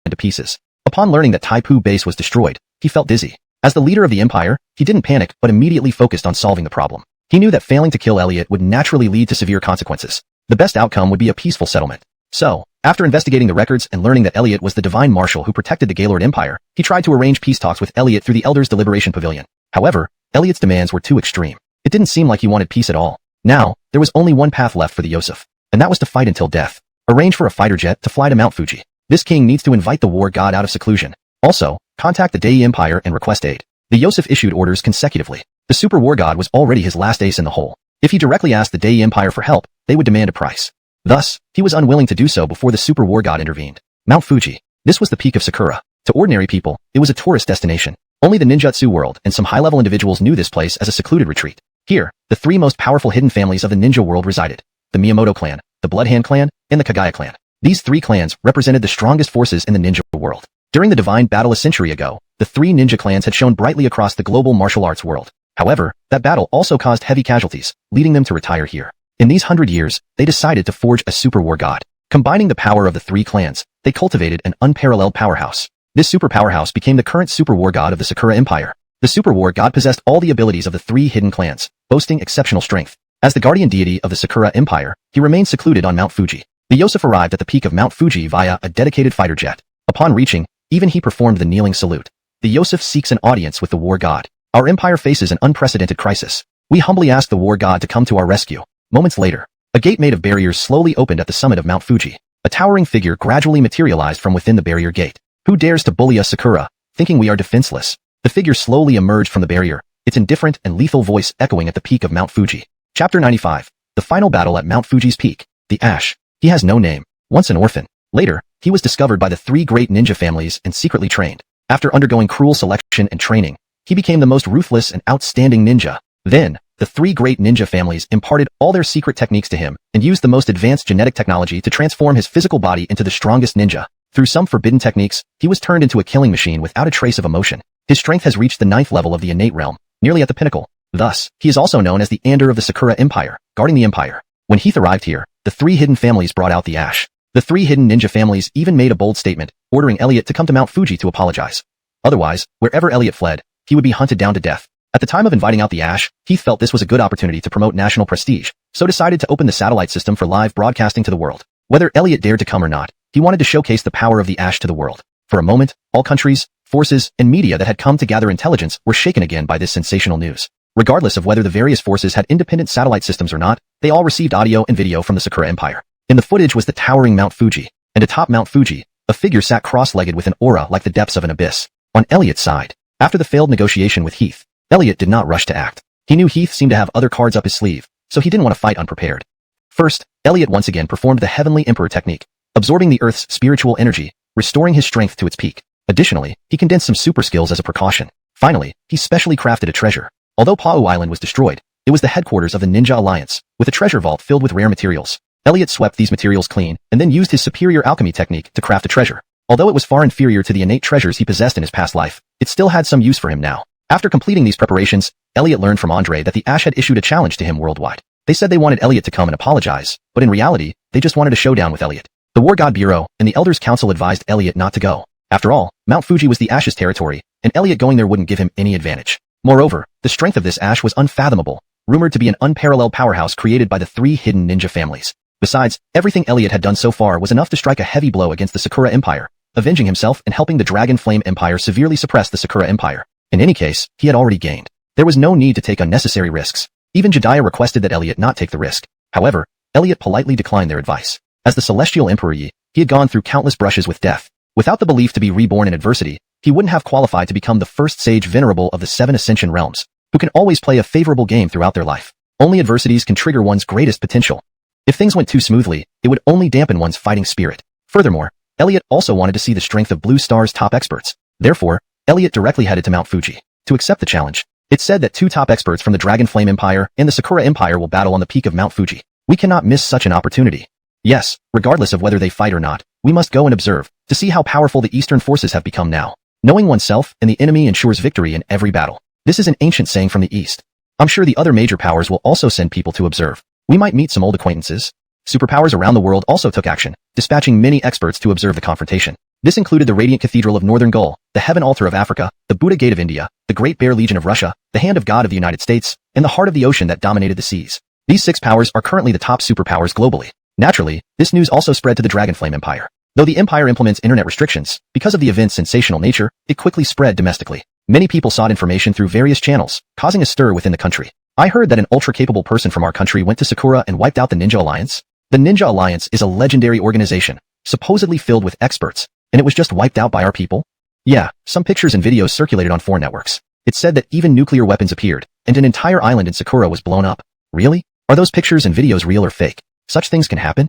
[SPEAKER 1] to pieces. Upon learning that Taipu base was destroyed, he felt dizzy. As the leader of the empire, he didn't panic but immediately focused on solving the problem. He knew that failing to kill Elliot would naturally lead to severe consequences. The best outcome would be a peaceful settlement. So, after investigating the records and learning that Elliot was the divine marshal who protected the Gaylord Empire, he tried to arrange peace talks with Elliot through the Elders' Deliberation Pavilion. However, Elliot's demands were too extreme. It didn't seem like he wanted peace at all. Now, there was only one path left for the Yosef, and that was to fight until death. Arrange for a fighter jet to fly to Mount Fuji. This king needs to invite the war god out of seclusion. Also, contact the Dei Empire and request aid. The Yosef issued orders consecutively. The super war god was already his last ace in the hole. If he directly asked the Dei Empire for help, they would demand a price. Thus, he was unwilling to do so before the super war god intervened. Mount Fuji. This was the peak of Sakura. To ordinary people, it was a tourist destination. Only the ninjutsu world and some high-level individuals knew this place as a secluded retreat. Here, the 3 most powerful hidden families of the ninja world resided. The Miyamoto clan, the Bloodhand clan, and the Kagaya clan. These 3 clans represented the strongest forces in the ninja world. During the divine battle a century ago, the 3 ninja clans had shone brightly across the global martial arts world. However, that battle also caused heavy casualties, leading them to retire here. In these 100 years, they decided to forge a super war god. Combining the power of the 3 clans, they cultivated an unparalleled powerhouse. This super powerhouse became the current super war god of the Sakura Empire. The super war god possessed all the abilities of the 3 hidden clans, boasting exceptional strength. As the guardian deity of the Sakura Empire, he remained secluded on Mount Fuji. The Yosef arrived at the peak of Mount Fuji via a dedicated fighter jet. Upon reaching, even he performed the kneeling salute. The Yosef seeks an audience with the war god. Our empire faces an unprecedented crisis. We humbly ask the war god to come to our rescue. Moments later, a gate made of barriers slowly opened at the summit of Mount Fuji. A towering figure gradually materialized from within the barrier gate. Who dares to bully us, Sakura, thinking we are defenseless? The figure slowly emerged from the barrier, its indifferent and lethal voice echoing at the peak of Mount Fuji. Chapter 95. The final battle at Mount Fuji's peak. The Ash. He has no name. Once an orphan. Later, he was discovered by the three great ninja families and secretly trained. After undergoing cruel selection and training, he became the most ruthless and outstanding ninja. Then, the three great ninja families imparted all their secret techniques to him and used the most advanced genetic technology to transform his physical body into the strongest ninja. Through some forbidden techniques, he was turned into a killing machine without a trace of emotion. His strength has reached the 9th level of the innate realm, nearly at the pinnacle. Thus, he is also known as the Ander of the Sakura Empire, guarding the empire. When Heath arrived here, the three hidden families brought out the Ash. The three hidden ninja families even made a bold statement, ordering Elliot to come to Mount Fuji to apologize. Otherwise, wherever Elliot fled, he would be hunted down to death. At the time of inviting out the Ash, Heath felt this was a good opportunity to promote national prestige, so decided to open the satellite system for live broadcasting to the world. Whether Elliot dared to come or not, he wanted to showcase the power of the Ash to the world. For a moment, all countries, forces, and media that had come to gather intelligence were shaken again by this sensational news. Regardless of whether the various forces had independent satellite systems or not, they all received audio and video from the Sakura Empire. In the footage was the towering Mount Fuji, and atop Mount Fuji, a figure sat cross-legged with an aura like the depths of an abyss. On Elliot's side, after the failed negotiation with Heath, Elliot did not rush to act. He knew Heath seemed to have other cards up his sleeve, so he didn't want to fight unprepared. First, Elliot once again performed the Heavenly Emperor technique, absorbing the Earth's spiritual energy, restoring his strength to its peak. Additionally, he condensed some super skills as a precaution. Finally, he specially crafted a treasure. Although Pa'u Island was destroyed, it was the headquarters of the Ninja Alliance, with a treasure vault filled with rare materials. Elliot swept these materials clean, and then used his superior alchemy technique to craft a treasure. Although it was far inferior to the innate treasures he possessed in his past life, it still had some use for him now. After completing these preparations, Elliot learned from Andre that the Ash had issued a challenge to him worldwide. They said they wanted Elliot to come and apologize, but in reality, they just wanted a showdown with Elliot. The War God Bureau and the Elders Council advised Elliot not to go. After all, Mount Fuji was the Ash's territory, and Elliot going there wouldn't give him any advantage. Moreover, the strength of this Ash was unfathomable, rumored to be an unparalleled powerhouse created by the three hidden ninja families. Besides, everything Elliot had done so far was enough to strike a heavy blow against the Sakura Empire, avenging himself and helping the Dragon Flame Empire severely suppress the Sakura Empire. In any case, he had already gained. There was no need to take unnecessary risks. Even Jediah requested that Elliot not take the risk. However, Elliot politely declined their advice. As the Celestial Emperor Yi, he had gone through countless brushes with death. Without the belief to be reborn in adversity, he wouldn't have qualified to become the first sage venerable of the 7 Ascension realms, who can always play a favorable game throughout their life. Only adversities can trigger one's greatest potential. If things went too smoothly, it would only dampen one's fighting spirit. Furthermore, Elliot also wanted to see the strength of Blue Star's top experts. Therefore, Elliot directly headed to Mount Fuji to accept the challenge. It's said that 2 top experts from the Dragon Flame Empire and the Sakura Empire will battle on the peak of Mount Fuji. We cannot miss such an opportunity. Yes, regardless of whether they fight or not, we must go and observe to see how powerful the Eastern forces have become now. Knowing oneself and the enemy ensures victory in every battle. This is an ancient saying from the East. I'm sure the other major powers will also send people to observe. We might meet some old acquaintances. Superpowers around the world also took action, dispatching many experts to observe the confrontation. This included the Radiant Cathedral of Northern Gaul, the Heaven Altar of Africa, the Buddha Gate of India, the Great Bear Legion of Russia, the Hand of God of the United States, and the Heart of the Ocean that dominated the seas. These 6 powers are currently the top superpowers globally. Naturally, this news also spread to the Dragonflame Empire. Though the empire implements internet restrictions, because of the event's sensational nature, it quickly spread domestically. Many people sought information through various channels, causing a stir within the country. I heard that an ultra-capable person from our country went to Sakura and wiped out the Ninja Alliance. The Ninja Alliance is a legendary organization, supposedly filled with experts, and it was just wiped out by our people? Yeah, some pictures and videos circulated on foreign networks. It said that even nuclear weapons appeared, and an entire island in Sakura was blown up. Really? Are those pictures and videos real or fake? Such things can happen?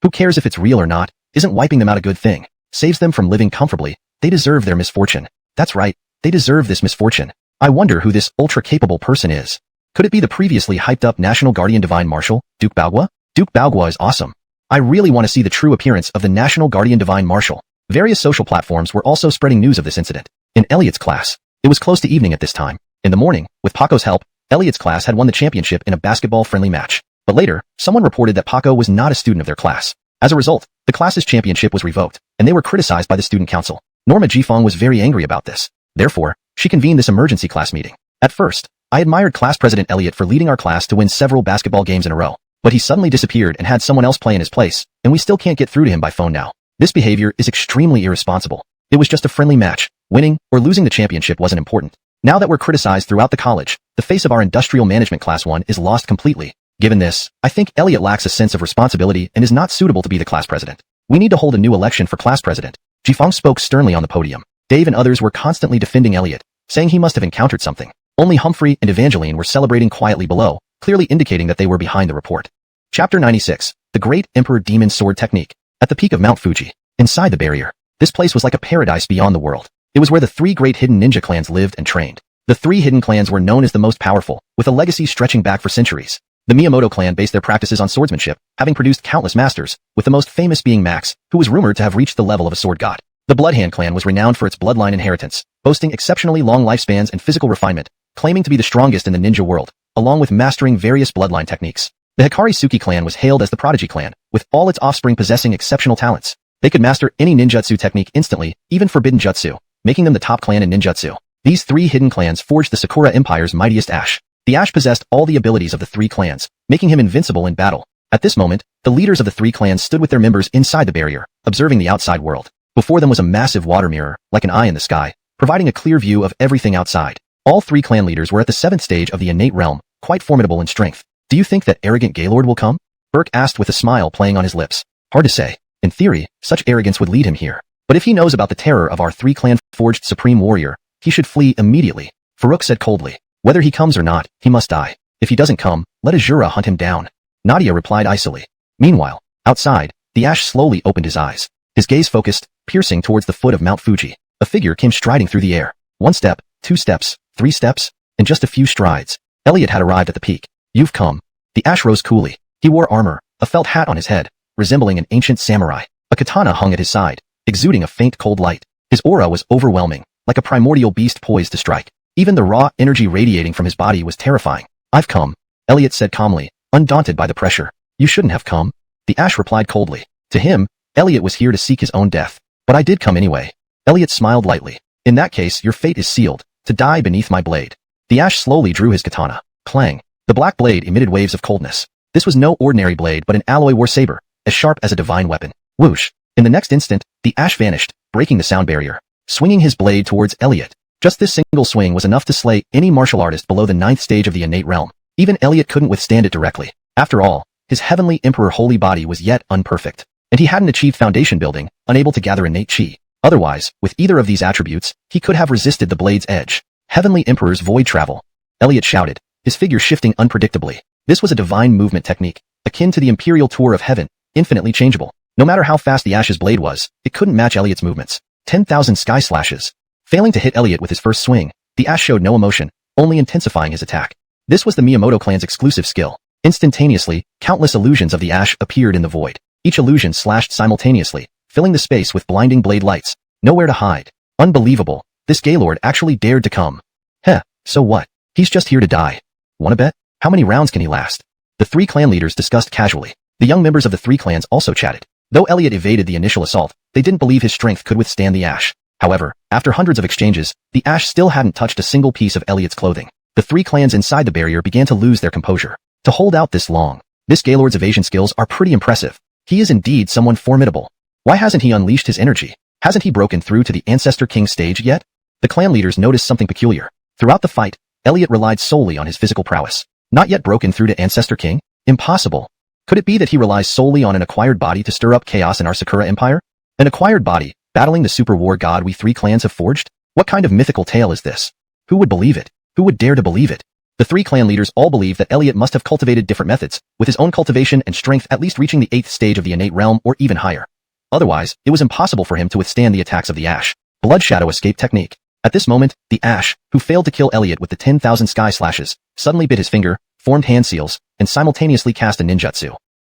[SPEAKER 1] Who cares if it's real or not? Isn't wiping them out a good thing? Saves them from living comfortably. They deserve their misfortune. That's right, they deserve this misfortune. I wonder who this ultra-capable person is. Could it be the previously hyped-up National Guardian Divine Marshal, Duke Baogua? Duke Baogua is awesome. I really want to see the true appearance of the National Guardian Divine Marshal. Various social platforms were also spreading news of this incident. In Elliot's class, it was close to evening at this time. In the morning, with Paco's help, Elliot's class had won the championship in a basketball-friendly match. But later, someone reported that Paco was not a student of their class. As a result, the class's championship was revoked, and they were criticized by the student council. Norma Jifong was very angry about this. Therefore, she convened this emergency class meeting. At first, I admired Class President Elliot for leading our class to win several basketball games in a row, but he suddenly disappeared and had someone else play in his place, and we still can't get through to him by phone now. This behavior is extremely irresponsible. It was just a friendly match. Winning or losing the championship wasn't important. Now that we're criticized throughout the college, the face of our industrial management class 1 is lost completely. Given this, I think Elliot lacks a sense of responsibility and is not suitable to be the class president. We need to hold a new election for class president. Jifeng spoke sternly on the podium. Dave and others were constantly defending Elliot, saying he must have encountered something. Only Humphrey and Evangeline were celebrating quietly below, clearly indicating that they were behind the report. Chapter 96. The Great Emperor Demon Sword Technique. At the peak of Mount Fuji, inside the barrier, this place was like a paradise beyond the world. It was where the 3 great hidden ninja clans lived and trained. The 3 hidden clans were known as the most powerful, with a legacy stretching back for centuries. The Miyamoto clan based their practices on swordsmanship, having produced countless masters, with the most famous being Max, who was rumored to have reached the level of a sword god. The Bloodhand clan was renowned for its bloodline inheritance, boasting exceptionally long lifespans and physical refinement, claiming to be the strongest in the ninja world, along with mastering various bloodline techniques. The Hikari Suki clan was hailed as the prodigy clan, with all its offspring possessing exceptional talents. They could master any ninjutsu technique instantly, even forbidden jutsu, making them the top clan in ninjutsu. These 3 hidden clans forged the Sakura Empire's mightiest Ash. The Ash possessed all the abilities of the 3 clans, making him invincible in battle. At this moment, the leaders of the 3 clans stood with their members inside the barrier, observing the outside world. Before them was a massive water mirror, like an eye in the sky, providing a clear view of everything outside. All 3 clan leaders were at the 7th stage of the innate realm, quite formidable in strength. Do you think that arrogant Gaylord will come? Burke asked with a smile playing on his lips. Hard to say. In theory, such arrogance would lead him here. But if he knows about the terror of our 3 clan forged supreme warrior, he should flee immediately. Farouk said coldly. Whether he comes or not, he must die. If he doesn't come, let Azura hunt him down. Nadia replied icily. Meanwhile, outside, the Ash slowly opened his eyes. His gaze focused, piercing towards the foot of Mount Fuji. A figure came striding through the air. 1 step, 2 steps, 3 steps, and just a few strides. Elliot had arrived at the peak. You've come. The Ash rose coolly. He wore armor, a felt hat on his head, resembling an ancient samurai. A katana hung at his side, exuding a faint cold light. His aura was overwhelming, like a primordial beast poised to strike. Even the raw energy radiating from his body was terrifying. I've come, Elliot said calmly, undaunted by the pressure. You shouldn't have come. The Ash replied coldly. To him, Elliot was here to seek his own death. But I did come anyway. Elliot smiled lightly. In that case, your fate is sealed, to die beneath my blade. The Ash slowly drew his katana. Clang. The black blade emitted waves of coldness. This was no ordinary blade but an alloy war saber, as sharp as a divine weapon. Whoosh. In the next instant, the Ash vanished, breaking the sound barrier, swinging his blade towards Elliot. Just this single swing was enough to slay any martial artist below the 9th stage of the innate realm. Even Elliot couldn't withstand it directly. After all, his heavenly emperor holy body was yet unperfect, and he hadn't achieved foundation building, unable to gather innate chi. Otherwise, with either of these attributes, he could have resisted the blade's edge. Heavenly Emperor's void travel. Elliot shouted, his figure shifting unpredictably. This was a divine movement technique, akin to the imperial tour of heaven, infinitely changeable. No matter how fast the Ash's blade was, it couldn't match Elliot's movements. 10,000 sky slashes. Failing to hit Elliot with his first swing, the Ash showed no emotion, only intensifying his attack. This was the Miyamoto clan's exclusive skill. Instantaneously, countless illusions of the Ash appeared in the void. Each illusion slashed simultaneously, filling the space with blinding blade lights. Nowhere to hide. Unbelievable. This Gaylord actually dared to come. Heh, so what? He's just here to die. Wanna bet? How many rounds can he last? The 3 clan leaders discussed casually. The young members of the 3 clans also chatted. Though Elliot evaded the initial assault, they didn't believe his strength could withstand the Ash. However, after hundreds of exchanges, the Ash still hadn't touched a single piece of Elliot's clothing. The 3 clans inside the barrier began to lose their composure. To hold out this long, this Gaylord's evasion skills are pretty impressive. He is indeed someone formidable. Why hasn't he unleashed his energy? Hasn't he broken through to the Ancestor King stage yet? The clan leaders noticed something peculiar. Throughout the fight, Elliot relied solely on his physical prowess. Not yet broken through to Ancestor King? Impossible. Could it be that he relies solely on an acquired body to stir up chaos in our Sakura Empire? An acquired body, battling the super war god we 3 clans have forged? What kind of mythical tale is this? Who would believe it? Who would dare to believe it? The 3 clan leaders all believed that Elliot must have cultivated different methods, with his own cultivation and strength at least reaching the 8th stage of the innate realm or even higher. Otherwise, it was impossible for him to withstand the attacks of the Ash. Blood Shadow Escape Technique. At this moment, the Ash, who failed to kill Elliot with the 10,000 sky slashes, suddenly bit his finger, formed hand seals, and simultaneously cast a ninjutsu.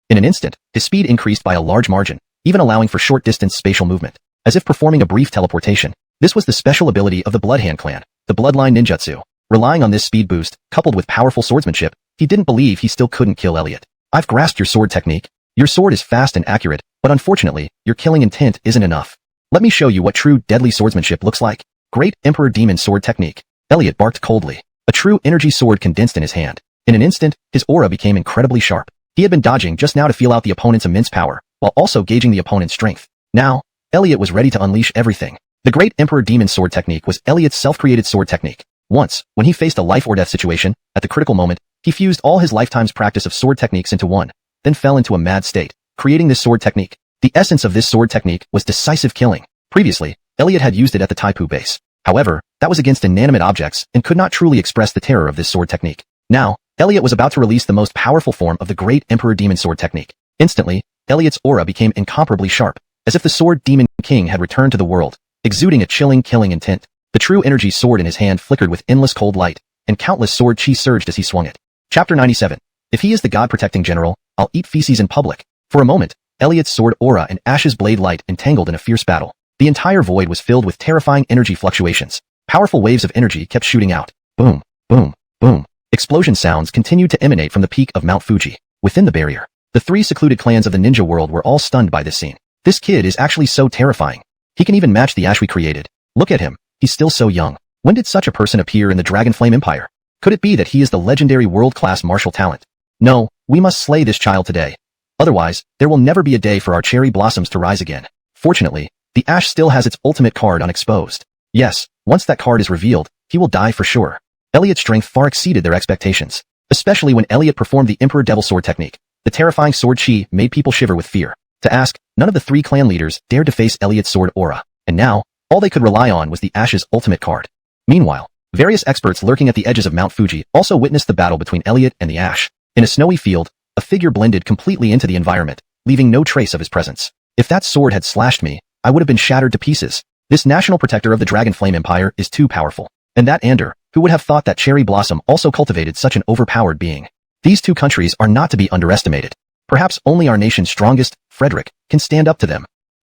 [SPEAKER 1] In an instant, his speed increased by a large margin, even allowing for short-distance spatial movement, as if performing a brief teleportation. This was the special ability of the Bloodhand clan, the Bloodline Ninjutsu. Relying on this speed boost, coupled with powerful swordsmanship, he didn't believe he still couldn't kill Elliot. I've grasped your sword technique. Your sword is fast and accurate, but unfortunately, your killing intent isn't enough. Let me show you what true deadly swordsmanship looks like. Great Emperor Demon Sword Technique. Elliot barked coldly. A true energy sword condensed in his hand. In an instant, his aura became incredibly sharp. He had been dodging just now to feel out the opponent's immense power, while also gauging the opponent's strength. Now, Elliot was ready to unleash everything. The Great Emperor Demon Sword technique was Elliot's self-created sword technique. Once, when he faced a life-or-death situation, at the critical moment, he fused all his lifetime's practice of sword techniques into one, then fell into a mad state, creating this sword technique. The essence of this sword technique was decisive killing. Previously, Elliot had used it at the Taipu base. However, that was against inanimate objects and could not truly express the terror of this sword technique. Now, Elliot was about to release the most powerful form of the Great Emperor Demon Sword technique. Instantly, Elliot's aura became incomparably sharp, as if the Sword Demon King had returned to the world, exuding a chilling, killing intent. The true energy sword in his hand flickered with endless cold light, and countless sword chi surged as he swung it. Chapter 97. If he is the god-protecting general, I'll eat feces in public. For a moment, Elliot's sword aura and Ash's blade light entangled in a fierce battle. The entire void was filled with terrifying energy fluctuations. Powerful waves of energy kept shooting out. Boom, boom, boom. Explosion sounds continued to emanate from the peak of Mount Fuji. Within the barrier, the three secluded clans of the ninja world were all stunned by this scene. This kid is actually so terrifying. He can even match the Ash we created. Look at him. He's still so young. When did such a person appear in the Dragon Flame Empire? Could it be that he is the legendary world-class martial talent? No, we must slay this child today. Otherwise, there will never be a day for our cherry blossoms to rise again. Fortunately, the Ash still has its ultimate card unexposed. Yes, once that card is revealed, he will die for sure. Elliot's strength far exceeded their expectations, especially when Elliot performed the Emperor Devil Sword technique. The terrifying sword chi made people shiver with fear. To ask, none of the three clan leaders dared to face Elliot's sword aura, and now, all they could rely on was the Ash's ultimate card. Meanwhile, various experts lurking at the edges of Mount Fuji also witnessed the battle between Elliot and the Ash. In a snowy field, a figure blended completely into the environment, leaving no trace of his presence. If that sword had slashed me, I would have been shattered to pieces. This national protector of the Dragon Flame Empire is too powerful. And that Ander, who would have thought that Cherry Blossom also cultivated such an overpowered being? These two countries are not to be underestimated. Perhaps only our nation's strongest, Frederick, can stand up to them.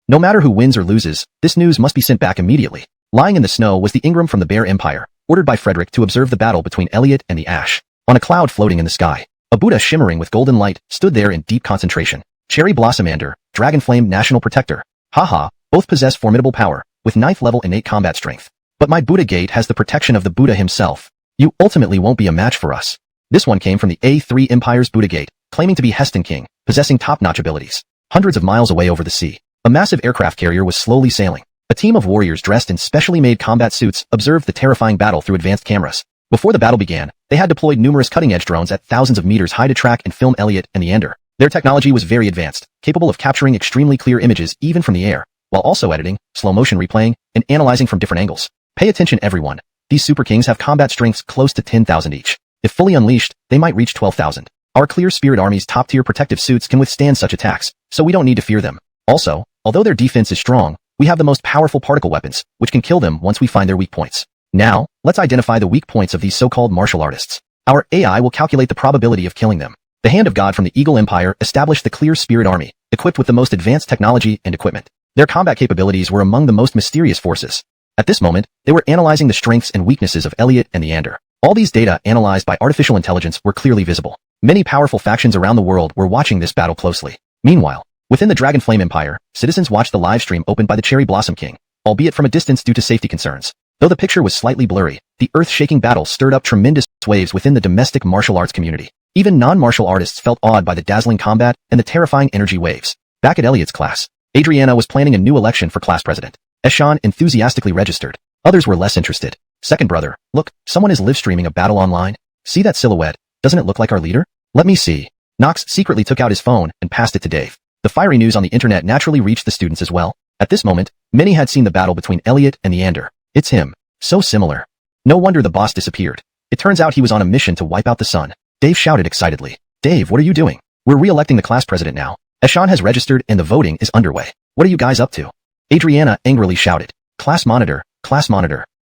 [SPEAKER 1] No matter who wins or loses, this news must be sent back immediately. Lying in the snow was the Ingram from the Bear Empire, ordered by Frederick to observe the battle between Elliot and the Ash. On a cloud floating in the sky, a Buddha shimmering with golden light stood there in deep concentration. Cherry Blossom Ander, Dragon Flame National Protector. Haha, both possess formidable power, with 9th level innate combat strength. But my Buddha Gate has the protection of the Buddha himself. You ultimately won't be a match for us. This one came from the A3 Empire's Buddha Gate, claiming to be Heston King, possessing top-notch abilities. Hundreds of miles away over the sea, a massive aircraft carrier was slowly sailing. A team of warriors dressed in specially made combat suits observed the terrifying battle through advanced cameras. Before the battle began, they had deployed numerous cutting-edge drones at thousands of meters high to track and film Elliot and the Ander. Their technology was very advanced, capable of capturing extremely clear images even from the air, while also editing, slow-motion replaying, and analyzing from different angles. Pay attention everyone. These Super Kings have combat strengths close to 10,000 each. If fully unleashed, they might reach 12,000. Our Clear Spirit Army's top-tier protective suits can withstand such attacks, so we don't need to fear them. Also, although their defense is strong, we have the most powerful particle weapons, which can kill them once we find their weak points. Now, let's identify the weak points of these so-called martial artists. Our AI will calculate the probability of killing them. The Hand of God from the Eagle Empire established the Clear Spirit Army, equipped with the most advanced technology and equipment. Their combat capabilities were among the most mysterious forces. At this moment, they were analyzing the strengths and weaknesses of Elliot and the Ander. All these data analyzed by artificial intelligence were clearly visible. Many powerful factions around the world were watching this battle closely. Meanwhile, within the Dragon Flame Empire, citizens watched the live stream opened by the Cherry Blossom King, albeit from a distance due to safety concerns. Though the picture was slightly blurry, the earth-shaking battle stirred up tremendous waves within the domestic martial arts community. Even non-martial artists felt awed by the dazzling combat and the terrifying energy waves. Back at Elliot's class, Adriana was planning a new election for class president. Eshan enthusiastically registered. Others were less interested. Second brother, look, someone is live streaming a battle online. See that silhouette? Doesn't it look like our leader? Let me see. Knox secretly took out his phone and passed it to Dave. The fiery news on the internet naturally reached the students as well. At this moment, many had seen the battle between Elliot and the Ander. It's him. So similar. No wonder the boss disappeared. It turns out he was on a mission to wipe out the sun. Dave shouted excitedly. Dave, what are you doing? We're re-electing the class president now. Eshan has registered and the voting is underway. What are you guys up to? Adriana angrily shouted. Class monitor,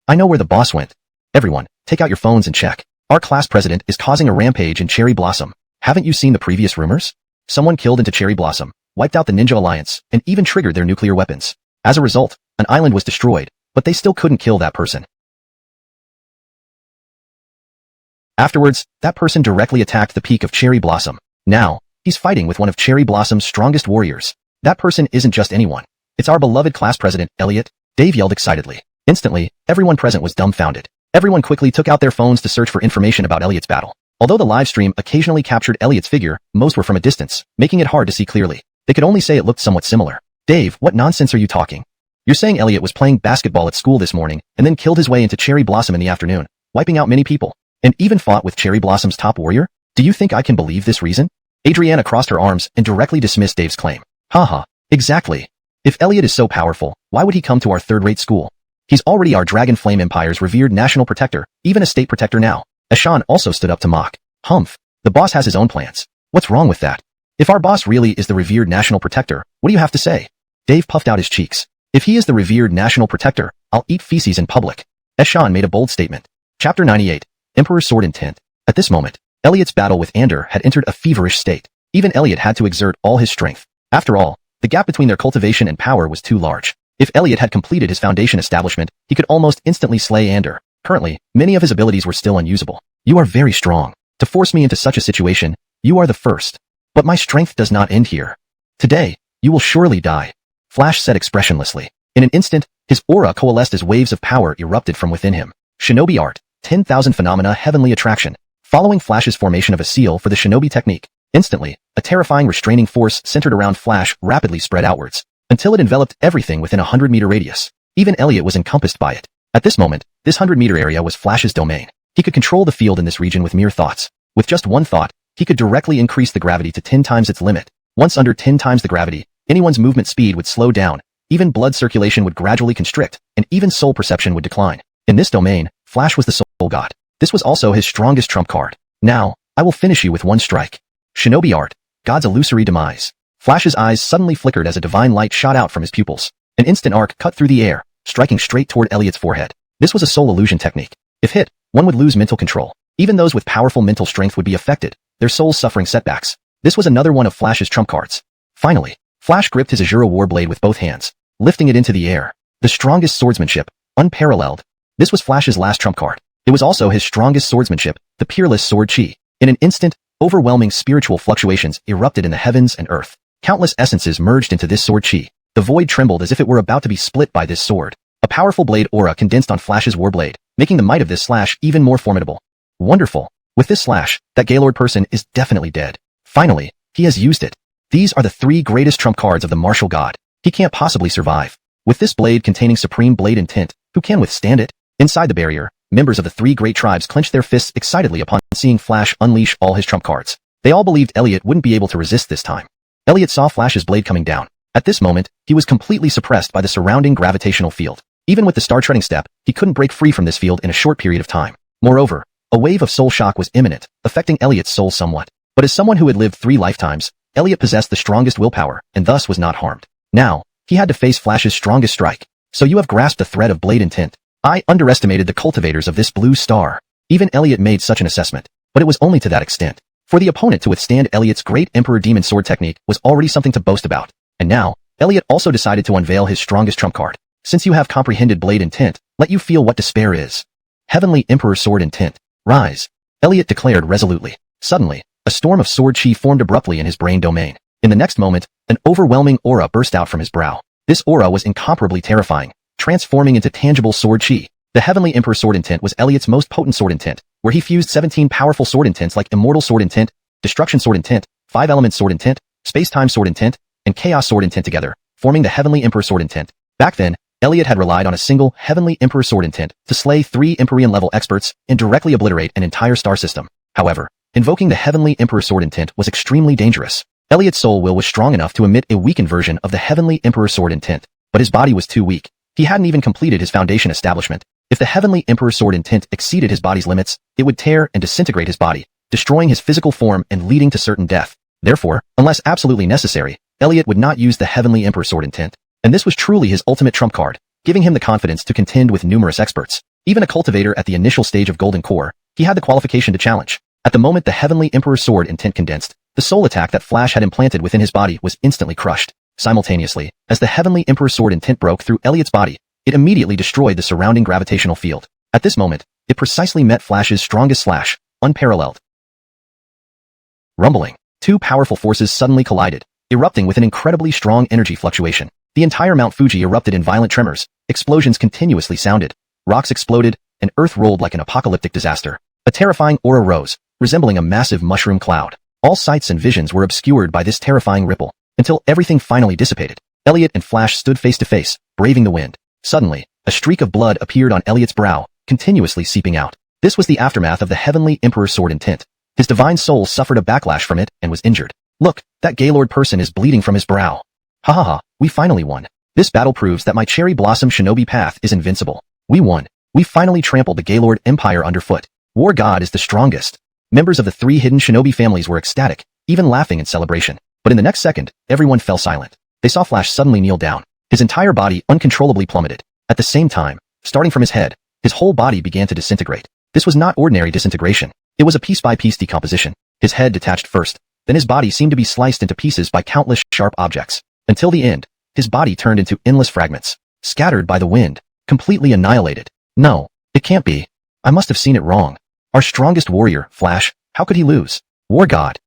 [SPEAKER 1] I know where the boss went. Everyone, take out your phones and check. Our class president is causing a rampage in Cherry Blossom. Haven't you seen the previous rumors? Someone killed into Cherry Blossom, wiped out the Ninja Alliance, and even triggered their nuclear weapons. As a result, an island was destroyed, but they still couldn't kill that person. Afterwards, that person directly attacked the peak of Cherry Blossom. Now, he's fighting with one of Cherry Blossom's strongest warriors. That person isn't just anyone. It's our beloved class president, Elliot. Dave yelled excitedly. Instantly, everyone present was dumbfounded. Everyone quickly took out their phones to search for information about Elliot's battle. Although the live stream occasionally captured Elliot's figure, most were from a distance, making it hard to see clearly. They could only say it looked somewhat similar. Dave, what nonsense are you talking? You're saying Elliot was playing basketball at school this morning and then killed his way into Cherry Blossom in the afternoon, wiping out many people, and even fought with Cherry Blossom's top warrior? Do you think I can believe this reason? Adriana crossed her arms and directly dismissed Dave's claim. Haha, exactly. If Elliot is so powerful, why would he come to our third-rate school? He's already our Dragon Flame Empire's revered national protector, even a state protector now. Ashan also stood up to mock. Humph, the boss has his own plans. What's wrong with that? If our boss really is the revered national protector, what do you have to say? Dave puffed out his cheeks. If he is the revered national protector, I'll eat feces in public. Ashan made a bold statement. Chapter 98. Emperor's Sword Intent. At this moment, Elliot's battle with Ander had entered a feverish state. Even Elliot had to exert all his strength. After all, the gap between their cultivation and power was too large. If Elliot had completed his foundation establishment, he could almost instantly slay Ander. Currently, many of his abilities were still unusable. You are very strong. To force me into such a situation, you are the first. But my strength does not end here. Today, you will surely die. Flash said expressionlessly. In an instant, his aura coalesced as waves of power erupted from within him. Shinobi Art, 10,000 Phenomena Heavenly Attraction. Following Flash's formation of a seal for the Shinobi technique, instantly, a terrifying restraining force centered around Flash rapidly spread outwards, until it enveloped everything within a 100-meter radius. Even Elliot was encompassed by it. At this moment, this 100-meter area was Flash's domain. He could control the field in this region with mere thoughts. With just one thought, he could directly increase the gravity to 10 times its limit. Once under 10 times the gravity, anyone's movement speed would slow down, even blood circulation would gradually constrict, and even soul perception would decline. In this domain, Flash was the soul god. This was also his strongest trump card. Now, I will finish you with one strike. Shinobi Art, God's Illusory Demise. Flash's eyes suddenly flickered as a divine light shot out from his pupils. An instant arc cut through the air, striking straight toward Elliot's forehead. This was a soul illusion technique. If hit, one would lose mental control. Even those with powerful mental strength would be affected, their souls suffering setbacks. This was another one of Flash's trump cards. Finally, Flash gripped his Azura Warblade with both hands, lifting it into the air. The strongest swordsmanship, unparalleled. This was Flash's last trump card. It was also his strongest swordsmanship, the peerless sword chi. In an instant, overwhelming spiritual fluctuations erupted in the heavens and earth. Countless essences merged into this sword chi. The void trembled as if it were about to be split by this sword. A powerful blade aura condensed on Flash's warblade, making the might of this slash even more formidable. Wonderful. With this slash, that Gaylord person is definitely dead. Finally, he has used it. These are the three greatest trump cards of the martial god. He can't possibly survive. With this blade containing supreme blade intent, who can withstand it? Inside the barrier, members of the three great tribes clenched their fists excitedly upon seeing Flash unleash all his trump cards. They all believed Elliot wouldn't be able to resist this time. Elliot saw Flash's blade coming down. At this moment, he was completely suppressed by the surrounding gravitational field. Even with the star-treading step, he couldn't break free from this field in a short period of time. Moreover, a wave of soul shock was imminent, affecting Elliot's soul somewhat. But as someone who had lived 3 lifetimes, Elliot possessed the strongest willpower, and thus was not harmed. Now, he had to face Flash's strongest strike. So you have grasped the thread of blade intent. I underestimated the cultivators of this blue star. Even Elliot made such an assessment, but it was only to that extent. For the opponent to withstand Elliot's great Emperor Demon Sword technique was already something to boast about. And now, Elliot also decided to unveil his strongest trump card. Since you have comprehended blade intent, let you feel what despair is. Heavenly Emperor Sword Intent. Rise. Elliot declared resolutely. Suddenly, a storm of sword chi formed abruptly in his brain domain. In the next moment, an overwhelming aura burst out from his brow. This aura was incomparably terrifying, transforming into tangible sword chi. The Heavenly Emperor Sword Intent was Elliot's most potent sword intent, where he fused 17 powerful sword intents like Immortal Sword Intent, Destruction Sword Intent, 5-Element Sword Intent, Space-Time Sword Intent, and Chaos Sword Intent together, forming the Heavenly Emperor Sword Intent. Back then, Elliot had relied on a single Heavenly Emperor Sword Intent to slay 3 Empyrean-level experts and directly obliterate an entire star system. However, invoking the Heavenly Emperor Sword Intent was extremely dangerous. Elliot's soul will was strong enough to emit a weakened version of the Heavenly Emperor Sword Intent, but his body was too weak. He hadn't even completed his foundation establishment. If the Heavenly Emperor Sword Intent exceeded his body's limits, it would tear and disintegrate his body, destroying his physical form and leading to certain death. Therefore, unless absolutely necessary, Elliot would not use the Heavenly Emperor Sword Intent. And this was truly his ultimate trump card, giving him the confidence to contend with numerous experts. Even a cultivator at the initial stage of Golden Core, he had the qualification to challenge. At the moment the Heavenly Emperor Sword Intent condensed, the soul attack that Flash had implanted within his body was instantly crushed. Simultaneously, as the Heavenly Emperor Sword Intent broke through Elliot's body, it immediately destroyed the surrounding gravitational field. At this moment, it precisely met Flash's strongest slash, unparalleled. Rumbling. 2 powerful forces suddenly collided, erupting with an incredibly strong energy fluctuation. The entire Mount Fuji erupted in violent tremors, explosions continuously sounded, rocks exploded, and Earth rolled like an apocalyptic disaster. A terrifying aura rose, resembling a massive mushroom cloud. All sights and visions were obscured by this terrifying ripple, until everything finally dissipated. Elliot and Flash stood face to face, braving the wind. Suddenly, a streak of blood appeared on Elliot's brow, continuously seeping out. This was the aftermath of the Heavenly Emperor's sword and tint. His divine soul suffered a backlash from it and was injured. Look, that Gaylord person is bleeding from his brow. Ha ha ha, we finally won. This battle proves that my cherry blossom shinobi path is invincible. We won. We finally trampled the Gaylord Empire underfoot. War God is the strongest. Members of the 3 hidden shinobi families were ecstatic, even laughing in celebration. But in the next second, everyone fell silent. They saw Flash suddenly kneel down. His entire body uncontrollably plummeted. At the same time, starting from his head, his whole body began to disintegrate. This was not ordinary disintegration. It was a piece-by-piece decomposition. His head detached first, then his body seemed to be sliced into pieces by countless sharp objects. Until the end, his body turned into endless fragments, scattered by the wind, completely annihilated. No, it can't be. I must have seen it wrong. Our strongest warrior, Flash, how could he lose? War God,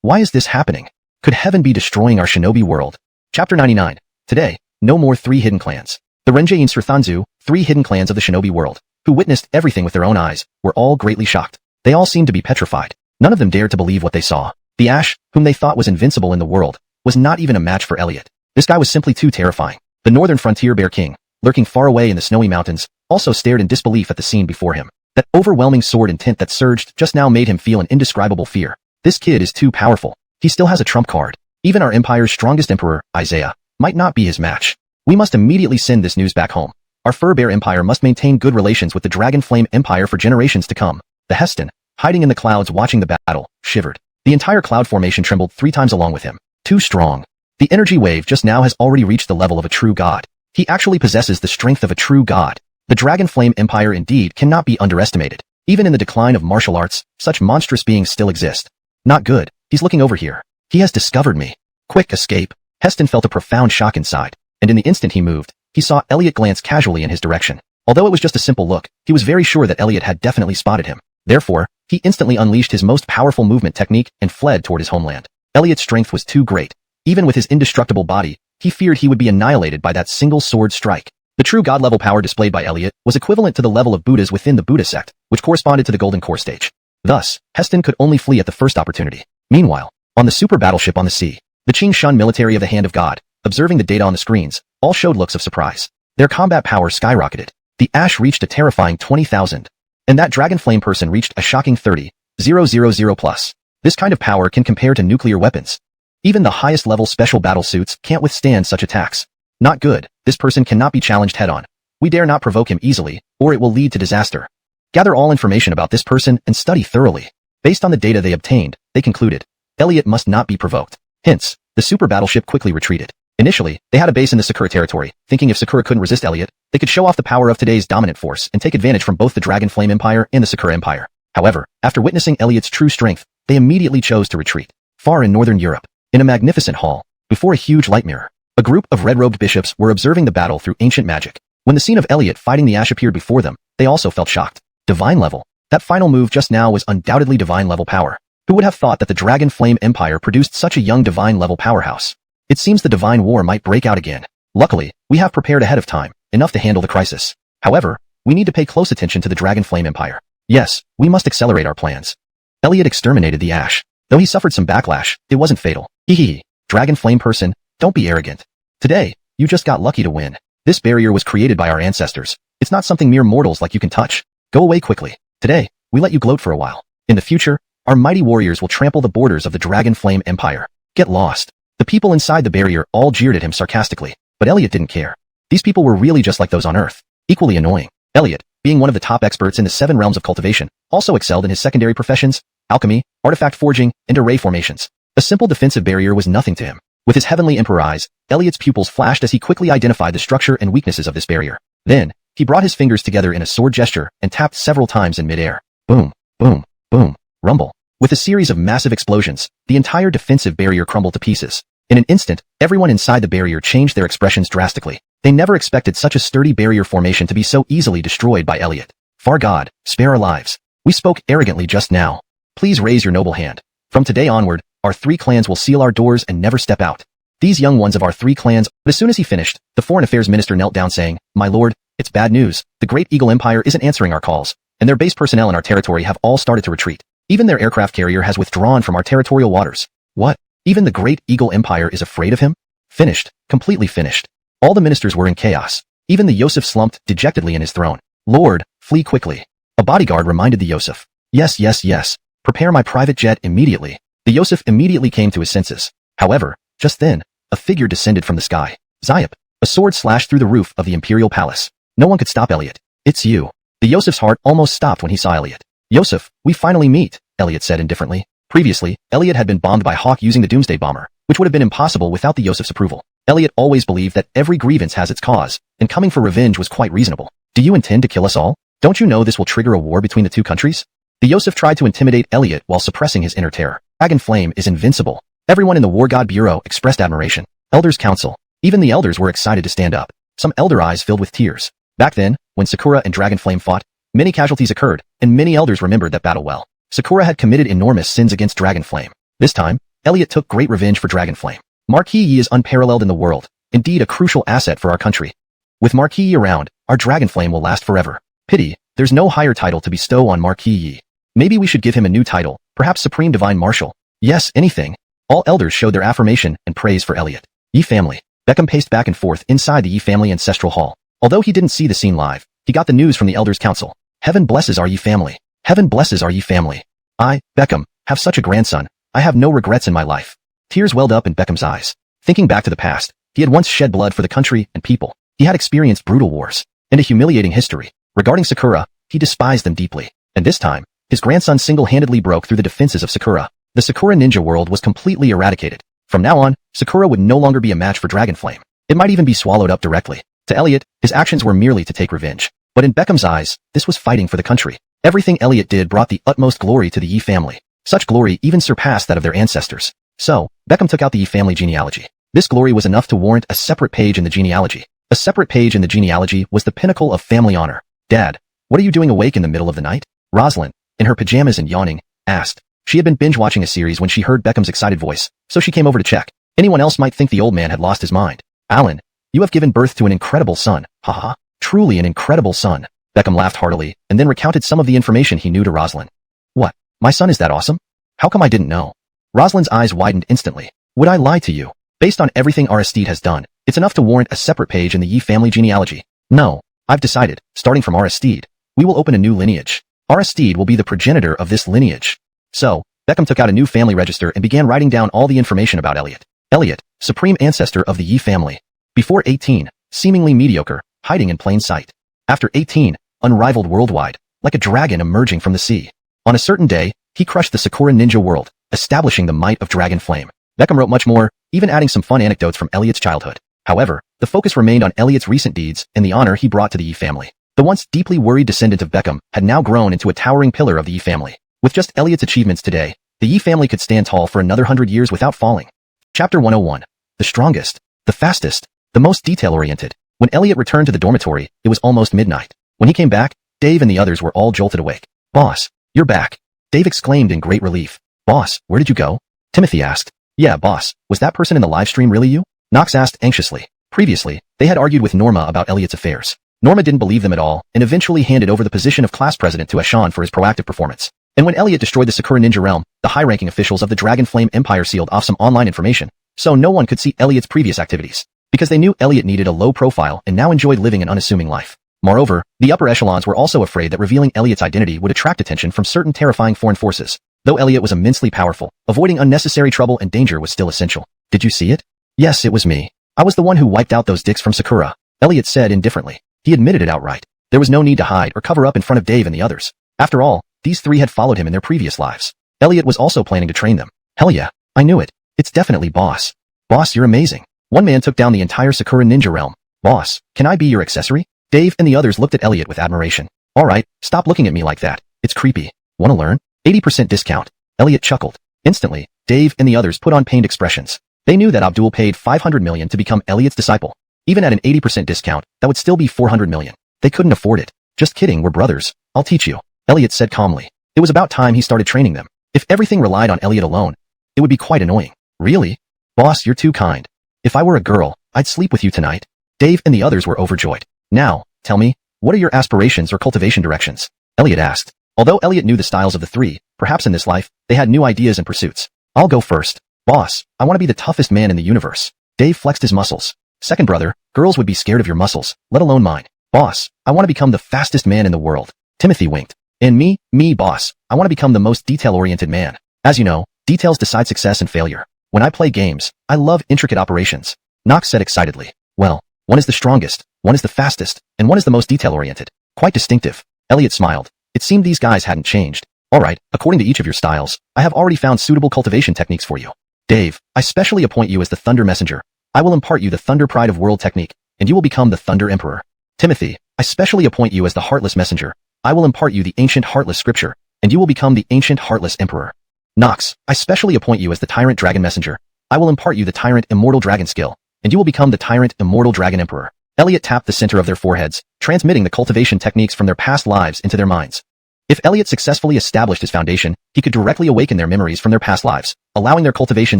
[SPEAKER 1] why is this happening? Could heaven be destroying our shinobi world? Chapter 99. Today, no more 3 hidden clans. The Renjain Srthanzu, 3 hidden clans of the shinobi world, who witnessed everything with their own eyes, were all greatly shocked. They all seemed to be petrified. None of them dared to believe what they saw. The Ash, whom they thought was invincible in the world, was not even a match for Elliot. This guy was simply too terrifying. The northern frontier bear king, lurking far away in the snowy mountains, also stared in disbelief at the scene before him. That overwhelming sword and tint that surged just now made him feel an indescribable fear. This kid is too powerful. He still has a trump card. Even our empire's strongest emperor, Isaiah, might not be his match. We must immediately send this news back home. Our fur bear empire must maintain good relations with the dragon flame empire for generations to come. The Heston, hiding in the clouds watching the battle, shivered. The entire cloud formation trembled 3 times along with him. Too strong. The energy wave just now has already reached the level of a true god. He actually possesses the strength of a true god. The dragon flame empire indeed cannot be underestimated. Even in the decline of martial arts, such monstrous beings still exist. Not good. He's looking over here. He has discovered me. Quick, escape. Heston felt a profound shock inside, and in the instant he moved, he saw Elliot glance casually in his direction. Although it was just a simple look, he was very sure that Elliot had definitely spotted him. Therefore, he instantly unleashed his most powerful movement technique and fled toward his homeland. Elliot's strength was too great. Even with his indestructible body, he feared he would be annihilated by that single sword strike. The true god-level power displayed by Elliot was equivalent to the level of Buddhas within the Buddha sect, which corresponded to the Golden Core stage. Thus, Heston could only flee at the first opportunity. Meanwhile, on the super battleship on the sea, the Qing Shun military of the Hand of God, observing the data on the screens, all showed looks of surprise. Their combat power skyrocketed. The Ash reached a terrifying 20,000. And that Dragon Flame person reached a shocking 30,000 plus. This kind of power can compare to nuclear weapons. Even the highest level special battle suits can't withstand such attacks. Not good. This person cannot be challenged head-on. We dare not provoke him easily, or it will lead to disaster. Gather all information about this person and study thoroughly. Based on the data they obtained, they concluded, Elliot must not be provoked. Hence, the super battleship quickly retreated. Initially, they had a base in the Sakura territory, thinking if Sakura couldn't resist Elliot, they could show off the power of today's dominant force and take advantage from both the Dragon Flame Empire and the Sakura Empire. However, after witnessing Elliot's true strength, they immediately chose to retreat. Far in northern Europe, in a magnificent hall, before a huge light mirror, a group of red-robed bishops were observing the battle through ancient magic. When the scene of Elliot fighting the Ash appeared before them, they also felt shocked. Divine level. That final move just now was undoubtedly divine level power. Who would have thought that the Dragon Flame Empire produced such a young divine level powerhouse? It seems the divine war might break out again. Luckily, we have prepared ahead of time, enough to handle the crisis. However, we need to pay close attention to the Dragon Flame Empire. Yes, we must accelerate our plans. Elliot exterminated the Ash. Though he suffered some backlash, it wasn't fatal. Hehe. Dragon Flame person, don't be arrogant. Today, you just got lucky to win. This barrier was created by our ancestors. It's not something mere mortals like you can touch. Go away quickly. Today, we let you gloat for a while. In the future, our mighty warriors will trample the borders of the Dragon Flame Empire. Get lost. The people inside the barrier all jeered at him sarcastically, but Elliot didn't care. These people were really just like those on Earth, equally annoying. Elliot, being one of the top experts in the 7 realms of cultivation, also excelled in his secondary professions, alchemy, artifact forging, and array formations. A simple defensive barrier was nothing to him. With his heavenly emperor eyes, Elliot's pupils flashed as he quickly identified the structure and weaknesses of this barrier. Then, he brought his fingers together in a sword gesture and tapped several times in midair. Boom, boom, boom, rumble. With a series of massive explosions, the entire defensive barrier crumbled to pieces. In an instant, everyone inside the barrier changed their expressions drastically. They never expected such a sturdy barrier formation to be so easily destroyed by Elliot. Far God, spare our lives. We spoke arrogantly just now. Please raise your noble hand. From today onward, our 3 clans will seal our doors and never step out. These young ones of our 3 clans. But as soon as he finished, the foreign affairs minister knelt down saying, My lord, It's bad news. The Great Eagle Empire isn't answering our calls, and their base personnel in our territory have all started to retreat. Even their aircraft carrier has withdrawn from our territorial waters. What? Even the Great Eagle Empire is afraid of him? Finished. Completely finished. All the ministers were in chaos. Even the Yosef slumped dejectedly in his throne. Lord, flee quickly. A bodyguard reminded the Yosef. Yes, yes, yes. Prepare my private jet immediately. The Yosef immediately came to his senses. However, just then, a figure descended from the sky. Zayap. A sword slashed through the roof of the imperial palace. No one could stop Elliot. It's you. The Yosef's heart almost stopped when he saw Elliot. Yosef, we finally meet, Elliot said indifferently. Previously, Elliot had been bombed by Hawk using the Doomsday Bomber, which would have been impossible without the Yosef's approval. Elliot always believed that every grievance has its cause, and coming for revenge was quite reasonable. Do you intend to kill us all? Don't you know this will trigger a war between the two countries? The Yosef tried to intimidate Elliot while suppressing his inner terror. Dragon Flame is invincible. Everyone in the War God Bureau expressed admiration. Elders Council. Even the elders were excited to stand up. Some elder eyes filled with tears. Back then, when Sakura and Dragon Flame fought, many casualties occurred, and many elders remembered that battle well. Sakura had committed enormous sins against Dragon Flame. This time, Elliot took great revenge for Dragon Flame. Marquis Yi is unparalleled in the world, indeed a crucial asset for our country. With Marquis Yi around, our Dragon Flame will last forever. Pity, there's no higher title to bestow on Marquis Yi. Maybe we should give him a new title, perhaps Supreme Divine Marshal. Yes, anything. All elders showed their affirmation and praise for Elliot. Yi family. Beckham paced back and forth inside the Yi family ancestral hall. Although he didn't see the scene live, he got the news from the elders council. Heaven blesses our Yi family. Heaven blesses our Yi family. I, Beckham, have such a grandson. I have no regrets in my life. Tears welled up in Beckham's eyes. Thinking back to the past, he had once shed blood for the country and people. He had experienced brutal wars and a humiliating history. Regarding Sakura, he despised them deeply. And this time, his grandson single-handedly broke through the defenses of Sakura. The Sakura ninja world was completely eradicated. From now on, Sakura would no longer be a match for Dragon Flame. It might even be swallowed up directly. To Elliot, his actions were merely to take revenge. But in Beckham's eyes, this was fighting for the country. Everything Elliot did brought the utmost glory to the Yi family. Such glory even surpassed that of their ancestors. So, Beckham took out the Yi family genealogy. This glory was enough to warrant a separate page in the genealogy. A separate page in the genealogy was the pinnacle of family honor. Dad, what are you doing awake in the middle of the night? Rosalind, in her pajamas and yawning, asked. She had been binge-watching a series when she heard Beckham's excited voice, so she came over to check. Anyone else might think the old man had lost his mind. Alan, you have given birth to an incredible son. Haha, truly an incredible son. Beckham laughed heartily, and then recounted some of the information he knew to Rosalind. What? My son is that awesome? How come I didn't know? Rosalind's eyes widened instantly. Would I lie to you? Based on everything Aristide has done, it's enough to warrant a separate page in the Yi family genealogy. No, I've decided, starting from Aristide, we will open a new lineage. Aristide will be the progenitor of this lineage. So, Beckham took out a new family register and began writing down all the information about Elliot. Elliot, supreme ancestor of the Yi family. Before 18, seemingly mediocre, hiding in plain sight. After 18, unrivaled worldwide, like a dragon emerging from the sea. On a certain day, he crushed the Sakura ninja world, establishing the might of Dragon Flame. Beckham wrote much more, even adding some fun anecdotes from Elliot's childhood. However, the focus remained on Elliot's recent deeds and the honor he brought to the Yi family. The once deeply worried descendant of Beckham had now grown into a towering pillar of the Yi family. With just Elliot's achievements today, the Yi family could stand tall for another 100 years without falling. Chapter 101. The strongest, the fastest, the most detail-oriented. When Elliot returned to the dormitory, it was almost midnight. When he came back, Dave and the others were all jolted awake. Boss, you're back. Dave exclaimed in great relief. Boss, where did you go? Timothy asked. Yeah, boss, was that person in the live stream really you? Knox asked anxiously. Previously, they had argued with Norma about Elliot's affairs. Norma didn't believe them at all, and eventually handed over the position of class president to Ashan for his proactive performance. And when Elliot destroyed the Sakura ninja realm, the high-ranking officials of the Dragon Flame Empire sealed off some online information, so no one could see Elliot's previous activities. Because they knew Elliot needed a low profile and now enjoyed living an unassuming life. Moreover, the upper echelons were also afraid that revealing Elliot's identity would attract attention from certain terrifying foreign forces. Though Elliot was immensely powerful, avoiding unnecessary trouble and danger was still essential. Did you see it? Yes, it was me. I was the one who wiped out those dicks from Sakura, Elliot said indifferently. He admitted it outright. There was no need to hide or cover up in front of Dave and the others. After all, these three had followed him in their previous lives. Elliot was also planning to train them. Hell yeah, I knew it. It's definitely boss. Boss, you're amazing. One man took down the entire Sakura ninja realm. Boss, can I be your accessory? Dave and the others looked at Elliot with admiration. Alright, stop looking at me like that. It's creepy. Wanna learn? 80% discount. Elliot chuckled. Instantly, Dave and the others put on pained expressions. They knew that Abdul paid $500 million to become Elliot's disciple. Even at an 80% discount, that would still be $400 million. They couldn't afford it. Just kidding, we're brothers. I'll teach you. Elliot said calmly. It was about time he started training them. If everything relied on Elliot alone, it would be quite annoying. Really? Boss, you're too kind. If I were a girl, I'd sleep with you tonight. Dave and the others were overjoyed. Now, Tell me, what are your aspirations or cultivation directions? Elliot asked. Although Elliot knew the styles of the three, perhaps in this life, they had new ideas and pursuits. I'll go first. Boss, I want to be the toughest man in the universe. Dave flexed his muscles. Second brother, girls would be scared of your muscles, let alone mine. Boss, I want to become the fastest man in the world. Timothy winked. And me, boss, I want to become the most detail-oriented man. As you know, details decide success and failure. When I play games, I love intricate operations. Knox said excitedly. Well, one is the strongest, one is the fastest, and one is the most detail-oriented. Quite distinctive. Elliot smiled. It seemed these guys hadn't changed. Alright, according to each of your styles, I have already found suitable cultivation techniques for you. Dave, I specially appoint you as the Thunder Messenger. I will impart you the Thunder Pride of World technique, and you will become the Thunder Emperor. Timothy, I specially appoint you as the Heartless Messenger. I will impart you the Ancient Heartless Scripture, and you will become the Ancient Heartless Emperor. Knox, I specially appoint you as the Tyrant Dragon Messenger. I will impart you the Tyrant Immortal Dragon skill, and you will become the Tyrant Immortal Dragon Emperor. Elliot tapped the center of their foreheads, transmitting the cultivation techniques from their past lives into their minds. If Elliot successfully established his foundation, he could directly awaken their memories from their past lives, allowing their cultivation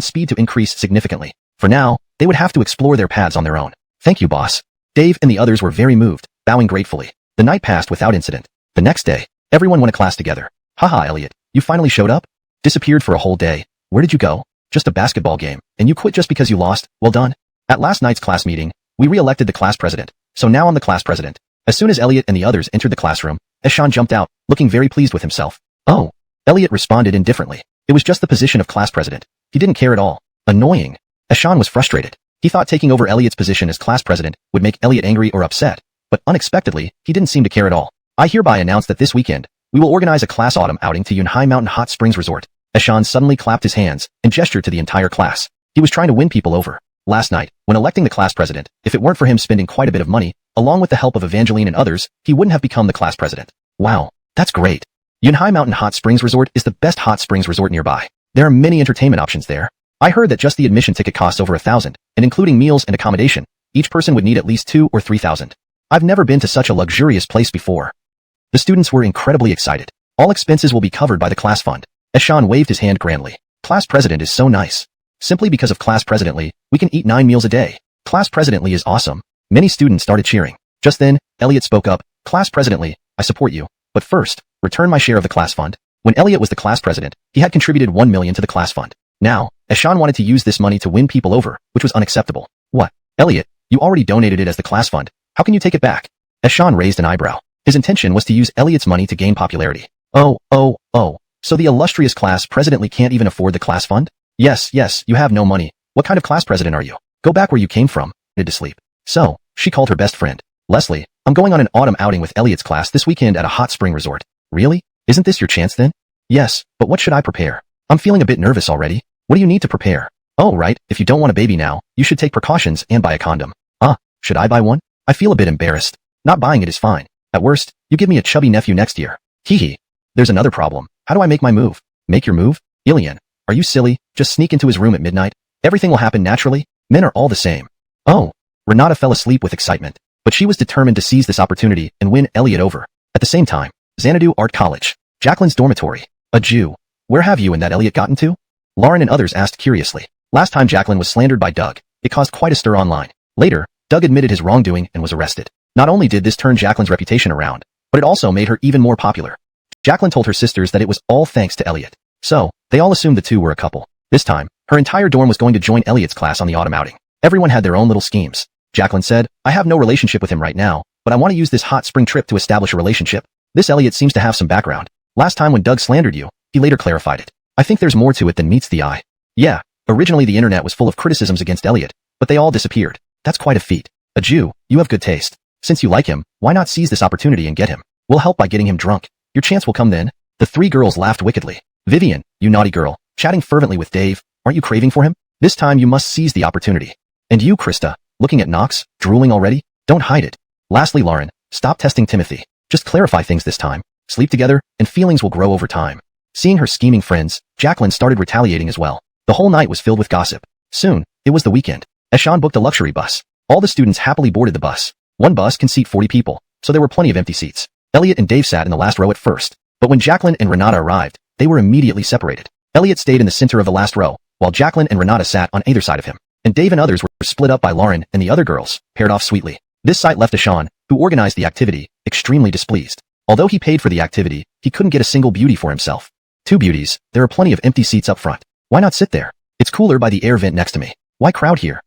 [SPEAKER 1] speed to increase significantly. For now, they would have to explore their paths on their own. Thank you, boss. Dave and the others were very moved, bowing gratefully. The night passed without incident. The next day, everyone went to class together. Haha, Elliot, you finally showed up? Disappeared for a whole day. Where did you go? Just a basketball game, and you quit just because you lost? Well done. At last night's class meeting, we re-elected the class president, so now I'm the class president. As soon as Elliot and the others entered the classroom, Eshan jumped out, looking very pleased with himself. Oh. Elliot responded indifferently. It was just the position of class president. He didn't care at all. Annoying. Eshan was frustrated. He thought taking over Elliot's position as class president would make Elliot angry or upset, but unexpectedly, he didn't seem to care at all. I hereby announce that this weekend, we will organize a class autumn outing to Yunhai Mountain Hot Springs Resort. Eshan suddenly clapped his hands and gestured to the entire class. He was trying to win people over. Last night, when electing the class president, if it weren't for him spending quite a bit of money, along with the help of Evangeline and others, he wouldn't have become the class president. Wow, that's great. Yunhai Mountain Hot Springs Resort is the best hot springs resort nearby. There are many entertainment options there. I heard that just the admission ticket costs over 1,000, and including meals and accommodation, each person would need at least 2,000 or 3,000. I've never been to such a luxurious place before. The students were incredibly excited. All expenses will be covered by the class fund. Eshan waved his hand grandly. Class president is so nice. Simply because of class president Lee, we can eat 9 meals a day. Class president Lee is awesome. Many students started cheering. Just then, Elliot spoke up. Class president Lee, I support you. But first, return my share of the class fund. When Elliot was the class president, he had contributed 1 million to the class fund. Now, Eshan wanted to use this money to win people over, which was unacceptable. What? Elliot, you already donated it as the class fund. How can you take it back? Eshan raised an eyebrow. His intention was to use Elliot's money to gain popularity. Oh. So the illustrious class president Lee can't even afford the class fund? Yes, you have no money. What kind of class president are you? Go back where you came from. Need to sleep. So, she called her best friend. Leslie, I'm going on an autumn outing with Elliot's class this weekend at a hot spring resort. Really? Isn't this your chance then? Yes, but what should I prepare? I'm feeling a bit nervous already. What do you need to prepare? Oh, right, if you don't want a baby now, you should take precautions and buy a condom. Should I buy one? I feel a bit embarrassed. Not buying it is fine. At worst, you give me a chubby nephew next year. Hee. There's another problem. How do I make my move? Make your move? Ilian, are you silly? Just sneak into his room at midnight. Everything will happen naturally. Men are all the same. Oh. Renata fell asleep with excitement, but she was determined to seize this opportunity and win Elliot over. At the same time, Xanadu Art College. Jacqueline's dormitory. A Jew. Where have you and that Elliot gotten to? Lauren and others asked curiously. Last time Jacqueline was slandered by Doug, it caused quite a stir online. Later, Doug admitted his wrongdoing and was arrested. Not only did this turn Jacqueline's reputation around, but it also made her even more popular. Jacqueline told her sisters that it was all thanks to Elliot. So, they all assumed the two were a couple. This time, her entire dorm was going to join Elliot's class on the autumn outing. Everyone had their own little schemes. Jacqueline said, I have no relationship with him right now, but I want to use this hot spring trip to establish a relationship. This Elliot seems to have some background. Last time when Doug slandered you, he later clarified it. I think there's more to it than meets the eye. Yeah, originally the internet was full of criticisms against Elliot, but they all disappeared. That's quite a feat. A Jew, you have good taste. Since you like him, why not seize this opportunity and get him? We'll help by getting him drunk. Your chance will come then. The three girls laughed wickedly. Vivian, you naughty girl, chatting fervently with Dave, aren't you craving for him? This time you must seize the opportunity. And you, Krista, looking at Knox, drooling already? Don't hide it. Lastly, Lauren, stop testing Timothy. Just clarify things this time. Sleep together, and feelings will grow over time. Seeing her scheming friends, Jacqueline started retaliating as well. The whole night was filled with gossip. Soon, it was the weekend. Eshan booked a luxury bus. All the students happily boarded the bus. One bus can seat 40 people, so there were plenty of empty seats. Elliot and Dave sat in the last row at first, but when Jacqueline and Renata arrived, they were immediately separated. Elliot stayed in the center of the last row, while Jacqueline and Renata sat on either side of him, and Dave and others were split up by Lauren and the other girls, paired off sweetly. This sight left Eshan, who organized the activity, extremely displeased. Although he paid for the activity, he couldn't get a single beauty for himself. 2 beauties, there are plenty of empty seats up front. Why not sit there? It's cooler by the air vent next to me. Why crowd here?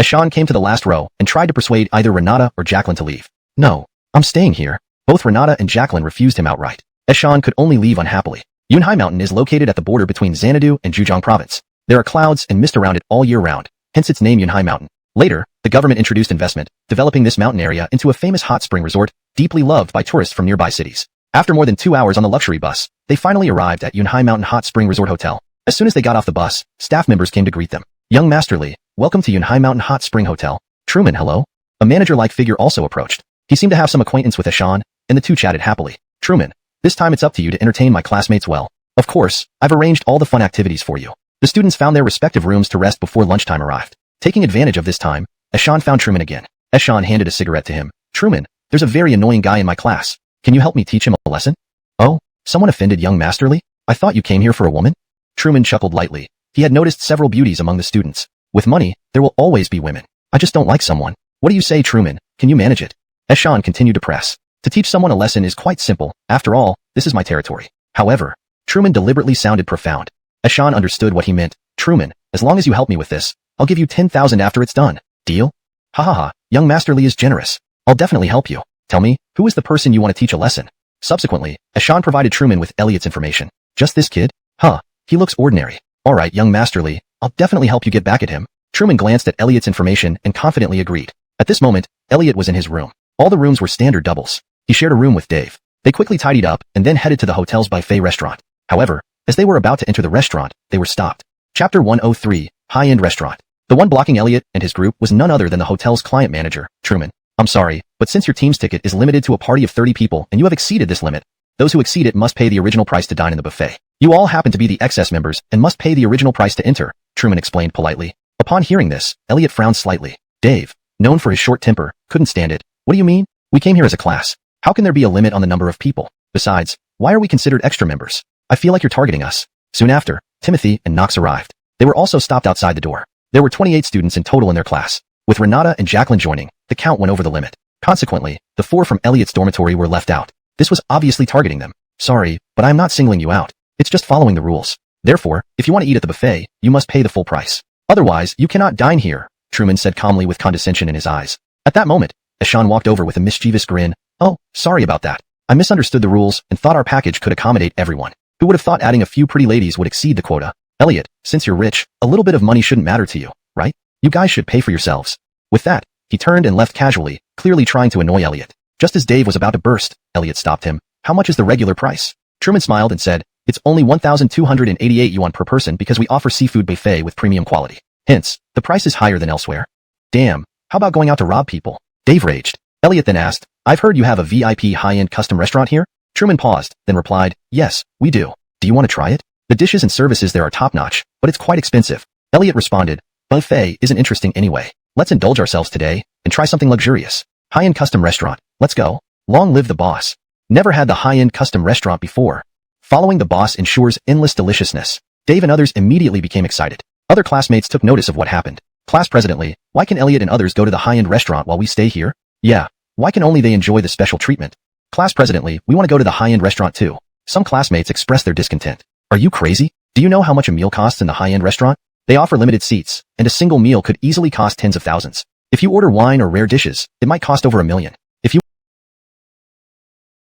[SPEAKER 1] Eshan came to the last row and tried to persuade either Renata or Jacqueline to leave. No, I'm staying here. Both Renata and Jacqueline refused him outright. Eshan could only leave unhappily. Yunhai Mountain is located at the border between Xanadu and Zhejiang Province. There are clouds and mist around it all year round, hence its name Yunhai Mountain. Later, the government introduced investment, developing this mountain area into a famous hot spring resort, deeply loved by tourists from nearby cities. After more than 2 hours on the luxury bus, they finally arrived at Yunhai Mountain Hot Spring Resort Hotel. As soon as they got off the bus, staff members came to greet them. Young Master Li, welcome to Yunhai Mountain Hot Spring Hotel. Truman, hello. A manager-like figure also approached. He seemed to have some acquaintance with Eshan, and the two chatted happily. Truman, this time it's up to you to entertain my classmates well. Of course, I've arranged all the fun activities for you. The students found their respective rooms to rest before lunchtime arrived. Taking advantage of this time, Eshan found Truman again. Eshan handed a cigarette to him. Truman, there's a very annoying guy in my class. Can you help me teach him a lesson? Oh, someone offended young Master Li? I thought you came here for a woman? Truman chuckled lightly. He had noticed several beauties among the students. With money, there will always be women. I just don't like someone. What do you say, Truman? Can you manage it? Eshan continued to press. To teach someone a lesson is quite simple. After all, this is my territory. However, Truman deliberately sounded profound. Eshan understood what he meant. Truman, as long as you help me with this, I'll give you 10,000 after it's done. Deal? Ha ha ha, young Master Li is generous. I'll definitely help you. Tell me, who is the person you want to teach a lesson? Subsequently, Eshan provided Truman with Elliot's information. Just this kid? Huh, he looks ordinary. Alright, young Master Li, I'll definitely help you get back at him. Truman glanced at Elliot's information and confidently agreed. At this moment, Elliot was in his room. All the rooms were standard doubles. He shared a room with Dave. They quickly tidied up and then headed to the hotel's buffet restaurant. However, as they were about to enter the restaurant, they were stopped. Chapter 103, High-End Restaurant. The one blocking Elliot and his group was none other than the hotel's client manager, Truman. I'm sorry, but since your team's ticket is limited to a party of 30 people and you have exceeded this limit, those who exceed it must pay the original price to dine in the buffet. You all happen to be the excess members and must pay the original price to enter, Truman explained politely. Upon hearing this, Elliot frowned slightly. Dave, known for his short temper, couldn't stand it. What do you mean? We came here as a class. How can there be a limit on the number of people? Besides, why are we considered extra members? I feel like you're targeting us. Soon after, Timothy and Knox arrived. They were also stopped outside the door. There were 28 students in total in their class. With Renata and Jacqueline joining, the count went over the limit. Consequently, the 4 from Elliot's dormitory were left out. This was obviously targeting them. Sorry, but I'm not singling you out. It's just following the rules. Therefore, if you want to eat at the buffet, you must pay the full price. Otherwise, you cannot dine here, Truman said calmly with condescension in his eyes. At that moment, Eshan walked over with a mischievous grin. Oh, sorry about that. I misunderstood the rules and thought our package could accommodate everyone. Who would have thought adding a few pretty ladies would exceed the quota? Elliot, since you're rich, a little bit of money shouldn't matter to you, right? You guys should pay for yourselves. With that, he turned and left casually, clearly trying to annoy Elliot. Just as Dave was about to burst, Elliot stopped him. How much is the regular price? Truman smiled and said, it's only 1,288 yuan per person because we offer seafood buffet with premium quality. Hence, the price is higher than elsewhere. Damn, how about going out to rob people? Dave raged. Elliot then asked, I've heard you have a VIP high-end custom restaurant here? Truman paused, then replied, yes, we do. Do you want to try it? The dishes and services there are top-notch, but it's quite expensive. Elliot responded, buffet isn't interesting anyway. Let's indulge ourselves today and try something luxurious. High-end custom restaurant. Let's go. Long live the boss. Never had the high-end custom restaurant before. Following the boss ensures endless deliciousness. Dave and others immediately became excited. Other classmates took notice of what happened. Class presidently, why can Elliot and others go to the high-end restaurant while we stay here? Yeah. Why can only they enjoy the special treatment? Class presidently, we want to go to the high-end restaurant too. Some classmates expressed their discontent. Are you crazy? Do you know how much a meal costs in the high-end restaurant? They offer limited seats, and a single meal could easily cost tens of thousands. If you order wine or rare dishes, it might cost over $1 million.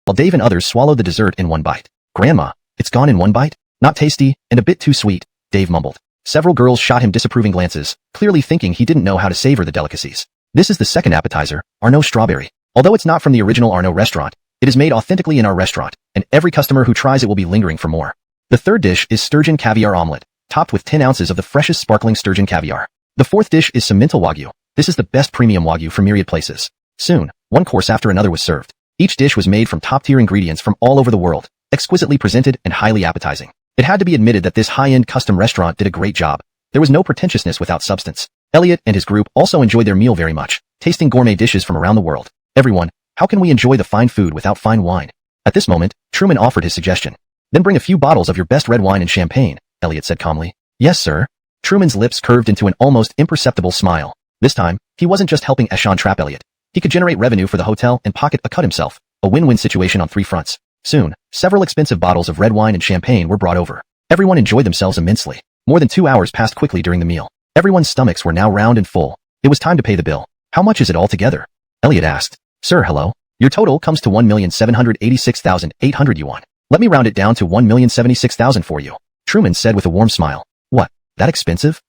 [SPEAKER 1] While Dave and others swallowed the dessert in one bite. Grandma, it's gone in one bite? Not tasty, and a bit too sweet, Dave mumbled. Several girls shot him disapproving glances, clearly thinking he didn't know how to savor the delicacies. This is the second appetizer, Arnaud Strawberry. Although it's not from the original Arnaud restaurant, it is made authentically in our restaurant, and every customer who tries it will be lingering for more. The third dish is sturgeon caviar omelette, topped with 10 ounces of the freshest sparkling sturgeon caviar. The fourth dish is Simmental Wagyu. This is the best premium Wagyu from myriad places. Soon, one course after another was served. Each dish was made from top-tier ingredients from all over the world, exquisitely presented and highly appetizing. It had to be admitted that this high-end custom restaurant did a great job. There was no pretentiousness without substance. Elliot and his group also enjoyed their meal very much, tasting gourmet dishes from around the world. Everyone, how can we enjoy the fine food without fine wine? At this moment, Truman offered his suggestion. Then bring a few bottles of your best red wine and champagne, Elliot said calmly. Yes, sir. Truman's lips curved into an almost imperceptible smile. This time, he wasn't just helping Eshan trap Elliot. He could generate revenue for the hotel and pocket a cut himself, a win-win situation on 3 fronts. Soon, several expensive bottles of red wine and champagne were brought over. Everyone enjoyed themselves immensely. More than 2 hours passed quickly during the meal. Everyone's stomachs were now round and full. It was time to pay the bill. How much is it all together? Elliot asked. Sir, hello. Your total comes to 1,786,800 yuan. Let me round it down to 1,076,000 for you. Truman said with a warm smile. What? That expensive?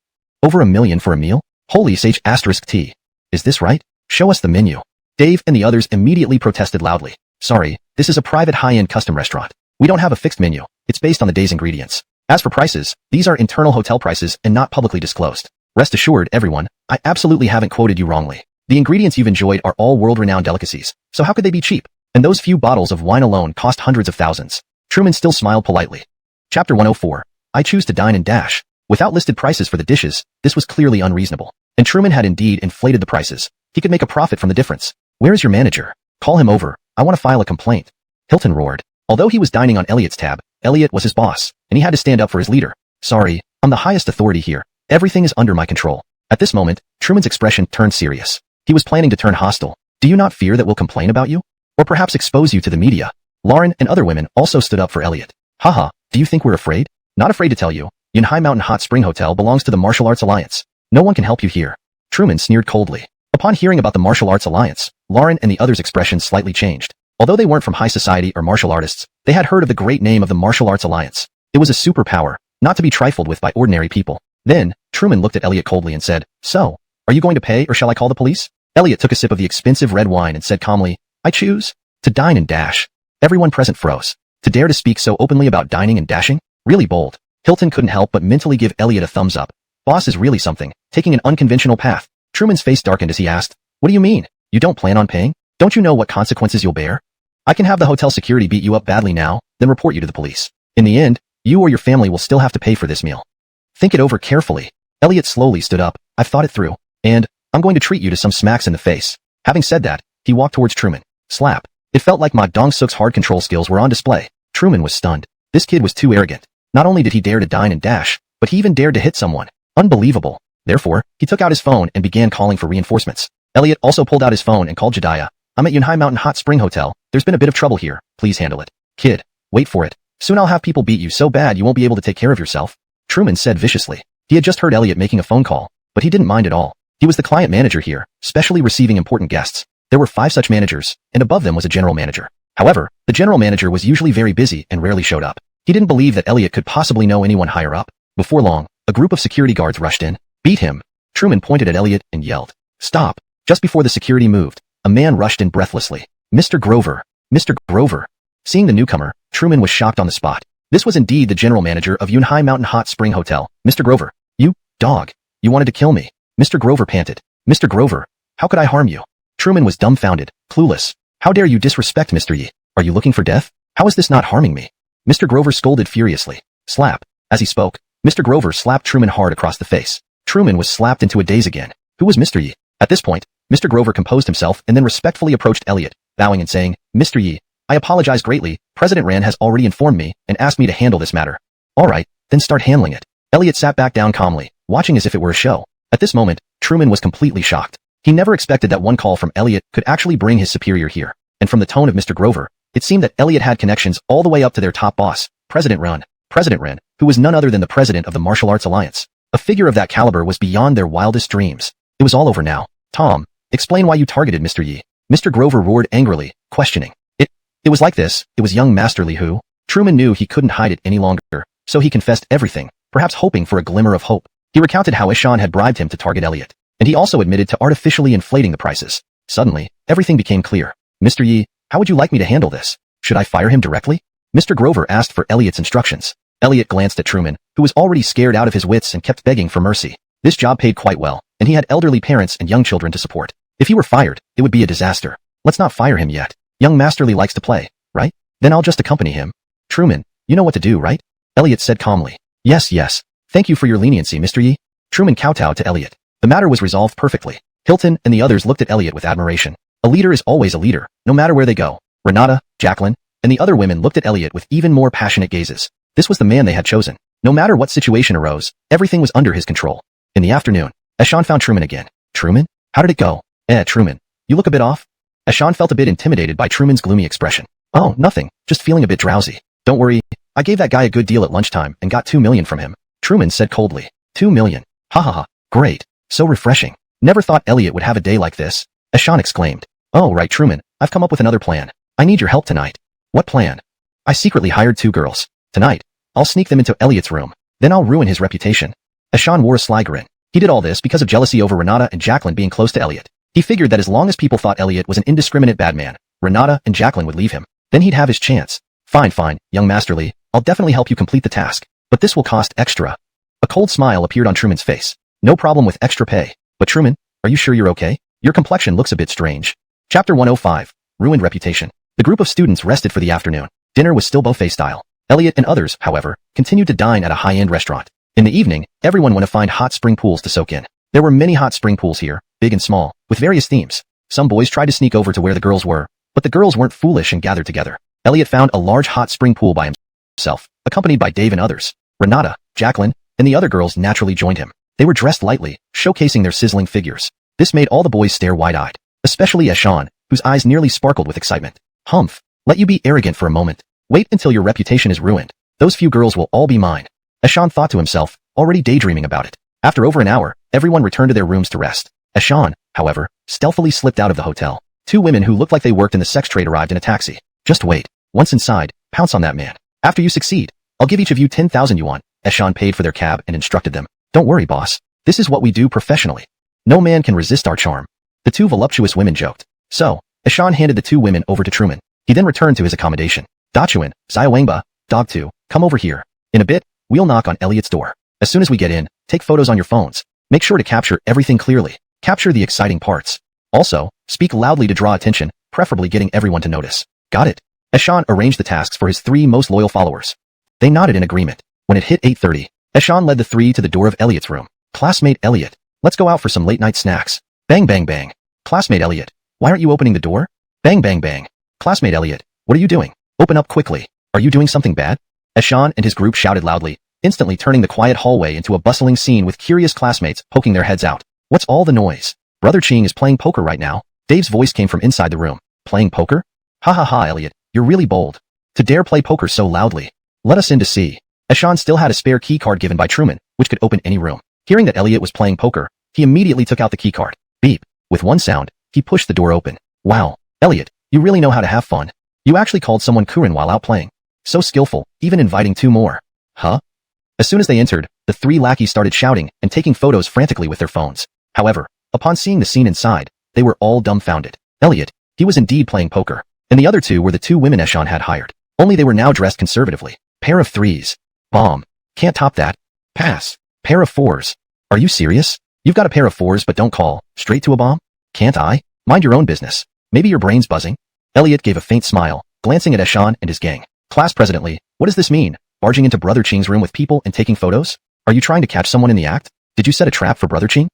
[SPEAKER 1] Over $1 million for a meal? Holy H*T. Is this right? Show us the menu. Dave and the others immediately protested loudly. Sorry, this is a private high-end custom restaurant. We don't have a fixed menu. It's based on the day's ingredients. As for prices, these are internal hotel prices and not publicly disclosed. Rest assured, everyone, I absolutely haven't quoted you wrongly. The ingredients you've enjoyed are all world-renowned delicacies, so how could they be cheap? And those few bottles of wine alone cost hundreds of thousands. Truman still smiled politely. Chapter 104. I choose to dine and dash. Without listed prices for the dishes, this was clearly unreasonable. And Truman had indeed inflated the prices. He could make a profit from the difference. Where is your manager? Call him over. I want to file a complaint. Hilton roared. Although he was dining on Elliot's tab, Elliot was his boss, and he had to stand up for his leader. Sorry, I'm the highest authority here. Everything is under my control. At this moment, Truman's expression turned serious. He was planning to turn hostile. Do you not fear that we'll complain about you? Or perhaps expose you to the media? Lauren and other women also stood up for Elliot. Haha, do you think we're afraid? Not afraid to tell you. Yunhai Mountain Hot Spring Hotel belongs to the Martial Arts Alliance. No one can help you here. Truman sneered coldly. Upon hearing about the Martial Arts Alliance, Lauren and the others' expressions slightly changed. Although they weren't from high society or martial artists, they had heard of the great name of the Martial Arts Alliance. It was a superpower, not to be trifled with by ordinary people. Then, Truman looked at Elliot coldly and said, So, are you going to pay or shall I call the police? Elliot took a sip of the expensive red wine and said calmly, I choose to dine and dash. Everyone present froze. To dare to speak so openly about dining and dashing? Really bold. Hilton couldn't help but mentally give Elliot a thumbs up. Boss is really something, taking an unconventional path. Truman's face darkened as he asked, What do you mean? You don't plan on paying? Don't you know what consequences you'll bear? I can have the hotel security beat you up badly now, then report you to the police. In the end, you or your family will still have to pay for this meal. Think it over carefully. Elliot slowly stood up. I've thought it through, and I'm going to treat you to some smacks in the face. Having said that, he walked towards Truman. Slap. It felt like Ma Dong-suk's hard control skills were on display. Truman was stunned. This kid was too arrogant. Not only did he dare to dine and dash, but he even dared to hit someone. Unbelievable. Therefore, he took out his phone and began calling for reinforcements. Elliot also pulled out his phone and called Jediah. I'm at Yunhai Mountain Hot Spring Hotel. There's been a bit of trouble here. Please handle it. Kid, wait for it. Soon I'll have people beat you so bad you won't be able to take care of yourself. Truman said viciously. He had just heard Elliot making a phone call, but he didn't mind at all. He was the client manager here, specially receiving important guests. There were 5 such managers, and above them was a general manager. However, the general manager was usually very busy and rarely showed up. He didn't believe that Elliot could possibly know anyone higher up. Before long, a group of security guards rushed in. Beat him. Truman pointed at Elliot and yelled. Stop. Just before the security moved, a man rushed in breathlessly. Mr. Grover. Mr. Grover. Seeing the newcomer, Truman was shocked on the spot. This was indeed the general manager of Yunhai Mountain Hot Spring Hotel. Mr. Grover. You, dog. You wanted to kill me. Mr. Grover panted. Mr. Grover. How could I harm you? Truman was dumbfounded, clueless. How dare you disrespect Mr. Yi? Are you looking for death? How is this not harming me? Mr. Grover scolded furiously. Slap. As he spoke, Mr. Grover slapped Truman hard across the face. Truman was slapped into a daze again. Who was Mr. Yi? At this point, Mr. Grover composed himself and then respectfully approached Elliot, bowing and saying, Mr. Yi, I apologize greatly. President Ran has already informed me and asked me to handle this matter. All right, then start handling it. Elliot sat back down calmly, watching as if it were a show. At this moment, Truman was completely shocked. He never expected that one call from Elliot could actually bring his superior here. And from the tone of Mr. Grover, it seemed that Elliot had connections all the way up to their top boss, President Ran, who was none other than the president of the Martial Arts Alliance. A figure of that caliber was beyond their wildest dreams. It was all over now. Tom, explain why you targeted Mr. Yi. Mr. Grover roared angrily, questioning. It was like this. It was young Master Li who. Truman knew he couldn't hide it any longer, so he confessed everything, perhaps hoping for a glimmer of hope. He recounted how Ishan had bribed him to target Elliot, and he also admitted to artificially inflating the prices. Suddenly, everything became clear. Mr. Yi, how would you like me to handle this? Should I fire him directly? Mr. Grover asked for Elliot's instructions. Elliot glanced at Truman, who was already scared out of his wits and kept begging for mercy. This job paid quite well, and he had elderly parents and young children to support. If he were fired, it would be a disaster. Let's not fire him yet. Young Master Li likes to play, right? Then I'll just accompany him. Truman, you know what to do, right? Elliot said calmly. Yes. Thank you for your leniency, Mr. Yi. Truman kowtowed to Elliot. The matter was resolved perfectly. Hilton and the others looked at Elliot with admiration. A leader is always a leader, no matter where they go. Renata, Jacqueline, and the other women looked at Elliot with even more passionate gazes. This was the man they had chosen. No matter what situation arose, everything was under his control. In the afternoon, Eshan found Truman again. Truman? How did it go? Truman. You look a bit off. Ashan felt a bit intimidated by Truman's gloomy expression. Oh, nothing, just feeling a bit drowsy. Don't worry, I gave that guy a good deal at lunchtime and got 2 million from him, Truman said coldly. 2 million. Ha ha ha, great, so refreshing. Never thought Elliot would have a day like this, Ashan exclaimed. Oh right Truman, I've come up with another plan. I need your help tonight. What plan? I secretly hired 2 girls. Tonight, I'll sneak them into Elliot's room. Then I'll ruin his reputation. Ashan wore a sly grin. He did all this because of jealousy over Renata and Jacqueline being close to Elliot. He figured that as long as people thought Elliot was an indiscriminate bad man, Renata and Jacqueline would leave him. Then he'd have his chance. Fine, young Masterly, I'll definitely help you complete the task. But this will cost extra. A cold smile appeared on Truman's face. No problem with extra pay. But Truman, are you sure you're okay? Your complexion looks a bit strange. Chapter 105. Ruined Reputation. The group of students rested for the afternoon. Dinner was still buffet style. Elliot and others, however, continued to dine at a high-end restaurant. In the evening, everyone went to find hot spring pools to soak in. There were many hot spring pools here, big and small, with various themes. Some boys tried to sneak over to where the girls were, but the girls weren't foolish and gathered together. Elliot found a large hot spring pool by himself, accompanied by Dave and others. Renata, Jacqueline, and the other girls naturally joined him. They were dressed lightly, showcasing their sizzling figures. This made all the boys stare wide-eyed, especially Ashan, whose eyes nearly sparkled with excitement. Humph, let you be arrogant for a moment. Wait until your reputation is ruined. Those few girls will all be mine. Ashan thought to himself, already daydreaming about it. After over an hour, everyone returned to their rooms to rest. Ashan, however, stealthily slipped out of the hotel. 2 women who looked like they worked in the sex trade arrived in a taxi. Just wait. Once inside, pounce on that man. After you succeed, I'll give each of you 10,000 yuan. Ashan paid for their cab and instructed them. Don't worry, boss. This is what we do professionally. No man can resist our charm. The 2 voluptuous women joked. So, Ashan handed the 2 women over to Truman. He then returned to his accommodation. Dachuan, Xiaowangba, Dog 2, come over here. In a bit, we'll knock on Elliot's door. As soon as we get in, take photos on your phones. Make sure to capture everything clearly. Capture the exciting parts. Also, speak loudly to draw attention, preferably getting everyone to notice. Got it? Ashan arranged the tasks for his 3 most loyal followers. They nodded in agreement. When it hit 8:30, Ashan led the 3 to the door of Elliot's room. Classmate Elliot, let's go out for some late-night snacks. Bang bang bang. Classmate Elliot, why aren't you opening the door? Bang bang bang. Classmate Elliot, what are you doing? Open up quickly. Are you doing something bad? Ashan and his group shouted loudly, instantly turning the quiet hallway into a bustling scene with curious classmates poking their heads out. What's all the noise? Brother Ching is playing poker right now. Dave's voice came from inside the room. Playing poker? Ha ha ha, Elliot, you're really bold. To dare play poker so loudly. Let us in to see. Ashan still had a spare key card given by Truman, which could open any room. Hearing that Elliot was playing poker, he immediately took out the key card. Beep. With one sound, he pushed the door open. Wow, Elliot, you really know how to have fun. You actually called someone Kurin while out playing. So skillful, even inviting 2 more. Huh? As soon as they entered, the 3 lackeys started shouting and taking photos frantically with their phones. However, upon seeing the scene inside, they were all dumbfounded. Elliot, he was indeed playing poker. And the other 2 were the 2 women Ashan had hired. Only they were now dressed conservatively. Pair of 3s. Bomb. Can't top that. Pass. Pair of 4s. Are you serious? You've got a pair of 4s but don't call. Straight to a bomb? Can't I? Mind your own business. Maybe your brain's buzzing. Elliot gave a faint smile, glancing at Ashan and his gang. Class presidently, what does this mean? Barging into Brother Ching's room with people and taking photos? Are you trying to catch someone in the act? Did you set a trap for Brother Ching?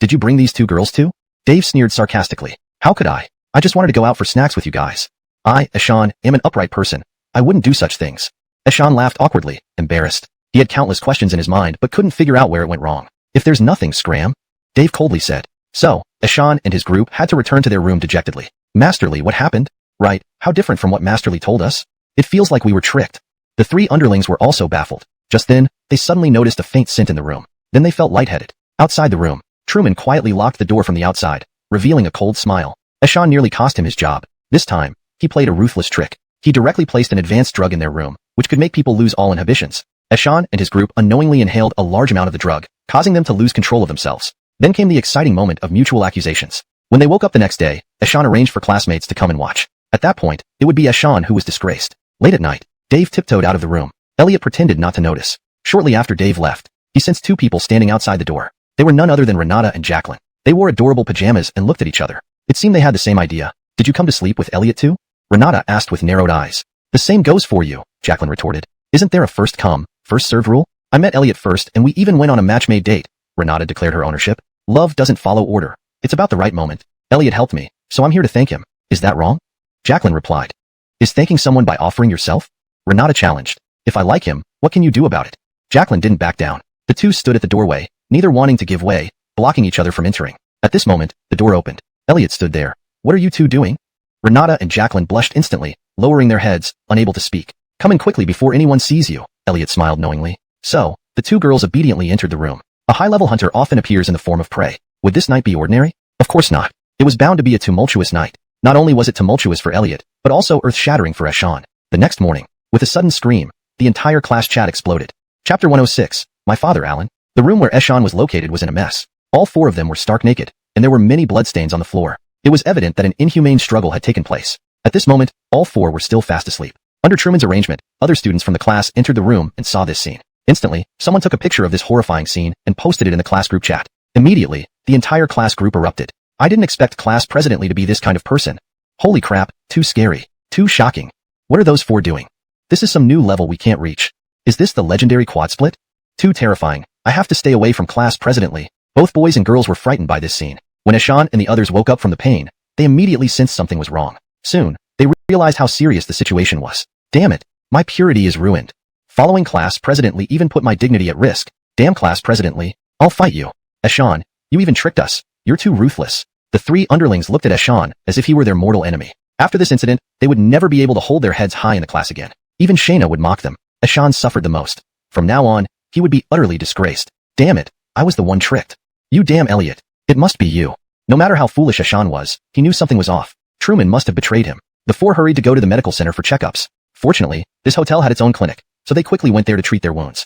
[SPEAKER 1] Did you bring these 2 girls too? Dave sneered sarcastically. How could I? I just wanted to go out for snacks with you guys. I, Ashan, am an upright person. I wouldn't do such things. Ashan laughed awkwardly, embarrassed. He had countless questions in his mind but couldn't figure out where it went wrong. If there's nothing, scram. Dave coldly said. So, Ashan and his group had to return to their room dejectedly. Masterly, what happened? Right, how different from what Masterly told us? It feels like we were tricked. The 3 underlings were also baffled. Just then, they suddenly noticed a faint scent in the room. Then they felt lightheaded. Outside the room, Truman quietly locked the door from the outside, revealing a cold smile. Ashan nearly cost him his job. This time, he played a ruthless trick. He directly placed an advanced drug in their room, which could make people lose all inhibitions. Ashan and his group unknowingly inhaled a large amount of the drug, causing them to lose control of themselves. Then came the exciting moment of mutual accusations. When they woke up the next day, Ashan arranged for classmates to come and watch. At that point, it would be Ashan who was disgraced. Late at night, Dave tiptoed out of the room. Elliot pretended not to notice. Shortly after Dave left, he sensed 2 people standing outside the door. They were none other than Renata and Jacqueline. They wore adorable pajamas and looked at each other. It seemed they had the same idea. Did you come to sleep with Elliot too? Renata asked with narrowed eyes. The same goes for you, Jacqueline retorted. Isn't there a first come, first served rule? I met Elliot first and we even went on a match-made date. Renata declared her ownership. Love doesn't follow order. It's about the right moment. Elliot helped me, so I'm here to thank him. Is that wrong? Jacqueline replied. Is thanking someone by offering yourself? Renata challenged. If I like him, what can you do about it? Jacqueline didn't back down. The 2 stood at the doorway, neither wanting to give way, blocking each other from entering. At this moment, the door opened. Elliot stood there. what are you two doing? Renata and Jacqueline blushed instantly, lowering their heads, unable to speak. Come in quickly before anyone sees you, Elliot smiled knowingly. So, the two girls obediently entered the room. A high-level hunter often appears in the form of prey. Would this night be ordinary? Of course not. It was bound to be a tumultuous night. Not only was it tumultuous for Elliot, but also earth-shattering for Eshan. The next morning, with a sudden scream, the entire class chat exploded. Chapter 106, My Father, Alan. The room where Eshan was located was in a mess. All four of them were stark naked, and there were many bloodstains on the floor. It was evident that an inhumane struggle had taken place. At this moment, all four were still fast asleep. Under Truman's arrangement, other students from the class entered the room and saw this scene. Instantly, someone took a picture of this horrifying scene and posted it in the class group chat. Immediately, the entire class group erupted. I didn't expect class presidently to be this kind of person. Holy crap, too scary, too shocking. What are those four doing? This is some new level we can't reach. Is this the legendary quad split? Too terrifying. I have to stay away from class presidently. Both boys and girls were frightened by this scene. When Eshan and the others woke up from the pain, they immediately sensed something was wrong. Soon, they realized how serious the situation was. Damn it, my purity is ruined. Following class presidently even put my dignity at risk. Damn class presidently, I'll fight you. Eshan, you even tricked us. You're too ruthless. The three underlings looked at Eshan as if he were their mortal enemy. After this incident, they would never be able to hold their heads high in the class again. Even Shayna would mock them. Eshan suffered the most. From now on, he would be utterly disgraced. Damn it, I was the one tricked. You damn Elliot. It must be you. No matter how foolish Eshan was, he knew something was off. Truman must have betrayed him. The four hurried to go to the medical center for checkups. Fortunately, this hotel had its own clinic, so they quickly went there to treat their wounds.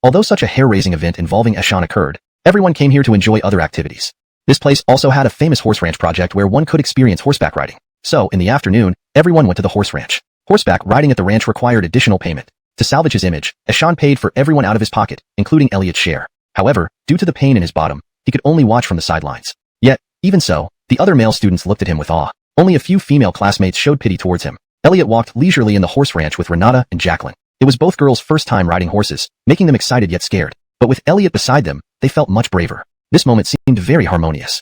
[SPEAKER 1] Although such a hair-raising event involving Eshan occurred, everyone came here to enjoy other activities. This place also had a famous horse ranch project where one could experience horseback riding. So, in the afternoon, everyone went to the horse ranch. Horseback riding at the ranch required additional payment. To salvage his image, Eshan paid for everyone out of his pocket, including Elliot's share. However, due to the pain in his bottom, he could only watch from the sidelines. Yet, even so, the other male students looked at him with awe. Only a few female classmates showed pity towards him. Elliot walked leisurely in the horse ranch with Renata and Jacqueline. It was both girls' first time riding horses, making them excited yet scared. But with Elliot beside them, they felt much braver. This moment seemed very harmonious.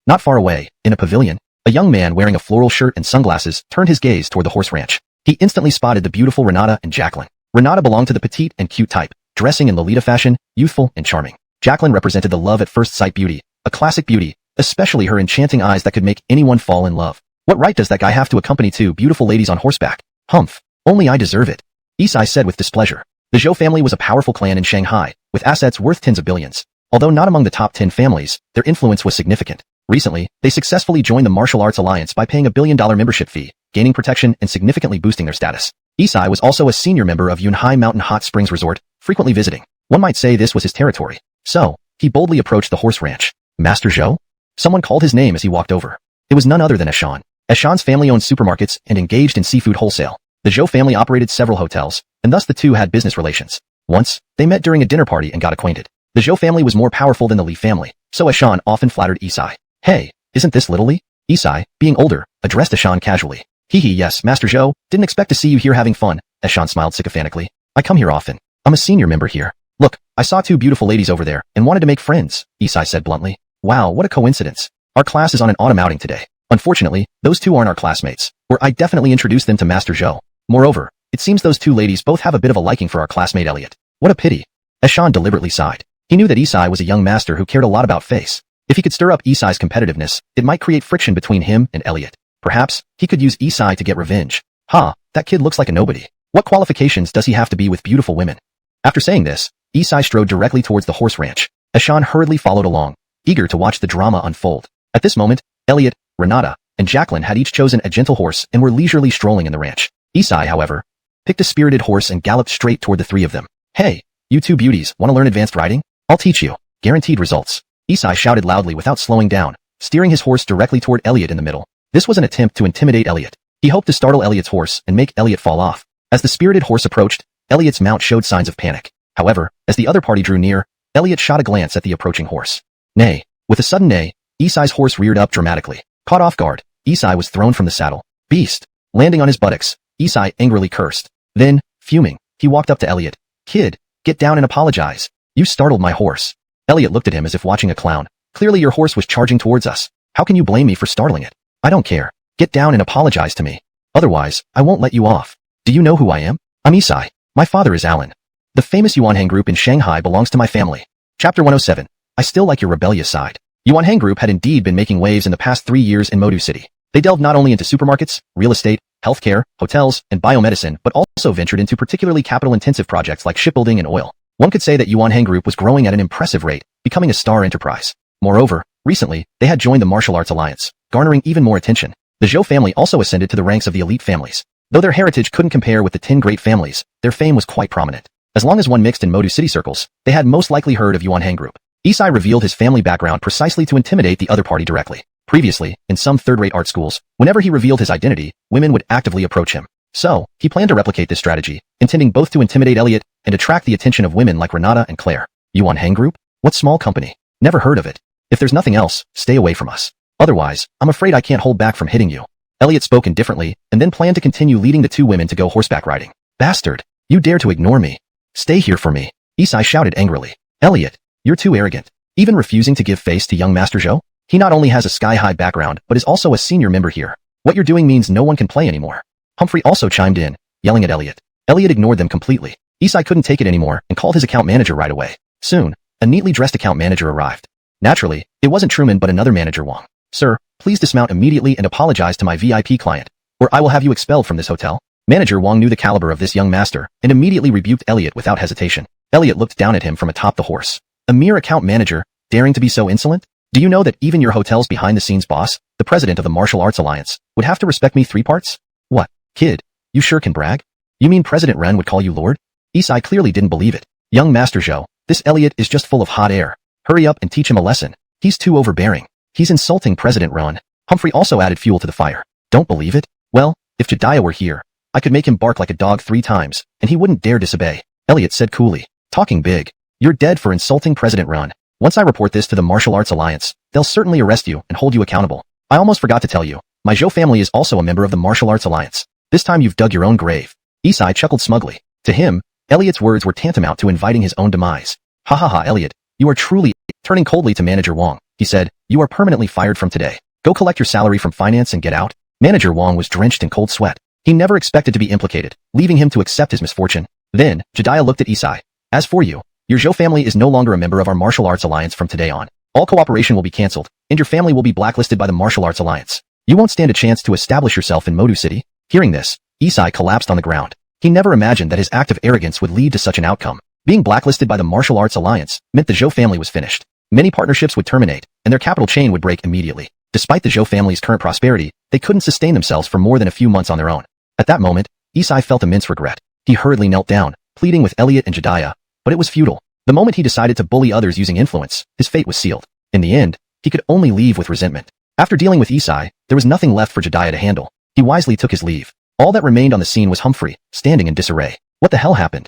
[SPEAKER 1] Not far away, in a pavilion, a young man wearing a floral shirt and sunglasses turned his gaze toward the horse ranch. He instantly spotted the beautiful Renata and Jacqueline. Renata belonged to the petite and cute type, dressing in Lolita fashion, youthful and charming. Jacqueline represented the love at first sight beauty, a classic beauty, especially her enchanting eyes that could make anyone fall in love. What right does that guy have to accompany two beautiful ladies on horseback? Humph. Only I deserve it. Isai said with displeasure. The Zhou family was a powerful clan in Shanghai, with assets worth tens of billions. Although not among the top 10 families, their influence was significant. Recently, they successfully joined the Martial Arts Alliance by paying $1 billion membership fee, gaining protection and significantly boosting their status. Isai was also a senior member of Yunhai Mountain Hot Springs Resort, frequently visiting. One might say this was his territory. So, he boldly approached the horse ranch. Master Zhou? Someone called his name as he walked over. It was none other than Eshan. Eshan's family owned supermarkets and engaged in seafood wholesale. The Zhou family operated several hotels, and thus the two had business relations. Once, they met during a dinner party and got acquainted. The Zhou family was more powerful than the Li family, so Eshan often flattered Isai. Hey, isn't this little Li? Isai, being older, addressed Eshan casually. Hee hee, yes, Master Zhou, didn't expect to see you here having fun. Eshan smiled sycophantically. I come here often. I'm a senior member here. Look, I saw two beautiful ladies over there and wanted to make friends, Isai said bluntly. Wow, what a coincidence. Our class is on an autumn outing today. Unfortunately, those two aren't our classmates, or I definitely introduced them to Master Zhou. Moreover, it seems those two ladies both have a bit of a liking for our classmate Elliot. What a pity. Eshan deliberately sighed. He knew that Isai was a young master who cared a lot about face. If he could stir up Isai's competitiveness, it might create friction between him and Elliot. Perhaps, he could use Isai to get revenge. That kid looks like a nobody. What qualifications does he have to be with beautiful women? After saying this, Isai strode directly towards the horse ranch. Eshan hurriedly followed along, eager to watch the drama unfold. At this moment, Elliot, Renata, and Jacqueline had each chosen a gentle horse and were leisurely strolling in the ranch. Isai, however, picked a spirited horse and galloped straight toward the three of them. Hey, you two beauties, want to learn advanced riding? I'll teach you. Guaranteed results. Isai shouted loudly without slowing down, steering his horse directly toward Elliot in the middle. This was an attempt to intimidate Elliot. He hoped to startle Elliot's horse and make Elliot fall off. As the spirited horse approached, Elliot's mount showed signs of panic. However, as the other party drew near, Elliot shot a glance at the approaching horse. Neigh. With a sudden neigh, Isai's horse reared up dramatically. Caught off guard, Isai was thrown from the saddle. Beast! Landing on his buttocks, Isai angrily cursed. Then, fuming, he walked up to Elliot. Kid, get down and apologize. You startled my horse. Elliot looked at him as if watching a clown. Clearly your horse was charging towards us. How can you blame me for startling it? I don't care. Get down and apologize to me. Otherwise, I won't let you off. Do you know who I am? I'm Isai. My father is Alan. The famous Yuanhang group in Shanghai belongs to my family. Chapter 107. I still like your rebellious side. Yuanhang group had indeed been making waves in the past 3 years in Modu City. They delved not only into supermarkets, real estate, healthcare, hotels, and biomedicine, but also ventured into particularly capital-intensive projects like shipbuilding and oil. One could say that Yuanhang Group was growing at an impressive rate, becoming a star enterprise. Moreover, recently, they had joined the Martial Arts Alliance, garnering even more attention. The Zhou family also ascended to the ranks of the elite families. Though their heritage couldn't compare with the 10 great families, their fame was quite prominent. As long as one mixed in Modu city circles, they had most likely heard of Yuanhang Group. Isai revealed his family background precisely to intimidate the other party directly. Previously, in some third-rate art schools, whenever he revealed his identity, women would actively approach him. So, he planned to replicate this strategy, intending both to intimidate Elliot and attract the attention of women like Renata and Claire. Yuanhang Group? What small company? Never heard of it. If there's nothing else, stay away from us. Otherwise, I'm afraid I can't hold back from hitting you. Elliot spoke indifferently, and then planned to continue leading the two women to go horseback riding. Bastard! You dare to ignore me! Stay here for me! Isai shouted angrily. Elliot, you're too arrogant. Even refusing to give face to young Master Zhou? He not only has a sky-high background, but is also a senior member here. What you're doing means no one can play anymore. Humphrey also chimed in, yelling at Elliot. Elliot ignored them completely. Isai couldn't take it anymore and called his account manager right away. Soon, a neatly dressed account manager arrived. Naturally, it wasn't Truman but another manager Wang. Sir, please dismount immediately and apologize to my VIP client, or I will have you expelled from this hotel. Manager Wang knew the caliber of this young master and immediately rebuked Elliot without hesitation. Elliot looked down at him from atop the horse. A mere account manager, daring to be so insolent? Do you know that even your hotel's behind-the-scenes boss, the president of the Martial Arts Alliance, would have to respect me 3 parts? What, kid? You sure can brag? You mean President Ren would call you Lord? Isai clearly didn't believe it. Young Master Zhou, this Elliot is just full of hot air. Hurry up and teach him a lesson. He's too overbearing. He's insulting President Ren. Humphrey also added fuel to the fire. Don't believe it? Well, if Jediah were here, I could make him bark like a dog 3 times, and he wouldn't dare disobey. Elliot said coolly. Talking big. You're dead for insulting President Ren. Once I report this to the Martial Arts Alliance, they'll certainly arrest you and hold you accountable. I almost forgot to tell you, my Zhou family is also a member of the Martial Arts Alliance. This time you've dug your own grave. Isai chuckled smugly. To him, Elliot's words were tantamount to inviting his own demise. Ha ha ha, Elliot, you are truly... Turning coldly to Manager Wang, he said, you are permanently fired from today. Go collect your salary from finance and get out. Manager Wang was drenched in cold sweat. He never expected to be implicated, leaving him to accept his misfortune. Then, Jediah looked at Isai. As for you, your Zhou family is no longer a member of our Martial Arts Alliance from today on. All cooperation will be cancelled, and your family will be blacklisted by the Martial Arts Alliance. You won't stand a chance to establish yourself in Modu City. Hearing this, Isai collapsed on the ground. He never imagined that his act of arrogance would lead to such an outcome. Being blacklisted by the Martial Arts Alliance meant the Zhou family was finished. Many partnerships would terminate, and their capital chain would break immediately. Despite the Zhou family's current prosperity, they couldn't sustain themselves for more than a few months on their own. At that moment, Isai felt immense regret. He hurriedly knelt down, pleading with Elliot and Jediah, but it was futile. The moment he decided to bully others using influence, his fate was sealed. In the end, he could only leave with resentment. After dealing with Isai, there was nothing left for Jediah to handle. He wisely took his leave. All that remained on the scene was Humphrey, standing in disarray. What the hell happened?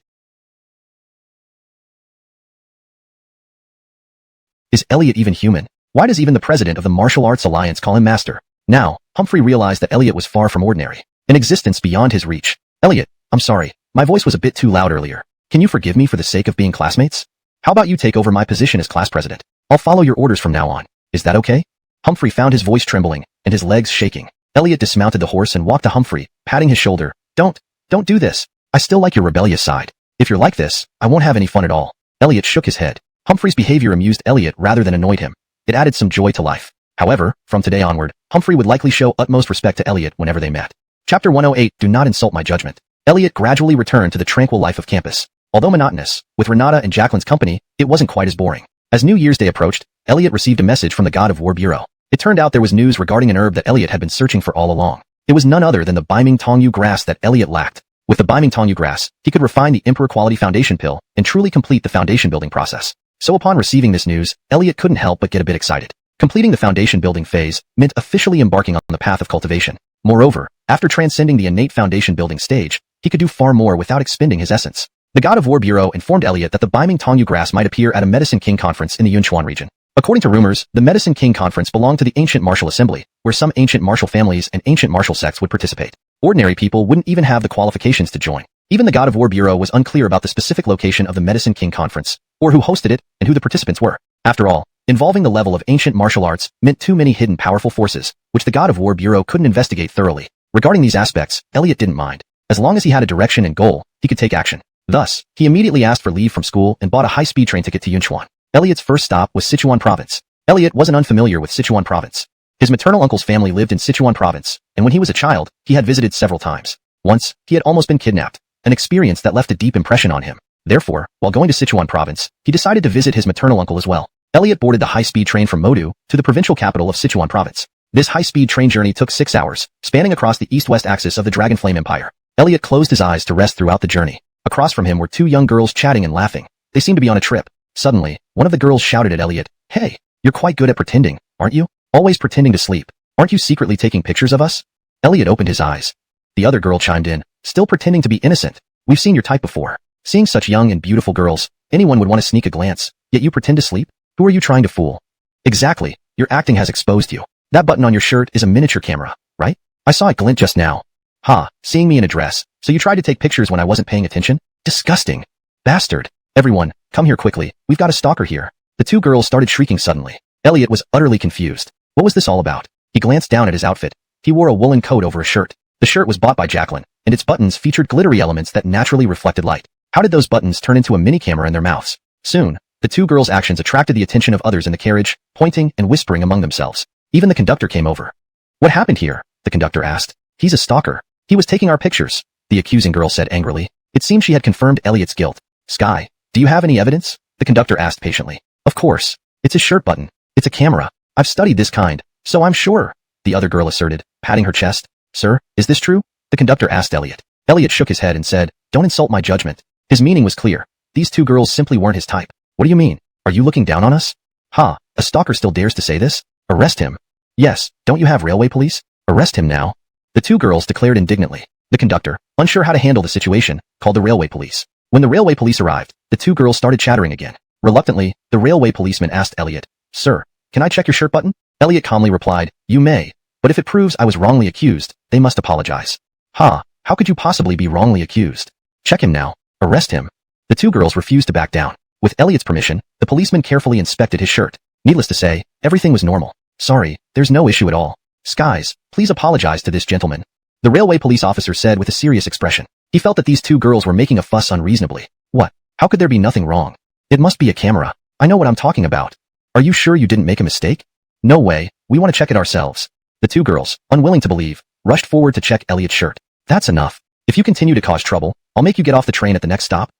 [SPEAKER 1] Is Elliot even human? Why does even the president of the Martial Arts Alliance call him master? Now, Humphrey realized that Elliot was far from ordinary, an existence beyond his reach. Elliot, I'm sorry, my voice was a bit too loud earlier. Can you forgive me for the sake of being classmates? How about you take over my position as class president? I'll follow your orders from now on. Is that okay? Humphrey found his voice trembling, and his legs shaking. Elliot dismounted the horse and walked to Humphrey, patting his shoulder. Don't do this. I still like your rebellious side. If you're like this, I won't have any fun at all. Elliot shook his head. Humphrey's behavior amused Elliot rather than annoyed him. It added some joy to life. However, from today onward, Humphrey would likely show utmost respect to Elliot whenever they met. Chapter 108, Do Not Insult My Judgment. Elliot gradually returned to the tranquil life of campus. Although monotonous, with Renata and Jacqueline's company, it wasn't quite as boring. As New Year's Day approached, Elliot received a message from the God of War Bureau. It turned out there was news regarding an herb that Elliot had been searching for all along. It was none other than the Baiming Tongyu grass that Elliot lacked. With the Baiming Tongyu grass, he could refine the Emperor Quality Foundation pill and truly complete the foundation building process. So upon receiving this news, Elliot couldn't help but get a bit excited. Completing the foundation building phase meant officially embarking on the path of cultivation. Moreover, after transcending the innate foundation building stage, he could do far more without expending his essence. The God of War Bureau informed Elliot that the Baiming Tongyu grass might appear at a Medicine King conference in the Yunchuan region. According to rumors, the Medicine King conference belonged to the ancient martial assembly, where some ancient martial families and ancient martial sects would participate. Ordinary people wouldn't even have the qualifications to join. Even the God of War Bureau was unclear about the specific location of the Medicine King conference, or who hosted it, and who the participants were. After all, involving the level of ancient martial arts meant too many hidden powerful forces, which the God of War Bureau couldn't investigate thoroughly. Regarding these aspects, Elliot didn't mind. As long as he had a direction and goal, he could take action. Thus, he immediately asked for leave from school and bought a high-speed train ticket to Yunchuan. Elliot's first stop was Sichuan Province. Elliot wasn't unfamiliar with Sichuan Province. His maternal uncle's family lived in Sichuan province, and when he was a child, he had visited several times. Once, he had almost been kidnapped, an experience that left a deep impression on him. Therefore, while going to Sichuan province, he decided to visit his maternal uncle as well. Elliot boarded the high-speed train from Modu to the provincial capital of Sichuan province. This high-speed train journey took 6 hours, spanning across the east-west axis of the Dragonflame Empire. Elliot closed his eyes to rest throughout the journey. Across from him were 2 young girls chatting and laughing. They seemed to be on a trip. Suddenly, one of the girls shouted at Elliot, "Hey, you're quite good at pretending, aren't you? Always pretending to sleep. Aren't you secretly taking pictures of us?" Elliot opened his eyes. The other girl chimed in, "Still pretending to be innocent. We've seen your type before. Seeing such young and beautiful girls, anyone would want to sneak a glance, yet you pretend to sleep? Who are you trying to fool?" "Exactly, your acting has exposed you. That button on your shirt is a miniature camera, right? I saw it glint just now. Ha, seeing me in a dress, so you tried to take pictures when I wasn't paying attention? Disgusting. Bastard. Everyone, come here quickly, we've got a stalker here." The 2 girls started shrieking suddenly. Elliot was utterly confused. What was this all about? He glanced down at his outfit. He wore a woolen coat over a shirt. The shirt was bought by Jacqueline, and its buttons featured glittery elements that naturally reflected light. How did those buttons turn into a mini camera in their mouths? Soon, the 2 girls' actions attracted the attention of others in the carriage, pointing and whispering among themselves. Even the conductor came over. "What happened here?" the conductor asked. "He's a stalker. He was taking our pictures," the accusing girl said angrily. It seemed she had confirmed Elliot's guilt. "Sky, do you have any evidence?" the conductor asked patiently. "Of course. It's his shirt button. It's a camera. I've studied this kind, so I'm sure," the other girl asserted, patting her chest. "Sir, is this true?" the conductor asked Elliot. Elliot shook his head and said, "Don't insult my judgment." His meaning was clear. These 2 girls simply weren't his type. "What do you mean? Are you looking down on us?" "Ha, a stalker still dares to say this? Arrest him." "Yes, don't you have railway police? Arrest him now." The 2 girls declared indignantly. The conductor, unsure how to handle the situation, called the railway police. When the railway police arrived, the 2 girls started chattering again. Reluctantly, the railway policeman asked Elliot, "Sir, can I check your shirt button?" Elliot calmly replied, "You may, but if it proves I was wrongly accused, they must apologize." "Ha, how could you possibly be wrongly accused? Check him now. Arrest him." The 2 girls refused to back down. With Elliot's permission, the policeman carefully inspected his shirt. Needless to say, everything was normal. "Sorry, there's no issue at all. Skies, please apologize to this gentleman," the railway police officer said with a serious expression. He felt that these 2 girls were making a fuss unreasonably. What? How could there be nothing wrong? It must be a camera. I know what I'm talking about. Are you sure you didn't make a mistake? No way, we want to check it ourselves. The 2 girls, unwilling to believe, rushed forward to check Elliot's shirt. "That's enough. If you continue to cause trouble, I'll make you get off the train at the next stop."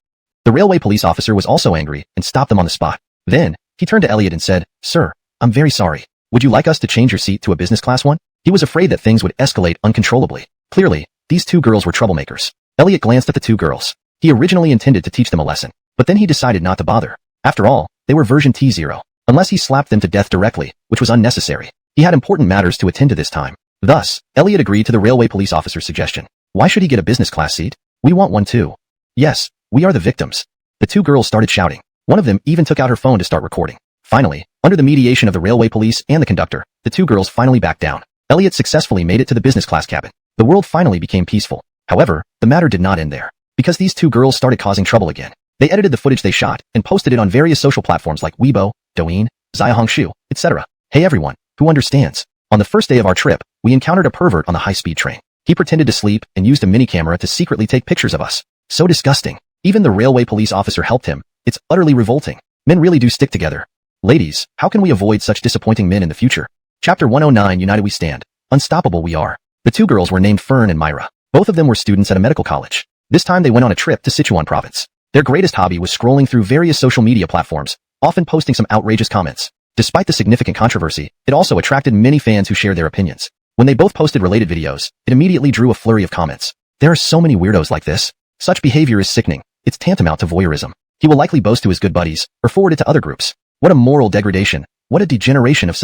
[SPEAKER 1] The railway police officer was also angry and stopped them on the spot. Then, he turned to Elliot and said, "Sir, I'm very sorry. Would you like us to change your seat to a business class one?" He was afraid that things would escalate uncontrollably. Clearly, these 2 girls were troublemakers. Elliot glanced at the 2 girls. He originally intended to teach them a lesson, but then he decided not to bother. After all, they were version T0. Unless he slapped them to death directly, which was unnecessary. He had important matters to attend to this time. Thus, Elliot agreed to the railway police officer's suggestion. Why should he get a business class seat? We want one too. Yes, we are the victims. The 2 girls started shouting. One of them even took out her phone to start recording. Finally, under the mediation of the railway police and the conductor, the 2 girls finally backed down. Elliot successfully made it to the business class cabin. The world finally became peaceful. However, the matter did not end there. Because these 2 girls started causing trouble again. They edited the footage they shot and posted it on various social platforms like Weibo, Douyin, Xiaohongshu, etc. Hey everyone, who understands? On the first day of our trip, we encountered a pervert on the high-speed train. He pretended to sleep and used a mini camera to secretly take pictures of us. So disgusting. Even the railway police officer helped him. It's utterly revolting. Men really do stick together. Ladies, how can we avoid such disappointing men in the future? Chapter 109. United we stand. Unstoppable we are. The 2 girls were named Fern and Myra. Both of them were students at a medical college. This time they went on a trip to Sichuan province. Their greatest hobby was scrolling through various social media platforms, often posting some outrageous comments. Despite the significant controversy, it also attracted many fans who shared their opinions. When they both posted related videos, it immediately drew a flurry of comments. There are so many weirdos like this. Such behavior is sickening. It's tantamount to voyeurism. He will likely boast to his good buddies, or forward it to other groups. What a moral degradation. What a degeneration of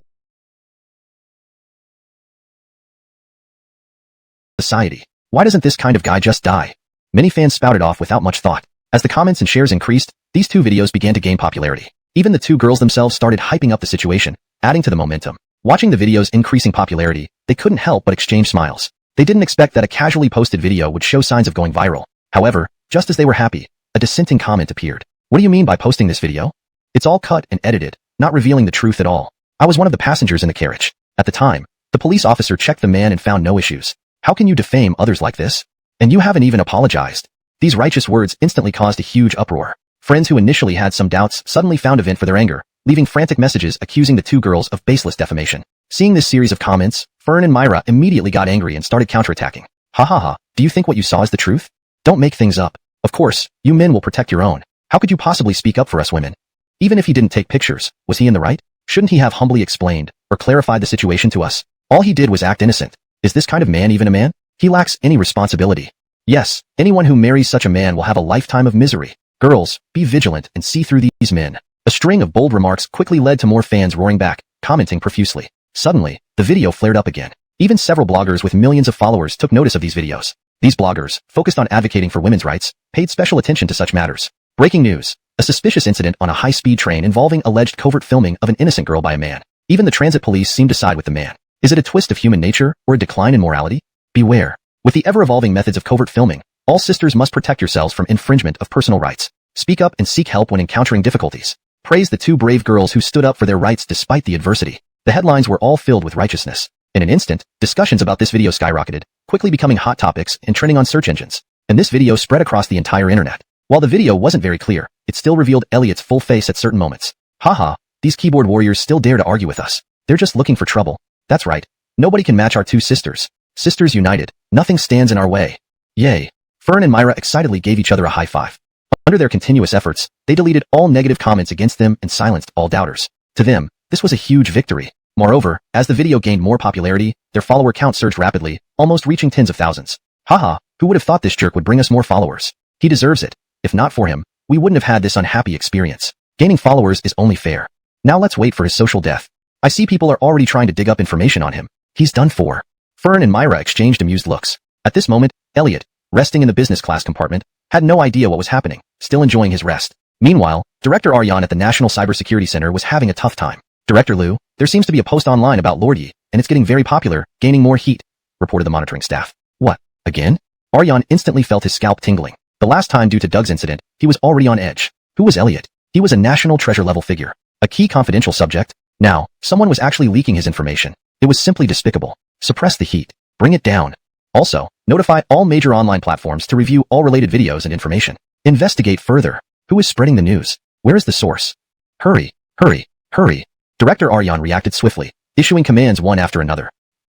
[SPEAKER 1] society. Why doesn't this kind of guy just die? Many fans spouted off without much thought. As the comments and shares increased, these 2 videos began to gain popularity. Even the 2 girls themselves started hyping up the situation, adding to the momentum. Watching the video's increasing popularity, they couldn't help but exchange smiles. They didn't expect that a casually posted video would show signs of going viral. However, just as they were happy, a dissenting comment appeared. What do you mean by posting this video? It's all cut and edited, not revealing the truth at all. I was one of the passengers in the carriage. At the time, the police officer checked the man and found no issues. How can you defame others like this? And you haven't even apologized. These righteous words instantly caused a huge uproar. Friends who initially had some doubts suddenly found a vent for their anger, leaving frantic messages accusing the 2 girls of baseless defamation. Seeing this series of comments, Fern and Myra immediately got angry and started counterattacking. Ha ha ha, do you think what you saw is the truth? Don't make things up. Of course, you men will protect your own. How could you possibly speak up for us women? Even if he didn't take pictures, was he in the right? Shouldn't he have humbly explained or clarified the situation to us? All he did was act innocent. Is this kind of man even a man? He lacks any responsibility. Yes, anyone who marries such a man will have a lifetime of misery. Girls, be vigilant and see through these men. A string of bold remarks quickly led to more fans roaring back, commenting profusely. Suddenly, the video flared up again. Even several bloggers with millions of followers took notice of these videos. These bloggers, focused on advocating for women's rights, paid special attention to such matters. Breaking news. A suspicious incident on a high-speed train involving alleged covert filming of an innocent girl by a man. Even the transit police seemed to side with the man. Is it a twist of human nature or a decline in morality? Beware. With the ever-evolving methods of covert filming, all sisters must protect yourselves from infringement of personal rights. Speak up and seek help when encountering difficulties. Praise the two brave girls who stood up for their rights despite the adversity. The headlines were all filled with righteousness. In an instant, discussions about this video skyrocketed, quickly becoming hot topics and trending on search engines. And this video spread across the entire internet. While the video wasn't very clear, it still revealed Elliot's full face at certain moments. Haha, these keyboard warriors still dare to argue with us. They're just looking for trouble. That's right. Nobody can match our two sisters. Sisters united. Nothing stands in our way. Yay. Fern and Myra excitedly gave each other a high five. Under their continuous efforts, they deleted all negative comments against them and silenced all doubters. To them, this was a huge victory. Moreover, as the video gained more popularity, their follower count surged rapidly, almost reaching tens of thousands. Haha, who would have thought this jerk would bring us more followers? He deserves it. If not for him, we wouldn't have had this unhappy experience. Gaining followers is only fair. Now let's wait for his social death. I see people are already trying to dig up information on him. He's done for. Fern and Myra exchanged amused looks. At this moment, Elliot, resting in the business class compartment, had no idea what was happening, still enjoying his rest. Meanwhile, Director Aryan at the National Cybersecurity Center was having a tough time. Director Liu, there seems to be a post online about Lord Yi, and it's getting very popular, gaining more heat, reported the monitoring staff. What? Again? Aryan instantly felt his scalp tingling. The last time due to Doug's incident, he was already on edge. Who was Elliot? He was a national treasure level figure. A key confidential subject. Now, someone was actually leaking his information. It was simply despicable. Suppress the heat. Bring it down. Also, notify all major online platforms to review all related videos and information. Investigate further. Who is spreading the news? Where is the source? Hurry, hurry, hurry. Director Aryan reacted swiftly, issuing commands one after another.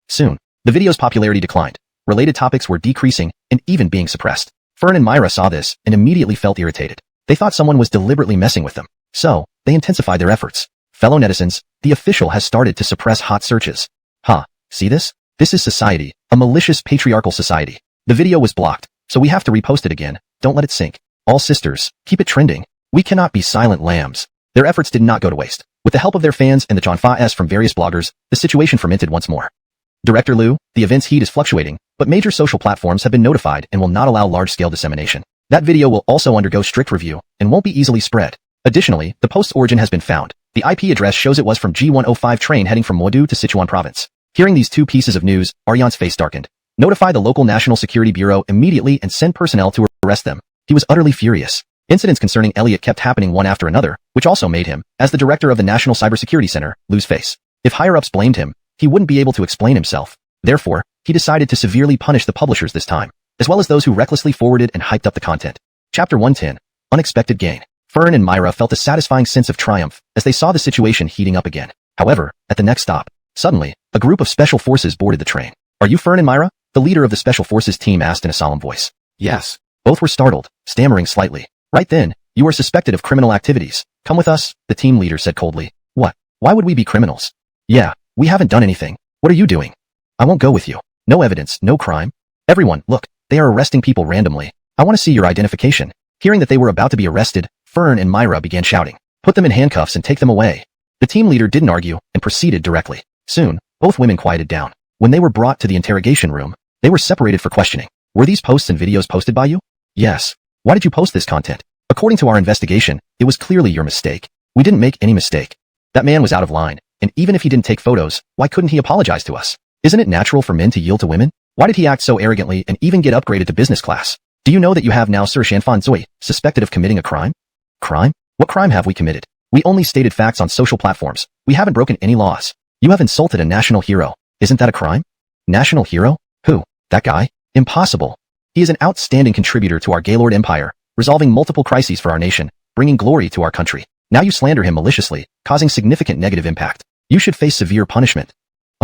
[SPEAKER 1] Soon, the video's popularity declined. Related topics were decreasing and even being suppressed. Fern and Myra saw this and immediately felt irritated. They thought someone was deliberately messing with them. So, they intensified their efforts. Fellow netizens, the official has started to suppress hot searches. Huh, see this? This is society, a malicious patriarchal society. The video was blocked, so we have to repost it again. Don't let it sink. All sisters, keep it trending. We cannot be silent lambs. Their efforts did not go to waste. With the help of their fans and the donghua from various bloggers, the situation fermented once more. Director Liu, the event's heat is fluctuating, but major social platforms have been notified and will not allow large-scale dissemination. That video will also undergo strict review and won't be easily spread. Additionally, the post's origin has been found. The IP address shows it was from G105 train heading from Modu to Sichuan province. Hearing these two pieces of news, Aryan's face darkened. Notify the local National Security Bureau immediately and send personnel to arrest them. He was utterly furious. Incidents concerning Elliot kept happening one after another, which also made him, as the director of the National Cybersecurity Center, lose face. If higher-ups blamed him, he wouldn't be able to explain himself. Therefore, he decided to severely punish the publishers this time, as well as those who recklessly forwarded and hyped up the content. Chapter 110. Unexpected Gain. Fern and Myra felt a satisfying sense of triumph as they saw the situation heating up again. However, at the next stop, suddenly, a group of special forces boarded the train. Are you Fern and Myra? The leader of the special forces team asked in a solemn voice. Yes. Both were startled, stammering slightly. Right then, you are suspected of criminal activities. Come with us, the team leader said coldly. What? Why would we be criminals? Yeah, we haven't done anything. What are you doing? I won't go with you. No evidence, no crime. Everyone, look, they are arresting people randomly. I want to see your identification. Hearing that they were about to be arrested, Fern and Myra began shouting. Put them in handcuffs and take them away. The team leader didn't argue and proceeded directly. Soon, both women quieted down. When they were brought to the interrogation room, they were separated for questioning. Were these posts and videos posted by you? Yes. Why did you post this content? According to our investigation, it was clearly your mistake. We didn't make any mistake. That man was out of line, and even if he didn't take photos, why couldn't he apologize to us? Isn't it natural for men to yield to women? Why did he act so arrogantly and even get upgraded to business class? Do you know that you have now Sir Shanfan Zui, suspected of committing a crime? Crime? What crime have we committed? We only stated facts on social platforms. We haven't broken any laws. You have insulted a national hero. Isn't that a crime? National hero? Who? That guy? Impossible. He is an outstanding contributor to our Gaylord Empire, resolving multiple crises for our nation, bringing glory to our country. Now you slander him maliciously, causing significant negative impact. You should face severe punishment.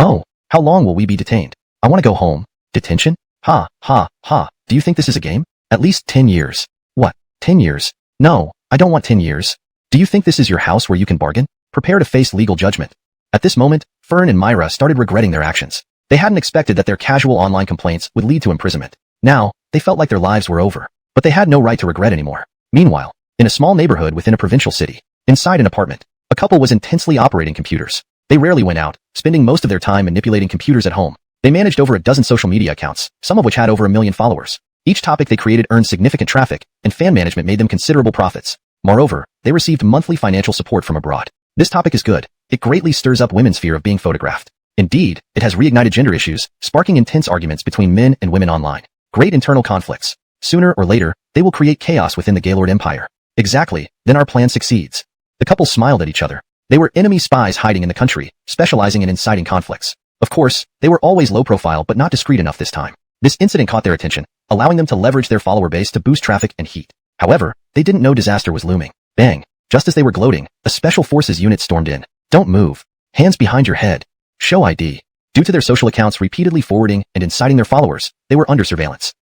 [SPEAKER 1] Oh, how long will we be detained? I want to go home. Detention? Ha, ha, ha. Do you think this is a game? At least 10 years. What? 10 years? No, I don't want 10 years. Do you think this is your house where you can bargain? Prepare to face legal judgment. At this moment, Fern and Myra started regretting their actions. They hadn't expected that their casual online complaints would lead to imprisonment. Now, they felt like their lives were over, but they had no right to regret anymore. Meanwhile, in a small neighborhood within a provincial city, inside an apartment, a couple was intensely operating computers. They rarely went out, spending most of their time manipulating computers at home. They managed over a dozen social media accounts, some of which had over 1 million followers. Each topic they created earned significant traffic, and fan management made them considerable profits. Moreover, they received monthly financial support from abroad. This topic is good. It greatly stirs up women's fear of being photographed. Indeed, it has reignited gender issues, sparking intense arguments between men and women online. Great internal conflicts. Sooner or later, they will create chaos within the Gaylord Empire. Exactly, then our plan succeeds. The couple smiled at each other. They were enemy spies hiding in the country, specializing in inciting conflicts. Of course, they were always low profile but not discreet enough this time. This incident caught their attention, allowing them to leverage their follower base to boost traffic and heat. However, they didn't know disaster was looming. Bang! Just as they were gloating, a special forces unit stormed in. Don't move. Hands behind your head. Show ID. Due to their social accounts repeatedly forwarding and inciting their followers, they were under surveillance.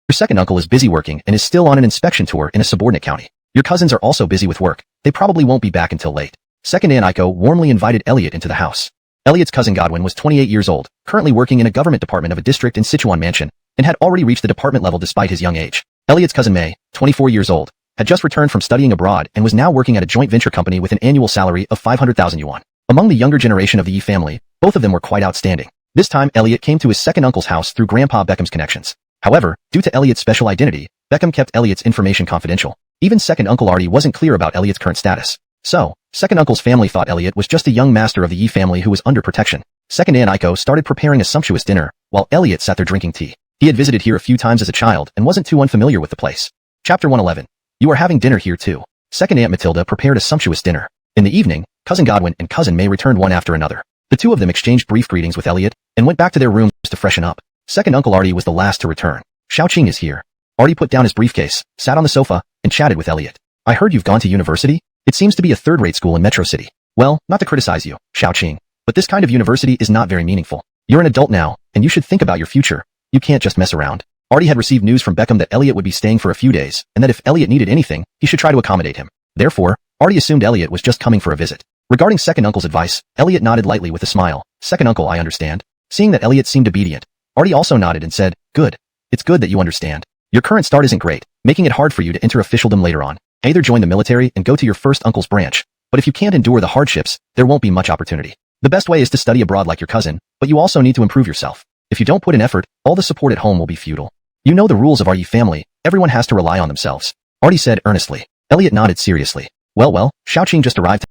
[SPEAKER 1] Your second uncle is busy working and is still on an inspection tour in a subordinate county. Your cousins are also busy with work. They probably won't be back until late. Second Aunt Aiko warmly invited Elliot into the house. Elliot's cousin Godwin was 28 years old, currently working in a government department of a district in Sichuan Mansion, and had already reached the department level despite his young age. Elliot's cousin May, 24 years old, had just returned from studying abroad and was now working at a joint venture company with an annual salary of 500,000 yuan. Among the younger generation of the Yi family, both of them were quite outstanding. This time Elliot came to his second uncle's house through Grandpa Beckham's connections. However, due to Elliot's special identity, Beckham kept Elliot's information confidential. Even second uncle Artie wasn't clear about Elliot's current status. So, second uncle's family thought Elliot was just a young master of the Yi family who was under protection. Second Aunt Aiko started preparing a sumptuous dinner, while Elliot sat there drinking tea. He had visited here a few times as a child and wasn't too unfamiliar with the place. Chapter 111. You are having dinner here too. Second Aunt Matilda prepared a sumptuous dinner. In the evening, Cousin Godwin and Cousin May returned one after another. The two of them exchanged brief greetings with Elliot and went back to their rooms to freshen up. Second Uncle Artie was the last to return. Xiaoqing is here. Artie put down his briefcase, sat on the sofa, and chatted with Elliot. I heard you've gone to university? It seems to be a third-rate school in Metro City. Well, not to criticize you, Xiaoqing, but this kind of university is not very meaningful. You're an adult now, and you should think about your future. You can't just mess around. Artie had received news from Beckham that Elliot would be staying for a few days, and that if Elliot needed anything, he should try to accommodate him. Therefore, Artie assumed Elliot was just coming for a visit. Regarding second uncle's advice, Elliot nodded lightly with a smile. Second uncle, I understand. Seeing that Elliot seemed obedient, Artie also nodded and said, good. It's good that you understand. Your current start isn't great, making it hard for you to enter officialdom later on. Either join the military and go to your first uncle's branch, but if you can't endure the hardships, there won't be much opportunity. The best way is to study abroad like your cousin, but you also need to improve yourself. If you don't put in effort, all the support at home will be futile. You know the rules of our Yi family, everyone has to rely on themselves. Artie said earnestly. Elliot nodded seriously. Well, Xiaoqing just arrived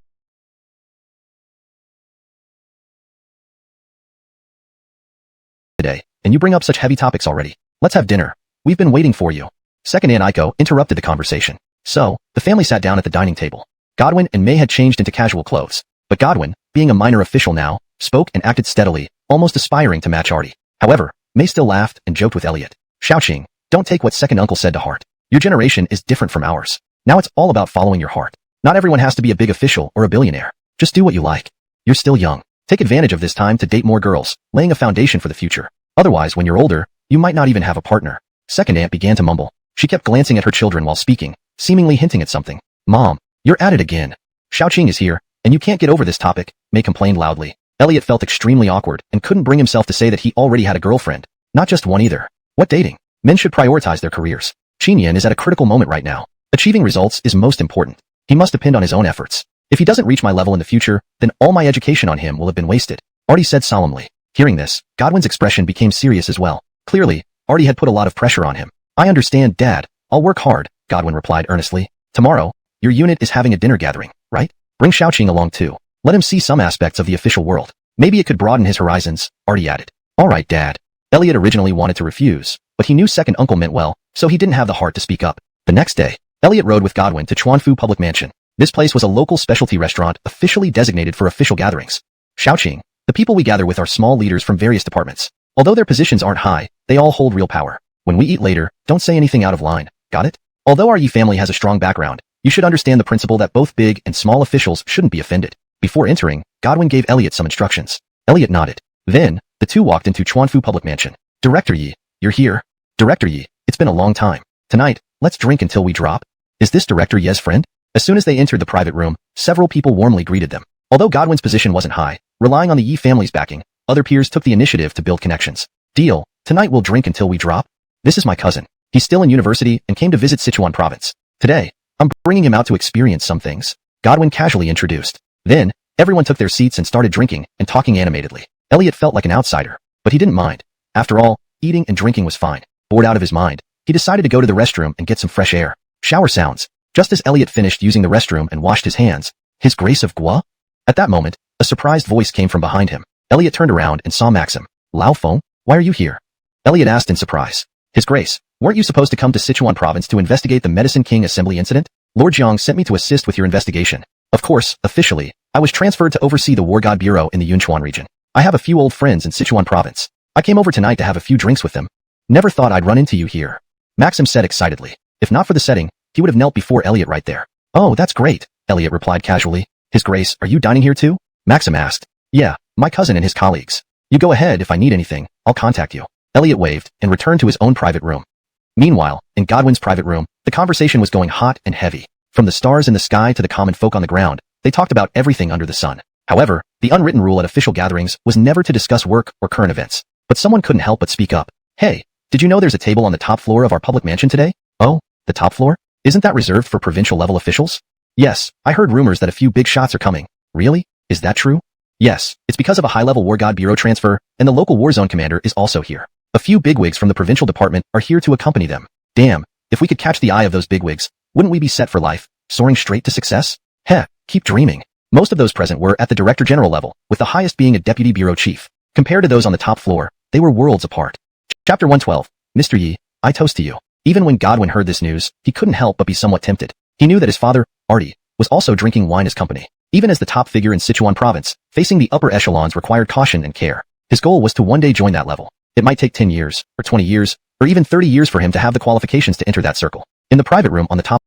[SPEAKER 1] today, and you bring up such heavy topics already. Let's have dinner. We've been waiting for you. Second Aunt Aiko interrupted the conversation. So, the family sat down at the dining table. Godwin and May had changed into casual clothes, but Godwin, being a minor official now, spoke and acted steadily, almost aspiring to match Artie. However, May still laughed and joked with Elliot. Xiaoqing, don't take what second uncle said to heart. Your generation is different from ours. Now it's all about following your heart. Not everyone has to be a big official or a billionaire. Just do what you like. You're still young. Take advantage of this time to date more girls, laying a foundation for the future. Otherwise, when you're older, you might not even have a partner. Second aunt began to mumble. She kept glancing at her children while speaking, seemingly hinting at something. Mom, you're at it again. Xiaoqing is here, and you can't get over this topic, May complained loudly. Elliot felt extremely awkward and couldn't bring himself to say that he already had a girlfriend. Not just one either. What dating? Men should prioritize their careers. Qinyan is at a critical moment right now. Achieving results is most important. He must depend on his own efforts. If he doesn't reach my level in the future, then all my education on him will have been wasted, Artie said solemnly. Hearing this, Godwin's expression became serious as well. Clearly, Artie had put a lot of pressure on him. I understand, Dad. I'll work hard, Godwin replied earnestly. Tomorrow, your unit is having a dinner gathering, right? Bring Xiaoqing along too. Let him see some aspects of the official world. Maybe it could broaden his horizons, Artie added. All right, Dad. Elliot originally wanted to refuse, but he knew second uncle meant well, so he didn't have the heart to speak up. The next day, Elliot rode with Godwin to Chuanfu Public Mansion. This place was a local specialty restaurant officially designated for official gatherings. Xiaoqing, the people we gather with are small leaders from various departments. Although their positions aren't high, they all hold real power. When we eat later, don't say anything out of line, got it? Although our Yi family has a strong background, you should understand the principle that both big and small officials shouldn't be offended. Before entering, Godwin gave Elliot some instructions. Elliot nodded. Then, the two walked into Chuanfu Public Mansion. Director Yi, you're here? Director Yi, it's been a long time. Tonight, let's drink until we drop. Is this Director Ye's friend? As soon as they entered the private room, several people warmly greeted them. Although Godwin's position wasn't high, relying on the Yi family's backing, other peers took the initiative to build connections. Deal, tonight we'll drink until we drop. This is my cousin. He's still in university and came to visit Sichuan province. Today, I'm bringing him out to experience some things. Godwin casually introduced. Then, everyone took their seats and started drinking and talking animatedly. Elliot felt like an outsider, but he didn't mind. After all, eating and drinking was fine. Bored out of his mind, he decided to go to the restroom and get some fresh air. Shower sounds. Just as Elliot finished using the restroom and washed his hands, His Grace of Gua? At that moment, a surprised voice came from behind him. Elliot turned around and saw Maxim. Lao Feng, why are you here? Elliot asked in surprise. His Grace, weren't you supposed to come to Sichuan province to investigate the Medicine King Assembly incident? Lord Jiang sent me to assist with your investigation. Of course, officially, I was transferred to oversee the War God Bureau in the Yunchuan region. I have a few old friends in Sichuan province. I came over tonight to have a few drinks with them. Never thought I'd run into you here. Maxim said excitedly. If not for the setting, he would have knelt before Elliot right there. Oh, that's great, Elliot replied casually. His Grace, are you dining here too? Maxim asked. Yeah, my cousin and his colleagues. You go ahead. If I need anything, I'll contact you. Elliot waved and returned to his own private room. Meanwhile, in Godwin's private room, the conversation was going hot and heavy. From the stars in the sky to the common folk on the ground, they talked about everything under the sun. However, the unwritten rule at official gatherings was never to discuss work or current events. But someone couldn't help but speak up. Hey, did you know there's a table on the top floor of our public mansion today? Oh, the top floor? Isn't that reserved for provincial level officials? Yes, I heard rumors that a few big shots are coming. Really? Is that true? Yes, it's because of a high-level War God Bureau transfer, and the local war zone commander is also here. A few bigwigs from the provincial department are here to accompany them. Damn, if we could catch the eye of those bigwigs, wouldn't we be set for life, soaring straight to success? Heh, keep dreaming. Most of those present were at the Director General level, with the highest being a Deputy Bureau Chief. Compared to those on the top floor, they were worlds apart. Chapter 112. Mr. Yi, I toast to you. Even when Godwin heard this news, he couldn't help but be somewhat tempted. He knew that his father, Artie, was also drinking wine as company. Even as the top figure in Sichuan province, facing the upper echelons required caution and care. His goal was to one day join that level. It might take 10 years, or 20 years, or even 30 years for him to have the qualifications to enter that circle. In the private room on the top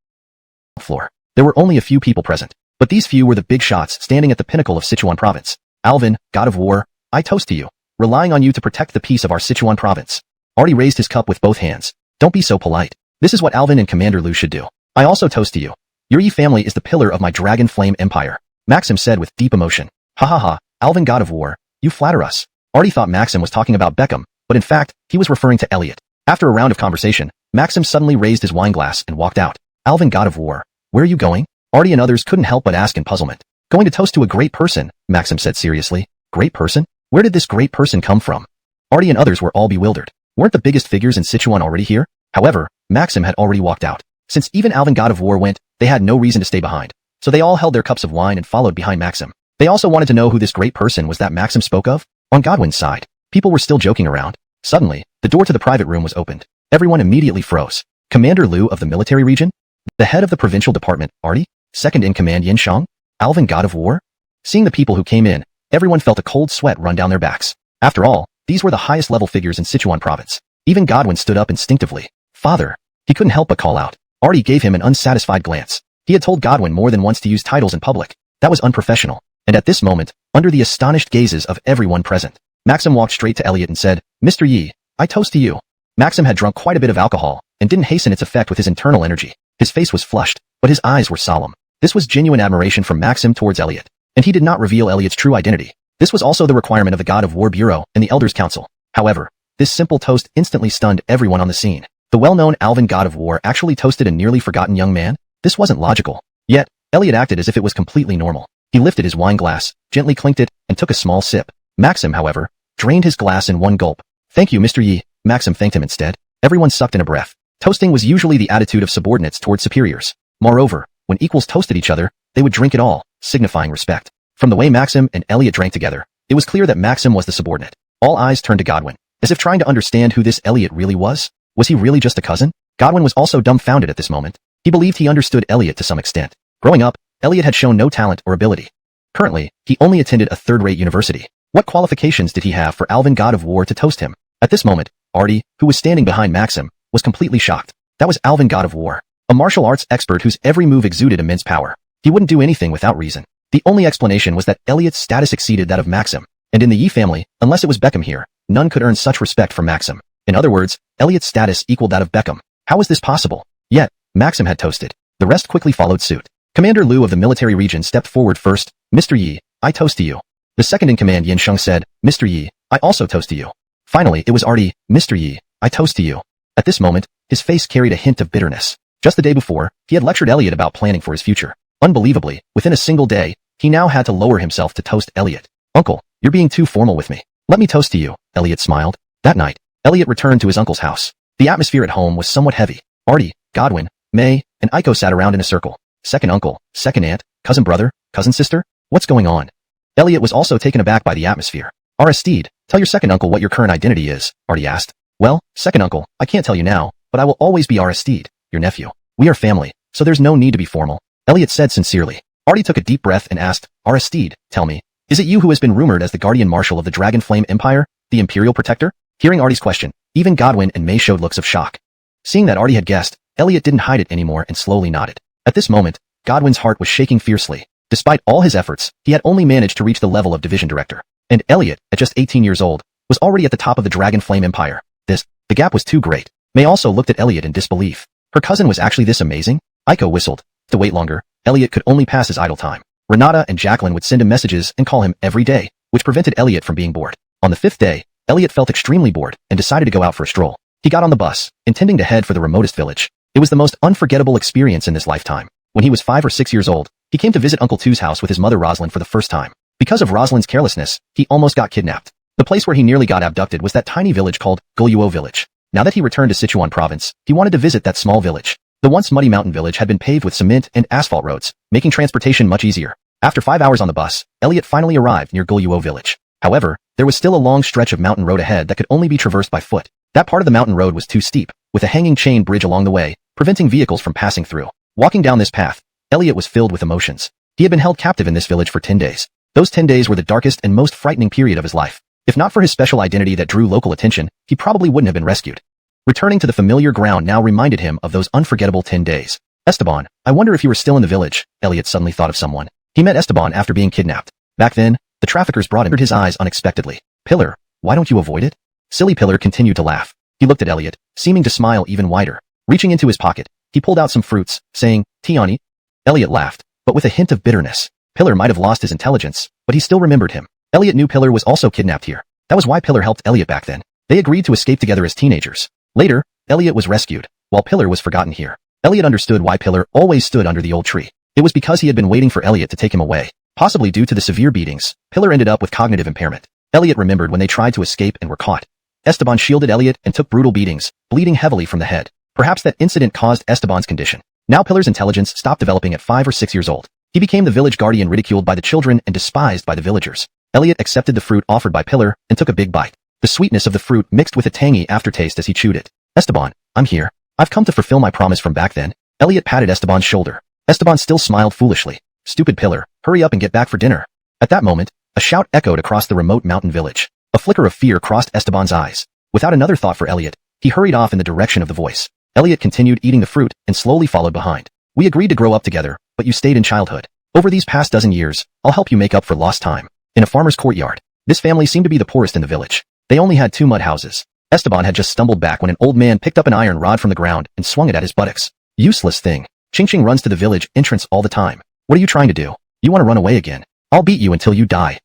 [SPEAKER 1] floor, there were only a few people present. But these few were the big shots standing at the pinnacle of Sichuan province. Alvin, God of War, I toast to you, relying on you to protect the peace of our Sichuan province. Artie raised his cup with both hands. Don't be so polite. This is what Alvin and Commander Lu should do. I also toast to you. Your Yi family is the pillar of my Dragon Flame Empire. Maxim said with deep emotion. Ha ha ha, Alvin God of War, you flatter us. Artie thought Maxim was talking about Beckham, but in fact, he was referring to Elliot. After a round of conversation, Maxim suddenly raised his wine glass and walked out. Alvin God of War, where are you going? Artie and others couldn't help but ask in puzzlement. Going to toast to a great person, Maxim said seriously. Great person? Where did this great person come from? Artie and others were all bewildered. Weren't the biggest figures in Sichuan already here? However, Maxim had already walked out. Since even Alvin God of War went, they had no reason to stay behind. So they all held their cups of wine and followed behind Maxim. They also wanted to know who this great person was that Maxim spoke of. On Godwin's side, people were still joking around. Suddenly, the door to the private room was opened. Everyone immediately froze. Commander Lu of the military region? The head of the provincial department, Artie? Second in command Yin Shang? Alvin God of War? Seeing the people who came in, everyone felt a cold sweat run down their backs. After all, these were the highest level figures in Sichuan province. Even Godwin stood up instinctively. Father. He couldn't help but call out. Artie gave him an unsatisfied glance. He had told Godwin more than once to use titles in public. That was unprofessional. And at this moment, under the astonished gazes of everyone present, Maxim walked straight to Elliot and said, Mr. Yi, I toast to you. Maxim had drunk quite a bit of alcohol, and didn't hasten its effect with his internal energy. His face was flushed, but his eyes were solemn. This was genuine admiration from Maxim towards Elliot. And he did not reveal Elliot's true identity. This was also the requirement of the God of War Bureau and the Elders Council. However, this simple toast instantly stunned everyone on the scene. The well-known Alvin God of War actually toasted a nearly forgotten young man? This wasn't logical. Yet, Elliot acted as if it was completely normal. He lifted his wine glass, gently clinked it, and took a small sip. Maxim, however, drained his glass in one gulp. Thank you, Mr. Yi. Maxim thanked him instead. Everyone sucked in a breath. Toasting was usually the attitude of subordinates towards superiors. Moreover, when equals toasted each other, they would drink it all, signifying respect. From the way Maxim and Elliot drank together, it was clear that Maxim was the subordinate. All eyes turned to Godwin, as if trying to understand who this Elliot really was. Was he really just a cousin? Godwin was also dumbfounded at this moment. He believed he understood Elliot to some extent. Growing up, Elliot had shown no talent or ability. Currently, he only attended a third-rate university. What qualifications did he have for Alvin God of War to toast him? At this moment, Artie, who was standing behind Maxim, was completely shocked. That was Alvin God of War, a martial arts expert whose every move exuded immense power. He wouldn't do anything without reason. The only explanation was that Elliot's status exceeded that of Maxim, And in the Yi family, unless it was Beckham here, none could earn such respect from Maxim. In other words, Elliot's status equaled that of Beckham. How was this possible? Yet, Maxim had toasted. The rest quickly followed suit. Commander Liu of the military region stepped forward first. Mr. Yi, I toast to you. The second in command Yin Sheng said, Mr. Yi, I also toast to you. Finally, it was Artie. Mr. Yi, I toast to you. At this moment, his face carried a hint of bitterness. Just the day before, he had lectured Elliot about planning for his future. Unbelievably, within a single day, he now had to lower himself to toast Elliot. Uncle, you're being too formal with me. Let me toast to you, Elliot smiled. That night, Elliot returned to his uncle's house. The atmosphere at home was somewhat heavy. Artie, Godwin, May, and Aiko sat around in a circle. Second uncle, second aunt, cousin brother, cousin sister? What's going on? Elliot was also taken aback by the atmosphere. Aristide, tell your second uncle what your current identity is, Artie asked. Well, second uncle, I can't tell you now, but I will always be Aristide, your nephew. We are family, so there's no need to be formal, Elliot said sincerely. Artie took a deep breath and asked, Aristide, tell me, is it you who has been rumored as the guardian marshal of the Dragon Flame Empire, the Imperial Protector? Hearing Artie's question, even Godwin and May showed looks of shock. Seeing that Artie had guessed, Elliot didn't hide it anymore and slowly nodded. At this moment, Godwin's heart was shaking fiercely. Despite all his efforts, he had only managed to reach the level of division director. And Elliot, at just 18 years old, was already at the top of the Dragon Flame Empire. The gap was too great. May also looked at Elliot in disbelief. Her cousin was actually this amazing? Aiko whistled. To wait longer, Elliot could only pass his idle time. Renata and Jacqueline would send him messages and call him every day, which prevented Elliot from being bored. On the 5th day, Elliot felt extremely bored and decided to go out for a stroll. He got on the bus, intending to head for the remotest village. It was the most unforgettable experience in this lifetime. When he was 5 or 6 years old, he came to visit Uncle Tu's house with his mother Rosalind for the first time. Because of Rosalind's carelessness, he almost got kidnapped. The place where he nearly got abducted was that tiny village called Golyuo Village. Now that he returned to Sichuan province, he wanted to visit that small village. The once muddy mountain village had been paved with cement and asphalt roads, making transportation much easier. After 5 hours on the bus, Elliot finally arrived near Golyuo Village. However, there was still a long stretch of mountain road ahead that could only be traversed by foot. That part of the mountain road was too steep, with a hanging chain bridge along the way, preventing vehicles from passing through. Walking down this path, Elliot was filled with emotions. He had been held captive in this village for 10 days. Those 10 days were the darkest and most frightening period of his life. If not for his special identity that drew local attention, he probably wouldn't have been rescued. Returning to the familiar ground now reminded him of those unforgettable 10 days. Esteban, I wonder if you were still in the village, Elliot suddenly thought of someone. He met Esteban after being kidnapped. Back then, the traffickers brought him his eyes unexpectedly. Pillar, why don't you avoid it? Silly Pillar continued to laugh. He looked at Elliot, seeming to smile even wider. Reaching into his pocket, he pulled out some fruits, saying, Tiani. Elliot laughed, but with a hint of bitterness. Pillar might have lost his intelligence, but he still remembered him. Elliot knew Pillar was also kidnapped here. That was why Pillar helped Elliot back then. They agreed to escape together as teenagers. Later, Elliot was rescued, while Pillar was forgotten here. Elliot understood why Pillar always stood under the old tree. It was because he had been waiting for Elliot to take him away. Possibly due to the severe beatings, Pillar ended up with cognitive impairment. Elliot remembered when they tried to escape and were caught. Esteban shielded Elliot and took brutal beatings, bleeding heavily from the head. Perhaps that incident caused Esteban's condition. Now Pillar's intelligence stopped developing at 5 or 6 years old. He became the village guardian, ridiculed by the children and despised by the villagers. Elliot accepted the fruit offered by Pillar and took a big bite. The sweetness of the fruit mixed with a tangy aftertaste as he chewed it. Esteban, I'm here. I've come to fulfill my promise from back then. Elliot patted Esteban's shoulder. Esteban still smiled foolishly. Stupid Pillar, hurry up and get back for dinner. At that moment, a shout echoed across the remote mountain village. A flicker of fear crossed Esteban's eyes. Without another thought for Elliot, he hurried off in the direction of the voice. Elliot continued eating the fruit and slowly followed behind. We agreed to grow up together, but you stayed in childhood. Over these past dozen years, I'll help you make up for lost time. In a farmer's courtyard, this family seemed to be the poorest in the village. They only had 2 mud houses. Esteban had just stumbled back when an old man picked up an iron rod from the ground and swung it at his buttocks. Useless thing. Ching Ching runs to the village entrance all the time. What are you trying to do? You want to run away again? I'll beat you until you die.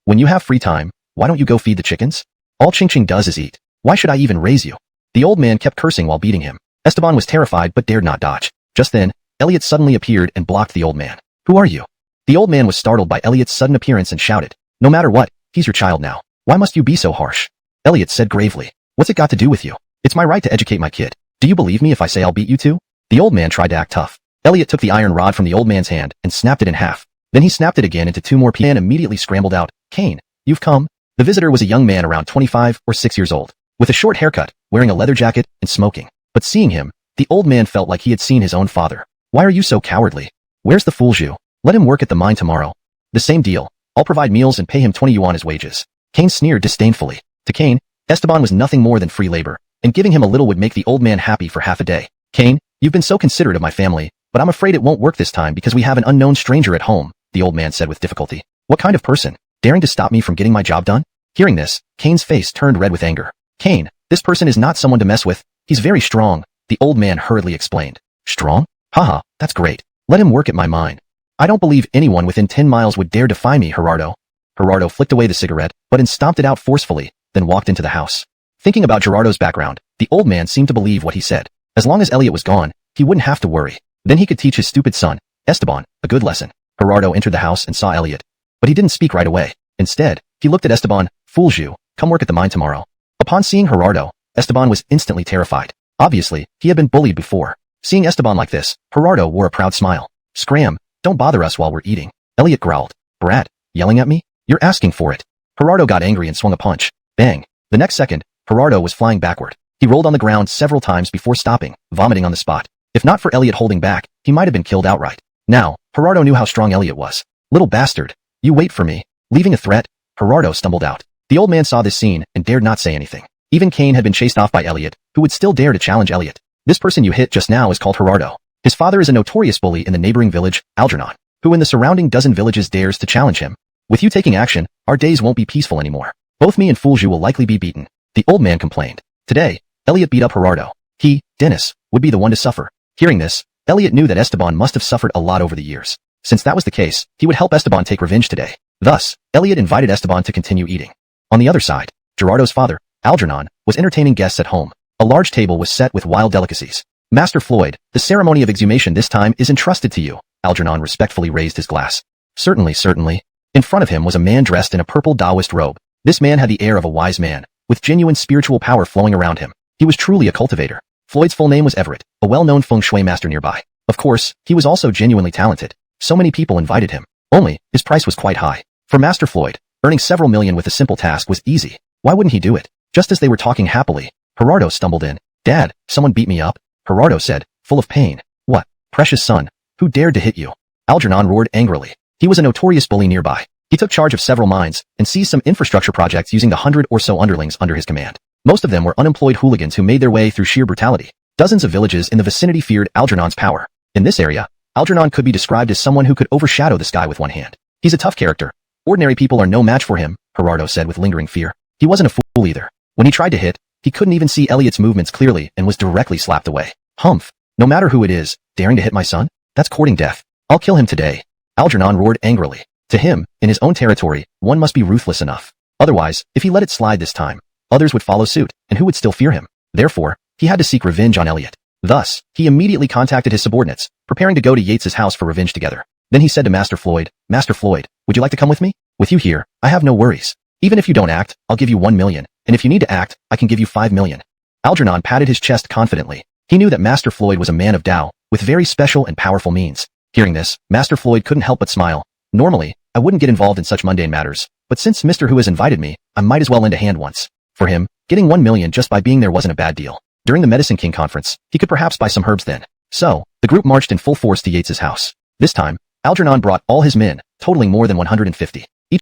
[SPEAKER 1] When you have free time, why don't you go feed the chickens? All Ching Ching does is eat. Why should I even raise you? The old man kept cursing while beating him. Esteban was terrified but dared not dodge. Just then, Elliot suddenly appeared and blocked the old man. Who are you? The old man was startled by Elliot's sudden appearance and shouted, no matter what, he's your child now. Why must you be so harsh? Elliot said gravely, what's it got to do with you? It's my right to educate my kid. Do you believe me if I say I'll beat you too? The old man tried to act tough. Elliot took the iron rod from the old man's hand and snapped it in half. Then he snapped it again into 2 more pieces and immediately scrambled out, Kane, you've come. The visitor was a young man around 25 or 6 years old, with a short haircut, wearing a leather jacket, and smoking. But seeing him, the old man felt like he had seen his own father. Why are you so cowardly? Where's the fool Zhu? Let him work at the mine tomorrow. The same deal. I'll provide meals and pay him 20 yuan as wages. Kane sneered disdainfully. To Kane, Esteban was nothing more than free labor, and giving him a little would make the old man happy for half a day. Kane, you've been so considerate of my family, but I'm afraid it won't work this time because we have an unknown stranger at home, the old man said with difficulty. What kind of person? daring to stop me from getting my job done? Hearing this, Kane's face turned red with anger. Kane, this person is not someone to mess with. He's very strong, the old man hurriedly explained. Strong? Haha, that's great. Let him work at my mine. I don't believe anyone within 10 miles would dare defy me, Gerardo. Gerardo flicked away the cigarette, but stomped it out forcefully, then walked into the house. Thinking about Gerardo's background, the old man seemed to believe what he said. As long as Elliot was gone, he wouldn't have to worry. Then he could teach his stupid son, Esteban, a good lesson. Gerardo entered the house and saw Elliot. But he didn't speak right away. Instead, he looked at Esteban. Fools you, come work at the mine tomorrow. Upon seeing Gerardo, Esteban was instantly terrified. Obviously, he had been bullied before. Seeing Esteban like this, Gerardo wore a proud smile. Scram, don't bother us while we're eating. Elliot growled. Brat, yelling at me? You're asking for it. Gerardo got angry and swung a punch. Bang. The next second, Gerardo was flying backward. He rolled on the ground several times before stopping, vomiting on the spot. If not for Elliot holding back, he might have been killed outright. Now, Gerardo knew how strong Elliot was. Little bastard. You wait for me. Leaving a threat, Gerardo stumbled out. The old man saw this scene and dared not say anything. Even Kane had been chased off by Elliot, who would still dare to challenge Elliot. This person you hit just now is called Gerardo. His father is a notorious bully in the neighboring village, Algernon, who in the surrounding dozen villages dares to challenge him. With you taking action, our days won't be peaceful anymore. Both me and Foolju will likely be beaten. The old man complained. Today, Elliot beat up Gerardo. He, Dennis, would be the one to suffer. Hearing this, Elliot knew that Esteban must have suffered a lot over the years. Since that was the case, he would help Esteban take revenge today. Thus, Elliot invited Esteban to continue eating. On the other side, Gerardo's father, Algernon, was entertaining guests at home. A large table was set with wild delicacies. Master Floyd, the ceremony of exhumation this time is entrusted to you. Algernon respectfully raised his glass. Certainly, certainly. In front of him was a man dressed in a purple Taoist robe. This man had the air of a wise man, with genuine spiritual power flowing around him. He was truly a cultivator. Floyd's full name was Everett, a well-known feng shui master nearby. Of course, he was also genuinely talented. So many people invited him. Only, his price was quite high. For Master Floyd, earning several million with a simple task was easy. Why wouldn't he do it? Just as they were talking happily, Gerardo stumbled in. Dad, someone beat me up, Gerardo said, full of pain. What? Precious son, who dared to hit you? Algernon roared angrily. He was a notorious bully nearby. He took charge of several mines and seized some infrastructure projects using the 100 or so underlings under his command. Most of them were unemployed hooligans who made their way through sheer brutality. Dozens of villages in the vicinity feared Algernon's power. In this area, Algernon could be described as someone who could overshadow the sky with one hand. He's a tough character. Ordinary people are no match for him, Gerardo said with lingering fear. He wasn't a fool either. When he tried to hit, he couldn't even see Elliot's movements clearly and was directly slapped away. Humph. No matter who it is, daring to hit my son? That's courting death. I'll kill him today. Algernon roared angrily. To him, in his own territory, one must be ruthless enough. Otherwise, if he let it slide this time, others would follow suit, and who would still fear him? Therefore, he had to seek revenge on Elliot. Thus, he immediately contacted his subordinates, preparing to go to Yates's house for revenge together. Then he said to Master Floyd, would you like to come with me? With you here, I have no worries. Even if you don't act, I'll give you 1 million, and if you need to act, I can give you 5 million. Algernon patted his chest confidently. He knew that Master Floyd was a man of Tao, with very special and powerful means. Hearing this, Master Floyd couldn't help but smile. Normally, I wouldn't get involved in such mundane matters, but since Mr. Hu has invited me, I might as well lend a hand once. For him, getting 1 million just by being there wasn't a bad deal. During the Medicine King conference, he could perhaps buy some herbs then. So, the group marched in full force to Yates's house. This time, Algernon brought all his men, totaling more than 150. Each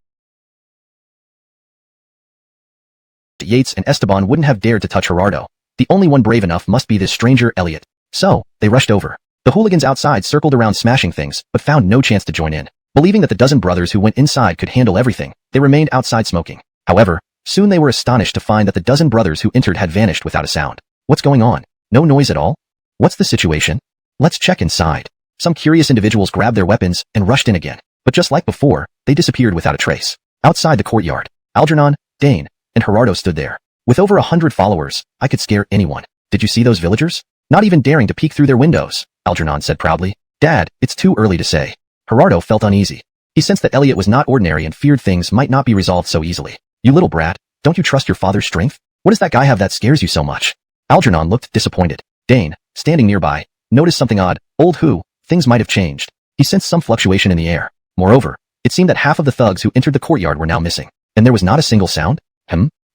[SPEAKER 1] Yates and Esteban wouldn't have dared to touch Gerardo. The only one brave enough must be this stranger, Elliot. So, they rushed over. The hooligans outside circled around smashing things, but found no chance to join in. Believing that the dozen brothers who went inside could handle everything, they remained outside smoking. However, soon they were astonished to find that the dozen brothers who entered had vanished without a sound. What's going on? No noise at all? What's the situation? Let's check inside. Some curious individuals grabbed their weapons and rushed in again. But just like before, they disappeared without a trace. Outside the courtyard, Algernon, Dane, and Gerardo stood there. With over 100 followers, I could scare anyone. Did you see those villagers? Not even daring to peek through their windows, Algernon said proudly. Dad, it's too early to say. Gerardo felt uneasy. He sensed that Elliot was not ordinary and feared things might not be resolved so easily. You little brat, don't you trust your father's strength? What does that guy have that scares you so much? Algernon looked disappointed. Dane, standing nearby, noticed something odd. Old Hu, things might have changed. He sensed some fluctuation in the air. Moreover, it seemed that half of the thugs who entered the courtyard were now missing. And there was not a single sound?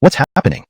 [SPEAKER 1] What's happening?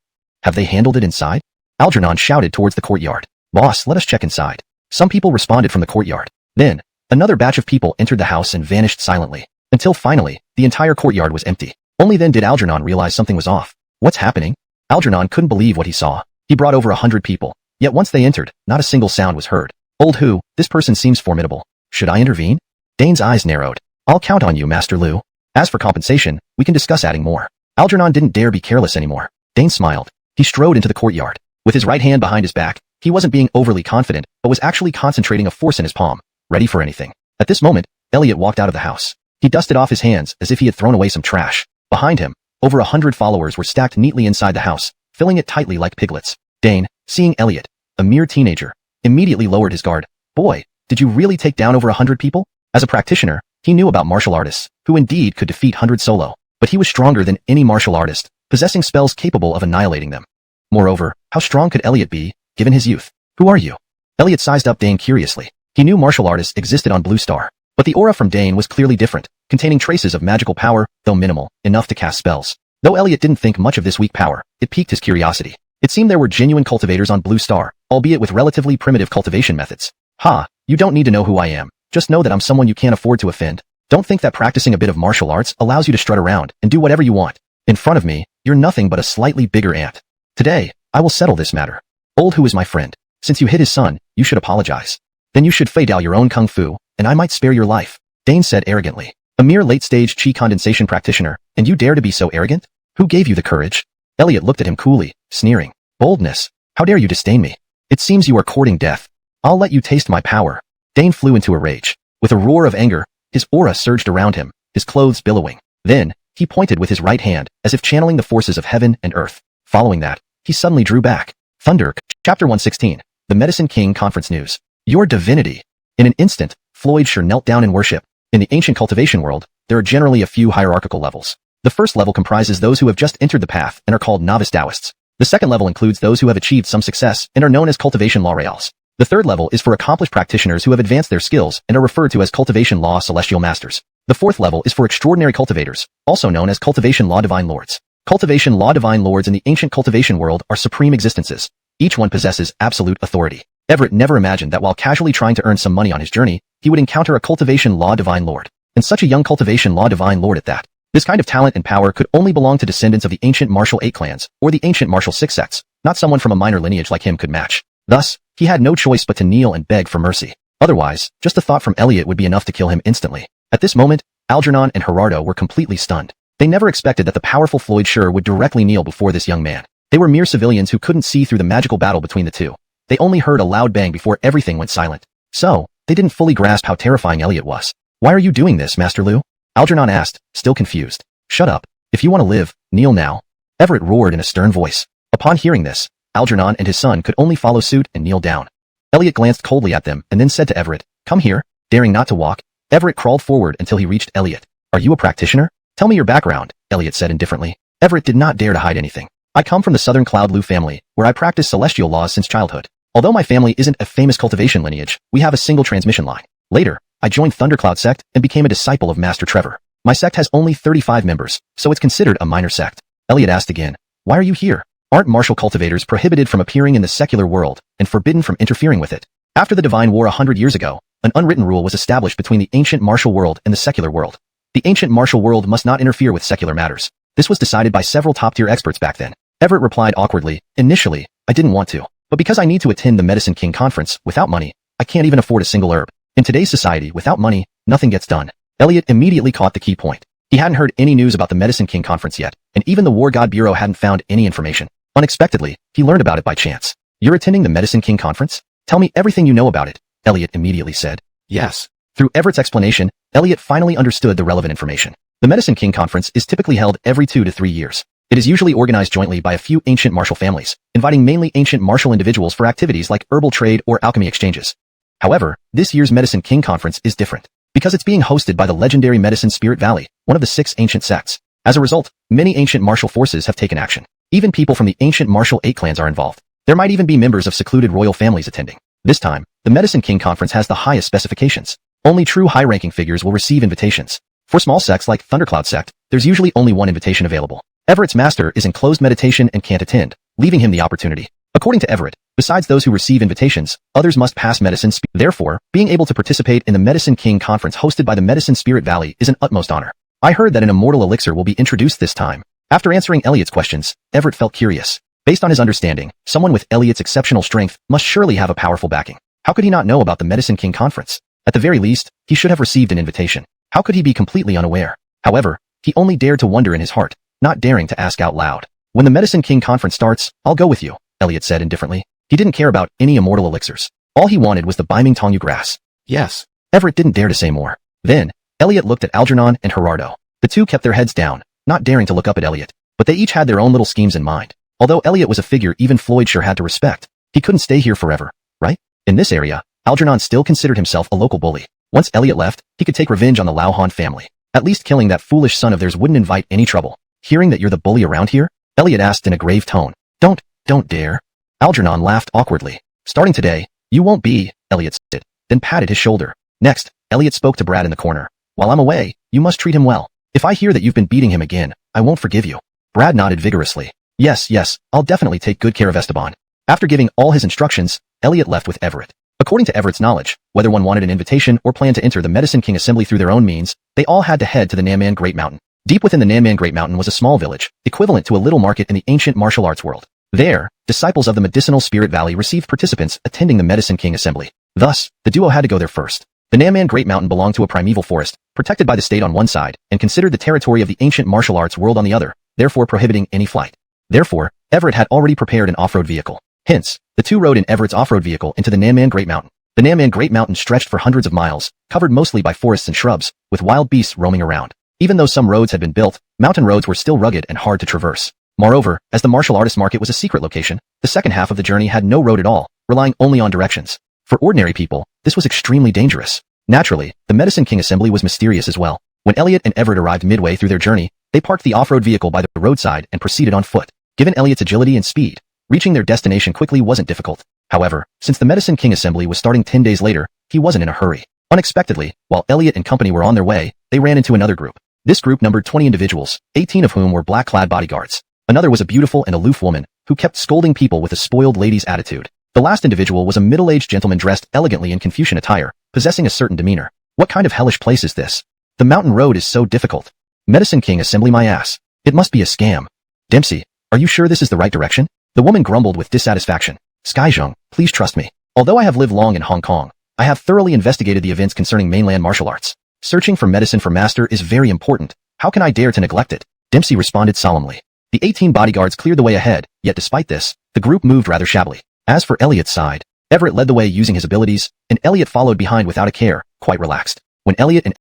[SPEAKER 1] Have they handled it inside? Algernon shouted towards the courtyard. Boss, let us check inside. Some people responded from the courtyard. Then, another batch of people entered the house and vanished silently. Until finally, the entire courtyard was empty. Only then did Algernon realize something was off. What's happening? Algernon couldn't believe what he saw. He brought over 100 people. Yet once they entered, not a single sound was heard. Old Hu, this person seems formidable. Should I intervene? Dane's eyes narrowed. I'll count on you, Master Lu. As for compensation, we can discuss adding more. Algernon didn't dare be careless anymore. Dane smiled. He strode into the courtyard. With his right hand behind his back, he wasn't being overly confident, but was actually concentrating a force in his palm, ready for anything. At this moment, Elliot walked out of the house. He dusted off his hands as if he had thrown away some trash. Behind him, over 100 followers were stacked neatly inside the house, filling it tightly like piglets. Dane, seeing Elliot, a mere teenager, immediately lowered his guard. Boy, did you really take down over 100 people? As a practitioner, he knew about martial artists, who indeed could defeat hundreds solo, but he was stronger than any martial artist, possessing spells capable of annihilating them. Moreover, how strong could Elliot be, given his youth? Who are you? Elliot sized up Dane curiously. He knew martial artists existed on Blue Star, but the aura from Dane was clearly different, containing traces of magical power, though minimal, enough to cast spells. Though Elliot didn't think much of this weak power, it piqued his curiosity. It seemed there were genuine cultivators on Blue Star, albeit with relatively primitive cultivation methods. Ha, you don't need to know who I am. Just know that I'm someone you can't afford to offend. Don't think that practicing a bit of martial arts allows you to strut around and do whatever you want. In front of me, you're nothing but a slightly bigger ant. Today, I will settle this matter. Old Who is my friend. Since you hit his son, you should apologize. Then you should fade out your own kung fu, and I might spare your life. Dane said arrogantly. A mere late-stage chi condensation practitioner, and you dare to be so arrogant? Who gave you the courage? Elliot looked at him coolly, sneering. Boldness. How dare you disdain me? It seems you are courting death. I'll let you taste my power. Dane flew into a rage. With a roar of anger, his aura surged around him, his clothes billowing. Then, he pointed with his right hand, as if channeling the forces of heaven and earth. Following that, he suddenly drew back. Thunder. Chapter 116. The Medicine King Conference News. Your divinity. In an instant, Floyd Sure knelt down in worship. In the ancient cultivation world, there are generally a few hierarchical levels. The first level comprises those who have just entered the path and are called novice Taoists. The second level includes those who have achieved some success and are known as cultivation law royals. The third level is for accomplished practitioners who have advanced their skills and are referred to as cultivation law celestial masters. The fourth level is for extraordinary cultivators, also known as cultivation law divine lords. Cultivation law divine lords in the ancient cultivation world are supreme existences. Each one possesses absolute authority. Everett never imagined that while casually trying to earn some money on his journey, he would encounter a cultivation law divine lord. And such a young cultivation law divine lord at that. This kind of talent and power could only belong to descendants of the ancient martial 8 clans, or the ancient martial 6 sects. Not someone from a minor lineage like him could match. Thus, he had no choice but to kneel and beg for mercy. Otherwise, just a thought from Elliot would be enough to kill him instantly. At this moment, Algernon and Gerardo were completely stunned. They never expected that the powerful Floyd Sure would directly kneel before this young man. They were mere civilians who couldn't see through the magical battle between the two. They only heard a loud bang before everything went silent. So, they didn't fully grasp how terrifying Elliot was. Why are you doing this, Master Liu? Algernon asked, still confused. Shut up. If you want to live, kneel now. Everett roared in a stern voice. Upon hearing this, Algernon and his son could only follow suit and kneel down. Elliot glanced coldly at them and then said to Everett, come here. Daring not to walk, Everett crawled forward until he reached Elliot. Are you a practitioner? Tell me your background, Elliot said indifferently. Everett did not dare to hide anything. I come from the Southern Cloud Liu family, where I practice celestial laws since childhood. Although my family isn't a famous cultivation lineage, we have a single transmission line. Later, I joined Thundercloud sect and became a disciple of Master Trevor. My sect has only 35 members, so it's considered a minor sect. Elliot asked again, why are you here? Aren't martial cultivators prohibited from appearing in the secular world and forbidden from interfering with it? After the Divine War 100 years ago, an unwritten rule was established between the ancient martial world and the secular world. The ancient martial world must not interfere with secular matters. This was decided by several top-tier experts back then. Everett replied awkwardly, initially, I didn't want to. But because I need to attend the Medicine King conference, without money, I can't even afford a single herb. In today's society, without money, nothing gets done. Elliot immediately caught the key point. He hadn't heard any news about the Medicine King conference yet, and even the War God Bureau hadn't found any information. Unexpectedly, he learned about it by chance. You're attending the Medicine King conference? Tell me everything you know about it, Elliot immediately said. Yes. Through Everett's explanation, Elliot finally understood the relevant information. The Medicine King conference is typically held every 2 to 3 years. It is usually organized jointly by a few ancient martial families, inviting mainly ancient martial individuals for activities like herbal trade or alchemy exchanges. However, this year's Medicine King conference is different, because it's being hosted by the legendary Medicine Spirit Valley, one of the 6 ancient sects. As a result, many ancient martial forces have taken action. Even people from the ancient martial 8 clans are involved. There might even be members of secluded royal families attending. This time, the Medicine King conference has the highest specifications. Only true high-ranking figures will receive invitations. For small sects like Thundercloud sect, there's usually only one invitation available. Everett's master is in closed meditation and can't attend, leaving him the opportunity. According to Everett, besides those who receive invitations, others must pass medicine. Therefore, being able to participate in the Medicine King conference hosted by the Medicine Spirit Valley is an utmost honor. I heard that an immortal elixir will be introduced this time. After answering Elliot's questions, Everett felt curious. Based on his understanding, someone with Elliot's exceptional strength must surely have a powerful backing. How could he not know about the Medicine King conference? At the very least, he should have received an invitation. How could he be completely unaware? However, He only dared to wonder in his heart, not daring to ask out loud. When the Medicine King conference starts, I'll go with you, Elliot said indifferently. He didn't care about any immortal elixirs. All he wanted was the Biming Tongyu grass. Yes. Everett didn't dare to say more. Then, Elliot looked at Algernon and Gerardo. The two kept their heads down, not daring to look up at Elliot. But they each had their own little schemes in mind. Although Elliot was a figure even Floyd sure had to respect, he couldn't stay here forever, right? In this area, Algernon still considered himself a local bully. Once Elliot left, he could take revenge on the Lao Han family. At least killing that foolish son of theirs wouldn't invite any trouble. Hearing that you're the bully around here? Elliot asked in a grave tone. Don't dare. Algernon laughed awkwardly. Starting today, you won't be, Elliot said, then patted his shoulder. Next, Elliot spoke to Brad in the corner. While I'm away, you must treat him well. If I hear that you've been beating him again, I won't forgive you. Brad nodded vigorously. Yes, I'll definitely take good care of Esteban. After giving all his instructions, Elliot left with Everett. According to Everett's knowledge, whether one wanted an invitation or planned to enter the Medicine King Assembly through their own means, they all had to head to the Nanman Great Mountain. Deep within the Nanman Great Mountain was a small village, equivalent to a little market in the ancient martial arts world. There, disciples of the medicinal Spirit Valley received participants attending the Medicine King Assembly. Thus, the duo had to go there first. The Nanman Great Mountain belonged to a primeval forest, protected by the state on one side, and considered the territory of the ancient martial arts world on the other, therefore prohibiting any flight. Therefore, Everett had already prepared an off-road vehicle. Hence, the two rode in Everett's off-road vehicle into the Nanman Great Mountain. The Nanman Great Mountain stretched for hundreds of miles, covered mostly by forests and shrubs, with wild beasts roaming around. Even though some roads had been built, mountain roads were still rugged and hard to traverse. Moreover, as the martial artist market was a secret location, the second half of the journey had no road at all, relying only on directions. For ordinary people, this was extremely dangerous. Naturally, the Medicine King Assembly was mysterious as well. When Elliot and Everett arrived midway through their journey, they parked the off-road vehicle by the roadside and proceeded on foot. Given Elliot's agility and speed, reaching their destination quickly wasn't difficult. However, since the Medicine King Assembly was starting 10 days later, he wasn't in a hurry. Unexpectedly, while Elliot and company were on their way, they ran into another group. This group numbered 20 individuals, 18 of whom were black-clad bodyguards. Another was a beautiful and aloof woman, who kept scolding people with a spoiled lady's attitude. The last individual was a middle-aged gentleman dressed elegantly in Confucian attire, possessing a certain demeanor. What kind of hellish place is this? The mountain road is so difficult. Medicine King Assembly my ass. It must be a scam. Dempsey, are you sure this is the right direction? The woman grumbled with dissatisfaction. Skyzhong, please trust me. Although I have lived long in Hong Kong, I have thoroughly investigated the events concerning mainland martial arts. Searching for medicine for master is very important. How can I dare to neglect it? Dempsey responded solemnly. The 18 bodyguards cleared the way ahead, yet despite this, the group moved rather shabbily. As for Elliot's side, Everett led the way using his abilities, and Elliot followed behind without a care, quite relaxed. When Elliot and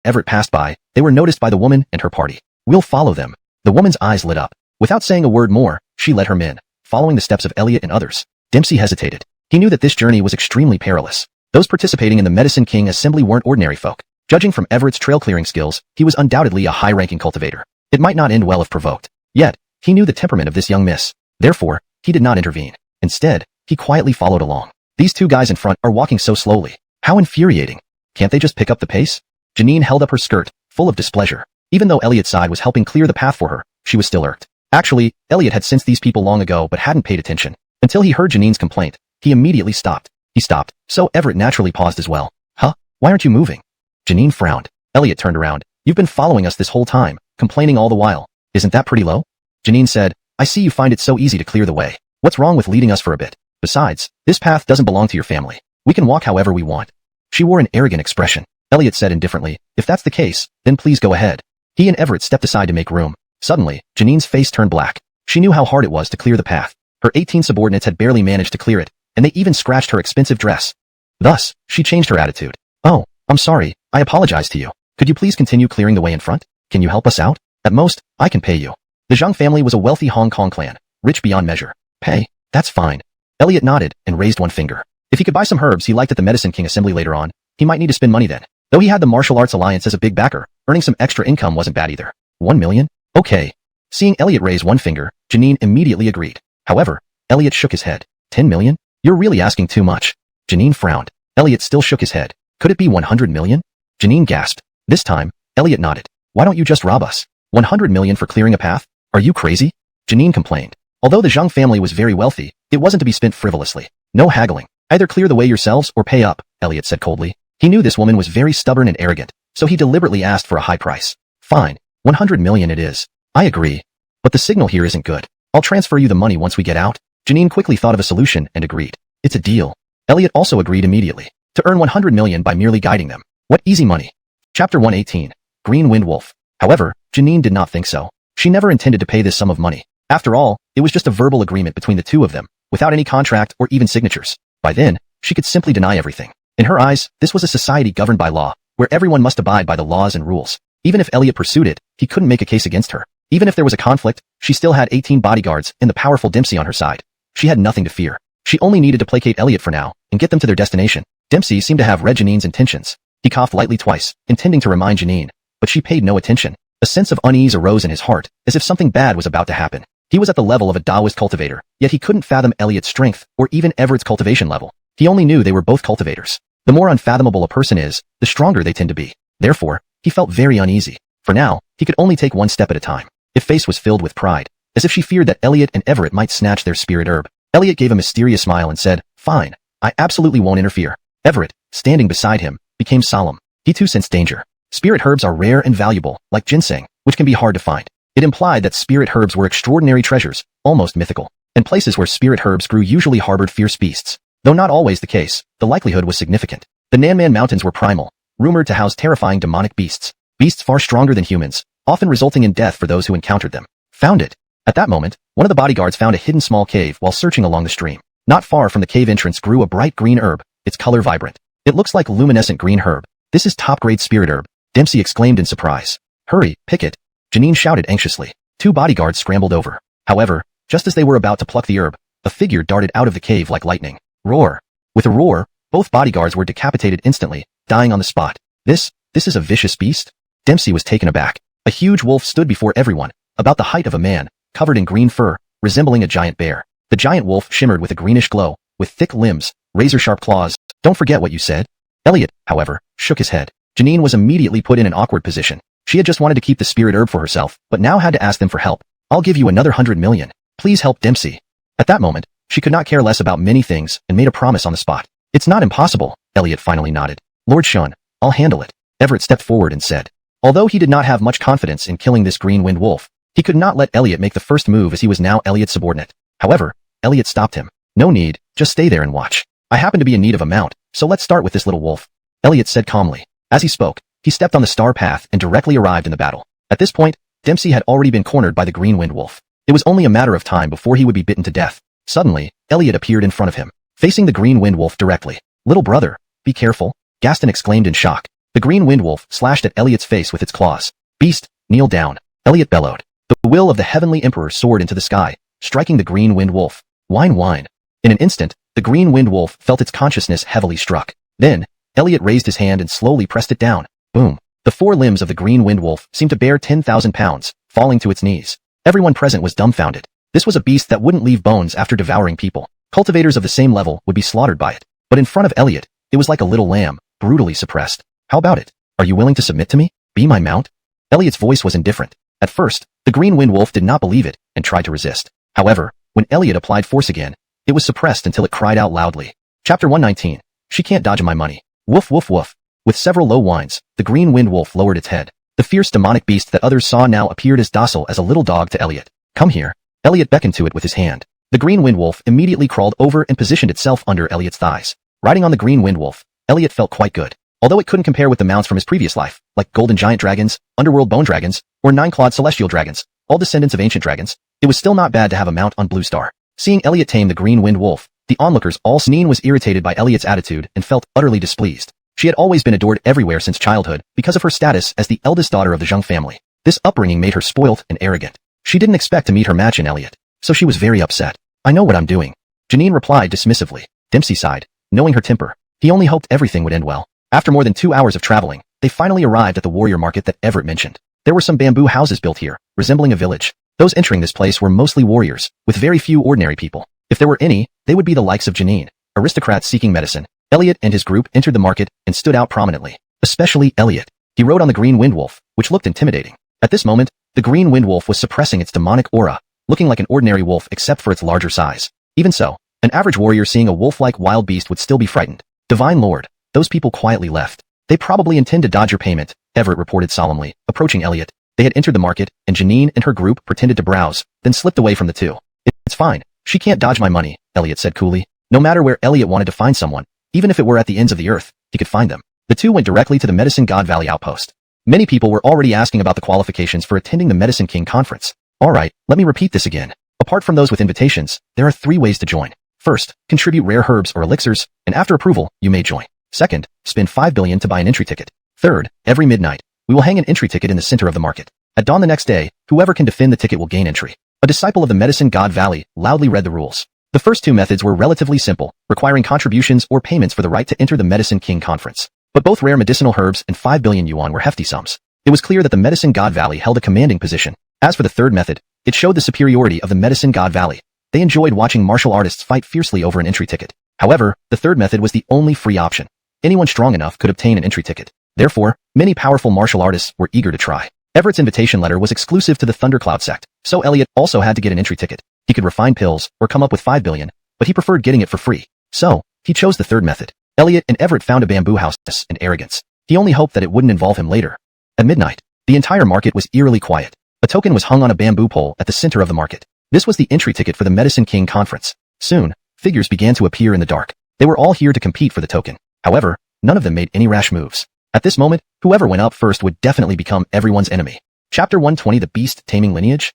[SPEAKER 1] Everett passed by, they were noticed by the woman and her party. We'll follow them. The woman's eyes lit up. Without saying a word more, she led her men, following the steps of Elliot and others. Dempsey hesitated. He knew that this journey was extremely perilous. Those participating in the Medicine King Assembly weren't ordinary folk. Judging from Everett's trail-clearing skills, he was undoubtedly a high-ranking cultivator. It might not end well if provoked. Yet, he knew the temperament of this young miss. Therefore, he did not intervene. Instead, he quietly followed along. These two guys in front are walking so slowly. How infuriating. Can't they just pick up the pace? Janine held up her skirt, full of displeasure. Even though Elliot's side was helping clear the path for her, she was still irked. Actually, Elliot had sensed these people long ago but hadn't paid attention. Until he heard Janine's complaint, he immediately stopped. He stopped, so Everett naturally paused as well. Huh? Why aren't you moving? Janine frowned. Elliot turned around. You've been following us this whole time, complaining all the while. Isn't that pretty low? Janine said, I see you find it so easy to clear the way. What's wrong with leading us for a bit? Besides, this path doesn't belong to your family. We can walk however we want. She wore an arrogant expression. Elliot said indifferently, if that's the case, then please go ahead. He and Everett stepped aside to make room. Suddenly, Janine's face turned black. She knew how hard it was to clear the path. Her 18 subordinates had barely managed to clear it, and they even scratched her expensive dress. Thus, she changed her attitude. Oh, I'm sorry, I apologize to you. Could you please continue clearing the way in front? Can you help us out? At most, I can pay you. The Zhang family was a wealthy Hong Kong clan, rich beyond measure. Pay? That's fine. Elliot nodded and raised one finger. If he could buy some herbs he liked at the Medicine King Assembly later on, he might need to spend money then. Though he had the Martial Arts Alliance as a big backer, earning some extra income wasn't bad either. 1 million? Okay. Seeing Elliot raise one finger, Janine immediately agreed. However, Elliot shook his head. 10 million? You're really asking too much. Janine frowned. Elliot still shook his head. Could it be 100 million? Janine gasped. This time, Elliot nodded. Why don't you just rob us? 100 million for clearing a path? Are you crazy? Janine complained. Although the Zhang family was very wealthy, it wasn't to be spent frivolously. No haggling. Either clear the way yourselves or pay up, Elliot said coldly. He knew this woman was very stubborn and arrogant, so he deliberately asked for a high price. Fine, 100 million it is. I agree. But the signal here isn't good. I'll transfer you the money once we get out. Janine quickly thought of a solution and agreed. It's a deal. Elliot also agreed immediately. to earn 100 million by merely guiding them. What easy money. Chapter 118. Green Wind Wolf. However, Janine did not think so. She never intended to pay this sum of money. After all, it was just a verbal agreement between the two of them, without any contract or even signatures. By then, she could simply deny everything. In her eyes, this was a society governed by law, where everyone must abide by the laws and rules. Even if Elliot pursued it, he couldn't make a case against her. Even if there was a conflict, she still had 18 bodyguards and the powerful Dempsey on her side. She had nothing to fear. She only needed to placate Elliot for now, and get them to their destination. Dempsey seemed to have read Janine's intentions. He coughed lightly twice, intending to remind Janine, but she paid no attention. A sense of unease arose in his heart, as if something bad was about to happen. He was at the level of a Taoist cultivator, yet he couldn't fathom Elliot's strength, or even Everett's cultivation level. He only knew they were both cultivators. The more unfathomable a person is, the stronger they tend to be. Therefore, he felt very uneasy. For now, he could only take one step at a time. His face was filled with pride, as if she feared that Elliot and Everett might snatch their spirit herb. Elliot gave a mysterious smile and said, "Fine. I absolutely won't interfere." Everett, standing beside him, became solemn. He too sensed danger. Spirit herbs are rare and valuable, like ginseng, which can be hard to find. It implied that spirit herbs were extraordinary treasures, almost mythical. And places where spirit herbs grew usually harbored fierce beasts. Though not always the case, the likelihood was significant. The Nanman Mountains were primal, rumored to house terrifying demonic beasts. Beasts far stronger than humans, often resulting in death for those who encountered them. Found it. At that moment, one of the bodyguards found a hidden small cave while searching along the stream. Not far from the cave entrance grew a bright green herb, its color vibrant. It looks like luminescent green herb. "This is top-grade spirit herb," Dempsey exclaimed in surprise. "Hurry, pick it," Janine shouted anxiously. Two bodyguards scrambled over. However, just as they were about to pluck the herb, a figure darted out of the cave like lightning. Roar. With a roar, both bodyguards were decapitated instantly, dying on the spot. This is a vicious beast? Dempsey was taken aback. A huge wolf stood before everyone, about the height of a man, covered in green fur, resembling a giant bear. The giant wolf shimmered with a greenish glow, with thick limbs, razor-sharp claws. "Don't forget what you said." Elliot, however, shook his head. Janine was immediately put in an awkward position. She had just wanted to keep the spirit herb for herself, but now had to ask them for help. "I'll give you another 100 million. Please help Dempsey." At that moment, she could not care less about many things and made a promise on the spot. "It's not impossible," Elliot finally nodded. "Lord Shun, I'll handle it." Everett stepped forward and said. Although he did not have much confidence in killing this green wind wolf, he could not let Elliot make the first move as he was now Elliot's subordinate. However, Elliot stopped him. "No need, just stay there and watch. I happen to be in need of a mount, so let's start with this little wolf," Elliot said calmly. As he spoke, he stepped on the star path and directly arrived in the battle. At this point, Dempsey had already been cornered by the green wind wolf. It was only a matter of time before he would be bitten to death. Suddenly, Elliot appeared in front of him, facing the green wind wolf directly. "Little brother, be careful," Gaston exclaimed in shock. The green wind wolf slashed at Elliot's face with its claws. "Beast, kneel down," Elliot bellowed. The will of the heavenly emperor soared into the sky, striking the green wind wolf. Whine whine. In an instant, the green wind wolf felt its consciousness heavily struck. Then, Elliot raised his hand and slowly pressed it down. Boom. The four limbs of the green wind wolf seemed to bear 10,000 pounds, falling to its knees. Everyone present was dumbfounded. This was a beast that wouldn't leave bones after devouring people. Cultivators of the same level would be slaughtered by it. But in front of Elliot, it was like a little lamb, brutally suppressed. "How about it? Are you willing to submit to me? Be my mount?" Elliot's voice was indifferent. At first, the green wind wolf did not believe it and tried to resist. However, when Elliot applied force again, it was suppressed until it cried out loudly. Chapter 119. She can't dodge my money. Woof woof woof. With several low whines, the green wind wolf lowered its head. The fierce demonic beast that others saw now appeared as docile as a little dog to Elliot. "Come here." Elliot beckoned to it with his hand. The green wind wolf immediately crawled over and positioned itself under Elliot's thighs. Riding on the green wind wolf, Elliot felt quite good. Although it couldn't compare with the mounts from his previous life, like golden giant dragons, underworld bone dragons, or nine-clawed celestial dragons, all descendants of ancient dragons, it was still not bad to have a mount on Blue Star. Seeing Elliot tame the green wind wolf, the onlookers all Janine was irritated by Elliot's attitude and felt utterly displeased. She had always been adored everywhere since childhood because of her status as the eldest daughter of the Zheng family. This upbringing made her spoilt and arrogant. She didn't expect to meet her match in Elliot, so she was very upset. "I know what I'm doing," Janine replied dismissively. Dempsey sighed, knowing her temper. He only hoped everything would end well. After more than 2 hours of traveling, they finally arrived at the warrior market that Everett mentioned. There were some bamboo houses built here, resembling a village. Those entering this place were mostly warriors, with very few ordinary people. If there were any, they would be the likes of Janine, aristocrats seeking medicine. Elliot and his group entered the market and stood out prominently. Especially Elliot. He rode on the green wind wolf, which looked intimidating. At this moment, the green wind wolf was suppressing its demonic aura, looking like an ordinary wolf except for its larger size. Even so, an average warrior seeing a wolf-like wild beast would still be frightened. "Divine Lord," those people quietly left. "They probably intend to dodge your payment," Everett reported solemnly, approaching Elliot. They had entered the market, and Janine and her group pretended to browse, then slipped away from the two. "It's fine. She can't dodge my money," Elliot said coolly. No matter where Elliot wanted to find someone, Even if it were at the ends of the earth, he could find them. The two went directly to the Medicine God Valley outpost. Many people were already asking about the qualifications for attending the Medicine King conference. Alright, let me repeat this again. Apart from those with invitations, there are 3 ways to join. First, contribute rare herbs or elixirs, and after approval, you may join. Second, spend 5 billion to buy an entry ticket. Third, every midnight, we will hang an entry ticket in the center of the market. At dawn the next day, whoever can defend the ticket will gain entry. A disciple of the Medicine God Valley loudly read the rules. The first 2 methods were relatively simple, requiring contributions or payments for the right to enter the Medicine King conference. But both rare medicinal herbs and 5 billion yuan were hefty sums. It was clear that the Medicine God Valley held a commanding position. As for the third method, it showed the superiority of the Medicine God Valley. They enjoyed watching martial artists fight fiercely over an entry ticket. However, the third method was the only free option. Anyone strong enough could obtain an entry ticket. Therefore, many powerful martial artists were eager to try. Everett's invitation letter was exclusive to the Thundercloud sect, so Elliot also had to get an entry ticket. He could refine pills or come up with 5 billion, but he preferred getting it for free. So, he chose the third method. Elliot and Everett found a bamboo house and arrogance. He only hoped that it wouldn't involve him later. At midnight, the entire market was eerily quiet. A token was hung on a bamboo pole at the center of the market. This was the entry ticket for the Medicine King conference. Soon, figures began to appear in the dark. They were all here to compete for the token. However, none of them made any rash moves. At this moment, whoever went up first would definitely become everyone's enemy. Chapter 120 The Beast Taming Lineage?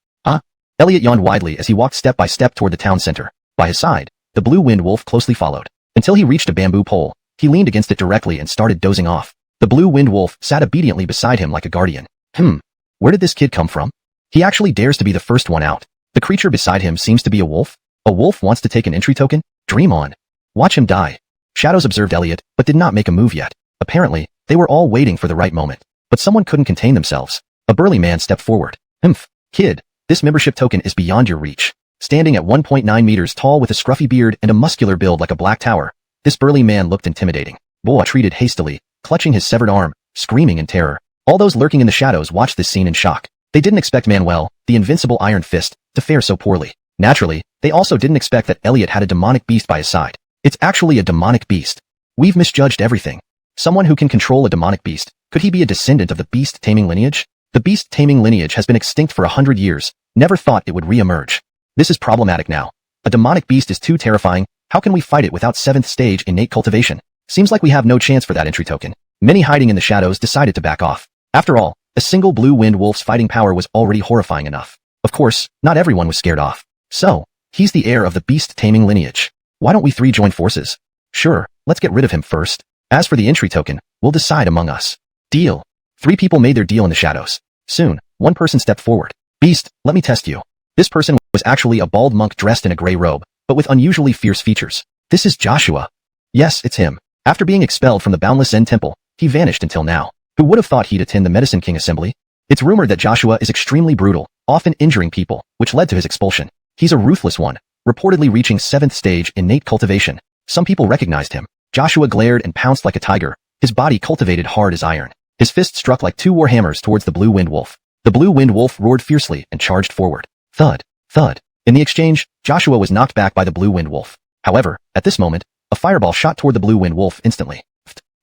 [SPEAKER 1] Elliot yawned widely as he walked step by step toward the town center. By his side, the blue wind wolf closely followed. Until he reached a bamboo pole, he leaned against it directly and started dozing off. The blue wind wolf sat obediently beside him like a guardian. Where did this kid come from? He actually dares to be the first one out. The creature beside him seems to be a wolf. A wolf wants to take an entry token? Dream on. Watch him die. Shadows observed Elliot, but did not make a move yet. Apparently, they were all waiting for the right moment. But someone couldn't contain themselves. A burly man stepped forward. Kid, this membership token is beyond your reach. Standing at 1.9 meters tall with a scruffy beard and a muscular build like a black tower, this burly man looked intimidating. Boa retreated hastily, clutching his severed arm, screaming in terror. All those lurking in the shadows watched this scene in shock. They didn't expect Manuel, the invincible Iron Fist, to fare so poorly. Naturally, they also didn't expect that Elliot had a demonic beast by his side. It's actually a demonic beast. We've misjudged everything. Someone who can control a demonic beast, could he be a descendant of the beast taming lineage? The beast taming lineage has been extinct for 100 years, never thought it would re-emerge. This is problematic now. A demonic beast is too terrifying, how can we fight it without 7th stage innate cultivation? Seems like we have no chance for that entry token. Many hiding in the shadows decided to back off. After all, a single blue wind wolf's fighting power was already horrifying enough. Of course, not everyone was scared off. So, he's the heir of the beast taming lineage. Why don't we 3 join forces? Sure, let's get rid of him first. As for the entry token, we'll decide among us. Deal. 3 people made their deal in the shadows. Soon, one person stepped forward. Beast, let me test you. This person was actually a bald monk dressed in a gray robe, but with unusually fierce features. This is Joshua. Yes, it's him. After being expelled from the Boundless Zen Temple, he vanished until now. Who would have thought he'd attend the Medicine King Assembly? It's rumored that Joshua is extremely brutal, often injuring people, which led to his expulsion. He's a ruthless one, reportedly reaching 7th stage innate cultivation. Some people recognized him. Joshua glared and pounced like a tiger, his body cultivated hard as iron. His fist struck like 2 war hammers towards the blue wind wolf. The blue wind wolf roared fiercely and charged forward. Thud, thud. In the exchange, Joshua was knocked back by the blue wind wolf. However, at this moment, a fireball shot toward the blue wind wolf instantly.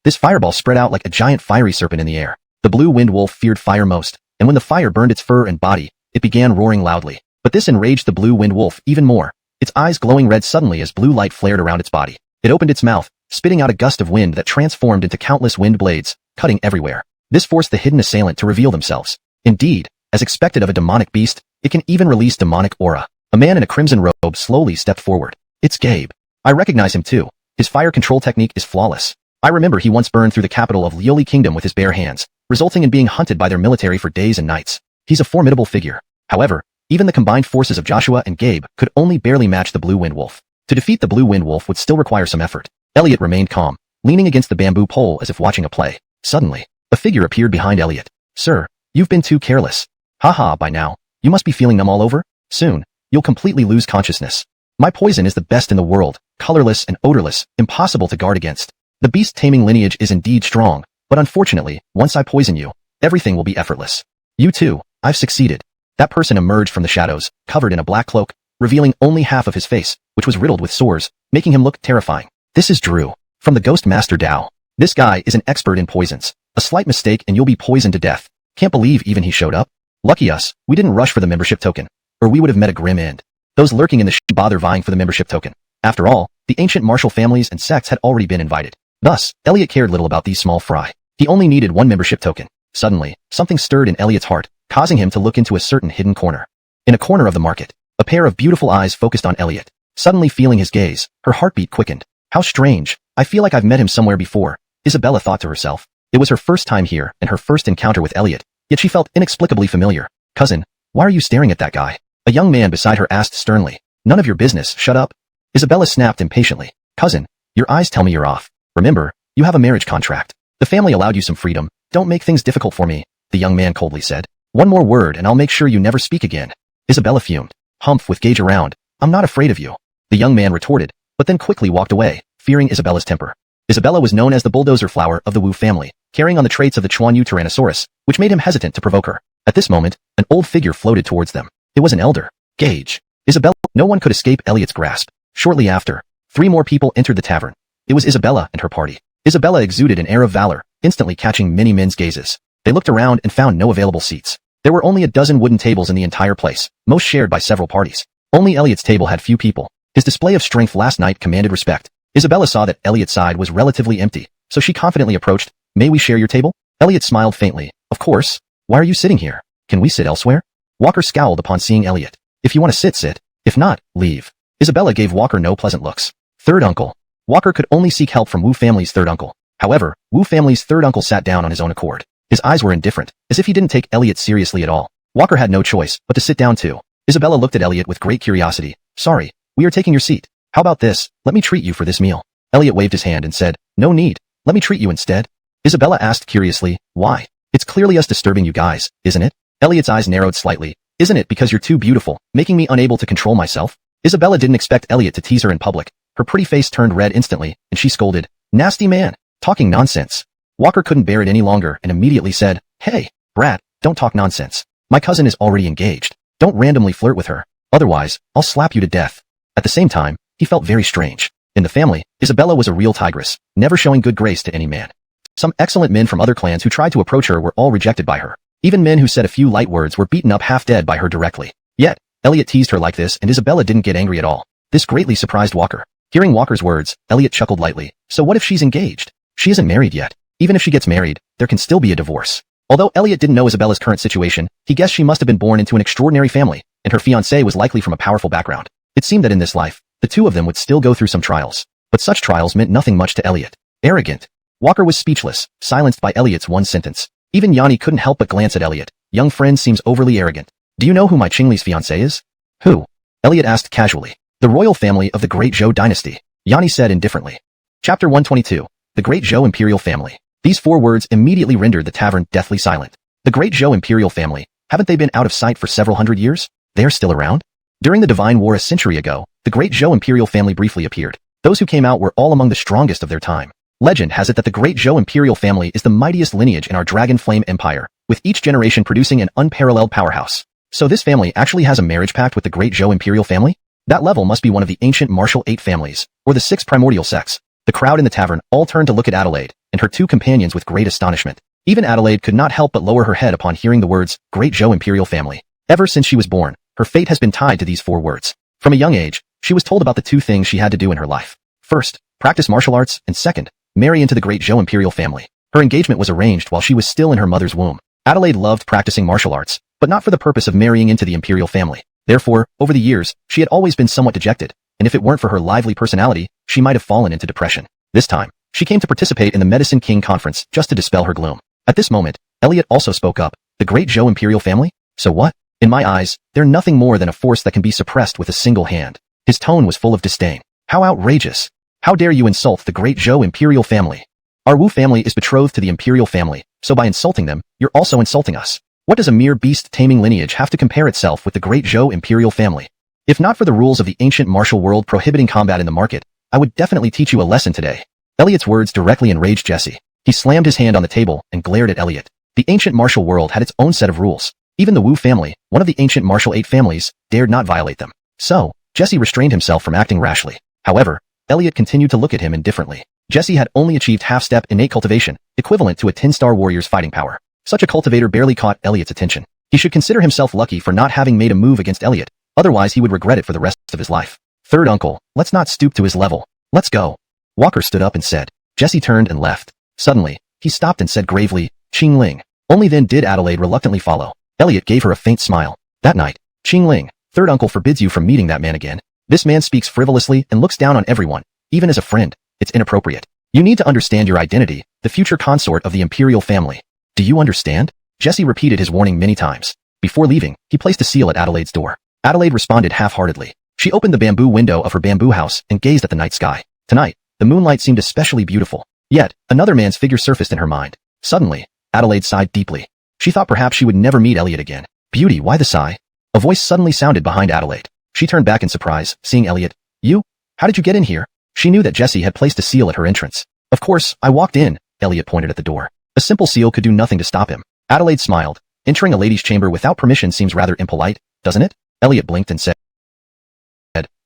[SPEAKER 1] This fireball spread out like a giant fiery serpent in the air. The blue wind wolf feared fire most, and when the fire burned its fur and body, it began roaring loudly. But this enraged the blue wind wolf even more, its eyes glowing red suddenly as blue light flared around its body. It opened its mouth, spitting out a gust of wind that transformed into countless wind blades, cutting everywhere. This forced the hidden assailant to reveal themselves. Indeed, as expected of a demonic beast, it can even release demonic aura. A man in a crimson robe slowly stepped forward. It's Gabe. I recognize him too. His fire control technique is flawless. I remember he once burned through the capital of Lioli Kingdom with his bare hands, resulting in being hunted by their military for days and nights. He's a formidable figure. However, even the combined forces of Joshua and Gabe could only barely match the blue wind wolf. To defeat the blue wind wolf would still require some effort. Elliot remained calm, leaning against the bamboo pole as if watching a play. Suddenly, a figure appeared behind Elliot. Sir, you've been too careless. Haha, by now, you must be feeling numb all over? Soon, you'll completely lose consciousness. My poison is the best in the world, colorless and odorless, impossible to guard against. The beast taming lineage is indeed strong, but unfortunately, once I poison you, everything will be effortless. You too, I've succeeded. That person emerged from the shadows, covered in a black cloak, revealing only half of his face, which was riddled with sores, making him look terrifying. This is Drew, from the Ghost Master Dao. This guy is an expert in poisons. A slight mistake and you'll be poisoned to death. Can't believe even he showed up. Lucky us, we didn't rush for the membership token, or we would have met a grim end. Those lurking in the bother vying for the membership token. After all, The ancient martial families and sects had already been invited. Thus, Elliot cared little about these small fry. He only needed one membership token. Suddenly, something stirred in Elliot's heart, causing him to look into a certain hidden corner. In a corner of the market, a pair of beautiful eyes focused on Elliot. Suddenly feeling his gaze, her heartbeat quickened. How strange. I feel like I've met him somewhere before, Isabella thought to herself. It was her first time here and her first encounter with Elliot, yet she felt inexplicably familiar. Cousin, why are you staring at that guy? A young man beside her asked sternly. None of your business, shut up. Isabella snapped impatiently. Cousin, your eyes tell me you're off. Remember, you have a marriage contract. The family allowed you some freedom. Don't make things difficult for me, the young man coldly said. One more word and I'll make sure you never speak again. Isabella fumed. Humph with Gage around. I'm not afraid of you. The young man retorted, but then quickly walked away, fearing Isabella's temper. Isabella was known as the bulldozer flower of the Wu family, carrying on the traits of the Chuan Yu Tyrannosaurus, which made him hesitant to provoke her. At this moment, an old figure floated towards them. It was an elder. Gage. Isabella. No one could escape Elliot's grasp. Shortly after, 3 more people entered the tavern. It was Isabella and her party. Isabella exuded an air of valor, instantly catching many men's gazes. They looked around and found no available seats. There were only a dozen wooden tables in the entire place, most shared by several parties. Only Elliot's table had few people. His display of strength last night commanded respect. Isabella saw that Elliot's side was relatively empty, so she confidently approached. May we share your table? Elliot smiled faintly. Of course. Why are you sitting here? Can we sit elsewhere? Walker scowled upon seeing Elliot. If you want to sit, sit. If not, leave. Isabella gave Walker no pleasant looks. Third uncle. Walker could only seek help from Wu family's third uncle. However, Wu family's third uncle sat down on his own accord. His eyes were indifferent, as if he didn't take Elliot seriously at all. Walker had no choice but to sit down too. Isabella looked at Elliot with great curiosity. Sorry, we are taking your seat. How about this? Let me treat you for this meal. Elliot waved his hand and said, no need. Let me treat you instead. Isabella asked curiously, why? It's clearly us disturbing you guys, isn't it? Elliot's eyes narrowed slightly. Isn't it because you're too beautiful, making me unable to control myself? Isabella didn't expect Elliot to tease her in public. Her pretty face turned red instantly, and she scolded, nasty man, talking nonsense. Walker couldn't bear it any longer and immediately said, hey, brat, don't talk nonsense. My cousin is already engaged. Don't randomly flirt with her. Otherwise, I'll slap you to death. At the same time, he felt very strange. In the family, Isabella was a real tigress, never showing good grace to any man. Some excellent men from other clans who tried to approach her were all rejected by her. Even men who said a few light words were beaten up half dead by her directly. Yet, Elliot teased her like this and Isabella didn't get angry at all. This greatly surprised Walker. Hearing Walker's words, Elliot chuckled lightly. So what if she's engaged? She isn't married yet. Even if she gets married, there can still be a divorce. Although Elliot didn't know Isabella's current situation, he guessed she must have been born into an extraordinary family, and her fiancé was likely from a powerful background. It seemed that in this life, the two of them would still go through some trials. But such trials meant nothing much to Elliot. Arrogant. Walker was speechless, silenced by Elliot's one sentence. Even Yanni couldn't help but glance at Elliot. Young friend seems overly arrogant. Do you know who my Qingli's fiancé is? Who? Elliot asked casually. The royal family of the Great Zhou dynasty. Yanni said indifferently. Chapter 122. The Great Zhou imperial family. These 4 words immediately rendered the tavern deathly silent. The Great Zhou imperial family, haven't they been out of sight for several hundred years? They're still around? During the Divine War a century ago, the Great Zhou imperial family briefly appeared. Those who came out were all among the strongest of their time. Legend has it that the Great Zhou imperial family is the mightiest lineage in our Dragon Flame Empire, with each generation producing an unparalleled powerhouse. So this family actually has a marriage pact with the Great Zhou imperial family? That level must be one of the ancient martial 8 families, or the 6 primordial sects. The crowd in the tavern all turned to look at Adelaide and her 2 companions with great astonishment. Even Adelaide could not help but lower her head upon hearing the words, Great Zhou imperial family. Ever since she was born, her fate has been tied to these 4 words. From a young age, she was told about the 2 things she had to do in her life. First, practice martial arts, and second, marry into the Great Zhou imperial family. Her engagement was arranged while she was still in her mother's womb. Adelaide loved practicing martial arts, but not for the purpose of marrying into the imperial family. Therefore, over the years, she had always been somewhat dejected, and if it weren't for her lively personality, she might have fallen into depression. This time, she came to participate in the Medicine King conference just to dispel her gloom. At this moment, Elliot also spoke up. The Great Zhou imperial family? So what? In my eyes, they're nothing more than a force that can be suppressed with a single hand. His tone was full of disdain. How outrageous! How dare you insult the Great Zhou imperial family? Our Wu family is betrothed to the imperial family, so by insulting them, you're also insulting us. What does a mere beast-taming lineage have to compare itself with the Great Zhou imperial family? If not for the rules of the ancient martial world prohibiting combat in the market, I would definitely teach you a lesson today. Elliot's words directly enraged Jesse. He slammed his hand on the table and glared at Elliot. The ancient martial world had its own set of rules. Even the Wu family, one of the ancient martial 8 families, dared not violate them. So, Jesse restrained himself from acting rashly. However, Elliot continued to look at him indifferently. Jesse had only achieved half-step innate cultivation, equivalent to a 10-star warrior's fighting power. Such a cultivator barely caught Elliot's attention. He should consider himself lucky for not having made a move against Elliot, otherwise he would regret it for the rest of his life. Third uncle, let's not stoop to his level. Let's go. Walker stood up and said. Jesse turned and left. Suddenly, he stopped and said gravely, Qing Ling. Only then did Adelaide reluctantly follow. Elliot gave her a faint smile. That night, Qing Ling, third uncle forbids you from meeting that man again. This man speaks frivolously and looks down on everyone, even as a friend. It's inappropriate. You need to understand your identity, the future consort of the imperial family. Do you understand? Jesse repeated his warning many times. Before leaving, he placed a seal at Adelaide's door. Adelaide responded half-heartedly. She opened the bamboo window of her bamboo house and gazed at the night sky. Tonight, the moonlight seemed especially beautiful. Yet, another man's figure surfaced in her mind. Suddenly, Adelaide sighed deeply. She thought perhaps she would never meet Elliot again. Beauty, why the sigh? A voice suddenly sounded behind Adelaide. She turned back in surprise, seeing Elliot. You? How did you get in here? She knew that Jesse had placed a seal at her entrance. Of course, I walked in, Elliot pointed at the door. A simple seal could do nothing to stop him. Adelaide smiled. Entering a lady's chamber without permission seems rather impolite, doesn't it? Elliot blinked and said,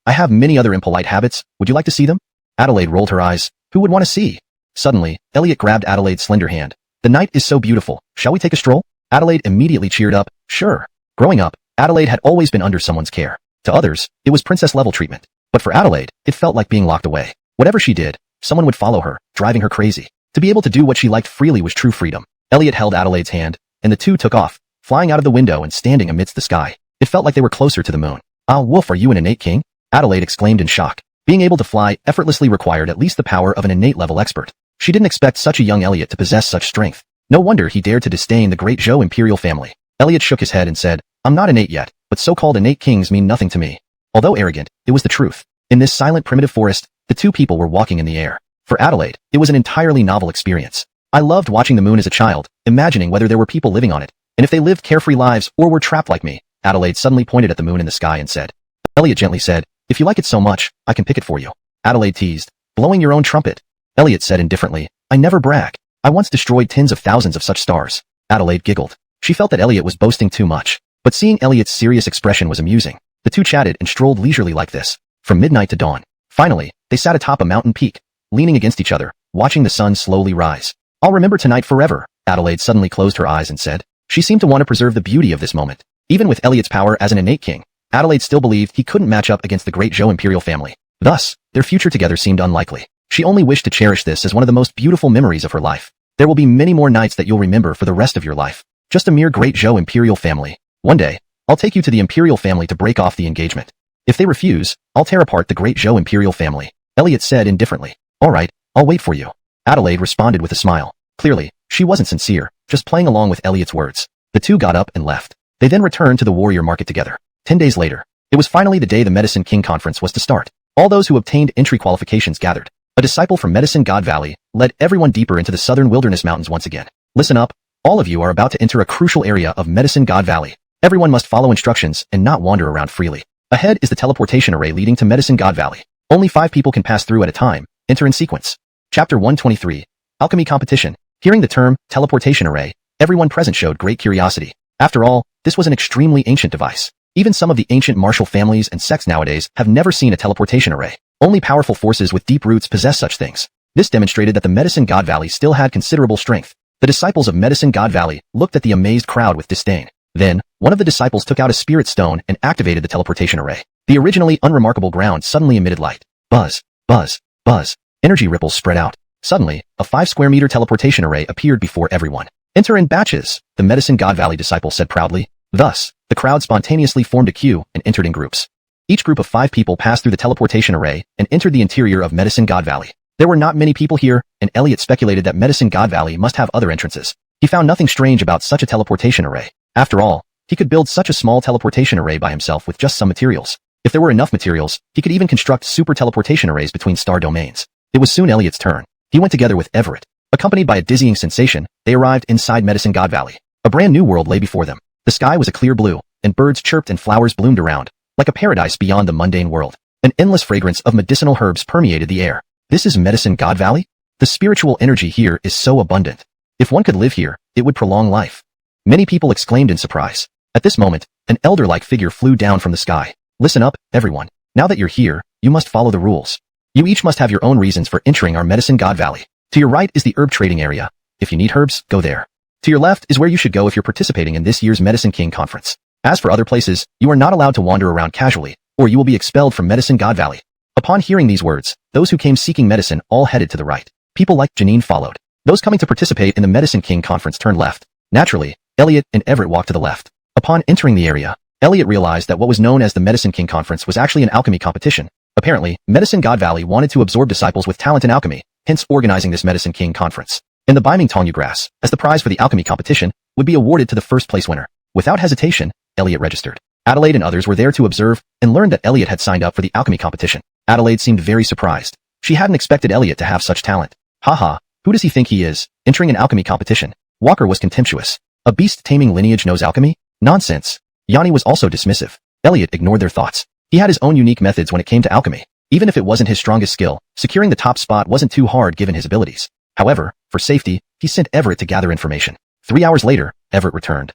[SPEAKER 1] I have many other impolite habits, would you like to see them? Adelaide rolled her eyes. Who would want to see? Suddenly, Elliot grabbed Adelaide's slender hand. The night is so beautiful, shall we take a stroll? Adelaide immediately cheered up. Sure. Growing up, Adelaide had always been under someone's care. To others, it was princess-level treatment. But for Adelaide, it felt like being locked away. Whatever she did, someone would follow her, driving her crazy. To be able to do what she liked freely was true freedom. Elliot held Adelaide's hand, and the two took off, flying out of the window and standing amidst the sky. It felt like they were closer to the moon. Ah, Wolf, are you an innate king? Adelaide exclaimed in shock. Being able to fly effortlessly required at least the power of an innate level expert. She didn't expect such a young Elliot to possess such strength. No wonder he dared to disdain the great Zhou imperial family. Elliot shook his head and said, I'm not innate yet, but so-called innate kings mean nothing to me. Although arrogant, it was the truth. In this silent primitive forest, the two people were walking in the air. For Adelaide, it was an entirely novel experience. I loved watching the moon as a child, imagining whether there were people living on it, and if they lived carefree lives or were trapped like me. Adelaide suddenly pointed at the moon in the sky and said. Elliot gently said, if you like it so much, I can pick it for you. Adelaide teased, blowing your own trumpet. Elliot said indifferently, I never brag. I once destroyed tens of thousands of such stars. Adelaide giggled. She felt that Elliot was boasting too much, but seeing Elliot's serious expression was amusing. The two chatted and strolled leisurely like this, from midnight to dawn. Finally, they sat atop a mountain peak, leaning against each other, watching the sun slowly rise. I'll remember tonight forever. Adelaide suddenly closed her eyes and said. She seemed to want to preserve the beauty of this moment. Even with Elliot's power as an innate king, Adelaide still believed he couldn't match up against the great Zhou imperial family. Thus, their future together seemed unlikely. She only wished to cherish this as one of the most beautiful memories of her life. There will be many more nights that you'll remember for the rest of your life. Just a mere great Zhou imperial family. One day, I'll take you to the imperial family to break off the engagement. If they refuse, I'll tear apart the great Zhou imperial family. Elliot said indifferently. All right, I'll wait for you. Adelaide responded with a smile. Clearly, she wasn't sincere, just playing along with Elliot's words. The two got up and left. They then returned to the warrior market together. 10 days later, it was finally the day the Medicine King Conference was to start. All those who obtained entry qualifications gathered. A disciple from Medicine God Valley led everyone deeper into the southern wilderness mountains once again. Listen up, all of you are about to enter a crucial area of Medicine God Valley. Everyone must follow instructions and not wander around freely. Ahead is the teleportation array leading to Medicine God Valley. Only 5 people can pass through at a time. Enter in sequence. Chapter 123. Alchemy Competition. Hearing the term, teleportation array, everyone present showed great curiosity. After all, this was an extremely ancient device. Even some of the ancient martial families and sects nowadays have never seen a teleportation array. Only powerful forces with deep roots possess such things. This demonstrated that the Medicine God Valley still had considerable strength. The disciples of Medicine God Valley looked at the amazed crowd with disdain. Then, one of the disciples took out a spirit stone and activated the teleportation array. The originally unremarkable ground suddenly emitted light. Buzz, buzz, buzz. Energy ripples spread out. Suddenly, a 5-square-meter teleportation array appeared before everyone. Enter in batches, the Medicine God Valley disciple said proudly. Thus, the crowd spontaneously formed a queue and entered in groups. Each group of 5 people passed through the teleportation array and entered the interior of Medicine God Valley. There were not many people here, and Elliot speculated that Medicine God Valley must have other entrances. He found nothing strange about such a teleportation array. After all, he could build such a small teleportation array by himself with just some materials. If there were enough materials, he could even construct super teleportation arrays between star domains. It was soon Elliot's turn. He went together with Everett. Accompanied by a dizzying sensation, they arrived inside Medicine God Valley. A brand new world lay before them. The sky was a clear blue, and birds chirped and flowers bloomed around, like a paradise beyond the mundane world. An endless fragrance of medicinal herbs permeated the air. This is Medicine God Valley? The spiritual energy here is so abundant. If one could live here, it would prolong life. Many people exclaimed in surprise. At this moment, an elder-like figure flew down from the sky. Listen up, everyone. Now that you're here, you must follow the rules. You each must have your own reasons for entering our Medicine God Valley. To your right is the herb trading area. If you need herbs, go there. To your left is where you should go if you're participating in this year's Medicine King Conference. As for other places, you are not allowed to wander around casually, or you will be expelled from Medicine God Valley. Upon hearing these words, those who came seeking medicine all headed to the right. People like Janine followed. Those coming to participate in the Medicine King conference turned left. Naturally, Elliot and Everett walked to the left. Upon entering the area, Elliot realized that what was known as the Medicine King conference was actually an alchemy competition. Apparently, Medicine God Valley wanted to absorb disciples with talent in alchemy, hence organizing this Medicine King conference. And the Biming Tongyu grass, as the prize for the alchemy competition, would be awarded to the first place winner. Without hesitation, Elliot registered. Adelaide and others were there to observe and learned that Elliot had signed up for the alchemy competition. Adelaide seemed very surprised. She hadn't expected Elliot to have such talent. Haha, who does he think he is, entering an alchemy competition? Walker was contemptuous. A beast-taming lineage knows alchemy? Nonsense. Yanni was also dismissive. Elliot ignored their thoughts. He had his own unique methods when it came to alchemy. Even if it wasn't his strongest skill, securing the top spot wasn't too hard given his abilities. However, for safety, he sent Everett to gather information. 3 hours later, Everett returned.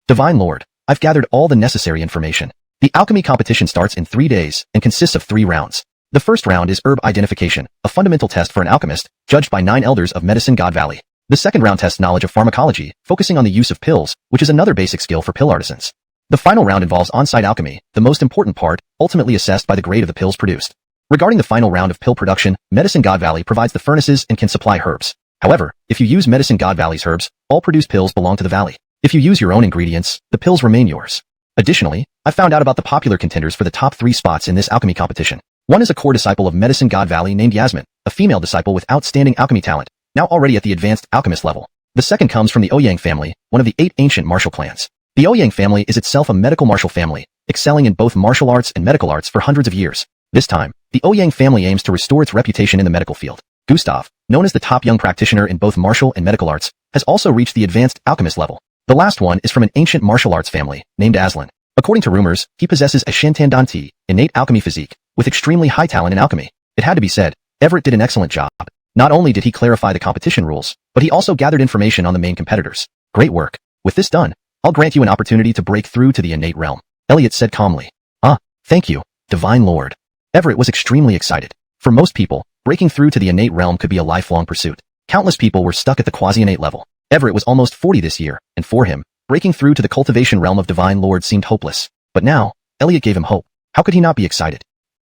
[SPEAKER 1] Divine Lord, I've gathered all the necessary information. The alchemy competition starts in 3 days and consists of 3 rounds. The first round is herb identification, a fundamental test for an alchemist, judged by 9 elders of Medicine God Valley. The second round tests knowledge of pharmacology, focusing on the use of pills, which is another basic skill for pill artisans. The final round involves on-site alchemy, the most important part, ultimately assessed by the grade of the pills produced. Regarding the final round of pill production, Medicine God Valley provides the furnaces and can supply herbs. However, if you use Medicine God Valley's herbs, all produced pills belong to the valley. If you use your own ingredients, the pills remain yours. Additionally, I found out about the popular contenders for the top 3 spots in this alchemy competition. One is a core disciple of Medicine God Valley named Yasmin, a female disciple with outstanding alchemy talent, now already at the advanced alchemist level. The second comes from the Ouyang family, one of the 8 ancient martial clans. The Ouyang family is itself a medical martial family, excelling in both martial arts and medical arts for hundreds of years. This time, the Ouyang family aims to restore its reputation in the medical field. Gustav, known as the top young practitioner in both martial and medical arts, has also reached the advanced alchemist level. The last one is from an ancient martial arts family, named Aslan. According to rumors, he possesses a Shantan Danti, innate alchemy physique, with extremely high talent in alchemy. It had to be said, Everett did an excellent job. Not only did he clarify the competition rules, but he also gathered information on the main competitors. Great work. With this done, I'll grant you an opportunity to break through to the innate realm, Elliot said calmly. Thank you, Divine Lord. Everett was extremely excited. For most people, breaking through to the innate realm could be a lifelong pursuit. Countless people were stuck at the quasi-innate level. Everett was almost 40 this year, and for him, breaking through to the cultivation realm of Divine Lord seemed hopeless. But now, Elliot gave him hope. How could he not be excited?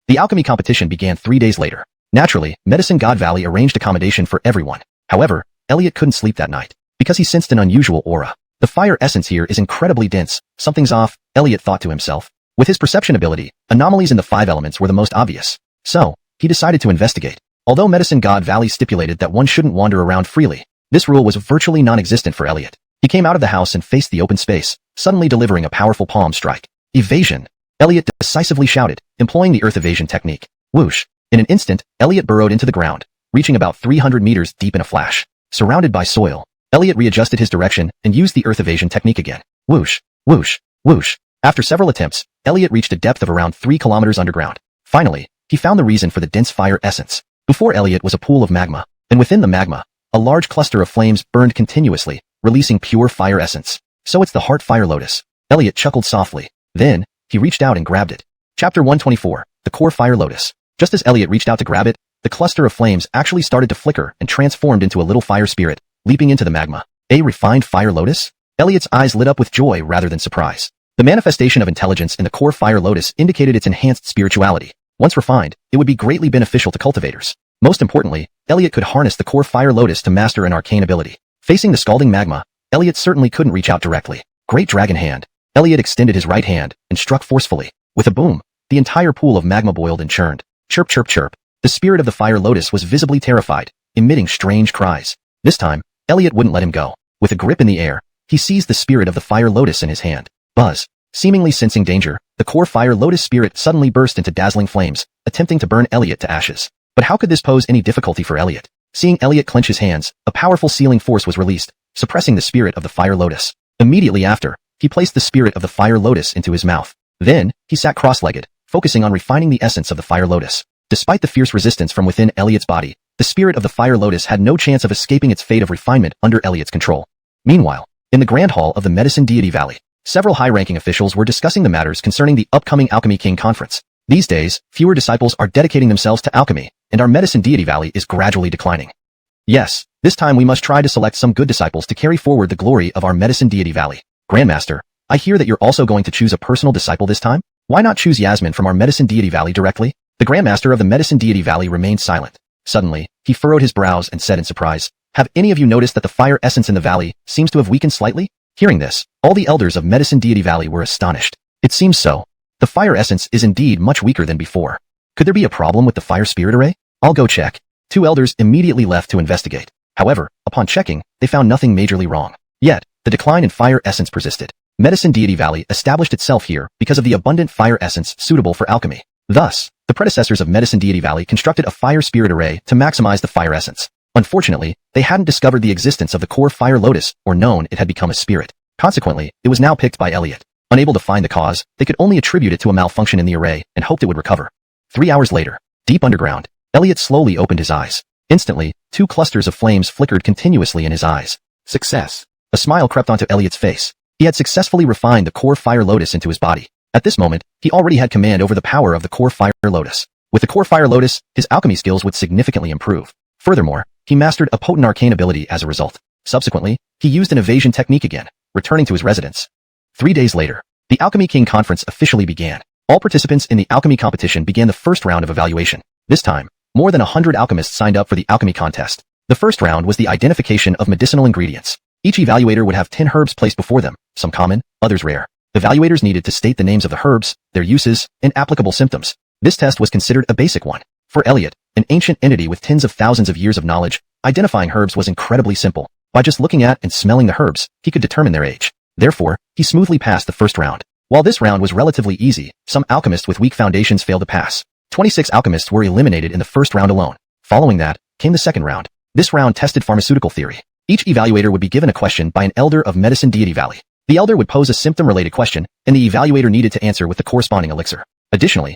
[SPEAKER 1] The alchemy competition began 3 days later. Naturally, Medicine God Valley arranged accommodation for everyone. However, Elliot couldn't sleep that night, because he sensed an unusual aura. The fire essence here is incredibly dense. Something's off, Elliot thought to himself. With his perception ability, anomalies in the 5 elements were the most obvious. So, he decided to investigate. Although Medicine God Valley stipulated that one shouldn't wander around freely, this rule was virtually non-existent for Elliot. He came out of the house and faced the open space, suddenly delivering a powerful palm strike. Evasion! Elliot decisively shouted, employing the earth evasion technique. Whoosh! In an instant, Elliot burrowed into the ground, reaching about 300 meters deep in a flash. Surrounded by soil, Elliot readjusted his direction and used the earth evasion technique again. Whoosh! Whoosh! Whoosh! After several attempts, Elliot reached a depth of around 3 kilometers underground. Finally, he found the reason for the dense fire essence. Before Elliot was a pool of magma, and within the magma, a large cluster of flames burned continuously, releasing pure fire essence. So it's the heart fire lotus. Elliot chuckled softly. Then, he reached out and grabbed it. Chapter 124, the core fire lotus. Just as Elliot reached out to grab it, the cluster of flames actually started to flicker and transformed into a little fire spirit, leaping into the magma. A refined fire lotus? Elliot's eyes lit up with joy rather than surprise. The manifestation of intelligence in the core fire lotus indicated its enhanced spirituality. Once refined, it would be greatly beneficial to cultivators. Most importantly, Elliot could harness the core fire lotus to master an arcane ability. Facing the scalding magma, Elliot certainly couldn't reach out directly. Great dragon hand. Elliot extended his right hand and struck forcefully. With a boom, the entire pool of magma boiled and churned. Chirp, chirp, chirp. The spirit of the fire lotus was visibly terrified, emitting strange cries. This time, Elliot wouldn't let him go. With a grip in the air, he seized the spirit of the fire lotus in his hand. Buzz. Seemingly sensing danger, the core fire lotus spirit suddenly burst into dazzling flames, attempting to burn Elliot to ashes. But how could this pose any difficulty for Elliot? Seeing Elliot clench his hands, a powerful sealing force was released, suppressing the spirit of the fire lotus. Immediately after, he placed the spirit of the fire lotus into his mouth. Then, he sat cross-legged, focusing on refining the essence of the fire lotus. Despite the fierce resistance from within Elliot's body, the spirit of the fire lotus had no chance of escaping its fate of refinement under Elliot's control. Meanwhile, in the Grand Hall of the Medicine Deity Valley, several high-ranking officials were discussing the matters concerning the upcoming Alchemy King Conference. These days, fewer disciples are dedicating themselves to alchemy, and our Medicine Deity Valley is gradually declining. Yes, this time we must try to select some good disciples to carry forward the glory of our Medicine Deity Valley. Grandmaster, I hear that you're also going to choose a personal disciple this time? Why not choose Yasmin from our Medicine Deity Valley directly? The Grandmaster of the Medicine Deity Valley remained silent. Suddenly, he furrowed his brows and said in surprise, "Have any of you noticed that the fire essence in the valley seems to have weakened slightly?" Hearing this, all the elders of Medicine Deity Valley were astonished. It seems so. The fire essence is indeed much weaker than before. Could there be a problem with the fire spirit array? I'll go check. Two elders immediately left to investigate. However, upon checking, they found nothing majorly wrong. Yet, the decline in fire essence persisted. Medicine Deity Valley established itself here because of the abundant fire essence suitable for alchemy. Thus, the predecessors of Medicine Deity Valley constructed a fire spirit array to maximize the fire essence. Unfortunately, they hadn't discovered the existence of the core fire lotus or known it had become a spirit. Consequently, it was now picked by Elliot. Unable to find the cause, they could only attribute it to a malfunction in the array and hoped it would recover. 3 hours later, deep underground, Elliot slowly opened his eyes. Instantly, 2 clusters of flames flickered continuously in his eyes. Success. A smile crept onto Elliot's face. He had successfully refined the core fire lotus into his body. At this moment, he already had command over the power of the core fire lotus. With the core fire lotus, his alchemy skills would significantly improve. Furthermore, he mastered a potent arcane ability as a result. Subsequently, he used an evasion technique again, returning to his residence. 3 days later, the Alchemy King Conference officially began. All participants in the alchemy competition began the first round of evaluation. This time, more than 100 alchemists signed up for the alchemy contest. The first round was the identification of medicinal ingredients. Each evaluator would have 10 herbs placed before them, some common, others rare. Evaluators needed to state the names of the herbs, their uses, and applicable symptoms. This test was considered a basic one. For Elliot, an ancient entity with tens of thousands of years of knowledge, identifying herbs was incredibly simple. By just looking at and smelling the herbs, he could determine their age. Therefore, he smoothly passed the first round. While this round was relatively easy, some alchemists with weak foundations failed to pass. 26 alchemists were eliminated in the first round alone. Following that, came the second round. This round tested pharmaceutical theory. Each evaluator would be given a question by an elder of Medicine Deity Valley. The elder would pose a symptom-related question, and the evaluator needed to answer with the corresponding elixir. Additionally,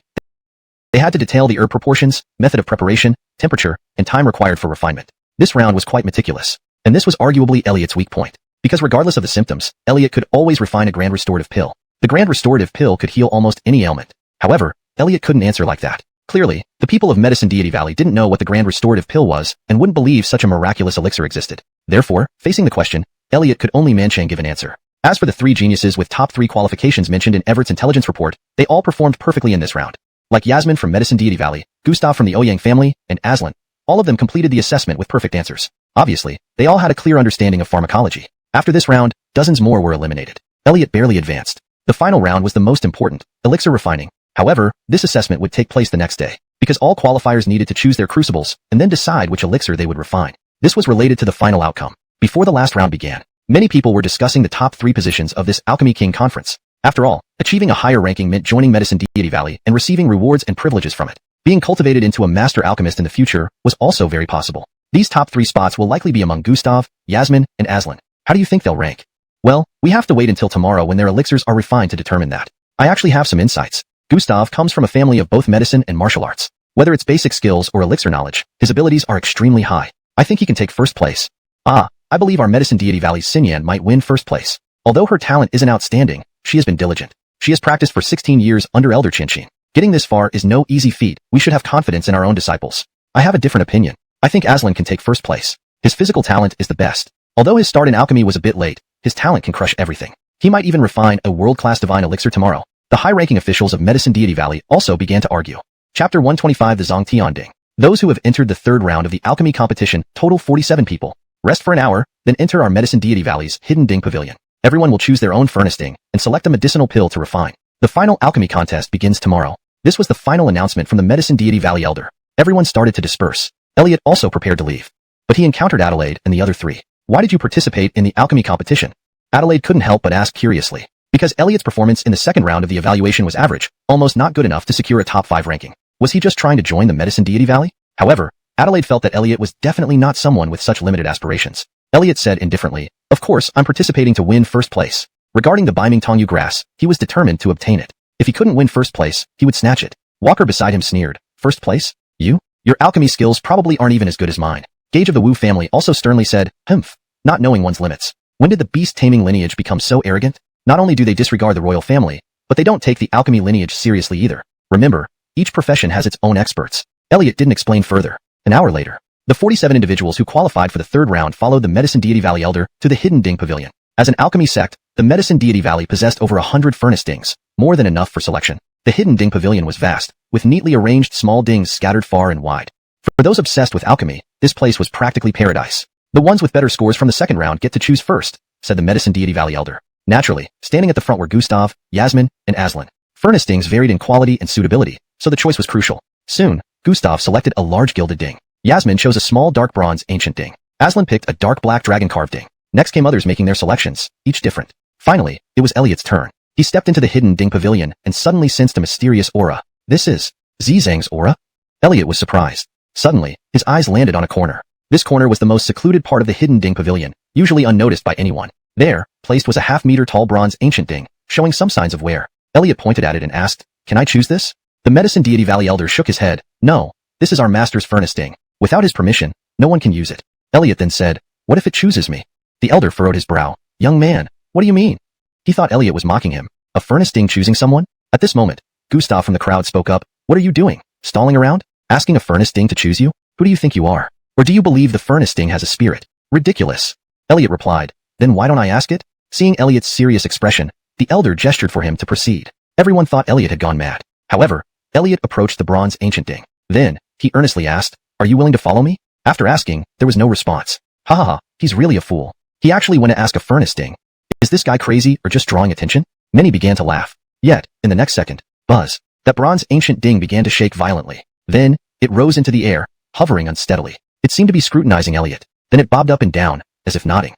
[SPEAKER 1] they had to detail the herb proportions, method of preparation, temperature, and time required for refinement. This round was quite meticulous, and this was arguably Elliot's weak point. Because regardless of the symptoms, Elliot could always refine a grand restorative pill. The grand restorative pill could heal almost any ailment. However, Elliot couldn't answer like that. Clearly, the people of Medicine Deity Valley didn't know what the grand restorative pill was and wouldn't believe such a miraculous elixir existed. Therefore, facing the question, Elliot could only manchang give an answer. As for the 3 geniuses with top 3 qualifications mentioned in Everett's intelligence report, they all performed perfectly in this round. Like Yasmin from Medicine Deity Valley, Gustav from the Ouyang family, and Aslan, all of them completed the assessment with perfect answers. Obviously, they all had a clear understanding of pharmacology. After this round, dozens more were eliminated. Elliot barely advanced. The final round was the most important, elixir refining. However, this assessment would take place the next day, because all qualifiers needed to choose their crucibles and then decide which elixir they would refine. This was related to the final outcome. Before the last round began, many people were discussing the top 3 positions of this Alchemy King Conference. After all, achieving a higher ranking meant joining Medicine Deity Valley and receiving rewards and privileges from it. Being cultivated into a master alchemist in the future was also very possible. These top 3 spots will likely be among Gustav, Yasmin, and Aslan. How do you think they'll rank? Well, we have to wait until tomorrow when their elixirs are refined to determine that. I actually have some insights. Gustav comes from a family of both medicine and martial arts. Whether it's basic skills or elixir knowledge, his abilities are extremely high. I think he can take first place. I believe our Medicine Deity Valley's Xinyan might win first place. Although her talent isn't outstanding, she has been diligent. She has practiced for 16 years under Elder Qianxin. Getting this far is no easy feat. We should have confidence in our own disciples. I have a different opinion. I think Aslan can take first place. His physical talent is the best. Although his start in alchemy was a bit late, his talent can crush everything. He might even refine a world-class divine elixir tomorrow. The high-ranking officials of Medicine Deity Valley also began to argue. Chapter 125 The Zongtian Ding. Those who have entered the third round of the alchemy competition total 47 people. Rest for an hour, then enter our Medicine Deity Valley's Hidden Ding Pavilion. Everyone will choose their own furnace ding and select a medicinal pill to refine. The final alchemy contest begins tomorrow. This was the final announcement from the Medicine Deity Valley Elder. Everyone started to disperse. Elliot also prepared to leave. But he encountered Adelaide and the other 3. Why did you participate in the alchemy competition? Adelaide couldn't help but ask curiously. Because Elliot's performance in the second round of the evaluation was average, almost not good enough to secure a top 5 ranking. Was he just trying to join the Medicine Deity Valley? However, Adelaide felt that Elliot was definitely not someone with such limited aspirations. Elliot said indifferently, "Of course, I'm participating to win first place." Regarding the Baiming Tongyu grass, he was determined to obtain it. If he couldn't win first place, he would snatch it. Walker beside him sneered, "First place? You? Your alchemy skills probably aren't even as good as mine." Gage of the Wu family also sternly said, "Humph," not knowing one's limits. When did the beast-taming lineage become so arrogant? Not only do they disregard the royal family, but they don't take the alchemy lineage seriously either. Remember, each profession has its own experts. Elliot didn't explain further. An hour later, the 47 individuals who qualified for the third round followed the Medicine Deity Valley Elder to the Hidden Ding Pavilion. As an alchemy sect, the Medicine Deity Valley possessed over 100 furnace dings, more than enough for selection. The hidden ding pavilion was vast, with neatly arranged small dings scattered far and wide. For those obsessed with alchemy, this place was practically paradise. The ones with better scores from the second round get to choose first, said the Medicine Deity Valley Elder. Naturally, standing at the front were Gustav, Yasmin, and Aslan. Furnace dings varied in quality and suitability, so the choice was crucial. Soon, Gustav selected a large gilded ding. Yasmin chose a small dark bronze ancient ding. Aslan picked a dark black dragon-carved ding. Next came others making their selections, each different. Finally, it was Elliot's turn. He stepped into the hidden ding pavilion and suddenly sensed a mysterious aura. This is Zhang's aura? Elliot was surprised. Suddenly, his eyes landed on a corner. This corner was the most secluded part of the hidden ding pavilion, usually unnoticed by anyone. There, placed was a half-meter tall bronze ancient ding, showing some signs of wear. Elliot pointed at it and asked, "Can I choose this?" The Medicine Deity Valley Elder shook his head. "No, this is our master's furnace ding. Without his permission, no one can use it." Elliot then said, "What if it chooses me?" The Elder furrowed his brow. "Young man, what do you mean?" He thought Elliot was mocking him. A furnace ding choosing someone? At this moment, Gustav from the crowd spoke up. "What are you doing? Stalling around? Asking a furnace ding to choose you? Who do you think you are? Or do you believe the furnace ding has a spirit? Ridiculous." Elliot replied, "Then why don't I ask it?" Seeing Elliot's serious expression, the Elder gestured for him to proceed. Everyone thought Elliot had gone mad. However, Elliot approached the bronze ancient ding. Then, he earnestly asked, "Are you willing to follow me?" After asking, there was no response. Ha ha ha, he's really a fool. He actually went to ask a furnace ding. Is this guy crazy or just drawing attention? Many began to laugh. Yet, in the next second, buzz, that bronze ancient ding began to shake violently. Then, it rose into the air, hovering unsteadily. It seemed to be scrutinizing Elliot. Then it bobbed up and down, as if nodding.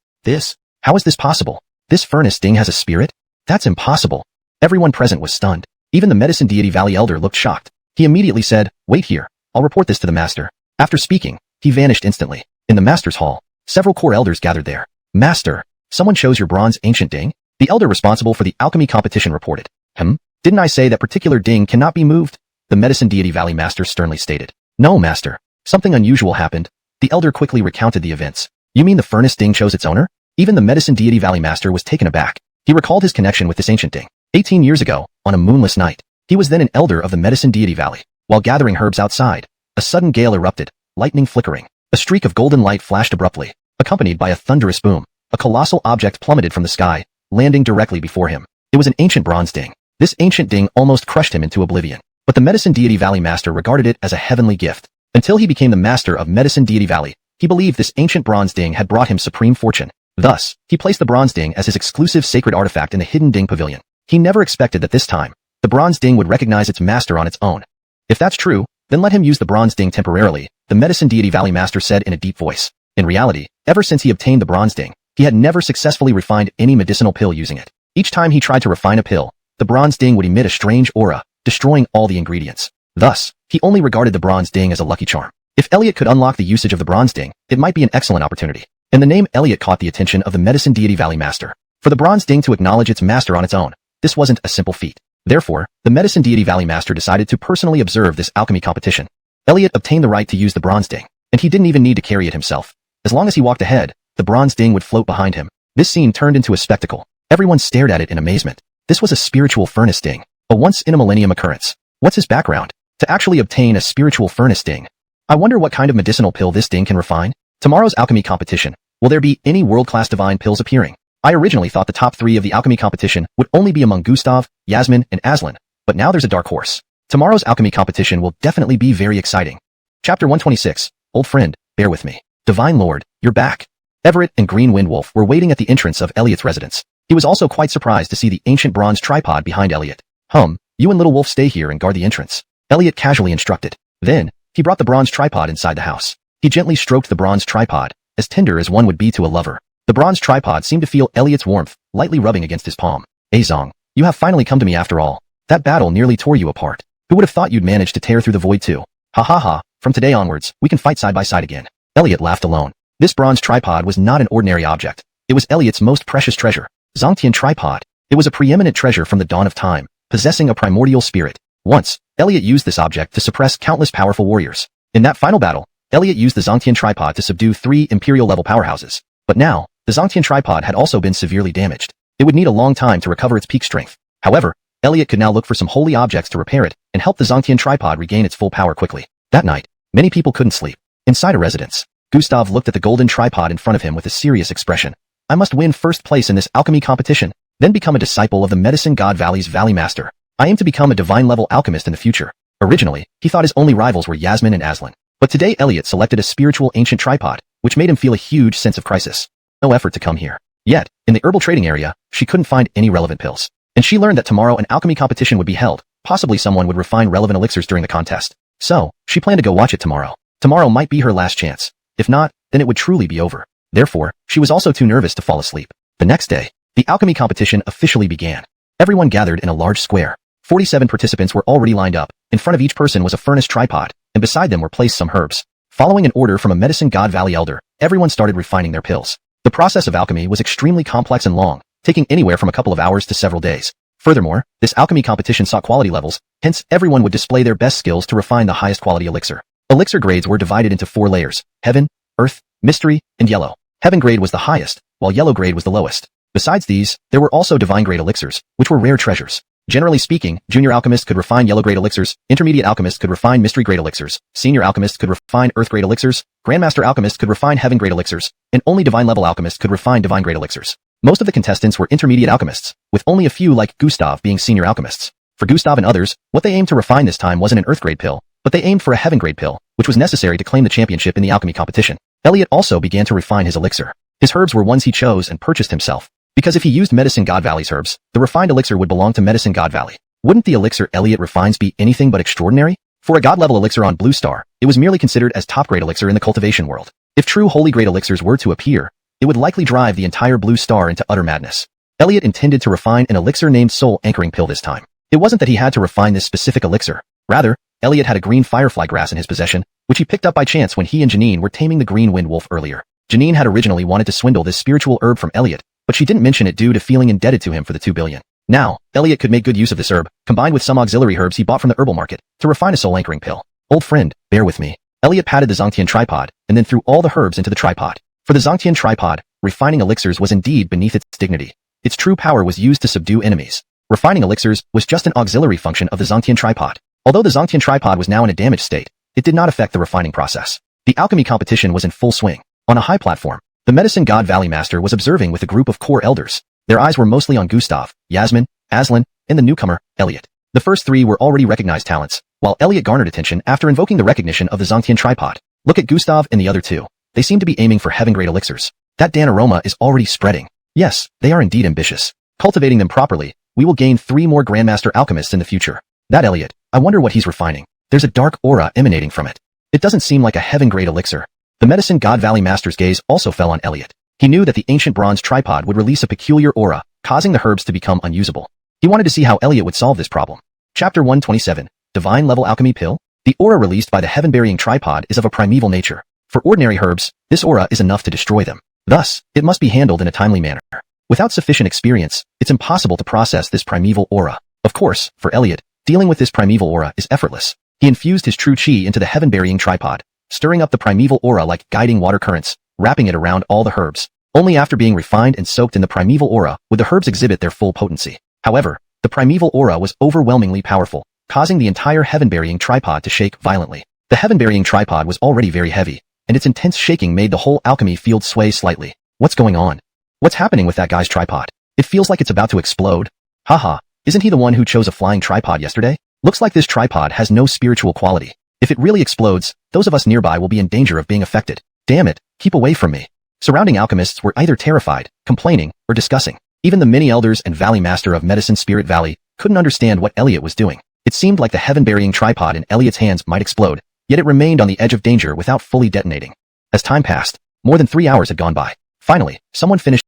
[SPEAKER 1] How is this possible? This furnace ding has a spirit? That's impossible. Everyone present was stunned. Even the Medicine Deity Valley Elder looked shocked. He immediately said, "Wait here. I'll report this to the master." After speaking, he vanished instantly. In the master's hall, several core elders gathered there. "Master, someone chose your bronze ancient ding?" The elder responsible for the alchemy competition reported. Didn't I say that particular ding cannot be moved?" The Medicine Deity Valley Master sternly stated. "No, master. Something unusual happened." The elder quickly recounted the events. "You mean the furnace ding chose its owner?" Even the Medicine Deity Valley Master was taken aback. He recalled his connection with this ancient ding. 18 years ago, on a moonless night, he was then an elder of the Medicine Deity Valley. While gathering herbs outside, a sudden gale erupted, lightning flickering. A streak of golden light flashed abruptly, accompanied by a thunderous boom. A colossal object plummeted from the sky, landing directly before him. It was an ancient bronze ding. This ancient ding almost crushed him into oblivion. But the Medicine Deity Valley Master regarded it as a heavenly gift. Until he became the master of Medicine Deity Valley, he believed this ancient bronze ding had brought him supreme fortune. Thus, he placed the bronze ding as his exclusive sacred artifact in the hidden ding pavilion. He never expected that this time, the bronze ding would recognize its master on its own. If that's true, then let him use the bronze ding temporarily, the Medicine Deity Valley Master said in a deep voice. In reality, ever since he obtained the bronze ding, he had never successfully refined any medicinal pill using it. Each time he tried to refine a pill, the bronze ding would emit a strange aura, destroying all the ingredients. Thus, he only regarded the bronze ding as a lucky charm. If Elliot could unlock the usage of the bronze ding, it might be an excellent opportunity. And the name Elliot caught the attention of the Medicine Deity Valley Master. For the bronze ding to acknowledge its master on its own, this wasn't a simple feat. Therefore, the Medicine Deity Valley Master decided to personally observe this alchemy competition. Elliot obtained the right to use the bronze ding, and he didn't even need to carry it himself. As long as he walked ahead, the bronze ding would float behind him. This scene turned into a spectacle. Everyone stared at it in amazement. This was a spiritual furnace ding, a once-in-a-millennium occurrence. What's his background? To actually obtain a spiritual furnace ding. I wonder what kind of medicinal pill this ding can refine? Tomorrow's alchemy competition. Will there be any world-class divine pills appearing? I originally thought the top 3 of the alchemy competition would only be among Gustav, Yasmin, and Aslan, but now there's a dark horse. Tomorrow's alchemy competition will definitely be very exciting. Chapter 126. Old friend, bear with me. Divine Lord, you're back. Everett and Green Wind Wolf were waiting at the entrance of Elliot's residence. He was also quite surprised to see the ancient bronze tripod behind Elliot. You and Little Wolf stay here and guard the entrance. Elliot casually instructed. Then, he brought the bronze tripod inside the house. He gently stroked the bronze tripod, as tender as one would be to a lover. The bronze tripod seemed to feel Elliot's warmth, lightly rubbing against his palm. Zhang, you have finally come to me after all. That battle nearly tore you apart. Who would have thought you'd manage to tear through the void too? Ha ha ha, from today onwards, we can fight side by side again. Elliot laughed alone. This bronze tripod was not an ordinary object. It was Elliot's most precious treasure. Zongtian tripod. It was a preeminent treasure from the dawn of time, possessing a primordial spirit. Once, Elliot used this object to suppress countless powerful warriors. In that final battle, Elliot used the Zongtian tripod to subdue 3 imperial-level powerhouses. But now, the Zongtian tripod had also been severely damaged. It would need a long time to recover its peak strength. However, Elliot could now look for some holy objects to repair it and help the Zongtian tripod regain its full power quickly. That night, many people couldn't sleep. Inside a residence, Gustav looked at the golden tripod in front of him with a serious expression. I must win first place in this alchemy competition, then become a disciple of the Medicine God Valley's Valley Master. I aim to become a divine-level alchemist in the future. Originally, he thought his only rivals were Yasmin and Aslan. But today Elliot selected a spiritual ancient tripod, which made him feel a huge sense of crisis. No effort to come here. Yet, in the herbal trading area, she couldn't find any relevant pills. And she learned that tomorrow an alchemy competition would be held. Possibly someone would refine relevant elixirs during the contest. So, she planned to go watch it tomorrow. Tomorrow might be her last chance. If not, then it would truly be over. Therefore, she was also too nervous to fall asleep. The next day, the alchemy competition officially began. Everyone gathered in a large square. 47 participants were already lined up. In front of each person was a furnace tripod, and beside them were placed some herbs. Following an order from a Medicine God Valley elder, everyone started refining their pills. The process of alchemy was extremely complex and long, taking anywhere from a couple of hours to several days. Furthermore, this alchemy competition sought quality levels, hence everyone would display their best skills to refine the highest quality elixir. Elixir grades were divided into 4 layers: Heaven, Earth, Mystery, and Yellow. Heaven grade was the highest, while Yellow grade was the lowest. Besides these, there were also divine grade elixirs, which were rare treasures. Generally speaking, junior alchemists could refine yellow grade elixirs, intermediate alchemists could refine mystery grade elixirs, senior alchemists could refine earth grade elixirs, grandmaster alchemists could refine heaven grade elixirs, and only divine level alchemists could refine divine grade elixirs. Most of the contestants were intermediate alchemists, with only a few like Gustav being senior alchemists. For Gustav and others, what they aimed to refine this time wasn't an earth grade pill, but they aimed for a heaven grade pill, which was necessary to claim the championship in the alchemy competition. Elliot also began to refine his elixir. His herbs were ones he chose and purchased himself. Because if he used Medicine God Valley's herbs, the refined elixir would belong to Medicine God Valley. Wouldn't the elixir Elliot refines be anything but extraordinary? For a god-level elixir on Blue Star, it was merely considered as top-grade elixir in the cultivation world. If true holy-grade elixirs were to appear, it would likely drive the entire Blue Star into utter madness. Elliot intended to refine an elixir named Soul Anchoring Pill this time. It wasn't that he had to refine this specific elixir. Rather, Elliot had a green firefly grass in his possession, which he picked up by chance when he and Janine were taming the green wind wolf earlier. Janine had originally wanted to swindle this spiritual herb from Elliot, but she didn't mention it due to feeling indebted to him for the 2 billion. Now, Elliot could make good use of this herb, combined with some auxiliary herbs he bought from the herbal market, to refine a soul anchoring pill. Old friend, bear with me. Elliot patted the Zongtian tripod, and then threw all the herbs into the tripod. For the Zongtian tripod, refining elixirs was indeed beneath its dignity. Its true power was used to subdue enemies. Refining elixirs was just an auxiliary function of the Zongtian tripod. Although the Zongtian tripod was now in a damaged state, it did not affect the refining process. The alchemy competition was in full swing. On a high platform, the Medicine God Valley Master was observing with a group of core elders. Their eyes were mostly on Gustav, Yasmin, Aslan, and the newcomer, Elliot. The first 3 were already recognized talents, while Elliot garnered attention after invoking the recognition of the Zongtian tripod. Look at Gustav and the other 2. They seem to be aiming for heaven-grade elixirs. That Dan aroma is already spreading. Yes, they are indeed ambitious. Cultivating them properly, we will gain 3 more Grandmaster alchemists in the future. That Elliot, I wonder what he's refining. There's a dark aura emanating from it. It doesn't seem like a heaven-grade elixir. The Medicine God Valley Master's gaze also fell on Elliot. He knew that the ancient bronze tripod would release a peculiar aura, causing the herbs to become unusable. He wanted to see how Elliot would solve this problem. Chapter 127, Divine Level Alchemy Pill. The aura released by the heaven-burying tripod is of a primeval nature. For ordinary herbs, this aura is enough to destroy them. Thus, it must be handled in a timely manner. Without sufficient experience, it's impossible to process this primeval aura. Of course, for Elliot, dealing with this primeval aura is effortless. He infused his true chi into the heaven-burying tripod, stirring up the primeval aura like guiding water currents, wrapping it around all the herbs. Only after being refined and soaked in the primeval aura would the herbs exhibit their full potency. However, the primeval aura was overwhelmingly powerful, causing the entire heaven-burying tripod to shake violently. The heaven-burying tripod was already very heavy, and its intense shaking made the whole alchemy field sway slightly. What's going on? What's happening with that guy's tripod? It feels like it's about to explode. Haha, isn't he the one who chose a flying tripod yesterday? Looks like this tripod has no spiritual quality. If it really explodes, those of us nearby will be in danger of being affected. Damn it, keep away from me. Surrounding alchemists were either terrified, complaining, or discussing. Even the many elders and Valley Master of Medicine Spirit Valley couldn't understand what Elliot was doing. It seemed like the heaven-burying tripod in Elliot's hands might explode, yet it remained on the edge of danger without fully detonating. As time passed, more than 3 hours had gone by. Finally, someone finished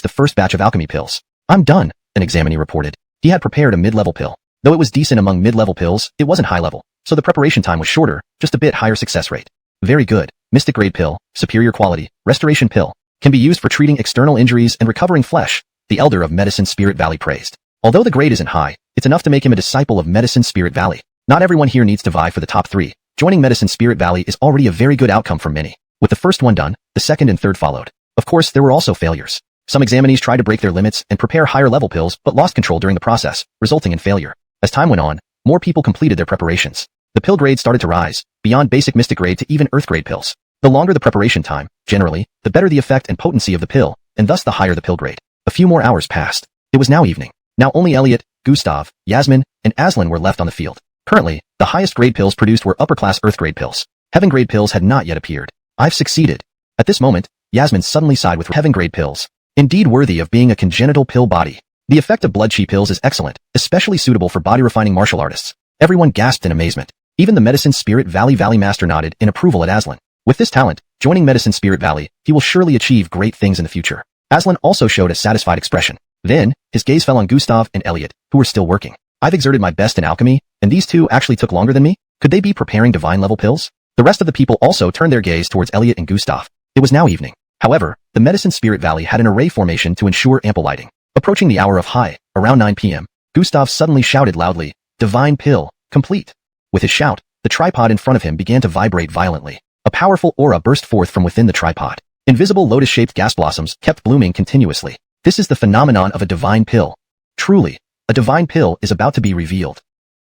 [SPEAKER 1] the first batch of alchemy pills. I'm done, an examinee reported. He had prepared a mid-level pill. Though it was decent among mid-level pills, it wasn't high-level, so the preparation time was shorter, just a bit higher success rate. Very good. Mystic grade pill, superior quality, restoration pill. Can be used for treating external injuries and recovering flesh, the elder of Medicine Spirit Valley praised. Although the grade isn't high, it's enough to make him a disciple of Medicine Spirit Valley. Not everyone here needs to vie for the top 3. Joining Medicine Spirit Valley is already a very good outcome for many. With the first one done, the second and third followed. Of course, there were also failures. Some examinees tried to break their limits and prepare higher level pills but lost control during the process, resulting in failure. As time went on, more people completed their preparations. The pill grade started to rise, beyond basic mystic grade to even earth grade pills. The longer the preparation time, generally, the better the effect and potency of the pill, and thus the higher the pill grade. A few more hours passed. It was now evening. Now only Elliot, Gustav, Yasmin, and Aslan were left on the field. Currently, the highest grade pills produced were upper-class Earth grade pills. Heaven grade pills had not yet appeared. I've succeeded. At this moment, Yasmin suddenly sighed with heaven grade pills. Indeed worthy of being a congenital pill body. The effect of blood chi pills is excellent, especially suitable for body-refining martial artists. Everyone gasped in amazement. Even the Medicine Spirit Valley master nodded in approval at Aslan. With this talent, joining Medicine Spirit Valley, he will surely achieve great things in the future. Aslan also showed a satisfied expression. Then, his gaze fell on Gustav and Elliot, who were still working. I've exerted my best in alchemy, and these two actually took longer than me? Could they be preparing divine-level pills? The rest of the people also turned their gaze towards Elliot and Gustav. It was now evening. However, the Medicine Spirit Valley had an array formation to ensure ample lighting. Approaching the hour of high, around 9 p.m., Gustav suddenly shouted loudly, "Divine pill, complete." With his shout, the tripod in front of him began to vibrate violently. A powerful aura burst forth from within the tripod. Invisible lotus-shaped gas blossoms kept blooming continuously. This is the phenomenon of a divine pill. Truly, a divine pill is about to be revealed.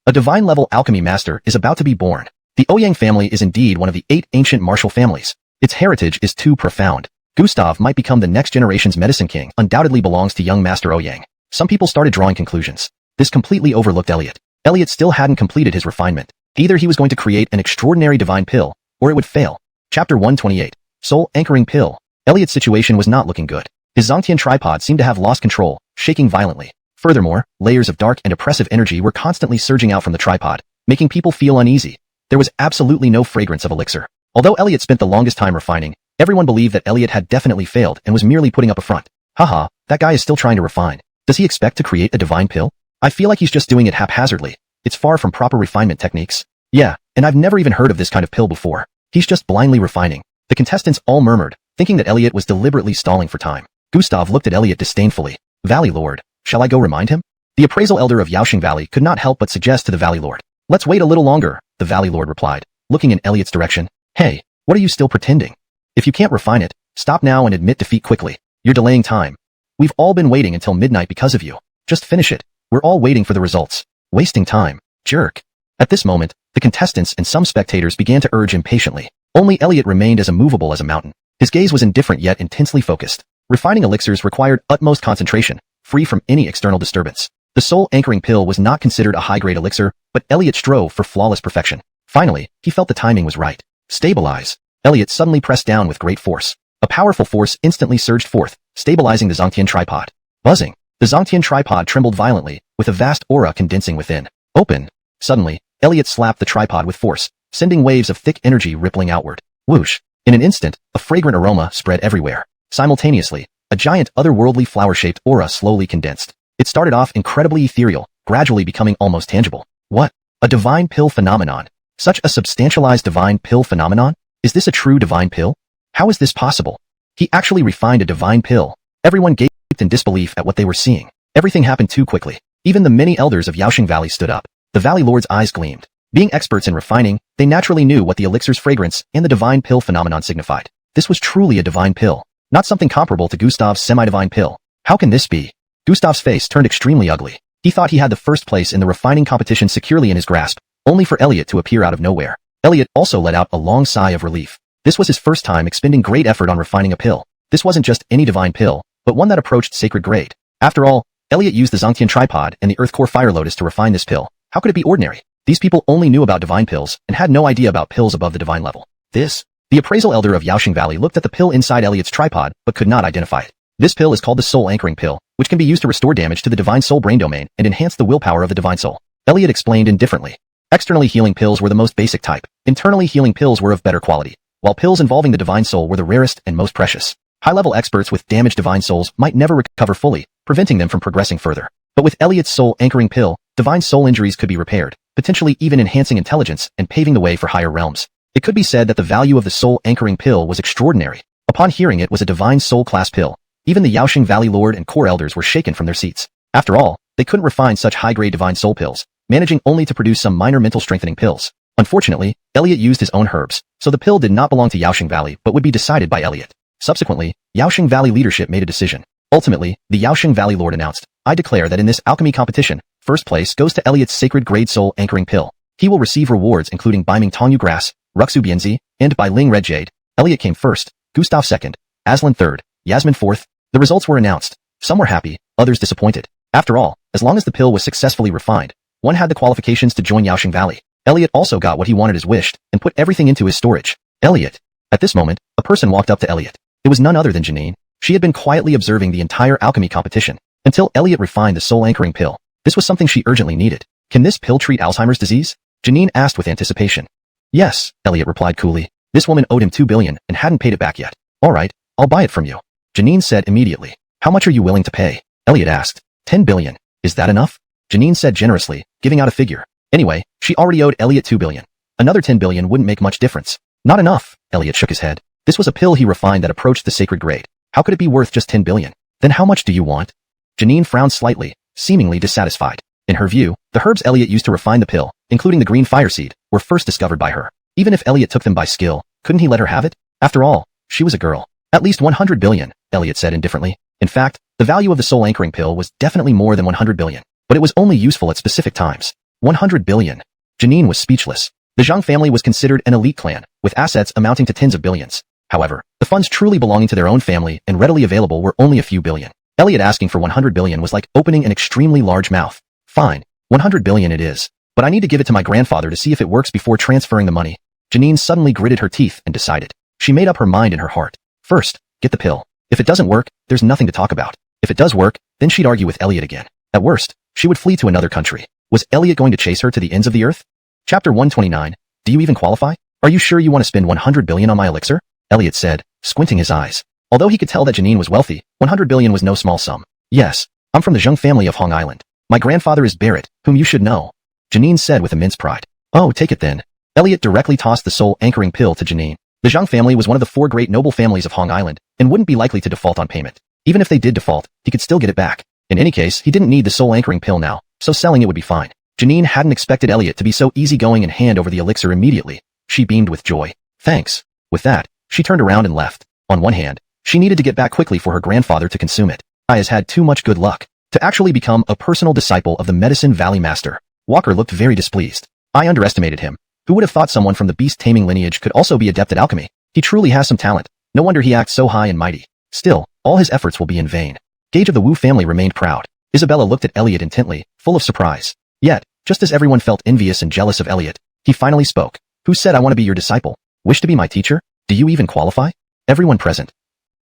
[SPEAKER 1] A divine-level alchemy master is about to be born. The Ouyang family is indeed one of the 8 ancient martial families. Its heritage is too profound. Gustav might become the next generation's medicine king, undoubtedly belongs to young Master Ouyang. Some people started drawing conclusions. This completely overlooked Elliot. Elliot still hadn't completed his refinement. Either he was going to create an extraordinary divine pill, or it would fail. Chapter 128. Soul Anchoring Pill. Elliot's situation was not looking good. His Zongtian tripod seemed to have lost control, shaking violently. Furthermore, layers of dark and oppressive energy were constantly surging out from the tripod, making people feel uneasy. There was absolutely no fragrance of elixir. Although Elliot spent the longest time refining, everyone believed that Elliot had definitely failed and was merely putting up a front. Haha, that guy is still trying to refine. Does he expect to create a divine pill? I feel like he's just doing it haphazardly. It's far from proper refinement techniques. Yeah, and I've never even heard of this kind of pill before. He's just blindly refining. The contestants all murmured, thinking that Elliot was deliberately stalling for time. Gustav looked at Elliot disdainfully. Valley Lord, shall I go remind him? The appraisal elder of Yaoxing Valley could not help but suggest to the Valley Lord. Let's wait a little longer, the Valley Lord replied, looking in Elliot's direction. Hey, what are you still pretending? If you can't refine it, stop now and admit defeat quickly. You're delaying time. We've all been waiting until midnight because of you. Just finish it. We're all waiting for the results. Wasting time. Jerk. At this moment, the contestants and some spectators began to urge impatiently. Only Elliot remained as immovable as a mountain. His gaze was indifferent yet intensely focused. Refining elixirs required utmost concentration, free from any external disturbance. The soul anchoring pill was not considered a high-grade elixir, but Elliot strove for flawless perfection. Finally, he felt the timing was right. Stabilize. Elliot suddenly pressed down with great force. A powerful force instantly surged forth, stabilizing the Zongtian tripod. Buzzing. The Zongtian tripod trembled violently, with a vast aura condensing within. Open. Suddenly, Elliot slapped the tripod with force, sending waves of thick energy rippling outward. Whoosh. In an instant, a fragrant aroma spread everywhere. Simultaneously, a giant otherworldly flower-shaped aura slowly condensed. It started off incredibly ethereal, gradually becoming almost tangible. What? A divine pill phenomenon. Such a substantialized divine pill phenomenon? Is this a true divine pill? How is this possible? He actually refined a divine pill. Everyone gaped in disbelief at what they were seeing. Everything happened too quickly. Even the many elders of Yaoxing Valley stood up. The Valley Lord's eyes gleamed. Being experts in refining, they naturally knew what the elixir's fragrance and the divine pill phenomenon signified. This was truly a divine pill, not something comparable to Gustav's semi-divine pill. How can this be? Gustav's face turned extremely ugly. He thought he had the first place in the refining competition securely in his grasp, only for Elliot to appear out of nowhere. Elliot also let out a long sigh of relief. This was his first time expending great effort on refining a pill. This wasn't just any divine pill, but one that approached sacred grade. After all, Elliot used the Zongtian tripod and the Earth Core Fire Lotus to refine this pill. How could it be ordinary? These people only knew about divine pills and had no idea about pills above the divine level. The appraisal elder of Yaoxing Valley looked at the pill inside Elliot's tripod, but could not identify it. This pill is called the Soul Anchoring Pill, which can be used to restore damage to the divine soul brain domain and enhance the willpower of the divine soul. Elliot explained indifferently. Externally healing pills were the most basic type. Internally healing pills were of better quality, while pills involving the divine soul were the rarest and most precious. High-level experts with damaged divine souls might never recover fully, preventing them from progressing further. But with Elliot's Soul Anchoring Pill, divine soul injuries could be repaired, potentially even enhancing intelligence and paving the way for higher realms. It could be said that the value of the Soul Anchoring Pill was extraordinary. Upon hearing it was a divine soul class pill, even the Yaoxing Valley Lord and core elders were shaken from their seats. After all, they couldn't refine such high-grade divine soul pills, managing only to produce some minor mental strengthening pills. Unfortunately, Elliot used his own herbs, so the pill did not belong to Yaoxing Valley but would be decided by Elliot. Subsequently, Yaoxing Valley leadership made a decision. Ultimately, the Yaoxing Valley Lord announced, I declare that in this alchemy competition, first place goes to Elliot's sacred grade soul anchoring pill. He will receive rewards including Baiming Tongyu Grass, Ruxu Bianzi, and Bai Ling Red Jade. Elliot came first, Gustav second, Aslan third, Yasmin fourth. The results were announced. Some were happy, others disappointed. After all, As long as the pill was successfully refined, one had the qualifications to join Yaoxing Valley. Elliot also got what he wanted as wished and put everything into his storage. Elliot. At this moment, a person walked up to Elliot. It was none other than Janine. She had been quietly observing the entire alchemy competition until Elliot refined the soul-anchoring pill. This was something she urgently needed. Can this pill treat Alzheimer's disease? Janine asked with anticipation. Yes, Elliot replied coolly. This woman owed him $2 billion and hadn't paid it back yet. All right, I'll buy it from you. Janine said immediately. How much are you willing to pay? Elliot asked. $10 billion. Is that enough? Janine said generously, giving out a figure. Anyway, she already owed Elliot $2 billion. Another $10 billion wouldn't make much difference. Not enough, Elliot shook his head. This was a pill he refined that approached the sacred grade. How could it be worth just $10 billion? Then how much do you want? Janine frowned slightly, seemingly dissatisfied. In her view, the herbs Elliot used to refine the pill, including the green fire seed, were first discovered by her. Even if Elliot took them by skill, couldn't he let her have it? After all, she was a girl. At least $100 billion, Elliot said indifferently. In fact, the value of the soul-anchoring pill was definitely more than $100 billion. But it was only useful at specific times. $100 billion. Janine was speechless. The Zhang family was considered an elite clan, with assets amounting to tens of billions. However, the funds truly belonging to their own family and readily available were only a few billion. Elliot asking for $100 billion was like opening an extremely large mouth. Fine, $100 billion it is. But I need to give it to my grandfather to see if it works before transferring the money. Janine suddenly gritted her teeth and decided. She made up her mind in her heart. First, get the pill. If it doesn't work, there's nothing to talk about. If it does work, then she'd argue with Elliot again. At worst, she would flee to another country. Was Elliot going to chase her to the ends of the earth? Chapter 129. Do you even qualify? Are you sure you want to spend $100 billion on my elixir? Elliot said, squinting his eyes. Although he could tell that Janine was wealthy, $100 billion was no small sum. Yes, I'm from the Zhang family of Hong Island. My grandfather is Barrett, whom you should know. Janine said with immense pride. Oh, take it then. Elliot directly tossed the soul-anchoring pill to Janine. The Zhang family was one of the 4 great noble families of Hong Island, and wouldn't be likely to default on payment. Even if they did default, he could still get it back. In any case, he didn't need the soul-anchoring pill now, so selling it would be fine. Janine hadn't expected Elliot to be so easygoing and hand over the elixir immediately. She beamed with joy. Thanks. With that, she turned around and left. On one hand, she needed to get back quickly for her grandfather to consume it. I has had too much good luck to actually become a personal disciple of the Medicine Valley Master. Walker looked very displeased. I underestimated him. Who would have thought someone from the beast-taming lineage could also be adept at alchemy? He truly has some talent. No wonder he acts so high and mighty. Still, all his efforts will be in vain. Gage of the Wu family remained proud. Isabella looked at Elliot intently, full of surprise. Yet, just as everyone felt envious and jealous of Elliot, he finally spoke. Who said I want to be your disciple? Wish to be my teacher? Do you even qualify? Everyone present.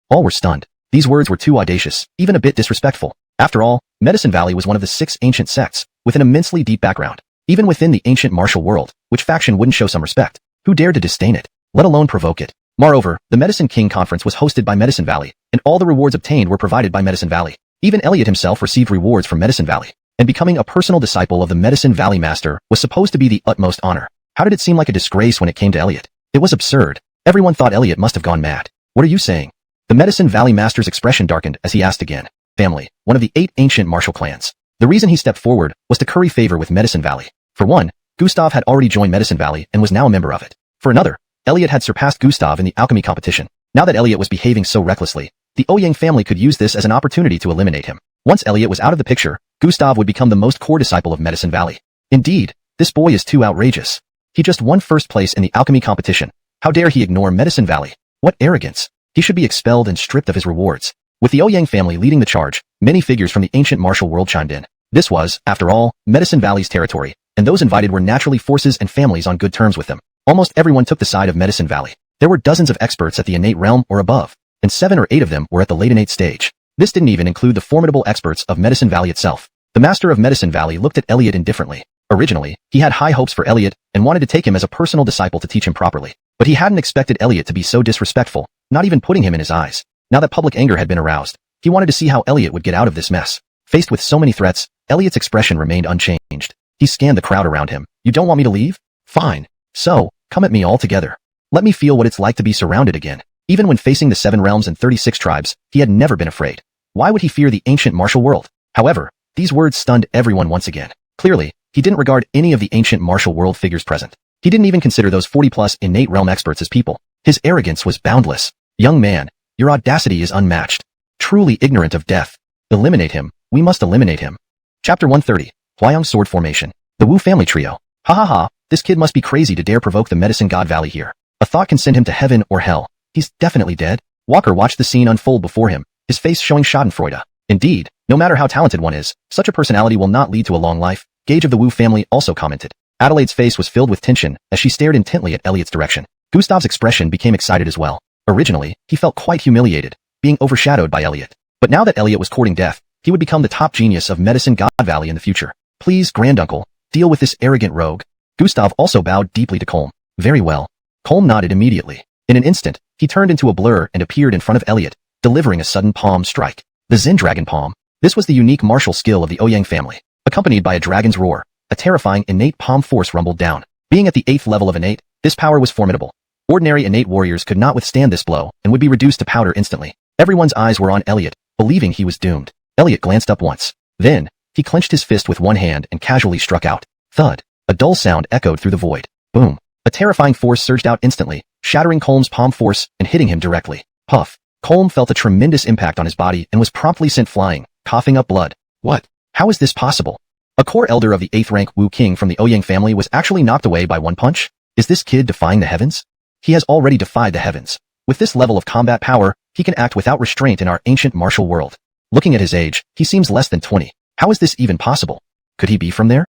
[SPEAKER 1] All were stunned. These words were too audacious, even a bit disrespectful. After all, Medicine Valley was one of the 6 ancient sects, with an immensely deep background. Even within the ancient martial world, which faction wouldn't show some respect? Who dared to disdain it, let alone provoke it? Moreover, the Medicine King Conference was hosted by Medicine Valley, and all the rewards obtained were provided by Medicine Valley. Even Elliot himself received rewards from Medicine Valley, and becoming a personal disciple of the Medicine Valley Master was supposed to be the utmost honor. How did it seem like a disgrace when it came to Elliot? It was absurd. Everyone thought Elliot must have gone mad. What are you saying? The Medicine Valley Master's expression darkened as he asked again. Family, one of the 8 ancient martial clans. The reason he stepped forward was to curry favor with Medicine Valley. For one, Gustav had already joined Medicine Valley and was now a member of it. For another, Elliot had surpassed Gustav in the alchemy competition. Now that Elliot was behaving so recklessly, the Ouyang family could use this as an opportunity to eliminate him. Once Elliot was out of the picture, Gustav would become the most core disciple of Medicine Valley. Indeed, this boy is too outrageous. He just won first place in the alchemy competition. How dare he ignore Medicine Valley? What arrogance! He should be expelled and stripped of his rewards. With the Ouyang family leading the charge, many figures from the ancient martial world chimed in. This was, after all, Medicine Valley's territory, and those invited were naturally forces and families on good terms with them. Almost everyone took the side of Medicine Valley. There were dozens of experts at the innate realm or above, and 7 or 8 of them were at the late innate stage. This didn't even include the formidable experts of Medicine Valley itself. The master of Medicine Valley looked at Elliot indifferently. Originally, he had high hopes for Elliot and wanted to take him as a personal disciple to teach him properly. But he hadn't expected Elliot to be so disrespectful, not even putting him in his eyes. Now that public anger had been aroused, he wanted to see how Elliot would get out of this mess. Faced with so many threats, Elliot's expression remained unchanged. He scanned the crowd around him. You don't want me to leave? Fine. So, come at me all together. Let me feel what it's like to be surrounded again. Even when facing the 7 realms and 36 tribes, he had never been afraid. Why would he fear the ancient martial world? However, these words stunned everyone once again. Clearly, he didn't regard any of the ancient martial world figures present. He didn't even consider those 40+ innate realm experts as people. His arrogance was boundless. Young man, your audacity is unmatched. Truly ignorant of death. Eliminate him. We must eliminate him. Chapter 130. Huayang Sword Formation. The Wu family trio. Ha ha ha, this kid must be crazy to dare provoke the Medicine God Valley here. A thought can send him to heaven or hell. He's definitely dead. Walker watched the scene unfold before him, his face showing schadenfreude. Indeed, No matter how talented one is, such a personality will not lead to a long life, Gage of the Wu family also commented. Adelaide's face was filled with tension as she stared intently at Elliot's direction. Gustav's expression became excited as well. Originally, he felt quite humiliated, being overshadowed by Elliot. But now that Elliot was courting death, he would become the top genius of Medicine God Valley in the future. Please, granduncle, deal with this arrogant rogue. Gustav also bowed deeply to Colm. Very well. Colm nodded immediately. In an instant, he turned into a blur and appeared in front of Elliot, delivering a sudden palm strike. The Zen Dragon Palm. This was the unique martial skill of the Ouyang family, accompanied by a dragon's roar. A terrifying innate palm force rumbled down. Being at the 8th level of innate, this power was formidable. Ordinary innate warriors could not withstand this blow and would be reduced to powder instantly. Everyone's eyes were on Elliot, believing he was doomed. Elliot glanced up once. Then, he clenched his fist with one hand and casually struck out. Thud. A dull sound echoed through the void. Boom. A terrifying force surged out instantly, shattering Colm's palm force and hitting him directly. Puff. Colm felt a tremendous impact on his body and was promptly sent flying, coughing up blood. What? How is this possible? A core elder of the 8th rank Wu King from the Ouyang family was actually knocked away by one punch? Is this kid defying the heavens? He has already defied the heavens. With this level of combat power, he can act without restraint in our ancient martial world. Looking at his age, he seems less than 20. How is this even possible? Could he be from there?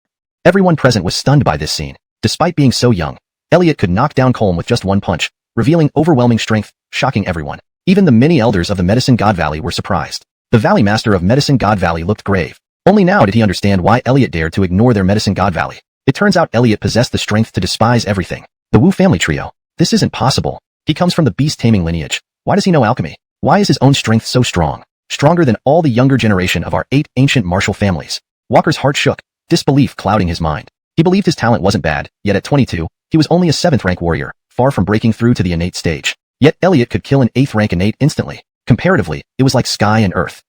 [SPEAKER 1] Everyone present was stunned by this scene. Despite being so young, Elliot could knock down Colm with just one punch, revealing overwhelming strength, shocking everyone. Even the many elders of the Medicine God Valley were surprised. The Valley Master of Medicine God Valley looked grave. Only now did he understand why Elliot dared to ignore their Medicine God Valley. It turns out Elliot possessed the strength to despise everything. The Wu family trio. This isn't possible. He comes from the beast-taming lineage. Why does he know alchemy? Why is his own strength so strong? Stronger than all the younger generation of our 8 ancient martial families. Walker's heart shook, disbelief clouding his mind. He believed his talent wasn't bad, yet at 22, he was only a 7th rank warrior, far from breaking through to the innate stage. Yet Elliot could kill an 8th rank innate instantly. Comparatively, it was like sky and earth.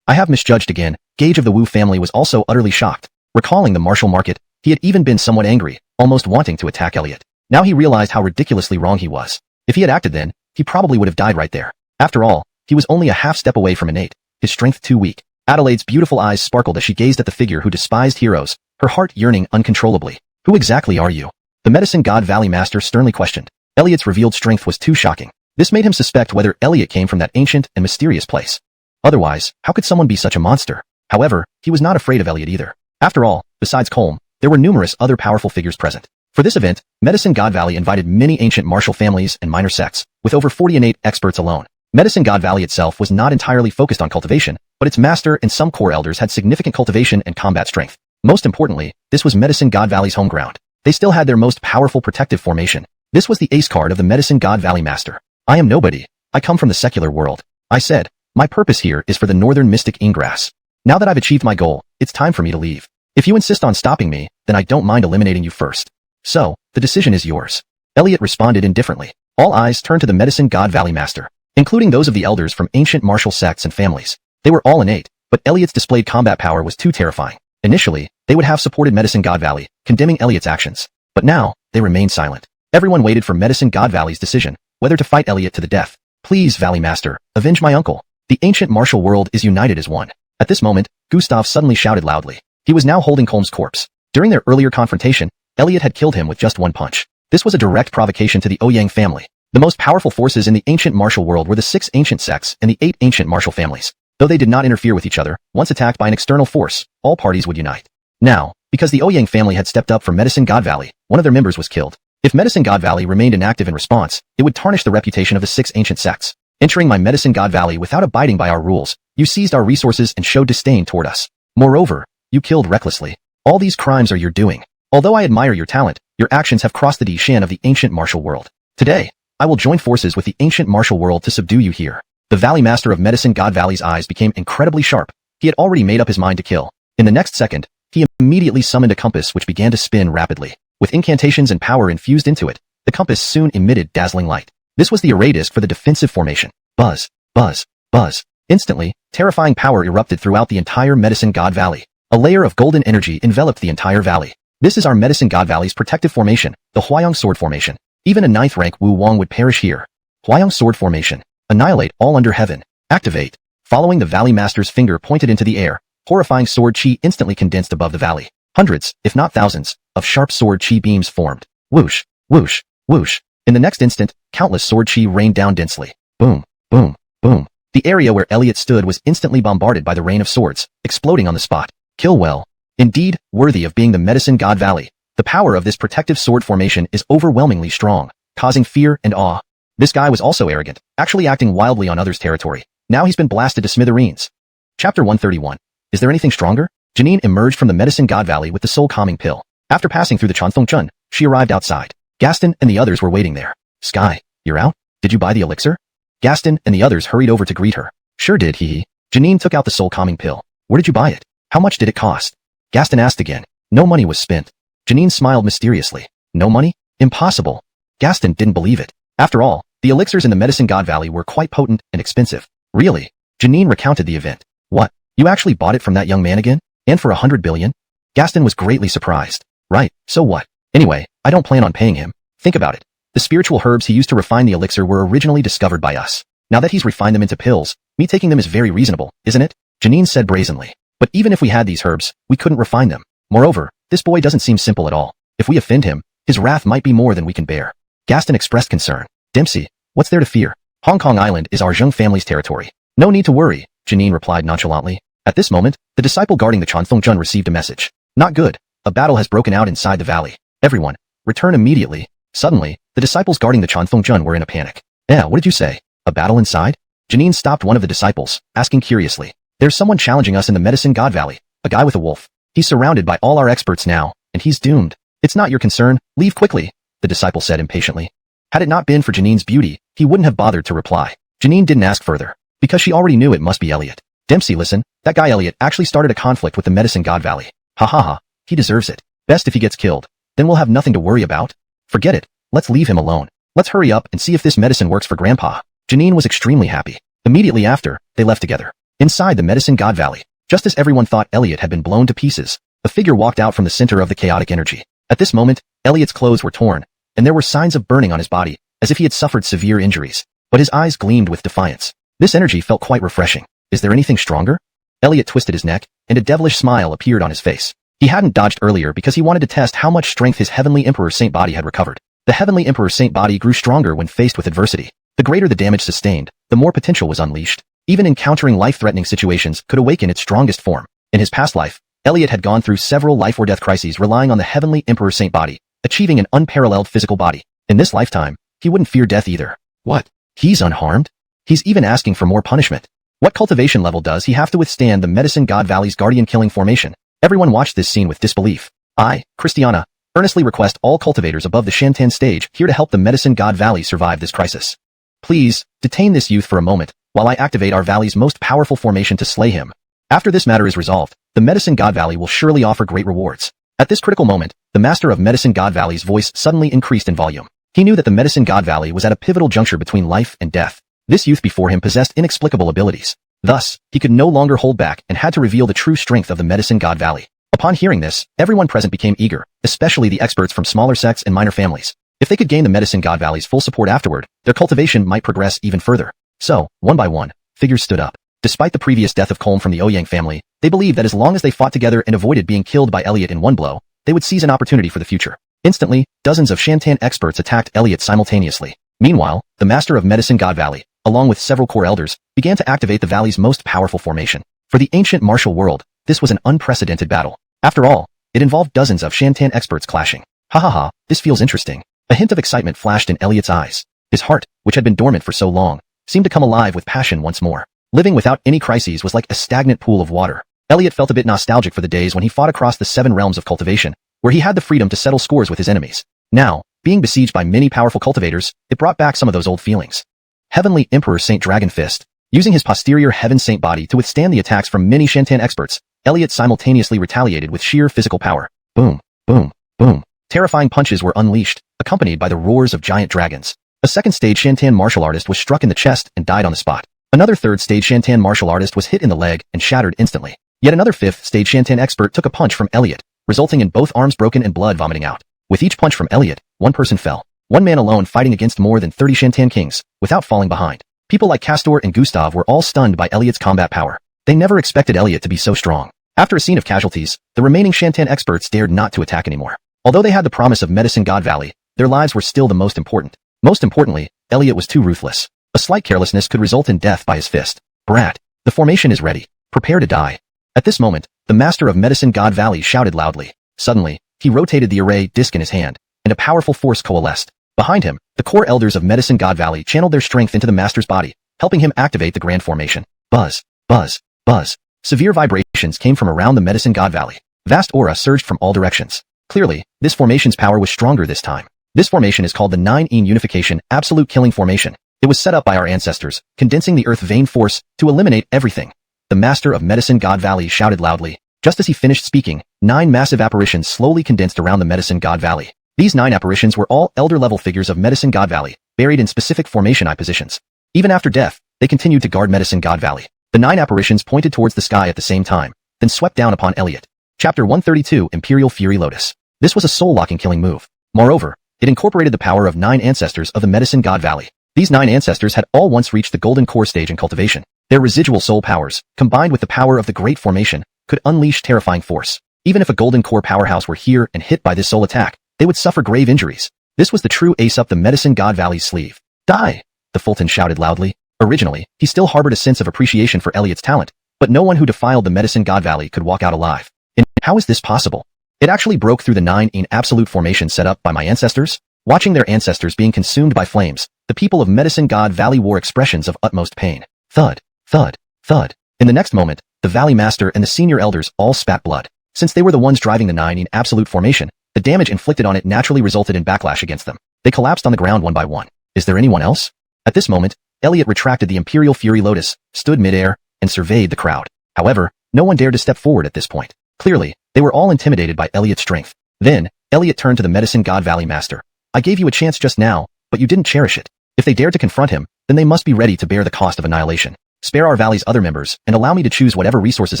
[SPEAKER 1] I have misjudged again. Gage of the Wu family was also utterly shocked. Recalling the martial market, he had even been somewhat angry, almost wanting to attack Elliot. Now he realized how ridiculously wrong he was. If he had acted then, he probably would have died right there. After all, he was only a half step away from innate, his strength too weak. Adelaide's beautiful eyes sparkled as she gazed at the figure who despised heroes, her heart yearning uncontrollably. Who exactly are you? The Medicine God Valley Master sternly questioned. Elliot's revealed strength was too shocking. This made him suspect whether Elliot came from that ancient and mysterious place. Otherwise, how could someone be such a monster? However, he was not afraid of Elliot either. After all, besides Colm, there were numerous other powerful figures present. For this event, Medicine God Valley invited many ancient martial families and minor sects, with over 40 innate experts alone. Medicine God Valley itself was not entirely focused on cultivation, but its master and some core elders had significant cultivation and combat strength. Most importantly, this was Medicine God Valley's home ground. They still had their most powerful protective formation. This was the ace card of the Medicine God Valley Master. I am nobody. I come from the secular world. I said, my purpose here is for the northern mystic Ingrass. Now that I've achieved my goal, it's time for me to leave. If you insist on stopping me, then I don't mind eliminating you first. So, the decision is yours. Elliot responded indifferently. All eyes turned to the Medicine God Valley Master, including those of the elders from ancient martial sects and families. They were all innate, but Elliot's displayed combat power was too terrifying. Initially, they would have supported Medicine God Valley, condemning Elliot's actions. But now, they remained silent. Everyone waited for Medicine God Valley's decision, whether to fight Elliot to the death. Please, Valley Master, avenge my uncle. The ancient martial world is united as one. At this moment, Gustav suddenly shouted loudly. He was now holding Colm's corpse. During their earlier confrontation, Elliot had killed him with just one punch. This was a direct provocation to the Ouyang family. The most powerful forces in the ancient martial world were the 6 ancient sects and the 8 ancient martial families. Though they did not interfere with each other, once attacked by an external force, all parties would unite. Now, because the Ouyang family had stepped up for Medicine God Valley, one of their members was killed. If Medicine God Valley remained inactive in response, it would tarnish the reputation of the 6 ancient sects. Entering my Medicine God Valley without abiding by our rules, you seized our resources and showed disdain toward us. Moreover, you killed recklessly. All these crimes are your doing. Although I admire your talent, your actions have crossed the Di-Shan of the ancient martial world. Today, I will join forces with the ancient martial world to subdue you here. The Valley Master of Medicine God Valley's eyes became incredibly sharp. He had already made up his mind to kill. In the next second, he immediately summoned a compass which began to spin rapidly. With incantations and power infused into it, the compass soon emitted dazzling light. This was the array disc for the defensive formation. Buzz, buzz, buzz. Instantly, terrifying power erupted throughout the entire Medicine God Valley. A layer of golden energy enveloped the entire valley. This is our Medicine God Valley's protective formation, the Huayong Sword Formation. Even a 9th rank Wu Wong would perish here. Huayong Sword Formation. Annihilate all under heaven. Activate. Following the Valley Master's finger pointed into the air, horrifying sword chi instantly condensed above the valley. Hundreds, if not thousands, of sharp sword chi beams formed. Whoosh, whoosh, whoosh. In the next instant, countless sword chi rained down densely. Boom, boom, boom. The area where Elliot stood was instantly bombarded by the rain of swords, exploding on the spot. Kill well. Indeed, worthy of being the Medicine God Valley. The power of this protective sword formation is overwhelmingly strong, causing fear and awe. This guy was also arrogant, actually acting wildly on others' territory. Now he's been blasted to smithereens. Chapter 131. Is there anything stronger? Janine emerged from the Medicine God Valley with the soul calming pill. After passing through the Chun, she arrived outside. Gaston and the others were waiting there. Sky, you're out? Did you buy the elixir? Gaston and the others hurried over to greet her. Sure did, hee. Janine took out the soul calming pill. Where did you buy it? How much did it cost? Gaston asked again. No money was spent. Janine smiled mysteriously. No money? Impossible. Gaston didn't believe it. After all, the elixirs in the Medicine God Valley were quite potent and expensive. Really? Janine recounted the event. What? You actually bought it from that young man again? And for 100 billion? Gaston was greatly surprised. Right, so what? Anyway, I don't plan on paying him. Think about it. The spiritual herbs he used to refine the elixir were originally discovered by us. Now that he's refined them into pills, me taking them is very reasonable, isn't it? Janine said brazenly. But even if we had these herbs, we couldn't refine them. Moreover, this boy doesn't seem simple at all. If we offend him, his wrath might be more than we can bear. Gaston expressed concern. Dempsey, what's there to fear? Hong Kong Island is our Zheng family's territory. No need to worry, Janine replied nonchalantly. At this moment, the disciple guarding the Chun received a message. Not good. A battle has broken out inside the valley. Everyone, return immediately. Suddenly, the disciples guarding the Chun were in a panic. What did you say? A battle inside? Janine stopped one of the disciples, asking curiously. There's someone challenging us in the Medicine God Valley. A guy with a wolf. He's surrounded by all our experts now, and he's doomed. It's not your concern. Leave quickly, the disciple said impatiently. Had it not been for Janine's beauty, he wouldn't have bothered to reply. Janine didn't ask further, because she already knew it must be Elliot. Dempsey, listen, that guy Elliot actually started a conflict with the Medicine God Valley. Ha ha ha, he deserves it. Best if he gets killed. Then we'll have nothing to worry about. Forget it. Let's leave him alone. Let's hurry up and see if this medicine works for Grandpa. Janine was extremely happy. Immediately after, they left together. Inside the Medicine God Valley, just as everyone thought Elliot had been blown to pieces, a figure walked out from the center of the chaotic energy. At this moment, Elliot's clothes were torn, and there were signs of burning on his body, as if he had suffered severe injuries. But his eyes gleamed with defiance. This energy felt quite refreshing. Is there anything stronger? Elliot twisted his neck, and a devilish smile appeared on his face. He hadn't dodged earlier because he wanted to test how much strength his Heavenly Emperor Saint body had recovered. The Heavenly Emperor Saint body grew stronger when faced with adversity. The greater the damage sustained, the more potential was unleashed. Even encountering life-threatening situations could awaken its strongest form. In his past life, Elliot had gone through several life-or-death crises relying on the Heavenly Emperor Saint body, achieving an unparalleled physical body. In this lifetime, he wouldn't fear death either. What? He's unharmed? He's even asking for more punishment. What cultivation level does he have to withstand the Medicine God Valley's guardian killing formation? Everyone watched this scene with disbelief. I, Christiana, earnestly request all cultivators above the Shantan stage here to help the Medicine God Valley survive this crisis. Please, detain this youth for a moment, while I activate our valley's most powerful formation to slay him. After this matter is resolved, the Medicine God Valley will surely offer great rewards. At this critical moment, the master of Medicine God Valley's voice suddenly increased in volume. He knew that the Medicine God Valley was at a pivotal juncture between life and death. This youth before him possessed inexplicable abilities. Thus, he could no longer hold back and had to reveal the true strength of the Medicine God Valley. Upon hearing this, everyone present became eager, especially the experts from smaller sects and minor families. If they could gain the Medicine God Valley's full support afterward, their cultivation might progress even further. So, one by one, figures stood up. Despite the previous death of Colm from the Ouyang family, they believed that as long as they fought together and avoided being killed by Elliot in one blow, they would seize an opportunity for the future. Instantly, dozens of Shantan experts attacked Elliot simultaneously. Meanwhile, the master of Medicine God Valley, along with several core elders, began to activate the valley's most powerful formation. For the ancient martial world, this was an unprecedented battle. After all, it involved dozens of Shantan experts clashing. Ha ha ha, this feels interesting. A hint of excitement flashed in Elliot's eyes. His heart, which had been dormant for so long, seemed to come alive with passion once more. Living without any crises was like a stagnant pool of water. Elliot felt a bit nostalgic for the days when he fought across the 7 realms of cultivation, where he had the freedom to settle scores with his enemies. Now, being besieged by many powerful cultivators, it brought back some of those old feelings. Heavenly Emperor Saint Dragon Fist. Using his posterior Heaven Saint body to withstand the attacks from many Shantan experts, Elliot simultaneously retaliated with sheer physical power. Boom, boom, boom. Terrifying punches were unleashed, accompanied by the roars of giant dragons. A second-stage Shantan martial artist was struck in the chest and died on the spot. Another third-stage Shantan martial artist was hit in the leg and shattered instantly. Yet another fifth-stage Shantan expert took a punch from Elliot, resulting in both arms broken and blood vomiting out. With each punch from Elliot, one person fell. One man alone fighting against more than 30 Shantan kings, without falling behind. People like Castor and Gustav were all stunned by Elliot's combat power. They never expected Elliot to be so strong. After a scene of casualties, the remaining Shantan experts dared not to attack anymore. Although they had the promise of Medicine God Valley, their lives were still the most important. Most importantly, Elliot was too ruthless. A slight carelessness could result in death by his fist. Brat, the formation is ready. Prepare to die. At this moment, the master of Medicine God Valley shouted loudly. Suddenly, he rotated the array disc in his hand, and a powerful force coalesced. Behind him, the core elders of Medicine God Valley channeled their strength into the master's body, helping him activate the grand formation. Buzz, buzz, buzz. Severe vibrations came from around the Medicine God Valley. Vast aura surged from all directions. Clearly, this formation's power was stronger this time. This formation is called the 9-in Unification Absolute Killing Formation. It was set up by our ancestors, condensing the earth vein force to eliminate everything. The master of Medicine God Valley shouted loudly. Just as he finished speaking, 9 massive apparitions slowly condensed around the Medicine God Valley. These 9 apparitions were all elder-level figures of Medicine God Valley, buried in specific formation eye positions. Even after death, they continued to guard Medicine God Valley. The 9 apparitions pointed towards the sky at the same time, then swept down upon Elliot. Chapter 132 Imperial Fury Lotus. This was a soul-locking killing move. Moreover, it incorporated the power of 9 ancestors of the Medicine God Valley. These 9 ancestors had all once reached the golden core stage in cultivation. Their residual soul powers, combined with the power of the Great Formation, could unleash terrifying force. Even if a golden core powerhouse were here and hit by this soul attack, they would suffer grave injuries. This was the true ace up the Medicine God Valley's sleeve. Die! The Fulton shouted loudly. Originally, he still harbored a sense of appreciation for Elliot's talent, but no one who defiled the Medicine God Valley could walk out alive. And how is this possible? It actually broke through the 9-in absolute formation set up by my ancestors? Watching their ancestors being consumed by flames, the people of Medicine God Valley wore expressions of utmost pain. Thud, thud, thud. In the next moment, the Valley Master and the senior elders all spat blood. Since they were the ones driving the 9-in absolute formation, the damage inflicted on it naturally resulted in backlash against them. They collapsed on the ground one by one. Is there anyone else? At this moment, Elliot retracted the Imperial Fury Lotus, stood midair, and surveyed the crowd. However, no one dared to step forward at this point. Clearly, they were all intimidated by Elliot's strength. Then, Elliot turned to the Medicine God Valley Master. I gave you a chance just now, but you didn't cherish it. If they dared to confront him, then they must be ready to bear the cost of annihilation. Spare our Valley's other members, and allow me to choose whatever resources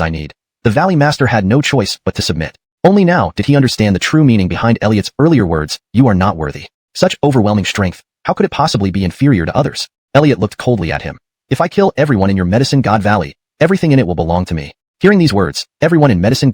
[SPEAKER 1] I need. The Valley Master had no choice but to submit. Only now did he understand the true meaning behind Elliot's earlier words, you are not worthy. Such overwhelming strength, how could it possibly be inferior to others? Elliot looked coldly at him. If I kill everyone in your Medicine God Valley, everything in it will belong to me. Hearing these words, everyone in Medicine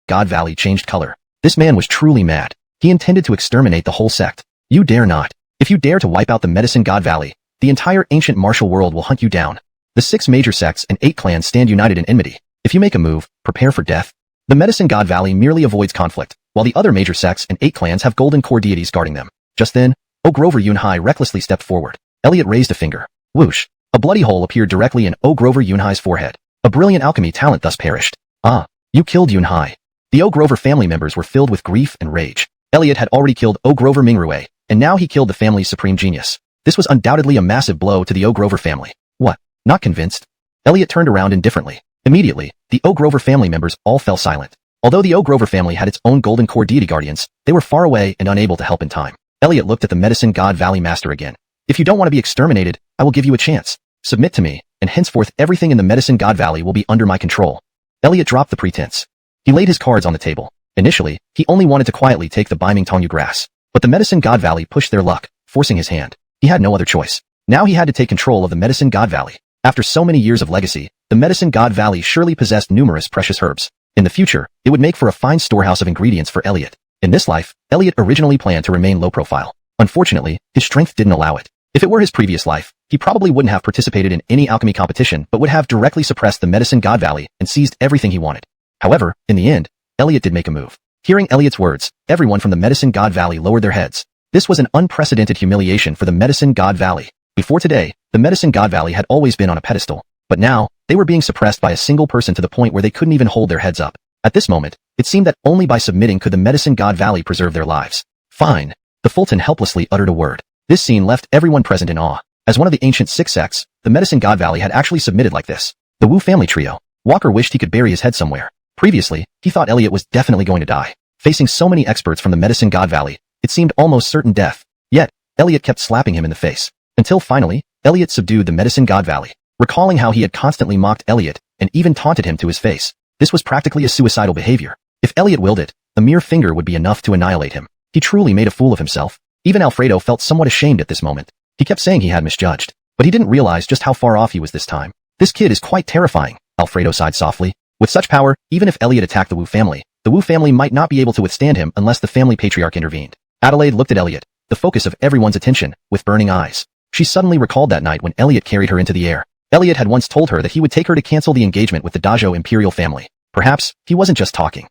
[SPEAKER 1] God Valley changed color. This man was truly mad. He intended to exterminate the whole sect. You dare not. If you dare to wipe out the Medicine God Valley, the entire ancient martial world will hunt you down. The 6 major sects and 8 clans stand united in enmity. If you make a move, prepare for death. The Medicine God Valley merely avoids conflict, while the other major sects and 8 clans have golden core deities guarding them. Just then, Grover Yunhai recklessly stepped forward. Elliot raised a finger. Whoosh! A bloody hole appeared directly in Grover Yunhai's forehead. A brilliant alchemy talent thus perished. Ah, you killed Yunhai. The Grover family members were filled with grief and rage. Elliot had already killed Grover Mingrue, and now he killed the family's supreme genius. This was undoubtedly a massive blow to the Grover family. What? Not convinced? Elliot turned around indifferently. Immediately, the Grover family members all fell silent. Although the Grover family had its own golden core deity guardians, they were far away and unable to help in time. Elliot looked at the Medicine God Valley Master again. If you don't want to be exterminated, I will give you a chance. Submit to me, and henceforth everything in the Medicine God Valley will be under my control. Elliot dropped the pretense. He laid his cards on the table. Initially, he only wanted to quietly take the Biming Tongyu grass. But the Medicine God Valley pushed their luck, forcing his hand. He had no other choice. Now he had to take control of the Medicine God Valley. After so many years of legacy, the Medicine God Valley surely possessed numerous precious herbs. In the future, it would make for a fine storehouse of ingredients for Elliot. In this life, Elliot originally planned to remain low profile. Unfortunately, his strength didn't allow it. If it were his previous life, he probably wouldn't have participated in any alchemy competition but would have directly suppressed the Medicine God Valley and seized everything he wanted. However, in the end, Elliot did make a move. Hearing Elliot's words, everyone from the Medicine God Valley lowered their heads. This was an unprecedented humiliation for the Medicine God Valley. Before today, the Medicine God Valley had always been on a pedestal, but now, they were being suppressed by a single person to the point where they couldn't even hold their heads up. At this moment, it seemed that only by submitting could the Medicine God Valley preserve their lives. Fine. The Fulton helplessly uttered a word. This scene left everyone present in awe. As one of the ancient 6 sects, the Medicine God Valley had actually submitted like this. The Wu family trio. Walker wished he could bury his head somewhere. Previously, he thought Elliot was definitely going to die. Facing so many experts from the Medicine God Valley, it seemed almost certain death. Yet, Elliot kept slapping him in the face. Until finally, Elliot subdued the Medicine God Valley. Recalling how he had constantly mocked Elliot and even taunted him to his face. This was practically a suicidal behavior. If Elliot willed it, a mere finger would be enough to annihilate him. He truly made a fool of himself. Even Alfredo felt somewhat ashamed at this moment. He kept saying he had misjudged, but he didn't realize just how far off he was this time. This kid is quite terrifying, Alfredo sighed softly. With such power, even if Elliot attacked the Wu family might not be able to withstand him unless the family patriarch intervened. Adelaide looked at Elliot, the focus of everyone's attention, with burning eyes. She suddenly recalled that night when Elliot carried her into the air. Elliot had once told her that he would take her to cancel the engagement with the Donghua imperial family. Perhaps, he wasn't just talking.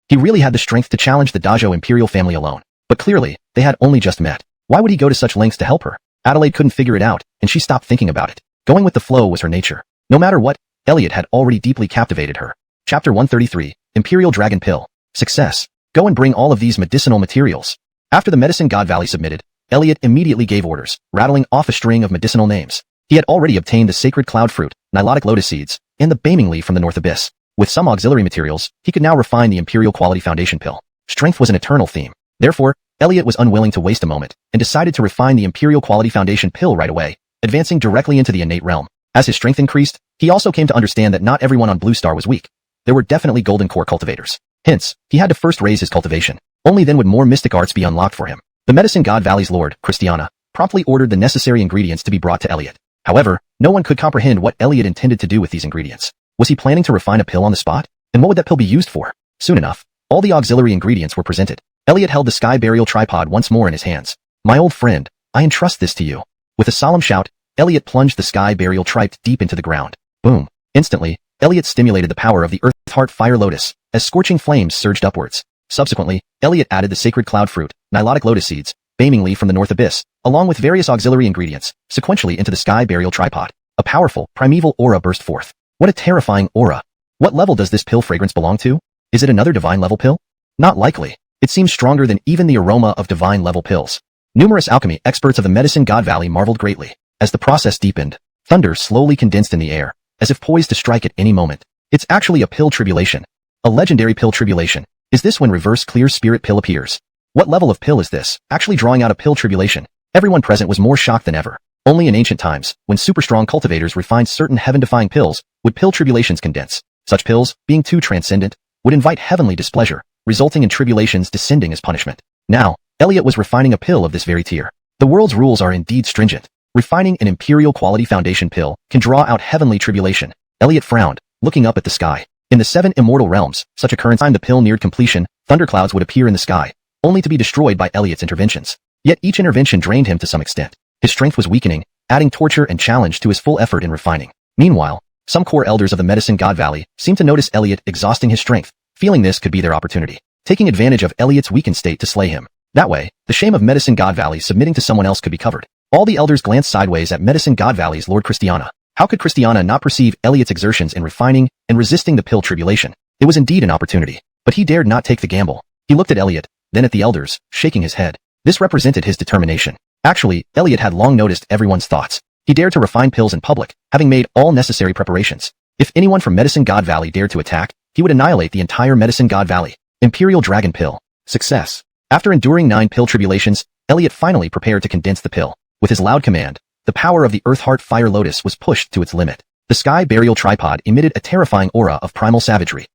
[SPEAKER 1] He really had the strength to challenge the Donghua imperial family alone. But clearly, they had only just met. Why would he go to such lengths to help her? Adelaide couldn't figure it out, and she stopped thinking about it. Going with the flow was her nature. No matter what, Elliot had already deeply captivated her. Chapter 133, Imperial Dragon Pill. Success. Go and bring all of these medicinal materials. After the medicine god Valley submitted, Elliot immediately gave orders, rattling off a string of medicinal names. He had already obtained the sacred cloud fruit, nilotic lotus seeds, and the Baming leaf from the North Abyss. With some auxiliary materials, he could now refine the Imperial Quality Foundation pill. Strength was an eternal theme. Therefore, Elliot was unwilling to waste a moment, and decided to refine the Imperial Quality Foundation pill right away, advancing directly into the innate realm. As his strength increased, he also came to understand that not everyone on Blue Star was weak. There were definitely golden core cultivators. Hence, he had to first raise his cultivation. Only then would more mystic arts be unlocked for him. The medicine god Valley's lord, Christiana, promptly ordered the necessary ingredients to be brought to Elliot. However, no one could comprehend what Elliot intended to do with these ingredients. Was he planning to refine a pill on the spot? And what would that pill be used for? Soon enough, all the auxiliary ingredients were presented. Elliot held the sky burial tripod once more in his hands. My old friend, I entrust this to you. With a solemn shout, Elliot plunged the sky burial tripod deep into the ground. Boom. Instantly, Elliot stimulated the power of the Earth Heart Fire Lotus, as scorching flames surged upwards. Subsequently, Elliot added the sacred cloud fruit, nilotic lotus seeds, Baming leaf from the North Abyss, along with various auxiliary ingredients, sequentially into the sky burial tripod. A powerful, primeval aura burst forth. What a terrifying aura. What level does this pill fragrance belong to? Is it another divine level pill? Not likely. It seems stronger than even the aroma of divine level pills. Numerous alchemy experts of the medicine god Valley marveled greatly. As the process deepened, thunder slowly condensed in the air, as if poised to strike at any moment. It's actually a pill tribulation. A legendary pill tribulation. Is this when reverse clear spirit pill appears? What level of pill is this, actually drawing out a pill tribulation? Everyone present was more shocked than ever. Only in ancient times, when super-strong cultivators refined certain heaven-defying pills, would pill tribulations condense. Such pills, being too transcendent, would invite heavenly displeasure, resulting in tribulations descending as punishment. Now, Elliot was refining a pill of this very tier. The world's rules are indeed stringent. Refining an Imperial Quality Foundation pill can draw out heavenly tribulation. Elliot frowned, looking up at the sky. In the 7 immortal realms, such occurrence time the pill neared completion, thunderclouds would appear in the sky, only to be destroyed by Elliot's interventions. Yet each intervention drained him to some extent. His strength was weakening, adding torture and challenge to his full effort in refining. Meanwhile, some core elders of the medicine god Valley seemed to notice Elliot exhausting his strength, feeling this could be their opportunity, taking advantage of Elliot's weakened state to slay him. That way, the shame of medicine god Valley submitting to someone else could be covered. All the elders glanced sideways at medicine god Valley's lord Christiana. How could Christiana not perceive Elliot's exertions in refining and resisting the pill tribulation? It was indeed an opportunity, but he dared not take the gamble. He looked at Elliot, then at the elders, shaking his head. This represented his determination. Actually, Elliot had long noticed everyone's thoughts. He dared to refine pills in public, having made all necessary preparations. If anyone from Medicine God Valley dared to attack, he would annihilate the entire Medicine God Valley. Imperial Dragon Pill. Success. After enduring 9 pill tribulations, Elliot finally prepared to condense the pill. With his loud command, the power of the Earth Heart Fire Lotus was pushed to its limit. The sky burial tripod emitted a terrifying aura of primal savagery.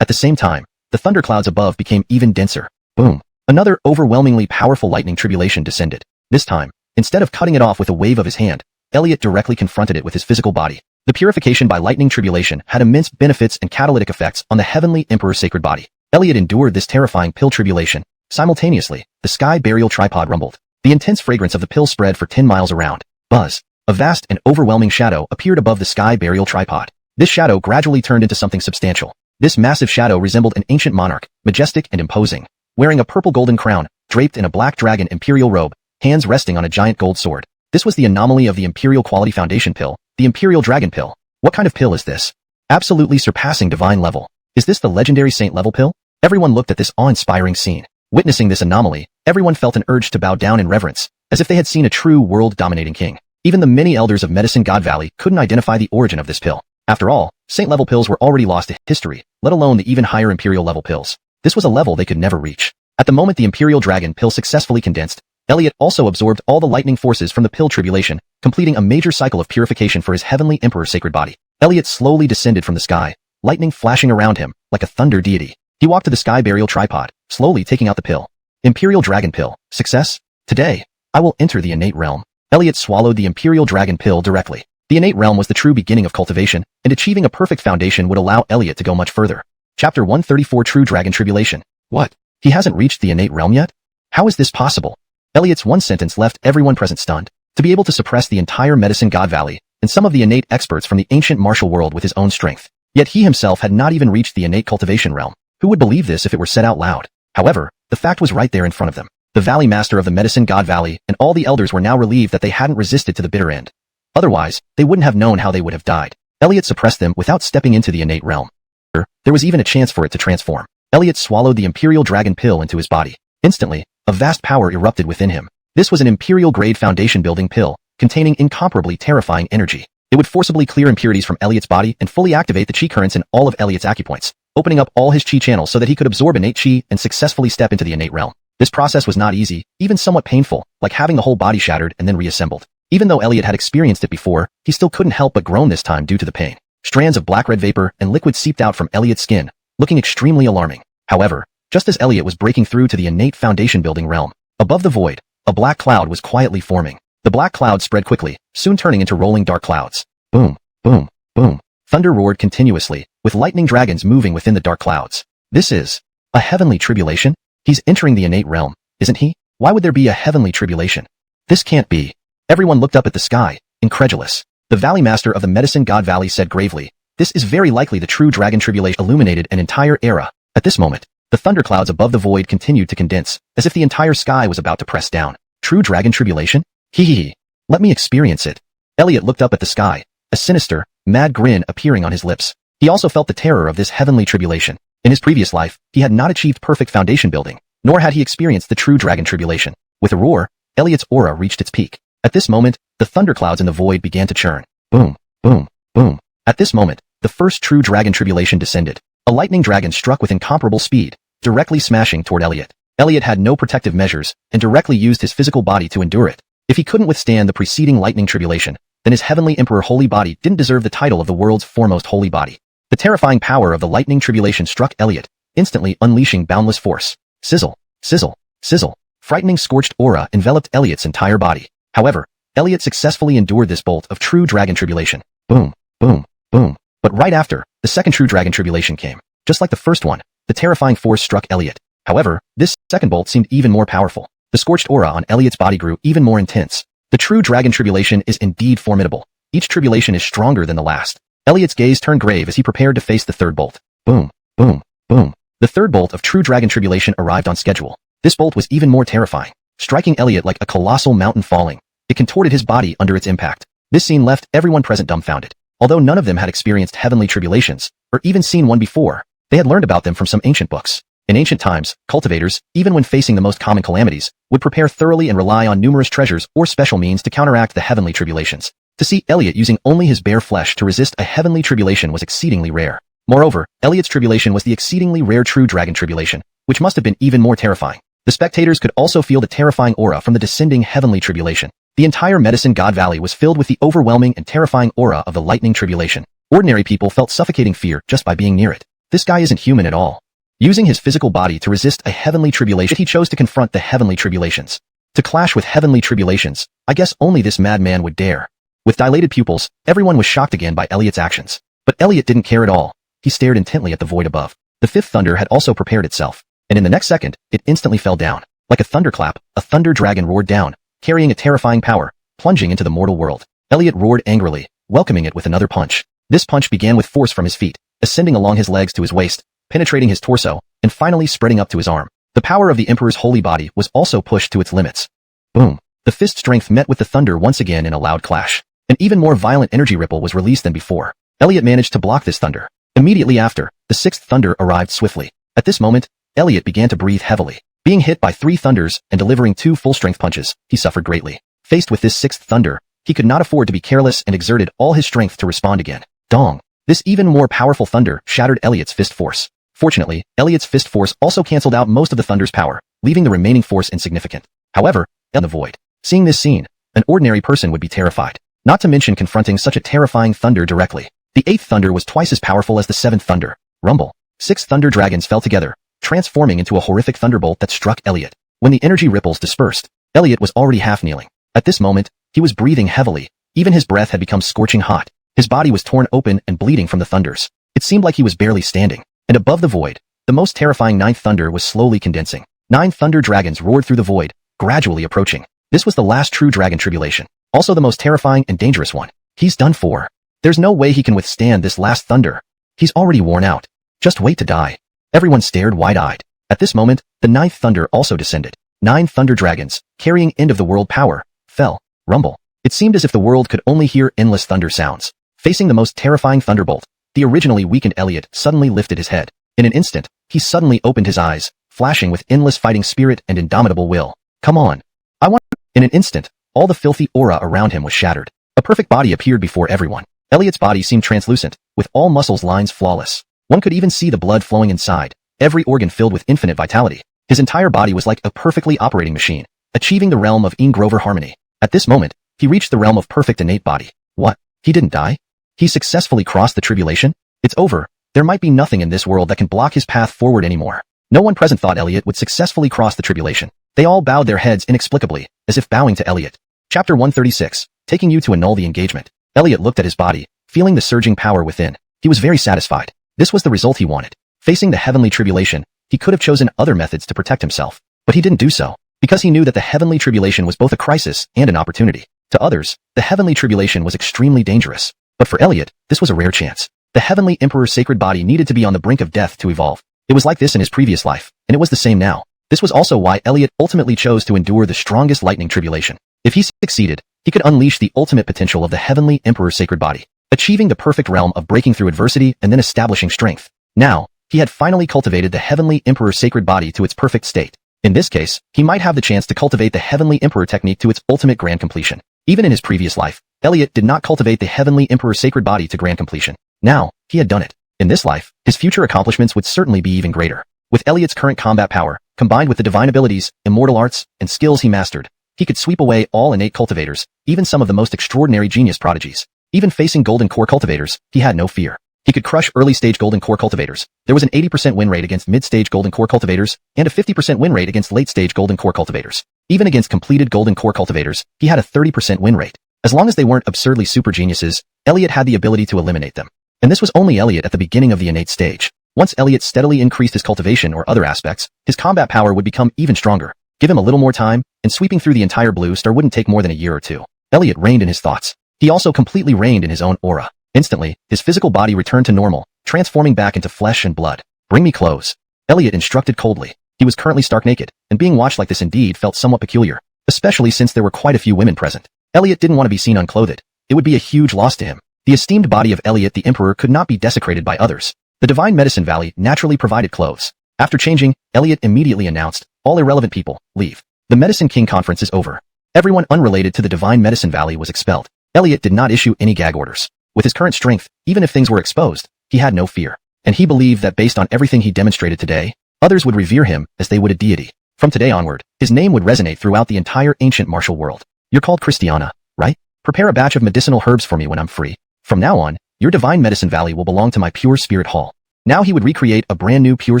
[SPEAKER 1] At the same time, the thunderclouds above became even denser. Boom. Another overwhelmingly powerful lightning tribulation descended. This time, instead of cutting it off with a wave of his hand, Elliot directly confronted it with his physical body. The purification by lightning tribulation had immense benefits and catalytic effects on the heavenly Emperor's sacred body. Elliot endured this terrifying pill tribulation. Simultaneously, the sky burial tripod rumbled. The intense fragrance of the pill spread for 10 miles around. Buzz. A vast and overwhelming shadow appeared above the sky burial tripod. This shadow gradually turned into something substantial. This massive shadow resembled an ancient monarch, majestic and imposing, wearing a purple golden crown, draped in a black dragon imperial robe, hands resting on a giant gold sword. This was the anomaly of the Imperial Quality Foundation pill, the Imperial Dragon Pill. What kind of pill is this? Absolutely surpassing divine level. Is this the legendary saint level pill? Everyone looked at this awe-inspiring scene. Witnessing this anomaly, everyone felt an urge to bow down in reverence, as if they had seen a true world-dominating king. Even the many elders of Medicine God Valley couldn't identify the origin of this pill. After all, saint-level pills were already lost to history, let alone the even higher Imperial-level pills. This was a level they could never reach. At the moment the Imperial Dragon Pill successfully condensed, Elliot also absorbed all the lightning forces from the pill tribulation, completing a major cycle of purification for his heavenly Emperor's sacred body. Elliot slowly descended from the sky, lightning flashing around him, like a thunder deity. He walked to the sky burial tripod, slowly taking out the pill. Imperial Dragon Pill. Success? Today, I will enter the innate realm. Elliot swallowed the Imperial Dragon Pill directly. The innate realm was the true beginning of cultivation, and achieving a perfect foundation would allow Elliot to go much further. Chapter 134 True Dragon Tribulation. What? He hasn't reached the innate realm yet? How is this possible? Elliot's one sentence left everyone present stunned. to be able to suppress the entire Medicine God Valley and some of the innate experts from the ancient martial world with his own strength. Yet he himself had not even reached the innate cultivation realm. Who would believe this if it were said out loud? However, the fact was right there in front of them. The Valley Master of the Medicine God Valley and all the elders were now relieved that they hadn't resisted to the bitter end. Otherwise, they wouldn't have known how they would have died. Elliot suppressed them without stepping into the innate realm. There was even a chance for it to transform. Elliot swallowed the Imperial Dragon Pill into his body. Instantly, a vast power erupted within him. This was an Imperial-grade foundation-building pill, containing incomparably terrifying energy. It would forcibly clear impurities from Elliot's body and fully activate the chi currents in all of Elliot's acupoints, opening up all his chi channels so that he could absorb innate chi and successfully step into the innate realm. This process was not easy, even somewhat painful, like having the whole body shattered and then reassembled. Even though Elliot had experienced it before, he still couldn't help but groan this time due to the pain. Strands of black-red vapor and liquid seeped out from Elliot's skin, looking extremely alarming. However, just as Elliot was breaking through to the innate foundation-building realm, above the void, a black cloud was quietly forming. The black cloud spread quickly, soon turning into rolling dark clouds. Boom, boom, boom. Thunder roared continuously, with lightning dragons moving within the dark clouds. This is a heavenly tribulation? He's entering the innate realm, isn't he? Why would there be a heavenly tribulation? This can't be. Everyone looked up at the sky, incredulous. The Valley Master of the Medicine God Valley said gravely, "This is very likely the true dragon tribulation." Illuminated an entire era. At this moment, the thunderclouds above the void continued to condense, as if the entire sky was about to press down. True dragon tribulation? Hee. Let me experience it. Elliot looked up at the sky, a sinister, mad grin appearing on his lips. He also felt the terror of this heavenly tribulation. In his previous life, he had not achieved perfect foundation building, nor had he experienced the true dragon tribulation. With a roar, Elliot's aura reached its peak. At this moment, the thunderclouds in the void began to churn. Boom, boom, boom. At this moment, the first true dragon tribulation descended. A lightning dragon struck with incomparable speed, directly smashing toward Elliot. Elliot had no protective measures and directly used his physical body to endure it. If he couldn't withstand the preceding lightning tribulation, then his heavenly emperor holy body didn't deserve the title of the world's foremost holy body. The terrifying power of the lightning tribulation struck Elliot, instantly unleashing boundless force. Sizzle, sizzle, sizzle. Frightening scorched aura enveloped Elliot's entire body. However, Elliot successfully endured this bolt of true dragon tribulation. Boom, boom, boom. But right after, the second true dragon tribulation came. Just like the first one, the terrifying force struck Elliot. However, this second bolt seemed even more powerful. The scorched aura on Elliot's body grew even more intense. The true dragon tribulation is indeed formidable. Each tribulation is stronger than the last. Elliot's gaze turned grave as he prepared to face the third bolt. Boom, boom, boom. The third bolt of true dragon tribulation arrived on schedule. This bolt was even more terrifying, striking Elliot like a colossal mountain falling. It contorted his body under its impact. This scene left everyone present dumbfounded. Although none of them had experienced heavenly tribulations, or even seen one before, they had learned about them from some ancient books. In ancient times, cultivators, even when facing the most common calamities, would prepare thoroughly and rely on numerous treasures or special means to counteract the heavenly tribulations. To see Elliot using only his bare flesh to resist a heavenly tribulation was exceedingly rare. Moreover, Elliot's tribulation was the exceedingly rare true dragon tribulation, which must have been even more terrifying. The spectators could also feel the terrifying aura from the descending heavenly tribulation. The entire Medicine God Valley was filled with the overwhelming and terrifying aura of the lightning tribulation. Ordinary people felt suffocating fear just by being near it. This guy isn't human at all. Using his physical body to resist a heavenly tribulation, he chose to confront the heavenly tribulations. To clash with heavenly tribulations, I guess only this madman would dare. With dilated pupils, everyone was shocked again by Elliot's actions. But Elliot didn't care at all. He stared intently at the void above. The fifth thunder had also prepared itself, and in the next second, it instantly fell down. Like a thunderclap, a thunder dragon roared down, carrying a terrifying power, plunging into the mortal world. Elliot roared angrily, welcoming it with another punch. This punch began with force from his feet, ascending along his legs to his waist, penetrating his torso, and finally spreading up to his arm. The power of the Emperor's holy body was also pushed to its limits. Boom! The fist strength met with the thunder once again in a loud clash. An even more violent energy ripple was released than before. Elliot managed to block this thunder. Immediately after, the sixth thunder arrived swiftly. At this moment, Elliot began to breathe heavily. Being hit by 3 thunders and delivering 2 full-strength punches, he suffered greatly. Faced with this sixth thunder, he could not afford to be careless and exerted all his strength to respond again. Dong! This even more powerful thunder shattered Elliot's fist force. Fortunately, Elliot's fist force also cancelled out most of the thunder's power, leaving the remaining force insignificant. However, in the void, seeing this scene, an ordinary person would be terrified. Not to mention confronting such a terrifying thunder directly. The 8th thunder was twice as powerful as the 7th thunder. Rumble. 6 thunder dragons fell together, transforming into a horrific thunderbolt that struck Elliot. When the energy ripples dispersed, Elliot was already half kneeling. At this moment, he was breathing heavily. Even his breath had become scorching hot. His body was torn open and bleeding from the thunders. It seemed like he was barely standing. And above the void, the most terrifying 9th thunder was slowly condensing. 9 thunder dragons roared through the void, gradually approaching. This was the last true dragon tribulation. Also the most terrifying and dangerous one. He's done for. There's no way he can withstand this last thunder. He's already worn out. Just wait to die. Everyone stared wide-eyed. At this moment, the ninth thunder also descended. 9 thunder dragons, carrying end-of-the-world power, fell. Rumble. It seemed as if the world could only hear endless thunder sounds. Facing the most terrifying thunderbolt, the originally weakened Elliot suddenly lifted his head. In an instant, he suddenly opened his eyes, flashing with endless fighting spirit and indomitable will. Come on. I want. In an instant, all the filthy aura around him was shattered. A perfect body appeared before everyone. Elliot's body seemed translucent, with all muscles lines flawless. One could even see the blood flowing inside, every organ filled with infinite vitality. His entire body was like a perfectly operating machine, achieving the realm of Grover harmony. At this moment, he reached the realm of perfect innate body. What? He didn't die? He successfully crossed the tribulation? It's over. There might be nothing in this world that can block his path forward anymore. No one present thought Elliot would successfully cross the tribulation. They all bowed their heads inexplicably, as if bowing to Elliot. Chapter 136, taking you to annul the engagement. Elliot looked at his body, feeling the surging power within. He was very satisfied. This was the result he wanted. Facing the heavenly tribulation, he could have chosen other methods to protect himself. But he didn't do so, because he knew that the heavenly tribulation was both a crisis and an opportunity. To others, the heavenly tribulation was extremely dangerous. But for Elliot, this was a rare chance. The heavenly emperor's sacred body needed to be on the brink of death to evolve. It was like this in his previous life, and it was the same now. This was also why Elliot ultimately chose to endure the strongest lightning tribulation. If he succeeded, he could unleash the ultimate potential of the heavenly emperor's sacred body, achieving the perfect realm of breaking through adversity and then establishing strength. Now, he had finally cultivated the heavenly emperor's sacred body to its perfect state. In this case, he might have the chance to cultivate the heavenly emperor technique to its ultimate grand completion. Even in his previous life, Elliot did not cultivate the heavenly emperor's sacred body to grand completion. Now, he had done it. In this life, his future accomplishments would certainly be even greater. With Elliot's current combat power, combined with the divine abilities, immortal arts, and skills he mastered, he could sweep away all innate cultivators, even some of the most extraordinary genius prodigies. Even facing golden core cultivators, he had no fear. He could crush early-stage golden core cultivators. There was an 80% win rate against mid-stage golden core cultivators, and a 50% win rate against late-stage golden core cultivators. Even against completed golden core cultivators, he had a 30% win rate. As long as they weren't absurdly super geniuses, Elliot had the ability to eliminate them. And this was only Elliot at the beginning of the innate stage. Once Elliot steadily increased his cultivation or other aspects, his combat power would become even stronger. Give him a little more time, and sweeping through the entire blue star wouldn't take more than a year or two. Elliot reigned in his thoughts. He also completely reigned in his own aura. Instantly, his physical body returned to normal, transforming back into flesh and blood. Bring me clothes. Elliot instructed coldly. He was currently stark naked, and being watched like this indeed felt somewhat peculiar, especially since there were quite a few women present. Elliot didn't want to be seen unclothed. It would be a huge loss to him. The esteemed body of Elliot the Emperor could not be desecrated by others. The Divine Medicine Valley naturally provided clothes. After changing, Elliot immediately announced, all irrelevant people, leave. The Medicine King conference is over. Everyone unrelated to the Divine Medicine Valley was expelled. Elliot did not issue any gag orders. With his current strength, even if things were exposed, he had no fear. And he believed that based on everything he demonstrated today, others would revere him as they would a deity. From today onward, his name would resonate throughout the entire ancient martial world. You're called Christiana, right? Prepare a batch of medicinal herbs for me when I'm free. From now on, your Divine Medicine Valley will belong to my Pure Spirit Hall. Now he would recreate a brand new Pure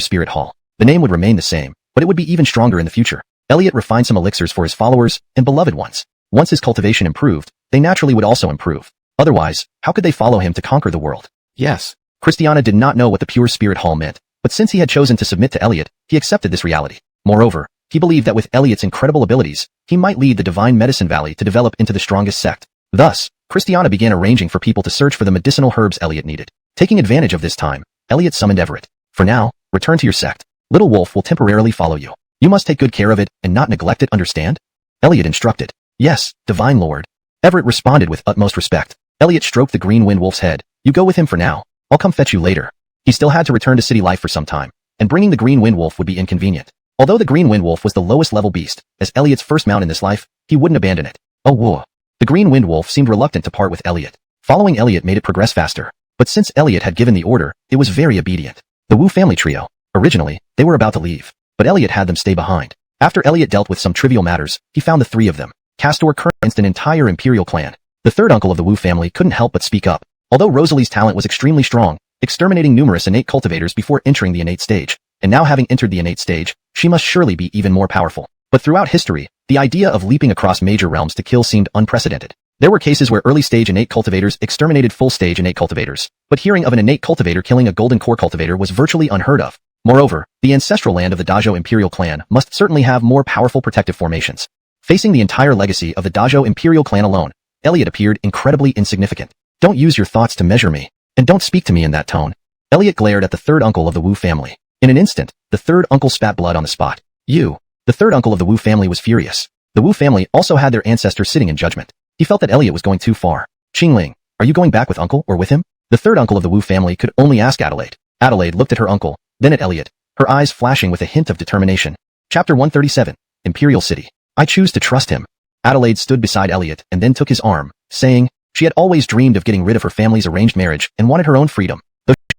[SPEAKER 1] Spirit Hall. The name would remain the same, but it would be even stronger in the future. Elliot refined some elixirs for his followers and beloved ones. Once his cultivation improved, they naturally would also improve. Otherwise, how could they follow him to conquer the world? Yes, Christiana did not know what the Pure Spirit Hall meant, but since he had chosen to submit to Elliot, he accepted this reality. Moreover, he believed that with Elliot's incredible abilities, he might lead the Divine Medicine Valley to develop into the strongest sect. Thus, Christiana began arranging for people to search for the medicinal herbs Elliot needed. Taking advantage of this time, Elliot summoned Everett. For now, return to your sect. Little Wolf will temporarily follow you. You must take good care of it and not neglect it, understand? Elliot instructed. Yes, Divine Lord. Everett responded with utmost respect. Elliot stroked the Green Wind Wolf's head. You go with him for now. I'll come fetch you later. He still had to return to city life for some time, and bringing the Green Wind Wolf would be inconvenient. Although the Green Wind Wolf was the lowest level beast, as Elliot's first mount in this life, he wouldn't abandon it. Oh whoa. The Green Wind Wolf seemed reluctant to part with Elliot. Following Elliot made it progress faster, but since Elliot had given the order, it was very obedient. The Wu family trio. Originally, they were about to leave, but Elliot had them stay behind. After Elliot dealt with some trivial matters, he found the three of them. Castor cursed an entire imperial clan. The third uncle of the Wu family couldn't help but speak up. Although Rosalie's talent was extremely strong, exterminating numerous innate cultivators before entering the innate stage, and now having entered the innate stage, she must surely be even more powerful. But throughout history, the idea of leaping across major realms to kill seemed unprecedented. There were cases where early-stage innate cultivators exterminated full-stage innate cultivators, but hearing of an innate cultivator killing a golden core cultivator was virtually unheard of. Moreover, the ancestral land of the Dajo Imperial clan must certainly have more powerful protective formations. Facing the entire legacy of the Dajo Imperial clan alone, Elliot appeared incredibly insignificant. Don't use your thoughts to measure me. And don't speak to me in that tone. Elliot glared at the third uncle of the Wu family. In an instant, the third uncle spat blood on the spot. You. The third uncle of the Wu family was furious. The Wu family also had their ancestors sitting in judgment. He felt that Elliot was going too far. Qingling, are you going back with uncle or with him? The third uncle of the Wu family could only ask Adelaide. Adelaide looked at her uncle, then at Elliot, her eyes flashing with a hint of determination. Chapter 137, Imperial City. I choose to trust him. Adelaide stood beside Elliot and then took his arm, saying, she had always dreamed of getting rid of her family's arranged marriage and wanted her own freedom.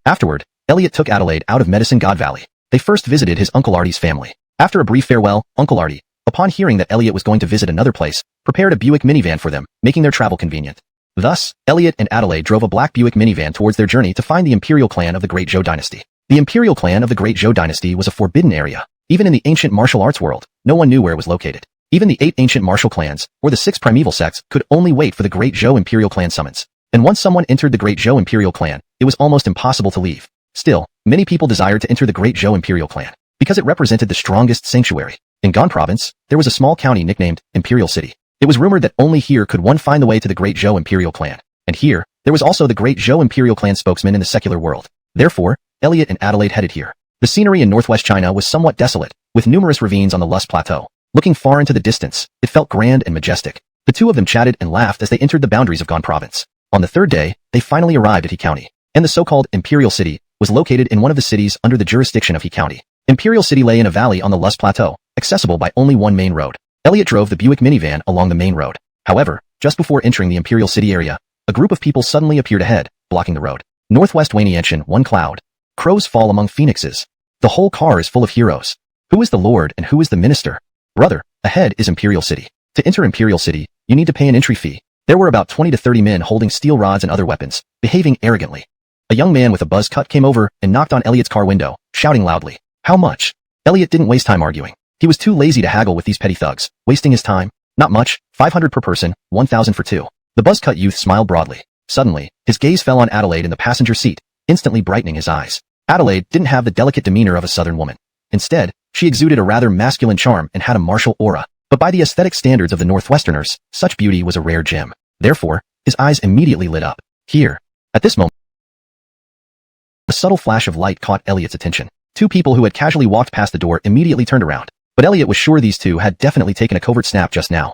[SPEAKER 1] Afterward, Elliot took Adelaide out of Medicine God Valley. They first visited his Uncle Artie's family. After a brief farewell, Uncle Artie, upon hearing that Elliot was going to visit another place, prepared a Buick minivan for them, making their travel convenient. Thus, Elliot and Adelaide drove a black Buick minivan towards their journey to find the Imperial clan of the Great Zhou dynasty. The Imperial clan of the Great Zhou dynasty was a forbidden area. Even in the ancient martial arts world, no one knew where it was located. Even the 8 ancient martial clans, or the 6 primeval sects, could only wait for the Great Zhou Imperial clan summons. And once someone entered the Great Zhou Imperial clan, it was almost impossible to leave. Still, many people desired to enter the Great Zhou Imperial clan, because it represented the strongest sanctuary. In Gan province, there was a small county nicknamed Imperial City. It was rumored that only here could one find the way to the Great Zhou Imperial clan. And here, there was also the Great Zhou Imperial clan spokesman in the secular world. Therefore, Elliot and Adelaide headed here. The scenery in northwest China was somewhat desolate, with numerous ravines on the Lust Plateau. Looking far into the distance, it felt grand and majestic. The two of them chatted and laughed as they entered the boundaries of Gan province. On the third day, they finally arrived at He County, and the so-called Imperial City was located in one of the cities under the jurisdiction of He County. Imperial City lay in a valley on the Lust Plateau, accessible by only one main road. Elliot drove the Buick minivan along the main road. However, just before entering the Imperial City area, a group of people suddenly appeared ahead, blocking the road. Northwest Wanianshan, one cloud. Crows fall among phoenixes. The whole car is full of heroes. Who is the Lord and who is the minister? Brother, ahead is Imperial City. To enter Imperial City, you need to pay an entry fee. There were about 20 to 30 men holding steel rods and other weapons, behaving arrogantly. A young man with a buzz cut came over and knocked on Elliot's car window, shouting loudly, "How much?" Elliot didn't waste time arguing. He was too lazy to haggle with these petty thugs, wasting his time. Not much, 500 per person, 1,000 for two. The buzz-cut youth smiled broadly. Suddenly, his gaze fell on Adelaide in the passenger seat, instantly brightening his eyes. Adelaide didn't have the delicate demeanor of a southern woman. Instead, she exuded a rather masculine charm and had a martial aura. But by the aesthetic standards of the Northwesterners, such beauty was a rare gem. Therefore, his eyes immediately lit up. Here. At this moment, a subtle flash of light caught Elliot's attention. Two people who had casually walked past the door immediately turned around. But Elliot was sure these two had definitely taken a covert snap just now.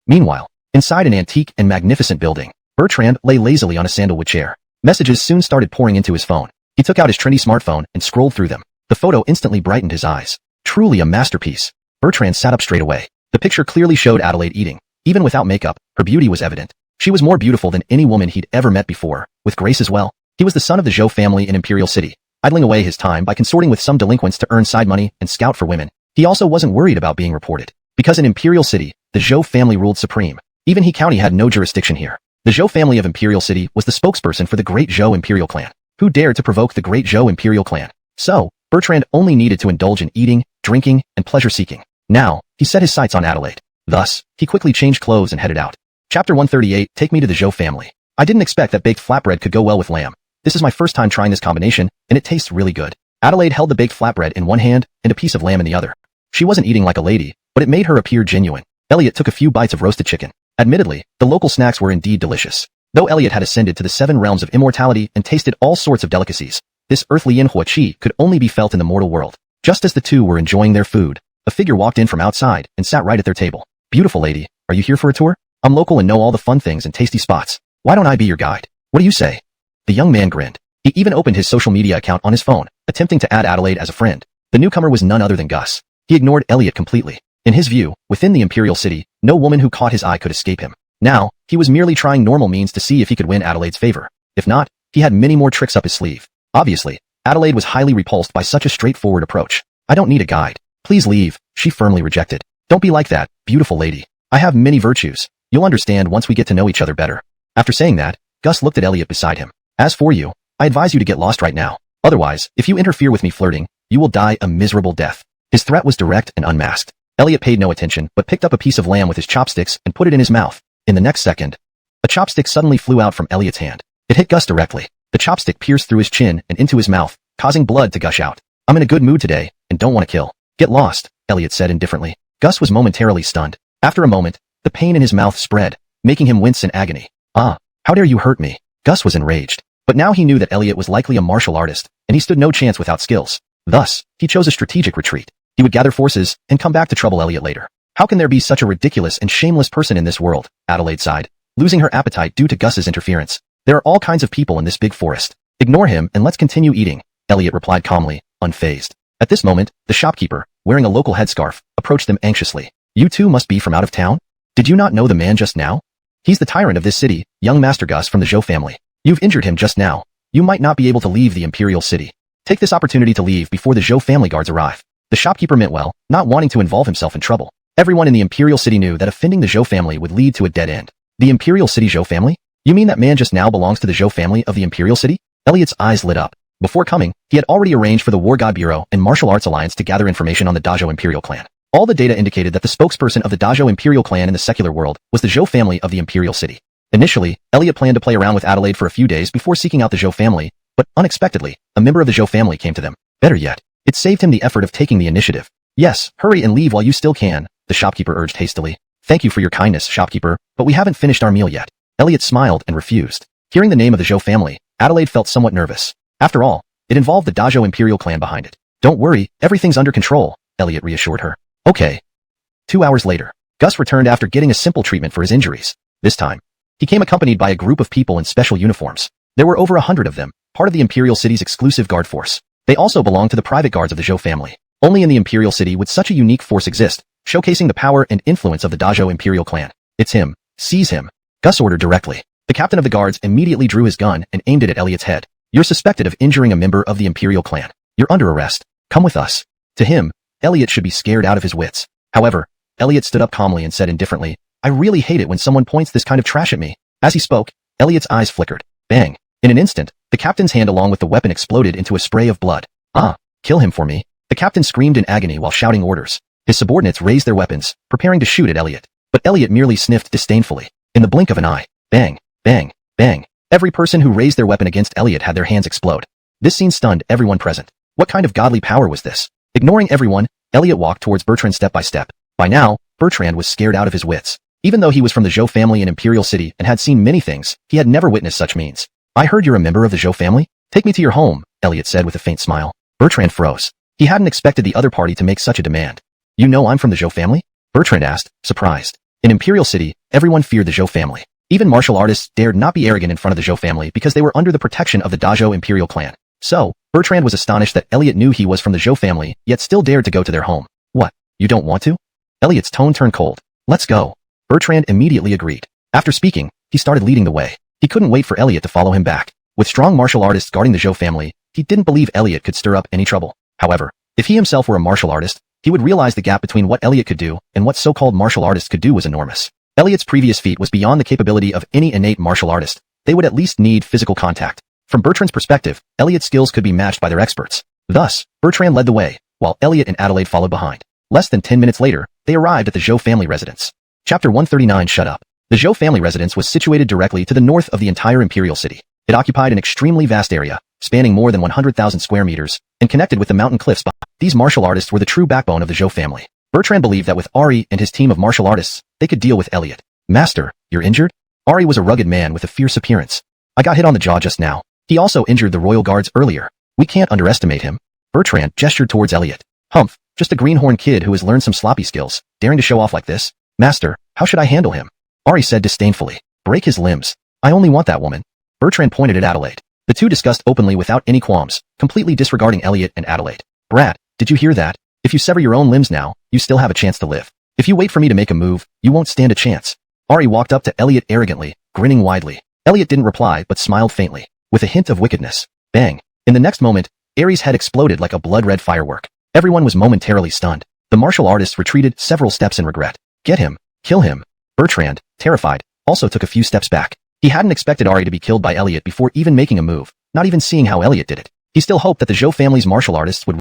[SPEAKER 1] Meanwhile, inside an antique and magnificent building, Bertrand lay lazily on a sandalwood chair. Messages soon started pouring into his phone. He took out his trendy smartphone and scrolled through them. The photo instantly brightened his eyes. Truly a masterpiece. Bertrand sat up straight away. The picture clearly showed Adelaide eating. Even without makeup, her beauty was evident. She was more beautiful than any woman he'd ever met before, with grace as well. He was the son of the Zhou family in Imperial City, idling away his time by consorting with some delinquents to earn side money and scout for women. He also wasn't worried about being reported, because in Imperial City, the Zhou family ruled supreme. Even He County had no jurisdiction here. The Zhou family of Imperial City was the spokesperson for the Great Zhou Imperial clan. Who dared to provoke the Great Zhou Imperial clan? So, Bertrand only needed to indulge in eating, drinking, and pleasure-seeking. Now, he set his sights on Adelaide. Thus, he quickly changed clothes and headed out. Chapter 138, Take Me to the Zhou family. I didn't expect that baked flatbread could go well with lamb. This is my first time trying this combination, and it tastes really good. Adelaide held the baked flatbread in one hand and a piece of lamb in the other. She wasn't eating like a lady, but it made her appear genuine. Elliot took a few bites of roasted chicken. Admittedly, the local snacks were indeed delicious. Though Elliot had ascended to the 7 realms of immortality and tasted all sorts of delicacies, this earthly yin-hua qi could only be felt in the mortal world. Just as the two were enjoying their food, a figure walked in from outside and sat right at their table. Beautiful lady, are you here for a tour? I'm local and know all the fun things and tasty spots. Why don't I be your guide? What do you say? The young man grinned. He even opened his social media account on his phone, attempting to add Adelaide as a friend. The newcomer was none other than Gus. He ignored Elliot completely. In his view, within the Imperial City, no woman who caught his eye could escape him. Now, he was merely trying normal means to see if he could win Adelaide's favor. If not, he had many more tricks up his sleeve. Obviously, Adelaide was highly repulsed by such a straightforward approach. I don't need a guide. Please leave, she firmly rejected. Don't be like that, beautiful lady. I have many virtues. You'll understand once we get to know each other better. After saying that, Gus looked at Elliot beside him. As for you, I advise you to get lost right now. Otherwise, if you interfere with me flirting, you will die a miserable death. His threat was direct and unmasked. Elliot paid no attention, but picked up a piece of lamb with his chopsticks and put it in his mouth. In the next second, a chopstick suddenly flew out from Elliot's hand. It hit Gus directly. The chopstick pierced through his chin and into his mouth, causing blood to gush out. I'm in a good mood today, and don't want to kill. Get lost, Elliot said indifferently. Gus was momentarily stunned. After a moment, the pain in his mouth spread, making him wince in agony. Ah, how dare you hurt me? Gus was enraged. But now he knew that Elliot was likely a martial artist, and he stood no chance without skills. Thus, he chose a strategic retreat. He would gather forces and come back to trouble Elliot later. How can there be such a ridiculous and shameless person in this world? Adelaide sighed, losing her appetite due to Gus's interference. There are all kinds of people in this big forest. Ignore him and let's continue eating, Elliot replied calmly, unfazed. At this moment, the shopkeeper, wearing a local headscarf, approached them anxiously. You two must be from out of town? Did you not know the man just now? He's the tyrant of this city, young Master Gus from the Zhou family. You've injured him just now. You might not be able to leave the Imperial City. Take this opportunity to leave before the Zhou family guards arrive. The shopkeeper meant well, not wanting to involve himself in trouble. Everyone in the Imperial City knew that offending the Zhou family would lead to a dead end. The Imperial City Zhou family? You mean that man just now belongs to the Zhou family of the Imperial City? Elliot's eyes lit up. Before coming, he had already arranged for the War God Bureau and Martial Arts Alliance to gather information on the Dazhou Imperial clan. All the data indicated that the spokesperson of the Dazhou Imperial clan in the secular world was the Zhou family of the Imperial City. Initially, Elliot planned to play around with Adelaide for a few days before seeking out the Zhou family, but unexpectedly, a member of the Zhou family came to them. Better yet, it saved him the effort of taking the initiative. Yes, hurry and leave while you still can, the shopkeeper urged hastily. Thank you for your kindness, shopkeeper, but we haven't finished our meal yet. Elliot smiled and refused. Hearing the name of the Zhou family, Adelaide felt somewhat nervous. After all, it involved the Dazhou Imperial clan behind it. Don't worry, everything's under control, Elliot reassured her. Okay. 2 hours later, Gus returned after getting a simple treatment for his injuries. This time, he came accompanied by a group of people in special uniforms. There were over 100 of them, part of the Imperial City's exclusive guard force. They also belonged to the private guards of the Zhou family. Only in the Imperial City would such a unique force exist, showcasing the power and influence of the Dazhou Imperial clan. It's him. Seize him. Gus ordered directly. The captain of the guards immediately drew his gun and aimed it at Elliot's head. You're suspected of injuring a member of the Imperial clan. You're under arrest. Come with us. To him, Elliot should be scared out of his wits. However, Elliot stood up calmly and said indifferently, I really hate it when someone points this kind of trash at me. As he spoke, Elliot's eyes flickered. Bang. In an instant, the captain's hand along with the weapon exploded into a spray of blood. Ah, kill him for me. The captain screamed in agony while shouting orders. His subordinates raised their weapons, preparing to shoot at Elliot. But Elliot merely sniffed disdainfully. In the blink of an eye, bang, bang, bang. Every person who raised their weapon against Elliot had their hands explode. This scene stunned everyone present. What kind of godly power was this? Ignoring everyone, Elliot walked towards Bertrand step by step. By now, Bertrand was scared out of his wits. Even though he was from the Zhou family in Imperial City and had seen many things, he had never witnessed such means. I heard you're a member of the Zhou family? Take me to your home, Elliot said with a faint smile. Bertrand froze. He hadn't expected the other party to make such a demand. You know I'm from the Zhou family? Bertrand asked, surprised. In Imperial City, everyone feared the Zhou family. Even martial artists dared not be arrogant in front of the Zhou family because they were under the protection of the Dazhou Imperial clan. So, Bertrand was astonished that Elliot knew he was from the Zhou family, yet still dared to go to their home. What? You don't want to? Elliot's tone turned cold. Let's go. Bertrand immediately agreed. After speaking, he started leading the way. He couldn't wait for Elliot to follow him back. With strong martial artists guarding the Zhou family, he didn't believe Elliot could stir up any trouble. However, if he himself were a martial artist, he would realize the gap between what Elliot could do and what so-called martial artists could do was enormous. Elliot's previous feat was beyond the capability of any innate martial artist. They would at least need physical contact. From Bertrand's perspective, Elliot's skills could be matched by their experts. Thus, Bertrand led the way, while Elliot and Adelaide followed behind. Less than 10 minutes later, they arrived at the Zhou family residence. Chapter 139 Shut Up. The Zhou family residence was situated directly to the north of the entire Imperial City. It occupied an extremely vast area, spanning more than 100,000 square meters, and connected with the mountain cliffs behind. These martial artists were the true backbone of the Zhou family. Bertrand believed that with Ari and his team of martial artists, they could deal with Elliot. Master, you're injured? Ari was a rugged man with a fierce appearance. I got hit on the jaw just now. He also injured the royal guards earlier. We can't underestimate him. Bertrand gestured towards Elliot. Humph, just a greenhorn kid who has learned some sloppy skills, daring to show off like this. Master, how should I handle him? Ari said disdainfully. Break his limbs. I only want that woman. Bertrand pointed at Adelaide. The two discussed openly without any qualms, completely disregarding Elliot and Adelaide. Brat, did you hear that? If you sever your own limbs now, you still have a chance to live. If you wait for me to make a move, you won't stand a chance. Ari walked up to Elliot arrogantly, grinning widely. Elliot didn't reply but smiled faintly, with a hint of wickedness. Bang. In the next moment, Ari's head exploded like a blood-red firework. Everyone was momentarily stunned. The martial artists retreated several steps in regret. Get him. Kill him. Bertrand, terrified, also took a few steps back. He hadn't expected Ari to be killed by Elliot before even making a move, not even seeing how Elliot did it. He still hoped that the Zhou family's martial artists would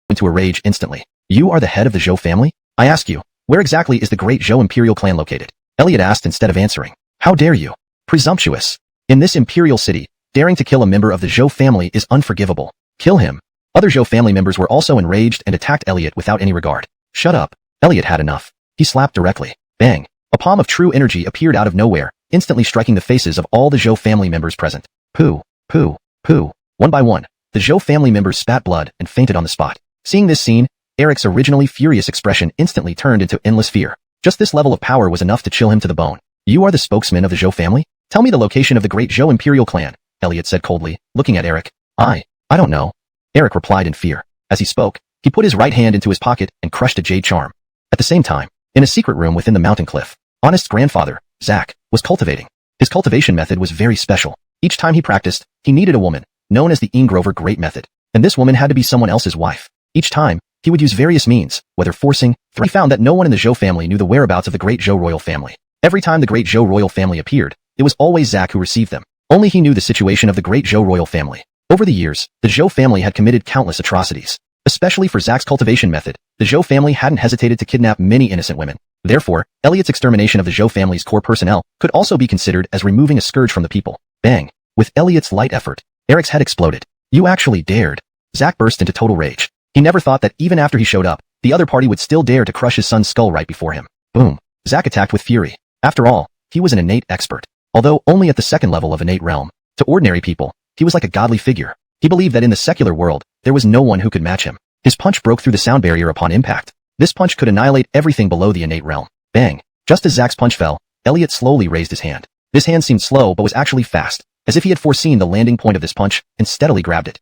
[SPEAKER 1] into a rage instantly. You are the head of the Zhou family? I ask you, where exactly is the great Zhou Imperial clan located? Elliot asked instead of answering. How dare you? Presumptuous. In this Imperial City, daring to kill a member of the Zhou family is unforgivable. Kill him. Other Zhou family members were also enraged and attacked Elliot without any regard. Shut up. Elliot had enough. He slapped directly. Bang. A palm of true energy appeared out of nowhere, instantly striking the faces of all the Zhou family members present. Pooh, pooh, pooh. One by one, the Zhou family members spat blood and fainted on the spot. Seeing this scene, Eric's originally furious expression instantly turned into endless fear. Just this level of power was enough to chill him to the bone. You are the spokesman of the Zhou family? Tell me the location of the great Zhou imperial clan, Elliot said coldly, looking at Eric. I don't know. Eric replied in fear. As he spoke, he put his right hand into his pocket and crushed a jade charm. At the same time, in a secret room within the mountain cliff, Honest's grandfather, Zach, was cultivating. His cultivation method was very special. Each time he practiced, he needed a woman, known as the Grover Great Method, and this woman had to be someone else's wife. Each time, he would use various means, whether forcing, he found that no one in the Zhou family knew the whereabouts of the great Zhou royal family. Every time the great Zhou royal family appeared, it was always Zach who received them. Only he knew the situation of the great Zhou royal family. Over the years, the Zhou family had committed countless atrocities. Especially for Zach's cultivation method, the Zhou family hadn't hesitated to kidnap many innocent women. Therefore, Elliot's extermination of the Zhou family's core personnel could also be considered as removing a scourge from the people. Bang! With Elliot's light effort, Eric's head exploded. You actually dared. Zach burst into total rage. He never thought that even after he showed up, the other party would still dare to crush his son's skull right before him. Boom! Zach attacked with fury. After all, he was an innate expert. Although only at the second level of innate realm, to ordinary people, he was like a godly figure. He believed that in the secular world, there was no one who could match him. His punch broke through the sound barrier upon impact. This punch could annihilate everything below the innate realm. Bang! Just as Zach's punch fell, Elliot slowly raised his hand. This hand seemed slow but was actually fast, as if he had foreseen the landing point of this punch and steadily grabbed it.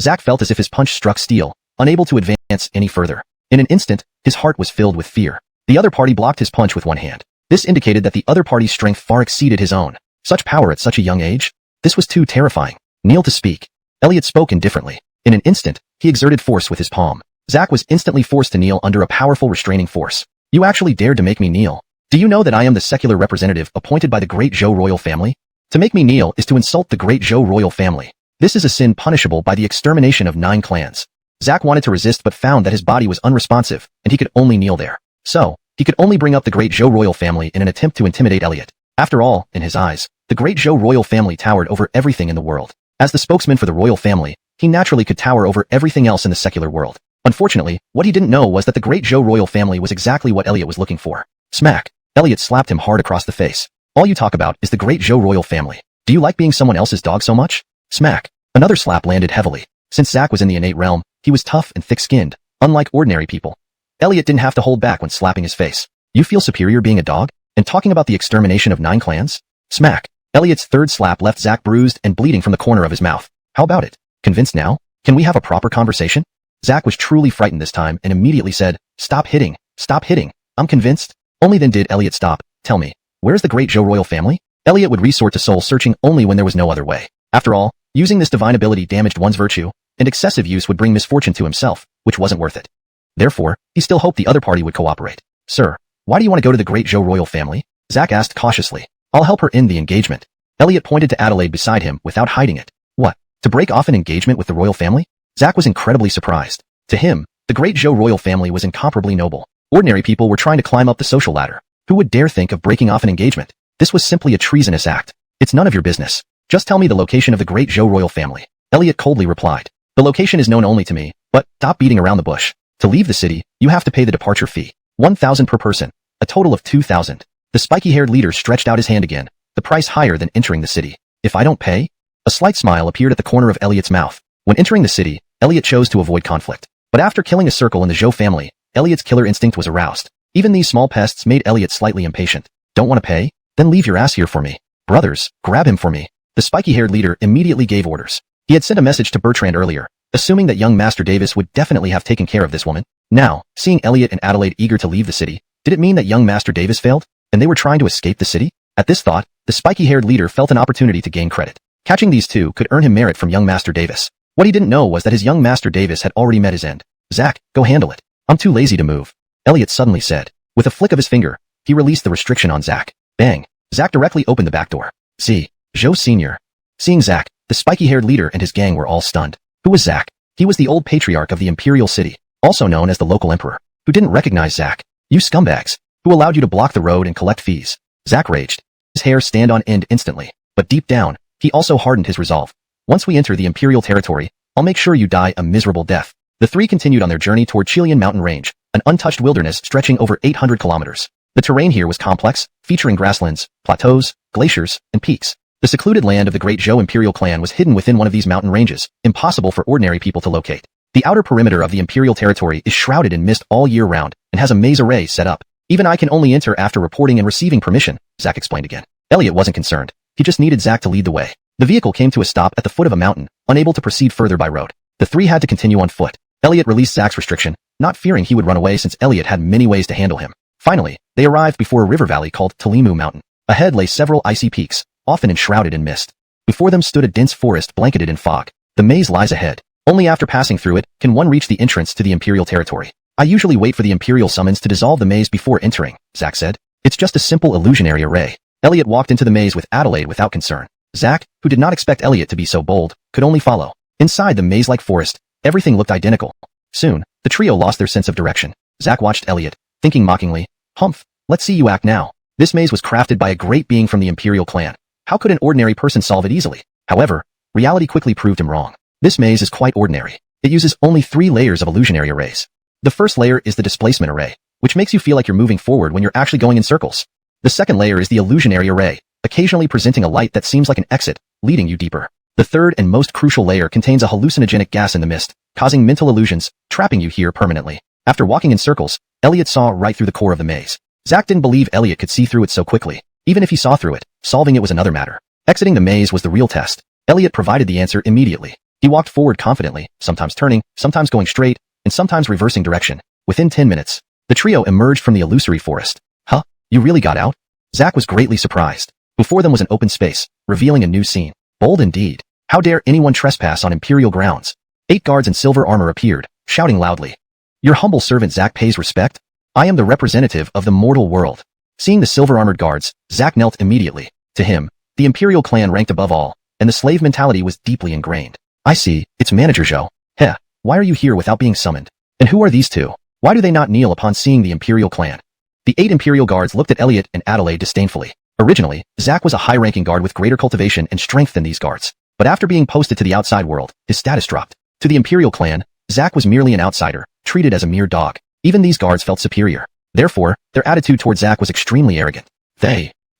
[SPEAKER 1] Zach felt as if his punch struck steel, unable to advance any further. In an instant, his heart was filled with fear. The other party blocked his punch with one hand. This indicated that the other party's strength far exceeded his own. Such power at such a young age? This was too terrifying. Kneel to speak. Elliot spoke indifferently. In an instant, he exerted force with his palm. Zach was instantly forced to kneel under a powerful restraining force. You actually dared to make me kneel. Do you know that I am the secular representative appointed by the great Zhou royal family? To make me kneel is to insult the great Zhou royal family. This is a sin punishable by the extermination of 9 clans. Zach wanted to resist but found that his body was unresponsive, and he could only kneel there. So, he could only bring up the great Zhou royal family in an attempt to intimidate Elliot. After all, in his eyes, the great Zhou royal family towered over everything in the world. As the spokesman for the royal family, he naturally could tower over everything else in the secular world. Unfortunately, what he didn't know was that the great Zhou royal family was exactly what Elliot was looking for. Smack! Elliot slapped him hard across the face. All you talk about is the great Zhou royal family. Do you like being someone else's dog so much? Smack! Another slap landed heavily. Since Zach was in the innate realm, he was tough and thick-skinned, unlike ordinary people. Elliot didn't have to hold back when slapping his face. You feel superior being a dog? And talking about the extermination of 9 clans? Smack! Elliot's third slap left Zach bruised and bleeding from the corner of his mouth. How about it? Convinced now? Can we have a proper conversation? Zach was truly frightened this time and immediately said, Stop hitting. Stop hitting. I'm convinced. Only then did Elliot stop. Tell me, where's the great Zhou royal family? Elliot would resort to soul searching only when there was no other way. After all, using this divine ability damaged one's virtue, and excessive use would bring misfortune to himself, which wasn't worth it. Therefore, he still hoped the other party would cooperate. Sir, why do you want to go to the great Zhou royal family? Zach asked cautiously. I'll help her end the engagement. Elliot pointed to Adelaide beside him without hiding it. What? To break off an engagement with the royal family? Zach was incredibly surprised. To him, the great Zhou royal family was incomparably noble. Ordinary people were trying to climb up the social ladder. Who would dare think of breaking off an engagement? This was simply a treasonous act. It's none of your business. Just tell me the location of the great Zhou royal family. Elliot coldly replied. The location is known only to me, but stop beating around the bush. To leave the city, you have to pay the departure fee. 1,000 per person. A total of 2,000. The spiky-haired leader stretched out his hand again, the price higher than entering the city. If I don't pay? A slight smile appeared at the corner of Elliot's mouth. When entering the city, Elliot chose to avoid conflict. But after killing a circle in the Zhou family, Elliot's killer instinct was aroused. Even these small pests made Elliot slightly impatient. Don't want to pay? Then leave your ass here for me. Brothers, grab him for me. The spiky-haired leader immediately gave orders. He had sent a message to Bertrand earlier, assuming that young Master Davis would definitely have taken care of this woman. Now, seeing Elliot and Adelaide eager to leave the city, did it mean that young Master Davis failed, and they were trying to escape the city? At this thought, the spiky-haired leader felt an opportunity to gain credit. Catching these two could earn him merit from young Master Davis. What he didn't know was that his young Master Davis had already met his end. Zach, go handle it. I'm too lazy to move. Elliot suddenly said. With a flick of his finger, he released the restriction on Zach. Bang! Zach directly opened the back door. See, Zhou Sr. Seeing Zach, the spiky-haired leader and his gang were all stunned. Who was Zach? He was the old patriarch of the imperial city, also known as the local emperor, who didn't recognize Zach. You scumbags. Who allowed you to block the road and collect fees? Zach raged. His hair stand on end instantly, but deep down, he also hardened his resolve. Once we enter the imperial territory, I'll make sure you die a miserable death. The three continued on their journey toward Chilean mountain range, an untouched wilderness stretching over 800 kilometers. The terrain here was complex, featuring grasslands, plateaus, glaciers, and peaks. The secluded land of the Great Zhou Imperial clan was hidden within one of these mountain ranges, impossible for ordinary people to locate. The outer perimeter of the Imperial territory is shrouded in mist all year round, and has a maze array set up. Even I can only enter after reporting and receiving permission, Zack explained again. Elliot wasn't concerned. He just needed Zack to lead the way. The vehicle came to a stop at the foot of a mountain, unable to proceed further by road. The three had to continue on foot. Elliot released Zack's restriction, not fearing he would run away since Elliot had many ways to handle him. Finally, they arrived before a river valley called Talimu Mountain. Ahead lay several icy peaks, often enshrouded in mist. Before them stood a dense forest blanketed in fog. The maze lies ahead. Only after passing through it can one reach the entrance to the Imperial territory. I usually wait for the Imperial summons to dissolve the maze before entering, Zack said. It's just a simple illusionary array. Elliot walked into the maze with Adelaide without concern. Zack, who did not expect Elliot to be so bold, could only follow. Inside the maze-like forest, everything looked identical. Soon, the trio lost their sense of direction. Zack watched Elliot, thinking mockingly, "Humph, let's see you act now." This maze was crafted by a great being from the Imperial clan. How could an ordinary person solve it easily? However, reality quickly proved him wrong. This maze is quite ordinary. It uses only 3 layers of illusionary arrays. The first layer is the displacement array, which makes you feel like you're moving forward when you're actually going in circles. The second layer is the illusionary array, occasionally presenting a light that seems like an exit, leading you deeper. The third and most crucial layer contains a hallucinogenic gas in the mist, causing mental illusions, trapping you here permanently. After walking in circles, Elliot saw right through the core of the maze. Zack didn't believe Elliot could see through it so quickly. Even if he saw through it, solving it was another matter. Exiting the maze was the real test. Elliot provided the answer immediately. He walked forward confidently, sometimes turning, sometimes going straight, and sometimes reversing direction. Within 10 minutes, the trio emerged from the illusory forest. Huh? You really got out? Zack was greatly surprised. Before them was an open space, revealing a new scene. Bold indeed. How dare anyone trespass on Imperial grounds? 8 guards in silver armor appeared, shouting loudly. Your humble servant Zack pays respect? I am the representative of the mortal world. Seeing the silver-armored guards, Zack knelt immediately. To him, the Imperial clan ranked above all, and the slave mentality was deeply ingrained. I see, it's Manager Zhou. Heh, why are you here without being summoned? And who are these two? Why do they not kneel upon seeing the Imperial clan? The 8 Imperial guards looked at Elliot and Adelaide disdainfully. Originally, Zack was a high-ranking guard with greater cultivation and strength than these guards. But after being posted to the outside world, his status dropped. To the Imperial clan, Zack was merely an outsider, treated as a mere dog. Even these guards felt superior. Therefore, their attitude toward Zack was extremely arrogant.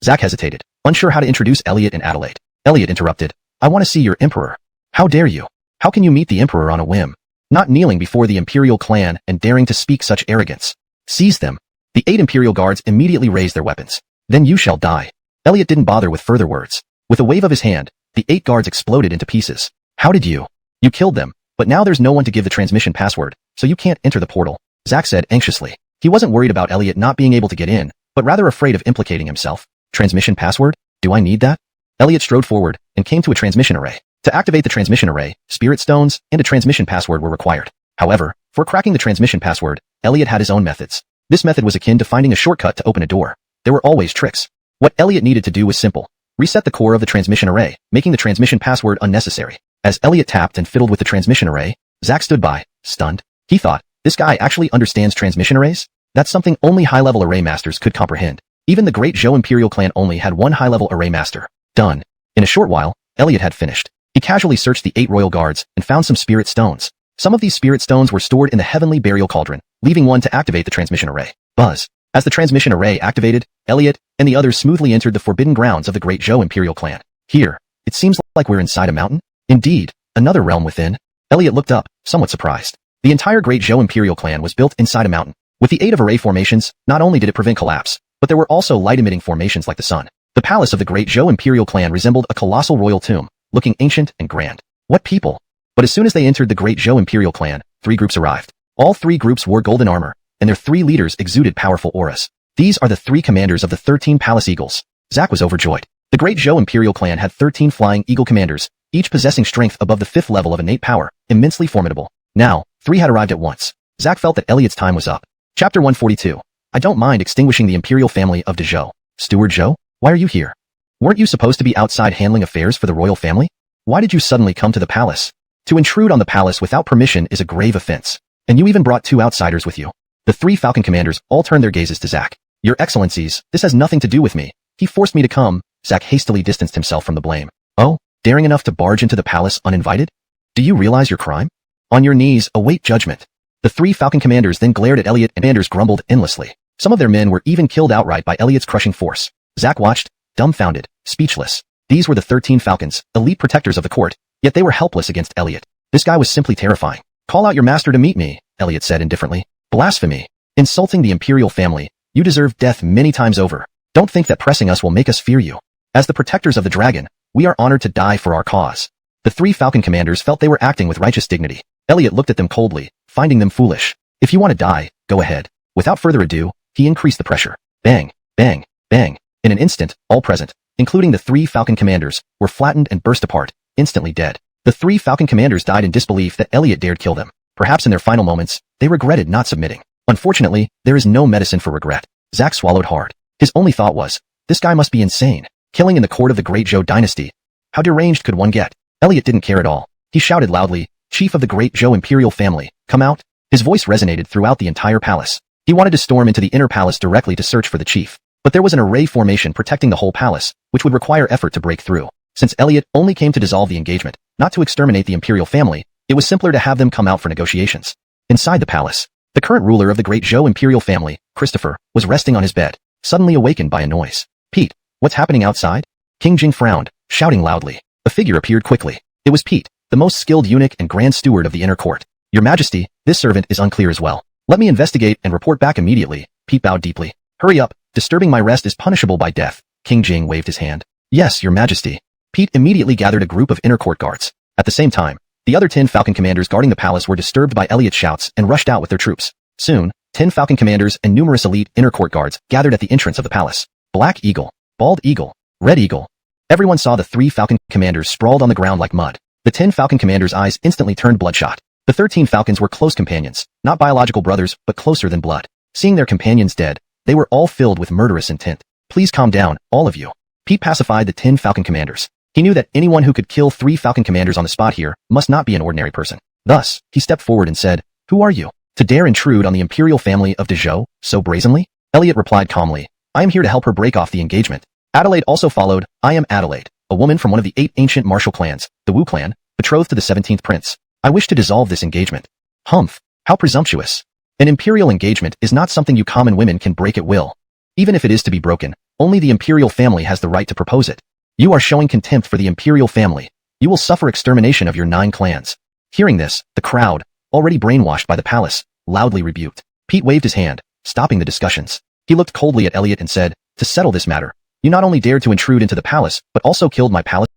[SPEAKER 1] Zack hesitated, unsure how to introduce Elliot and Adelaide. Elliot interrupted. I want to see your emperor. How dare you? How can you meet the emperor on a whim? Not kneeling before the Imperial clan and daring to speak such arrogance. Seize them. The 8 Imperial guards immediately raised their weapons. Then you shall die. Elliot didn't bother with further words. With a wave of his hand, the 8 guards exploded into pieces. How did you? You killed them, but now there's no one to give the transmission password, so you can't enter the portal, Zack said anxiously. He wasn't worried about Elliot not being able to get in, but rather afraid of implicating himself. Transmission password? Do I need that? Elliot strode forward and came to a transmission array. To activate the transmission array, spirit stones and a transmission password were required. However, for cracking the transmission password, Elliot had his own methods. This method was akin to finding a shortcut to open a door. There were always tricks. What Elliot needed to do was simple. Reset the core of the transmission array, making the transmission password unnecessary. As Elliot tapped and fiddled with the transmission array, Zack stood by, stunned. He thought, this guy actually understands transmission arrays? That's something only high-level array masters could comprehend. Even the Great Zhou Imperial clan only had one high-level array master. Done. In a short while, Elliot had finished. He casually searched the 8 royal guards and found some spirit stones. Some of these spirit stones were stored in the heavenly burial cauldron, leaving one to activate the transmission array. Buzz. As the transmission array activated, Elliot and the others smoothly entered the forbidden grounds of the Great Zhou Imperial clan. Here, it seems like we're inside a mountain. Indeed, another realm within. Elliot looked up, somewhat surprised. The entire Great Zhou Imperial clan was built inside a mountain. With the aid of array formations, not only did it prevent collapse, but there were also light-emitting formations like the sun. The palace of the Great Zhou Imperial clan resembled a colossal royal tomb, looking ancient and grand. What people? But as soon as they entered the Great Zhou Imperial clan, 3 groups arrived. All 3 groups wore golden armor, and their 3 leaders exuded powerful auras. These are the 3 commanders of the 13 Palace Eagles. Zack was overjoyed. The Great Zhou Imperial clan had 13 flying eagle commanders, each possessing strength above the 5th level of innate power, immensely formidable. Now, 3 had arrived at once. Zack felt that Elliot's time was up. Chapter 142. I don't mind extinguishing the imperial family of de Zhou. Steward Zhou, why are you here? Weren't you supposed to be outside handling affairs for the royal family? Why did you suddenly come to the palace? To intrude on the palace without permission is a grave offense. And you even brought 2 outsiders with you. The 3 Falcon commanders all turned their gazes to Zack. Your Excellencies, this has nothing to do with me. He forced me to come. Zack hastily distanced himself from the blame. Oh, daring enough to barge into the palace uninvited? Do you realize your crime? On your knees, await judgment. The 3 Falcon commanders then glared at Elliot and commanders grumbled endlessly. Some of their men were even killed outright by Elliot's crushing force. Zack watched, dumbfounded, speechless. These were the 13 Falcons, elite protectors of the court, yet they were helpless against Elliot. This guy was simply terrifying. Call out your master to meet me, Elliot said indifferently. Blasphemy. Insulting the imperial family. You deserve death many times over. Don't think that pressing us will make us fear you. As the protectors of the dragon, we are honored to die for our cause. The 3 Falcon commanders felt they were acting with righteous dignity. Elliot looked at them coldly, finding them foolish. If you want to die, go ahead. Without further ado, he increased the pressure. Bang, bang, bang. In an instant, all present, including the 3 Falcon commanders, were flattened and burst apart, instantly dead. The 3 Falcon commanders died in disbelief that Elliot dared kill them. Perhaps in their final moments, they regretted not submitting. Unfortunately, there is no medicine for regret. Zack swallowed hard. His only thought was, this guy must be insane. Killing in the court of the Great Zhou dynasty. How deranged could one get? Elliot didn't care at all. He shouted loudly, Chief of the Great Zhou imperial family, come out. His voice resonated throughout the entire palace. He wanted to storm into the inner palace directly to search for the chief. But there was an array formation protecting the whole palace, which would require effort to break through. Since Elliot only came to dissolve the engagement, not to exterminate the imperial family, it was simpler to have them come out for negotiations. Inside the palace, the current ruler of the Great Zhou imperial family, Christopher, was resting on his bed, suddenly awakened by a noise. Pete, what's happening outside? King Jing frowned, shouting loudly. A figure appeared quickly. It was Pete, the most skilled eunuch and grand steward of the inner court. Your Majesty, this servant is unclear as well. Let me investigate and report back immediately. Pete bowed deeply. Hurry up, disturbing my rest is punishable by death. King Jing waved his hand. Yes, Your Majesty. Pete immediately gathered a group of inner court guards. At the same time, the other 10 Falcon commanders guarding the palace were disturbed by Elliot's shouts and rushed out with their troops. Soon, 10 Falcon commanders and numerous elite inner court guards gathered at the entrance of the palace. Black Eagle, Bald Eagle, Red Eagle. Everyone saw the 3 Falcon commanders sprawled on the ground like mud. The 10 Falcon commanders' eyes instantly turned bloodshot. The 13 Falcons were close companions, not biological brothers, but closer than blood. Seeing their companions dead, they were all filled with murderous intent. Please calm down, all of you. Pete pacified the 10 Falcon commanders. He knew that anyone who could kill 3 Falcon commanders on the spot here must not be an ordinary person. Thus, he stepped forward and said, Who are you? To dare intrude on the imperial family of Zhou so brazenly? Elliot replied calmly, I am here to help her break off the engagement. Adelaide also followed, I am Adelaide, a woman from one of the 8 ancient martial clans, the Wu clan, betrothed to the 17th prince. I wish to dissolve this engagement. Humph, how presumptuous. An imperial engagement is not something you common women can break at will. Even if it is to be broken, only the imperial family has the right to propose it. You are showing contempt for the imperial family. You will suffer extermination of your 9 clans. Hearing this, the crowd, already brainwashed by the palace, loudly rebuked. Pete waved his hand, stopping the discussions. He looked coldly at Elliot and said, To settle this matter, you not only dared to intrude into the palace, but also killed my palace.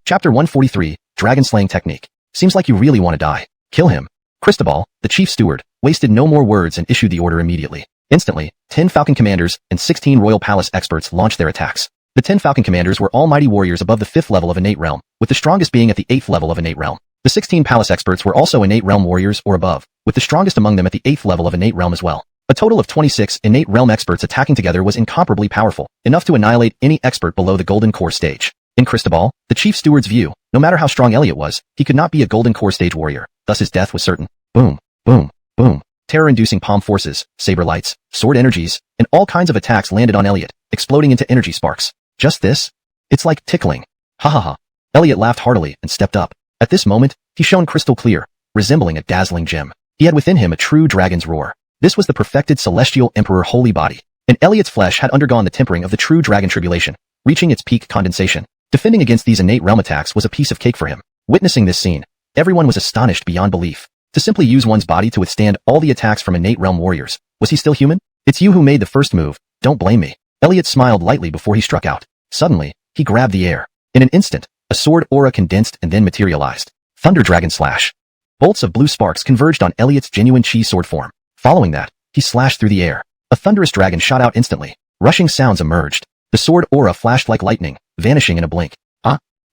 [SPEAKER 1] Chapter 143, Dragon Slaying Technique. Seems like you really want to die. Kill him. Cristobal, the chief steward, wasted no more words and issued the order immediately. Instantly, 10 Falcon commanders and 16 royal palace experts launched their attacks. The 10 Falcon commanders were all mighty warriors above the 5th level of innate realm, with the strongest being at the 8th level of innate realm. The 16 palace experts were also innate realm warriors or above, with the strongest among them at the 8th level of innate realm as well. A total of 26 innate realm experts attacking together was incomparably powerful, enough to annihilate any expert below the golden core stage. In Cristobal, the chief steward's view, no matter how strong Elliot was, he could not be a golden core stage warrior, thus his death was certain. Boom, boom, boom. Terror-inducing palm forces, saber lights, sword energies, and all kinds of attacks landed on Elliot, exploding into energy sparks. Just this? It's like tickling. Ha ha ha. Elliot laughed heartily and stepped up. At this moment, he shone crystal clear, resembling a dazzling gem. He had within him a true dragon's roar. This was the perfected celestial emperor holy body, and Elliot's flesh had undergone the tempering of the true dragon tribulation, reaching its peak condensation. Defending against these innate realm attacks was a piece of cake for him. Witnessing this scene, everyone was astonished beyond belief. To simply use one's body to withstand all the attacks from innate realm warriors, was he still human? It's you who made the first move, don't blame me. Elliot smiled lightly before he struck out. Suddenly, he grabbed the air. In an instant, a sword aura condensed and then materialized. Thunder Dragon Slash. Bolts of blue sparks converged on Elliot's genuine chi sword form. Following that, he slashed through the air. A thunderous dragon shot out instantly. Rushing sounds emerged. The sword aura flashed like lightning, vanishing in a blink.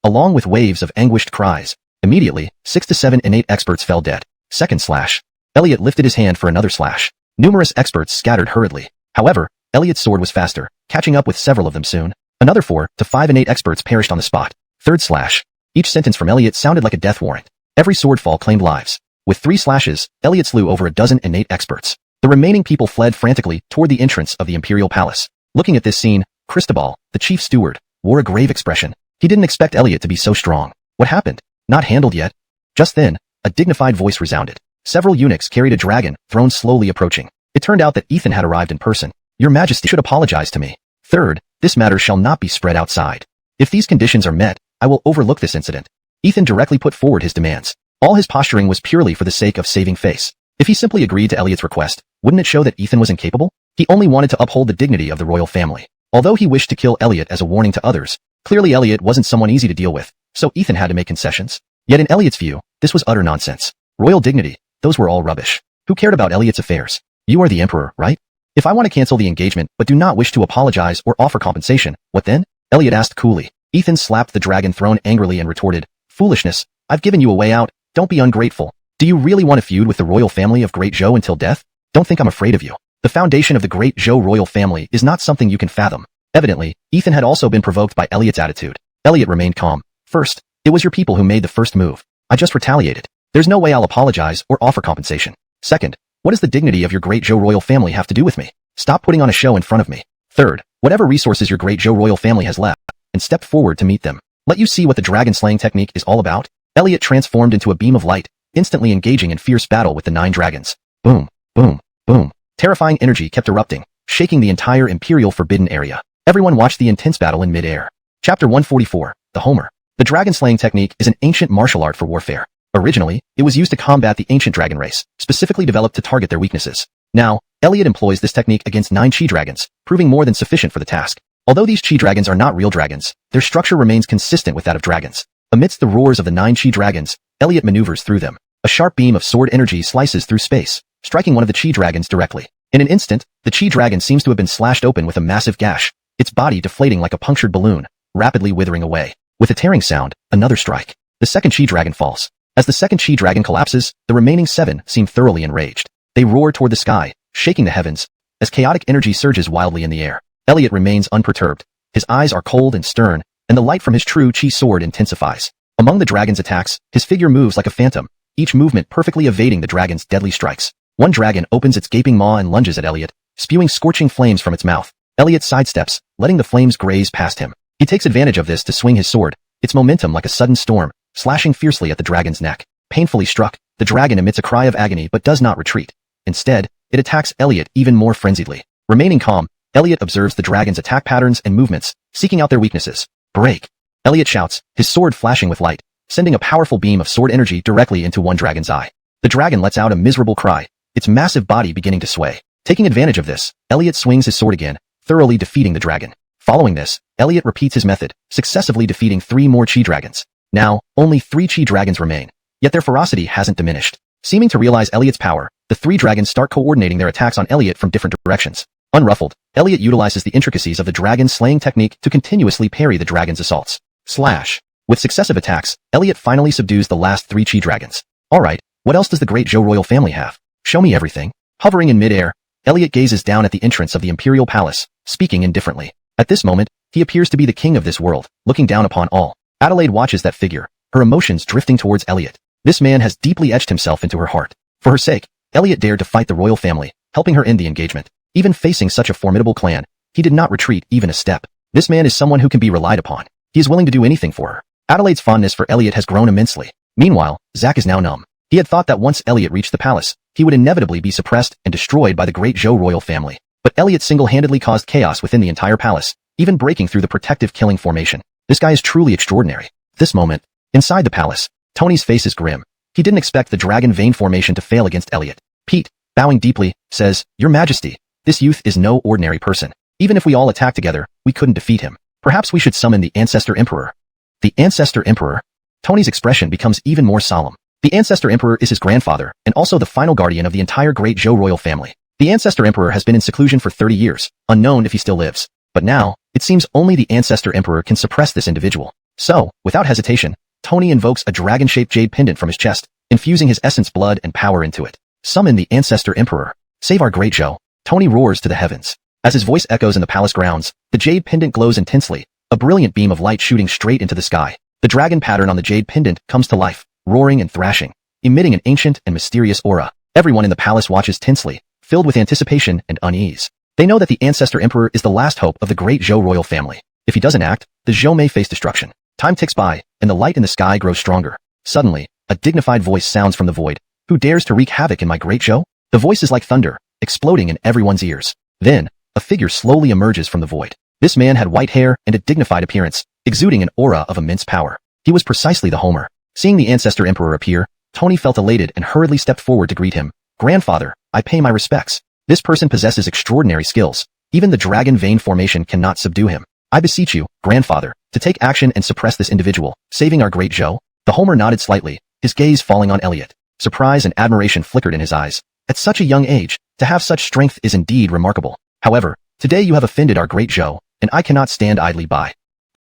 [SPEAKER 1] Along with waves of anguished cries. Immediately, 6 to 7 innate experts fell dead. Second slash. Elliot lifted his hand for another slash. Numerous experts scattered hurriedly. However, Elliot's sword was faster, catching up with several of them soon. Another 4 to 5 innate experts perished on the spot. Third slash. Each sentence from Elliot sounded like a death warrant. Every sword fall claimed lives. With 3 slashes, Elliot slew over a dozen innate experts. The remaining people fled frantically toward the entrance of the imperial palace. Looking at this scene, Cristobal, the chief steward, wore a grave expression. He didn't expect Elliot to be so strong. What happened? Not handled yet? Just then, a dignified voice resounded. Several eunuchs carried a dragon, throne slowly approaching. It turned out that Ethan had arrived in person. Your Majesty should apologize to me. Third, this matter shall not be spread outside. If these conditions are met, I will overlook this incident. Ethan directly put forward his demands. All his posturing was purely for the sake of saving face. If he simply agreed to Elliot's request, wouldn't it show that Ethan was incapable? He only wanted to uphold the dignity of the royal family. Although he wished to kill Elliot as a warning to others, clearly Elliot wasn't someone easy to deal with, so Ethan had to make concessions. Yet in Elliot's view, this was utter nonsense. Royal dignity, those were all rubbish. Who cared about Elliot's affairs? You are the emperor, right? If I want to cancel the engagement but do not wish to apologize or offer compensation, what then? Elliot asked coolly. Ethan slapped the dragon throne angrily and retorted, foolishness, I've given you a way out, don't be ungrateful. Do you really want to feud with the royal family of Great Zhou until death? Don't think I'm afraid of you. The foundation of the Great Zhou royal family is not something you can fathom. Evidently, Ethan had also been provoked by Elliot's attitude. Elliot remained calm. First, it was your people who made the first move. I just retaliated. There's no way I'll apologize or offer compensation. Second, what does the dignity of your Great Zhou royal family have to do with me? Stop putting on a show in front of me. Third, whatever resources your Great Zhou royal family has left, and step forward to meet them. Let you see what the dragon slaying technique is all about. Elliot transformed into a beam of light, instantly engaging in fierce battle with the 9 dragons. Boom, boom, boom. Terrifying energy kept erupting, shaking the entire Imperial Forbidden area. Everyone watched the intense battle in mid-air. Chapter 144, The Homer. The dragon-slaying technique is an ancient martial art for warfare. Originally, it was used to combat the ancient dragon race, specifically developed to target their weaknesses. Now, Elliot employs this technique against 9 chi dragons, proving more than sufficient for the task. Although these chi dragons are not real dragons, their structure remains consistent with that of dragons. Amidst the roars of the 9 chi dragons, Elliot maneuvers through them. A sharp beam of sword energy slices through space, striking one of the chi dragons directly. In an instant, the chi dragon seems to have been slashed open with a massive gash, its body deflating like a punctured balloon, rapidly withering away. With a tearing sound, another strike. The second chi dragon falls. As the second chi dragon collapses, the remaining 7 seem thoroughly enraged. They roar toward the sky, shaking the heavens, as chaotic energy surges wildly in the air. Elliot remains unperturbed. His eyes are cold and stern, and the light from his true chi sword intensifies. Among the dragon's attacks, his figure moves like a phantom, each movement perfectly evading the dragon's deadly strikes. One dragon opens its gaping maw and lunges at Elliot, spewing scorching flames from its mouth. Elliot sidesteps, letting the flames graze past him. He takes advantage of this to swing his sword, its momentum like a sudden storm, slashing fiercely at the dragon's neck. Painfully struck, the dragon emits a cry of agony but does not retreat. Instead, it attacks Elliot even more frenziedly. Remaining calm, Elliot observes the dragon's attack patterns and movements, seeking out their weaknesses. Break! Elliot shouts, his sword flashing with light, sending a powerful beam of sword energy directly into one dragon's eye. The dragon lets out a miserable cry, its massive body beginning to sway. Taking advantage of this, Elliot swings his sword again, thoroughly defeating the dragon. Following this, Elliot repeats his method, successively defeating 3 more chi dragons. Now, only 3 chi dragons remain, yet their ferocity hasn't diminished. Seeming to realize Elliot's power, the 3 dragons start coordinating their attacks on Elliot from different directions. Unruffled, Elliot utilizes the intricacies of the dragon-slaying technique to continuously parry the dragon's assaults. Slash! With successive attacks, Elliot finally subdues the last 3 chi dragons. Alright, what else does the Great Zhou royal family have? Show me everything. Hovering in mid-air, Elliot gazes down at the entrance of the imperial palace, speaking indifferently. At this moment, he appears to be the king of this world, looking down upon all. Adelaide watches that figure, her emotions drifting towards Elliot. This man has deeply etched himself into her heart. For her sake, Elliot dared to fight the royal family, helping her end the engagement. Even facing such a formidable clan, he did not retreat even a step. This man is someone who can be relied upon. He is willing to do anything for her. Adelaide's fondness for Elliot has grown immensely. Meanwhile, Zack is now numb. He had thought that once Elliot reached the palace, he would inevitably be suppressed and destroyed by the Great Zhou royal family. But Elliot single-handedly caused chaos within the entire palace, even breaking through the protective killing formation. This guy is truly extraordinary. This moment, inside the palace, Tony's face is grim. He didn't expect the dragon vein formation to fail against Elliot. Pete, bowing deeply, says, Your Majesty, this youth is no ordinary person. Even if we all attack together, we couldn't defeat him. Perhaps we should summon the Ancestor Emperor. The Ancestor Emperor? Tony's expression becomes even more solemn. The Ancestor Emperor is his grandfather, and also the final guardian of the entire Great Zhou royal family. The Ancestor Emperor has been in seclusion for 30 years, unknown if he still lives. But now, it seems only the Ancestor Emperor can suppress this individual. So, without hesitation, Tony invokes a dragon-shaped jade pendant from his chest, infusing his essence blood and power into it. Summon the Ancestor Emperor. Save our Great Zhou. Tony roars to the heavens. As his voice echoes in the palace grounds, the jade pendant glows intensely, a brilliant beam of light shooting straight into the sky. The dragon pattern on the jade pendant comes to life, roaring and thrashing, emitting an ancient and mysterious aura. Everyone in the palace watches tensely, filled with anticipation and unease. They know that the Ancestor Emperor is the last hope of the Great Zhou royal family. If he doesn't act, the Zhou may face destruction. Time ticks by, and the light in the sky grows stronger. Suddenly, a dignified voice sounds from the void. Who dares to wreak havoc in my Great Zhou? The voice is like thunder, exploding in everyone's ears. Then, a figure slowly emerges from the void. This man had white hair and a dignified appearance, exuding an aura of immense power. He was precisely the Homer. Seeing the ancestor emperor appear, Tony felt elated and hurriedly stepped forward to greet him. "Grandfather, I pay my respects. This person possesses extraordinary skills. Even the dragon vein formation cannot subdue him. I beseech you, grandfather, to take action and suppress this individual, saving our great Joe." The Homer nodded slightly, his gaze falling on Elliot. Surprise and admiration flickered in his eyes. At such a young age, to have such strength is indeed remarkable. However, today you have offended our great Joe, and I cannot stand idly by.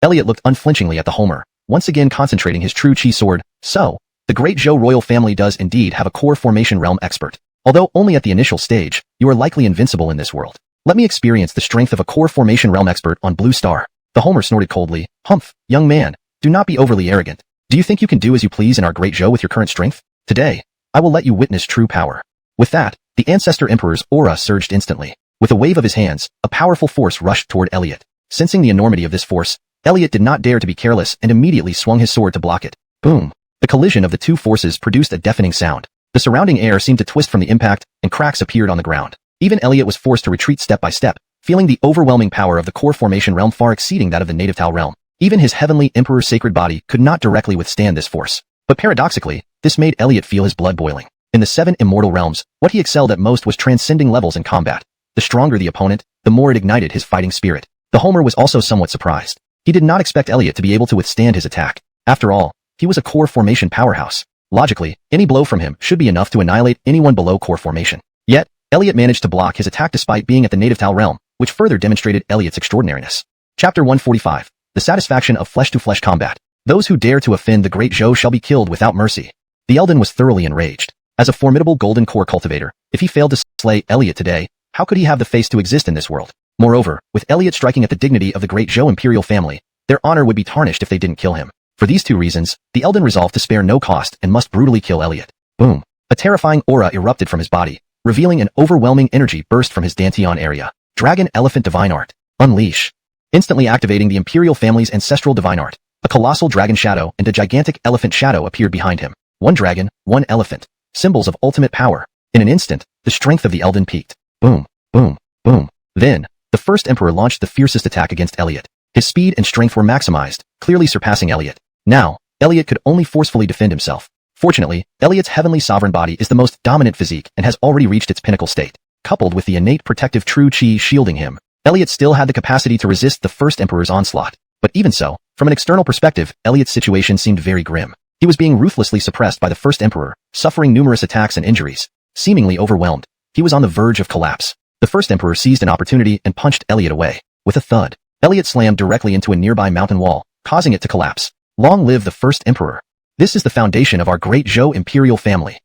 [SPEAKER 1] Elliot looked unflinchingly at the Homer, once again concentrating his true chi sword. "So, the great Joe royal family does indeed have a core formation realm expert. Although only at the initial stage, you are likely invincible in this world. Let me experience the strength of a core formation realm expert on Blue Star." The Homer snorted coldly. "Humph, young man, do not be overly arrogant. Do you think you can do as you please in our great Joe with your current strength? Today, I will let you witness true power." With that, the ancestor emperor's aura surged instantly. With a wave of his hands, a powerful force rushed toward Elliot. Sensing the enormity of this force, Elliot did not dare to be careless and immediately swung his sword to block it. Boom! The collision of the two forces produced a deafening sound. The surrounding air seemed to twist from the impact, and cracks appeared on the ground. Even Elliot was forced to retreat step by step, feeling the overwhelming power of the core formation realm far exceeding that of the native Tau realm. Even his heavenly emperor's sacred body could not directly withstand this force. But paradoxically, this made Elliot feel his blood boiling. In the 7 immortal realms, what he excelled at most was transcending levels in combat. The stronger the opponent, the more it ignited his fighting spirit. The Homer was also somewhat surprised. He did not expect Elliot to be able to withstand his attack. After all, he was a core formation powerhouse. Logically, any blow from him should be enough to annihilate anyone below core formation. Yet, Elliot managed to block his attack despite being at the native Tau realm, which further demonstrated Elliot's extraordinariness. Chapter 145. The Satisfaction of Flesh-to-Flesh Combat. Those who dare to offend the great Zhou shall be killed without mercy. The Elden was thoroughly enraged. As a formidable golden core cultivator, if he failed to slay Elliot today, how could he have the face to exist in this world? Moreover, with Elliot striking at the dignity of the great Zhou imperial family, their honor would be tarnished if they didn't kill him. For these two reasons, the Elden resolved to spare no cost and must brutally kill Elliot. Boom! A terrifying aura erupted from his body, revealing an overwhelming energy burst from his Dantian area. Dragon Elephant Divine Art. Unleash. Instantly activating the imperial family's ancestral divine art, a colossal dragon shadow and a gigantic elephant shadow appeared behind him. One dragon, one elephant. Symbols of ultimate power. In an instant, the strength of the Elden peaked. Boom, boom, boom. Then, the first emperor launched the fiercest attack against Elliot. His speed and strength were maximized, clearly surpassing Elliot. Now, Elliot could only forcefully defend himself. Fortunately, Elliot's heavenly sovereign body is the most dominant physique and has already reached its pinnacle state. Coupled with the innate protective true chi shielding him, Elliot still had the capacity to resist the first emperor's onslaught. But even so, from an external perspective, Elliot's situation seemed very grim. He was being ruthlessly suppressed by the first emperor, suffering numerous attacks and injuries. Seemingly overwhelmed, he was on the verge of collapse. The first emperor seized an opportunity and punched Elliot away. With a thud, Elliot slammed directly into a nearby mountain wall, causing it to collapse. Long live the first emperor. This is the foundation of our great Zhou imperial family.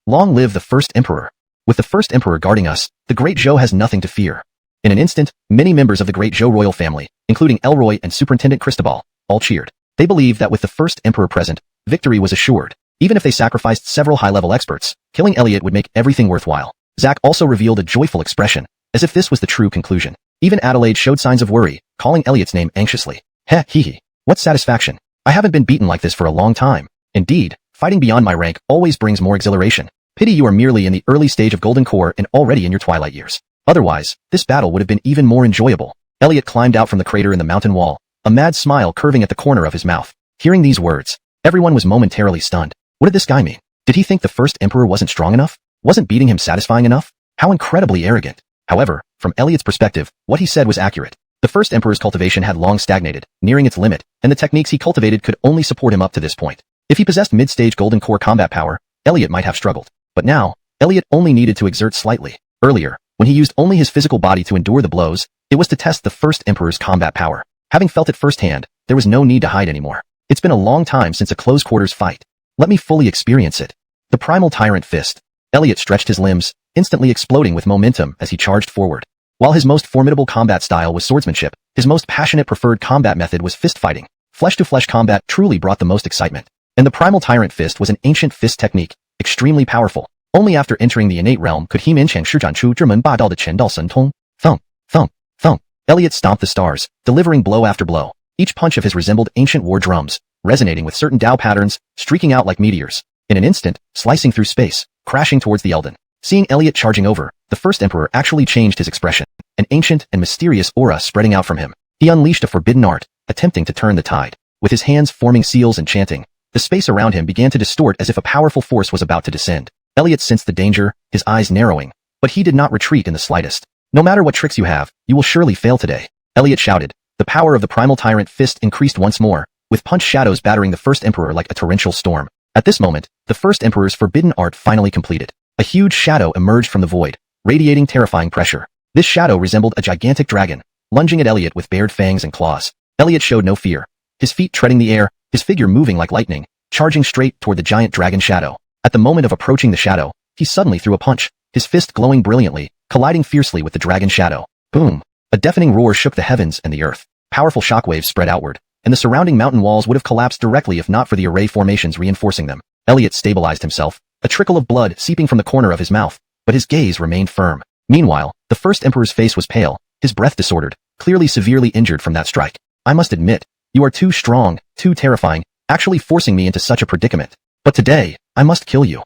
[SPEAKER 1] Long live the first emperor. With the first emperor guarding us, the great Zhou has nothing to fear. In an instant, many members of the great Zhou royal family, including Elroy and Superintendent Cristobal, all cheered. They believed that with the first emperor present, victory was assured. Even if they sacrificed several high-level experts, killing Elliot would make everything worthwhile. Zack also revealed a joyful expression, as if this was the true conclusion. Even Adelaide showed signs of worry, calling Elliot's name anxiously. Heh hee hee. What satisfaction. I haven't been beaten like this for a long time. Indeed, fighting beyond my rank always brings more exhilaration. Pity you are merely in the early stage of Golden Core and already in your twilight years. Otherwise, this battle would have been even more enjoyable. Elliot climbed out from the crater in the mountain wall, a mad smile curving at the corner of his mouth. Hearing these words, everyone was momentarily stunned. What did this guy mean? Did he think the first emperor wasn't strong enough? Wasn't beating him satisfying enough? How incredibly arrogant. However, from Elliot's perspective, what he said was accurate. The first emperor's cultivation had long stagnated, nearing its limit, and the techniques he cultivated could only support him up to this point. If he possessed mid-stage Golden Core combat power, Elliot might have struggled. But now, Elliot only needed to exert slightly. Earlier, when he used only his physical body to endure the blows, it was to test the first emperor's combat power. Having felt it firsthand, there was no need to hide anymore. It's been a long time since a close-quarters fight. Let me fully experience it. The primal tyrant fist. Elliot stretched his limbs, instantly exploding with momentum as he charged forward. While his most formidable combat style was swordsmanship, his most passionate preferred combat method was fist fighting. Flesh-to-flesh combat truly brought the most excitement. And the primal tyrant fist was an ancient fist technique, extremely powerful. Only after entering the innate realm could he Minchang Shijian Chu Zhimen Ba Dao de Chen Dao Sen Tong. Thump, thump, thump. Elliot stomped the stars, delivering blow after blow. Each punch of his resembled ancient war drums, resonating with certain Dao patterns, streaking out like meteors. In an instant, slicing through space, crashing towards the Elden. Seeing Elliot charging over, the first emperor actually changed his expression, an ancient and mysterious aura spreading out from him. He unleashed a forbidden art, attempting to turn the tide. With his hands forming seals and chanting, the space around him began to distort as if a powerful force was about to descend. Elliot sensed the danger, his eyes narrowing, but he did not retreat in the slightest. No matter what tricks you have, you will surely fail today, Elliot shouted. The power of the primal tyrant fist increased once more, with punch shadows battering the first emperor like a torrential storm. At this moment, the first emperor's forbidden art finally completed. A huge shadow emerged from the void, radiating terrifying pressure. This shadow resembled a gigantic dragon, lunging at Elliot with bared fangs and claws. Elliot showed no fear, his feet treading the air, his figure moving like lightning, charging straight toward the giant dragon shadow. At the moment of approaching the shadow, he suddenly threw a punch, his fist glowing brilliantly, colliding fiercely with the dragon shadow. Boom! A deafening roar shook the heavens and the earth. Powerful shockwaves spread outward, and the surrounding mountain walls would have collapsed directly if not for the array formations reinforcing them. Elliot stabilized himself, a trickle of blood seeping from the corner of his mouth, but his gaze remained firm. Meanwhile, the first emperor's face was pale, his breath disordered, clearly severely injured from that strike. I must admit, you are too strong, too terrifying, actually forcing me into such a predicament. But today, I must kill you.